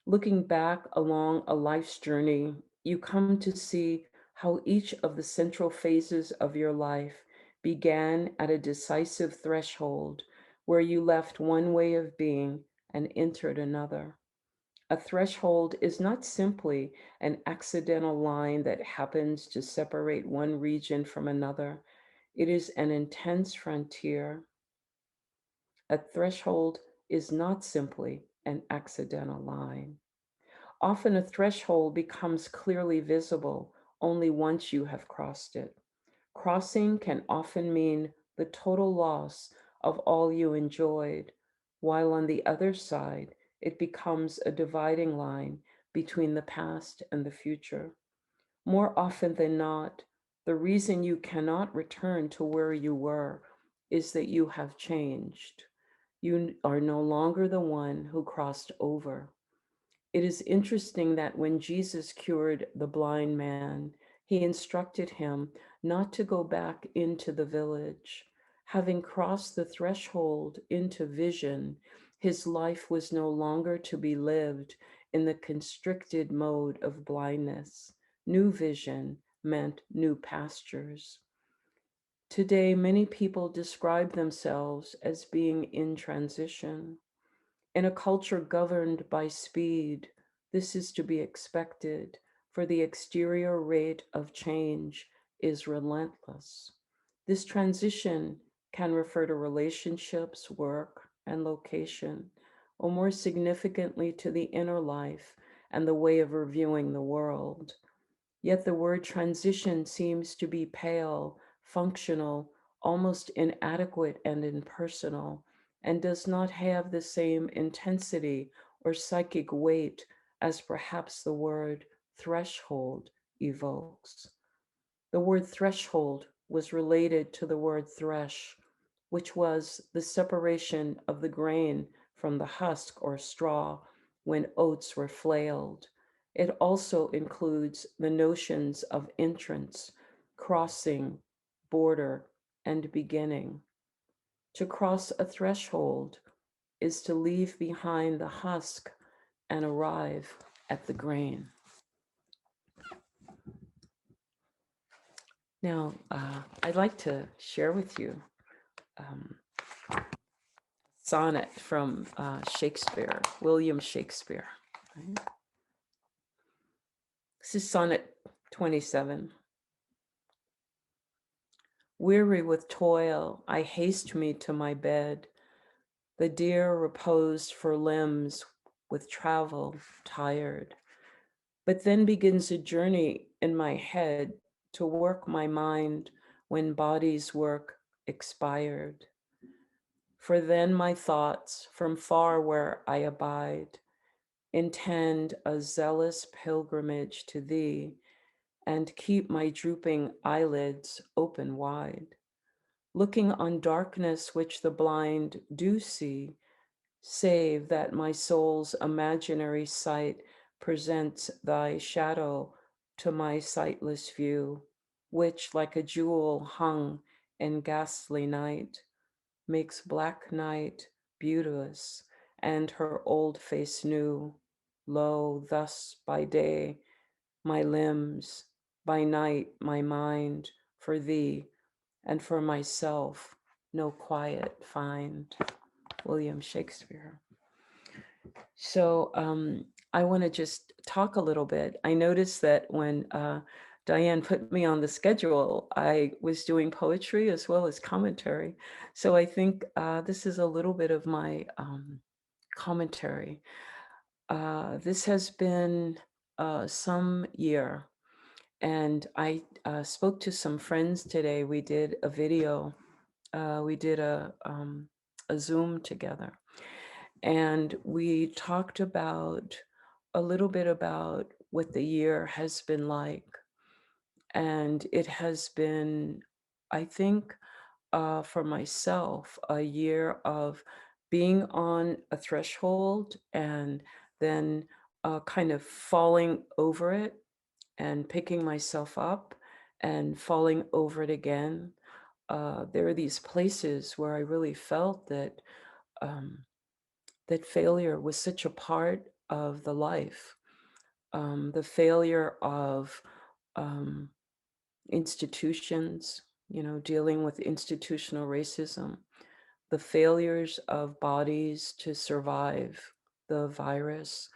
Looking back along a life's journey, you come to see how each of the central phases of your life began at a decisive threshold where you left one way of being and entered another. A threshold is not simply an accidental line that happens to separate one region from another. It is an intense frontier. A threshold is not simply an accidental line. Often a threshold becomes clearly visible only once you have crossed it. Crossing can often mean the total loss of all you enjoyed, while on the other side, it becomes a dividing line between the past and the future. More often than not, the reason you cannot return to where you were is that you have changed. You are no longer the one who crossed over. It is interesting that when Jesus cured the blind man, he instructed him not to go back into the village. Having crossed the threshold into vision, his life was no longer to be lived in the constricted mode of blindness. New vision meant new pastures. Today, many people describe themselves as being in transition. In a culture governed by speed, this is to be expected, for the exterior rate of change is relentless. This transition can refer to relationships, work, and location, or more significantly to the inner life and the way of reviewing the world. Yet the word transition seems to be pale, functional, almost inadequate and impersonal, and does not have the same intensity or psychic weight as perhaps the word threshold evokes. The word threshold was related to the word thresh, which was the separation of the grain from the husk or straw when oats were flailed. It also includes the notions of entrance, crossing, border, and beginning. To cross a threshold is to leave behind the husk and arrive at the grain. Now, I'd like to share with you sonnet from Shakespeare, William Shakespeare. Right? This is sonnet 27. Weary with toil, I haste me to my bed. The dear reposed for limbs with travel tired. But then begins a journey in my head to work my mind when body's work expired. For then my thoughts from far where I abide intend a zealous pilgrimage to thee and keep my drooping eyelids open wide, looking on darkness which the blind do see, save that my soul's imaginary sight presents thy shadow to my sightless view, which like a jewel hung in ghastly night, makes black night beauteous and her old face new. Lo, thus by day my limbs, by night my mind, for thee and for myself no quiet find. William Shakespeare. So I want to just talk a little bit. I noticed that when Diane put me on the schedule, I was doing poetry as well as commentary. So I think this is a little bit of my commentary. This has been some year, and I spoke to some friends today. We did a video, we did a Zoom together. And we talked about a little bit about what the year has been like. And it has been, I think, for myself, a year of being on a threshold and then kind of falling over it and picking myself up and falling over it again. There are these places where I really felt that that failure was such a part of the life. The failure of institutions, dealing with institutional racism, the failures of bodies to survive the virus,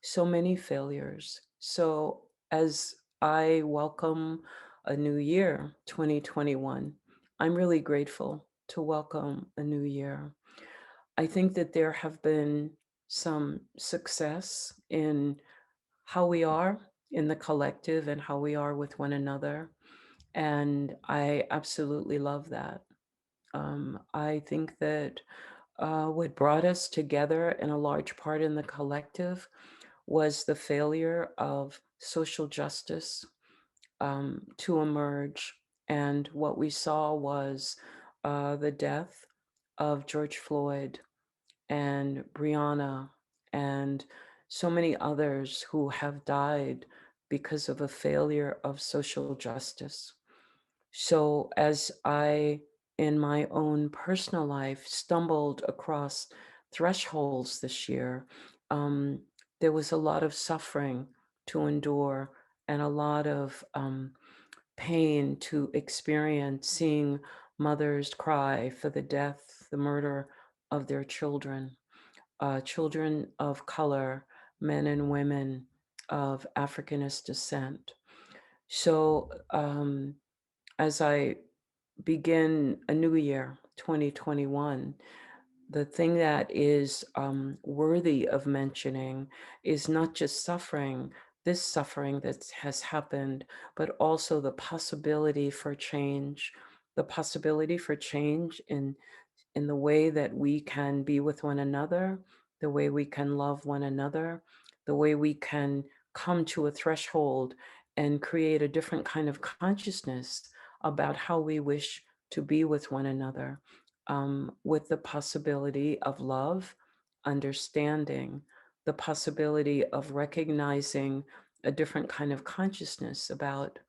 so many failures. So as I welcome a new year, 2021, I'm really grateful to welcome a new year. I think that there have been some success in how we are in the collective and how we are with one another. And I absolutely love that. I think that what brought us together in a large part in the collective was the failure of social justice to emerge. And what we saw was the death of George Floyd and Breonna and so many others who have died because of a failure of social justice. So as I, in my own personal life, stumbled across thresholds this year, there was a lot of suffering to endure and a lot of pain to experience, seeing mothers cry for the death, the murder of their children, children of color, men and women of Africanist descent. So as I begin a new year, 2021, the thing that is worthy of mentioning is not just suffering, this suffering that has happened, but also the possibility for change, in the way that we can be with one another, the way we can love one another, the way we can come to a threshold and create a different kind of consciousness about how we wish to be with one another, with the possibility of love, understanding, the possibility of recognizing a different kind of consciousness about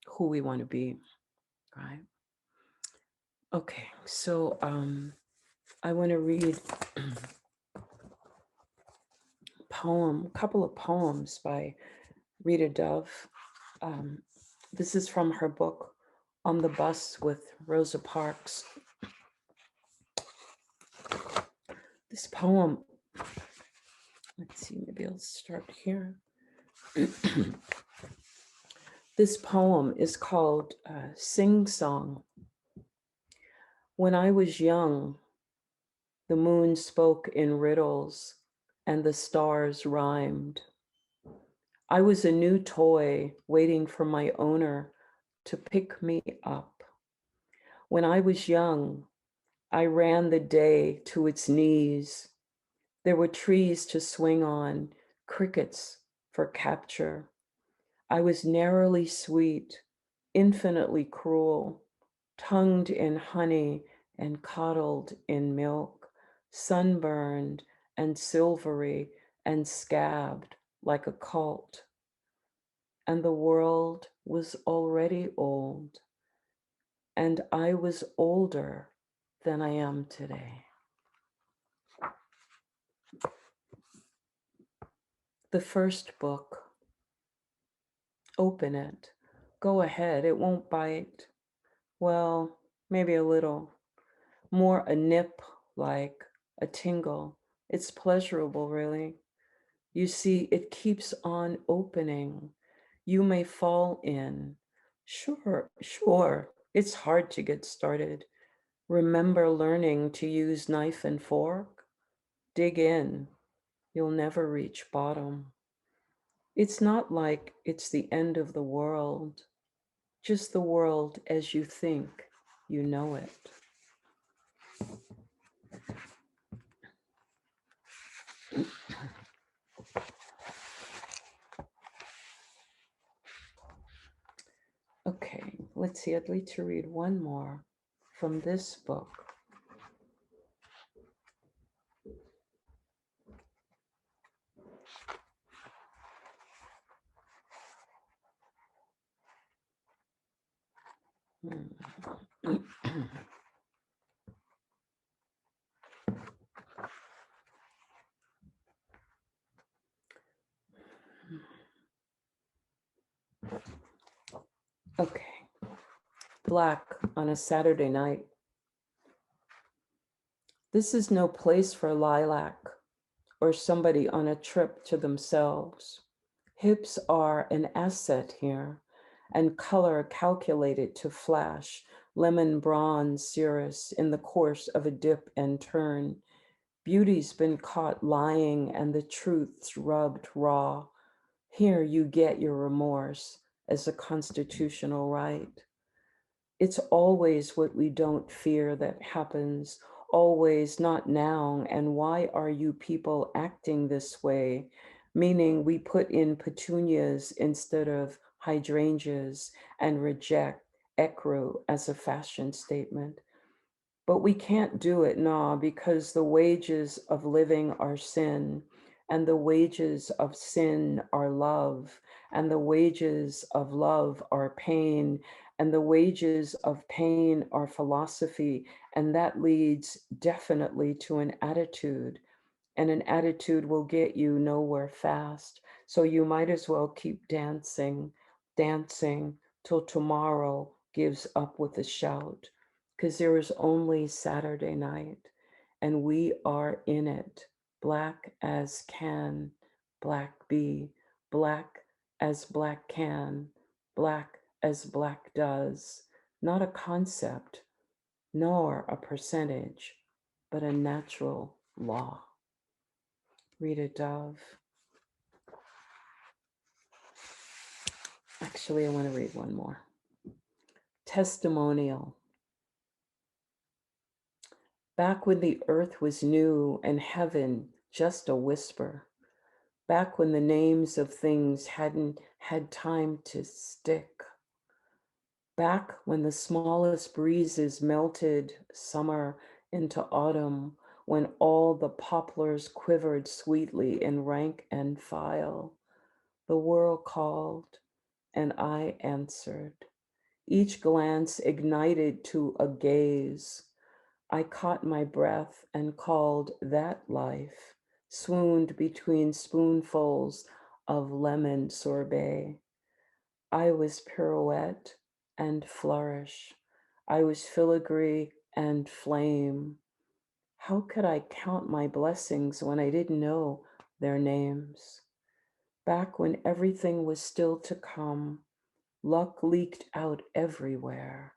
who we want to be, right? Okay, so I want to read a couple of poems by Rita Dove. This is from her book, On the Bus with Rosa Parks. This poem, let's see, maybe I'll start here. This poem is called Sing Song. When I was young, the moon spoke in riddles and the stars rhymed. I was a new toy waiting for my owner to pick me up. When I was young, I ran the day to its knees. There were trees to swing on, crickets for capture. I was narrowly sweet, infinitely cruel, tongued in honey and coddled in milk, sunburned and silvery and scabbed like a cult. And the world was already old, and I was older than I am today. The first book, open it, go ahead, it won't bite. Well, maybe a little, more a nip, like a tingle. It's pleasurable, really. You see, it keeps on opening. You may fall in. Sure, it's hard to get started. Remember learning to use knife and fork? Dig in. You'll never reach bottom. It's not like it's the end of the world, just the world as you think you know it. Okay, let's see, I'd like to read one more from this book. Okay, Black on a Saturday night. This is no place for lilac or somebody on a trip to themselves. Hips are an asset here, and color calculated to flash lemon bronze cirrus in the course of a dip and turn. Beauty's been caught lying and the truth's rubbed raw. Here you get your remorse as a constitutional right. It's always what we don't fear that happens, always not now. And why are you people acting this way? Meaning we put in petunias instead of hydrangeas and reject ecru as a fashion statement. But we can't do it, nah, because the wages of living are sin. and the wages of sin are love, and the wages of love are pain, and the wages of pain are philosophy, and that leads definitely to an attitude, and an attitude will get you nowhere fast. So you might as well keep dancing, dancing till tomorrow gives up with a shout, because there is only Saturday night, and we are in it, black as can, black be, black as black can, black as black does, not a concept, nor a percentage, but a natural law. Rita Dove. Actually, I want to read one more. Testimonial. Back when the earth was new and heaven just a whisper, back when the names of things hadn't had time to stick, back when the smallest breezes melted summer into autumn, when all the poplars quivered sweetly in rank and file, the world called, and I answered. Each glance ignited to a gaze. I caught my breath and called that life, swooned between spoonfuls of lemon sorbet. I was pirouette and flourish. I was filigree and flame. How could I count my blessings when I didn't know their names? Back when everything was still to come, luck leaked out everywhere.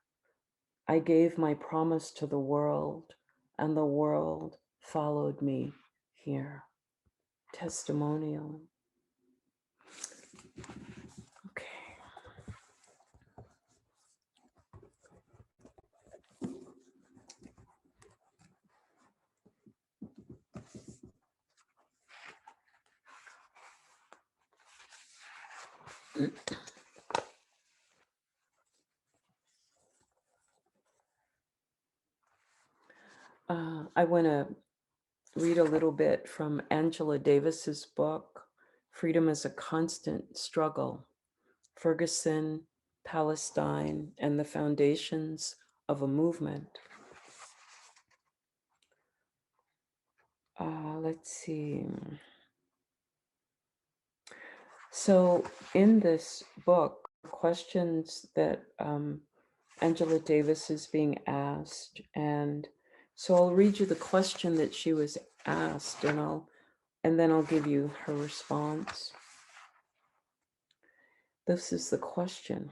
I gave my promise to the world, and the world followed me here. Testimonial. Okay. I want to read a little bit from Angela Davis's book, Freedom is a Constant Struggle, Ferguson, Palestine, and the Foundations of a Movement. Let's see. So in this book, questions that Angela Davis is being asked, and so I'll read you the question that she was asked, and then I'll give you her response. This is the question.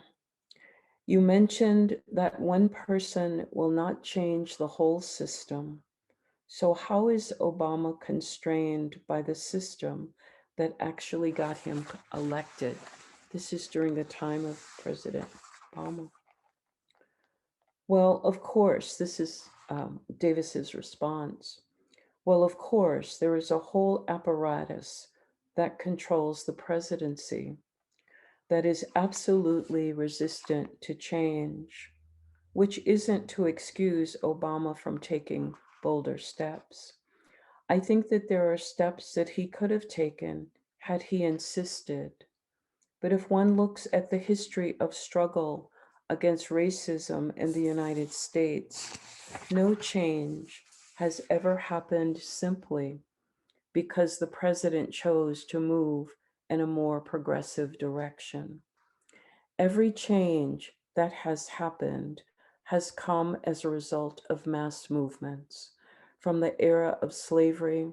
You mentioned that one person will not change the whole system. So how is Obama constrained by the system that actually got him elected? This is during the time of President Obama. Well, of course, this is Davis's response. Well, of course, there is a whole apparatus that controls the presidency that is absolutely resistant to change, which isn't to excuse Obama from taking bolder steps. I think that there are steps that he could have taken had he insisted. But if one looks at the history of struggle against racism in the United States, no change has ever happened simply because the president chose to move in a more progressive direction. Every change that has happened has come as a result of mass movements from the era of slavery,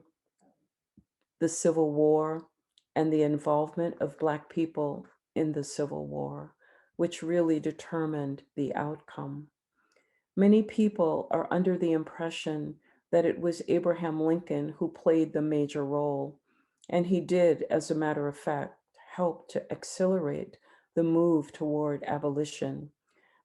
the Civil War, and the involvement of Black people in the Civil War, which really determined the outcome. Many people are under the impression that it was Abraham Lincoln who played the major role, and he did, as a matter of fact, help to accelerate the move toward abolition.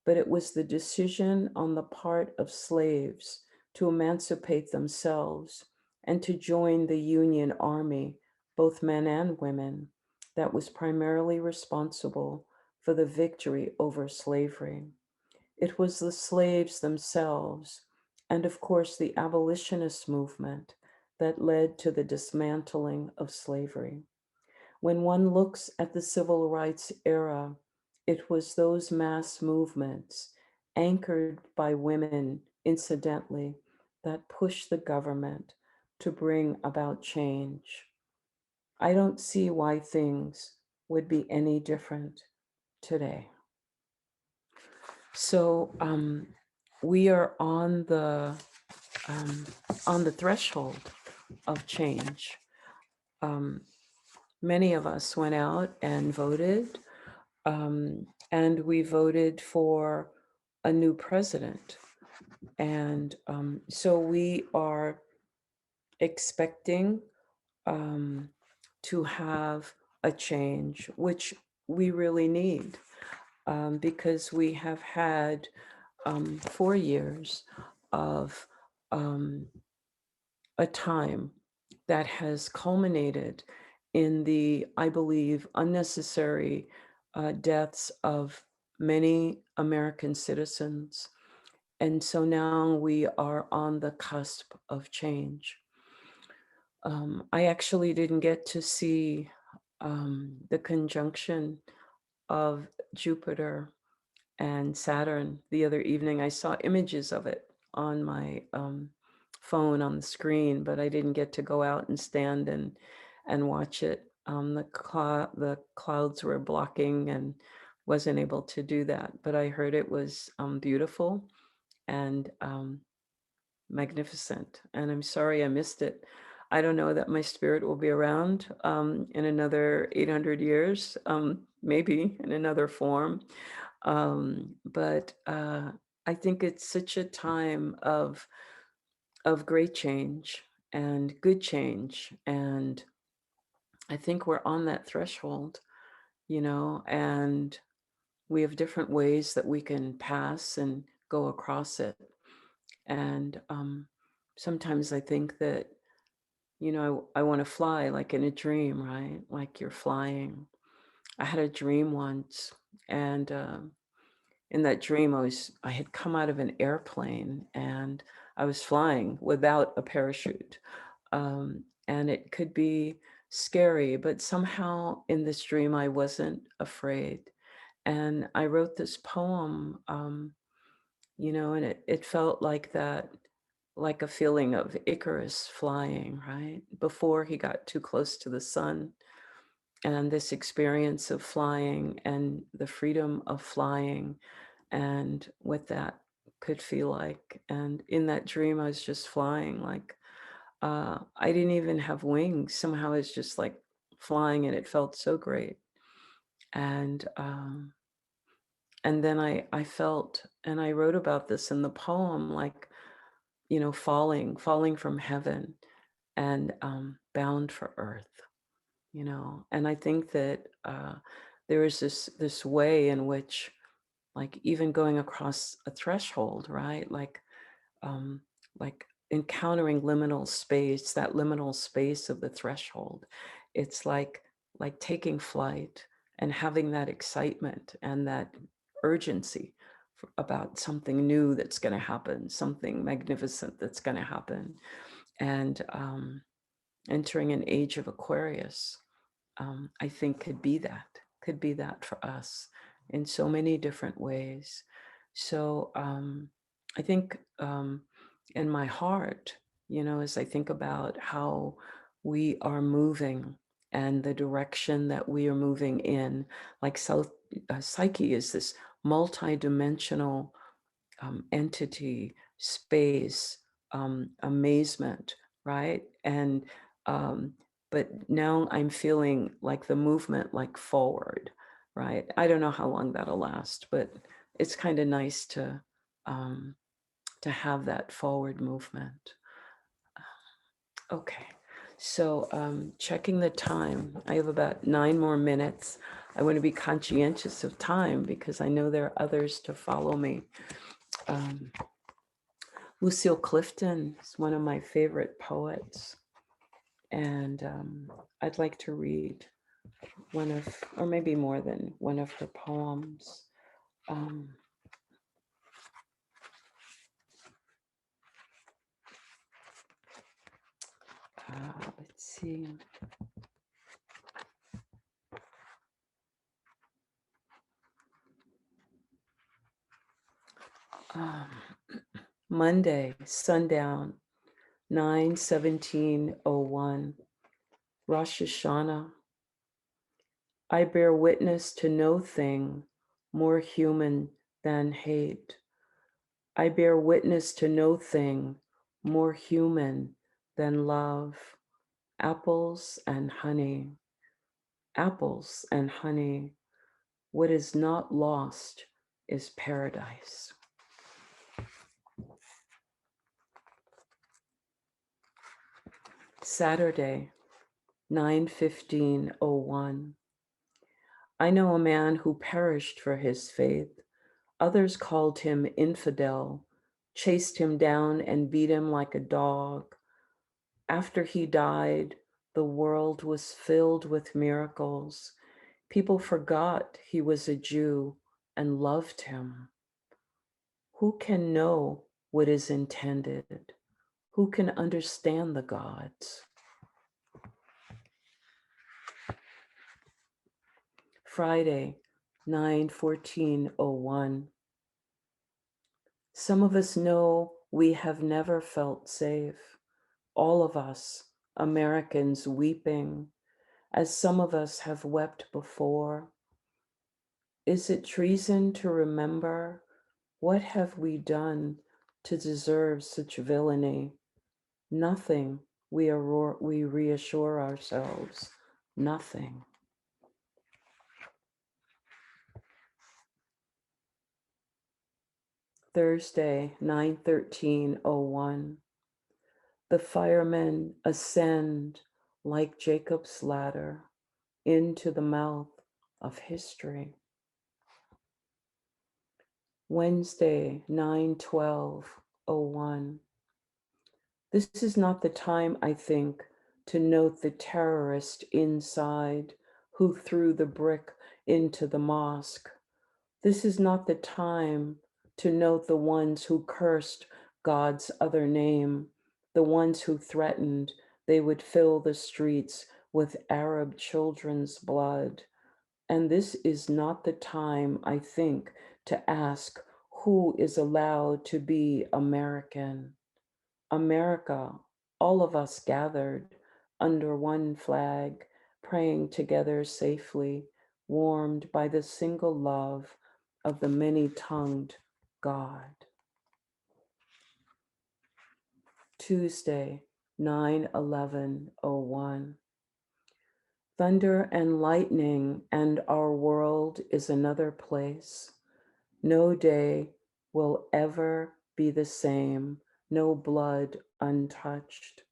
But it was the decision on the part of slaves to emancipate themselves and to join the Union Army, both men and women, that was primarily responsible for the victory over slavery. It was the slaves themselves, and of course the abolitionist movement, that led to the dismantling of slavery. When one looks at the civil rights era, it was those mass movements, anchored by women, incidentally, that pushed the government to bring about change. I don't see why things would be any different today. So we are on the threshold of change. Many of us went out and voted, and we voted for a new president. And so we are expecting to have a change, which we really need, because we have had 4 years of a time that has culminated in the, I believe, unnecessary deaths of many American citizens. And so now we are on the cusp of change. I actually didn't get to see the conjunction of Jupiter and Saturn the other evening. I saw images of it on my phone on the screen, but I didn't get to go out and stand and watch it. The clouds were blocking and wasn't able to do that, but I heard it was beautiful and magnificent. And I'm sorry I missed it. I don't know that my spirit will be around in another 800 years, maybe in another form. But I think it's such a time of great change and good change. And I think we're on that threshold, and we have different ways that we can pass and go across it. And sometimes I think that, I want to fly like in a dream, right? Like you're flying. I had a dream once, and in that dream, I had come out of an airplane and I was flying without a parachute. And it could be scary, but somehow in this dream, I wasn't afraid. And I wrote this poem, and it felt like that, like a feeling of Icarus flying, right? Before he got too close to the sun. And this experience of flying and the freedom of flying and what that could feel like. And in that dream, I was just flying, like I didn't even have wings. Somehow I was just like flying, and it felt so great. And then I felt, and I wrote about this in the poem, like, falling from heaven and bound for earth, And I think that there is this way in which, like, even going across a threshold, right? Like encountering liminal space, that liminal space of the threshold. It's like taking flight and having that excitement and that urgency about something new that's going to happen, something magnificent that's going to happen. And entering an age of Aquarius, I think could be that for us in so many different ways. So I think in my heart, as I think about how we are moving and the direction that we are moving in, like psyche is this multidimensional entity, space, amazement, right? And but now I'm feeling like the movement, like forward, right? I don't know how long that'll last, but it's kind of nice to have that forward movement. Okay, so checking the time, I have about 9 more minutes. I want to be conscientious of time because I know there are others to follow me. Lucille Clifton is one of my favorite poets, and I'd like to read one of, or maybe more than one of her poems. Let's see. Monday, sundown, 9/17/01, Rosh Hashanah. I bear witness to no thing more human than hate. I bear witness to no thing more human than love. Apples and honey. Apples and honey. What is not lost is paradise. Saturday, 9/15/01. I know a man who perished for his faith. Others called him infidel, chased him down and beat him like a dog. After he died, the world was filled with miracles. People forgot he was a Jew and loved him. Who can know what is intended? Who can understand the gods? Friday, 9/14/01. Some of us know we have never felt safe. All of us, Americans, weeping, as some of us have wept before. Is it treason to remember? What have we done to deserve such villainy? Nothing, we reassure ourselves, nothing. Thursday, 9/13/01. The firemen ascend like Jacob's ladder into the mouth of history. Wednesday, 9/12/01. This is not the time, I think, to note the terrorist inside who threw the brick into the mosque. This is not the time to note the ones who cursed God's other name, the ones who threatened they would fill the streets with Arab children's blood. And this is not the time, I think, to ask who is allowed to be American. America, all of us gathered under one flag, praying together safely, warmed by the single love of the many-tongued God. Tuesday, 9/11/01. Thunder and lightning and our world is another place. No day will ever be the same, no blood untouched.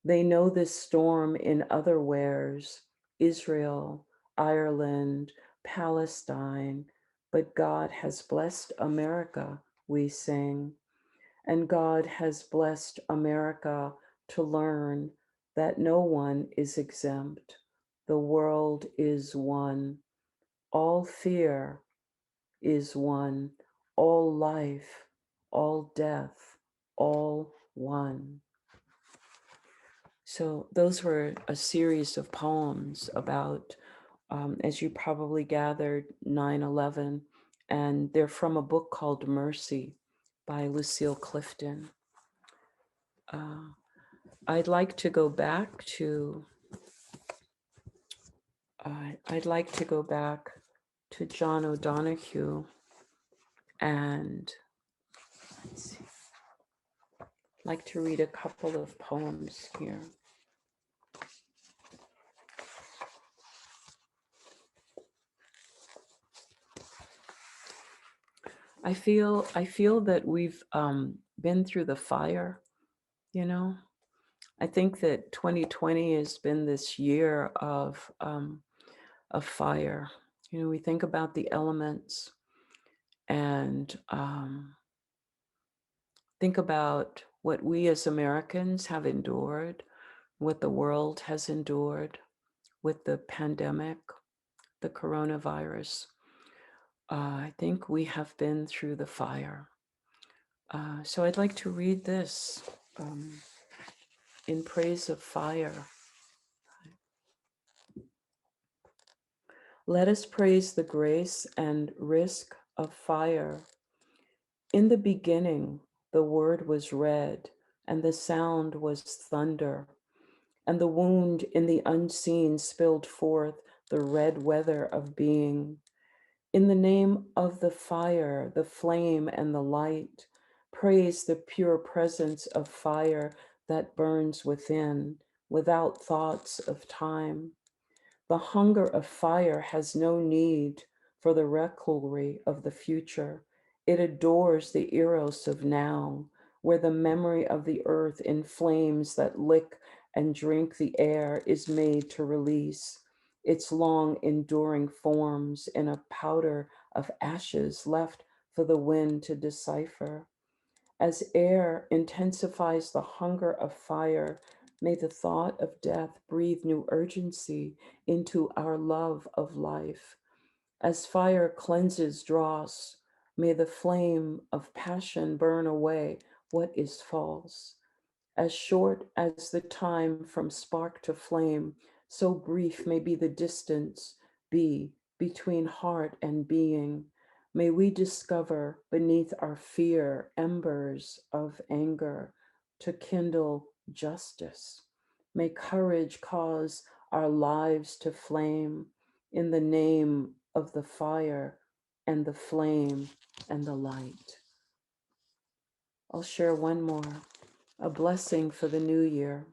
They know this storm in other wares, Israel, Ireland, Palestine, but God has blessed America, we sing. And God has blessed America to learn that no one is exempt. The world is one. All fear is one. All life, all death, all one. So those were a series of poems about, as you probably gathered, 9/11, and they're from a book called Mercy by Lucille Clifton. I'd like to go back to John O'Donohue, and let's see, I'd like to read a couple of poems here. I feel that we've been through the fire, you know. I think that 2020 has been this year of fire. You know, we think about the elements and think about what we as Americans have endured, what the world has endured with the pandemic, the coronavirus. I think we have been through the fire. So I'd like to read this. in praise of fire. Let us praise the grace and risk of fire. In the beginning, the word was red, and the sound was thunder, and the wound in the unseen spilled forth the red weather of being. In the name of the fire, the flame, and the light, praise the pure presence of fire that burns within, without thoughts of time. The hunger of fire has no need for the revelry of the future. It adores the eros of now, where the memory of the earth in flames that lick and drink the air is made to release its long enduring forms in a powder of ashes left for the wind to decipher. As air intensifies the hunger of fire, may the thought of death breathe new urgency into our love of life. As fire cleanses dross, may the flame of passion burn away what is false. As short as the time from spark to flame, so brief may be the distance be between heart and being. May we discover beneath our fear embers of anger to kindle justice. May courage cause our lives to flame in the name of the fire and the flame and the light. I'll share one more. A blessing for the new year.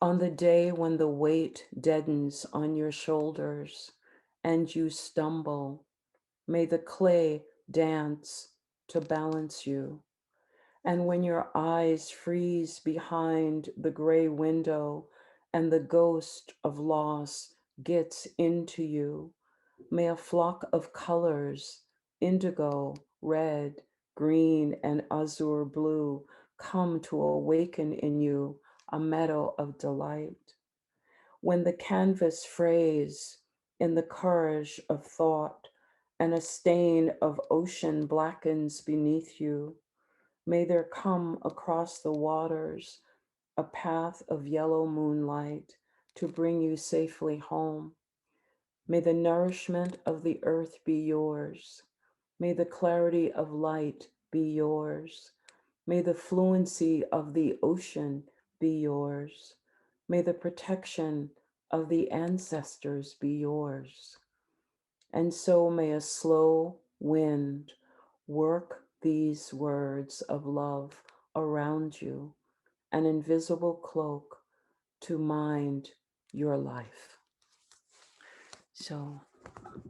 On the day when the weight deadens on your shoulders and you stumble, may the clay dance to balance you. And when your eyes freeze behind the gray window and the ghost of loss gets into you, may a flock of colors, indigo, red, green, and azure blue, come to awaken in you a meadow of delight. When the canvas frays in the courage of thought and a stain of ocean blackens beneath you, may there come across the waters a path of yellow moonlight to bring you safely home. May the nourishment of the earth be yours. May the clarity of light be yours. May the fluency of the ocean be yours. May the protection of the ancestors be yours. And so may a slow wind work these words of love around you, an invisible cloak to mind your life. So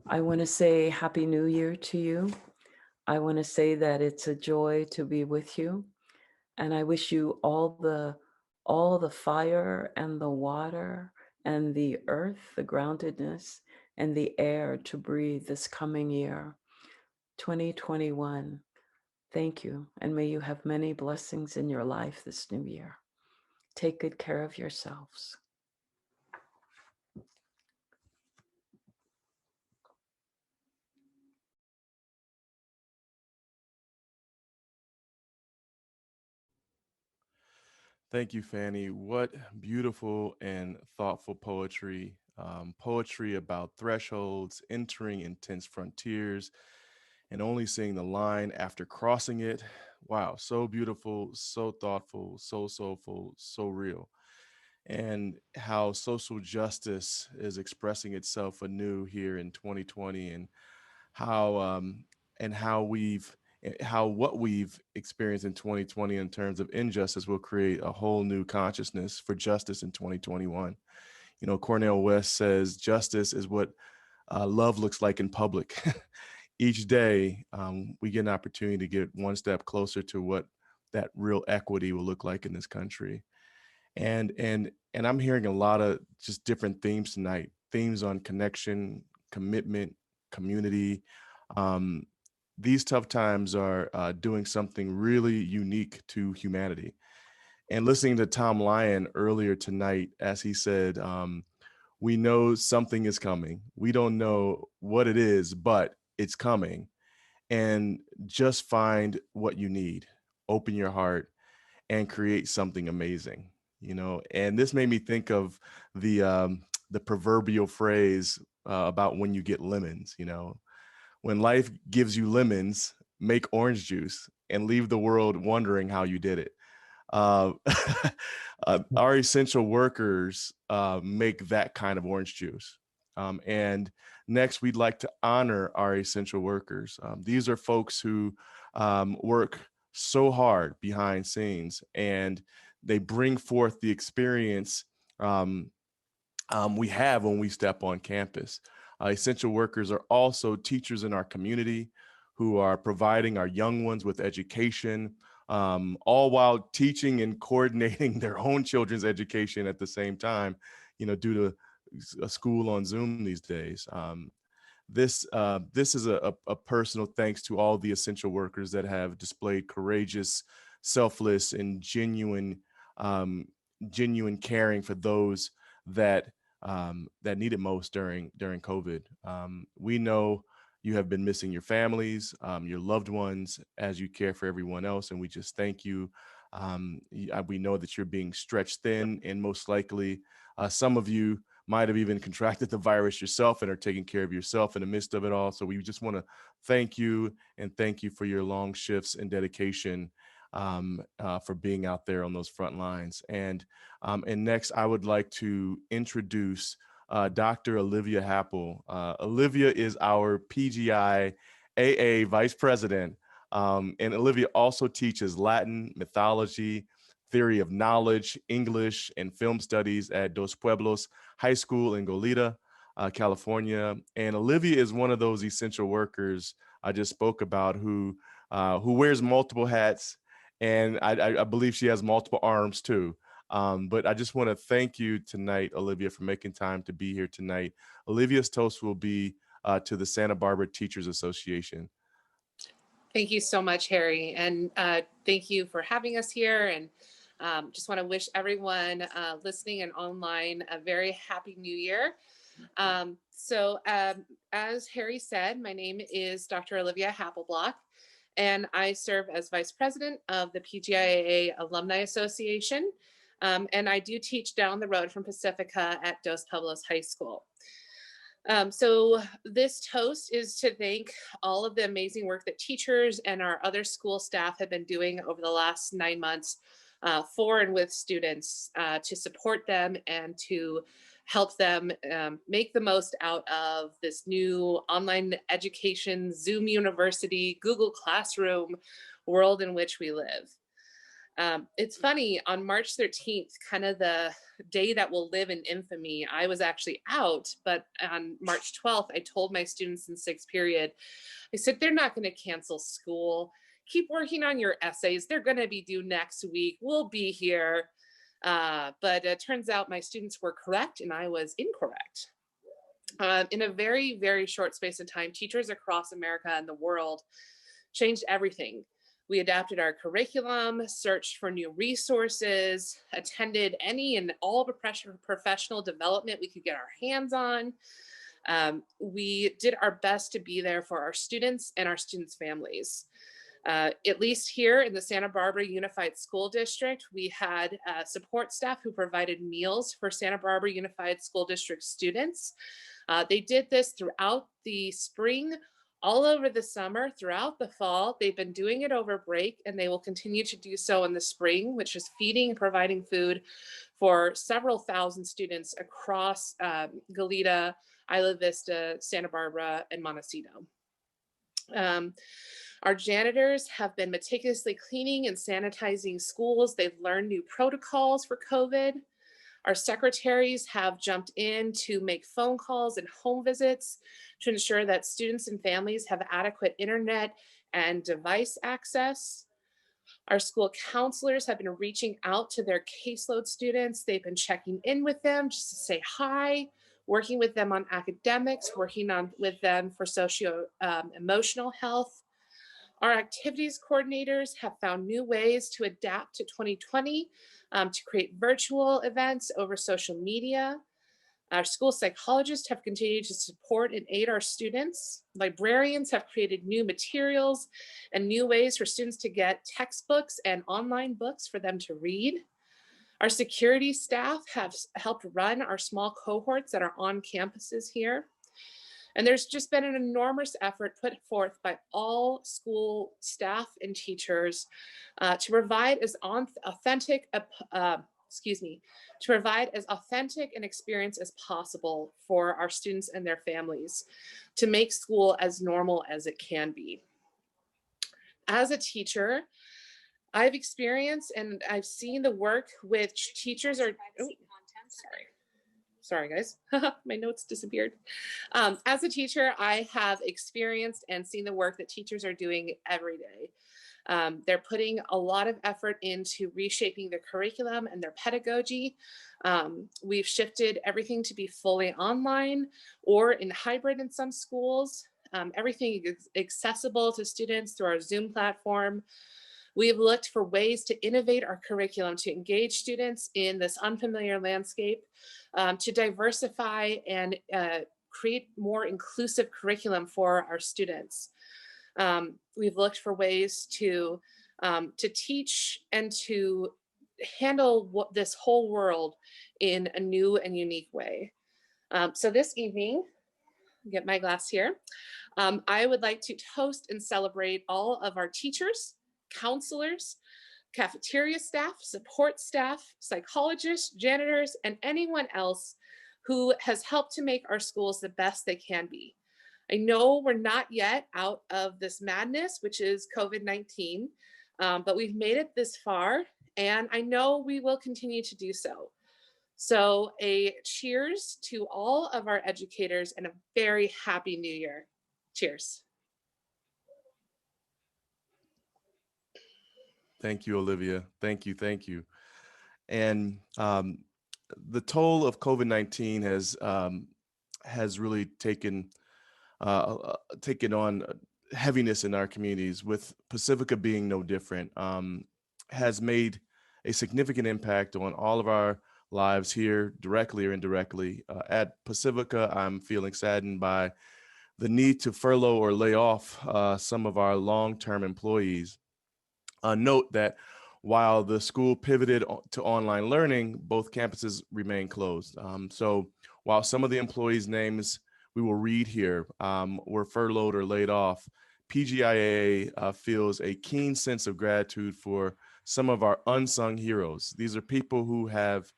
I want to say Happy New Year to you. I want to say that it's a joy to be with you. And I wish you all the fire and the water and the earth, the groundedness and the air to breathe this coming year, 2021. Thank you. And may you have many blessings in your life this new year. Take good care of yourselves. Thank you, Fanny. What beautiful and thoughtful poetry. Poetry about thresholds, entering intense frontiers, and only seeing the line after crossing it. Wow, so beautiful, so thoughtful, so soulful, so real. And how social justice is expressing itself anew here in 2020, and how how what we've experienced in 2020 in terms of injustice will create a whole new consciousness for justice in 2021. You know, Cornel West says justice is what love looks like in public. Each day, we get an opportunity to get one step closer to what that real equity will look like in this country. And I'm hearing a lot of just different themes tonight, themes on connection, commitment, community. These tough times are doing something really unique to humanity. And listening to Tom Lyon earlier tonight, as he said, we know something is coming. We don't know what it is, but it's coming. And just find what you need. Open your heart and create something amazing, you know. And this made me think of the proverbial phrase about when you get lemons, you know. When life gives you lemons, make orange juice and leave the world wondering how you did it. Uh, our essential workers make that kind of orange juice. And next, we'd like to honor our essential workers. These are folks who work so hard behind scenes, and they bring forth the experience we have when we step on campus. Essential workers are also teachers in our community who are providing our young ones with education, all while teaching and coordinating their own children's education at the same time, you know, due to a school on Zoom these days. This is a personal thanks to all the essential workers that have displayed courageous, selfless, and genuine caring for those that need it most during COVID. We know you have been missing your families, your loved ones, as you care for everyone else, and we just thank you. We know that you're being stretched thin, and most likely some of you might have even contracted the virus yourself and are taking care of yourself in the midst of it all. So we just want to thank you, and thank you for your long shifts and dedication for being out there on those front lines. And next, I would like to introduce Dr. Olivia Happel. Olivia is our PGIAA Vice President, and Olivia also teaches Latin, mythology, theory of knowledge, English, and film studies at Dos Pueblos High School in Goleta, California. And Olivia is one of those essential workers I just spoke about who wears multiple hats, and I believe she has multiple arms too. But I just want to thank you tonight, Olivia, for making time to be here tonight. Olivia's toast will be to the Santa Barbara Teachers Association. Thank you so much, Harry. And thank you for having us here. And just want to wish everyone listening and online a very happy new year. As Harry said, my name is Dr. Olivia Happelblock, and I serve as Vice President of the PGIAA Alumni Association. And I do teach down the road from Pacifica at Dos Pueblos High School. So this toast is to thank all of the amazing work that teachers and our other school staff have been doing over the last 9 months for and with students to support them and to help them make the most out of this new online education, Zoom University, Google Classroom world in which we live. It's funny, on March 13th, kind of the day that will live in infamy, I was actually out, but on March 12th, I told my students in 6th period, I said, they're not going to cancel school. Keep working on your essays. They're going to be due next week. We'll be here. But it turns out my students were correct and I was incorrect. In a very, very short space of time, teachers across America and the world changed everything. We adapted our curriculum, searched for new resources, attended any and all the professional development we could get our hands on. We did our best to be there for our students and our students' families. At least here in the Santa Barbara Unified School District, we had support staff who provided meals for Santa Barbara Unified School District students. They did this throughout the spring, all over the summer, throughout the fall. They've been doing it over break, and they will continue to do so in the spring, which is feeding and providing food for several thousand students across Goleta, Isla Vista, Santa Barbara, and Montecito. Our janitors have been meticulously cleaning and sanitizing schools. They've learned new protocols for COVID. Our secretaries have jumped in to make phone calls and home visits to ensure that students and families have adequate internet and device access. Our school counselors have been reaching out to their caseload students. They've been checking in with them just to say hi, working with them on academics, working with them for socio-emotional health. Our activities coordinators have found new ways to adapt to 2020 to create virtual events over social media. Our school psychologists have continued to support and aid our students. Librarians have created new materials and new ways for students to get textbooks and online books for them to read. Our security staff have helped run our small cohorts that are on campuses here. And there's just been an enormous effort put forth by all school staff and teachers to provide as authentic an experience as possible for our students and their families to make school as normal as it can be. As a teacher, I've experienced and I've seen the work which teachers are, sorry guys, my notes disappeared. As a teacher, I have experienced and seen the work that teachers are doing every day. They're putting a lot of effort into reshaping their curriculum and their pedagogy. We've shifted everything to be fully online or in hybrid in some schools. Everything is accessible to students through our Zoom platform. We have looked for ways to innovate our curriculum to engage students in this unfamiliar landscape, to diversify and create more inclusive curriculum for our students. We've looked for ways to teach and to handle this whole world in a new and unique way. So this evening, get my glass here, I would like to toast and celebrate all of our teachers, counselors, cafeteria staff, support staff, psychologists, janitors, and anyone else who has helped to make our schools the best they can be. I know we're not yet out of this madness, which is COVID-19, but we've made it this far, and I know we will continue to do so. So a cheers to all of our educators and a very happy new year. Cheers. Thank you, Olivia. Thank you. Thank you. And the toll of COVID-19 has really taken on heaviness in our communities, with Pacifica being no different, has made a significant impact on all of our lives here, directly or indirectly. At Pacifica, I'm feeling saddened by the need to furlough or lay off some of our long-term employees. Note that while the school pivoted to online learning, both campuses remain closed. So while some of the employees' names we will read here were furloughed or laid off, PGIAA feels a keen sense of gratitude for some of our unsung heroes. These are people who have,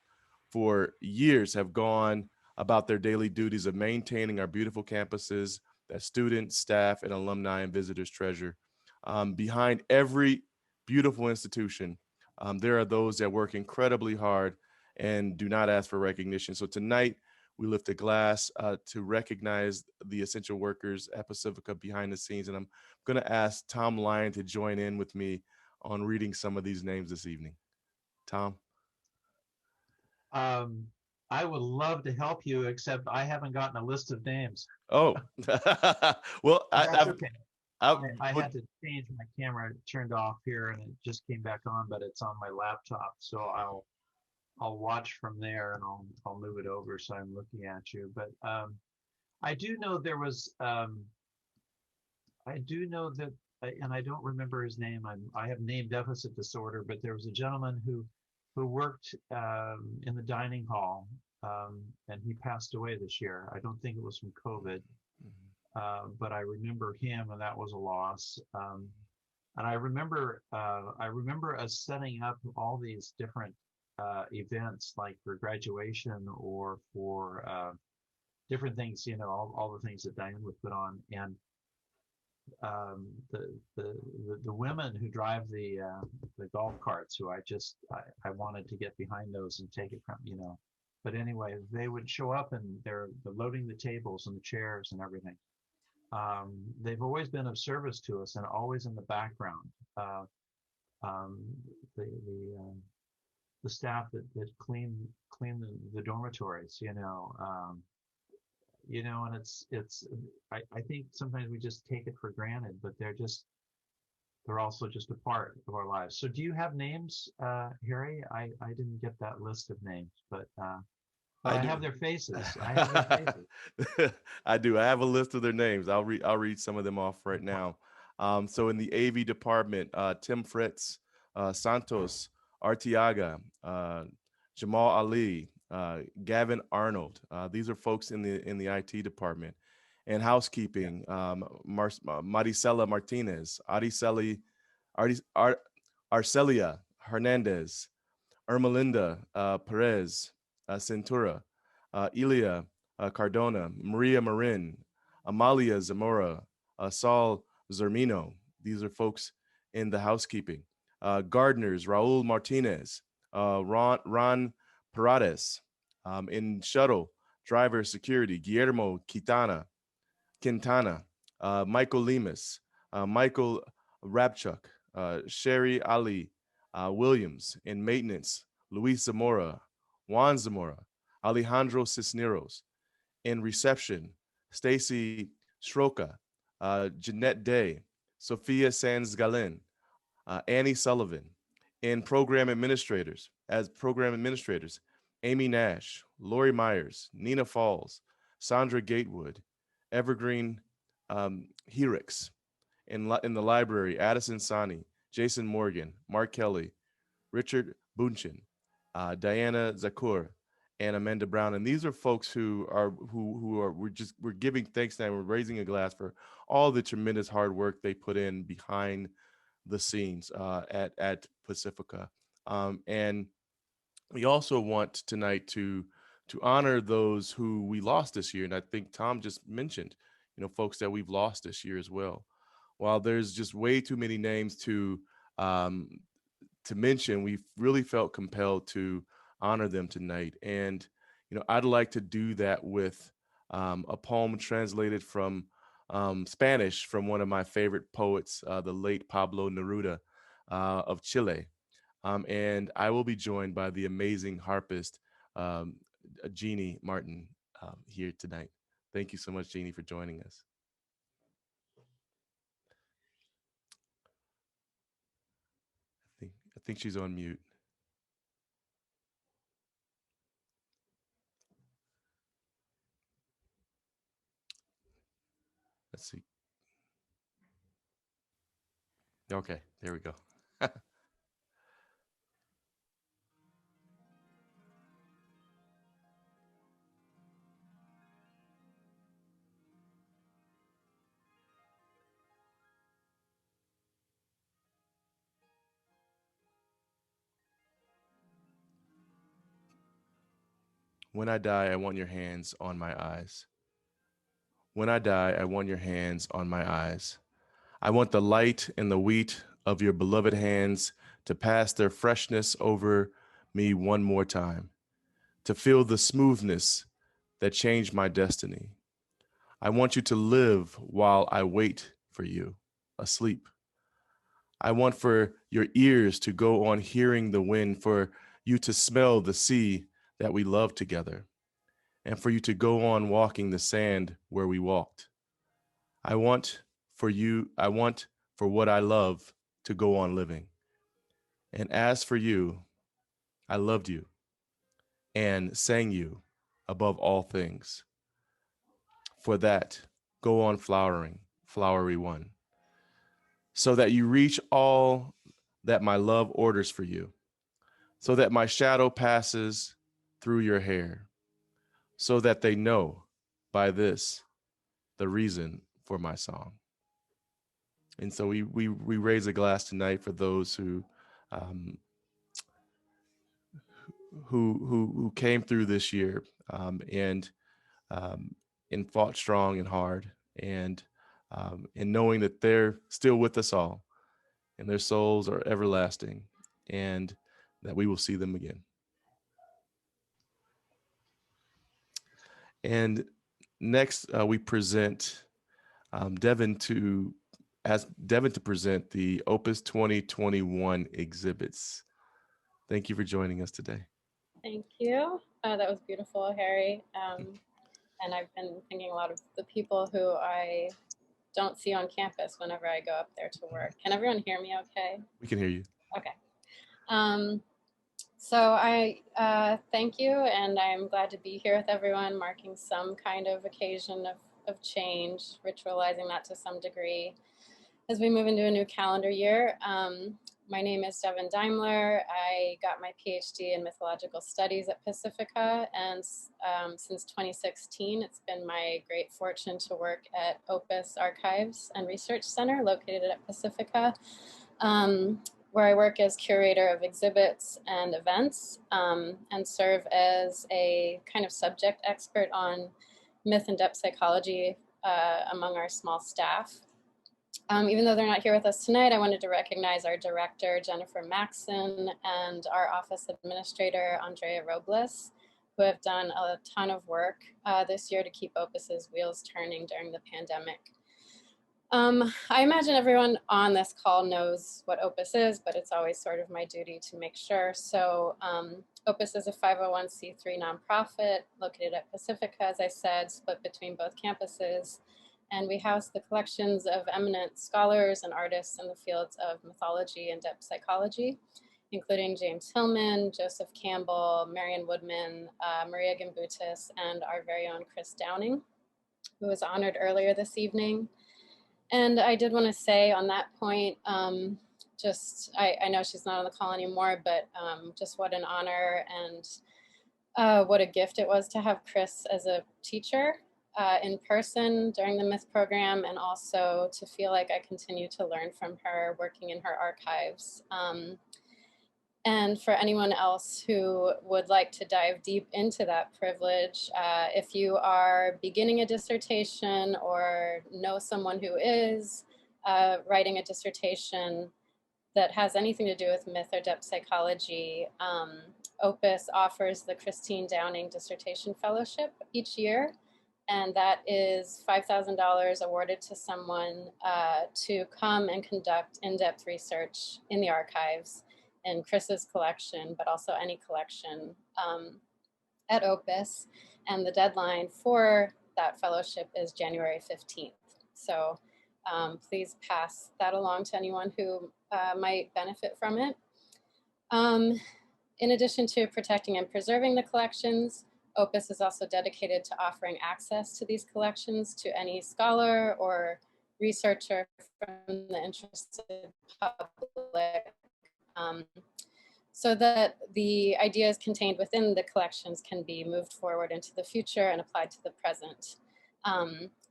for years, have gone about their daily duties of maintaining our beautiful campuses that students, staff, and alumni and visitors treasure. Behind every beautiful institution, there are those that work incredibly hard and do not ask for recognition. So tonight, we lift a glass to recognize the essential workers at Pacifica behind the scenes. And I'm going to ask Tom Lyon to join in with me on reading some of these names this evening. Tom? I would love to help you, except I haven't gotten a list of names. Oh, well, I had to change my camera. It turned off here and it just came back on, but it's on my laptop. So I'll watch from there and I'll move it over so I'm looking at you. But I do know there was I do know that, and I don't remember his name. I have name deficit disorder, but there was a gentleman who worked in the dining hall, and he passed away this year. I don't think it was from COVID, but I remember him, and that was a loss. And I remember us setting up all these different events, like for graduation or for different things, you know, all the things that Diane would put on. And the women who drive the golf carts, who I wanted to get behind those and take it from, you know. But anyway, they would show up and they're loading the tables and the chairs and everything. They've always been of service to us and always in the background. The staff that clean the dormitories, you know, and I think sometimes we just take it for granted, but they're also just a part of our lives. So do you have names, Harry? I didn't get that list of names, but I have their faces. I have their faces. I do. I have a list of their names. I'll read some of them off right now. So in the AV department, Tim Fritz, Santos Artiaga, Jamal Ali, Gavin Arnold. These are folks in the IT department. And housekeeping, Maricela Martinez, Arcelia Hernandez, Ermelinda Perez Centura, Ilia Cardona, Maria Marin, Amalia Zamora, Saul Zermino. These are folks in the housekeeping. Gardeners, Raul Martinez, Ron Paredes. In shuttle, driver security, Guillermo Quintana, Michael Lemus, Michael Rabchuk, Sherry Ali Williams. In maintenance, Luis Zamora, Juan Zamora, Alejandro Cisneros. In reception, Stacy Shroka, Jeanette Day, Sophia Sanz Galen, Annie Sullivan. In program administrators, Amy Nash, Lori Myers, Nina Falls, Sandra Gatewood, Evergreen Herix. In the library, Addison Sani, Jason Morgan, Mark Kelly, Richard Bunchin, Diana Zakur, and Amanda Brown. And these are folks who are we're giving thanks now. We're raising a glass for all the tremendous hard work they put in behind the scenes at Pacifica. And we also want tonight to honor those who we lost this year. And I think Tom just mentioned, folks that we've lost this year as well. While there's just way too many names to mention, we really felt compelled to honor them tonight. And, I'd like to do that with a poem translated from Spanish from one of my favorite poets, the late Pablo Neruda of Chile. And I will be joined by the amazing harpist, Jeannie Martin, here tonight. Thank you so much, Jeannie, for joining us. I think she's on mute. Let's see. Okay, there we go. When I die, I want your hands on my eyes. When I die, I want your hands on my eyes. I want the light and the wheat of your beloved hands to pass their freshness over me one more time, to feel the smoothness that changed my destiny. I want you to live while I wait for you, asleep. I want for your ears to go on hearing the wind, for you to smell the sea that we love together, and for you to go on walking the sand where we walked. I want for what I love to go on living. And as for you, I loved you and sang you above all things. For that, go on flowering, flowery one, so that you reach all that my love orders for you, so that my shadow passes through your hair, so that they know by this the reason for my song. And so we raise a glass tonight for those who came through this year and fought strong and hard, and knowing that they're still with us all, and their souls are everlasting, and that we will see them again. And next, we present Devin to present the Opus 2021 exhibits. Thank you for joining us today. Thank you. That was beautiful, Harry. And I've been thinking a lot of the people who I don't see on campus whenever I go up there to work. Can everyone hear me okay? We can hear you. Okay. So I thank you, and I'm glad to be here with everyone, marking some kind of occasion of change, ritualizing that to some degree as we move into a new calendar year. My name is Devin Daimler. I got my PhD in mythological studies at Pacifica, and since 2016, it's been my great fortune to work at Opus Archives and Research Center located at Pacifica, where I work as curator of exhibits and events, and serve as a kind of subject expert on myth and depth psychology among our small staff. Even though they're not here with us tonight, I wanted to recognize our director, Jennifer Maxon, and our office administrator, Andrea Robles, who have done a ton of work this year to keep Opus's wheels turning during the pandemic. I imagine everyone on this call knows what Opus is, but it's always sort of my duty to make sure. So Opus is a 501c3 nonprofit located at Pacifica, as I said, split between both campuses. And we house the collections of eminent scholars and artists in the fields of mythology and depth psychology, including James Hillman, Joseph Campbell, Marion Woodman, Maria Gimbutas, and our very own Chris Downing, who was honored earlier this evening. And I did want to say on that point, I know she's not on the call anymore, but just what an honor and what a gift it was to have Chris as a teacher in person during the Myth program, and also to feel like I continue to learn from her working in her archives. And for anyone else who would like to dive deep into that privilege, if you are beginning a dissertation or know someone who is writing a dissertation that has anything to do with myth or depth psychology, Opus offers the Christine Downing Dissertation Fellowship each year. And that is $5,000 awarded to someone to come and conduct in-depth research in the archives in Chris's collection, but also any collection at Opus. And the deadline for that fellowship is January 15th. So please pass that along to anyone who might benefit from it. In addition to protecting and preserving the collections, Opus is also dedicated to offering access to these collections to any scholar or researcher from the interested public, so that the ideas contained within the collections can be moved forward into the future and applied to the present.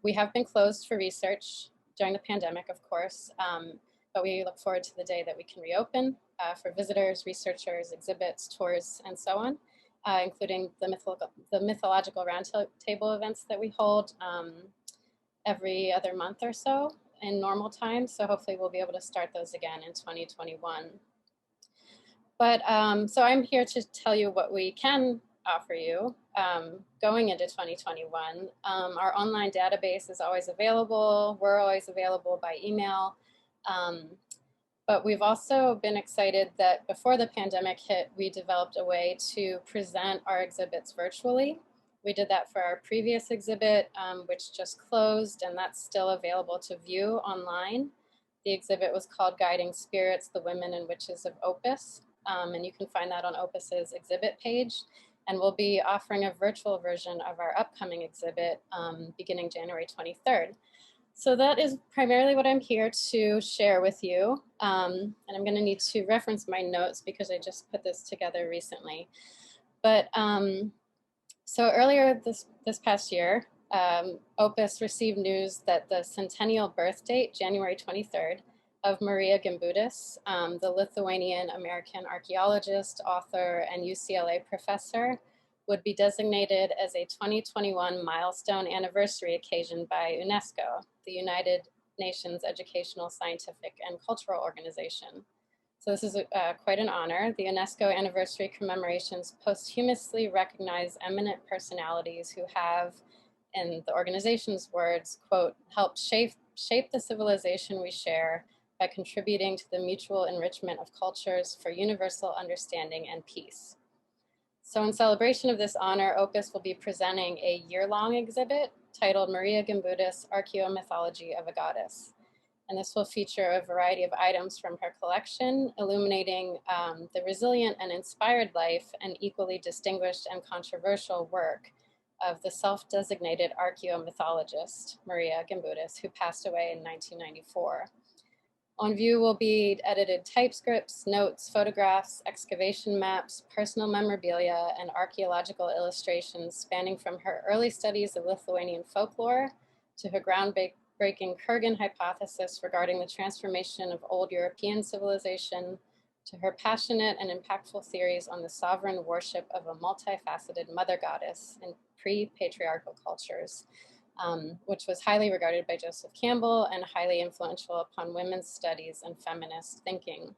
We have been closed for research during the pandemic, of course, but we look forward to the day that we can reopen for visitors, researchers, exhibits, tours, and so on. Including the mythological roundtable events that we hold every other month or so in normal times. So hopefully we'll be able to start those again in 2021. But so I'm here to tell you what we can offer you going into 2021. Our online database is always available. We're always available by email. But we've also been excited that before the pandemic hit, we developed a way to present our exhibits virtually. We did that for our previous exhibit, which just closed, and that's still available to view online. The exhibit was called Guiding Spirits, the Women and Witches of Opus, and you can find that on Opus's exhibit page. And we'll be offering a virtual version of our upcoming exhibit beginning January 23rd. So that is primarily what I'm here to share with you. And I'm going to need to reference my notes because I just put this together recently. But so earlier this past year, Opus received news that the centennial birth date, January 23rd, of Maria Gimbutas, the Lithuanian-American archaeologist, author, and UCLA professor, would be designated as a 2021 milestone anniversary occasion by UNESCO, the United Nations Educational, Scientific, and Cultural Organization. So this is quite an honor. The UNESCO anniversary commemorations posthumously recognize eminent personalities who have, in the organization's words, quote, helped shape the civilization we share by contributing to the mutual enrichment of cultures for universal understanding and peace. So in celebration of this honor, Opus will be presenting a year-long exhibit titled Maria Gimbutas, Archaeomythology of a Goddess. And this will feature a variety of items from her collection, illuminating the resilient and inspired life and equally distinguished and controversial work of the self-designated archaeomythologist, Maria Gimbutas, who passed away in 1994. On view will be edited typescripts, notes, photographs, excavation maps, personal memorabilia, and archaeological illustrations spanning from her early studies of Lithuanian folklore to her groundbreaking Kurgan hypothesis regarding the transformation of old European civilization, to her passionate and impactful theories on the sovereign worship of a multifaceted mother goddess in pre-patriarchal cultures, which was highly regarded by Joseph Campbell and highly influential upon women's studies and feminist thinking.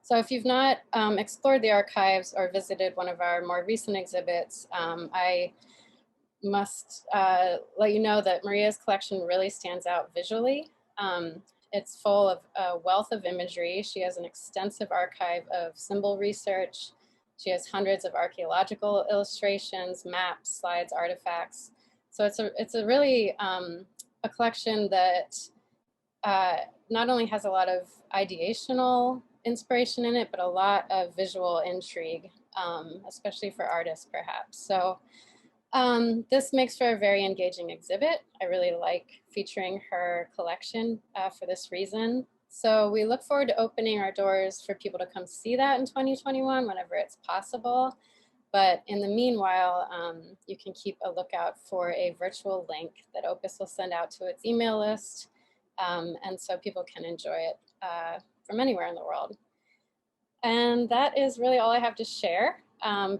So if you've not explored the archives or visited one of our more recent exhibits, I must let you know that Maria's collection really stands out visually. It's full of a wealth of imagery. She has an extensive archive of symbol research. She has hundreds of archaeological illustrations, maps, slides, artifacts. So it's a really a collection that not only has a lot of ideational inspiration in it, but a lot of visual intrigue, especially for artists perhaps. So this makes for a very engaging exhibit. I really like featuring her collection for this reason. So we look forward to opening our doors for people to come see that in 2021 whenever it's possible. But in the meanwhile, you can keep a lookout for a virtual link that Opus will send out to its email list. And so people can enjoy it from anywhere in the world. And that is really all I have to share,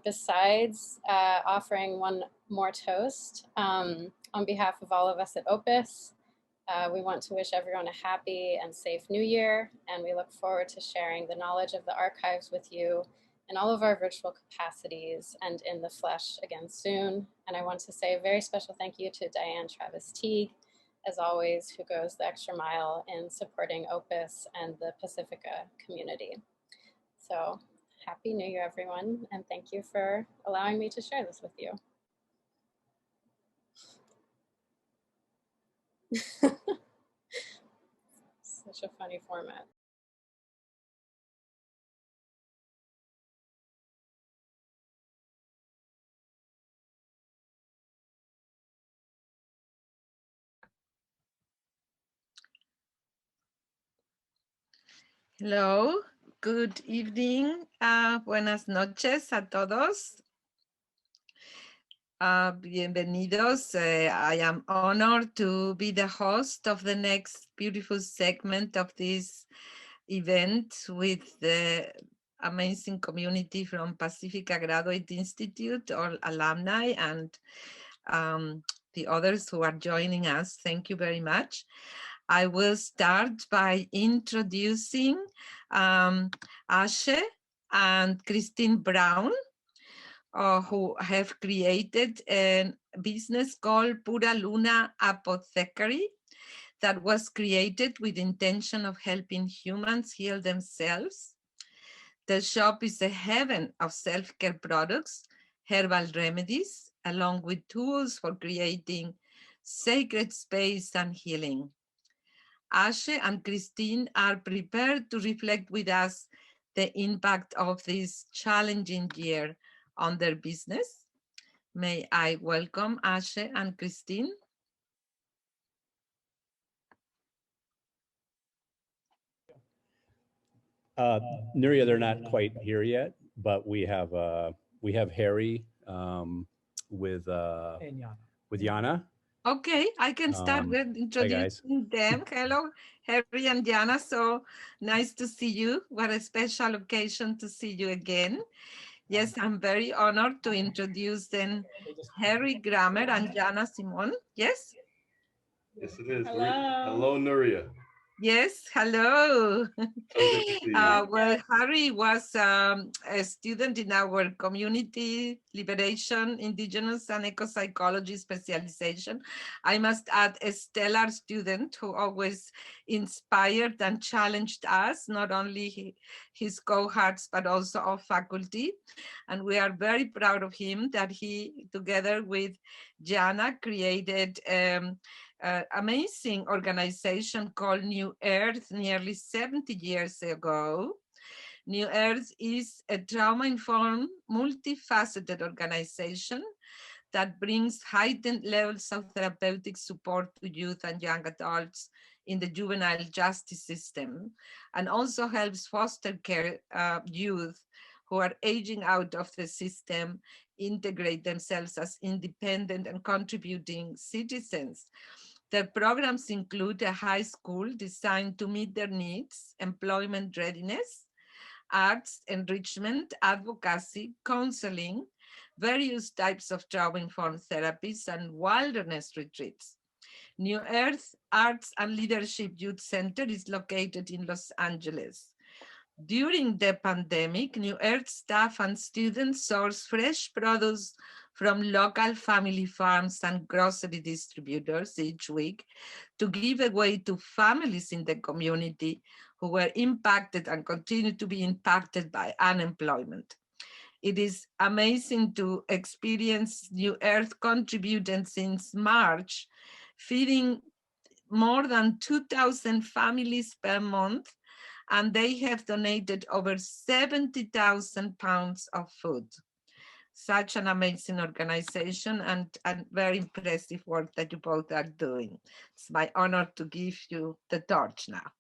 besides offering one more toast. On behalf of all of us at Opus, we want to wish everyone a happy and safe new year. And we look forward to sharing the knowledge of the archives with you in all of our virtual capacities and in the flesh again soon. And I want to say a very special thank you to Diane P, as always, who goes the extra mile in supporting Opus and the Pacifica community. So happy New Year, everyone. And thank you for allowing me to share this with you. Such a funny format. Hello, good evening, buenas noches a todos. Bienvenidos. I am honored to be the host of the next beautiful segment of this event with the amazing community from Pacifica Graduate Institute or alumni and the others who are joining us. Thank you very much. I will start by introducing Ashe and Christine Brown, who have created a business called Pura Luna Apothecary that was created with the intention of helping humans heal themselves. The shop is a heaven of self-care products, herbal remedies, along with tools for creating sacred space and healing. Ashe and Christine are prepared to reflect with us the impact of this challenging year on their business. May I welcome Ashe and Christine? Nuria, they're not quite here yet, but we have Harry with Yana. Okay, I can start with introducing them. Hello, Harry and Jana. So nice to see you. What a special occasion to see you again. Yes, I'm very honored to introduce them, Harry Grammer and Jana Simon. Yes? Yes, it is. Hello. Hello, Nuria. Yes, hello. So good to see you. Well, Harry was a student in our community liberation, indigenous and eco-psychology specialization. I must add, a stellar student who always inspired and challenged us, not only his cohorts, but also our faculty. And we are very proud of him that he, together with Jana, created amazing organization called New Earth nearly 70 years ago. New Earth is a trauma-informed, multifaceted organization that brings heightened levels of therapeutic support to youth and young adults in the juvenile justice system, and also helps foster care youth who are aging out of the system integrate themselves as independent and contributing citizens. Their programs include a high school designed to meet their needs, employment readiness, arts, enrichment, advocacy, counseling, various types of trauma-informed therapies, and wilderness retreats. New Earth Arts and Leadership Youth Center is located in Los Angeles. During the pandemic, New Earth staff and students source fresh produce from local family farms and grocery distributors each week to give away to families in the community who were impacted and continue to be impacted by unemployment. It is amazing to experience New Earth contributing since March, feeding more than 2,000 families per month, and they have donated over 70,000 pounds of food. Such an amazing organization and very impressive work that you both are doing. It's my honor to give you the torch now.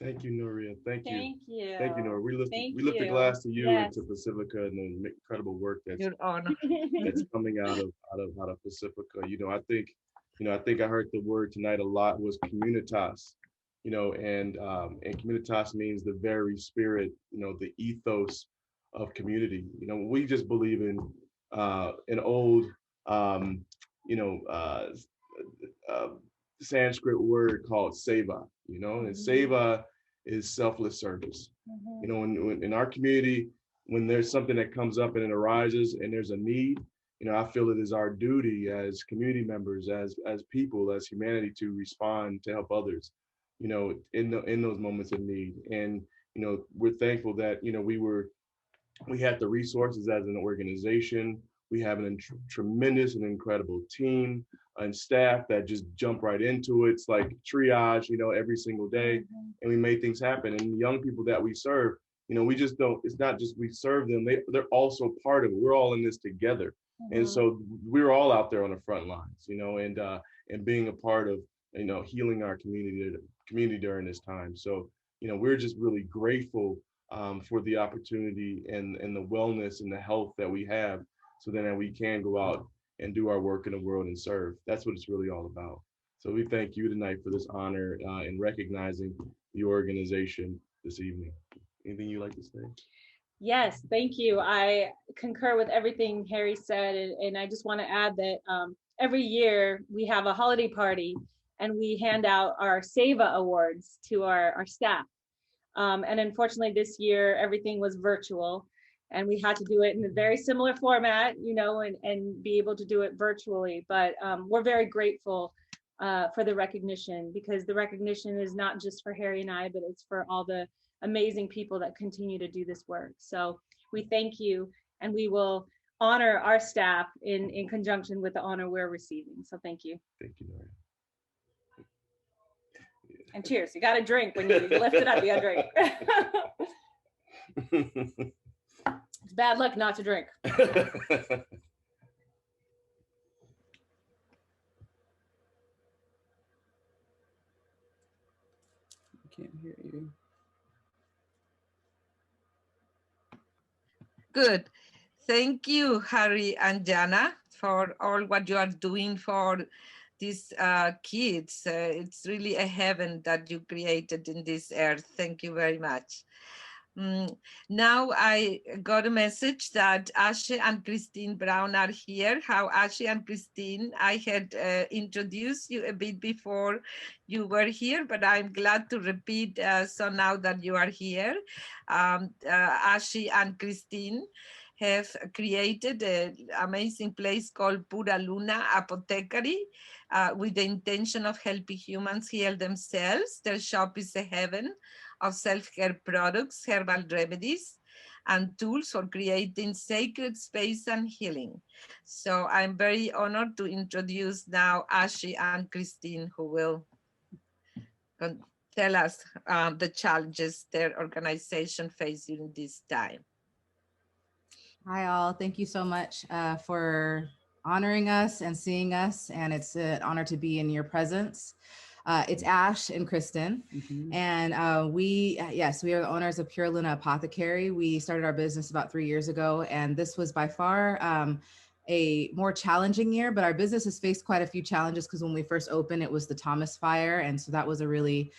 Thank you, Nuria. Thank you. Thank you. Thank you, Nuria. We lift the glass to you and to Pacifica and the incredible work that's coming out of Pacifica. I think I heard the word tonight a lot was Communitas. And Communitas means the very spirit, the ethos of community. We just believe in an old, Sanskrit word called seva, and seva is selfless service. When in our community, when there's something that comes up and it arises and there's a need, I feel it is our duty as community members, as people, as humanity to respond to help others, in those moments of need. And, we're thankful that, we had the resources as an organization. We have a tremendous and incredible team and staff that just jump right into it. It's like triage, every single day, and we made things happen. And the young people that we serve, we just don't, it's not just we serve them, they're also part of it. We're all in this together. And so we're all out there on the front lines, and being a part of, healing our community during this time. So, we're just really grateful for the opportunity and the wellness and the health that we have, so then that we can go out and do our work in the world and serve. That's what it's really all about. So we thank you tonight for this honor in recognizing the organization this evening. Anything you'd like to say? Yes, thank you. I concur with everything Harry said, and I just want to add that every year we have a holiday party and we hand out our SEVA awards to our staff. And unfortunately this year everything was virtual, and we had to do it in a very similar format, and be able to do it virtually. But we're very grateful for the recognition, because the recognition is not just for Harry and I, but it's for all the amazing people that continue to do this work. So we thank you, and we will honor our staff in conjunction with the honor we're receiving. So thank you. Thank you, Nora. And cheers. You got to drink when you lift it up. You got to drink. It's bad luck not to drink. I can't hear you. Good. Thank you, Harry and Jana, for all what you are doing for these kids. It's really a heaven that you created in this earth. Thank you very much. Now I got a message that Ashe and Christine Brown are here. How Ashe and Christine, I had introduced you a bit before you were here, but I'm glad to repeat so now that you are here. Ashe and Christine have created an amazing place called Pura Luna Apothecary with the intention of helping humans heal themselves. Their shop is a heaven of self-care products, herbal remedies, and tools for creating sacred space and healing. So I'm very honored to introduce now Ashi and Christine, who will tell us the challenges their organization faced during this time. Hi all, thank you so much for honoring us and seeing us, and it's an honor to be in your presence. It's Ash and Kristen, and we are the owners of Pure Luna Apothecary. We started our business about 3 years ago, and this was by far a more challenging year, but our business has faced quite a few challenges because when we first opened, it was the Thomas fire, and so that was a really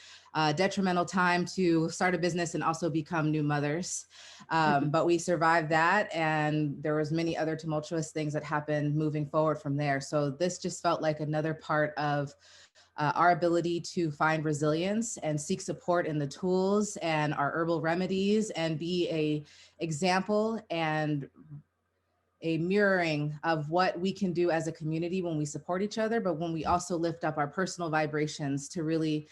detrimental time to start a business and also become new mothers. But we survived that, and there was many other tumultuous things that happened moving forward from there. So this just felt like another part of our ability to find resilience and seek support in the tools and our herbal remedies and be a example and a mirroring of what we can do as a community when we support each other, but when we also lift up our personal vibrations to really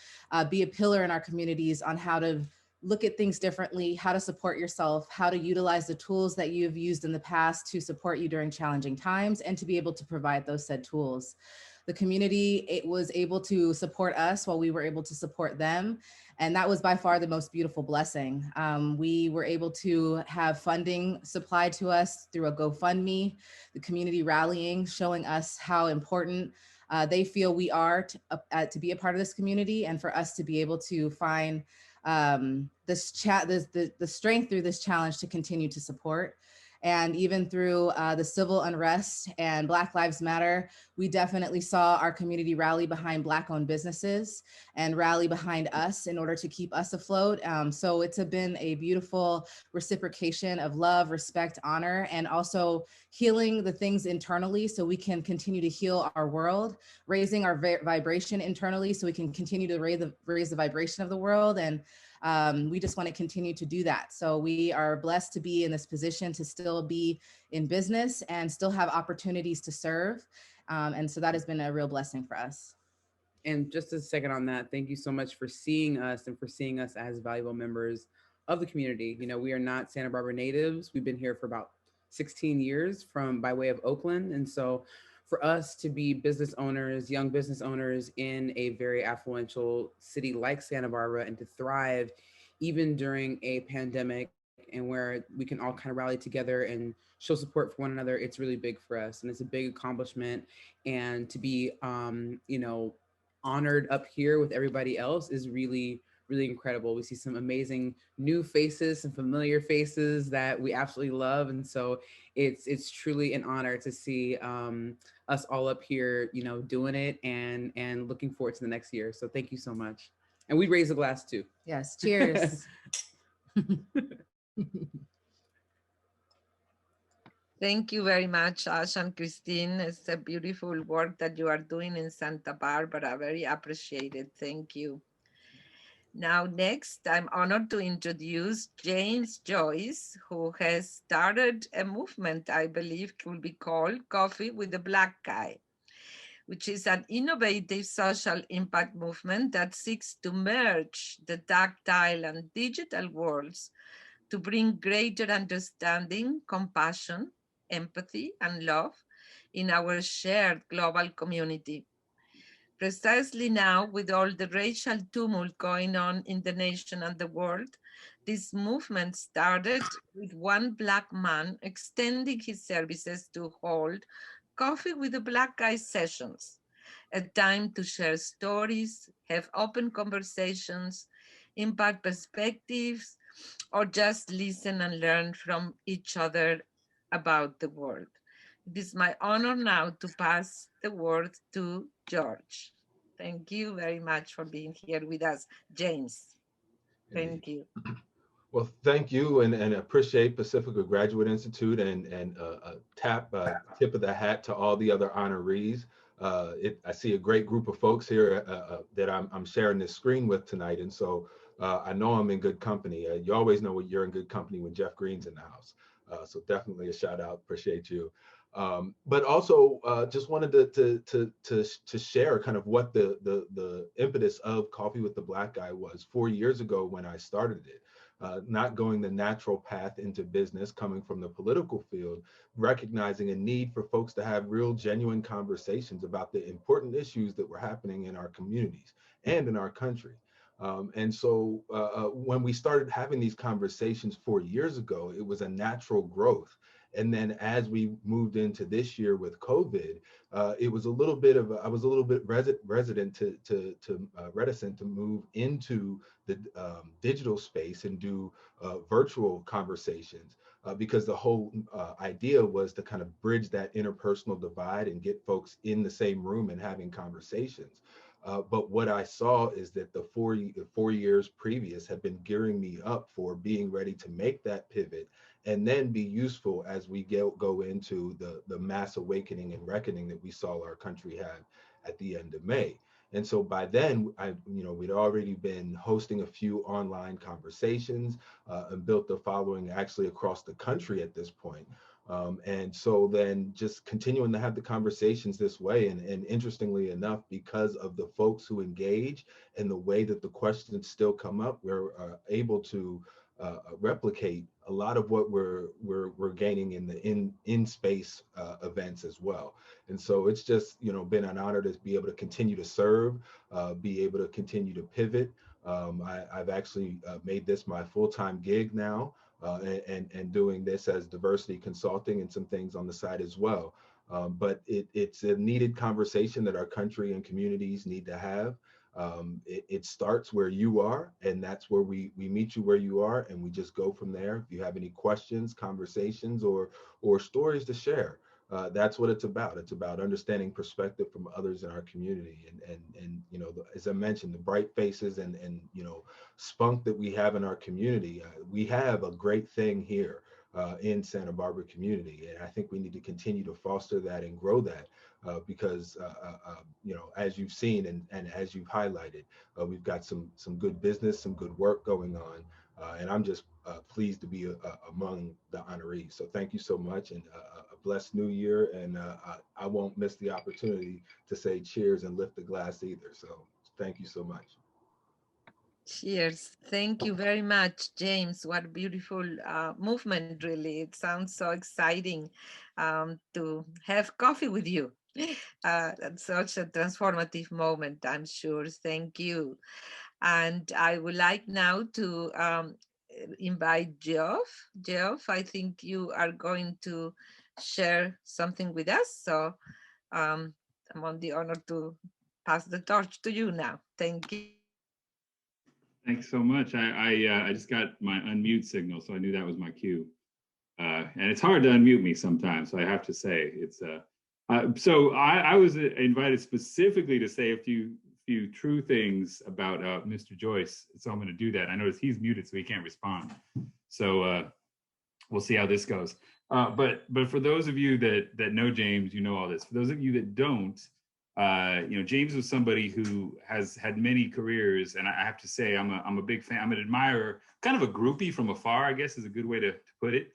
be a pillar in our communities on how to look at things differently, how to support yourself, how to utilize the tools that you've used in the past to support you during challenging times, and to be able to provide those said tools. The community, it was able to support us while we were able to support them. And that was by far the most beautiful blessing. We were able to have funding supplied to us through a GoFundMe, the community rallying, showing us how important they feel we are to be a part of this community, and for us to be able to find the strength through this challenge to continue to support. And even through the civil unrest and Black Lives Matter, we definitely saw our community rally behind Black-owned businesses and rally behind us in order to keep us afloat. So it's been a beautiful reciprocation of love, respect, honor, and also healing the things internally so we can continue to heal our world, raising our vibration internally so we can continue to raise the vibration of the world. And we just want to continue to do that. So we are blessed to be in this position to still be in business and still have opportunities to serve. And so that has been a real blessing for us. And just a second on that, thank you so much for seeing us and for seeing us as valuable members of the community. You know, we are not Santa Barbara natives. We've been here for about 16 years by way of Oakland. And so for us to be business owners, young business owners in a very affluential city like Santa Barbara, and to thrive even during a pandemic and where we can all kind of rally together and show support for one another, it's really big for us. And it's a big accomplishment. And to be, honored up here with everybody else is really, really incredible. We see some amazing new faces, some familiar faces that we absolutely love. And so it's truly an honor to see us all up here, doing it and looking forward to the next year. So thank you so much. And we raise a glass too. Yes, cheers. Thank you very much, Ash and Christine. It's a beautiful work that you are doing in Santa Barbara. Very appreciated. Thank you. Now, next, I'm honored to introduce James Joyce, who has started a movement I believe will be called Coffee with the Black Guy, which is an innovative social impact movement that seeks to merge the tactile and digital worlds to bring greater understanding, compassion, empathy, and love in our shared global community. Precisely now, with all the racial tumult going on in the nation and the world, this movement started with one Black man extending his services to hold Coffee with the Black Guy sessions, a time to share stories, have open conversations, impact perspectives, or just listen and learn from each other about the world. It is my honor now to pass the word to George. Thank you very much for being here with us, James. Thank you. Well, thank you, and appreciate Pacifica Graduate Institute, and tip of the hat to all the other honorees. I see a great group of folks here that I'm sharing this screen with tonight, and so I know I'm in good company. You always know you're in good company when Jeff Green's in the house. So definitely a shout out, appreciate you. But also just wanted to share kind of what the impetus of Coffee with the Black Guy was 4 years ago when I started it. not going the natural path into business, coming from the political field, recognizing a need for folks to have real, genuine conversations about the important issues that were happening in our communities and in our country. And so when we started having these conversations 4 years ago, it was a natural growth. And then as we moved into this year with COVID, it was a little bit of, I was a little bit reticent to move into the digital space and do virtual conversations because the whole idea was to kind of bridge that interpersonal divide and get folks in the same room and having conversations. But what I saw is that the 4 years previous have been gearing me up for being ready to make that pivot and then be useful as we go into the mass awakening and reckoning that we saw our country have at the end of May. And so by then, we'd already been hosting a few online conversations and built the following actually across the country at this point. And so then just continuing to have the conversations this way, and interestingly enough, because of the folks who engage and the way that the questions still come up, we're able to replicate a lot of what we're gaining in the in-space events as well. And so it's just been an honor to be able to continue to serve, be able to continue to pivot. I've actually made this my full-time gig now, and doing this as diversity consulting and some things on the side as well. But it's a needed conversation that our country and communities need to have. It starts where you are, and that's where we meet you where you are, and we just go from there. If you have any questions, conversations, or stories to share, that's what it's about. It's about understanding perspective from others in our community, and as I mentioned, the bright faces and spunk that we have in our community. We have a great thing here in Santa Barbara community, and I think we need to continue to foster that and grow that. Because as you've seen and as you've highlighted, we've got some good business, some good work going on, and I'm just pleased to be among the honorees. So thank you so much, and a blessed new year. And I won't miss the opportunity to say cheers and lift the glass either. So thank you so much. Cheers. Thank you very much, James. What a beautiful movement, really. It sounds so exciting to have coffee with you. That's such a transformative moment, I'm sure. Thank you. And I would like now to invite Geoff. Geoff, I think you are going to share something with us. So I'm on the honor to pass the torch to you now. Thank you. Thanks so much. I just got my unmute signal, so I knew that was my cue. And it's hard to unmute me sometimes, so I have to say it's. So I was invited specifically to say a few true things about Mr. Joyce, so I'm going to do that. I notice he's muted, so he can't respond. So we'll see how this goes. But for those of you that know James, you know all this. For those of you that don't, James was somebody who has had many careers, and I have to say I'm a big fan. I'm an admirer, kind of a groupie from afar, I guess is a good way to put it.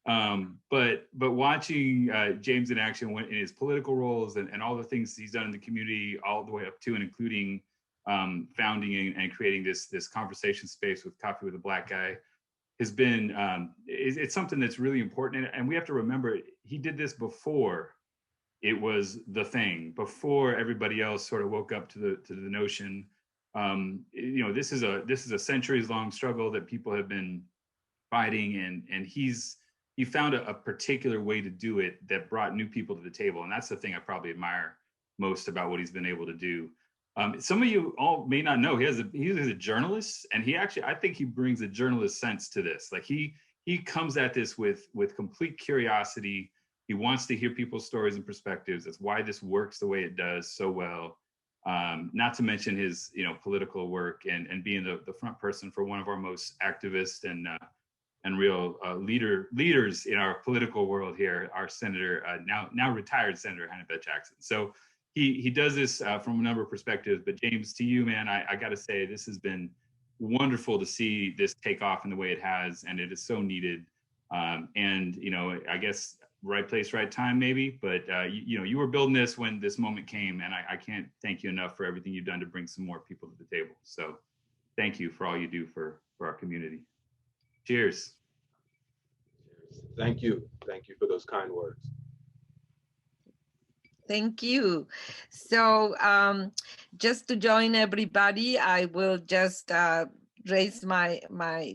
But watching James in action in his political roles and all the things he's done in the community, all the way up to and including founding and creating this conversation space with Coffee with a Black Guy, has been it's something that's really important. And we have to remember he did this before it was the thing, before everybody else sort of woke up to the notion. This is a centuries-long struggle that people have been fighting, and he found a particular way to do it that brought new people to the table, and that's the thing I probably admire most about what he's been able to do. Some of you all may not know he's a journalist, and I think he brings a journalist sense to this. Like he comes at this with complete curiosity. He wants to hear people's stories and perspectives. That's why this works the way it does so well. Not to mention his political work and being the front person for one of our most activist and real leaders in our political world here, our senator, now retired Senator Hannibal Jackson. So he does this from a number of perspectives. But James, to you, man, I got to say this has been wonderful to see this take off in the way it has, and it is so needed. And I guess right place, right time, maybe. But you were building this when this moment came, and I can't thank you enough for everything you've done to bring some more people to the table. So thank you for all you do for our community. Cheers. Thank you. Thank you for those kind words. Thank you. So just to join everybody, I will just raise my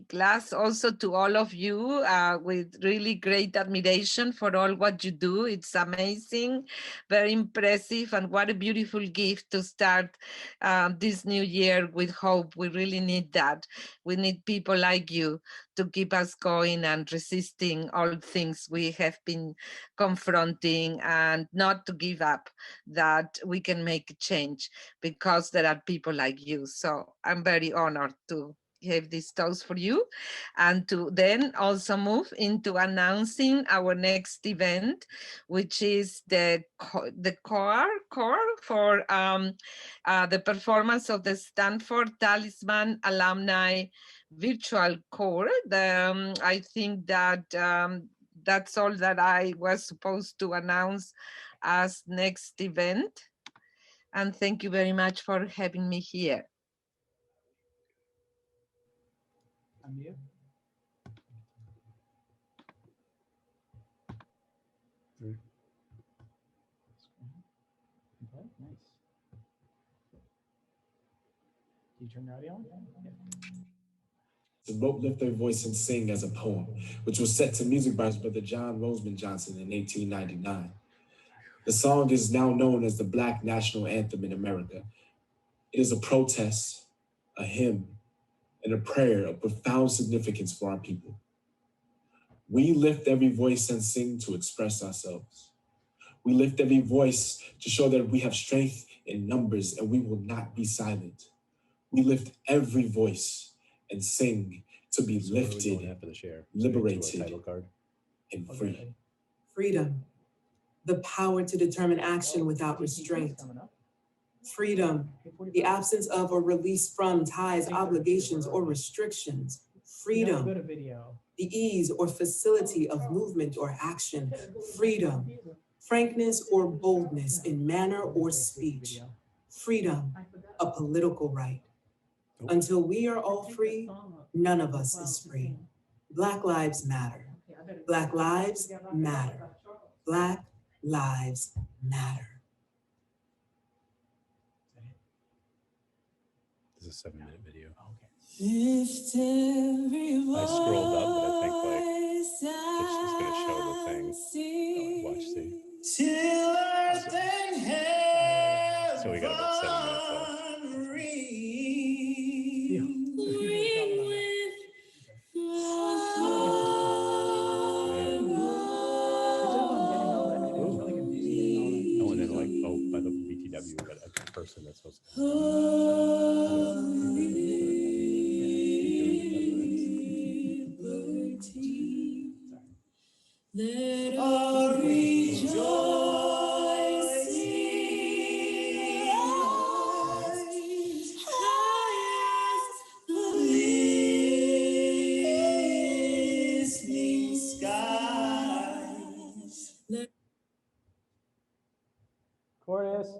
glass also to all of you with really great admiration for all what you do. It's amazing, very impressive, and what a beautiful gift to start this new year with hope. We really need that. We need people like you to keep us going and resisting all things we have been confronting, and not to give up, that we can make a change because there are people like you. So I'm very honored to have this toast for you, and to then also move into announcing our next event, which is the core for the performance of the Stanford Talisman Alumni virtual core. I think that that's all that I was supposed to announce as next event. And thank you very much for having me here. Unmute. Okay, nice. Do you turn the audio on? Yeah. To both lift their voice and sing as a poem, which was set to music by his brother John Roseman Johnson in 1899. The song is now known as the Black National Anthem in America. It is a protest, a hymn, and a prayer of profound significance for our people. We lift every voice and sing to express ourselves. We lift every voice to show that we have strength in numbers and we will not be silent. We lift every voice and sing to be lifted, liberated, and free. Freedom, the power to determine action without restraint. Freedom, the absence of or release from ties, obligations, or restrictions. Freedom, the ease or facility of movement or action. Freedom, frankness or boldness in manner or speech. Freedom, a political right. Until we are all free, none of us is free. Black lives matter. Black lives matter. Black lives matter. This is a 7-minute video. I scrolled up, but I think like it's just going to show the thing. Watch, see. So we got about 7 minutes left. I went in like, oh, by the BTW, but a person that's supposed to. Let all rejoice highest the listening skies. Chorus.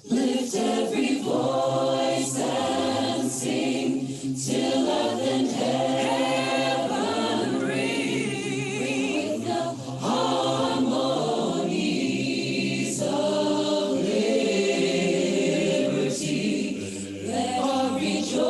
Lift every voice and sing till earth and heaven ring with the harmonies of liberty. Let all rejoice.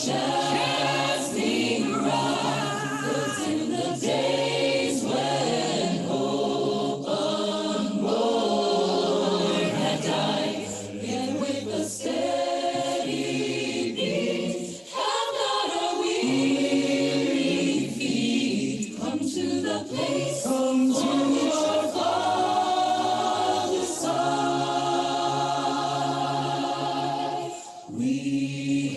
casting around, 'cause in the days when hope unborn had died, yet with a steady beat, have not our weary feet come to the place from which our fathers sighed. We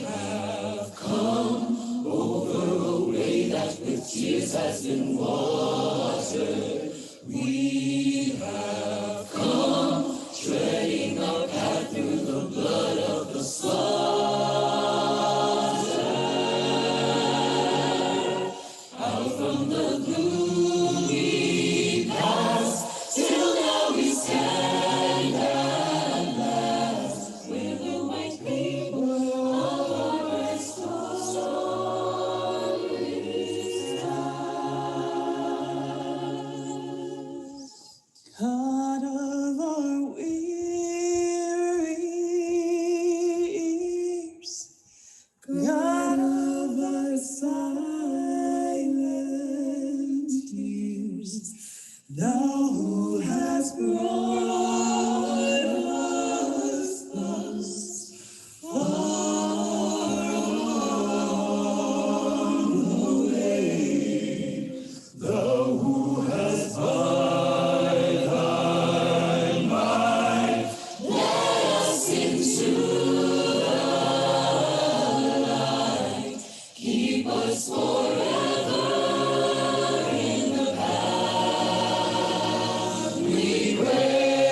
have come over a way that with tears has been watered. We have come treading our path through the blood of the slaughter. Out from the gloomy past, till now we stand at last, where the white people of our story stands. God of our weary ears, God of our silent tears, thou who hast brought us thus far on the way, thou who hast by thy might led us into the light, keep us forever in the path we pray.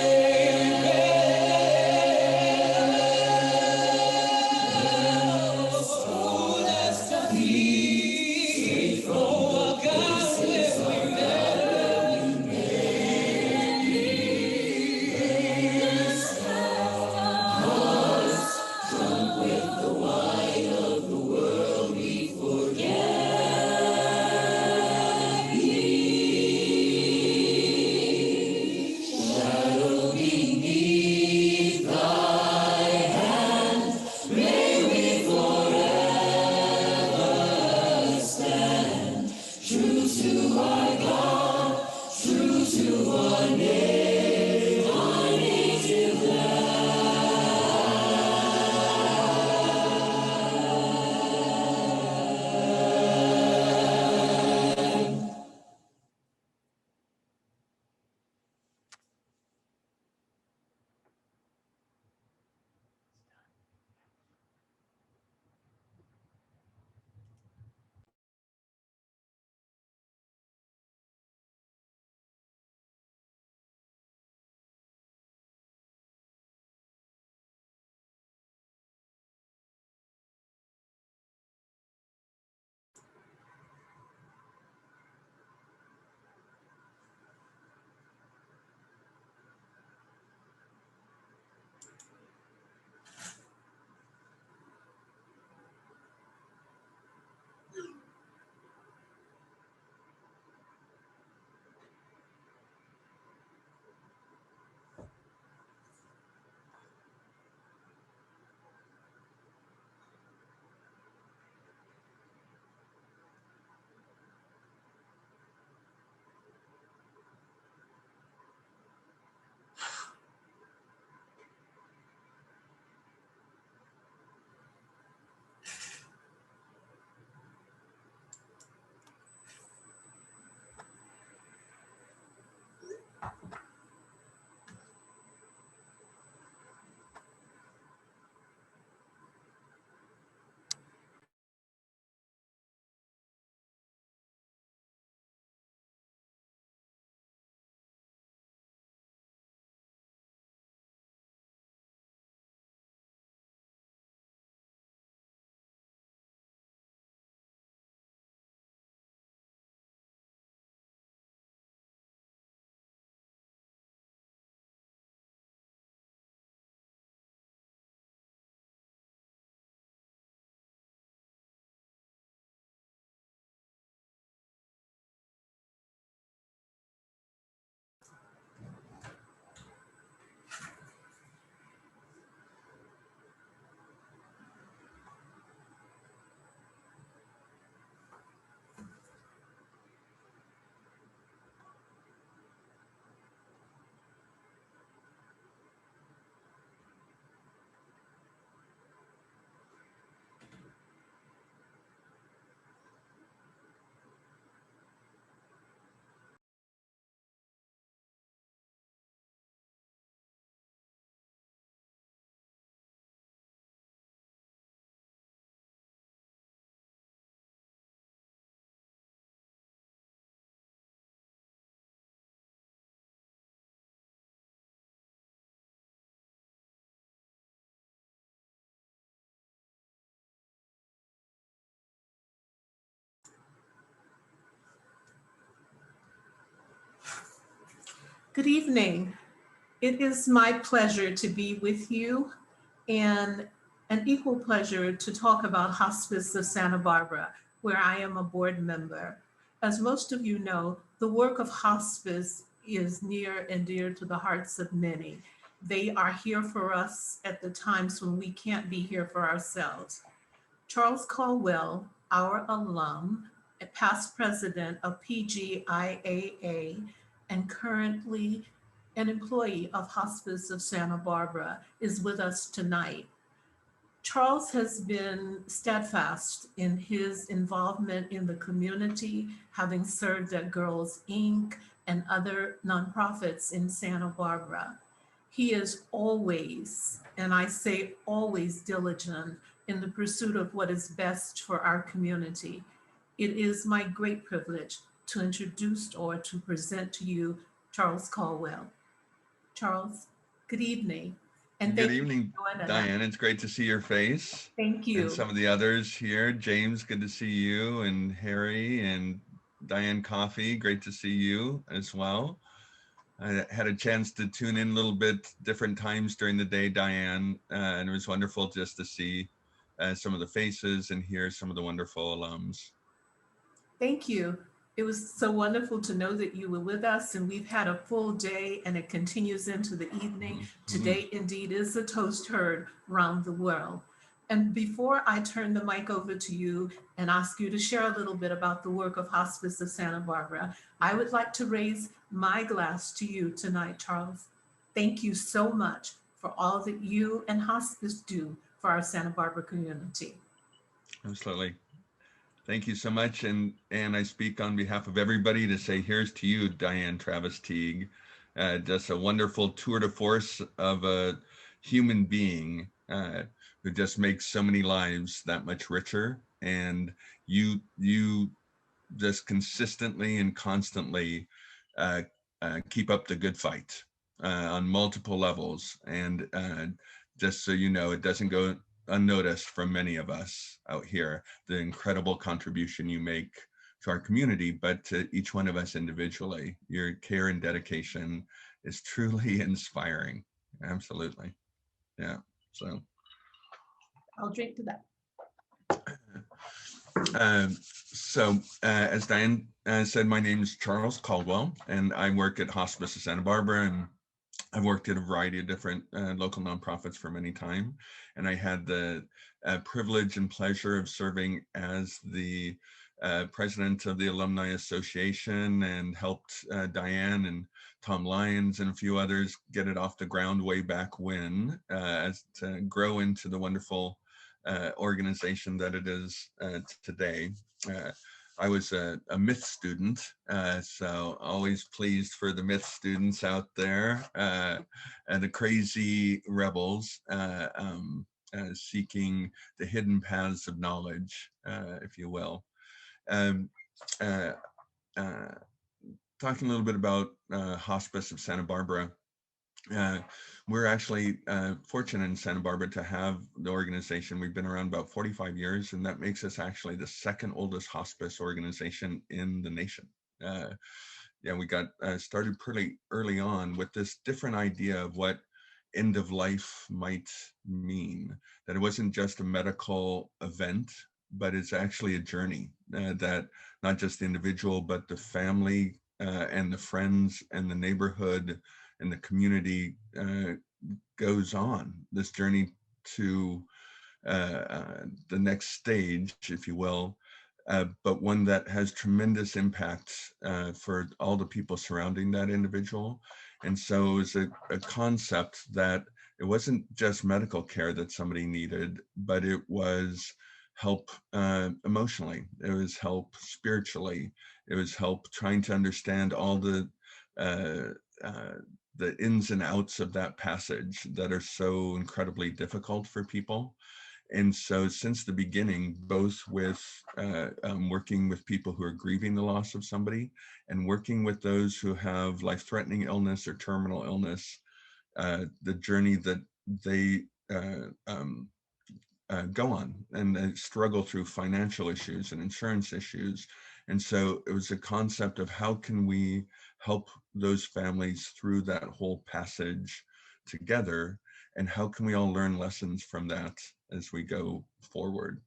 Good evening. It is my pleasure to be with you, and an equal pleasure to talk about Hospice of Santa Barbara, where I am a board member. As most of you know, the work of hospice is near and dear to the hearts of many. They are here for us at the times when we can't be here for ourselves. Charles Caldwell, our alum, a past president of PGIAA, and currently an employee of Hospice of Santa Barbara, is with us tonight. Charles has been steadfast in his involvement in the community, having served at Girls Inc. and other nonprofits in Santa Barbara. He is always, and I say always, diligent in the pursuit of what is best for our community. It is my great privilege to introduce or to present to you Charles Caldwell. Charles, good evening. And good thank evening, you for joining us. Diane. It's great to see your face. Thank you. And some of the others here. James, good to see you, and Harry and Diane Coffey, great to see you as well. I had a chance to tune in a little bit different times during the day, Diane, and it was wonderful just to see some of the faces and hear some of the wonderful alums. Thank you. It was so wonderful to know that you were with us, and we've had a full day and it continues into the evening. Today indeed is a toast heard around the world. And before I turn the mic over to you and ask you to share a little bit about the work of Hospice of Santa Barbara, I would like to raise my glass to you tonight, Charles. Thank you so much for all that you and Hospice do for our Santa Barbara community. Absolutely. Thank you so much. And I speak on behalf of everybody to say, here's to you, Diane Travis Teague. Just a wonderful tour de force of a human being who just makes so many lives that much richer. And you just consistently and constantly keep up the good fight on multiple levels. And just so you know, it doesn't go unnoticed from many of us out here, the incredible contribution you make to our community, but to each one of us individually. Your care and dedication is truly inspiring. Absolutely. Yeah. So I'll drink to that. As Diane said, my name is Charles Caldwell, and I work at Hospice of Santa Barbara, and I've worked at a variety of different local nonprofits for many time, and I had the privilege and pleasure of serving as the president of the Alumni Association, and helped Diane and Tom Lyons and a few others get it off the ground way back when, as to grow into the wonderful organization that it is today. I was a myth student, so always pleased for the myth students out there, and the crazy rebels seeking the hidden paths of knowledge, if you will. Talking a little bit about Hospice of Santa Barbara. We're actually fortunate in Santa Barbara to have the organization. We've been around about 45 years, and that makes us actually the second oldest hospice organization in the nation. Yeah, we got started pretty early on with this different idea of what end of life might mean, that it wasn't just a medical event, but it's actually a journey that not just the individual, but the family and the friends and the neighborhood and the community goes on this journey to the next stage, if you will, but one that has tremendous impact for all the people surrounding that individual. And so it was a concept that it wasn't just medical care that somebody needed, but it was help emotionally, it was help spiritually, it was help trying to understand all the ins and outs of that passage that are so incredibly difficult for people. And so since the beginning, both with working with people who are grieving the loss of somebody and working with those who have life-threatening illness or terminal illness, the journey that they go on and struggle through financial issues and insurance issues And so it was a concept of how can we help those families through that whole passage together, and how can we all learn lessons from that as we go forward.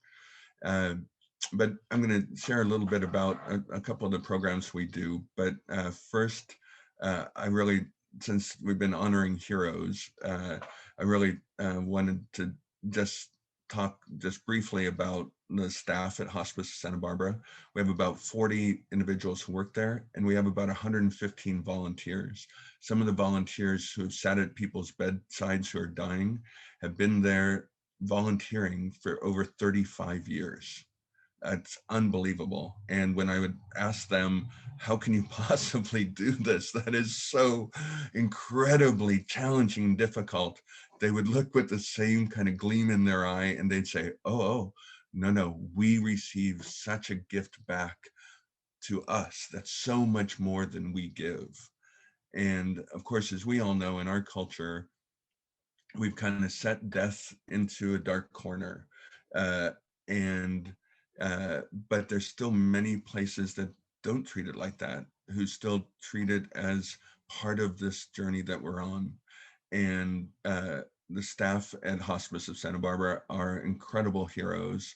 But I'm going to share a little bit about a couple of the programs we do. But first, I really, since we've been honoring heroes, I really wanted to just talk just briefly about the staff at Hospice Santa Barbara. We have about 40 individuals who work there, and we have about 115 volunteers. Some of the volunteers who have sat at people's bedsides who are dying have been there volunteering for over 35 years. It's unbelievable. And when I would ask them, how can you possibly do this? That is so incredibly challenging and difficult. They would look with the same kind of gleam in their eye and they'd say, oh, no, we receive such a gift back to us. That's so much more than we give. And of course, as we all know in our culture, we've kind of set death into a dark corner. But there's still many places that don't treat it like that, who still treat it as part of this journey that we're on. And the staff at Hospice of Santa Barbara are incredible heroes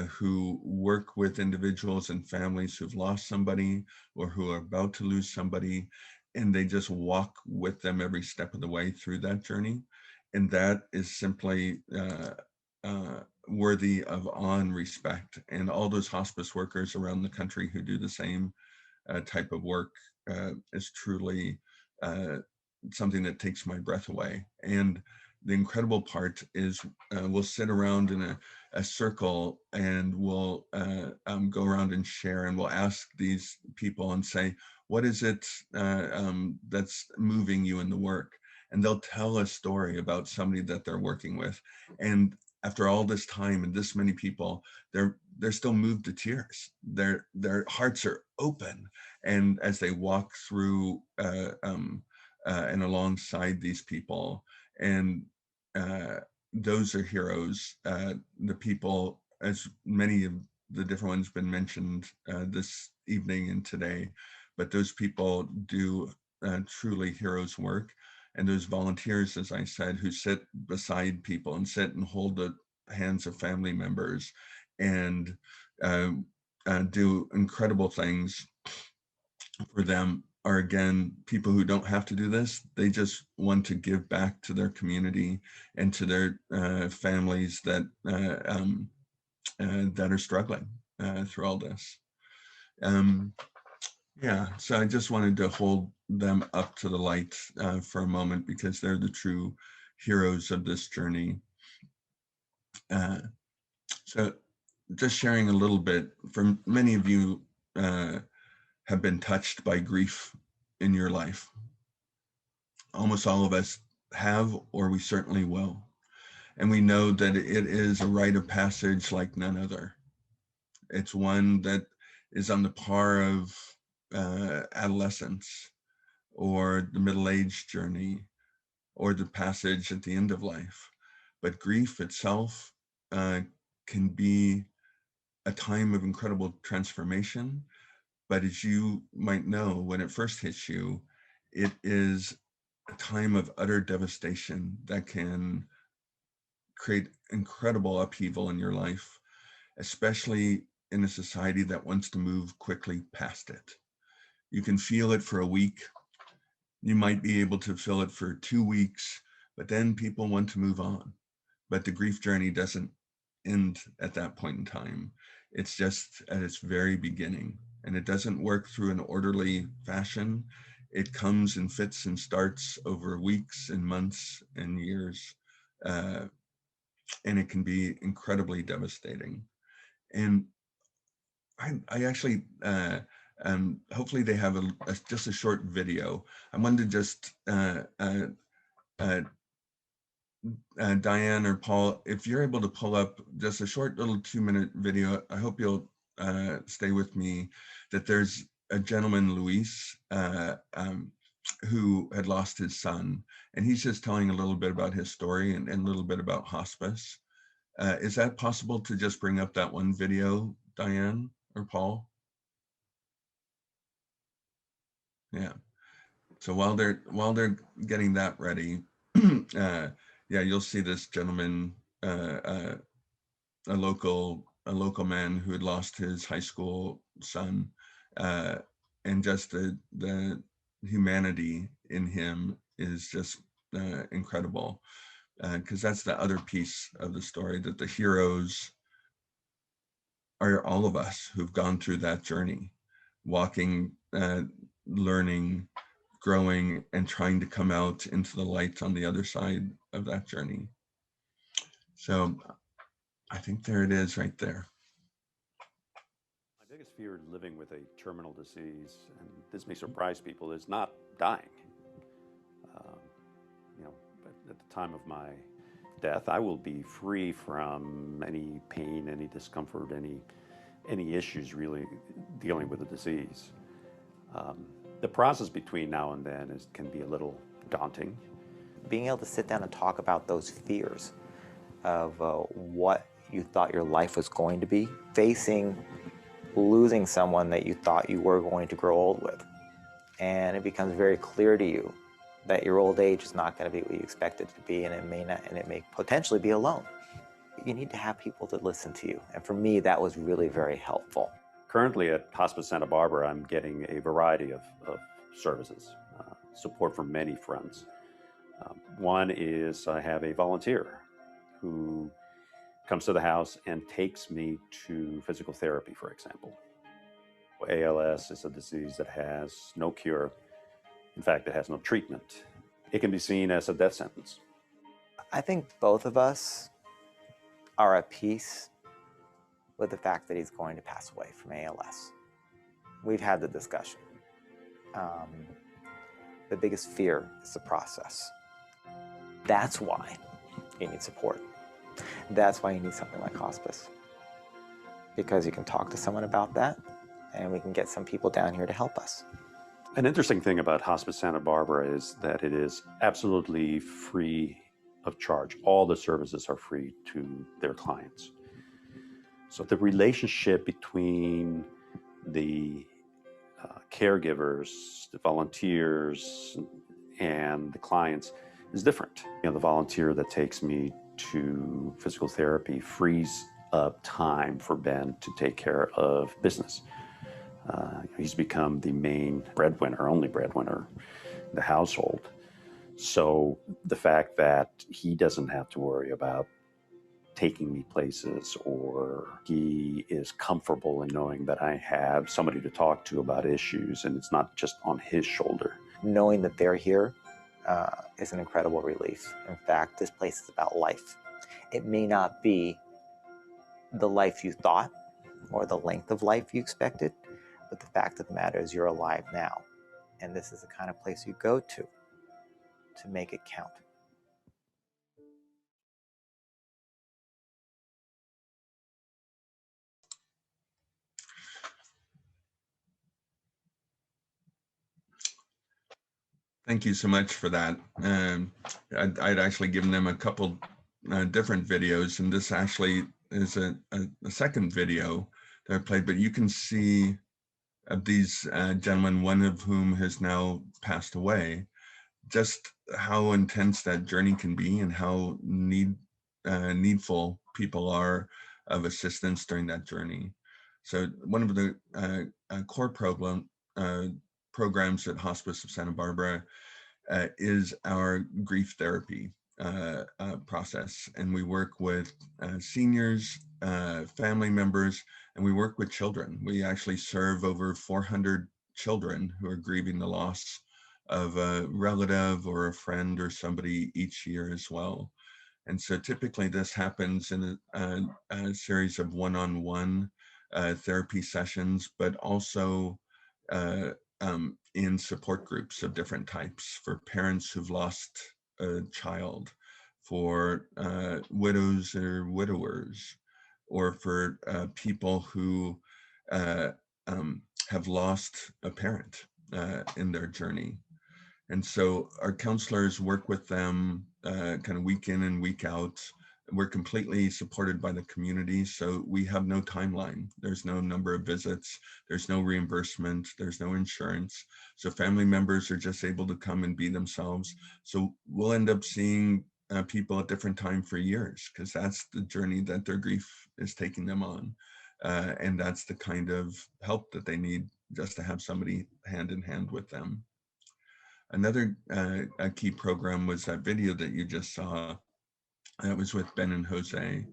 who work with individuals and families who've lost somebody or who are about to lose somebody, and they just walk with them every step of the way through that journey. And that is simply worthy of awe and respect. And all those hospice workers around the country who do the same type of work is truly something that takes my breath away. And the incredible part is we'll sit around in a circle and we'll go around and share, and we'll ask these people and say, what is it that's moving you in the work? And they'll tell a story about somebody that they're working with. And after all this time and this many people, they're still moved to tears. Their hearts are open. And as they walk through and alongside these people, and those are heroes. The people, as many of the different ones been mentioned this evening and today, but those people do truly heroes work. And those volunteers, as I said, who sit beside people and sit and hold the hands of family members and do incredible things for them, are again people who don't have to do this. They just want to give back to their community and to their families that are struggling through all this. Yeah, so I just wanted to hold them up to the light for a moment, because they're the true heroes of this journey. So just sharing a little bit, for many of you have been touched by grief in your life. Almost all of us have, or we certainly will. And we know that it is a rite of passage like none other. It's one that is on the par of adolescence, or the middle-age journey, or the passage at the end of life. But grief itself can be a time of incredible transformation. But as you might know, when it first hits you, it is a time of utter devastation that can create incredible upheaval in your life, especially in a society that wants to move quickly past it. You can feel it for a week. You might be able to feel it for 2 weeks, but then people want to move on. But the grief journey doesn't end at that point in time. It's just at its very beginning, and it doesn't work through an orderly fashion. It comes in fits and starts over weeks and months and years, and it can be incredibly devastating. And I actually, hopefully they have just a short video. I wanted to just, Diane or Paul, if you're able to pull up just a short little 2-minute video, I hope you'll stay with me, that there's a gentleman, Luis, who had lost his son, and he's just telling a little bit about his story and a little bit about hospice. Is that possible to just bring up that one video, Diane or Paul? Yeah. So while they're getting that ready, yeah, you'll see this gentleman, a local man who had lost his high school son, and just the humanity in him is just incredible, because that's the other piece of the story, that the heroes are all of us who've gone through that journey, walking, learning, growing, and trying to come out into the light on the other side of that journey. So I think there it is right there. My biggest fear living with a terminal disease, and this may surprise people, is not dying. But at the time of my death, I will be free from any pain, any discomfort, any issues really dealing with the disease. The process between now and then can be a little daunting. Being able to sit down and talk about those fears of what you thought your life was going to be, facing losing someone that you thought you were going to grow old with. And it becomes very clear to you that your old age is not going to be what you expect it to be, and it may potentially be alone. You need to have people to listen to you. And for me, that was really very helpful. Currently at Hospice Santa Barbara, I'm getting a variety of services, support from many friends. One is I have a volunteer who comes to the house and takes me to physical therapy, for example. ALS is a disease that has no cure. In fact, it has no treatment. It can be seen as a death sentence. I think both of us are at peace with the fact that he's going to pass away from ALS. We've had the discussion. The biggest fear is the process. That's why you need support. That's why you need something like hospice. Because you can talk to someone about that, and we can get some people down here to help us. An interesting thing about Hospice Santa Barbara is that it is absolutely free of charge. All the services are free to their clients. So the relationship between the caregivers, the volunteers, and the clients is different. The volunteer that takes me to physical therapy frees up time for Ben to take care of business. He's become the main breadwinner, only breadwinner in the household. So the fact that he doesn't have to worry about taking me places, or he is comfortable in knowing that I have somebody to talk to about issues and it's not just on his shoulder. Knowing that they're here is an incredible relief. In fact, this place is about life. It may not be the life you thought or the length of life you expected, but the fact of the matter is you're alive now. And this is the kind of place you go to make it count. Thank you so much for that. I'd actually given them a couple different videos, and this actually is a second video that I played, but you can see these gentlemen, one of whom has now passed away, just how intense that journey can be and how needful people are of assistance during that journey. So one of the core programs at Hospice of Santa Barbara is our grief therapy process. And we work with seniors, family members, and we work with children. We actually serve over 400 children who are grieving the loss of a relative or a friend or somebody each year as well. And so typically this happens in a series of one-on-one therapy sessions, but also in support groups of different types for parents who've lost a child, for widows or widowers, or for people who have lost a parent in their journey. And so our counselors work with them kind of week in and week out we're completely supported by the community, so we have no timeline. There's no number of visits, there's no reimbursement, there's no insurance. So family members are just able to come and be themselves. So we'll end up seeing people at different time for years, because that's the journey that their grief is taking them on. And that's the kind of help that they need, just to have somebody hand in hand with them. Another a key program was that video that you just saw. That was with Ben and Jose.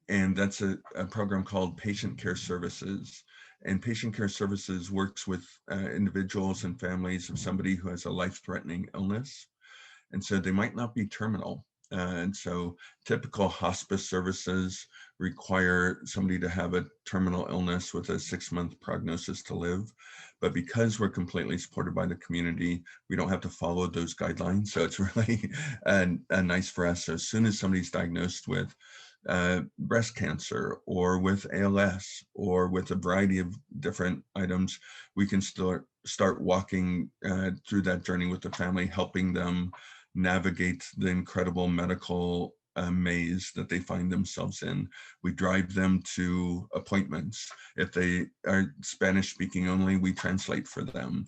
And that's a program called Patient Care Services. And Patient Care Services works with individuals and families of somebody who has a life-threatening illness. And so they might not be terminal. And so typical hospice services require somebody to have a terminal illness with a 6-month prognosis to live. But because we're completely supported by the community, we don't have to follow those guidelines. So it's really nice for us. So as soon as somebody's diagnosed with breast cancer or with ALS or with a variety of different items, we can start walking through that journey with the family, helping them navigate the incredible medical maze that they find themselves in. We drive them to appointments. If they are Spanish speaking only, we translate for them.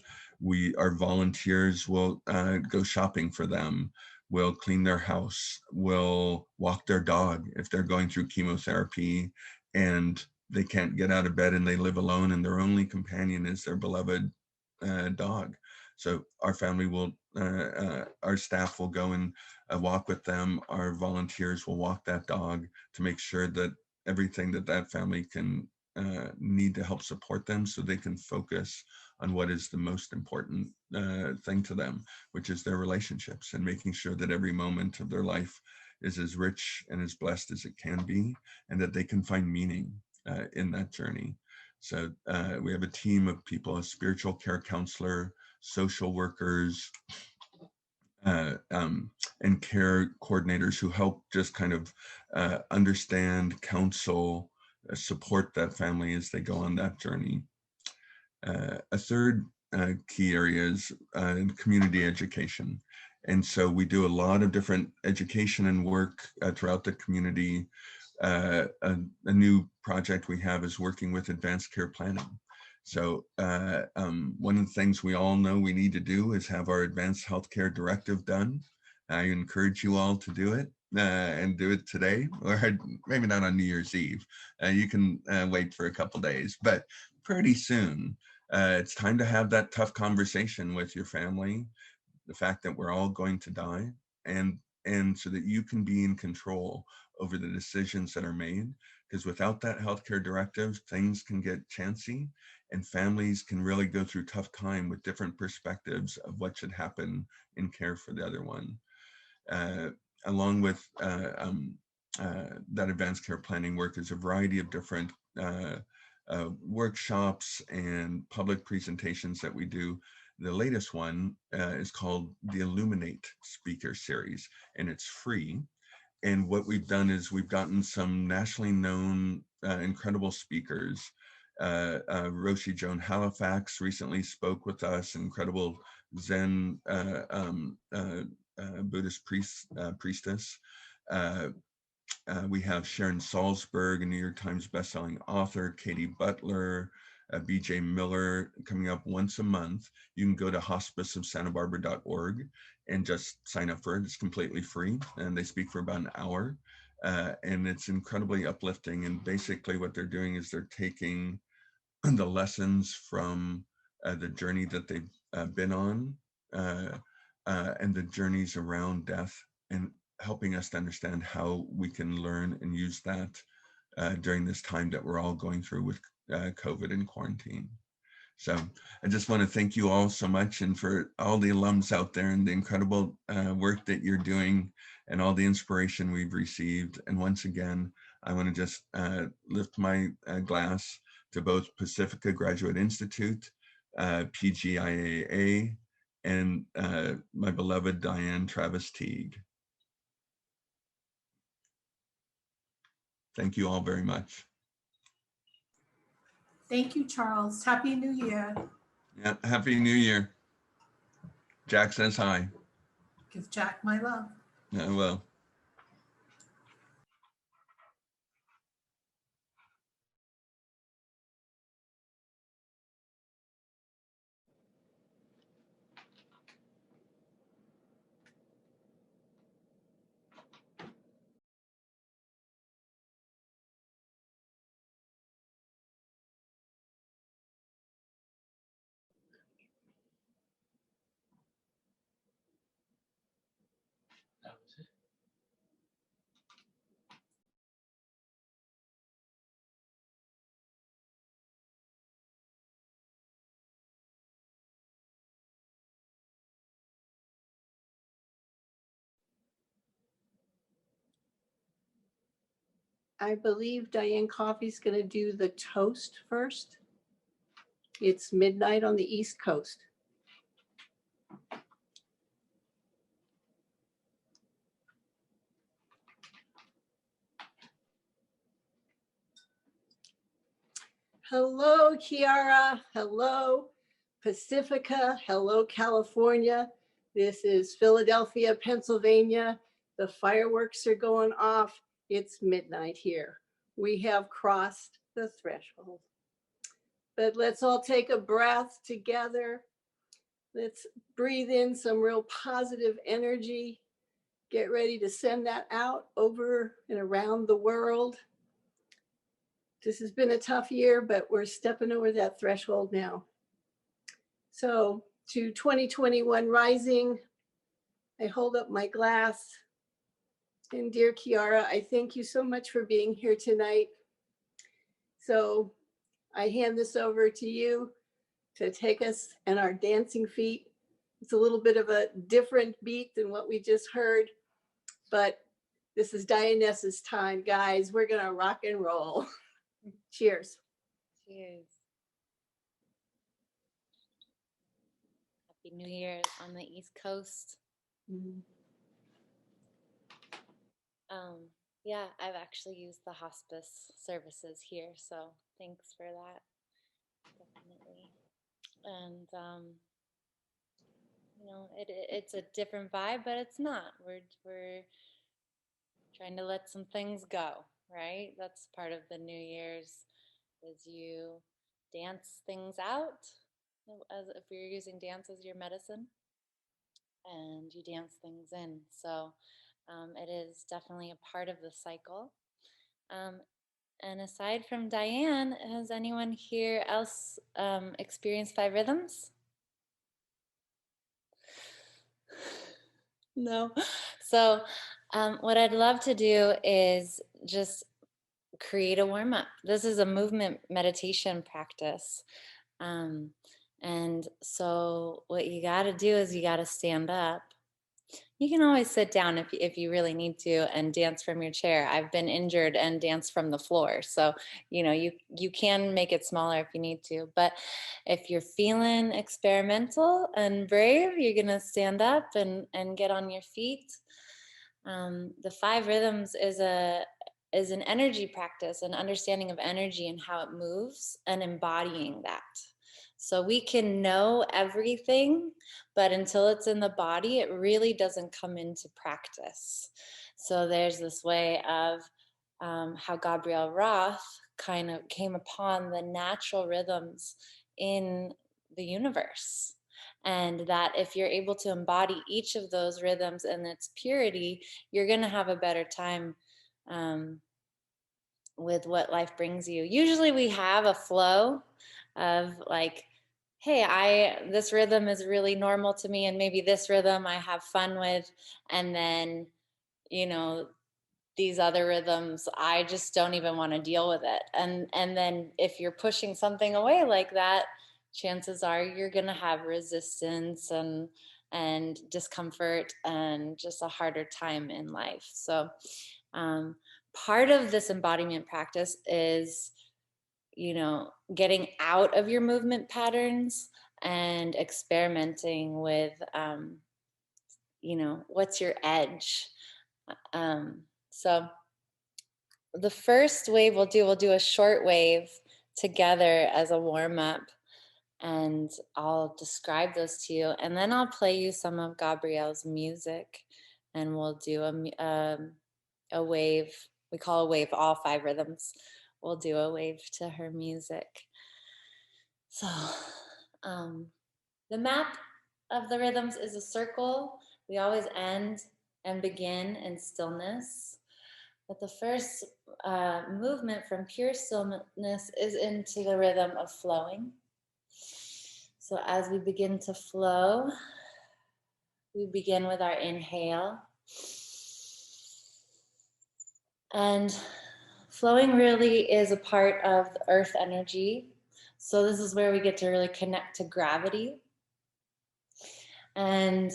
Our volunteers will go shopping for them. We'll clean their house. We'll walk their dog if they're going through chemotherapy and they can't get out of bed and they live alone and their only companion is their beloved dog. So our family will, our staff will go and walk with them. Our volunteers will walk that dog to make sure that everything that family can need to help support them, so they can focus on what is the most important thing to them, which is their relationships, and making sure that every moment of their life is as rich and as blessed as it can be, and that they can find meaning in that journey. So we have a team of people, a spiritual care counselor, social workers, and care coordinators who help just kind of understand, counsel, support that family as they go on that journey. A third key area is community education. And so we do a lot of different education and work throughout the community. A new project we have is working with advanced care planning. So one of the things we all know we need to do is have our advanced healthcare directive done. I encourage you all to do it and do it today, or maybe not on New Year's Eve. You can wait for a couple days, but pretty soon. It's time to have that tough conversation with your family, the fact that we're all going to die, and so that you can be in control over the decisions that are made. Because without that healthcare directive, things can get chancy, and families can really go through tough time with different perspectives of what should happen in care for the other one. Along with that advanced care planning work is a variety of different workshops and public presentations that we do. The latest one is called the Illuminate Speaker Series, and it's free. And what we've done is we've gotten some nationally known incredible speakers. Roshi Joan Halifax recently spoke with us, incredible Zen Buddhist priestess. We have Sharon Salzberg, a New York Times bestselling author, Katie Butler, BJ Miller, coming up once a month. You can go to hospiceofsantabarbara.org and just sign up for it. It's completely free, and they speak for about an hour. And it's incredibly uplifting. And basically what they're doing is they're taking the lessons from the journey that they've been on and the journeys around death, and helping us to understand how we can learn and use that during this time that we're all going through with COVID and quarantine. So I just want to thank you all so much, and for all the alums out there and the incredible work that you're doing and all the inspiration we've received. And once again, I want to just lift my glass to both Pacifica Graduate Institute, PGIAA, and my beloved Diane Travis Teague. Thank you all very much. Thank you, Charles. Happy New Year. Yeah, Happy New Year. Jack says hi. Give Jack my love. I will. I believe Diane Coffey's going to do the toast first. It's midnight on the East Coast. Hello, Kiara. Hello, Pacifica. Hello, California. This is Philadelphia, Pennsylvania. The fireworks are going off. It's midnight here. We have crossed the threshold. But let's all take a breath together. Let's breathe in some real positive energy. Get ready to send that out over and around the world. This has been a tough year, but we're stepping over that threshold now. So to 2021 Rising, I hold up my glass. And dear Kiara, I thank you so much for being here tonight. So I hand this over to you to take us and our dancing feet. It's a little bit of a different beat than what we just heard, but this is Dianessa's time, guys. We're gonna rock and roll. Cheers. Cheers. Happy New Year on the East Coast. Mm-hmm. Yeah, I've actually used the hospice services here, so thanks for that. Definitely. And you know, it's a different vibe, but it's not. We're trying to let some things go, right? That's part of the New Year's, is you dance things out, as if you're using dance as your medicine, and you dance things in. So it is definitely a part of the cycle. And aside from Diane, has anyone here else experienced 5 rhythms? No. So what I'd love to do is just create a warm-up. This is a movement meditation practice. And so what you got to do is you got to stand up. You can always sit down if you really need to and dance from your chair. I've been injured and danced from the floor. So, you know, you can make it smaller if you need to. But if you're feeling experimental and brave, you're going to stand up and get on your feet. The 5 rhythms is an energy practice, an understanding of energy and how it moves, and embodying that. So we can know everything, but until it's in the body, it really doesn't come into practice. So there's this way of how Gabrielle Roth kind of came upon the natural rhythms in the universe. And that if you're able to embody each of those rhythms in its purity, you're going to have a better time with what life brings you. Usually we have a flow of like, hey, this rhythm is really normal to me, and maybe this rhythm I have fun with, and then, you know, these other rhythms, I just don't even want to deal with it. And then if you're pushing something away like that, chances are you're going to have resistance and discomfort and just a harder time in life. So part of this embodiment practice is, you know, getting out of your movement patterns and experimenting with, you know, what's your edge? So the first wave we'll do a short wave together as a warm-up, and I'll describe those to you, and then I'll play you some of Gabrielle's music, and we'll do a wave. We call a wave all 5 rhythms. We'll do a wave to her music. So the map of the rhythms is a circle. We always end and begin in stillness. But the first movement from pure stillness is into the rhythm of flowing. So as we begin to flow, we begin with our inhale. And flowing really is a part of the earth energy. So this is where we get to really connect to gravity. And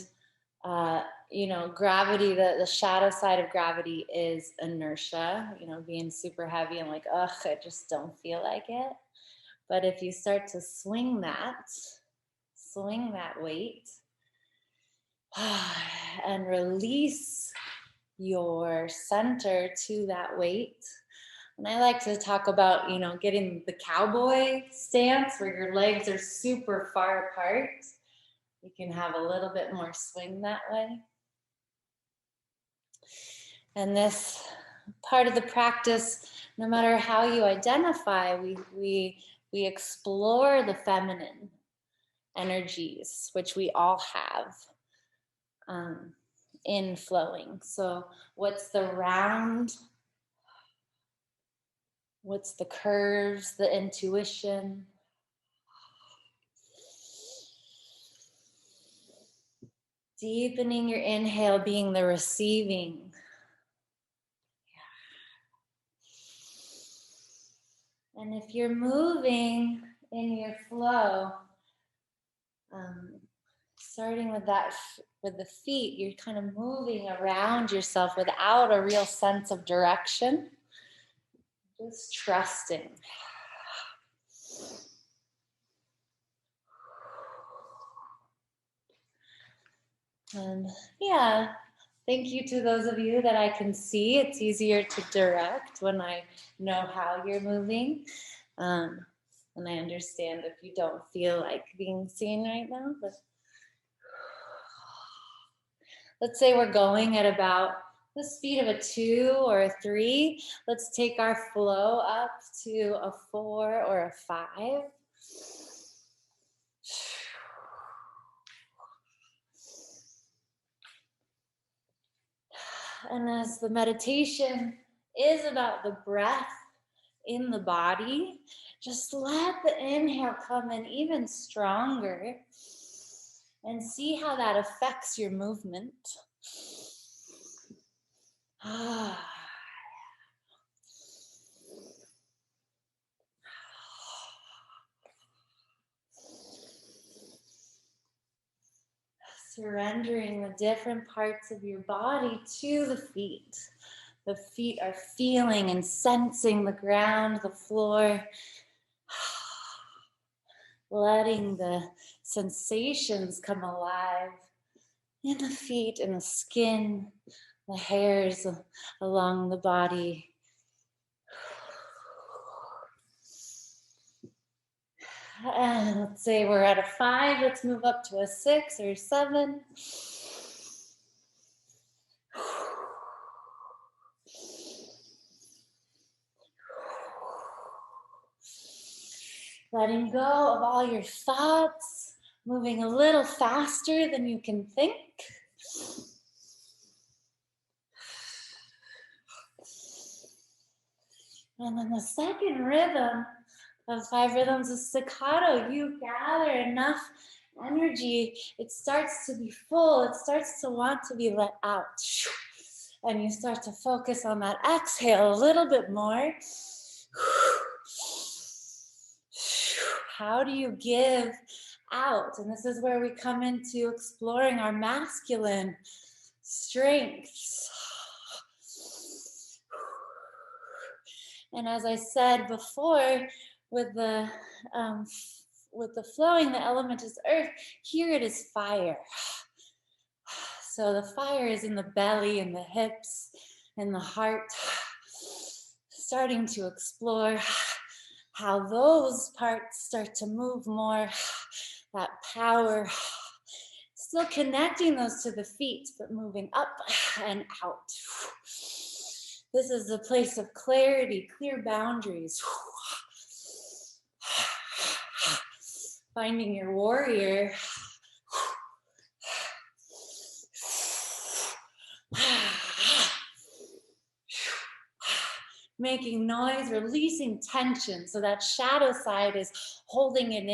You know, gravity, the shadow side of gravity is inertia, you know, being super heavy and like, ugh, I just don't feel like it. But if you start to swing that weight and release your center to that weight. And I like to talk about, you know, getting the cowboy stance where your legs are super far apart. You can have a little bit more swing that way. And this part of the practice, no matter how you identify, we explore the feminine energies, which we all have in flowing. So what's the round? What's the curves, the intuition? Deepening your inhale, being the receiving. And if you're moving in your flow, starting with that, with the feet, you're kind of moving around yourself without a real sense of direction. Just trusting. And yeah, thank you to those of you that I can see. It's easier to direct when I know how you're moving. And I understand if you don't feel like being seen right now. But let's say we're going at about the speed of a 2 or a 3. Let's take our flow up to a 4 or a 5. And as the meditation is about the breath in the body, just let the inhale come in even stronger and see how that affects your movement. Surrendering the different parts of your body to the feet. The feet are feeling and sensing the ground, the floor. Letting the sensations come alive in the feet, in the skin, the hairs along the body. And let's say we're at a 5, let's move up to a 6 or 7. Letting go of all your thoughts, moving a little faster than you can think. And then the second rhythm of 5 rhythms is staccato. You gather enough energy, it starts to be full, it starts to want to be let out. And you start to focus on that exhale a little bit more. How do you give out? And this is where we come into exploring our masculine strengths. And as I said before, with the flowing, the element is earth. Here it is fire. So the fire is in the belly, in the hips, in the heart. Starting to explore how those parts start to move more, that power. Still connecting those to the feet, but moving up and out. This is the place of clarity, clear boundaries. Finding your warrior. Making noise, releasing tension. So that shadow side is holding it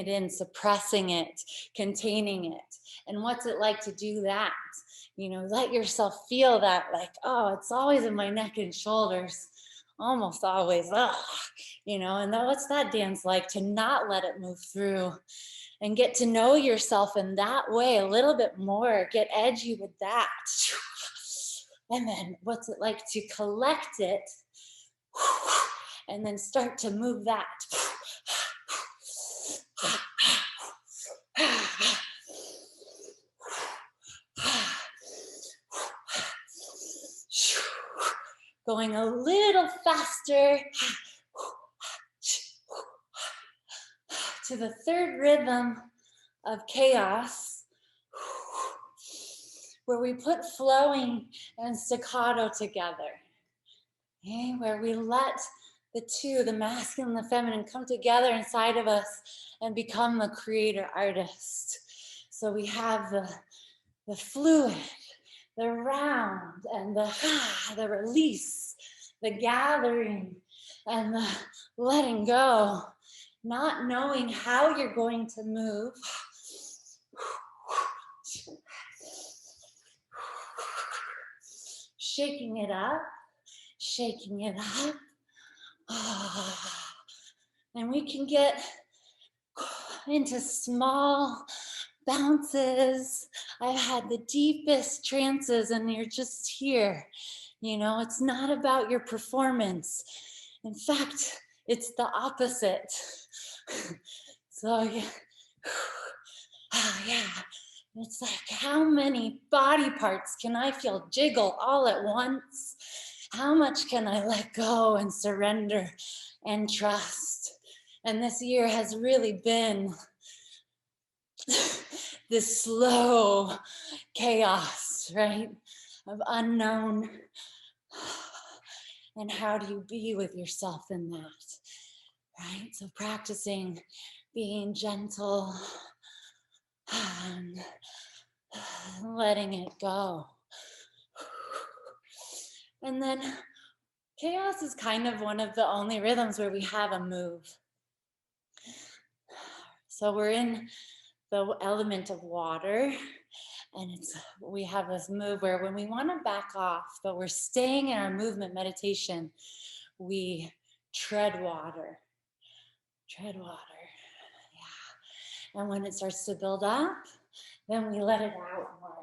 in, suppressing it, containing it. And what's it like to do that? You know, let yourself feel that, like, oh, it's always in my neck and shoulders. almost always, you know, and what's that dance like, to not let it move through and get to know yourself in that way a little bit more, get edgy with that. And then what's it like to collect it and then start to move that. Going a little faster to the third rhythm of chaos, where we put flowing and staccato together, okay? Where we let the two, the masculine and the feminine, come together inside of us and become the creator artist. So we have the fluid, the round, and the release, the gathering, and the letting go, not knowing how you're going to move. Shaking it up, shaking it up. And we can get into small bounces. I've had the deepest trances and you're just here. You know, it's not about your performance. In fact, it's the opposite. So yeah. It's like, how many body parts can I feel jiggle all at once? How much can I let go and surrender and trust? And this year has really been this slow chaos, right? Of unknown. And how do you be with yourself in that, right? So practicing being gentle and letting it go. And then chaos is kind of one of the only rhythms where we have a move. So we're in the element of water, and we have this move where when we want to back off, but we're staying in our movement meditation, we tread water. Tread water, yeah. And when it starts to build up, then we let it out more.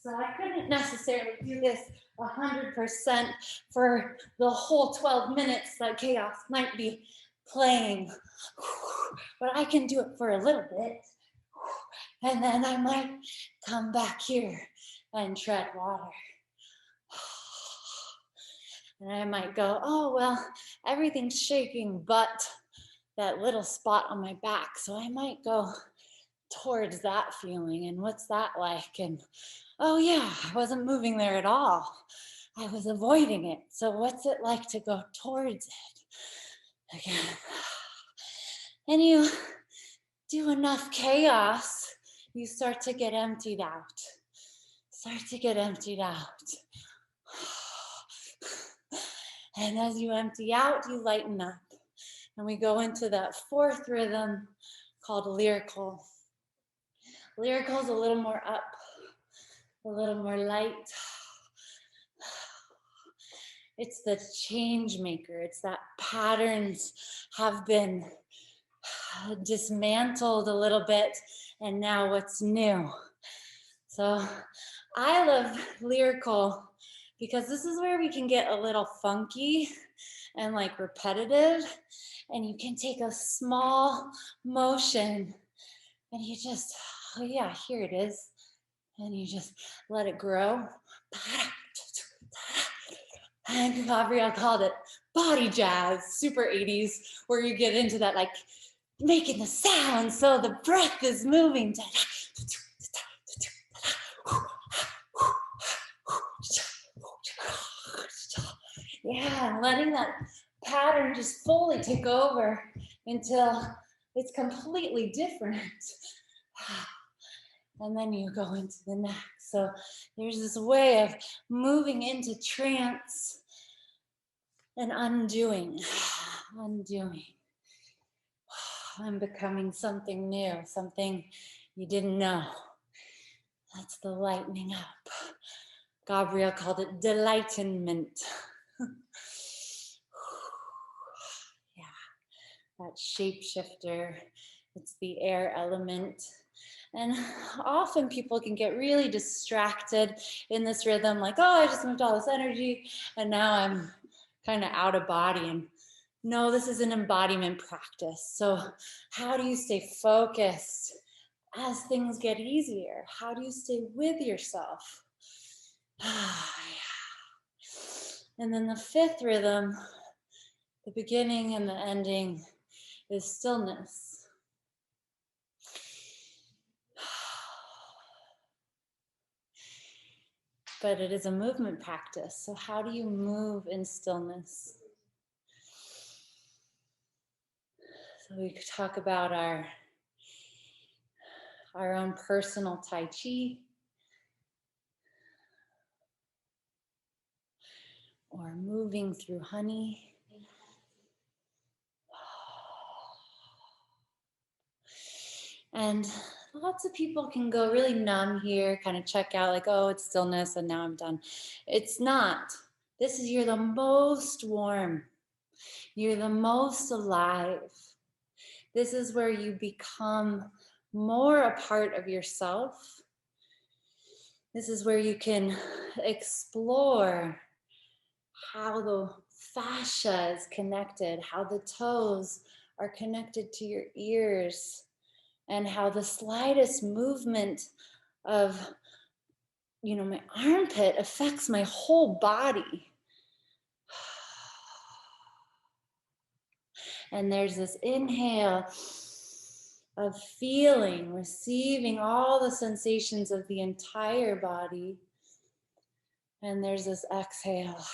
So I couldn't necessarily do this 100% for the whole 12 minutes that chaos might be playing, but I can do it for a little bit. And then I might come back here and tread water. And I might go, oh, well, everything's shaking but that little spot on my back. So I might go towards that feeling. And what's that like? And oh yeah, I wasn't moving there at all. I was avoiding it. So what's it like to go towards it again? And you do enough chaos, you start to get emptied out. Start to get emptied out. And as you empty out, you lighten up. And we go into that fourth rhythm called lyrical. Lyrical is a little more up, a little more light. It's the change maker. It's that patterns have been dismantled a little bit, and now what's new. So I love lyrical because this is where we can get a little funky and like repetitive, and you can take a small motion and you just, oh yeah, here it is. And you just let it grow. And Gabrielle called it body jazz, super 80s, where you get into that, like making the sound so the breath is moving. Yeah, letting that pattern just fully take over until it's completely different. And then you go into the next. So there's this way of moving into trance and undoing. I'm becoming something new, something you didn't know. That's the lightening up. Gabrielle called it delightment. Yeah, that shapeshifter. It's the air element. And often people can get really distracted in this rhythm, like, oh, I just moved all this energy and now I'm kind of out of body. And no, this is an embodiment practice. So how do you stay focused as things get easier? How do you stay with yourself? And then the fifth rhythm, the beginning and the ending, is stillness. But it is a movement practice. So how do you move in stillness? So we could talk about our own personal Tai Chi, or moving through honey. And lots of people can go really numb here, kind of check out like, oh, it's stillness and now I'm done. It's not. This is, you're the most warm. You're the most alive. This is where you become more a part of yourself. This is where you can explore how the fascia is connected, how the toes are connected to your ears, and how the slightest movement of, my armpit affects my whole body. And there's this inhale of feeling, receiving all the sensations of the entire body. And there's this exhale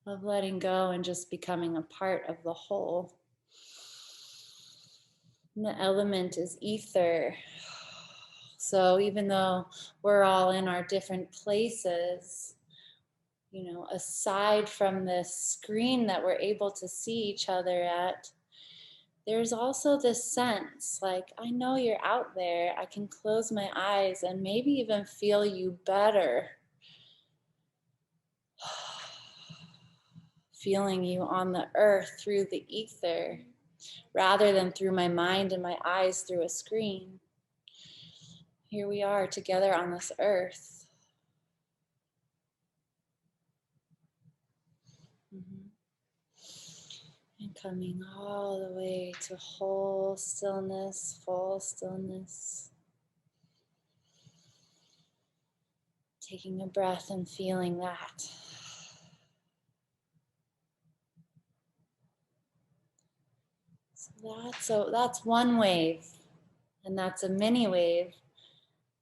of letting go and just becoming a part of the whole. And the element is ether. So even though we're all in our different places, aside from this screen that we're able to see each other at, there's also this sense, like, I know you're out there. I can close my eyes and maybe even feel you better. Feeling you on the earth through the ether, rather than through my mind and my eyes through a screen. Here we are together on this earth. And coming all the way to whole stillness, full stillness. Taking a breath and feeling that. So that's one wave, and that's a mini wave.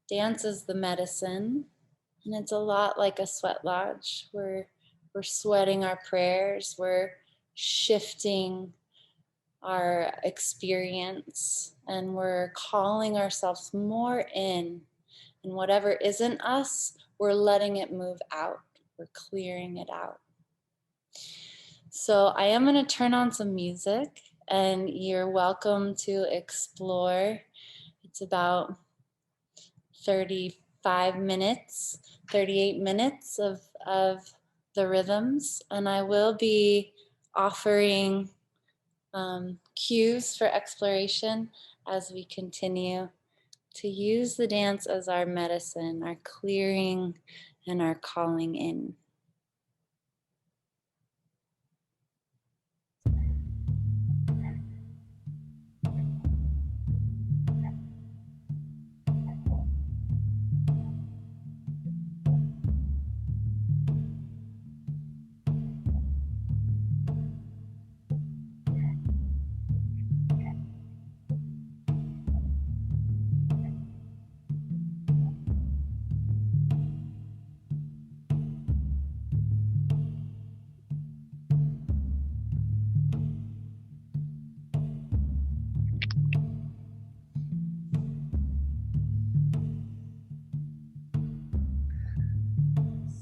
Dance is the medicine, and it's a lot like a sweat lodge. We're sweating our prayers, we're shifting our experience, and we're calling ourselves more in. And whatever isn't us, we're letting it move out. We're clearing it out. So I am going to turn on some music, and you're welcome to explore. It's about 35 minutes, 38 minutes of the rhythms, and I will be offering cues for exploration as we continue to use the dance as our medicine, our clearing, and our calling in.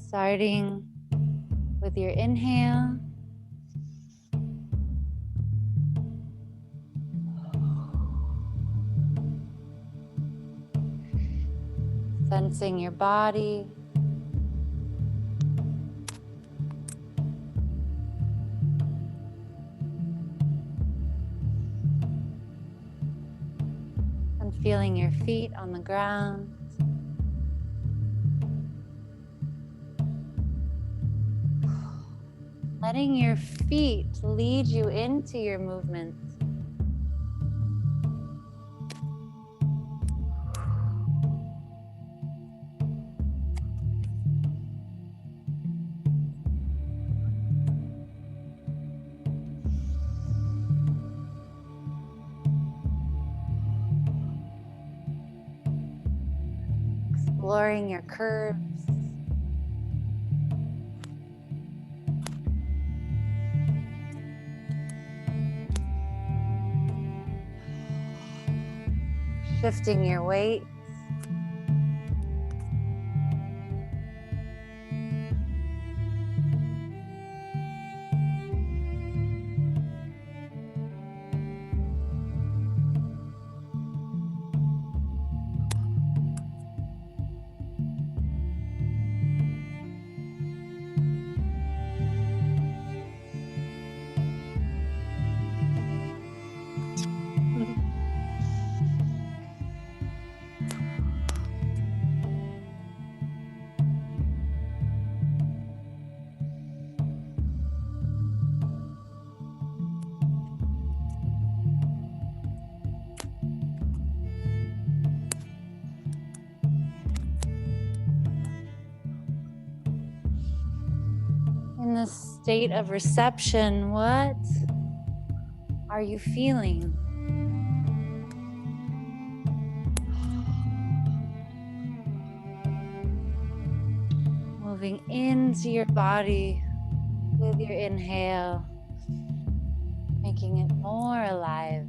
Starting with your inhale. Sensing your body. And feeling your feet on the ground. Letting your feet lead you into your movement. Exploring your curves. Shifting your weight. In this state of reception, what are you feeling? Moving into your body with your inhale, making it more alive.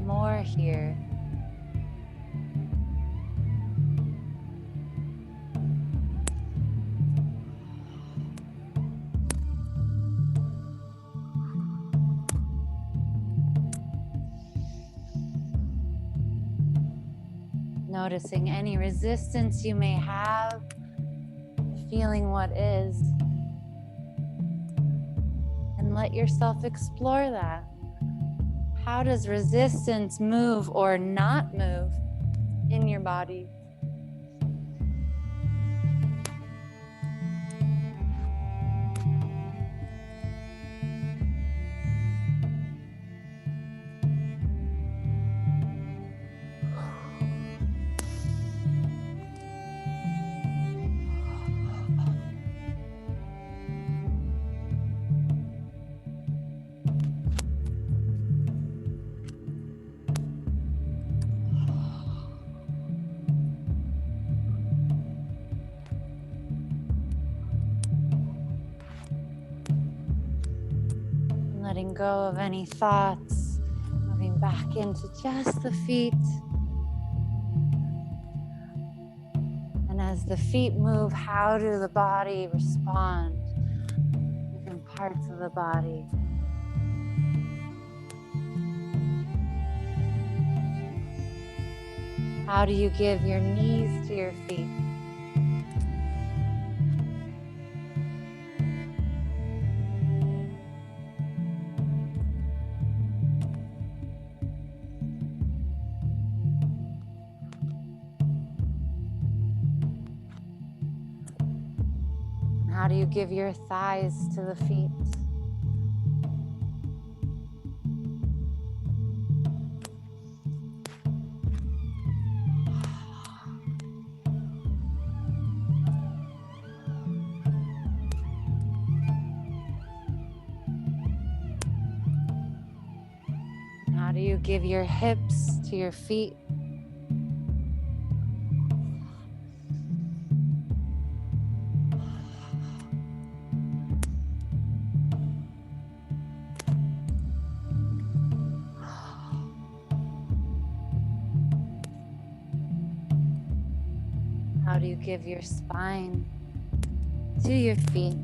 More here. Noticing any resistance you may have, feeling what is, and let yourself explore that. How does resistance move or not move in your body? Letting go of any thoughts, moving back into just the feet. And as the feet move, how do the body respond? Different parts of the body. How do you give your knees to your feet? How do you give your thighs to the feet? How do you give your hips to your feet? How do you give your spine to your feet?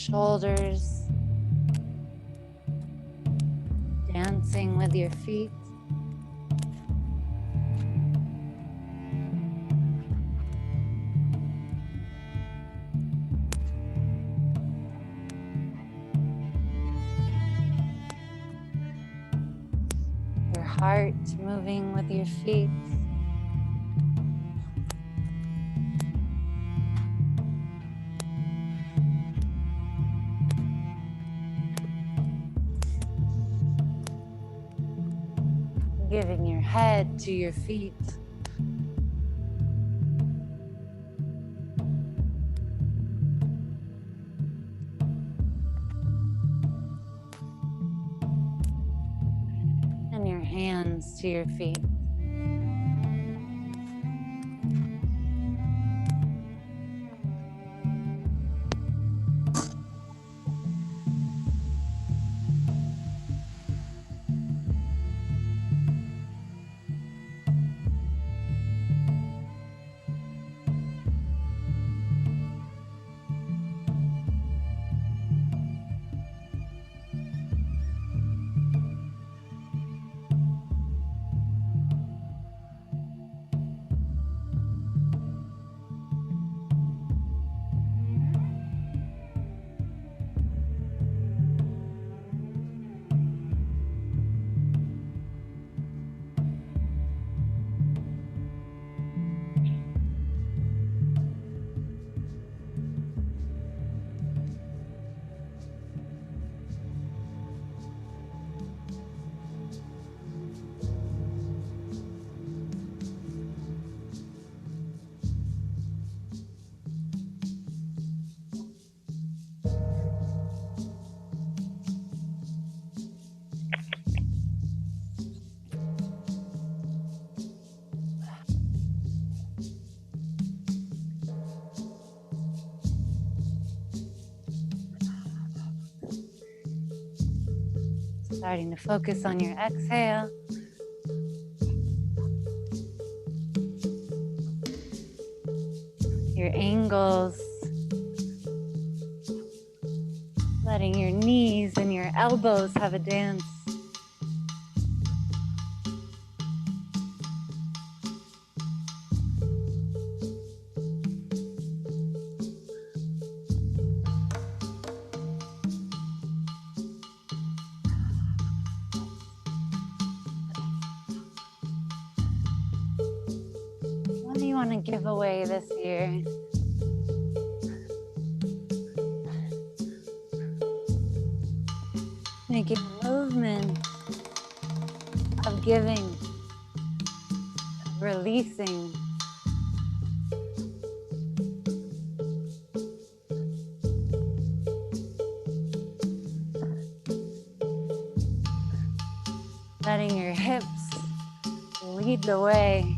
shoulders, dancing with your feet. Your heart moving with your feet. Giving your head to your feet. And your hands to your feet. Starting to focus on your exhale. Your angles. Letting your knees and your elbows have a dance. What do you want to give away this year? Making a movement of giving, of releasing. Letting your hips lead the way.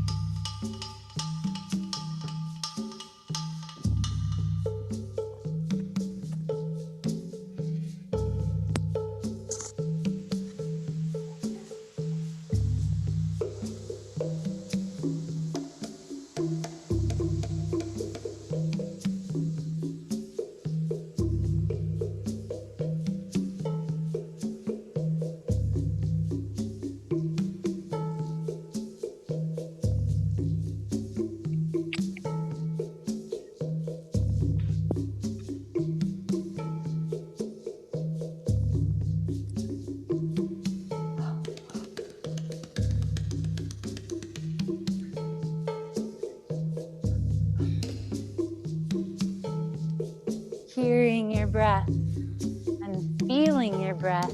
Hearing your breath and feeling your breath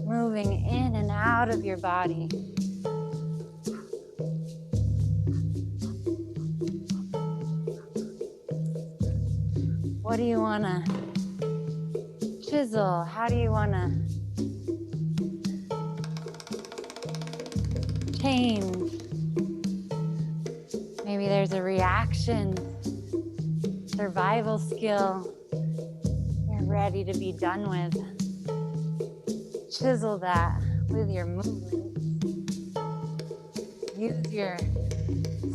moving in and out of your body. What do you want to chisel? How do you want to change? Maybe there's a reaction, survival skill you're ready to be done with. Chisel that with your movement. Use your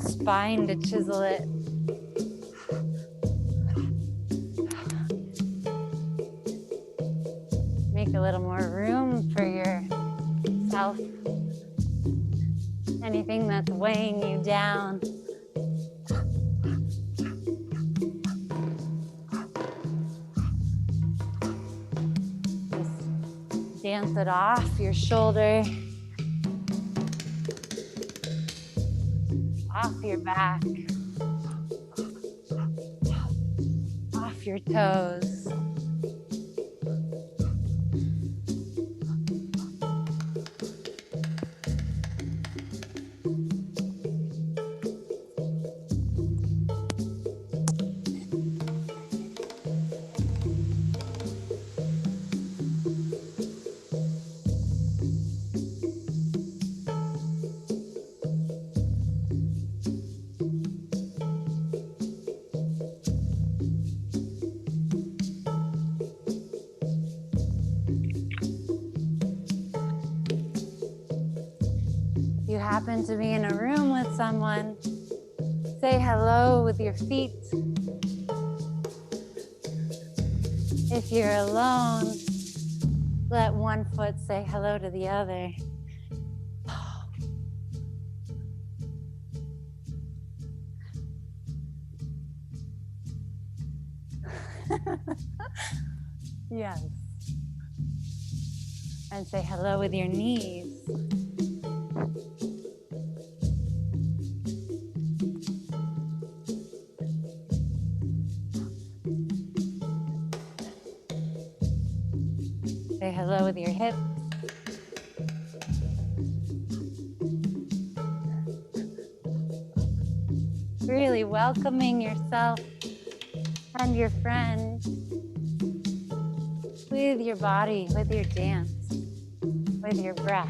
spine to chisel it. a little more room for yourself. Anything that's weighing you down. Just dance it off your shoulder, off your back, off your toes. You happen to be in a room with someone, say hello with your feet. If you're alone, let one foot say hello to the other. Yes. And say hello with your knees. Say hello with your hips. Really welcoming yourself and your friend with your body, with your dance, with your breath.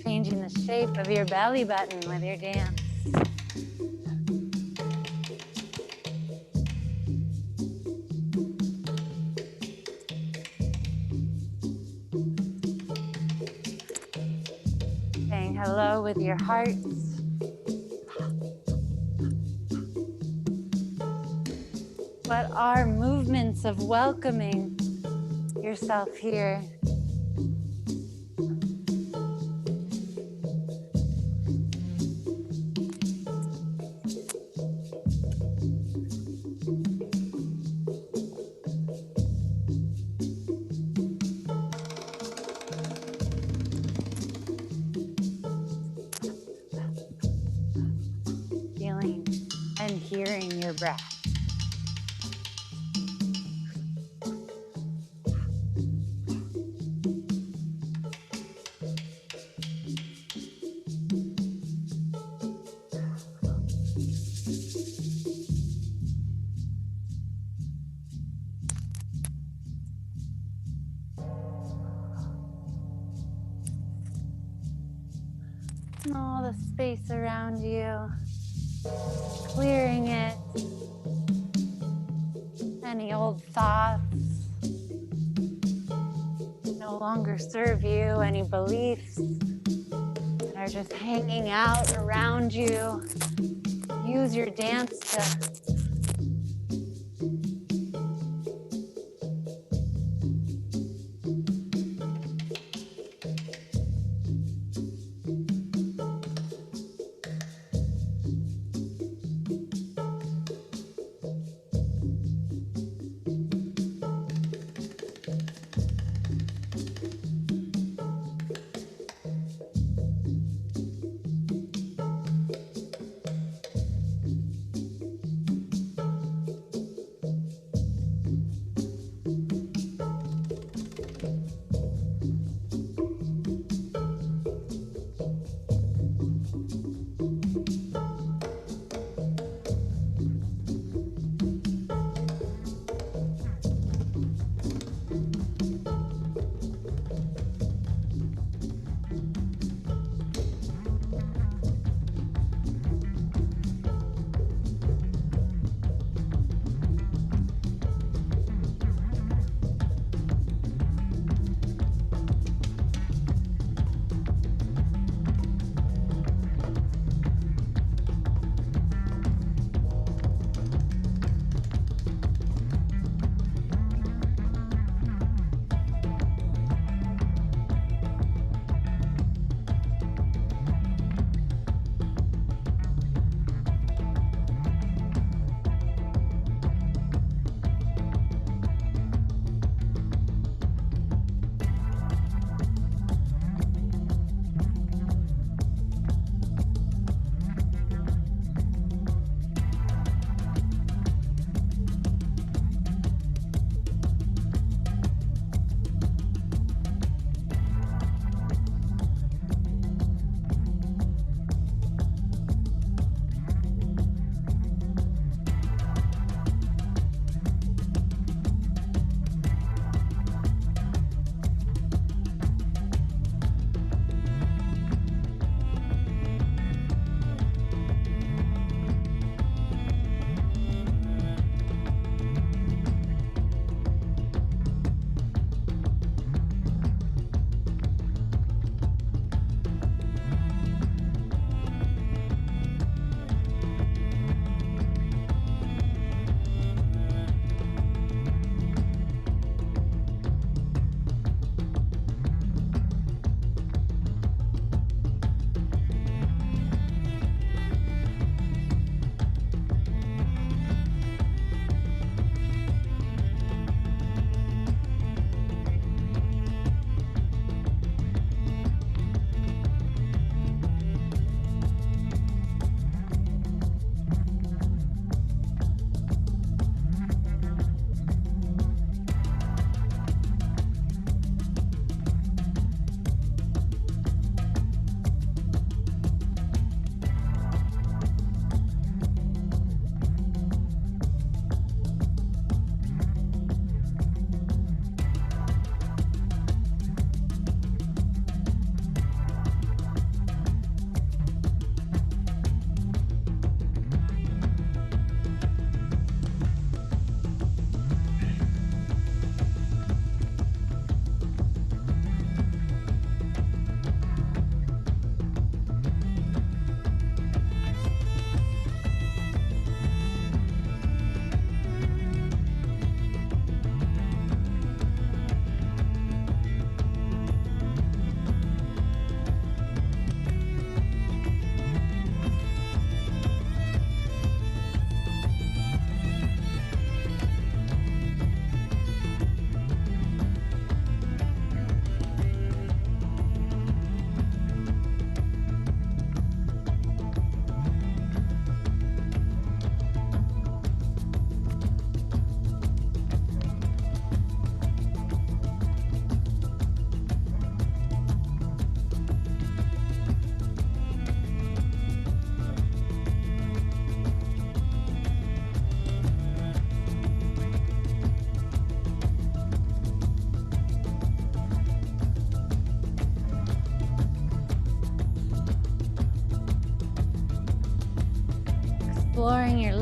Changing the shape of your belly button with your dance. Saying hello with your heart. What are movements of welcoming yourself here? Feeling and hearing your breath. And all the space around you, clearing it. Any old thoughts no longer serve you, any beliefs that are just hanging out around you. Use your dance to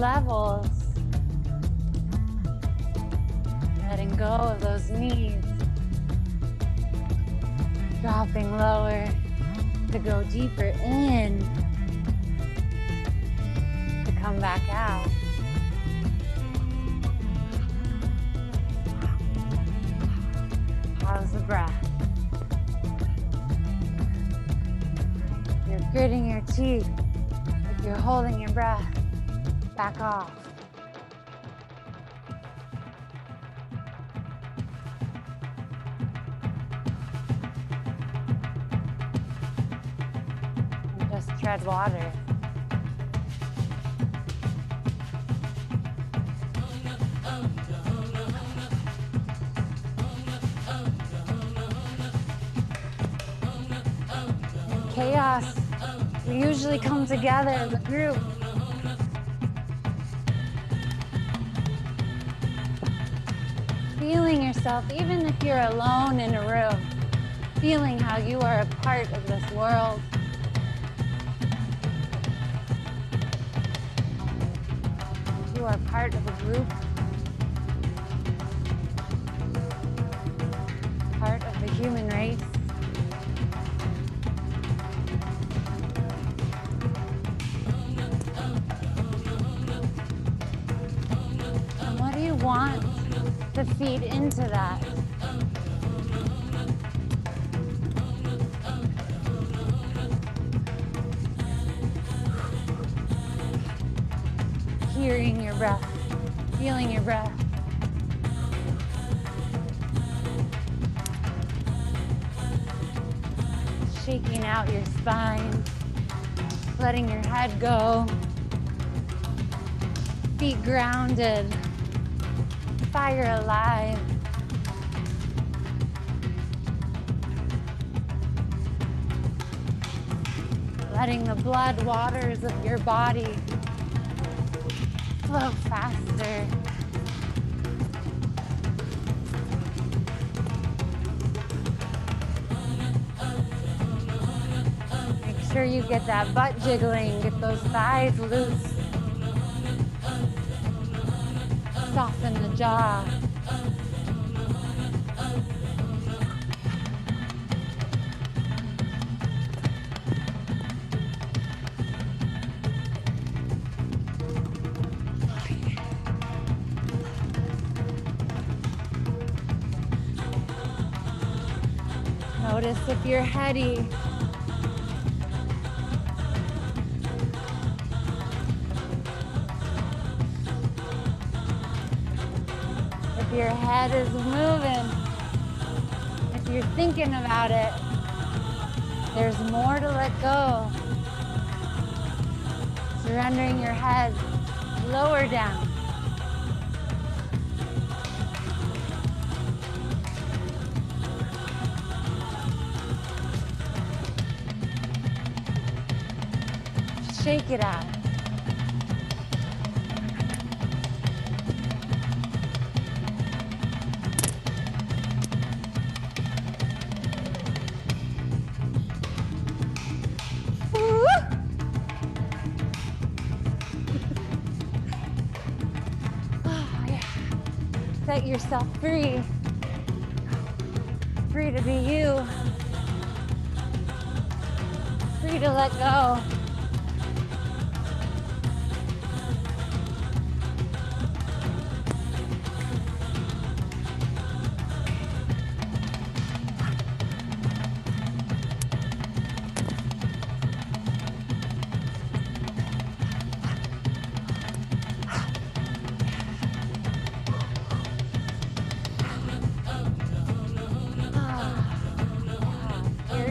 levels. Letting go of those knees. Dropping lower to go deeper in. To come back out. How's the breath? You're gritting your teeth. If you're holding your breath, back off. And just tread water. Chaos, we usually come together as a group. Feeling yourself, even if you're alone in a room, feeling how you are a part of this world. You are part of a group, part of the human race. Want to feed into that. Hearing your breath, feeling your breath. Shaking out your spine, letting your head go. Feet grounded. Fire alive. Letting the blood waters of your body flow faster. Make sure you get that butt jiggling, get those thighs loose. Soften the jaw. Notice if you're heady. Your head is moving. If you're thinking about it, there's more to let go. Surrendering your head lower down. Shake it out. Set yourself free. Free to be you. Free to let go.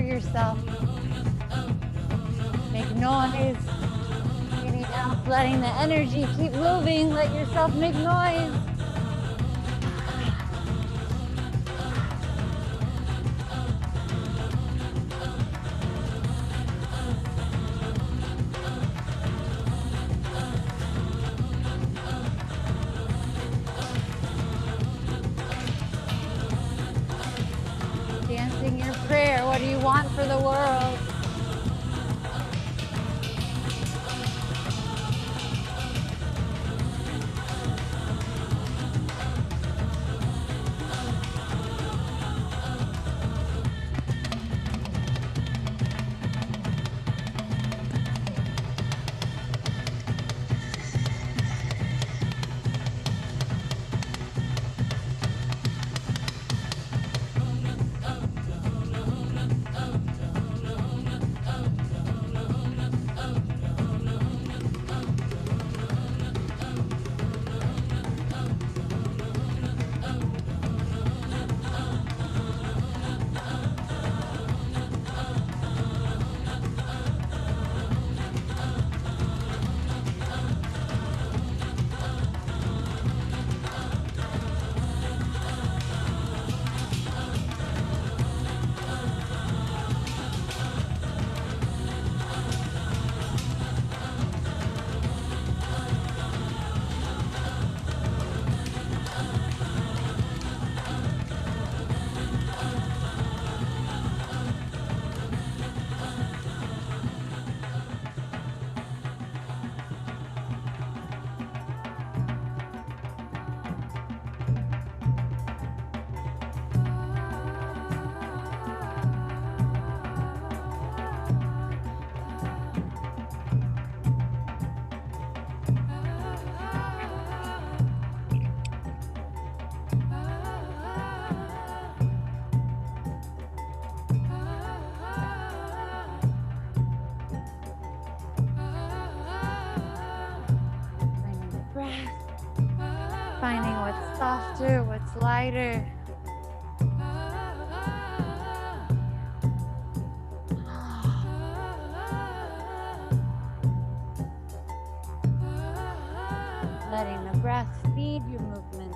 Yourself. Make noise. You need help letting the energy keep moving. Let yourself make noise. Dancing your prayer. What do you want for the world? breath, finding what's softer, what's lighter. Letting the breath feed your movement.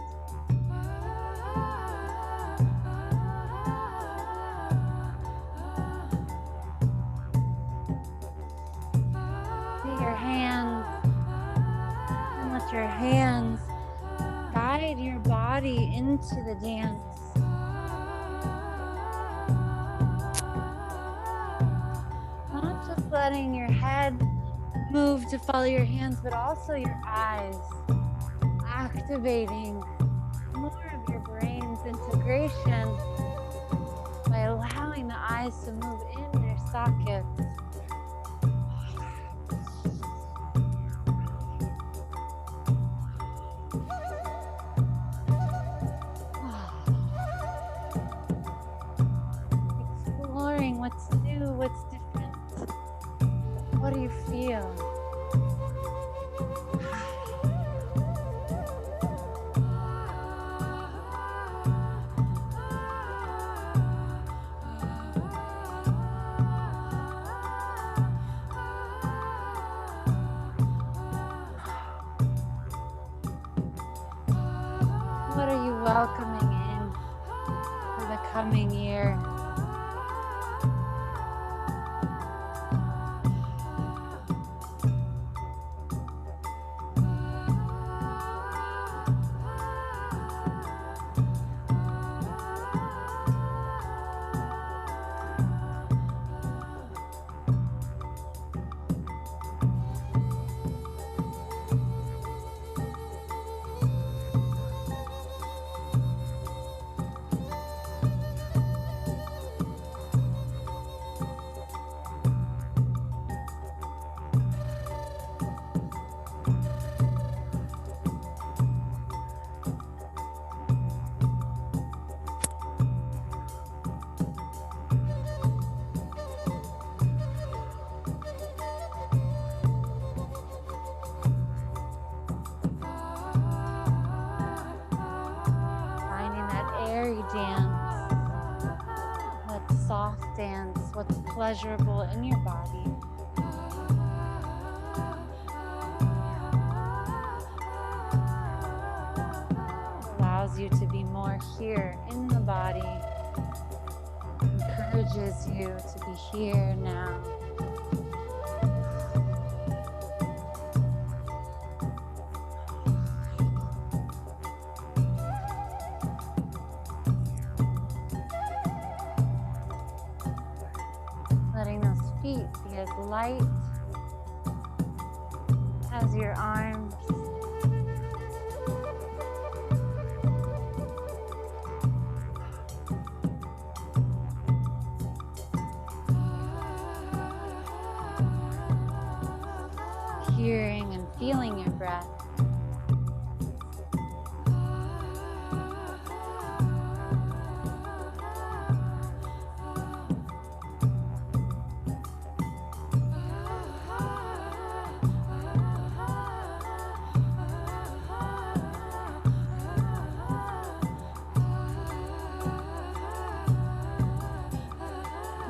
See your hands, and let your hands guide your body into the dance. Not just letting your head move to follow your hands, but also your eyes, activating more of your brain's integration by allowing the eyes to move in their sockets. Exploring what's new, what's different. What do you feel? What are you welcoming in for the coming year? Dance, that soft dance, what's pleasurable in your body. Allows you to be more here in the body, encourages you to be here now. Letting those feet be as light as your arms. Hearing and feeling your breath.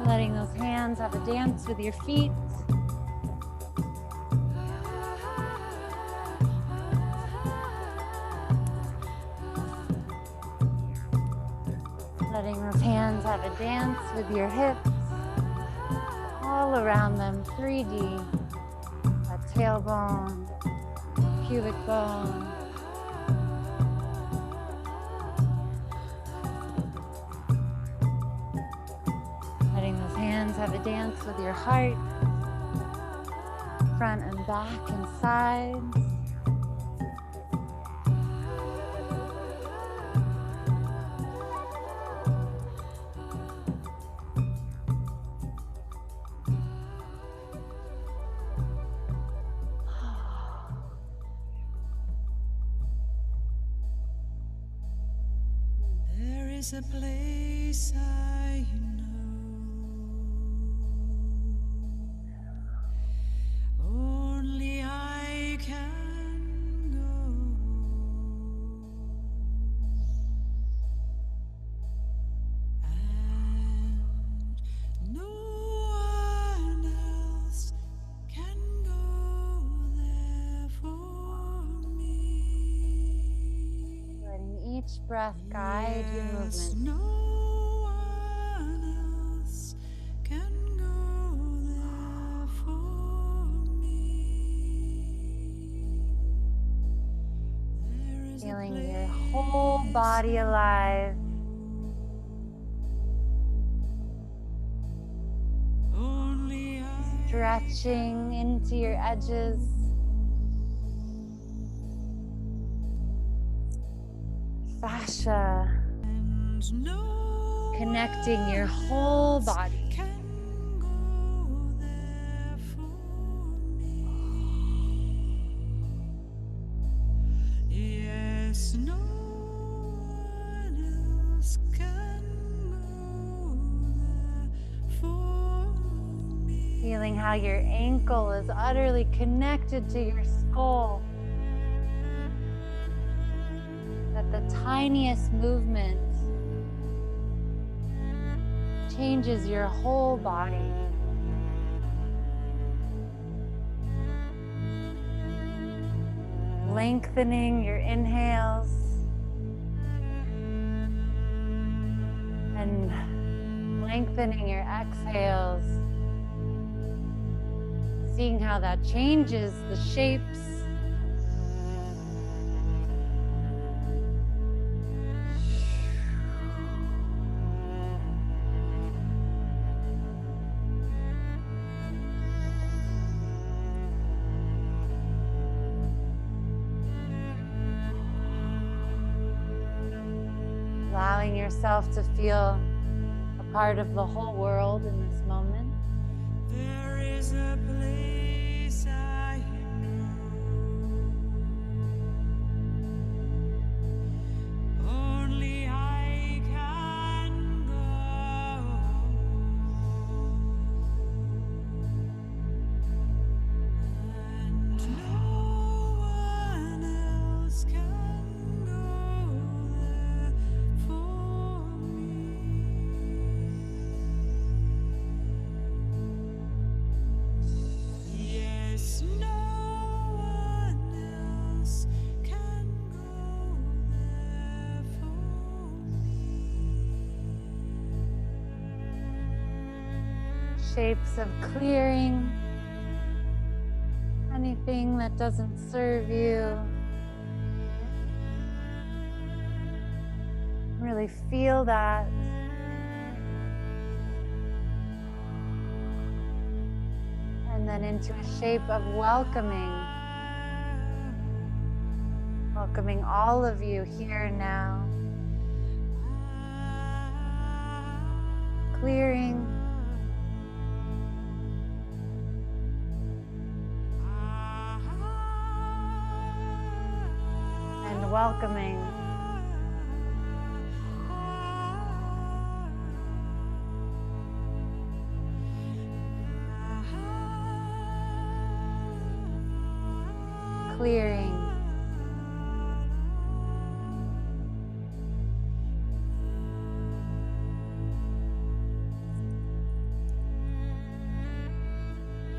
Letting those hands have a dance with your feet. Letting those hands have a dance with your hips. All around them, 3D. That tailbone, pubic bone. Have a dance with your heart, front and back and sides. There is a place I know. Only I can go. each breath guide your movement. No one else can go there for me. There is Feeling your whole body alive. only Stretching into your edges. Fascia. Connecting your whole body. Yes, no one else can go there for me. Feeling how your ankle is utterly connected to your skull. That the tiniest movement changes your whole body. Lengthening your inhales and lengthening your exhales. Seeing how that changes the shapes. Allowing yourself to feel a part of the whole world in this moment. There is a place I know. Only I can go. And no one else can go there for me. Yes, no one else can go there for me. Shapes of clearing anything that doesn't serve you. Really feel that. And then into a shape of welcoming. Welcoming all of you here and now. Clearing. And welcoming. Clearing.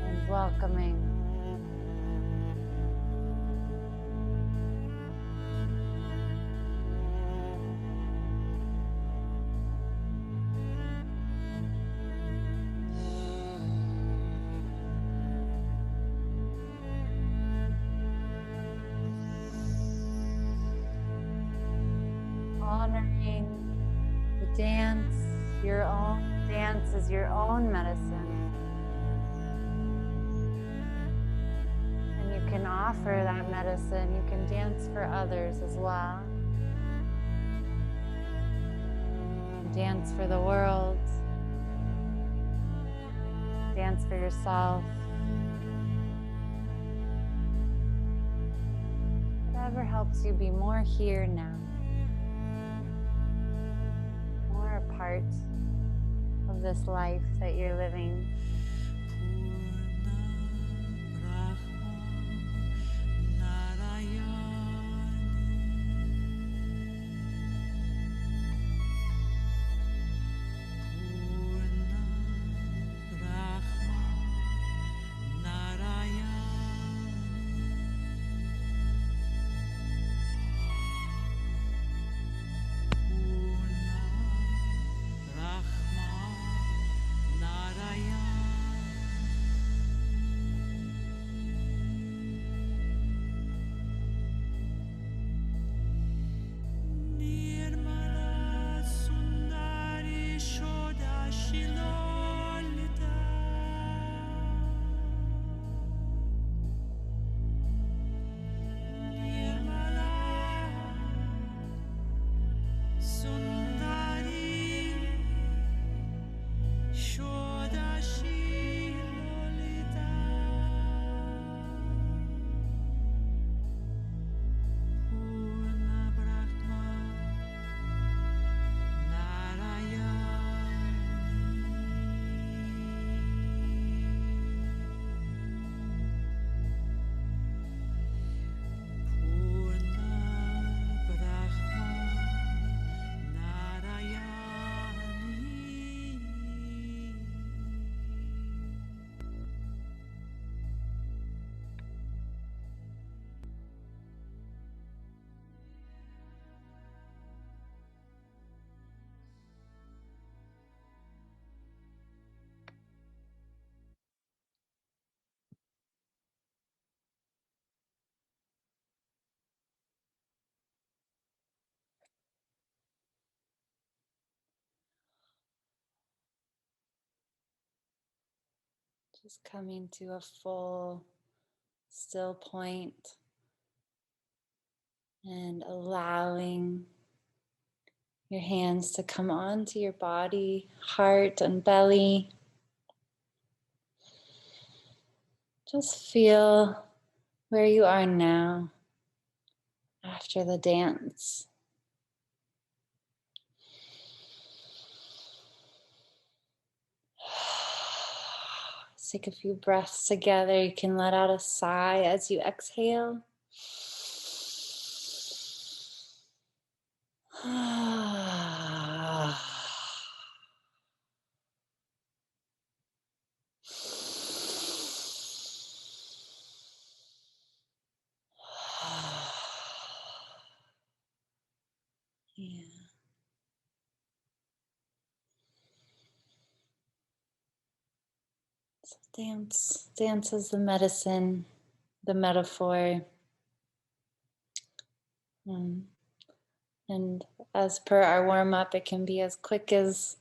And welcoming. Honoring the dance, your own dance is your own medicine. And you can offer that medicine, you can dance for others as well. Dance for the world, dance for yourself. Whatever helps you be more here now. More a part of this life that you're living. Just coming to a full still point and allowing your hands to come onto your body, heart and belly. Just feel where you are now after the dance. Take a few breaths together. You can let out a sigh as you exhale. Yeah. So dance is the medicine, the metaphor. And as per our warm-up, it can be as quick as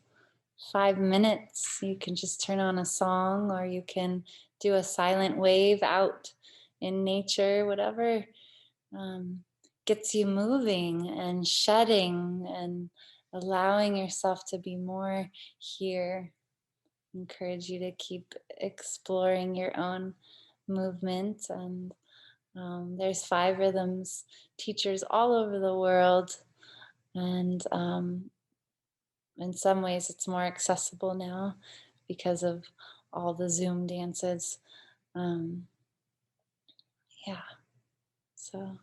5 minutes. You can just turn on a song, or you can do a silent wave out in nature, whatever gets you moving and shedding and allowing yourself to be more here. Encourage you to keep exploring your own movement. And there's 5 rhythms teachers all over the world. And in some ways it's more accessible now because of all the Zoom dances. Yeah, so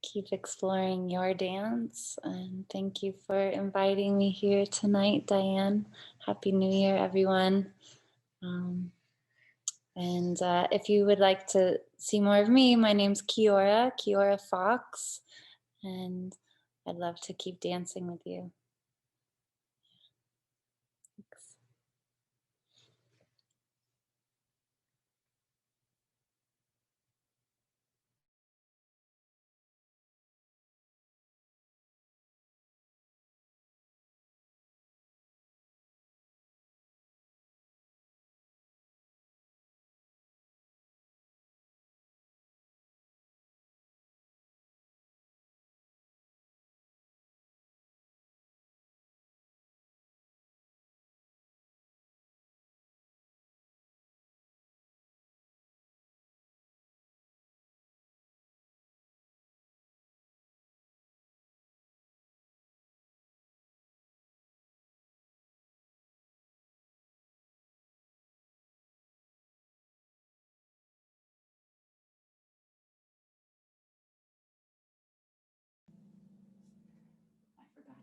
keep exploring your dance, and thank you for inviting me here tonight, Diane. Happy New Year, everyone. And if you would like to see more of me, my name's Kiora Fox, and I'd love to keep dancing with you.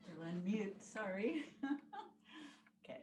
To unmute, sorry. Okay.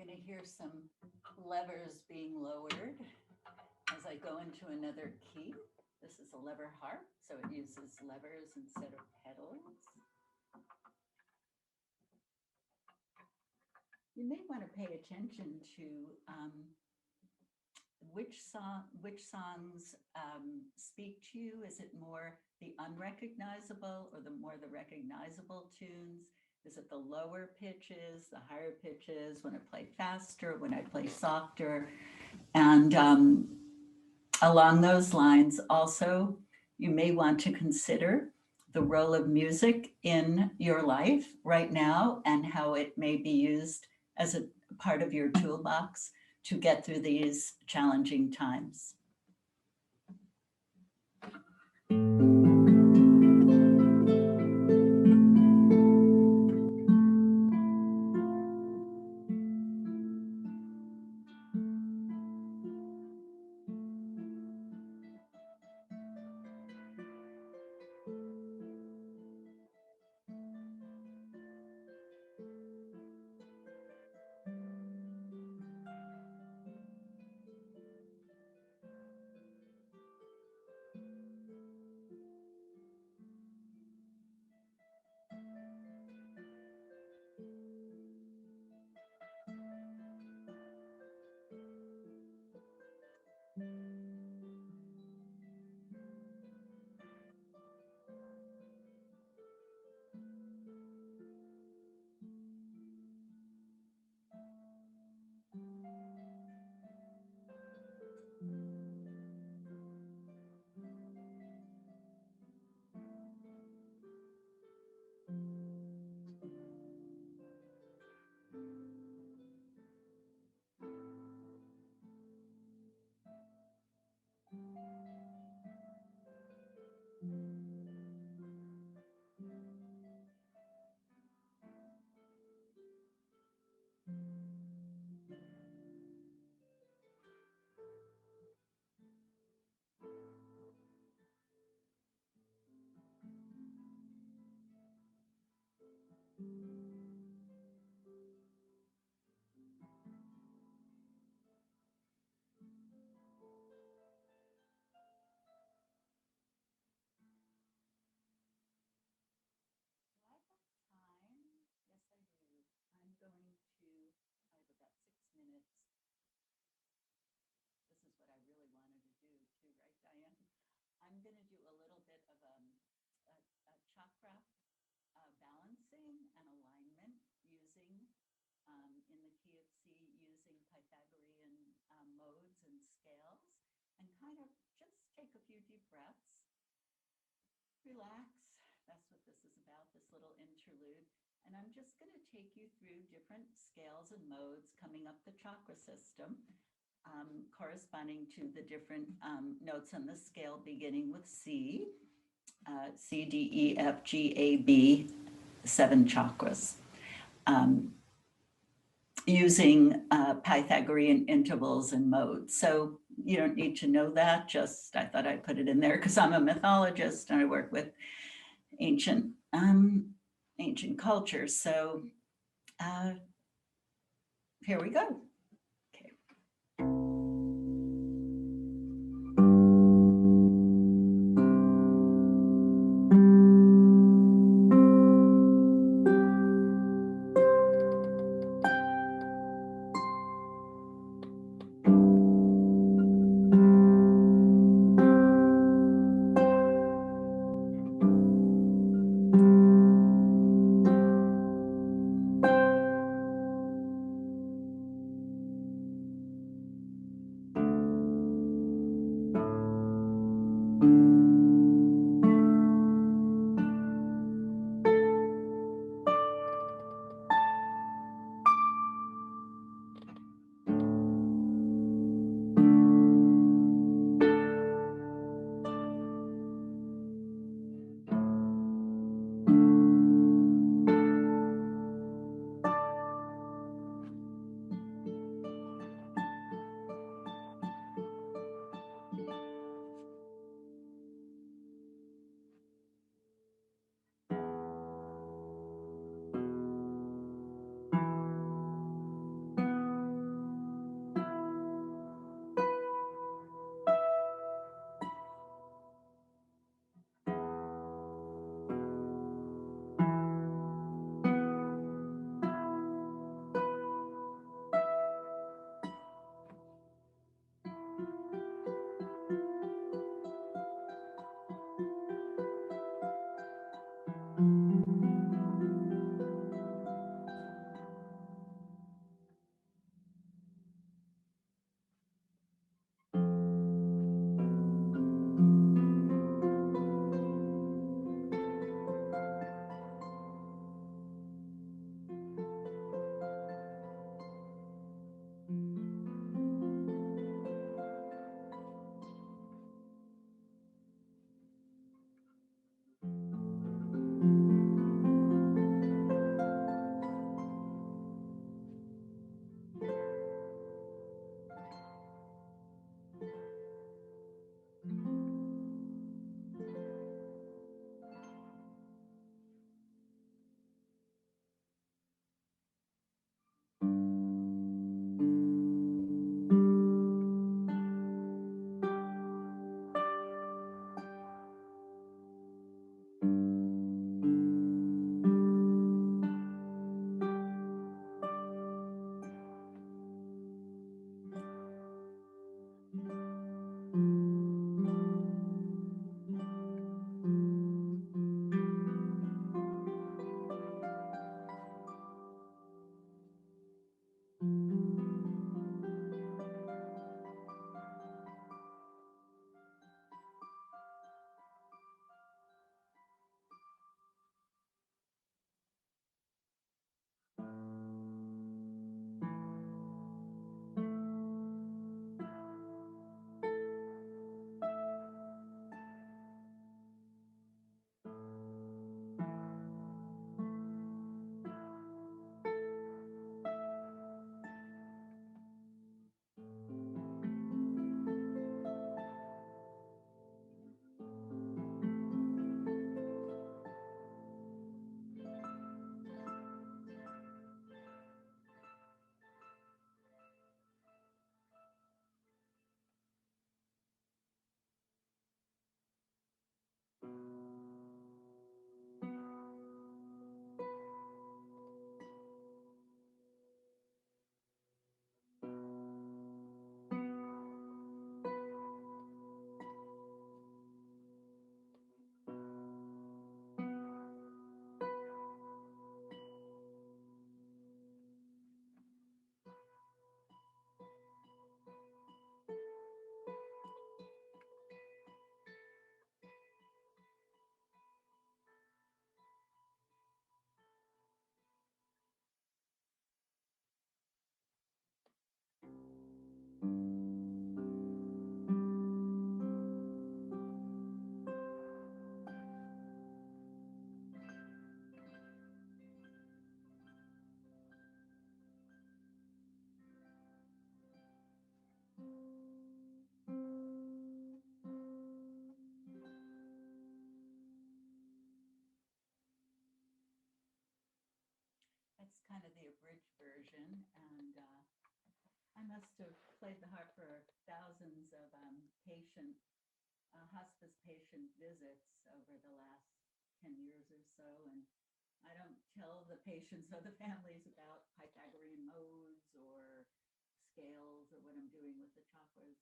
going to hear some levers being lowered as I go into another key. This is a lever harp, so it uses levers instead of pedals. You may want to pay attention to which songs speak to you. Is it more the unrecognizable or the recognizable tunes? Is it the lower pitches, the higher pitches, when I play faster, when I play softer? And along those lines, also, you may want to consider the role of music in your life right now and how it may be used as a part of your toolbox to get through these challenging times. I'm going to do a little bit of a chakra balancing and alignment using, in the key of C, using Pythagorean modes and scales, and kind of just take a few deep breaths, relax. That's what this is about, this little interlude. And I'm just going to take you through different scales and modes coming up the chakra system. Corresponding to the different notes on the scale, beginning with C, C, D, E, F, G, A, B, 7 chakras, using Pythagorean intervals and modes. So you don't need to know that, just I thought I'd put it in there because I'm a mythologist and I work with ancient cultures. So here we go. kind of the abridged version, and I must have played the harp for thousands of hospice patient visits over the last 10 years or so, and I don't tell the patients or the families about Pythagorean modes or scales or what I'm doing with the chakras,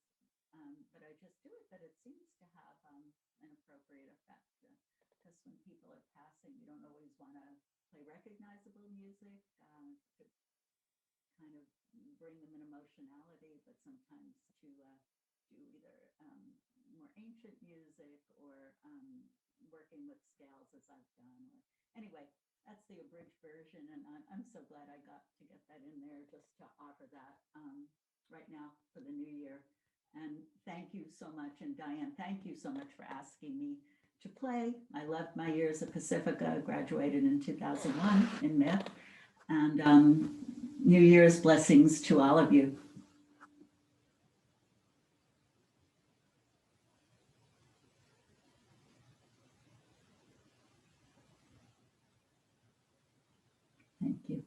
but I just do it, but it seems to have an appropriate effect, because when people are passing, you don't always want to play recognizable music to kind of bring them an emotionality, but sometimes to do either more ancient music or working with scales as I've done. Anyway, that's the abridged version, and I'm so glad I got to get that in there just to offer that right now for the new year. And thank you so much. And Diane, thank you so much for asking me to play. I loved my years at Pacifica, graduated in 2001 in Myth. And New Year's blessings to all of you. Thank you.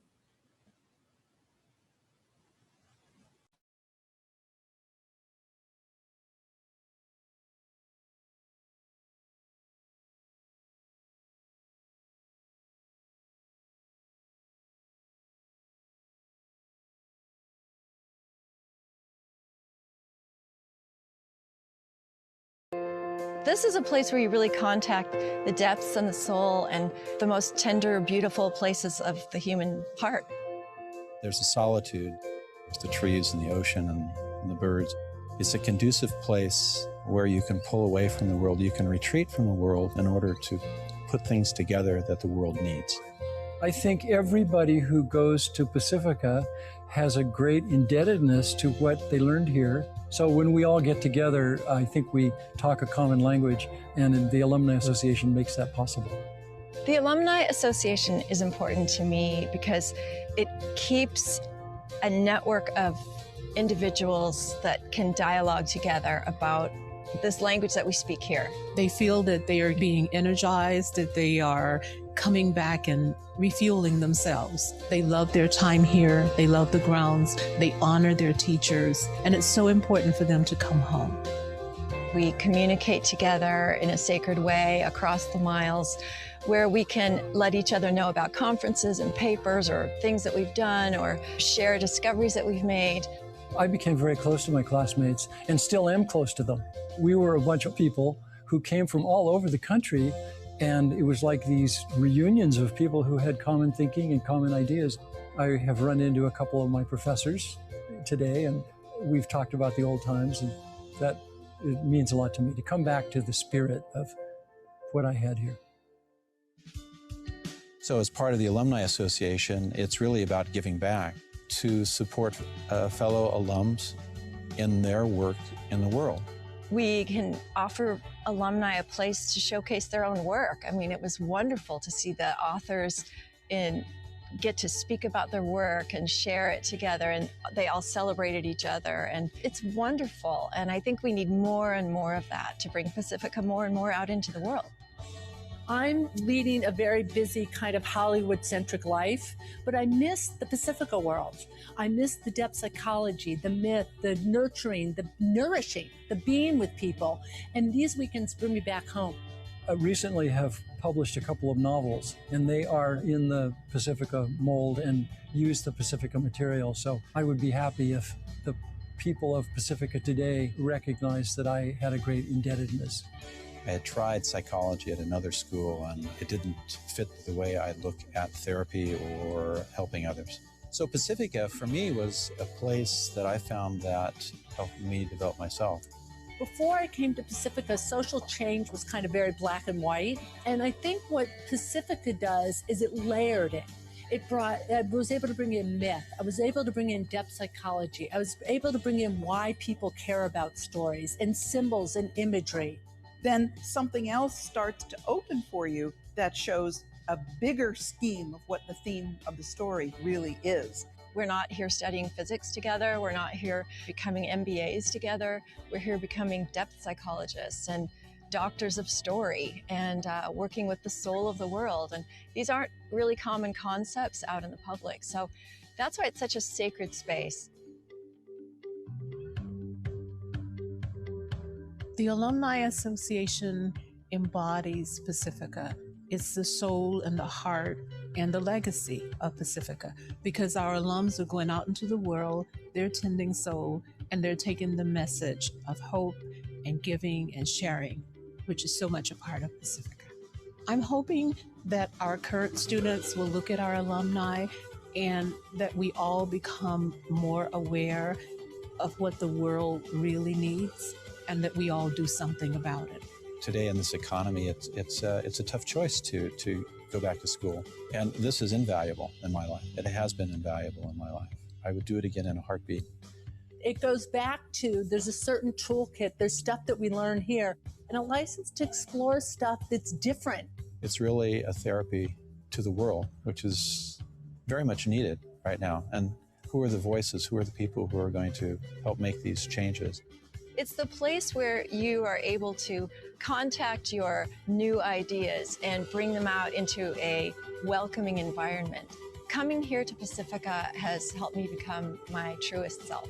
This is a place where you really contact the depths and the soul and the most tender, beautiful places of the human heart. There's a solitude, the trees and the ocean and the birds. It's a conducive place where you can pull away from the world. You can retreat from the world in order to put things together that the world needs. I think everybody who goes to Pacifica has a great indebtedness to what they learned here. So when we all get together, I think we talk a common language, and the Alumni Association makes that possible. The Alumni Association is important to me because it keeps a network of individuals that can dialogue together about this language that we speak here. They feel that they are being energized, that they are coming back and refueling themselves. They love their time here. They love the grounds. They honor their teachers. And it's so important for them to come home. We communicate together in a sacred way across the miles, where we can let each other know about conferences and papers or things that we've done or share discoveries that we've made. I became very close to my classmates and still am close to them. We were a bunch of people who came from all over the country, and it was like these reunions of people who had common thinking and common ideas. I have run into a couple of my professors today, and we've talked about the old times, and that it means a lot to me to come back to the spirit of what I had here. So as part of the Alumni Association, it's really about giving back to support fellow alums in their work in the world. We can offer alumni a place to showcase their own work. I mean, it was wonderful to see the authors get to speak about their work and share it together, and they all celebrated each other, and it's wonderful. And I think we need more and more of that to bring Pacifica more and more out into the world. I'm leading a very busy kind of Hollywood-centric life, but I miss the Pacifica world. I miss the depth psychology, the myth, the nurturing, the nourishing, the being with people. And these weekends bring me back home. I recently have published a couple of novels, and they are in the Pacifica mold and use the Pacifica material. So I would be happy if the people of Pacifica today recognized that I had a great indebtedness. I had tried psychology at another school, and it didn't fit the way I look at therapy or helping others. So Pacifica, for me, was a place that I found that helped me develop myself. Before I came to Pacifica, social change was kind of very black and white. And I think what Pacifica does is it layered it. I was able to bring in myth. I was able to bring in depth psychology. I was able to bring in why people care about stories and symbols and imagery. Then something else starts to open for you that shows a bigger scheme of what the theme of the story really is. We're not here studying physics together. We're not here becoming MBAs together. We're here becoming depth psychologists and doctors of story and working with the soul of the world. And these aren't really common concepts out in the public. So that's why it's such a sacred space. The Alumni Association embodies Pacifica. It's the soul and the heart and the legacy of Pacifica, because our alums are going out into the world, they're tending soul, and they're taking the message of hope and giving and sharing, which is so much a part of Pacifica. I'm hoping that our current students will look at our alumni and that we all become more aware of what the world really needs and that we all do something about it. Today in this economy, it's a tough choice to go back to school. And this is invaluable in my life. It has been invaluable in my life. I would do it again in a heartbeat. It goes back to, there's a certain toolkit, there's stuff that we learn here, and a license to explore stuff that's different. It's really a therapy to the world, which is very much needed right now. And who are the voices, who are the people who are going to help make these changes? It's the place where you are able to contact your new ideas and bring them out into a welcoming environment. Coming here to Pacifica has helped me become my truest self.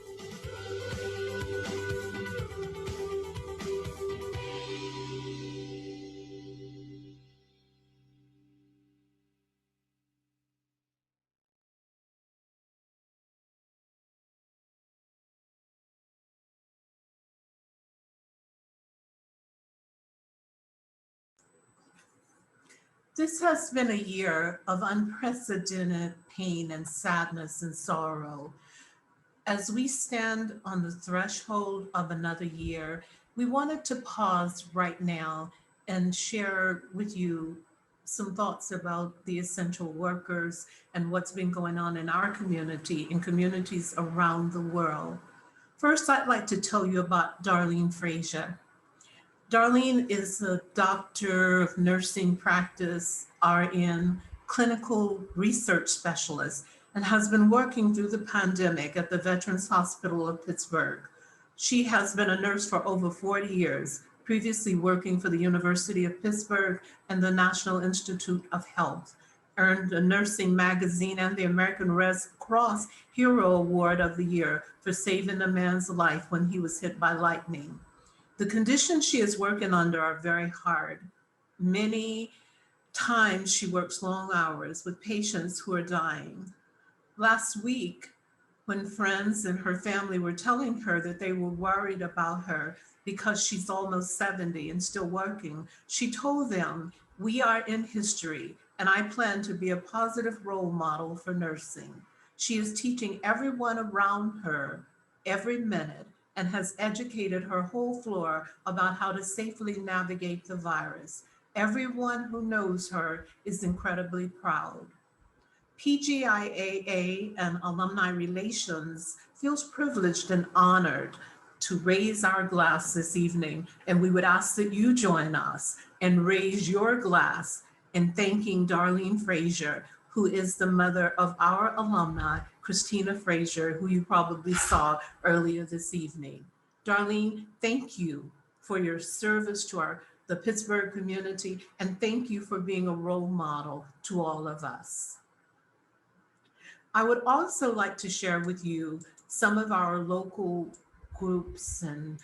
This has been a year of unprecedented pain and sadness and sorrow. As we stand on the threshold of another year, we wanted to pause right now and share with you some thoughts about the essential workers and what's been going on in our community and communities around the world. First, I'd like to tell you about Darlene Frazier. Darlene is a doctor of nursing practice, RN, clinical research specialist, and has been working through the pandemic at the Veterans Hospital of Pittsburgh. She has been a nurse for over 40 years, previously working for the University of Pittsburgh and the National Institute of Health, earned a Nursing Magazine and the American Red Cross Hero Award of the Year for saving a man's life when he was hit by lightning. The conditions she is working under are very hard. Many times she works long hours with patients who are dying. Last week, when friends and her family were telling her that they were worried about her because she's almost 70 and still working, she told them, "We are in history, and I plan to be a positive role model for nursing." She is teaching everyone around her every minute and has educated her whole floor about how to safely navigate the virus. Everyone who knows her is incredibly proud. PGIAA and Alumni Relations feels privileged and honored to raise our glass this evening, and we would ask that you join us and raise your glass in thanking Darlene Frazier, who is the mother of our alumni, Christina Frazier, who you probably saw earlier this evening. Darlene, thank you for your service to the Pittsburgh community, and thank you for being a role model to all of us. I would also like to share with you some of our local groups and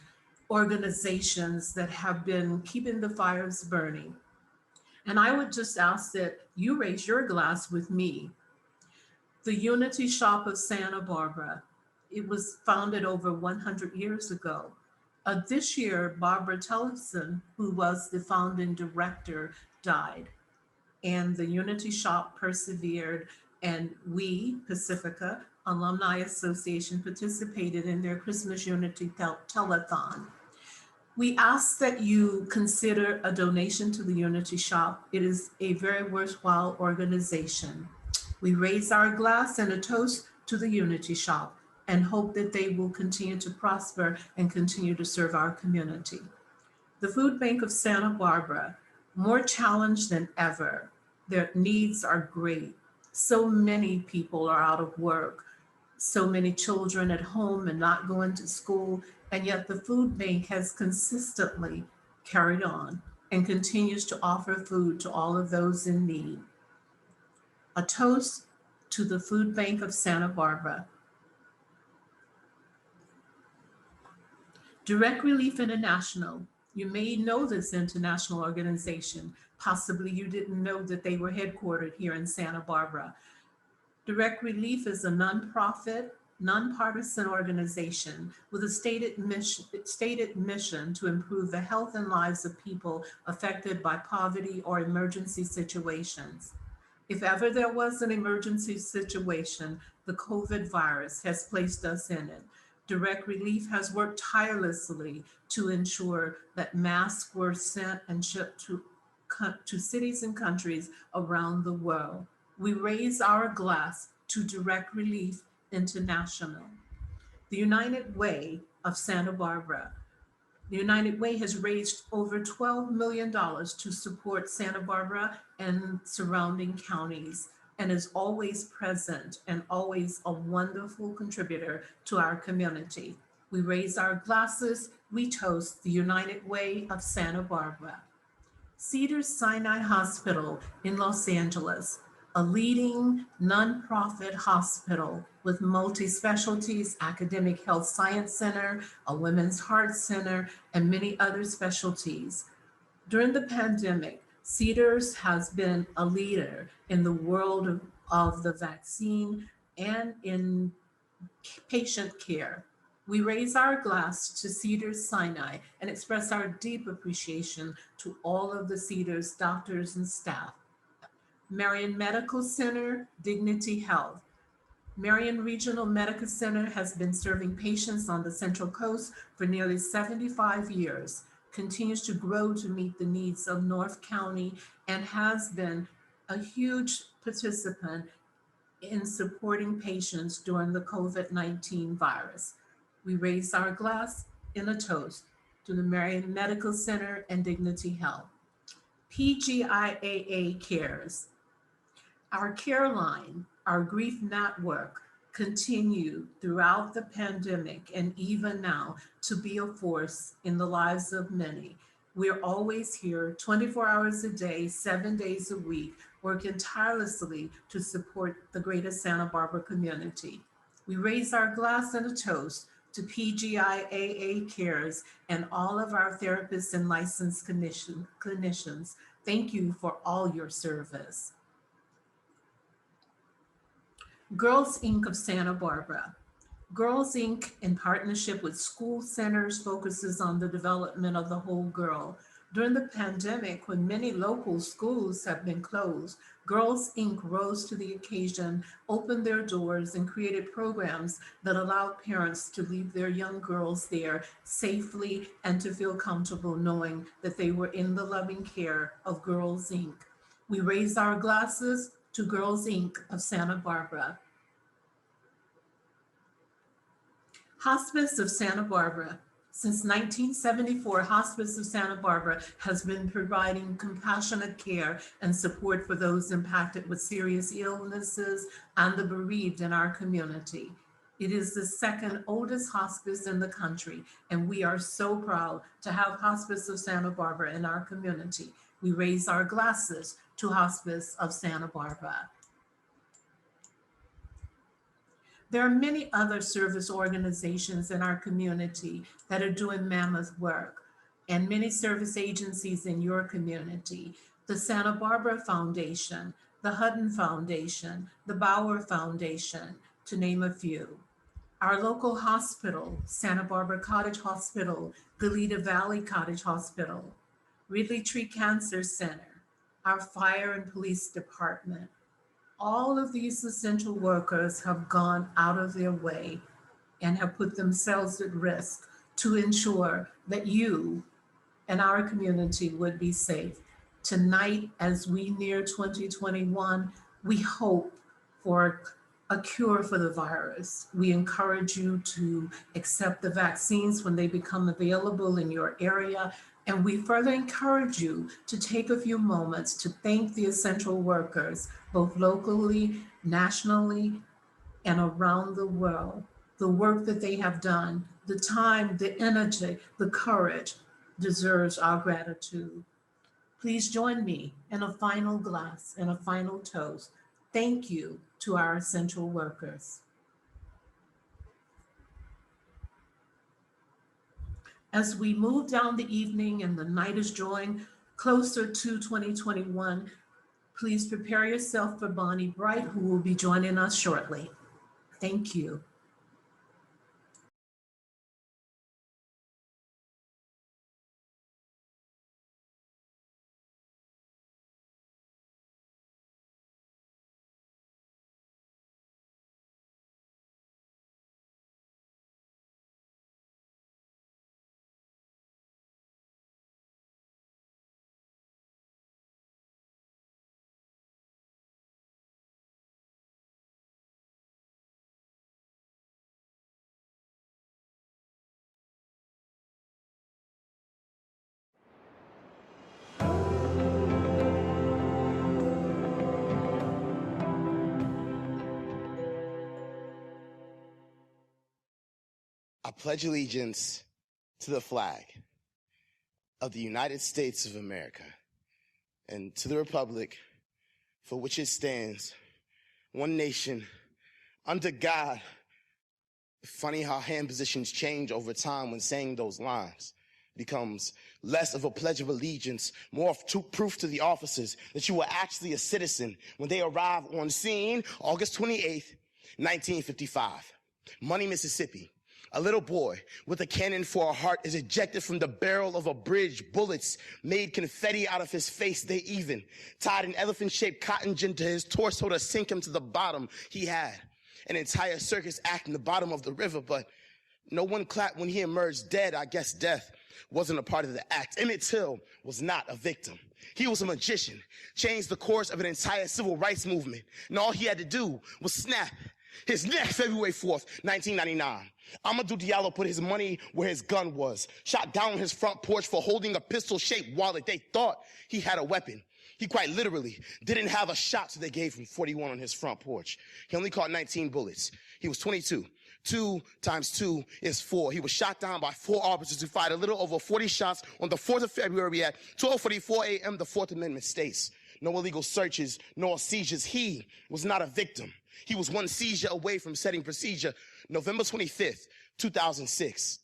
organizations that have been keeping the fires burning. And I would just ask that you raise your glass with me. The Unity Shop of Santa Barbara. It was founded over 100 years ago. This year, Barbara Tellefson, who was the founding director, died. And the Unity Shop persevered, and we, Pacifica Alumni Association, participated in their Christmas Unity Telethon. We ask that you consider a donation to the Unity Shop. It is a very worthwhile organization. We raise our glass and a toast to the Unity Shop and hope that they will continue to prosper and continue to serve our community. The Food Bank of Santa Barbara, more challenged than ever. Their needs are great. So many people are out of work, so many children at home and not going to school, and yet the food bank has consistently carried on and continues to offer food to all of those in need. A toast to the Food Bank of Santa Barbara. Direct Relief International. You may know this international organization. Possibly you didn't know that they were headquartered here in Santa Barbara. Direct Relief is a nonprofit, nonpartisan organization with a stated mission to improve the health and lives of people affected by poverty or emergency situations. If ever there was an emergency situation, the COVID virus has placed us in it. Direct Relief has worked tirelessly to ensure that masks were sent and shipped to cities and countries around the world. We raise our glass to Direct Relief International. The United Way of Santa Barbara. The United Way has raised over $12 million to support Santa Barbara and surrounding counties, and is always present and always a wonderful contributor to our community. We raise our glasses, we toast the United Way of Santa Barbara. Cedars-Sinai Hospital in Los Angeles, a leading nonprofit hospital with multi-specialties, academic health science center, a women's heart center, and many other specialties. During the pandemic, Cedars has been a leader in the world of the vaccine and in patient care. We raise our glass to Cedars-Sinai and express our deep appreciation to all of the Cedars doctors and staff. Marion Medical Center, Dignity Health. Marion Regional Medical Center has been serving patients on the Central Coast for nearly 75 years, continues to grow to meet the needs of North County, and has been a huge participant in supporting patients during the COVID-19 virus. We raise our glass in a toast to the Marion Medical Center and Dignity Health. PGIAA Cares. Our care line, our grief network, continue throughout the pandemic and even now to be a force in the lives of many. We're always here 24 hours a day, 7 days a week, working tirelessly to support the greater Santa Barbara community. We raise our glass and a toast to PGIAA Cares and all of our therapists and licensed clinicians. Thank you for all your service. Girls Inc. of Santa Barbara. Girls Inc. in partnership with school centers focuses on the development of the whole girl. During the pandemic, when many local schools have been closed, Girls Inc. rose to the occasion, opened their doors, and created programs that allowed parents to leave their young girls there safely and to feel comfortable knowing that they were in the loving care of Girls Inc. We raise our glasses to Girls Inc. of Santa Barbara. Hospice of Santa Barbara. Since 1974, Hospice of Santa Barbara has been providing compassionate care and support for those impacted with serious illnesses and the bereaved in our community. It is the second oldest hospice in the country, and we are so proud to have Hospice of Santa Barbara in our community. We raise our glasses to Hospice of Santa Barbara. There are many other service organizations in our community that are doing mammoth work, and many service agencies in your community. The Santa Barbara Foundation, the Hutton Foundation, the Bauer Foundation, to name a few. Our local hospital, Santa Barbara Cottage Hospital, Goleta Valley Cottage Hospital, Ridley Tree Cancer Center, our fire and police department. All of these essential workers have gone out of their way and have put themselves at risk to ensure that you and our community would be safe. Tonight, as we near 2021, we hope for a cure for the virus. We encourage you to accept the vaccines when they become available in your area. And we further encourage you to take a few moments to thank the essential workers, both locally, nationally, and around the world. The work that they have done, the time, the energy, the courage, deserves our gratitude. Please join me in a final glass and a final toast. Thank you to our essential workers. As we move down the evening and the night is drawing closer to 2021, please prepare yourself for Bonnie Bright, who will be joining us shortly. Thank you. I pledge allegiance to the flag of the United States of America and to the republic for which it stands, one nation, under God. Funny how hand positions change over time when saying those lines. Becomes less of a pledge of allegiance, more of proof to the officers that you were actually a citizen when they arrive on scene, August 28th, 1955. Money, Mississippi. A little boy with a cannon for a heart is ejected from the barrel of a bridge. Bullets made confetti out of his face. They even tied an elephant-shaped cotton gin to his torso to sink him to the bottom. He had an entire circus act in the bottom of the river, but no one clapped when he emerged dead. I guess death wasn't a part of the act. Emmett Till was not a victim. He was a magician, changed the course of an entire civil rights movement, and all he had to do was snap his neck. February 4th, 1999. Amadou Diallo put his money where his gun was, shot down on his front porch for holding a pistol-shaped wallet. They thought he had a weapon. He quite literally didn't have a shot, so they gave him 41 on his front porch. He only caught 19 bullets. He was 22. 2 times 2 is 4. He was shot down by 4 officers who fired a little over 40 shots on the 4th of February at 12:44 a.m. The 4th Amendment states. No illegal searches, nor seizures. He was not a victim. He was one seizure away from setting procedure. November 25th, 2006.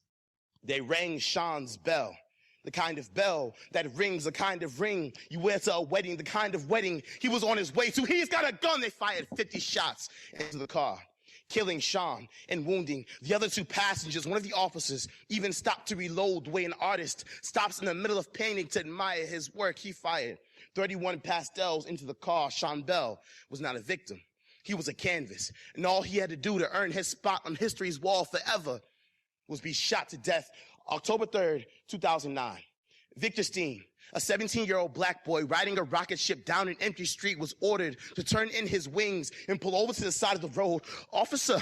They rang Sean's bell. The kind of bell that rings, the kind of ring you wear to a wedding, the kind of wedding he was on his way to. He's got a gun. They fired 50 shots into the car, killing Sean and wounding the other 2 passengers. One of the officers even stopped to reload the way an artist stops in the middle of painting to admire his work. He fired 31 pastels into the car. Sean Bell was not a victim. He was a canvas, and all he had to do to earn his spot on history's wall forever was be shot to death October 3rd, 2009. Victor Steen, a 17-year-old black boy riding a rocket ship down an empty street, was ordered to turn in his wings and pull over to the side of the road. Officer,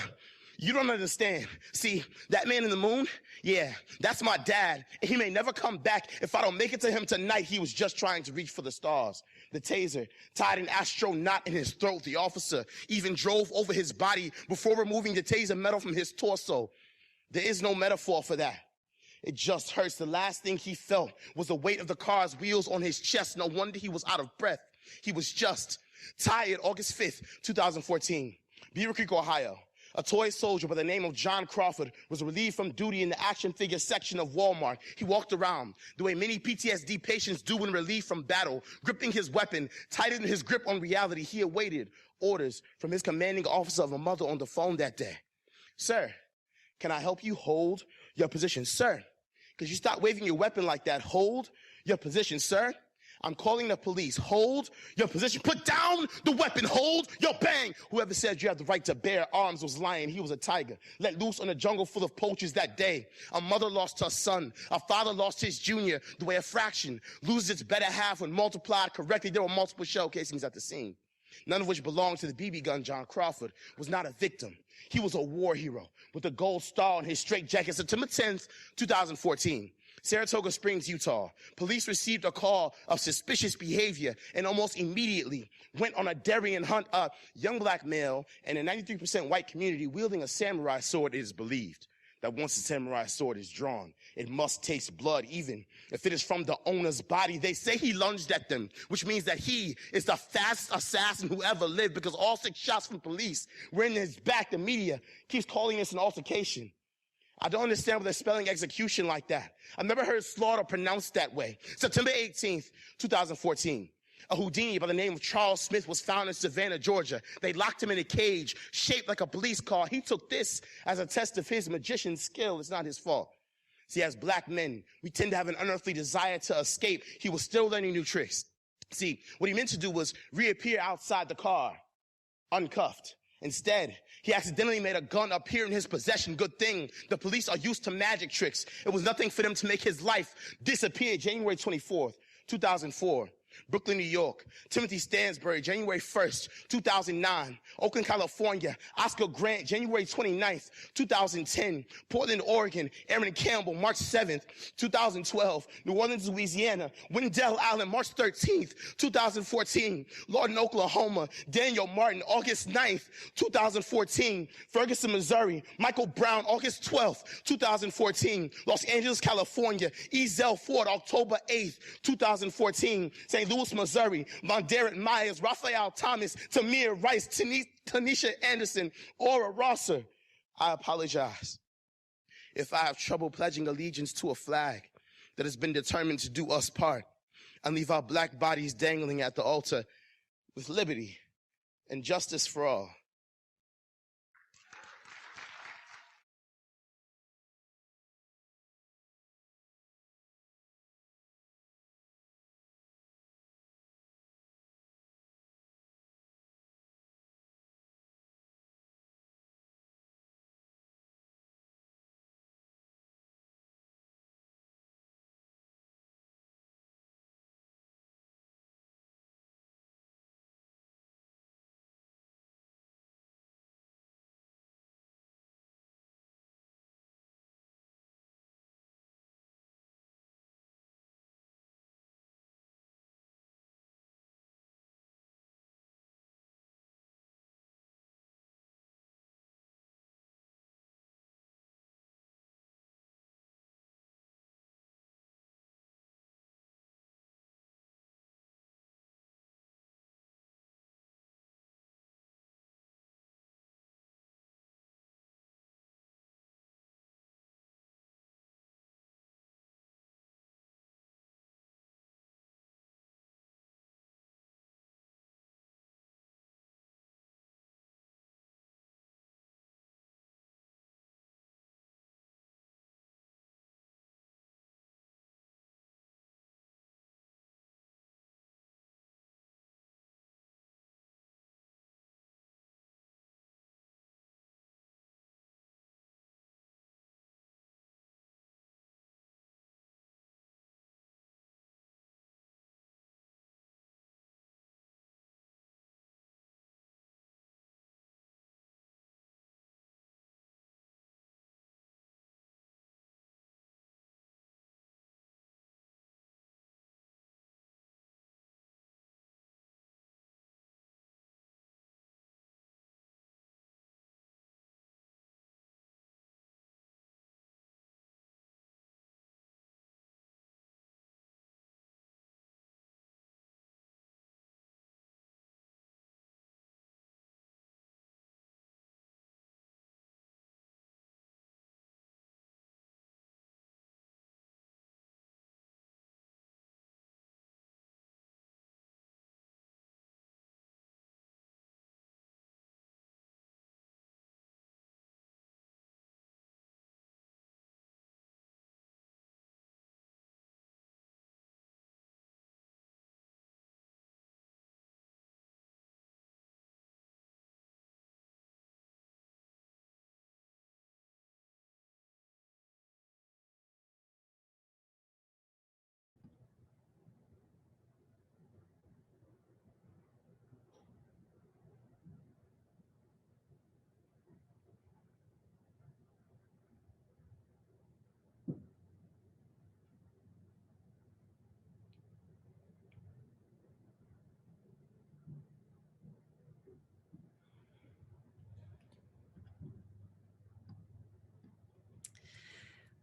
you don't understand. See, that man in the moon? Yeah, that's my dad. And he may never come back if I don't make it to him tonight. He was just trying to reach for the stars. The taser tied an astronaut in his throat. The officer even drove over his body before removing the taser metal from his torso. There is no metaphor for that. It just hurts. The last thing he felt was the weight of the car's wheels on his chest. No wonder he was out of breath. He was just tired. August 5th, 2014, Beaver Creek, Ohio. A toy soldier by the name of John Crawford was relieved from duty in the action figure section of Walmart. He walked around the way many PTSD patients do when relieved from battle, gripping his weapon, tighter than his grip on reality. He awaited orders from his commanding officer of a mother on the phone that day. Sir, can I help you hold your position? Sir, could you stop waving your weapon like that? Hold your position, sir. I'm calling the police. Hold your position. Put down the weapon. Hold your bang. Whoever said you have the right to bear arms was lying. He was a tiger, let loose on a jungle full of poachers that day. A mother lost her son. A father lost his junior. The way a fraction loses its better half when multiplied correctly. There were multiple shell casings at the scene, none of which belonged to the BB gun. John Crawford was not a victim. He was a war hero with a gold star on his straitjacket. September 10th, 2014. Saratoga Springs, Utah. Police received a call of suspicious behavior and almost immediately went on a Darien hunt. A young black male in a 93% white community wielding a samurai sword, it is believed. that once the samurai sword is drawn, it must taste blood, even if it is from the owner's body. They say he lunged at them, which means that he is the fastest assassin who ever lived, because all 6 shots from police were in his back. The media keeps calling this an altercation. I don't understand why they're spelling execution like that. I've never heard slaughter pronounced that way. September 18th, 2014. A Houdini by the name of Charles Smith was found in Savannah, Georgia. They locked him in a cage shaped like a police car. He took this as a test of his magician skill. It's not his fault. See, as black men, we tend to have an unearthly desire to escape. He was still learning new tricks. See, what he meant to do was reappear outside the car, uncuffed. Instead, he accidentally made a gun appear in his possession. Good thing the police are used to magic tricks. It was nothing for them to make his life disappear. January 24th, 2004. Brooklyn, New York. Timothy Stansbury, January 1st, 2009. Oakland, California. Oscar Grant, January 29th, 2010. Portland, Oregon. Aaron Campbell, March 7th, 2012. New Orleans, Louisiana. Wendell Allen, March 13th, 2014. Lawton, Oklahoma. Daniel Martin, August 9th, 2014. Ferguson, Missouri. Michael Brown, August 12th, 2014. Los Angeles, California. Ezell Ford, October 8th, 2014. St. Louis, Missouri. Von Derek Myers, Raphael Thomas, Tamir Rice, Tanisha Anderson, Aura Rosser. I apologize if I have trouble pledging allegiance to a flag that has been determined to do us part and leave our black bodies dangling at the altar with liberty and justice for all.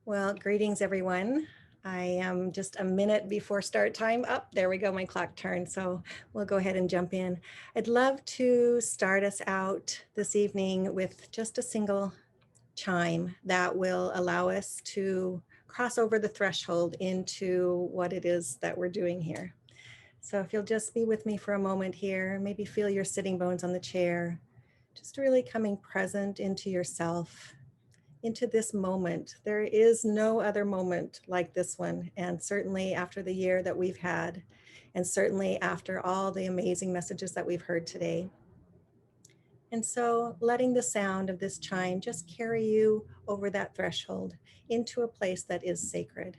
Well, greetings, everyone. I am just a minute before start time. Up, there we go, my clock turned, so we'll go ahead and jump in. I'd love to start us out this evening with just a single chime that will allow us to cross over the threshold into what it is that we're doing here. So if you'll just be with me for a moment here, maybe feel your sitting bones on the chair, just really coming present into yourself, into this moment. There is no other moment like this one. And certainly after the year that we've had, and certainly after all the amazing messages that we've heard today. And so letting the sound of this chime just carry you over that threshold into a place that is sacred.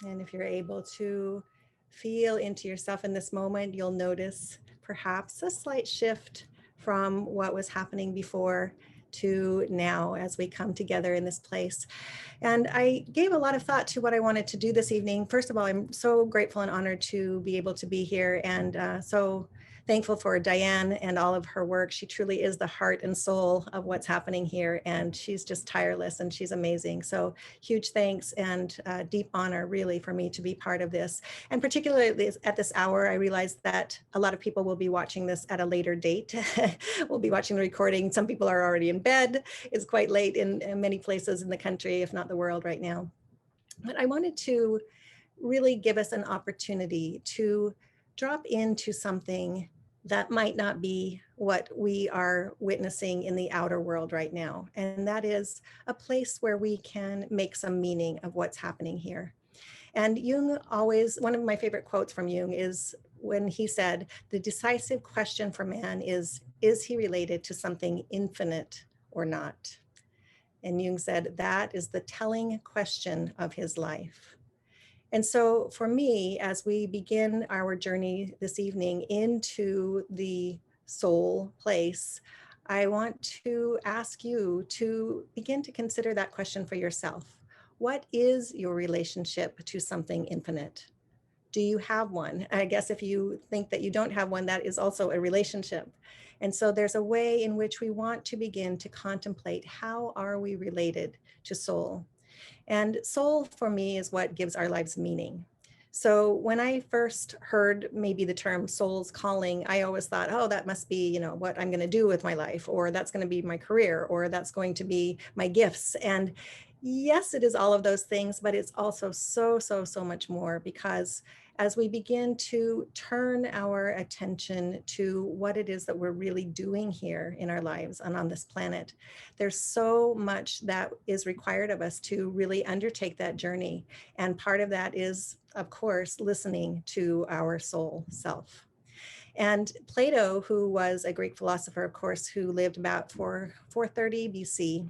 And if you're able to feel into yourself in this moment, you'll notice perhaps a slight shift from what was happening before to now as we come together in this place. And I gave a lot of thought to what I wanted to do this evening. First of all, I'm so grateful and honored to be able to be here, and so thankful for Diane and all of her work. She truly is the heart and soul of what's happening here, and she's just tireless and she's amazing. So huge thanks and deep honor really for me to be part of this. And particularly at this hour, I realized that a lot of people will be watching this at a later date. We'll be watching the recording. Some people are already in bed. It's quite late in many places in the country, if not the world right now. But I wanted to really give us an opportunity to drop into something that might not be what we are witnessing in the outer world right now. And that is a place where we can make some meaning of what's happening here. And Jung always, one of my favorite quotes from Jung is when he said, the decisive question for man is he related to something infinite or not? And Jung said, that is the telling question of his life. And so for me, as we begin our journey this evening into the soul place, I want to ask you to begin to consider that question for yourself. What is your relationship to something infinite? Do you have one? I guess if you think that you don't have one, that is also a relationship. And so there's a way in which we want to begin to contemplate, how are we related to soul? And soul for me is what gives our lives meaning. So when I first heard maybe the term soul's calling, I always thought, oh, that must be, you know, what I'm going to do with my life, or that's going to be my career, or that's going to be my gifts. And yes, it is all of those things, but it's also so much more, because as we begin to turn our attention to what it is that we're really doing here in our lives and on this planet, there's so much that is required of us to really undertake that journey. And part of that is, of course, listening to our soul self. And Plato, who was a Greek philosopher, of course, who lived about 430 BC,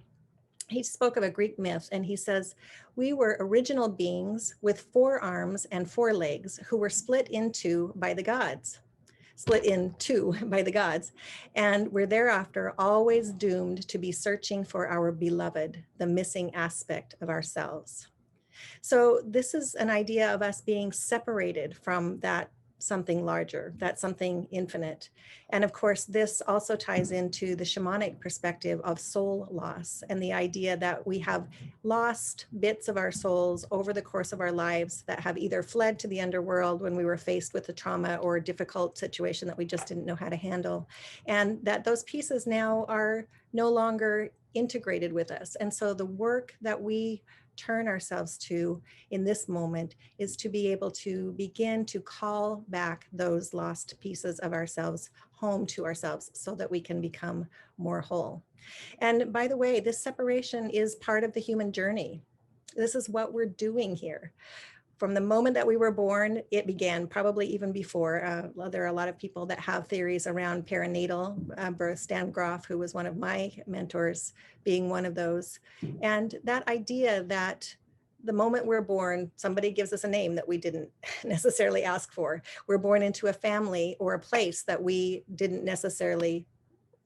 he spoke of a Greek myth, and he says, we were original beings with 4 arms and 4 legs who were split in two by the gods, and we're thereafter always doomed to be searching for our beloved, the missing aspect of ourselves. So this is an idea of us being separated from that something larger, that something infinite. And of course, this also ties into the shamanic perspective of soul loss and the idea that we have lost bits of our souls over the course of our lives that have either fled to the underworld when we were faced with a trauma or a difficult situation that we just didn't know how to handle. And that those pieces now are no longer integrated with us. And so the work that we turn ourselves to in this moment is to be able to begin to call back those lost pieces of ourselves home to ourselves so that we can become more whole. And by the way, this separation is part of the human journey. This is what we're doing here. From the moment that we were born, it began, probably even before. There are a lot of people that have theories around perinatal birth, Stan Groff, who was one of my mentors, being one of those. And that idea that the moment we're born, somebody gives us a name that we didn't necessarily ask for. We're born into a family or a place that we didn't necessarily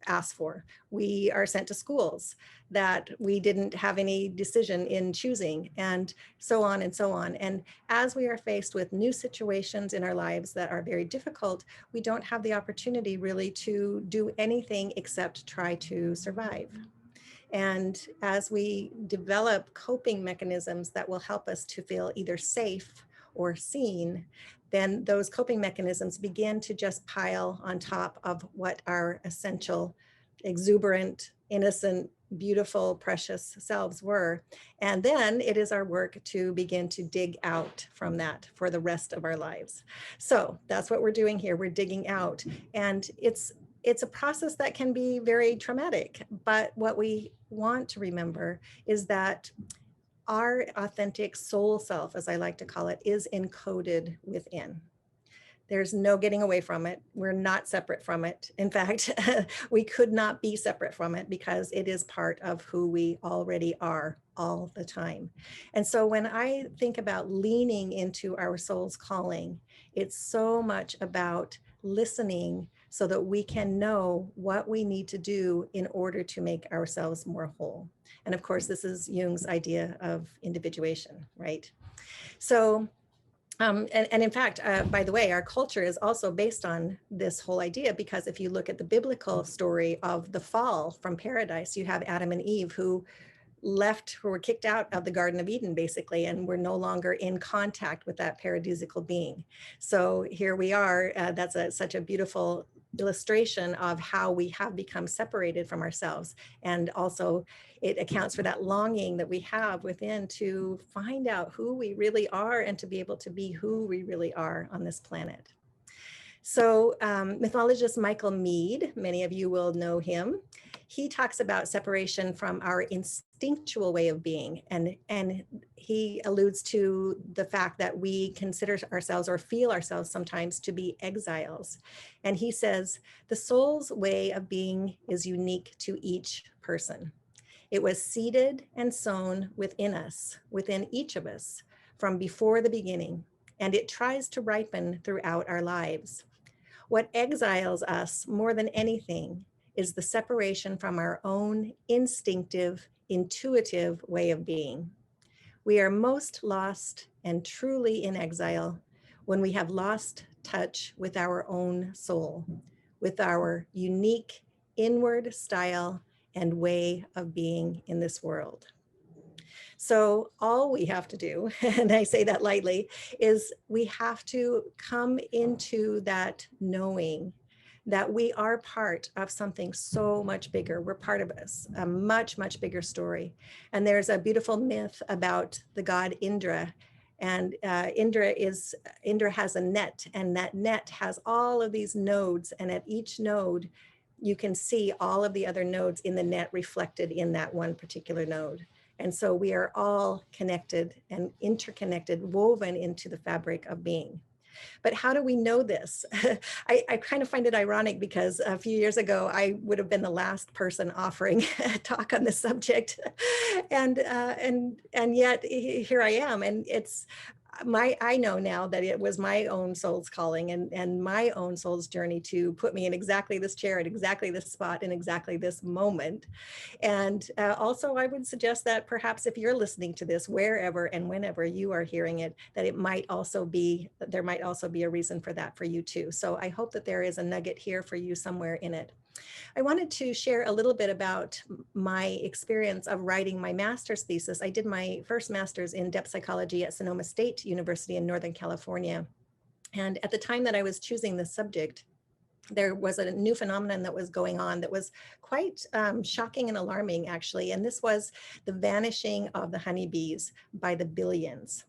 asked for. We are sent to schools that we didn't have any decision in choosing, and so on and so on. And as we are faced with new situations in our lives that are very difficult, we don't have the opportunity really to do anything except try to survive. And as we develop coping mechanisms that will help us to feel either safe or seen, then those coping mechanisms begin to just pile on top of what our essential, exuberant, innocent, beautiful, precious selves were. And then it is our work to begin to dig out from that for the rest of our lives. So that's what we're doing here. We're digging out. And it's a process that can be very traumatic. But what we want to remember is that our authentic soul self, as I like to call it, is encoded within. There's no getting away from it. We're not separate from it. In fact, we could not be separate from it because it is part of who we already are all the time. And so when I think about leaning into our soul's calling, it's so much about listening so that we can know what we need to do in order to make ourselves more whole. And of course, this is Jung's idea of individuation, right? So, and in fact, by the way, our culture is also based on this whole idea, because if you look at the biblical story of the fall from paradise, you have Adam and Eve who were kicked out of the Garden of Eden, basically, and were no longer in contact with that paradisical being. So here we are. That's such a beautiful illustration of how we have become separated from ourselves. And also it accounts for that longing that we have within to find out who we really are and to be able to be who we really are on this planet. So mythologist Michael Meade, many of you will know him. He talks about separation from our instinctual way of being. And he alludes to the fact that we consider ourselves or feel ourselves sometimes to be exiles. And he says, the soul's way of being is unique to each person. It was seeded and sown within us, within each of us, from before the beginning, and it tries to ripen throughout our lives. What exiles us more than anything is the separation from our own instinctive, intuitive way of being. We are most lost and truly in exile when we have lost touch with our own soul, with our unique inward style and way of being in this world. So all we have to do, and I say that lightly, is we have to come into that knowing that we are part of something so much bigger. We're part of a much, much bigger story. And there's a beautiful myth about the god Indra. And Indra has a net, and that net has all of these nodes. And at each node, you can see all of the other nodes in the net reflected in that one particular node. And so we are all connected and interconnected, woven into the fabric of being. But how do we know this? I kind of find it ironic because a few years ago, I would have been the last person offering a talk on this subject. And yet here I am. And it's I know now that it was my own soul's calling and my own soul's journey to put me in exactly this chair at exactly this spot in exactly this moment. And also I would suggest that perhaps if you're listening to this, wherever and whenever you are hearing it, that there might also be a reason for that for you too. So I hope that there is a nugget here for you somewhere in it. I wanted to share a little bit about my experience of writing my master's thesis. I did my first master's in depth psychology at Sonoma State University in Northern California. And at the time that I was choosing this subject, there was a new phenomenon that was going on that was quite shocking and alarming, actually. And this was the vanishing of the honeybees by the billions.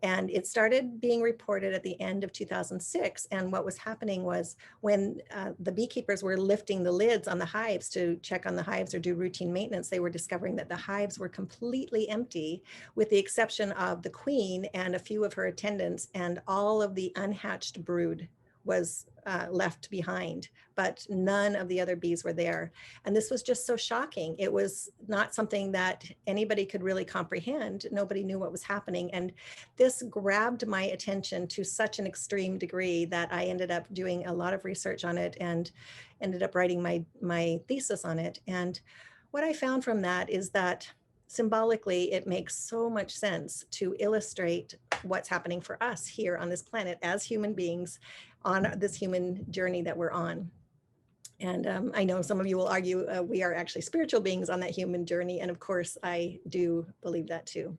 And it started being reported at the end of 2006. And what was happening was when the beekeepers were lifting the lids on the hives to check on the hives or do routine maintenance, they were discovering that the hives were completely empty, with the exception of the queen and a few of her attendants, and all of the unhatched brood was left behind, but none of the other bees were there. And this was just so shocking. It was not something that anybody could really comprehend. Nobody knew what was happening. And this grabbed my attention to such an extreme degree that I ended up doing a lot of research on it and ended up writing my thesis on it. And what I found from that is that symbolically, it makes so much sense to illustrate what's happening for us here on this planet as human beings on this human journey that we're on. And I know some of you will argue we are actually spiritual beings on that human journey. And of course, I do believe that too.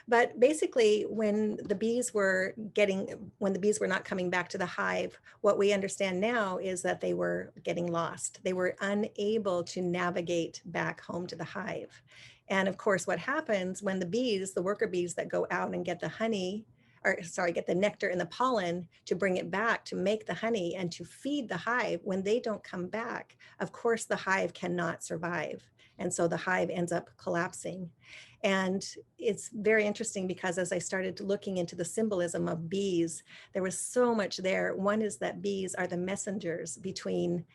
But basically, when the bees were not coming back to the hive, what we understand now is that they were getting lost. They were unable to navigate back home to the hive. And of course, what happens when the bees, the worker bees that go out and get the honey, get the nectar and the pollen to bring it back to make the honey and to feed the hive, when they don't come back, of course, the hive cannot survive. And so the hive ends up collapsing. And it's very interesting because as I started looking into the symbolism of bees, there was so much there. One is that bees are the messengers between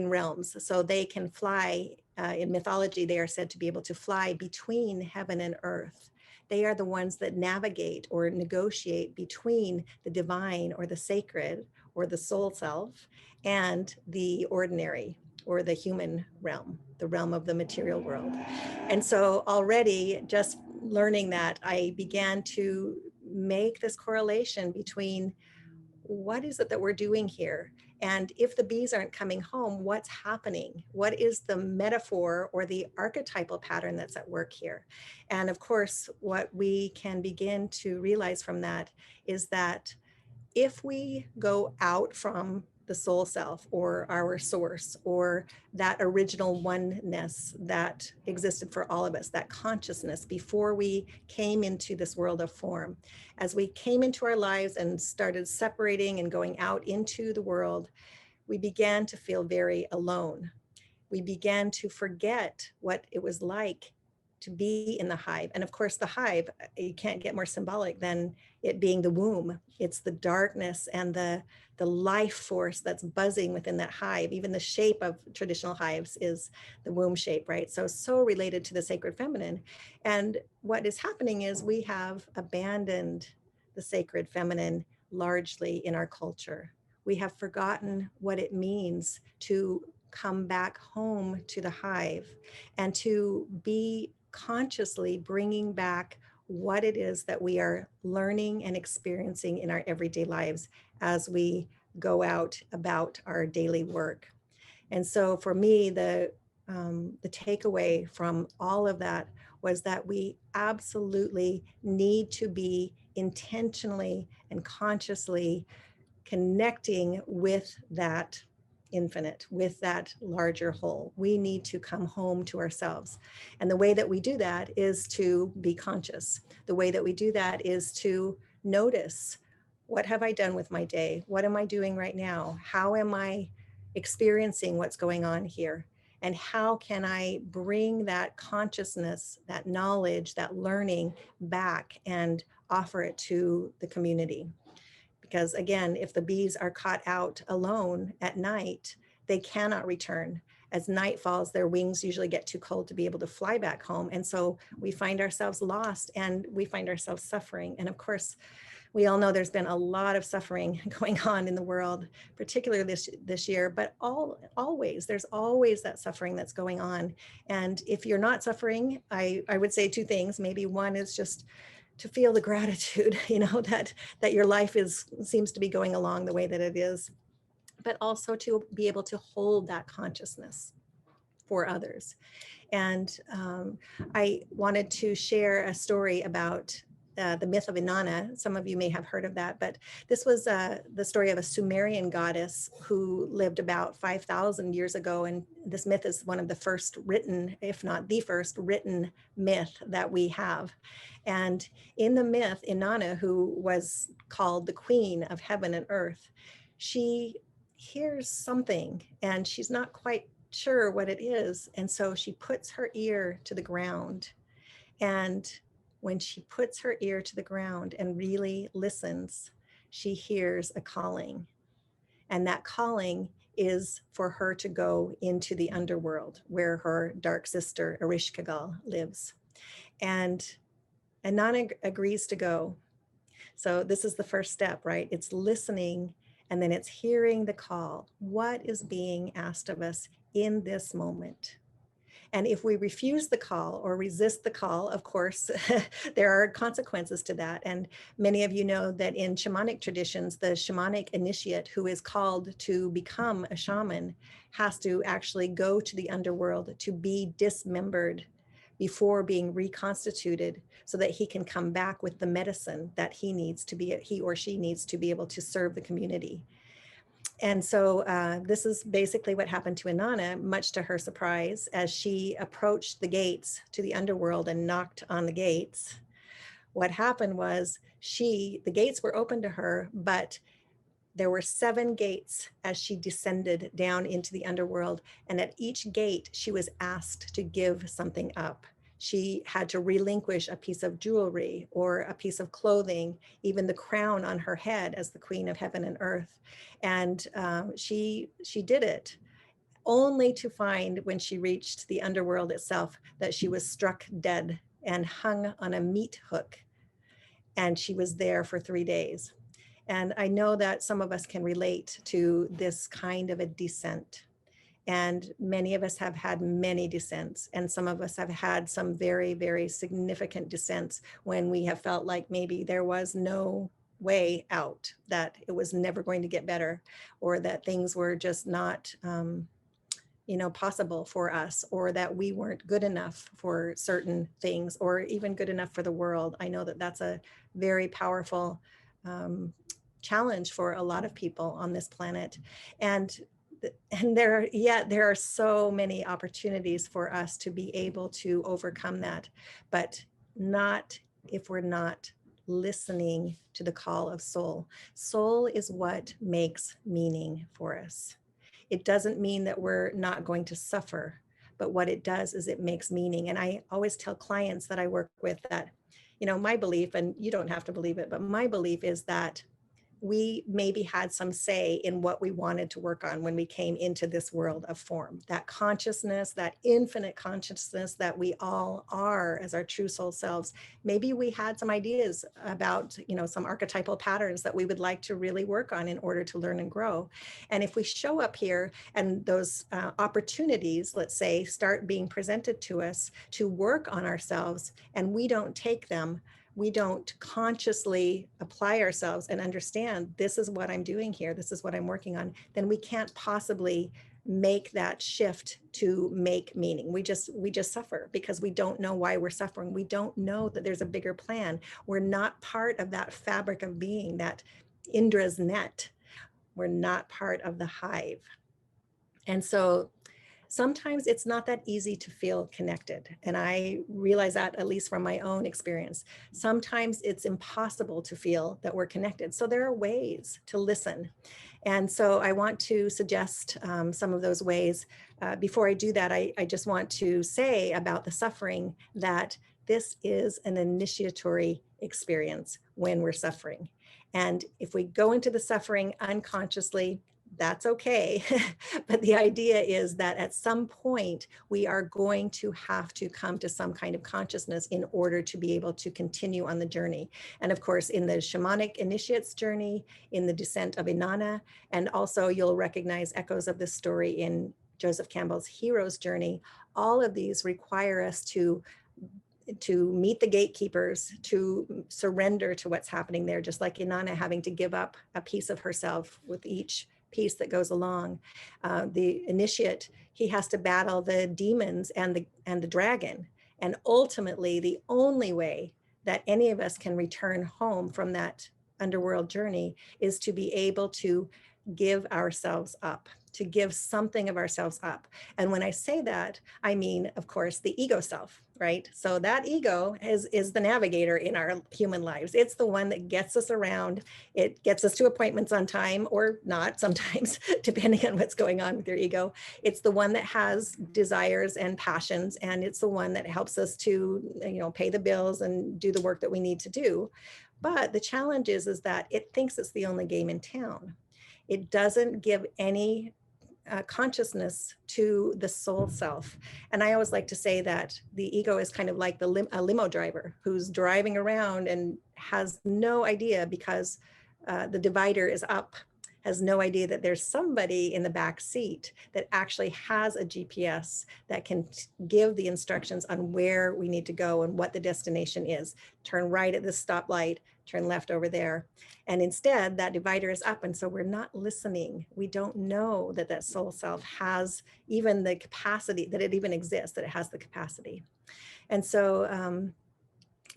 realms. So they can fly, in mythology, they are said to be able to fly between heaven and earth. They are the ones that navigate or negotiate between the divine or the sacred or the soul self and the ordinary or the human realm, the realm of the material world. And so already just learning that, I began to make this correlation between what is it that we're doing here? And if the bees aren't coming home, what's happening? What is the metaphor or the archetypal pattern that's at work here? And of course, what we can begin to realize from that is that if we go out from the soul self or our source or that original oneness that existed for all of us, that consciousness before we came into this world of form, as we came into our lives and started separating and going out into the world, we began to feel very alone. We began to forget what it was like to be in the hive. And of course, the hive, you can't get more symbolic than it being the womb. It's the darkness and the life force that's buzzing within that hive. Even the shape of traditional hives is the womb shape, right? So related to the sacred feminine. And what is happening is we have abandoned the sacred feminine largely in our culture. We have forgotten what it means to come back home to the hive and to be consciously bringing back what it is that we are learning and experiencing in our everyday lives as we go out about our daily work. And so for me, the takeaway from all of that was that we absolutely need to be intentionally and consciously connecting with that infinite, with that larger whole. We need to come home to ourselves. And the way that we do that is to be conscious. The way that we do that is to notice, what have I done with my day? What am I doing right now? How am I experiencing what's going on here? And how can I bring that consciousness, that knowledge, that learning back and offer it to the community? Because again, if the bees are caught out alone at night, they cannot return. As night falls, their wings usually get too cold to be able to fly back home. And so we find ourselves lost and we find ourselves suffering. And of course, we all know there's been a lot of suffering going on in the world, particularly this year, but there's always that suffering that's going on. And if you're not suffering, I would say two things. Maybe one is just to feel the gratitude, that your life seems to be going along the way that it is, but also to be able to hold that consciousness for others. And I wanted to share a story about the myth of Inanna. Some of you may have heard of that, but this was the story of a Sumerian goddess who lived about 5,000 years ago. And this myth is one of the first written, if not the first written myth that we have. And in the myth, Inanna, who was called the queen of heaven and earth, she hears something and she's not quite sure what it is. And so she puts her ear to the ground. And when she puts her ear to the ground and really listens, she hears a calling. And that calling is for her to go into the underworld where her dark sister, Ereshkigal, lives. And Inanna agrees to go. So this is the first step, right? It's listening, and then it's hearing the call. What is being asked of us in this moment? And if we refuse the call or resist the call, of course, there are consequences to that. And many of you know that in shamanic traditions, the shamanic initiate who is called to become a shaman has to actually go to the underworld to be dismembered before being reconstituted so that he can come back with the medicine that he or she needs to be able to serve the community. And so this is basically what happened to Inanna, much to her surprise, as she approached the gates to the underworld and knocked on the gates. What happened was the gates were open to her, but there were 7 gates as she descended down into the underworld. And at each gate, she was asked to give something up. She had to relinquish a piece of jewelry or a piece of clothing, even the crown on her head as the queen of heaven and earth. And she did it, only to find when she reached the underworld itself that she was struck dead and hung on a meat hook. And she was there for 3 days. And I know that some of us can relate to this kind of a descent. And many of us have had many descents, and some of us have had some very, very significant descents when we have felt like maybe there was no way out, that it was never going to get better, or that things were just not possible for us, or that we weren't good enough for certain things, or even good enough for the world. I know that that's a very powerful challenge for a lot of people on this planet. And there are so many opportunities for us to be able to overcome that, but not if we're not listening to the call of soul. Soul is what makes meaning for us. It doesn't mean that we're not going to suffer, but what it does is it makes meaning. And I always tell clients that I work with that, my belief, and you don't have to believe it, but my belief is that we maybe had some say in what we wanted to work on when we came into this world of form. That consciousness, that infinite consciousness that we all are as our true soul selves. Maybe we had some ideas about, some archetypal patterns that we would like to really work on in order to learn and grow. And if we show up here and those opportunities, let's say, start being presented to us to work on ourselves, and we don't take them, we don't consciously apply ourselves and understand this is what I'm doing here, this is what I'm working on, then we can't possibly make that shift to make meaning. We just suffer because we don't know why we're suffering. We don't know that there's a bigger plan. We're not part of that fabric of being, that Indra's net. We're not part of the hive. And so sometimes it's not that easy to feel connected. And I realize that, at least from my own experience. Sometimes it's impossible to feel that we're connected. So there are ways to listen. And so I want to suggest some of those ways. Before I do that, I just want to say about the suffering that this is an initiatory experience when we're suffering. And if we go into the suffering unconsciously, that's okay. But the idea is that at some point, we are going to have to come to some kind of consciousness in order to be able to continue on the journey. And of course, in the shamanic initiate's journey, in the descent of Inanna, and also you'll recognize echoes of this story in Joseph Campbell's hero's journey, all of these require us to meet the gatekeepers, to surrender to what's happening there, just like Inanna having to give up a piece of herself with each piece that goes along. The initiate, he has to battle the demons and the dragon. And ultimately, the only way that any of us can return home from that underworld journey is to be able to give ourselves up, to give something of ourselves up. And when I say that, I mean, of course, the ego self, right? So that ego is the navigator in our human lives. It's the one that gets us around. It gets us to appointments on time or not sometimes, depending on what's going on with your ego. It's the one that has desires and passions, and it's the one that helps us to, pay the bills and do the work that we need to do. But the challenge is that it thinks it's the only game in town. It doesn't give any consciousness to the soul self. And I always like to say that the ego is kind of like a limo driver who's driving around and has no idea, because the divider is up, has no idea that there's somebody in the back seat that actually has a GPS that can give the instructions on where we need to go and what the destination is. Turn right at this stoplight, turn left over there. And instead that divider is up. And so we're not listening. We don't know that that soul self has even the capacity, that it even exists, that it has the capacity. And so,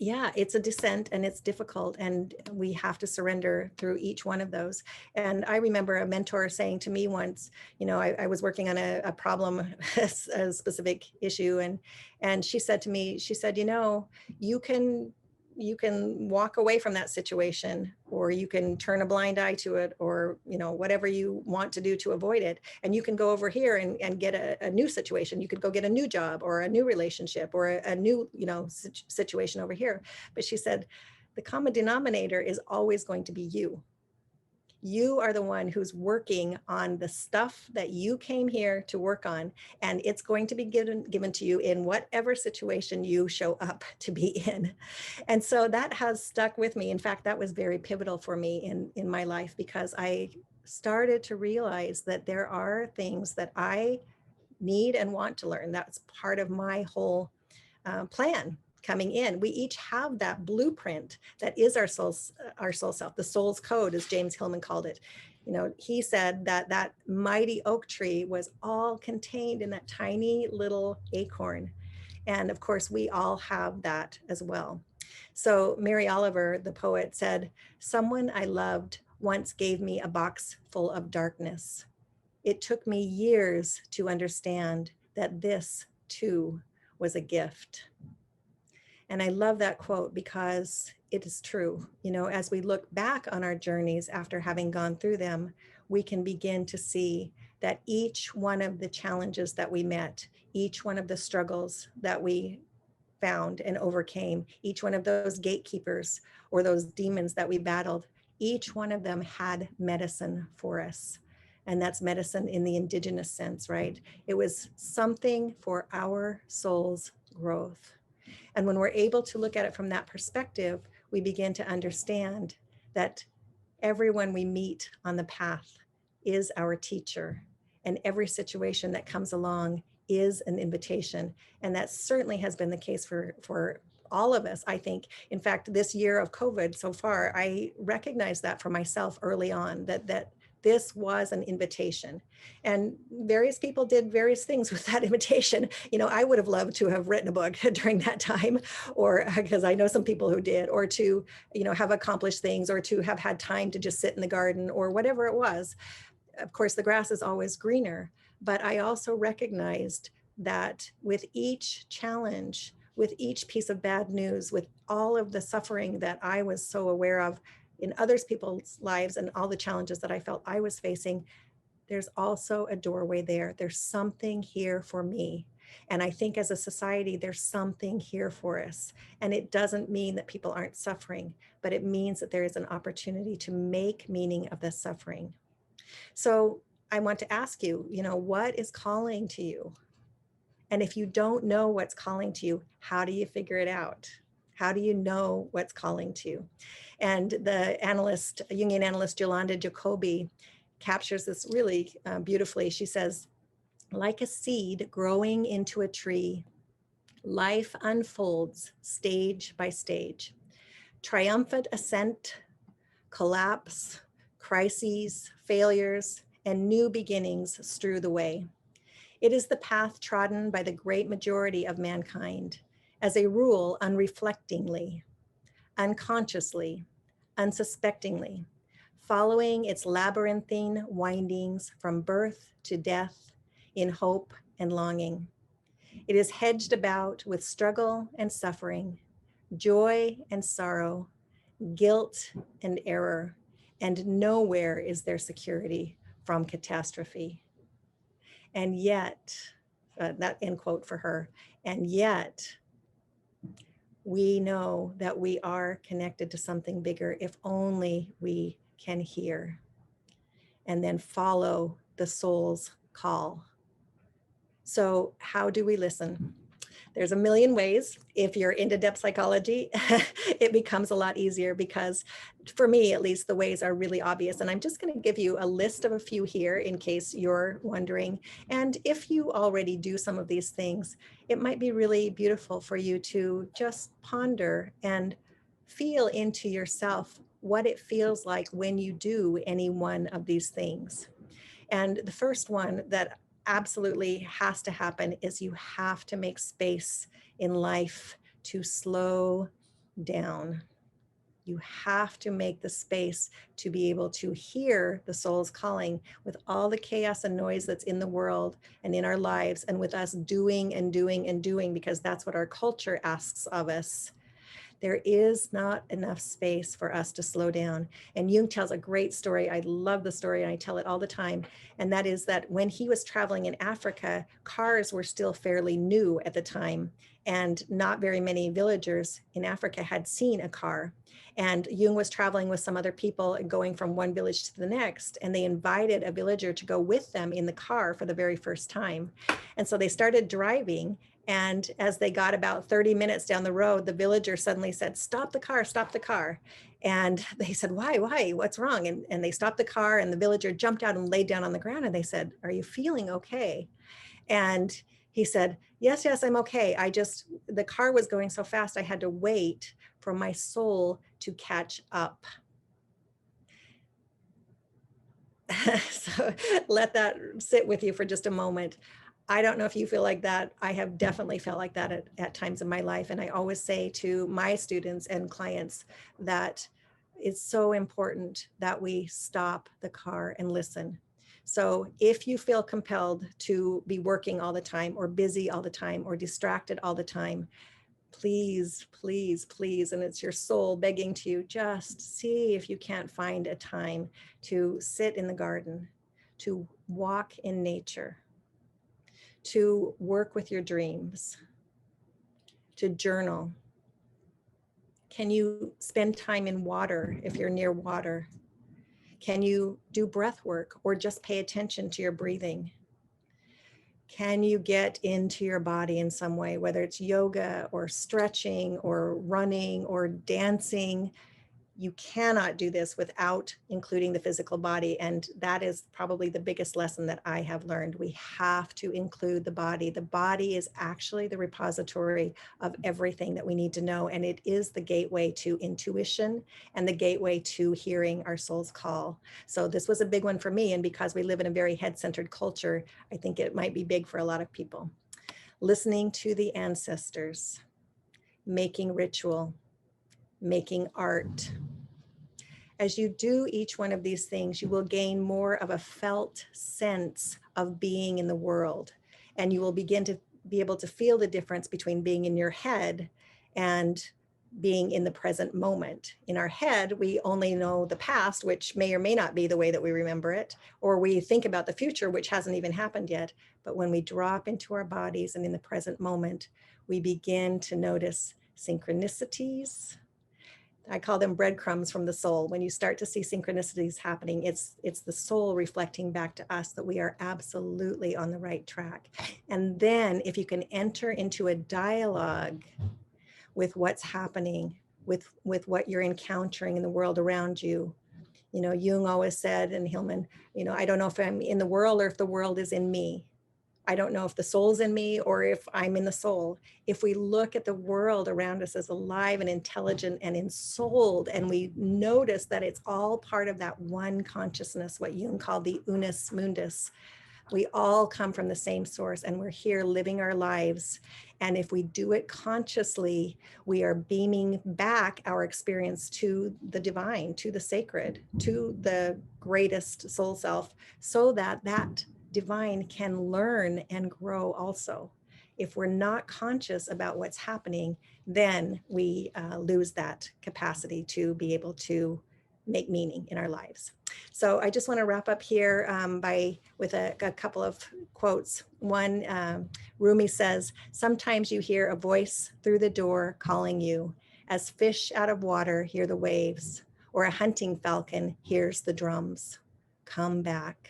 yeah, it's a descent and it's difficult, and we have to surrender through each one of those. And I remember a mentor saying to me once, you know, I was working on a problem, a specific issue, and she said to me, she said, you know, you can walk away from that situation, or you can turn a blind eye to it, or, you know, whatever you want to do to avoid it. And you can go over here and get a new situation. You could go get a new job or a new relationship or a new, you know, situation over here. But she said, the common denominator is always going to be you. You are the one who's working on the stuff that you came here to work on, and it's going to be given to you in whatever situation you show up to be in. And so that has stuck with me. In fact, that was very pivotal for me in my life, because I started to realize that there are things that I need and want to learn. That's part of my whole plan coming in. We each have that blueprint that is our soul self, the soul's code, as James Hillman called it. You know, he said that that mighty oak tree was all contained in that tiny little acorn. And of course, we all have that as well. So Mary Oliver, the poet, said, "Someone I loved once gave me a box full of darkness. It took me years to understand that this too was a gift." And I love that quote because it is true. You know, as we look back on our journeys after having gone through them, we can begin to see that each one of the challenges that we met, each one of the struggles that we found and overcame, each one of those gatekeepers or those demons that we battled, each one of them had medicine for us. And that's medicine in the indigenous sense, right? It was something for our soul's growth. And when we're able to look at it from that perspective, we begin to understand that everyone we meet on the path is our teacher, and every situation that comes along is an invitation. And that certainly has been the case for all of us, I think. In fact, this year of COVID so far, I recognized that for myself early on, that this was an invitation, and various people did various things with that invitation. You know, I would have loved to have written a book during that time, or because I know some people who did, or to, you know, have accomplished things, or to have had time to just sit in the garden, or whatever it was. Of course, the grass is always greener, but I also recognized that with each challenge, with each piece of bad news, with all of the suffering that I was so aware of in others people's lives and all the challenges that I felt I was facing, there's also a doorway there. There's something here for me. And I think as a society, there's something here for us. And it doesn't mean that people aren't suffering, but it means that there is an opportunity to make meaning of the suffering. So I want to ask you, you know, what is calling to you? And if you don't know what's calling to you, how do you figure it out? How do you know what's calling to you? And the analyst, Jungian analyst Yolanda Jacoby captures this really beautifully. She says, like a seed growing into a tree, life unfolds stage by stage. Triumphant ascent, collapse, crises, failures, and new beginnings strew the way. It is the path trodden by the great majority of mankind, as a rule unreflectingly, unconsciously, unsuspectingly, following its labyrinthine windings from birth to death in hope and longing. It is hedged about with struggle and suffering, joy and sorrow, guilt and error, and nowhere is there security from catastrophe. And yet, that end quote for her, and yet, we know that we are connected to something bigger if only we can hear. and then follow the soul's call. So how do we listen? There's a million ways. If you're into depth psychology, it becomes a lot easier because for me, at least, the ways are really obvious. And I'm just going to give you a list of a few here in case you're wondering. And if you already do some of these things, it might be really beautiful for you to just ponder and feel into yourself what it feels like when you do any one of these things. And the first one that absolutely has to happen is you have to make space in life to slow down. You have to make the space to be able to hear the soul's calling with all the chaos and noise that's in the world and in our lives, and with us doing and doing and doing, because that's what our culture asks of us. There is not enough space for us to slow down. And Jung tells a great story. I love the story and I tell it all the time. And that is that when he was traveling in Africa, cars were still fairly new at the time. And not very many villagers in Africa had seen a car. And Jung was traveling with some other people and going from one village to the next. And they invited a villager to go with them in the car for the very first time. And so they started driving. And as they got about 30 minutes down the road, the villager suddenly said, "Stop the car, stop the car." And they said, why, what's wrong? And they stopped the car, and the villager jumped out and laid down on the ground, and they said, "Are you feeling okay?" And he said, yes, I'm okay. The car was going so fast, I had to wait for my soul to catch up. So let that sit with you for just a moment. I don't know if you feel like that. I have definitely felt like that at times in my life. And I always say to my students and clients that it's so important that we stop the car and listen. So if you feel compelled to be working all the time or busy all the time or distracted all the time, please, please, please, and it's your soul begging to you, just see if you can't find a time to sit in the garden, to walk in nature, to work with your dreams, to journal. Can you spend time in water if you're near water? Can you do breath work or just pay attention to your breathing? Can you get into your body in some way, whether it's yoga or stretching or running or dancing? You cannot do this without including the physical body. And that is probably the biggest lesson that I have learned. We have to include the body. The body is actually the repository of everything that we need to know. And it is the gateway to intuition and the gateway to hearing our soul's call. So this was a big one for me. And because we live in a very head-centered culture, I think it might be big for a lot of people. Listening to the ancestors, making ritual, making art. As you do each one of these things, you will gain more of a felt sense of being in the world. And you will begin to be able to feel the difference between being in your head and being in the present moment. In our head, we only know the past, which may or may not be the way that we remember it, or we think about the future, which hasn't even happened yet. But when we drop into our bodies and in the present moment, we begin to notice synchronicities. I call them breadcrumbs from the soul. When you start to see synchronicities happening, it's the soul reflecting back to us that we are absolutely on the right track. And then if you can enter into a dialogue with what's happening, with what you're encountering in the world around you. You know, Jung always said, and Hillman, I don't know if I'm in the world or if the world is in me. I don't know if the soul's in me or if I'm in the soul. If we look at the world around us as alive and intelligent and ensouled, and we notice that it's all part of that one consciousness, what Jung called the unus mundus, we all come from the same source and we're here living our lives. And if we do it consciously, we are beaming back our experience to the divine, to the sacred, to the greatest soul self, so that that divine can learn and grow also. If we're not conscious about what's happening, then we lose that capacity to be able to make meaning in our lives. So I just want to wrap up here with a couple of quotes. One, Rumi says, "Sometimes you hear a voice through the door calling you, as fish out of water hear the waves, or a hunting falcon hears the drums. come back.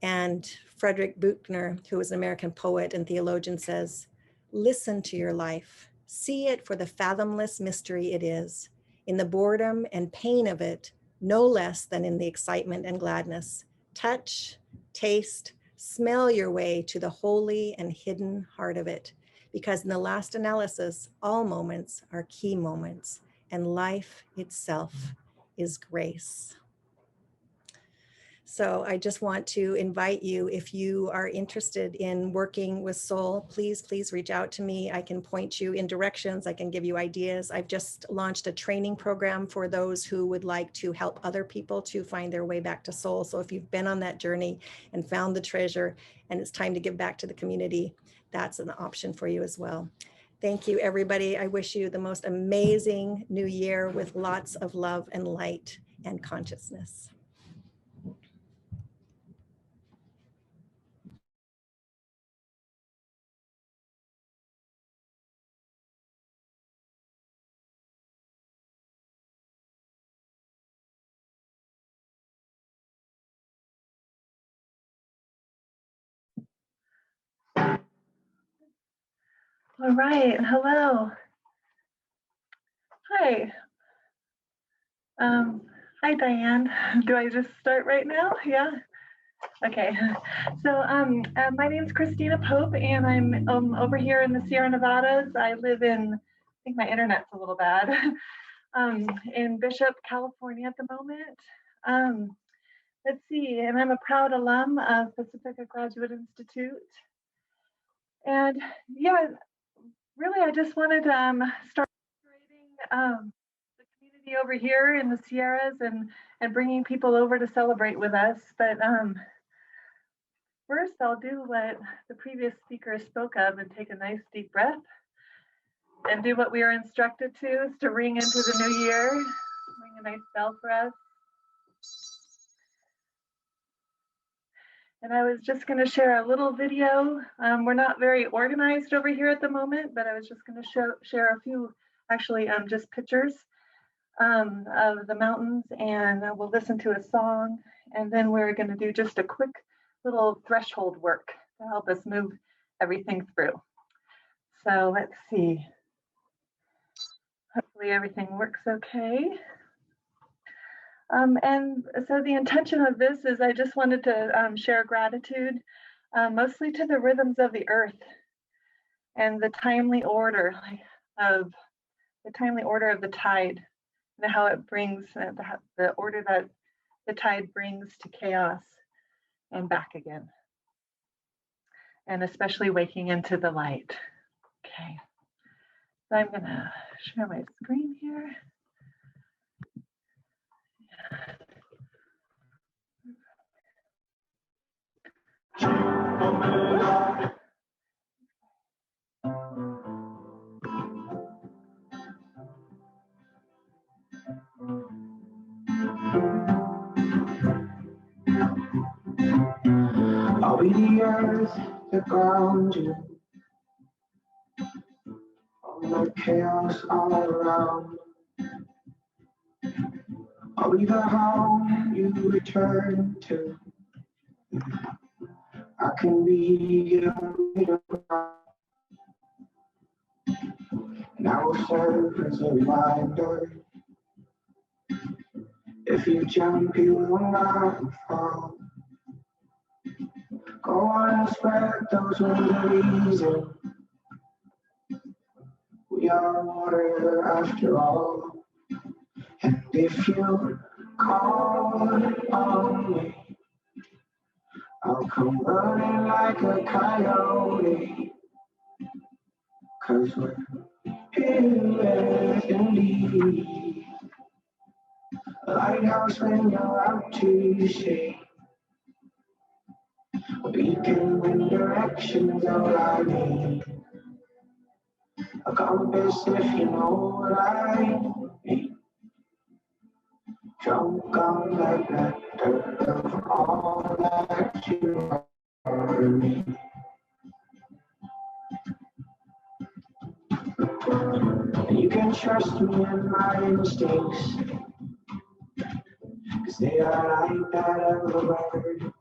And Frederick Buechner, who was an American poet and theologian, says, listen to your life. See it for the fathomless mystery it is, in the boredom and pain of it, no less than in the excitement and gladness. Touch, taste, smell your way to the holy and hidden heart of it, because in the last analysis, all moments are key moments, and life itself is grace. So I just want to invite you, if you are interested in working with soul, please, please reach out to me. I can point you in directions. I can give you ideas. I've just launched a training program for those who would like to help other people to find their way back to soul. So if you've been on that journey and found the treasure and it's time to give back to the community, that's an option for you as well. Thank you, everybody. I wish you the most amazing new year with lots of love and light and consciousness. All right, hello. Hi. Hi, Diane. Do I just start right now? Yeah. Okay. So my name is Christina Pope, and I'm over here in the Sierra Nevadas. I live in, I think my internet's a little bad, in Bishop, California at the moment. Let's see, and I'm a proud alum of Pacifica Graduate Institute. And yeah, really, I just wanted to start celebrating the community over here in the Sierras and bringing people over to celebrate with us. But first, I'll do what the previous speaker spoke of and take a nice deep breath and do what we are instructed to, is to ring into the new year. Ring a nice bell for us. And I was just going to share a little video. We're not very organized over here at the moment, but I was just going to share a few, actually just pictures of the mountains, and we'll listen to a song, and then we're going to do just a quick little threshold work to help us move everything through. So let's see. Hopefully everything works okay. And so the intention of this is I just wanted to share gratitude, mostly to the rhythms of the earth and the timely order of the tide, and how it brings the order that the tide brings to chaos and back again, and especially waking into the light. Okay, so I'm gonna share my screen here. I'll be the earth that ground you, all the chaos all around. I'll be the home you return to. I can be your leader, and I will serve as a reminder. If you jump, you will not fall. Go on and spread those wings of reason. We are water after all. And if you call on me, I'll come running like a coyote. 'Cause we're here indeed. A lighthouse when you're out to sea. A beacon when direction's all I need. A compass if you know what I mean. Drunk on that nectar of all that you are to me. And you can trust me and my instincts, 'cause They are like that of a bird.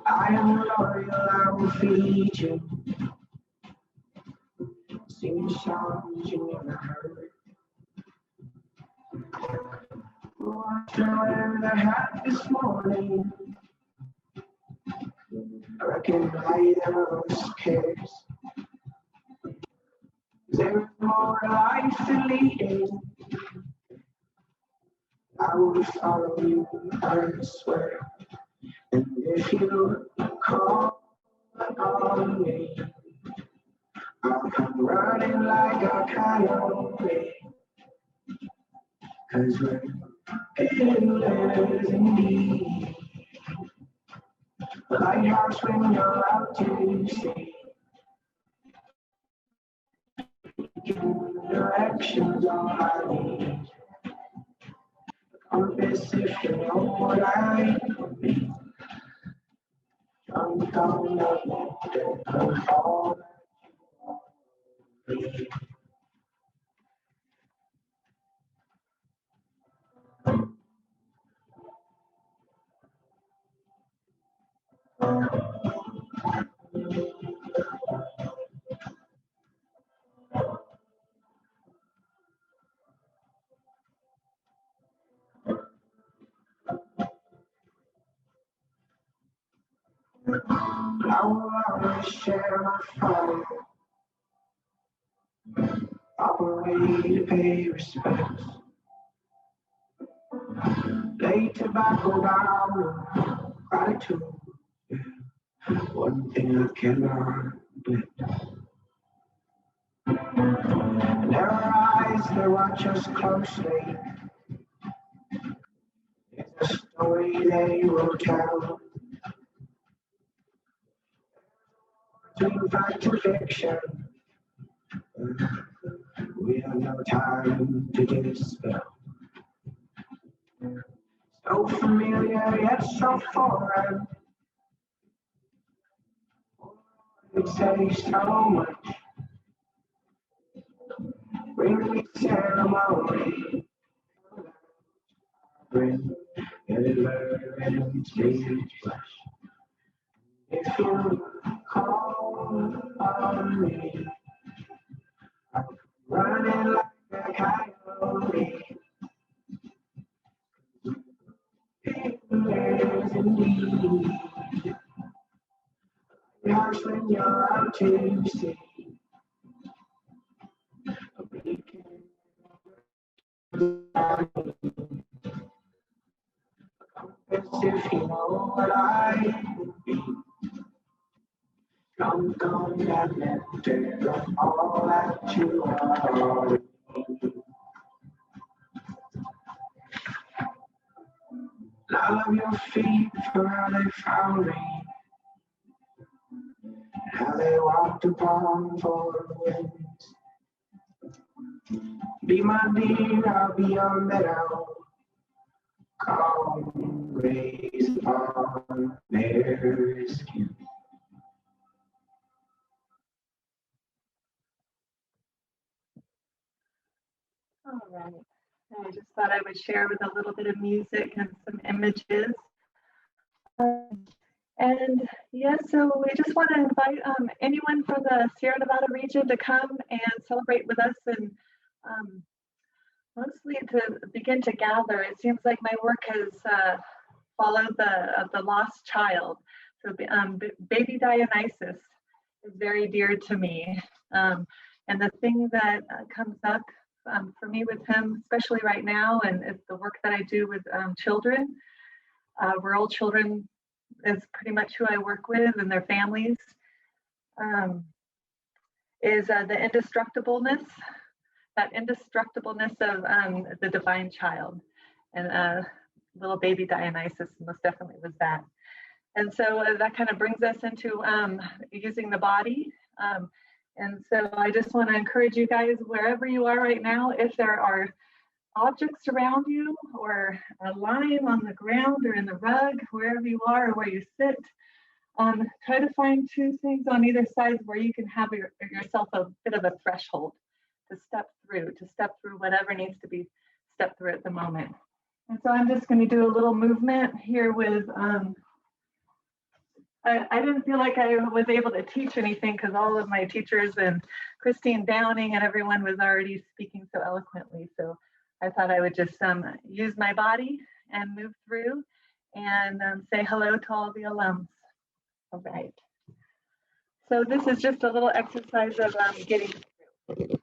I am loyal, I will feed you. Sing songs you never heard. Washed away the hat this morning. I reckon I those cares. There's more life to leading. I will follow you, I swear. And if you call on me, I'll come running like a coyote. 'Cause we're killers indeed. The lighthouse when you're out to sea. Directions all I need. Compass if you know what I mean. Drunk on the nectar of all that you need. I will always share my fire. Operate to pay respects. Lay tobacco down, gratitude. One thing I cannot do. And their eyes, they watch us closely. It's a story they will tell. Between fact and fiction, we have no time to dispel. So familiar yet so foreign. It says so much. Bring me ceremony. Bring everywhere and stage flesh. If you call on me, I'm running like a coyote. There's indeed a house when you're out to sea. If you know what I would be. Drunk on that nectar of all that you are. I love your feet for how they found me. How they walked upon four winds. Be my deer, I'll be your meadow. Calm, graze upon their skin. All right. I just thought I would share with a little bit of music and some images. And yeah, so we just want to invite anyone from the Sierra Nevada region to come and celebrate with us, and mostly to begin to gather. It seems like my work has followed the lost child. So baby Dionysus is very dear to me. And the thing that comes up for me with him, especially right now, and it's the work that I do with children, rural children is pretty much who I work with and their families, is the indestructibleness, that indestructibleness of the divine child. And little baby Dionysus most definitely was that. And so that kind of brings us into using the body. And so I just want to encourage you guys, wherever you are right now, if there are objects around you or a line on the ground or in the rug, wherever you are or where you sit, try to find two things on either side where you can have yourself a bit of a threshold to step through whatever needs to be stepped through at the moment. And so I'm just going to do a little movement here with, I didn't feel like I was able to teach anything because all of my teachers and Christine Downing and everyone was already speaking so eloquently. So I thought I would just use my body and move through and say hello to all the alums. All right. So this is just a little exercise of getting through.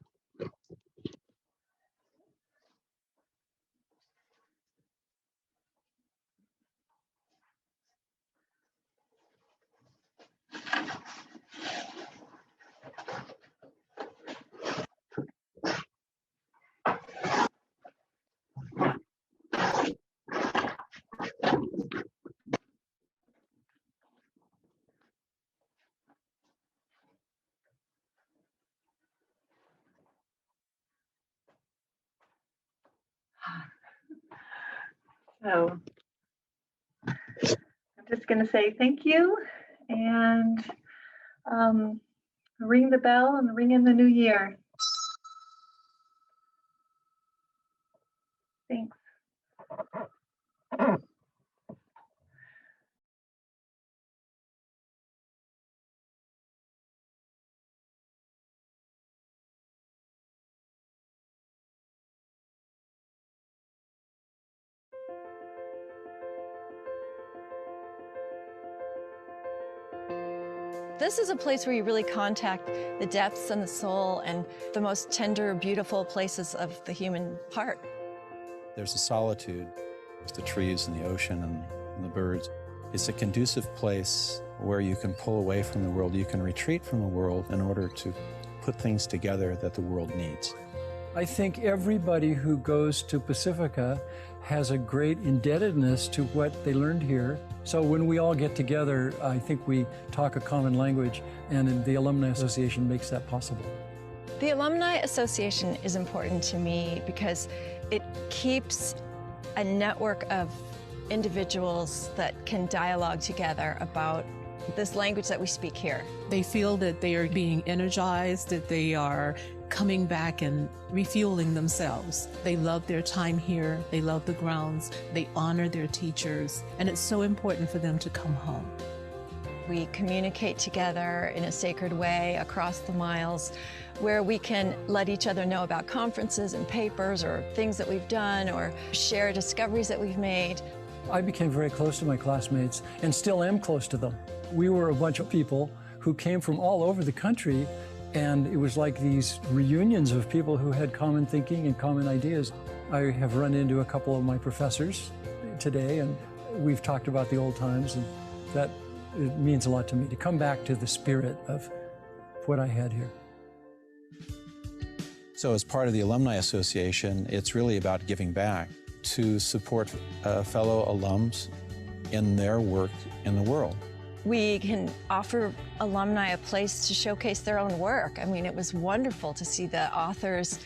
So I'm just going to say thank you and ring the bell and ring in the new year. Thanks. This is a place where you really contact the depths and the soul and the most tender, beautiful places of the human heart. There's a solitude, there's the trees and the ocean and the birds. It's a conducive place where you can pull away from the world, you can retreat from the world in order to put things together that the world needs. I think everybody who goes to Pacifica has a great indebtedness to what they learned here. So when we all get together, I think we talk a common language, and the Alumni Association makes that possible. The Alumni Association is important to me because it keeps a network of individuals that can dialogue together about this language that we speak here. They feel that they are being energized, that they are coming back and refueling themselves. They love their time here. They love the grounds. They honor their teachers. And it's so important for them to come home. We communicate together in a sacred way across the miles where we can let each other know about conferences and papers or things that we've done or share discoveries that we've made. I became very close to my classmates and still am close to them. We were a bunch of people who came from all over the country, and it was like these reunions of people who had common thinking and common ideas. I have run into a couple of my professors today, and we've talked about the old times, and that it means a lot to me to come back to the spirit of what I had here. So as part of the Alumni Association, it's really about giving back to support fellow alums in their work in the world. We can offer alumni a place to showcase their own work. I mean, it was wonderful to see the authors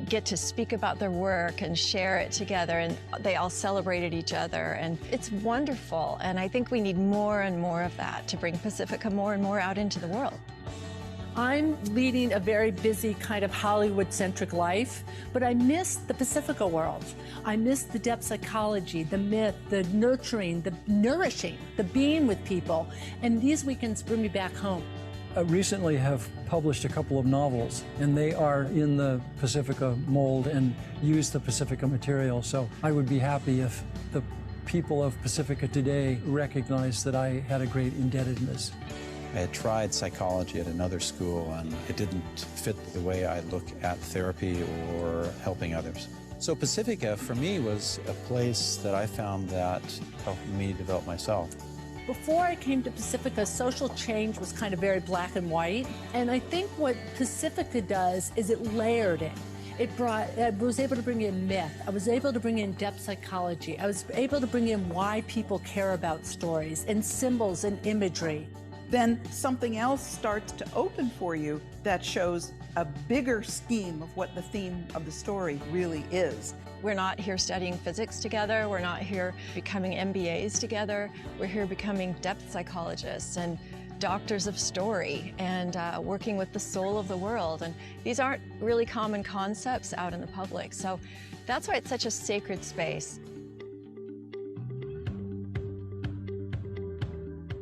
get to speak about their work and share it together, and they all celebrated each other, and it's wonderful. And I think we need more and more of that to bring Pacifica more and more out into the world. I'm leading a very busy kind of Hollywood-centric life, but I miss the Pacifica world. I miss the depth psychology, the myth, the nurturing, the nourishing, the being with people. And these weekends bring me back home. I recently have published a couple of novels, and they are in the Pacifica mold and use the Pacifica material. So I would be happy if the people of Pacifica today recognize that I had a great indebtedness. I had tried psychology at another school, and it didn't fit the way I look at therapy or helping others. So Pacifica, for me, was a place that I found that helped me develop myself. Before I came to Pacifica, social change was kind of very black and white. And I think what Pacifica does is it layered it. I was able to bring in myth. I was able to bring in depth psychology. I was able to bring in why people care about stories and symbols and imagery. Then something else starts to open for you that shows a bigger scheme of what the theme of the story really is. We're not here studying physics together. We're not here becoming MBAs together. We're here becoming depth psychologists. And doctors of story and working with the soul of the world. And these aren't really common concepts out in the public. So that's why it's such a sacred space.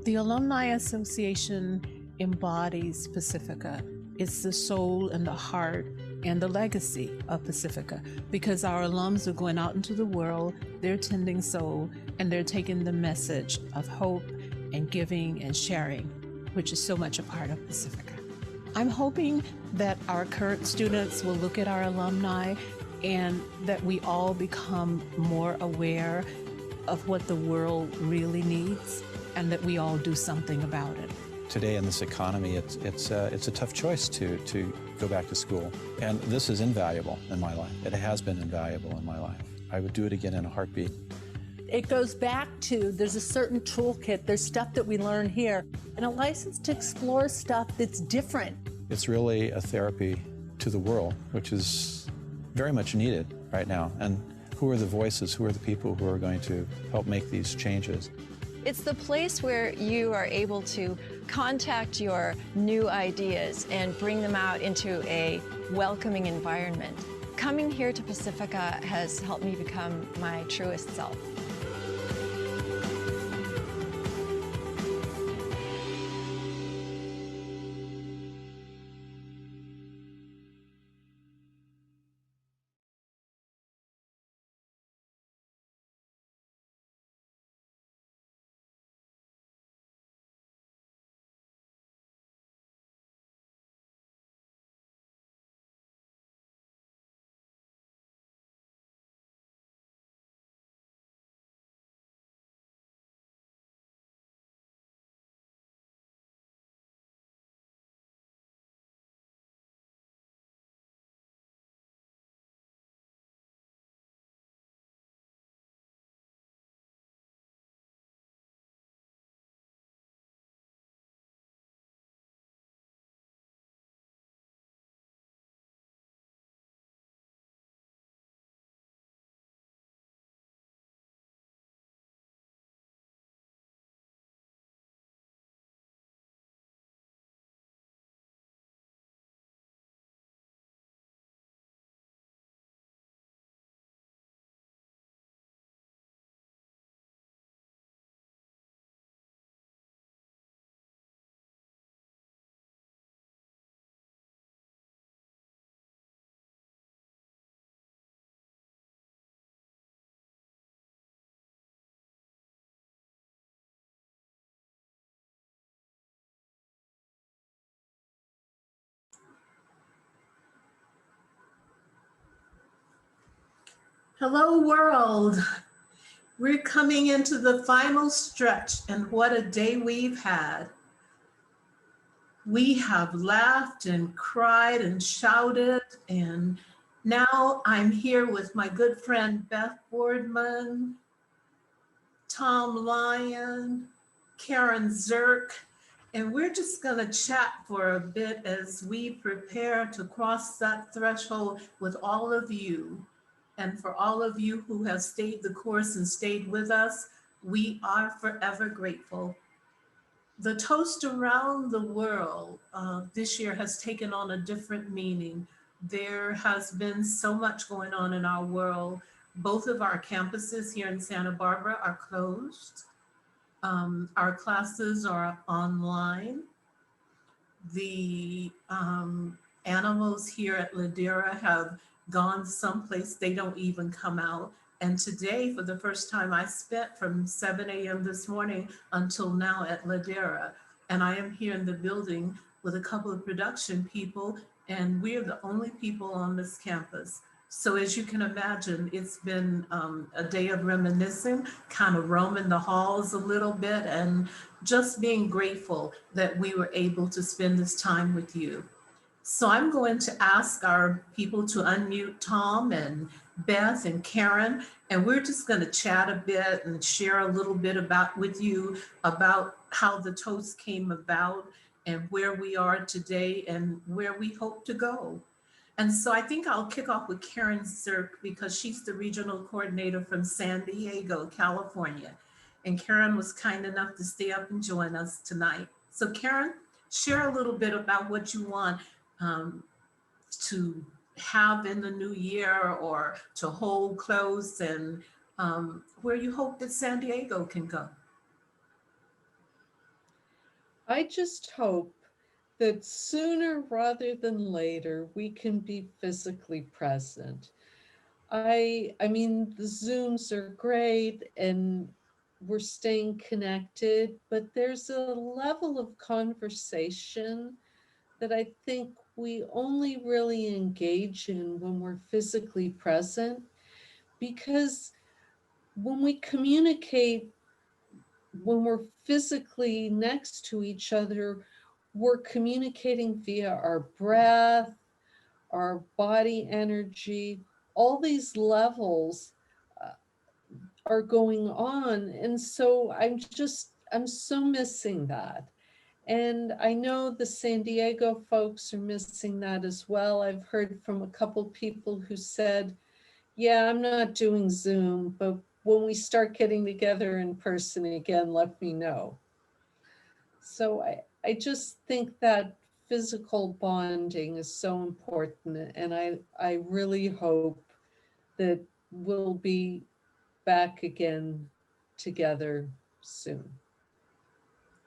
The Alumni Association embodies Pacifica. It's the soul and the heart and the legacy of Pacifica, because our alums are going out into the world, they're tending soul, and they're taking the message of hope and giving and sharing, which is so much a part of Pacifica. I'm hoping that our current students will look at our alumni and that we all become more aware of what the world really needs and that we all do something about it. Today in this economy, it's a tough choice to go back to school. And this is invaluable in my life. It has been invaluable in my life. I would do it again in a heartbeat. It goes back to, there's a certain toolkit, there's stuff that we learn here, and a license to explore stuff that's different. It's really a therapy to the world, which is very much needed right now. And who are the voices, who are the people who are going to help make these changes? It's the place where you are able to contact your new ideas and bring them out into a welcoming environment. Coming here to Pacifica has helped me become my truest self. Hello, world. We're coming into the final stretch, and what a day we've had. We have laughed and cried and shouted, and now I'm here with my good friend Beth Boardman, Tom Lyon, Karen Zirk, and we're just gonna chat for a bit as we prepare to cross that threshold with all of you. And for all of you who have stayed the course and stayed with us, we are forever grateful. The toast around the world this year has taken on a different meaning. There has been so much going on in our world. Both of our campuses here in Santa Barbara are closed. Our classes are online. The animals here at Ladera have gone someplace they don't even come out. And today, for the first time, I spent from 7 a.m. this morning until now at Ladera. And I am here in the building with a couple of production people, and we're the only people on this campus. So as you can imagine, it's been a day of reminiscing, kind of roaming the halls a little bit, and just being grateful that we were able to spend this time with you. So I'm going to ask our people to unmute Tom and Beth and Karen, and we're just going to chat a bit and share a little bit with you about how the toast came about and where we are today and where we hope to go. And so I think I'll kick off with Karen Zirk because she's the regional coordinator from San Diego, California. And Karen was kind enough to stay up and join us tonight. So Karen, share a little bit about what you want to have in the new year or to hold close, and where you hope that San Diego can go. I just hope that sooner rather than later, we can be physically present. I mean, the Zooms are great and we're staying connected, but there's a level of conversation that I think we only really engage in when we're physically present, because when we communicate, when we're physically next to each other, we're communicating via our breath, our body energy, all these levels are going on. And so I'm so missing that. And I know the San Diego folks are missing that as well. I've heard from a couple people who said, yeah, I'm not doing Zoom, but when we start getting together in person again, let me know. So I just think that physical bonding is so important. And I really hope that we'll be back again together soon.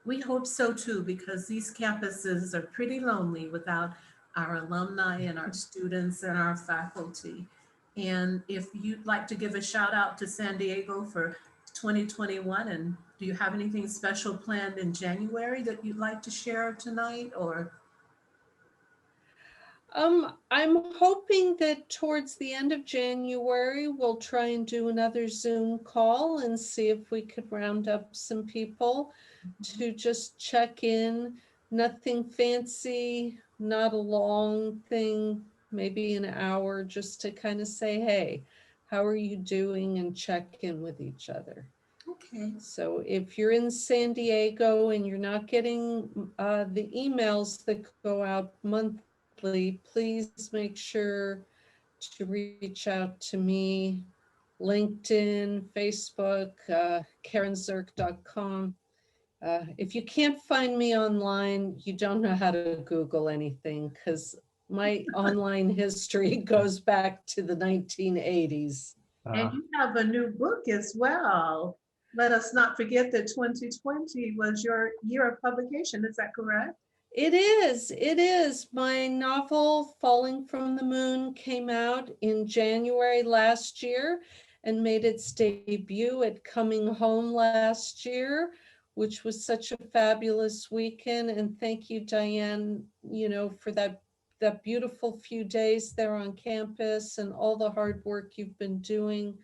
We hope so too, because these campuses are pretty lonely without our alumni and our students and our faculty. And if you'd like to give a shout out to San Diego for 2021, and do you have anything special planned in January that you'd like to share tonight, or? I'm hoping that towards the end of January, we'll try and do another Zoom call and see if we could round up some people to just check in. Nothing fancy, not a long thing, maybe an hour, just to kind of say, hey, how are you doing, and check in with each other. Okay. So if you're in San Diego and you're not getting the emails that go out monthly, please make sure to reach out to me, LinkedIn, Facebook, karenzirk.com. If you can't find me online, you don't know how to Google anything, because my online history goes back to the 1980s. And you have a new book as well. Let us not forget that 2020 was your year of publication. Is that correct? It is. It is. My novel, Falling from the Moon, came out in January last year and made its debut at Coming Home last year, which was such a fabulous weekend. And thank you, Diane, for that beautiful few days there on campus and all the hard work you've been doing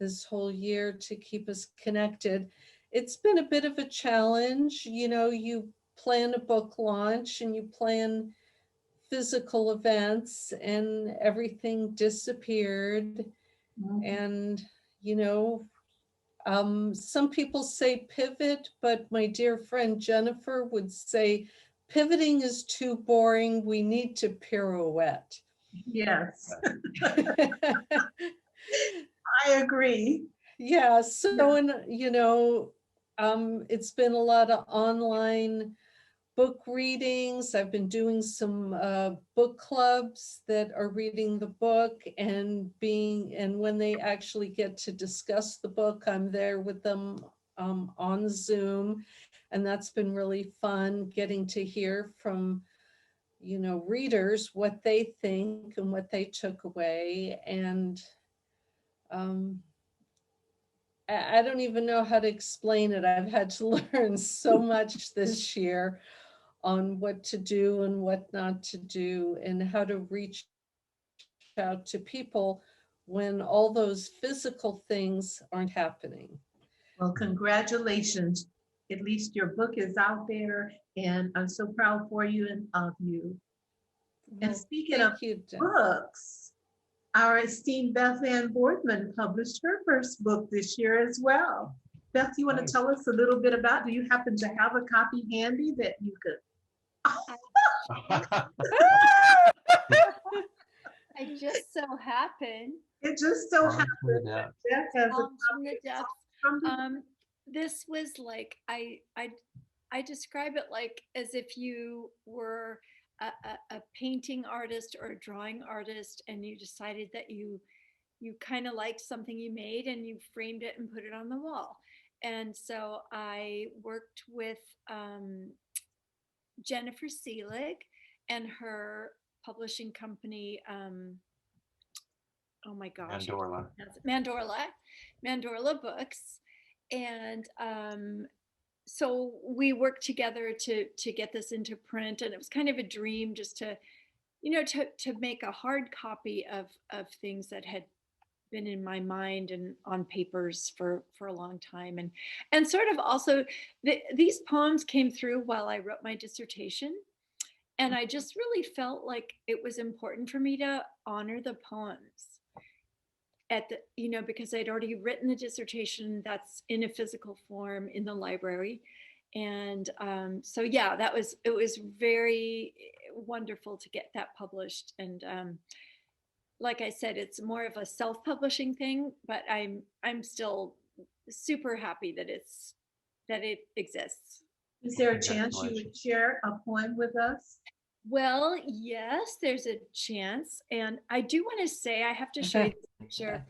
this whole year to keep us connected. It's been a bit of a challenge. You plan a book launch and you plan physical events, and everything disappeared. And, some people say pivot, but my dear friend Jennifer would say, pivoting is too boring. We need to pirouette. Yes. I agree. Yeah. So, it's been a lot of online book readings. I've been doing some book clubs that are reading the book and when they actually get to discuss the book, I'm there with them on Zoom. And that's been really fun, getting to hear from readers what they think and what they took away. And I don't even know how to explain it. I've had to learn so much this year on what to do and what not to do, and how to reach out to people when all those physical things aren't happening. Well, congratulations. At least your book is out there, and I'm so proud for you and of you. And speaking of books, our esteemed Beth Ann Boardman published her first book this year as well. Beth, you want to tell us a little bit about, do you happen to have a copy handy that you could? I just so happen. It just so happened. From the depths. This was like, I I describe it like as if you were a painting artist or a drawing artist, and you decided that you kind of liked something you made and you framed it and put it on the wall. And so I worked with Jennifer Seelig and her publishing company. Oh my gosh. Mandorla Books. And so we worked together to get this into print, and it was kind of a dream just to, to make a hard copy of things that had been in my mind and on papers for a long time. And sort of also these poems came through while I wrote my dissertation. And I just really felt like it was important for me to honor the poems at the, because I'd already written the dissertation that's in a physical form in the library. And so, yeah, it was very wonderful to get that published. And like I said, it's more of a self-publishing thing, but I'm still super happy that it exists. Is there a chance you would share a poem with us? Well, yes, there's a chance. And I do want to say, I have to show you this picture.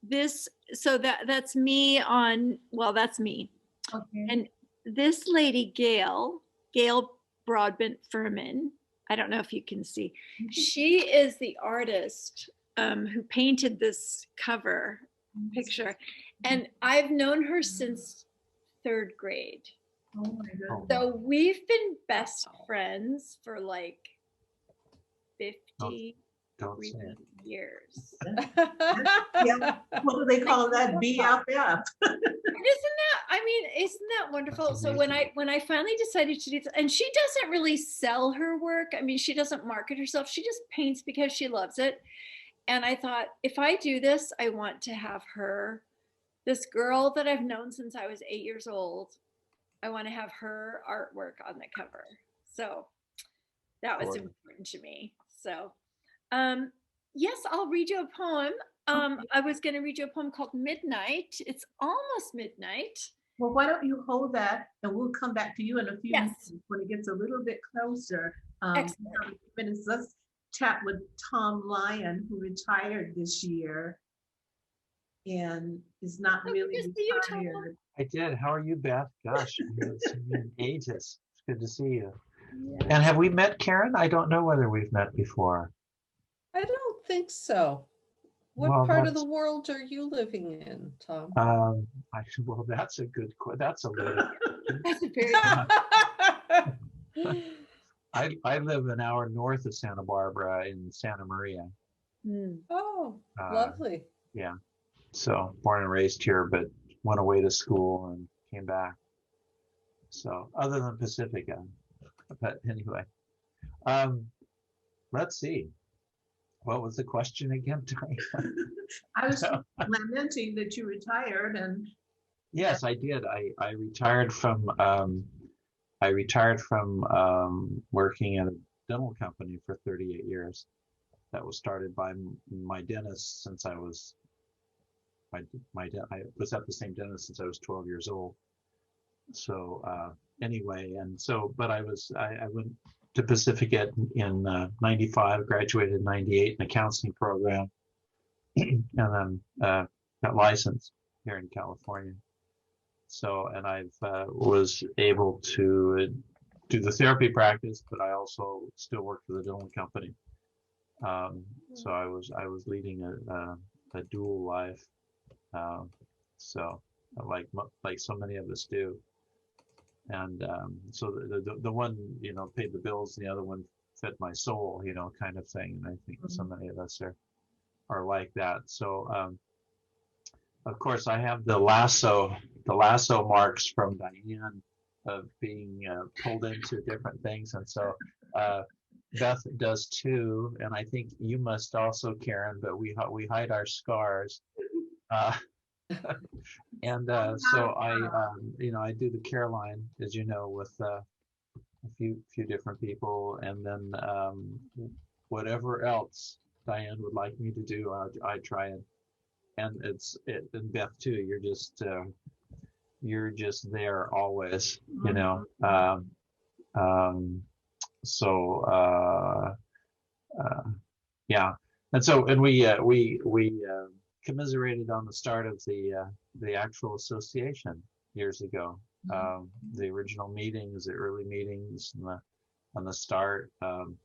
That's me that's me. Okay. And this lady, Gail Broadbent Furman, I don't know if you can see, she is the artist who painted this cover picture. And I've known her since 3rd grade. Oh my goodness. So we've been best friends for like 50 years. Yeah. What do they call that? BFF. Isn't that wonderful? So when I finally decided to do this, and she doesn't really sell her work. I mean, she doesn't market herself. She just paints because she loves it. And I thought, if I do this, I want to have her, this girl that I've known since I was 8 years old, I want to have her artwork on the cover. So that was important to me. So yes, I'll read you a poem. I was going to read you a poem called Midnight. It's almost midnight. Well, why don't you hold that, and we'll come back to you in a few minutes when it gets a little bit closer. Excellent. Minutes. Let's chat with Tom Lyon, who retired this year and is not really retired. I did. How are you, Beth? Gosh, I haven't seen you in ages. It's good to see you. Yeah. And have we met, Karen? I don't know whether we've met before. I don't think so. What part of the world are you living in, Tom? Actually, well, that's a good question. That's a little. That's a very. I live an hour north of Santa Barbara in Santa Maria. Oh, lovely. Yeah. So born and raised here, but went away to school and came back. So other than Pacifica, but anyway, let's see. What was the question again, Diane? I was lamenting that you retired, and yes, I did. I retired from working at a dental company for 38 years. That was started by my dentist since I was I was at the same dentist since I was 12 years old. So anyway, and so, but I went to Pacifica in 95, graduated in 98 in a counseling program, and then got licensed here in California. So, and I was able to do the therapy practice, but I also still worked for the dental company. So I was leading a dual life. So like so many of us do. And so the one, paid the bills, and the other one fed my soul, kind of thing. And I think so many of us are like that. So of course I have the lasso marks from Diane of being pulled into different things. And so Beth does too. And I think you must also, Karen, but we hide our scars. And so I do the care line, as you know, with a few different people, and then whatever else Diane would like me to do, I try and Beth too. You're just you're just there always, you know. So yeah, and so we commiserated on the start of the actual association years ago. The original meetings, the early meetings, and on the start, and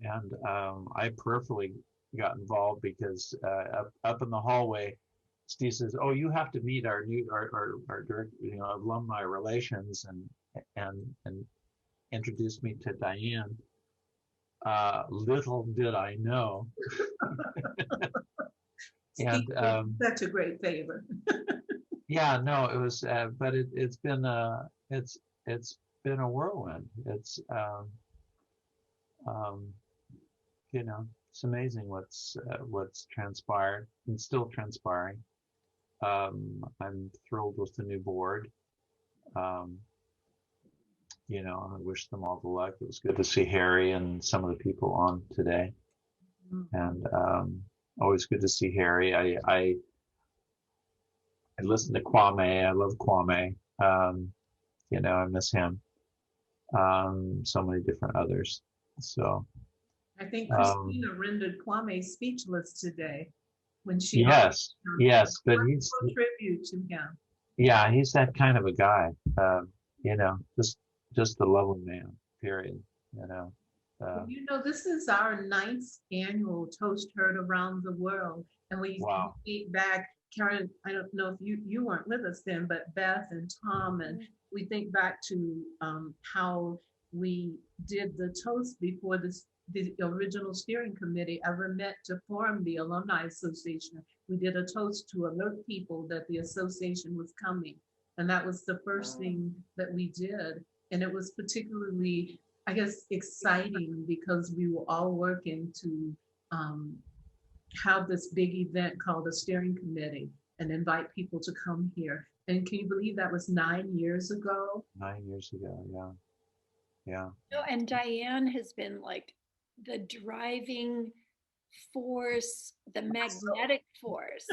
I peripherally got involved because up in the hallway, Steve says, "Oh, you have to meet our direct, alumni relations," and introduced me to Diane. Little did I know. And such a great favor. Yeah, no, it was, but it's been a whirlwind. It's it's amazing what's transpired and still transpiring. I'm thrilled with the new board. I wish them all the luck. It was good to see Harry and some of the people on today, and always good to see Harry. I listen to Kwame. I love Kwame. I miss him. So many different others. So I think Christina rendered Kwame speechless today when she yes, but he's tribute to him. Yeah, he's that kind of a guy. Just a lovely man. Period. This is our 9th annual Toast Heard Around the World, and we think back. Karen, I don't know if you weren't with us then, but Beth and Tom, and we think back to how we did the toast before the original steering committee ever met to form the Alumni Association. We did a toast to alert people that the association was coming, and that was the first thing that we did. And it was particularly, I guess, exciting because we were all working to have this big event called a steering committee and invite people to come here. And can you believe that was 9 years ago? 9 years ago, yeah. And Diane has been like the driving force, the magnetic force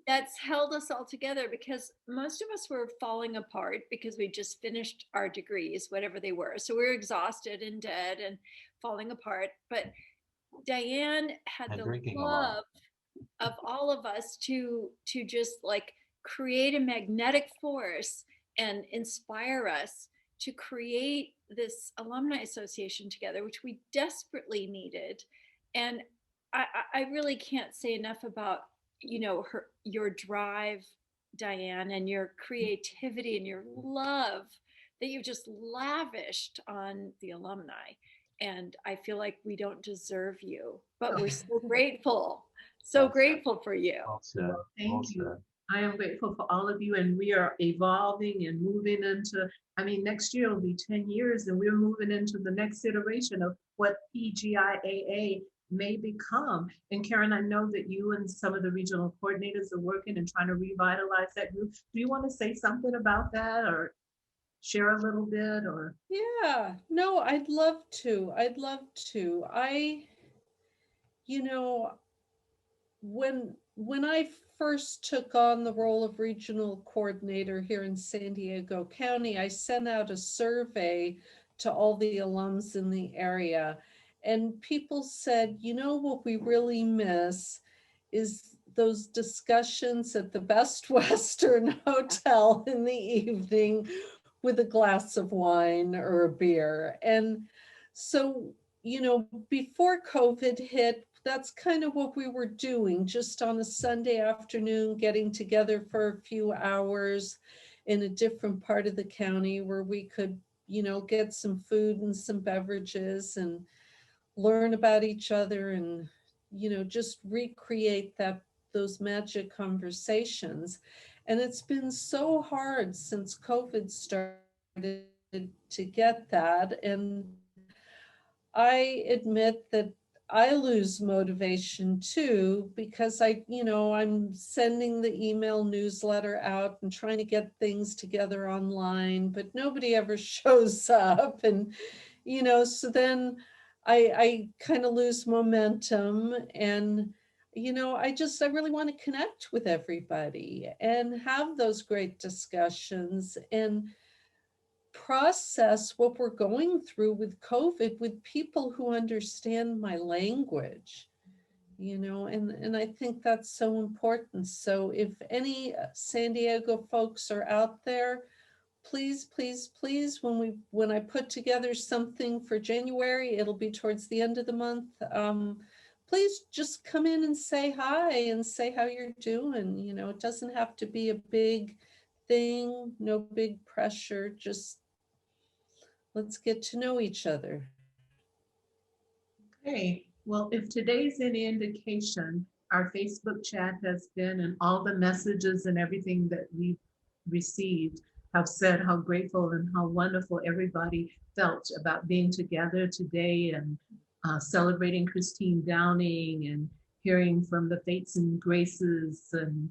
that's held us all together, because most of us were falling apart because we just finished our degrees, whatever they were. So we were exhausted and dead and falling apart. But Diane had the love of all of us to just like create a magnetic force and inspire us to create this alumni association together, which we desperately needed. And I really can't say enough about, your drive, Diane, and your creativity and your love that you've just lavished on the alumni. And I feel like we don't deserve you, but we're so grateful. So grateful for you. Well, thank you. I am grateful for all of you, and we are evolving and moving into, next year will be 10 years, and we're moving into the next iteration of what PGIAA may become. And Karen, I know that you and some of the regional coordinators are working and trying to revitalize that group. Do you want to say something about that or share a little bit? Or Yeah, no, I'd love to. When I first took on the role of regional coordinator here in San Diego County, I sent out a survey to all the alums in the area, and people said, what we really miss is those discussions at the Best Western Hotel in the evening with a glass of wine or a beer. And so, before COVID hit, that's kind of what we were doing, just on a Sunday afternoon, getting together for a few hours in a different part of the county where we could, get some food and some beverages and learn about each other and, just recreate those magic conversations. And it's been so hard since COVID started to get that. And I admit that I lose motivation too, because I'm sending the email newsletter out and trying to get things together online, but nobody ever shows up. And, so then I kind of lose momentum, and you know, I really want to connect with everybody and have those great discussions and process what we're going through with COVID with people who understand my language, you know, and I think that's so important. So if any San Diego folks are out there, please, please, please, when I put together something for January, it'll be towards the end of the month. Please just come in and say hi and say how you're doing. You know, it doesn't have to be a big thing, no big pressure, just let's get to know each other. Okay, well, if today's any indication, our Facebook chat has been, and all the messages and everything that we've received have said how grateful and how wonderful everybody felt about being together today and celebrating Christine Downing and hearing from the Fates and Graces and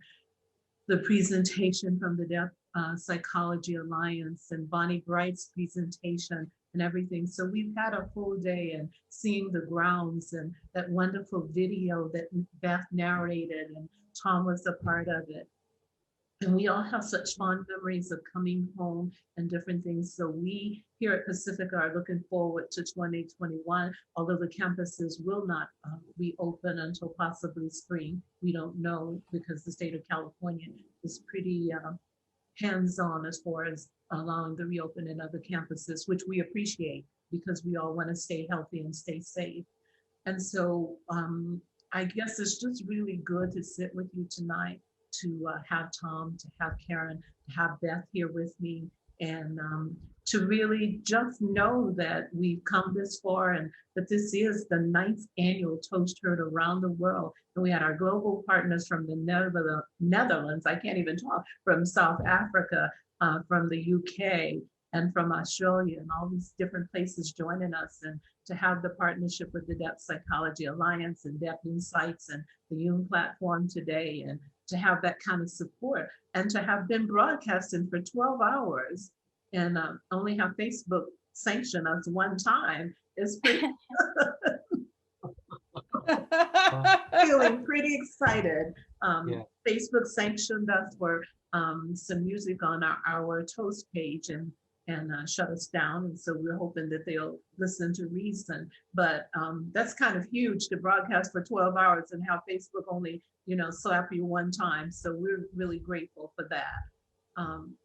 the presentation from the Deaf Psychology Alliance and Bonnie Bright's presentation and everything. So we've had a full day and seeing the grounds and that wonderful video that Beth narrated and Tom was a part of it. And we all have such fond memories of coming home and different things. So we here at Pacifica are looking forward to 2021, although the campuses will not reopen until possibly spring. We don't know because the state of California is pretty hands-on as far as allowing the reopening of the campuses, which we appreciate because we all want to stay healthy and stay safe. And so I guess it's just really good to sit with you tonight, to have Tom, to have Karen, to have Beth here with me, and to really just know that we've come this far and that this is the 9th annual Toast Heard around the world. And we had our global partners from the Netherlands, I can't even talk, from South Africa, from the UK, and from Australia, and all these different places joining us, and to have the partnership with the Deaf Psychology Alliance and Deaf Insights and the Jung platform today, and to have that kind of support, and to have been broadcasting for 12 hours and only have Facebook sanction us one time is pretty feeling pretty excited. Yeah. Facebook sanctioned us for some music on our Toast page and shut us down. And so we're hoping that they'll listen to reason. But that's kind of huge to broadcast for 12 hours and have Facebook only, you know, slap you one time. So we're really grateful for that.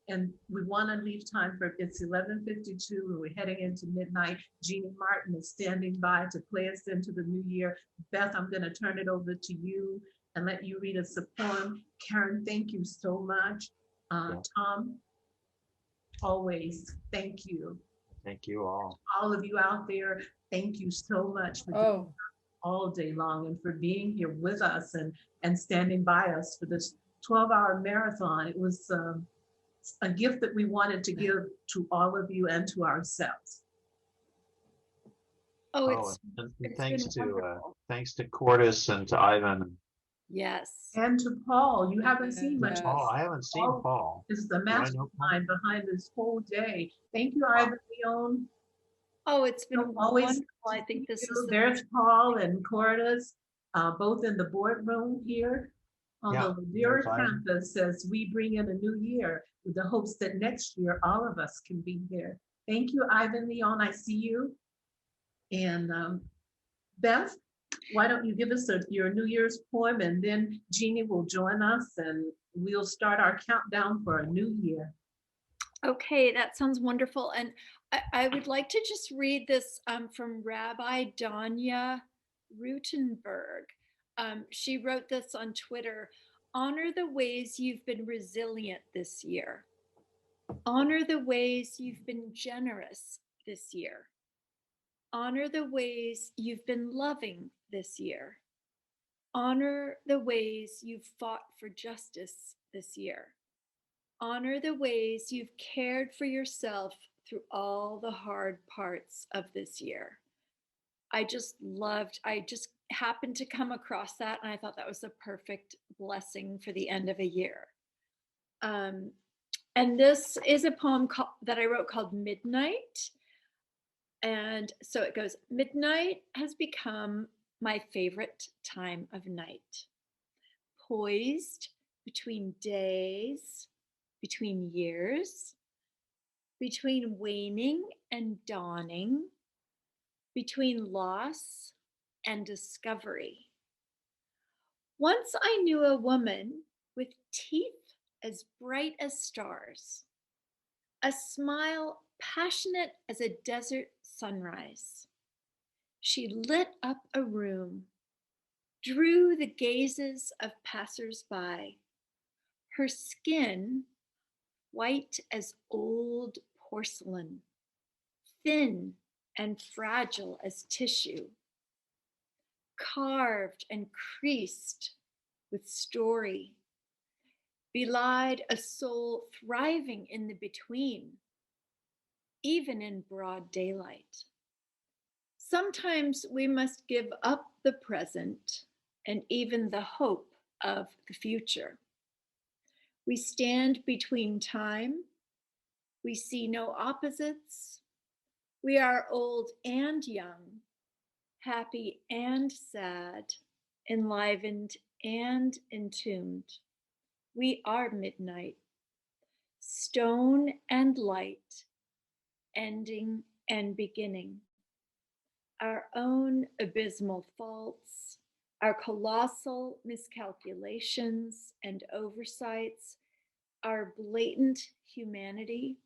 And we want to leave time for, it's 11:52 and we're heading into midnight. Jeannie Martin is standing by to play us into the new year. Beth, I'm going to turn it over to you and let you read us a poem. Karen, thank you so much. Tom, always, thank you. Thank you all. All of you out there, thank you so much for doing all day long and for being here with us and standing by us for this 12-hour marathon. It was a gift that we wanted to give to all of you and to ourselves. It's thanks to Cordis and to Ivan. Yes. And to Paul. You haven't seen much. Paul, I haven't seen Paul. This is the mastermind behind this whole day. Thank you, Ivan Leon. Oh, it's been always wonderful. I think this is there's Paul and Cordis, both in the boardroom here on the Ladera campus as we bring in a new year with the hopes that next year all of us can be here. Thank you, Ivan Leon. I see you. And Beth, why don't you give us your New Year's poem, and then Jeannie will join us and we'll start our countdown for a new year. Okay, that sounds wonderful. And I would like to just read this from Rabbi Danya Rutenberg. She wrote this on Twitter. Honor the ways you've been resilient this year. Honor the ways you've been generous this year. Honor the ways you've been loving this year. Honor the ways you've fought for justice this year. Honor the ways you've cared for yourself through all the hard parts of this year. I just happened to come across that, and I thought that was a perfect blessing for the end of a year. And this is a poem that I wrote called Midnight. And so it goes, midnight has become my favorite time of night. Poised between days, between years, between waning and dawning, between loss and discovery. Once I knew a woman with teeth as bright as stars, a smile passionate as a desert sunrise. She lit up a room, drew the gazes of passers-by. Her skin, white as old porcelain, thin and fragile as tissue, carved and creased with story, belied a soul thriving in the between, even in broad daylight. Sometimes we must give up the present and even the hope of the future. We stand between time. We see no opposites. We are old and young, happy and sad, enlivened and entombed. We are midnight, stone and light, ending and beginning. Our own abysmal faults, our colossal miscalculations and oversights, our blatant humanity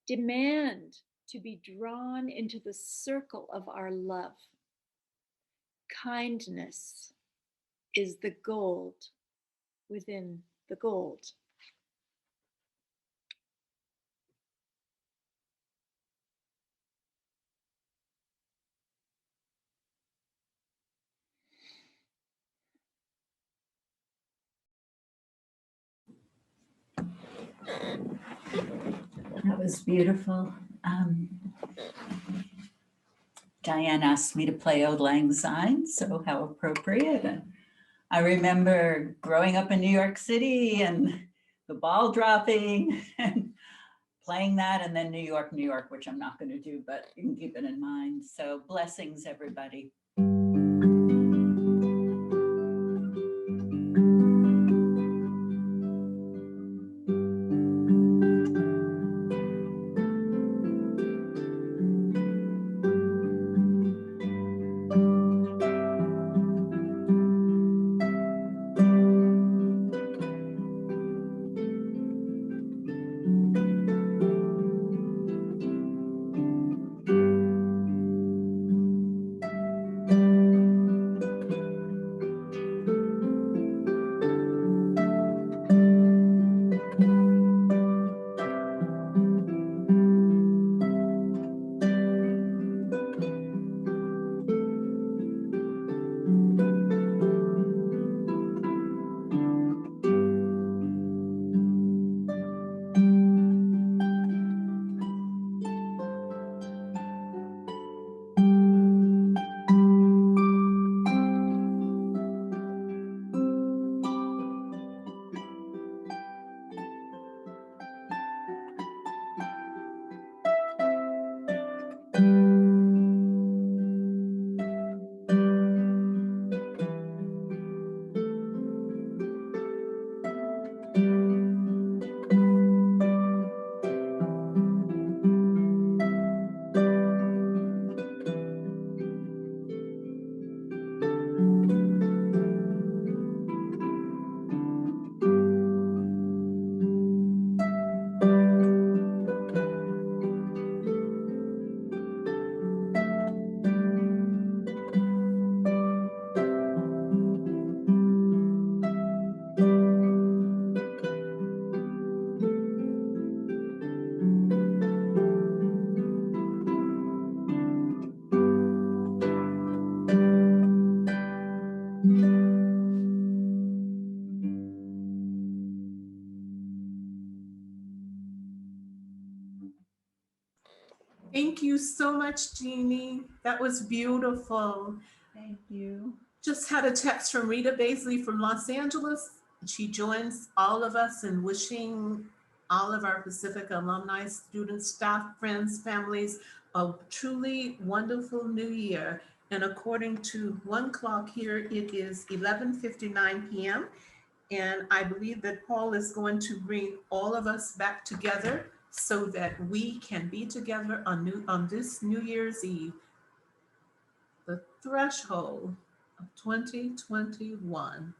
demand to be drawn into the circle of our love. Kindness is the gold within the gold. That was beautiful. Diane asked me to play Auld Lang Syne, so how appropriate. And I remember growing up in New York City and the ball dropping and playing that, and then New York, which I'm not going to do, but you can keep it in mind. So blessings, everybody. Thank you so much, Jeannie. That was beautiful. Thank you. Just had a text from Rita Baisley from Los Angeles. She joins all of us in wishing all of our Pacifica alumni, students, staff, friends, families a truly wonderful new year. And according to one clock here, it is 11:59 p.m. And I believe that Paul is going to bring all of us back together so that we can be together on this New Year's Eve. The threshold of 2021.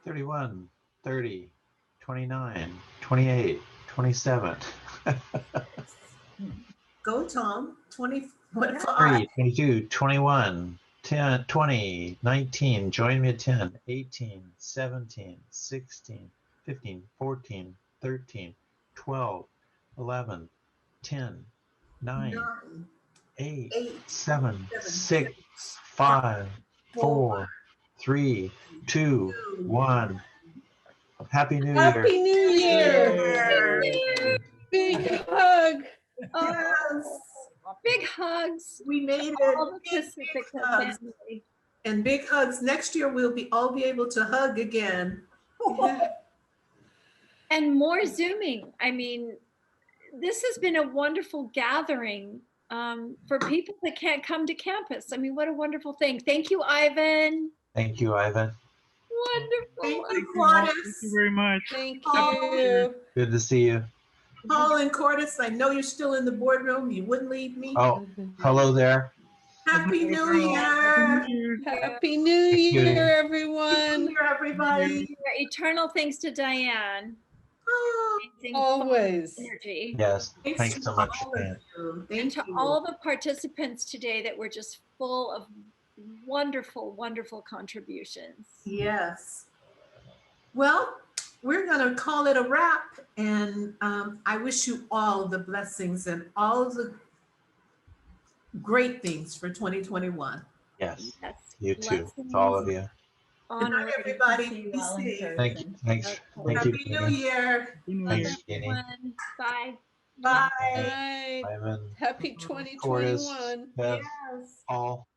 31, 30, 29, 28, 27. Go, Tom. 20, what? 3, 22, 21, 10, 20, 19, join me at 10, 18, 17, 16, 15, 14, 13, 12, 11, 10, 9, 8, 7, 6, 5, 4, 3, 2, 1. Happy New Year. Happy New Year. Big hug. Yes. Big hugs. We made it. All the Pacifica family. And big hugs. Next year we'll all be able to hug again. And more Zooming. I mean, this has been a wonderful gathering for people that can't come to campus. I mean, what a wonderful thing. Thank you, Ivan. Thank you, Ivan. Wonderful. Thank you, Cordis. Thank you very much. Thank you. Good to see you. Paul and Cordis, I know you're still in the boardroom. You wouldn't leave me. Oh, hello there. Happy New Year. Happy New Year, everyone. Happy New Year, everybody. Eternal thanks to Diane. Amazing Always. energy. Yes, thanks so much. And to all the participants today that were just full of wonderful, wonderful contributions. Yes. Well, we're going to call it a wrap. And I wish you all the blessings and all the great things for 2021. Yes, you too. To all of you. Good night, everybody. Be safe. Thanks. Happy New Year. Thanks, Jeannie. Bye. Bye. Bye. Ivan. Happy 2021. Bev, Yes. Paul.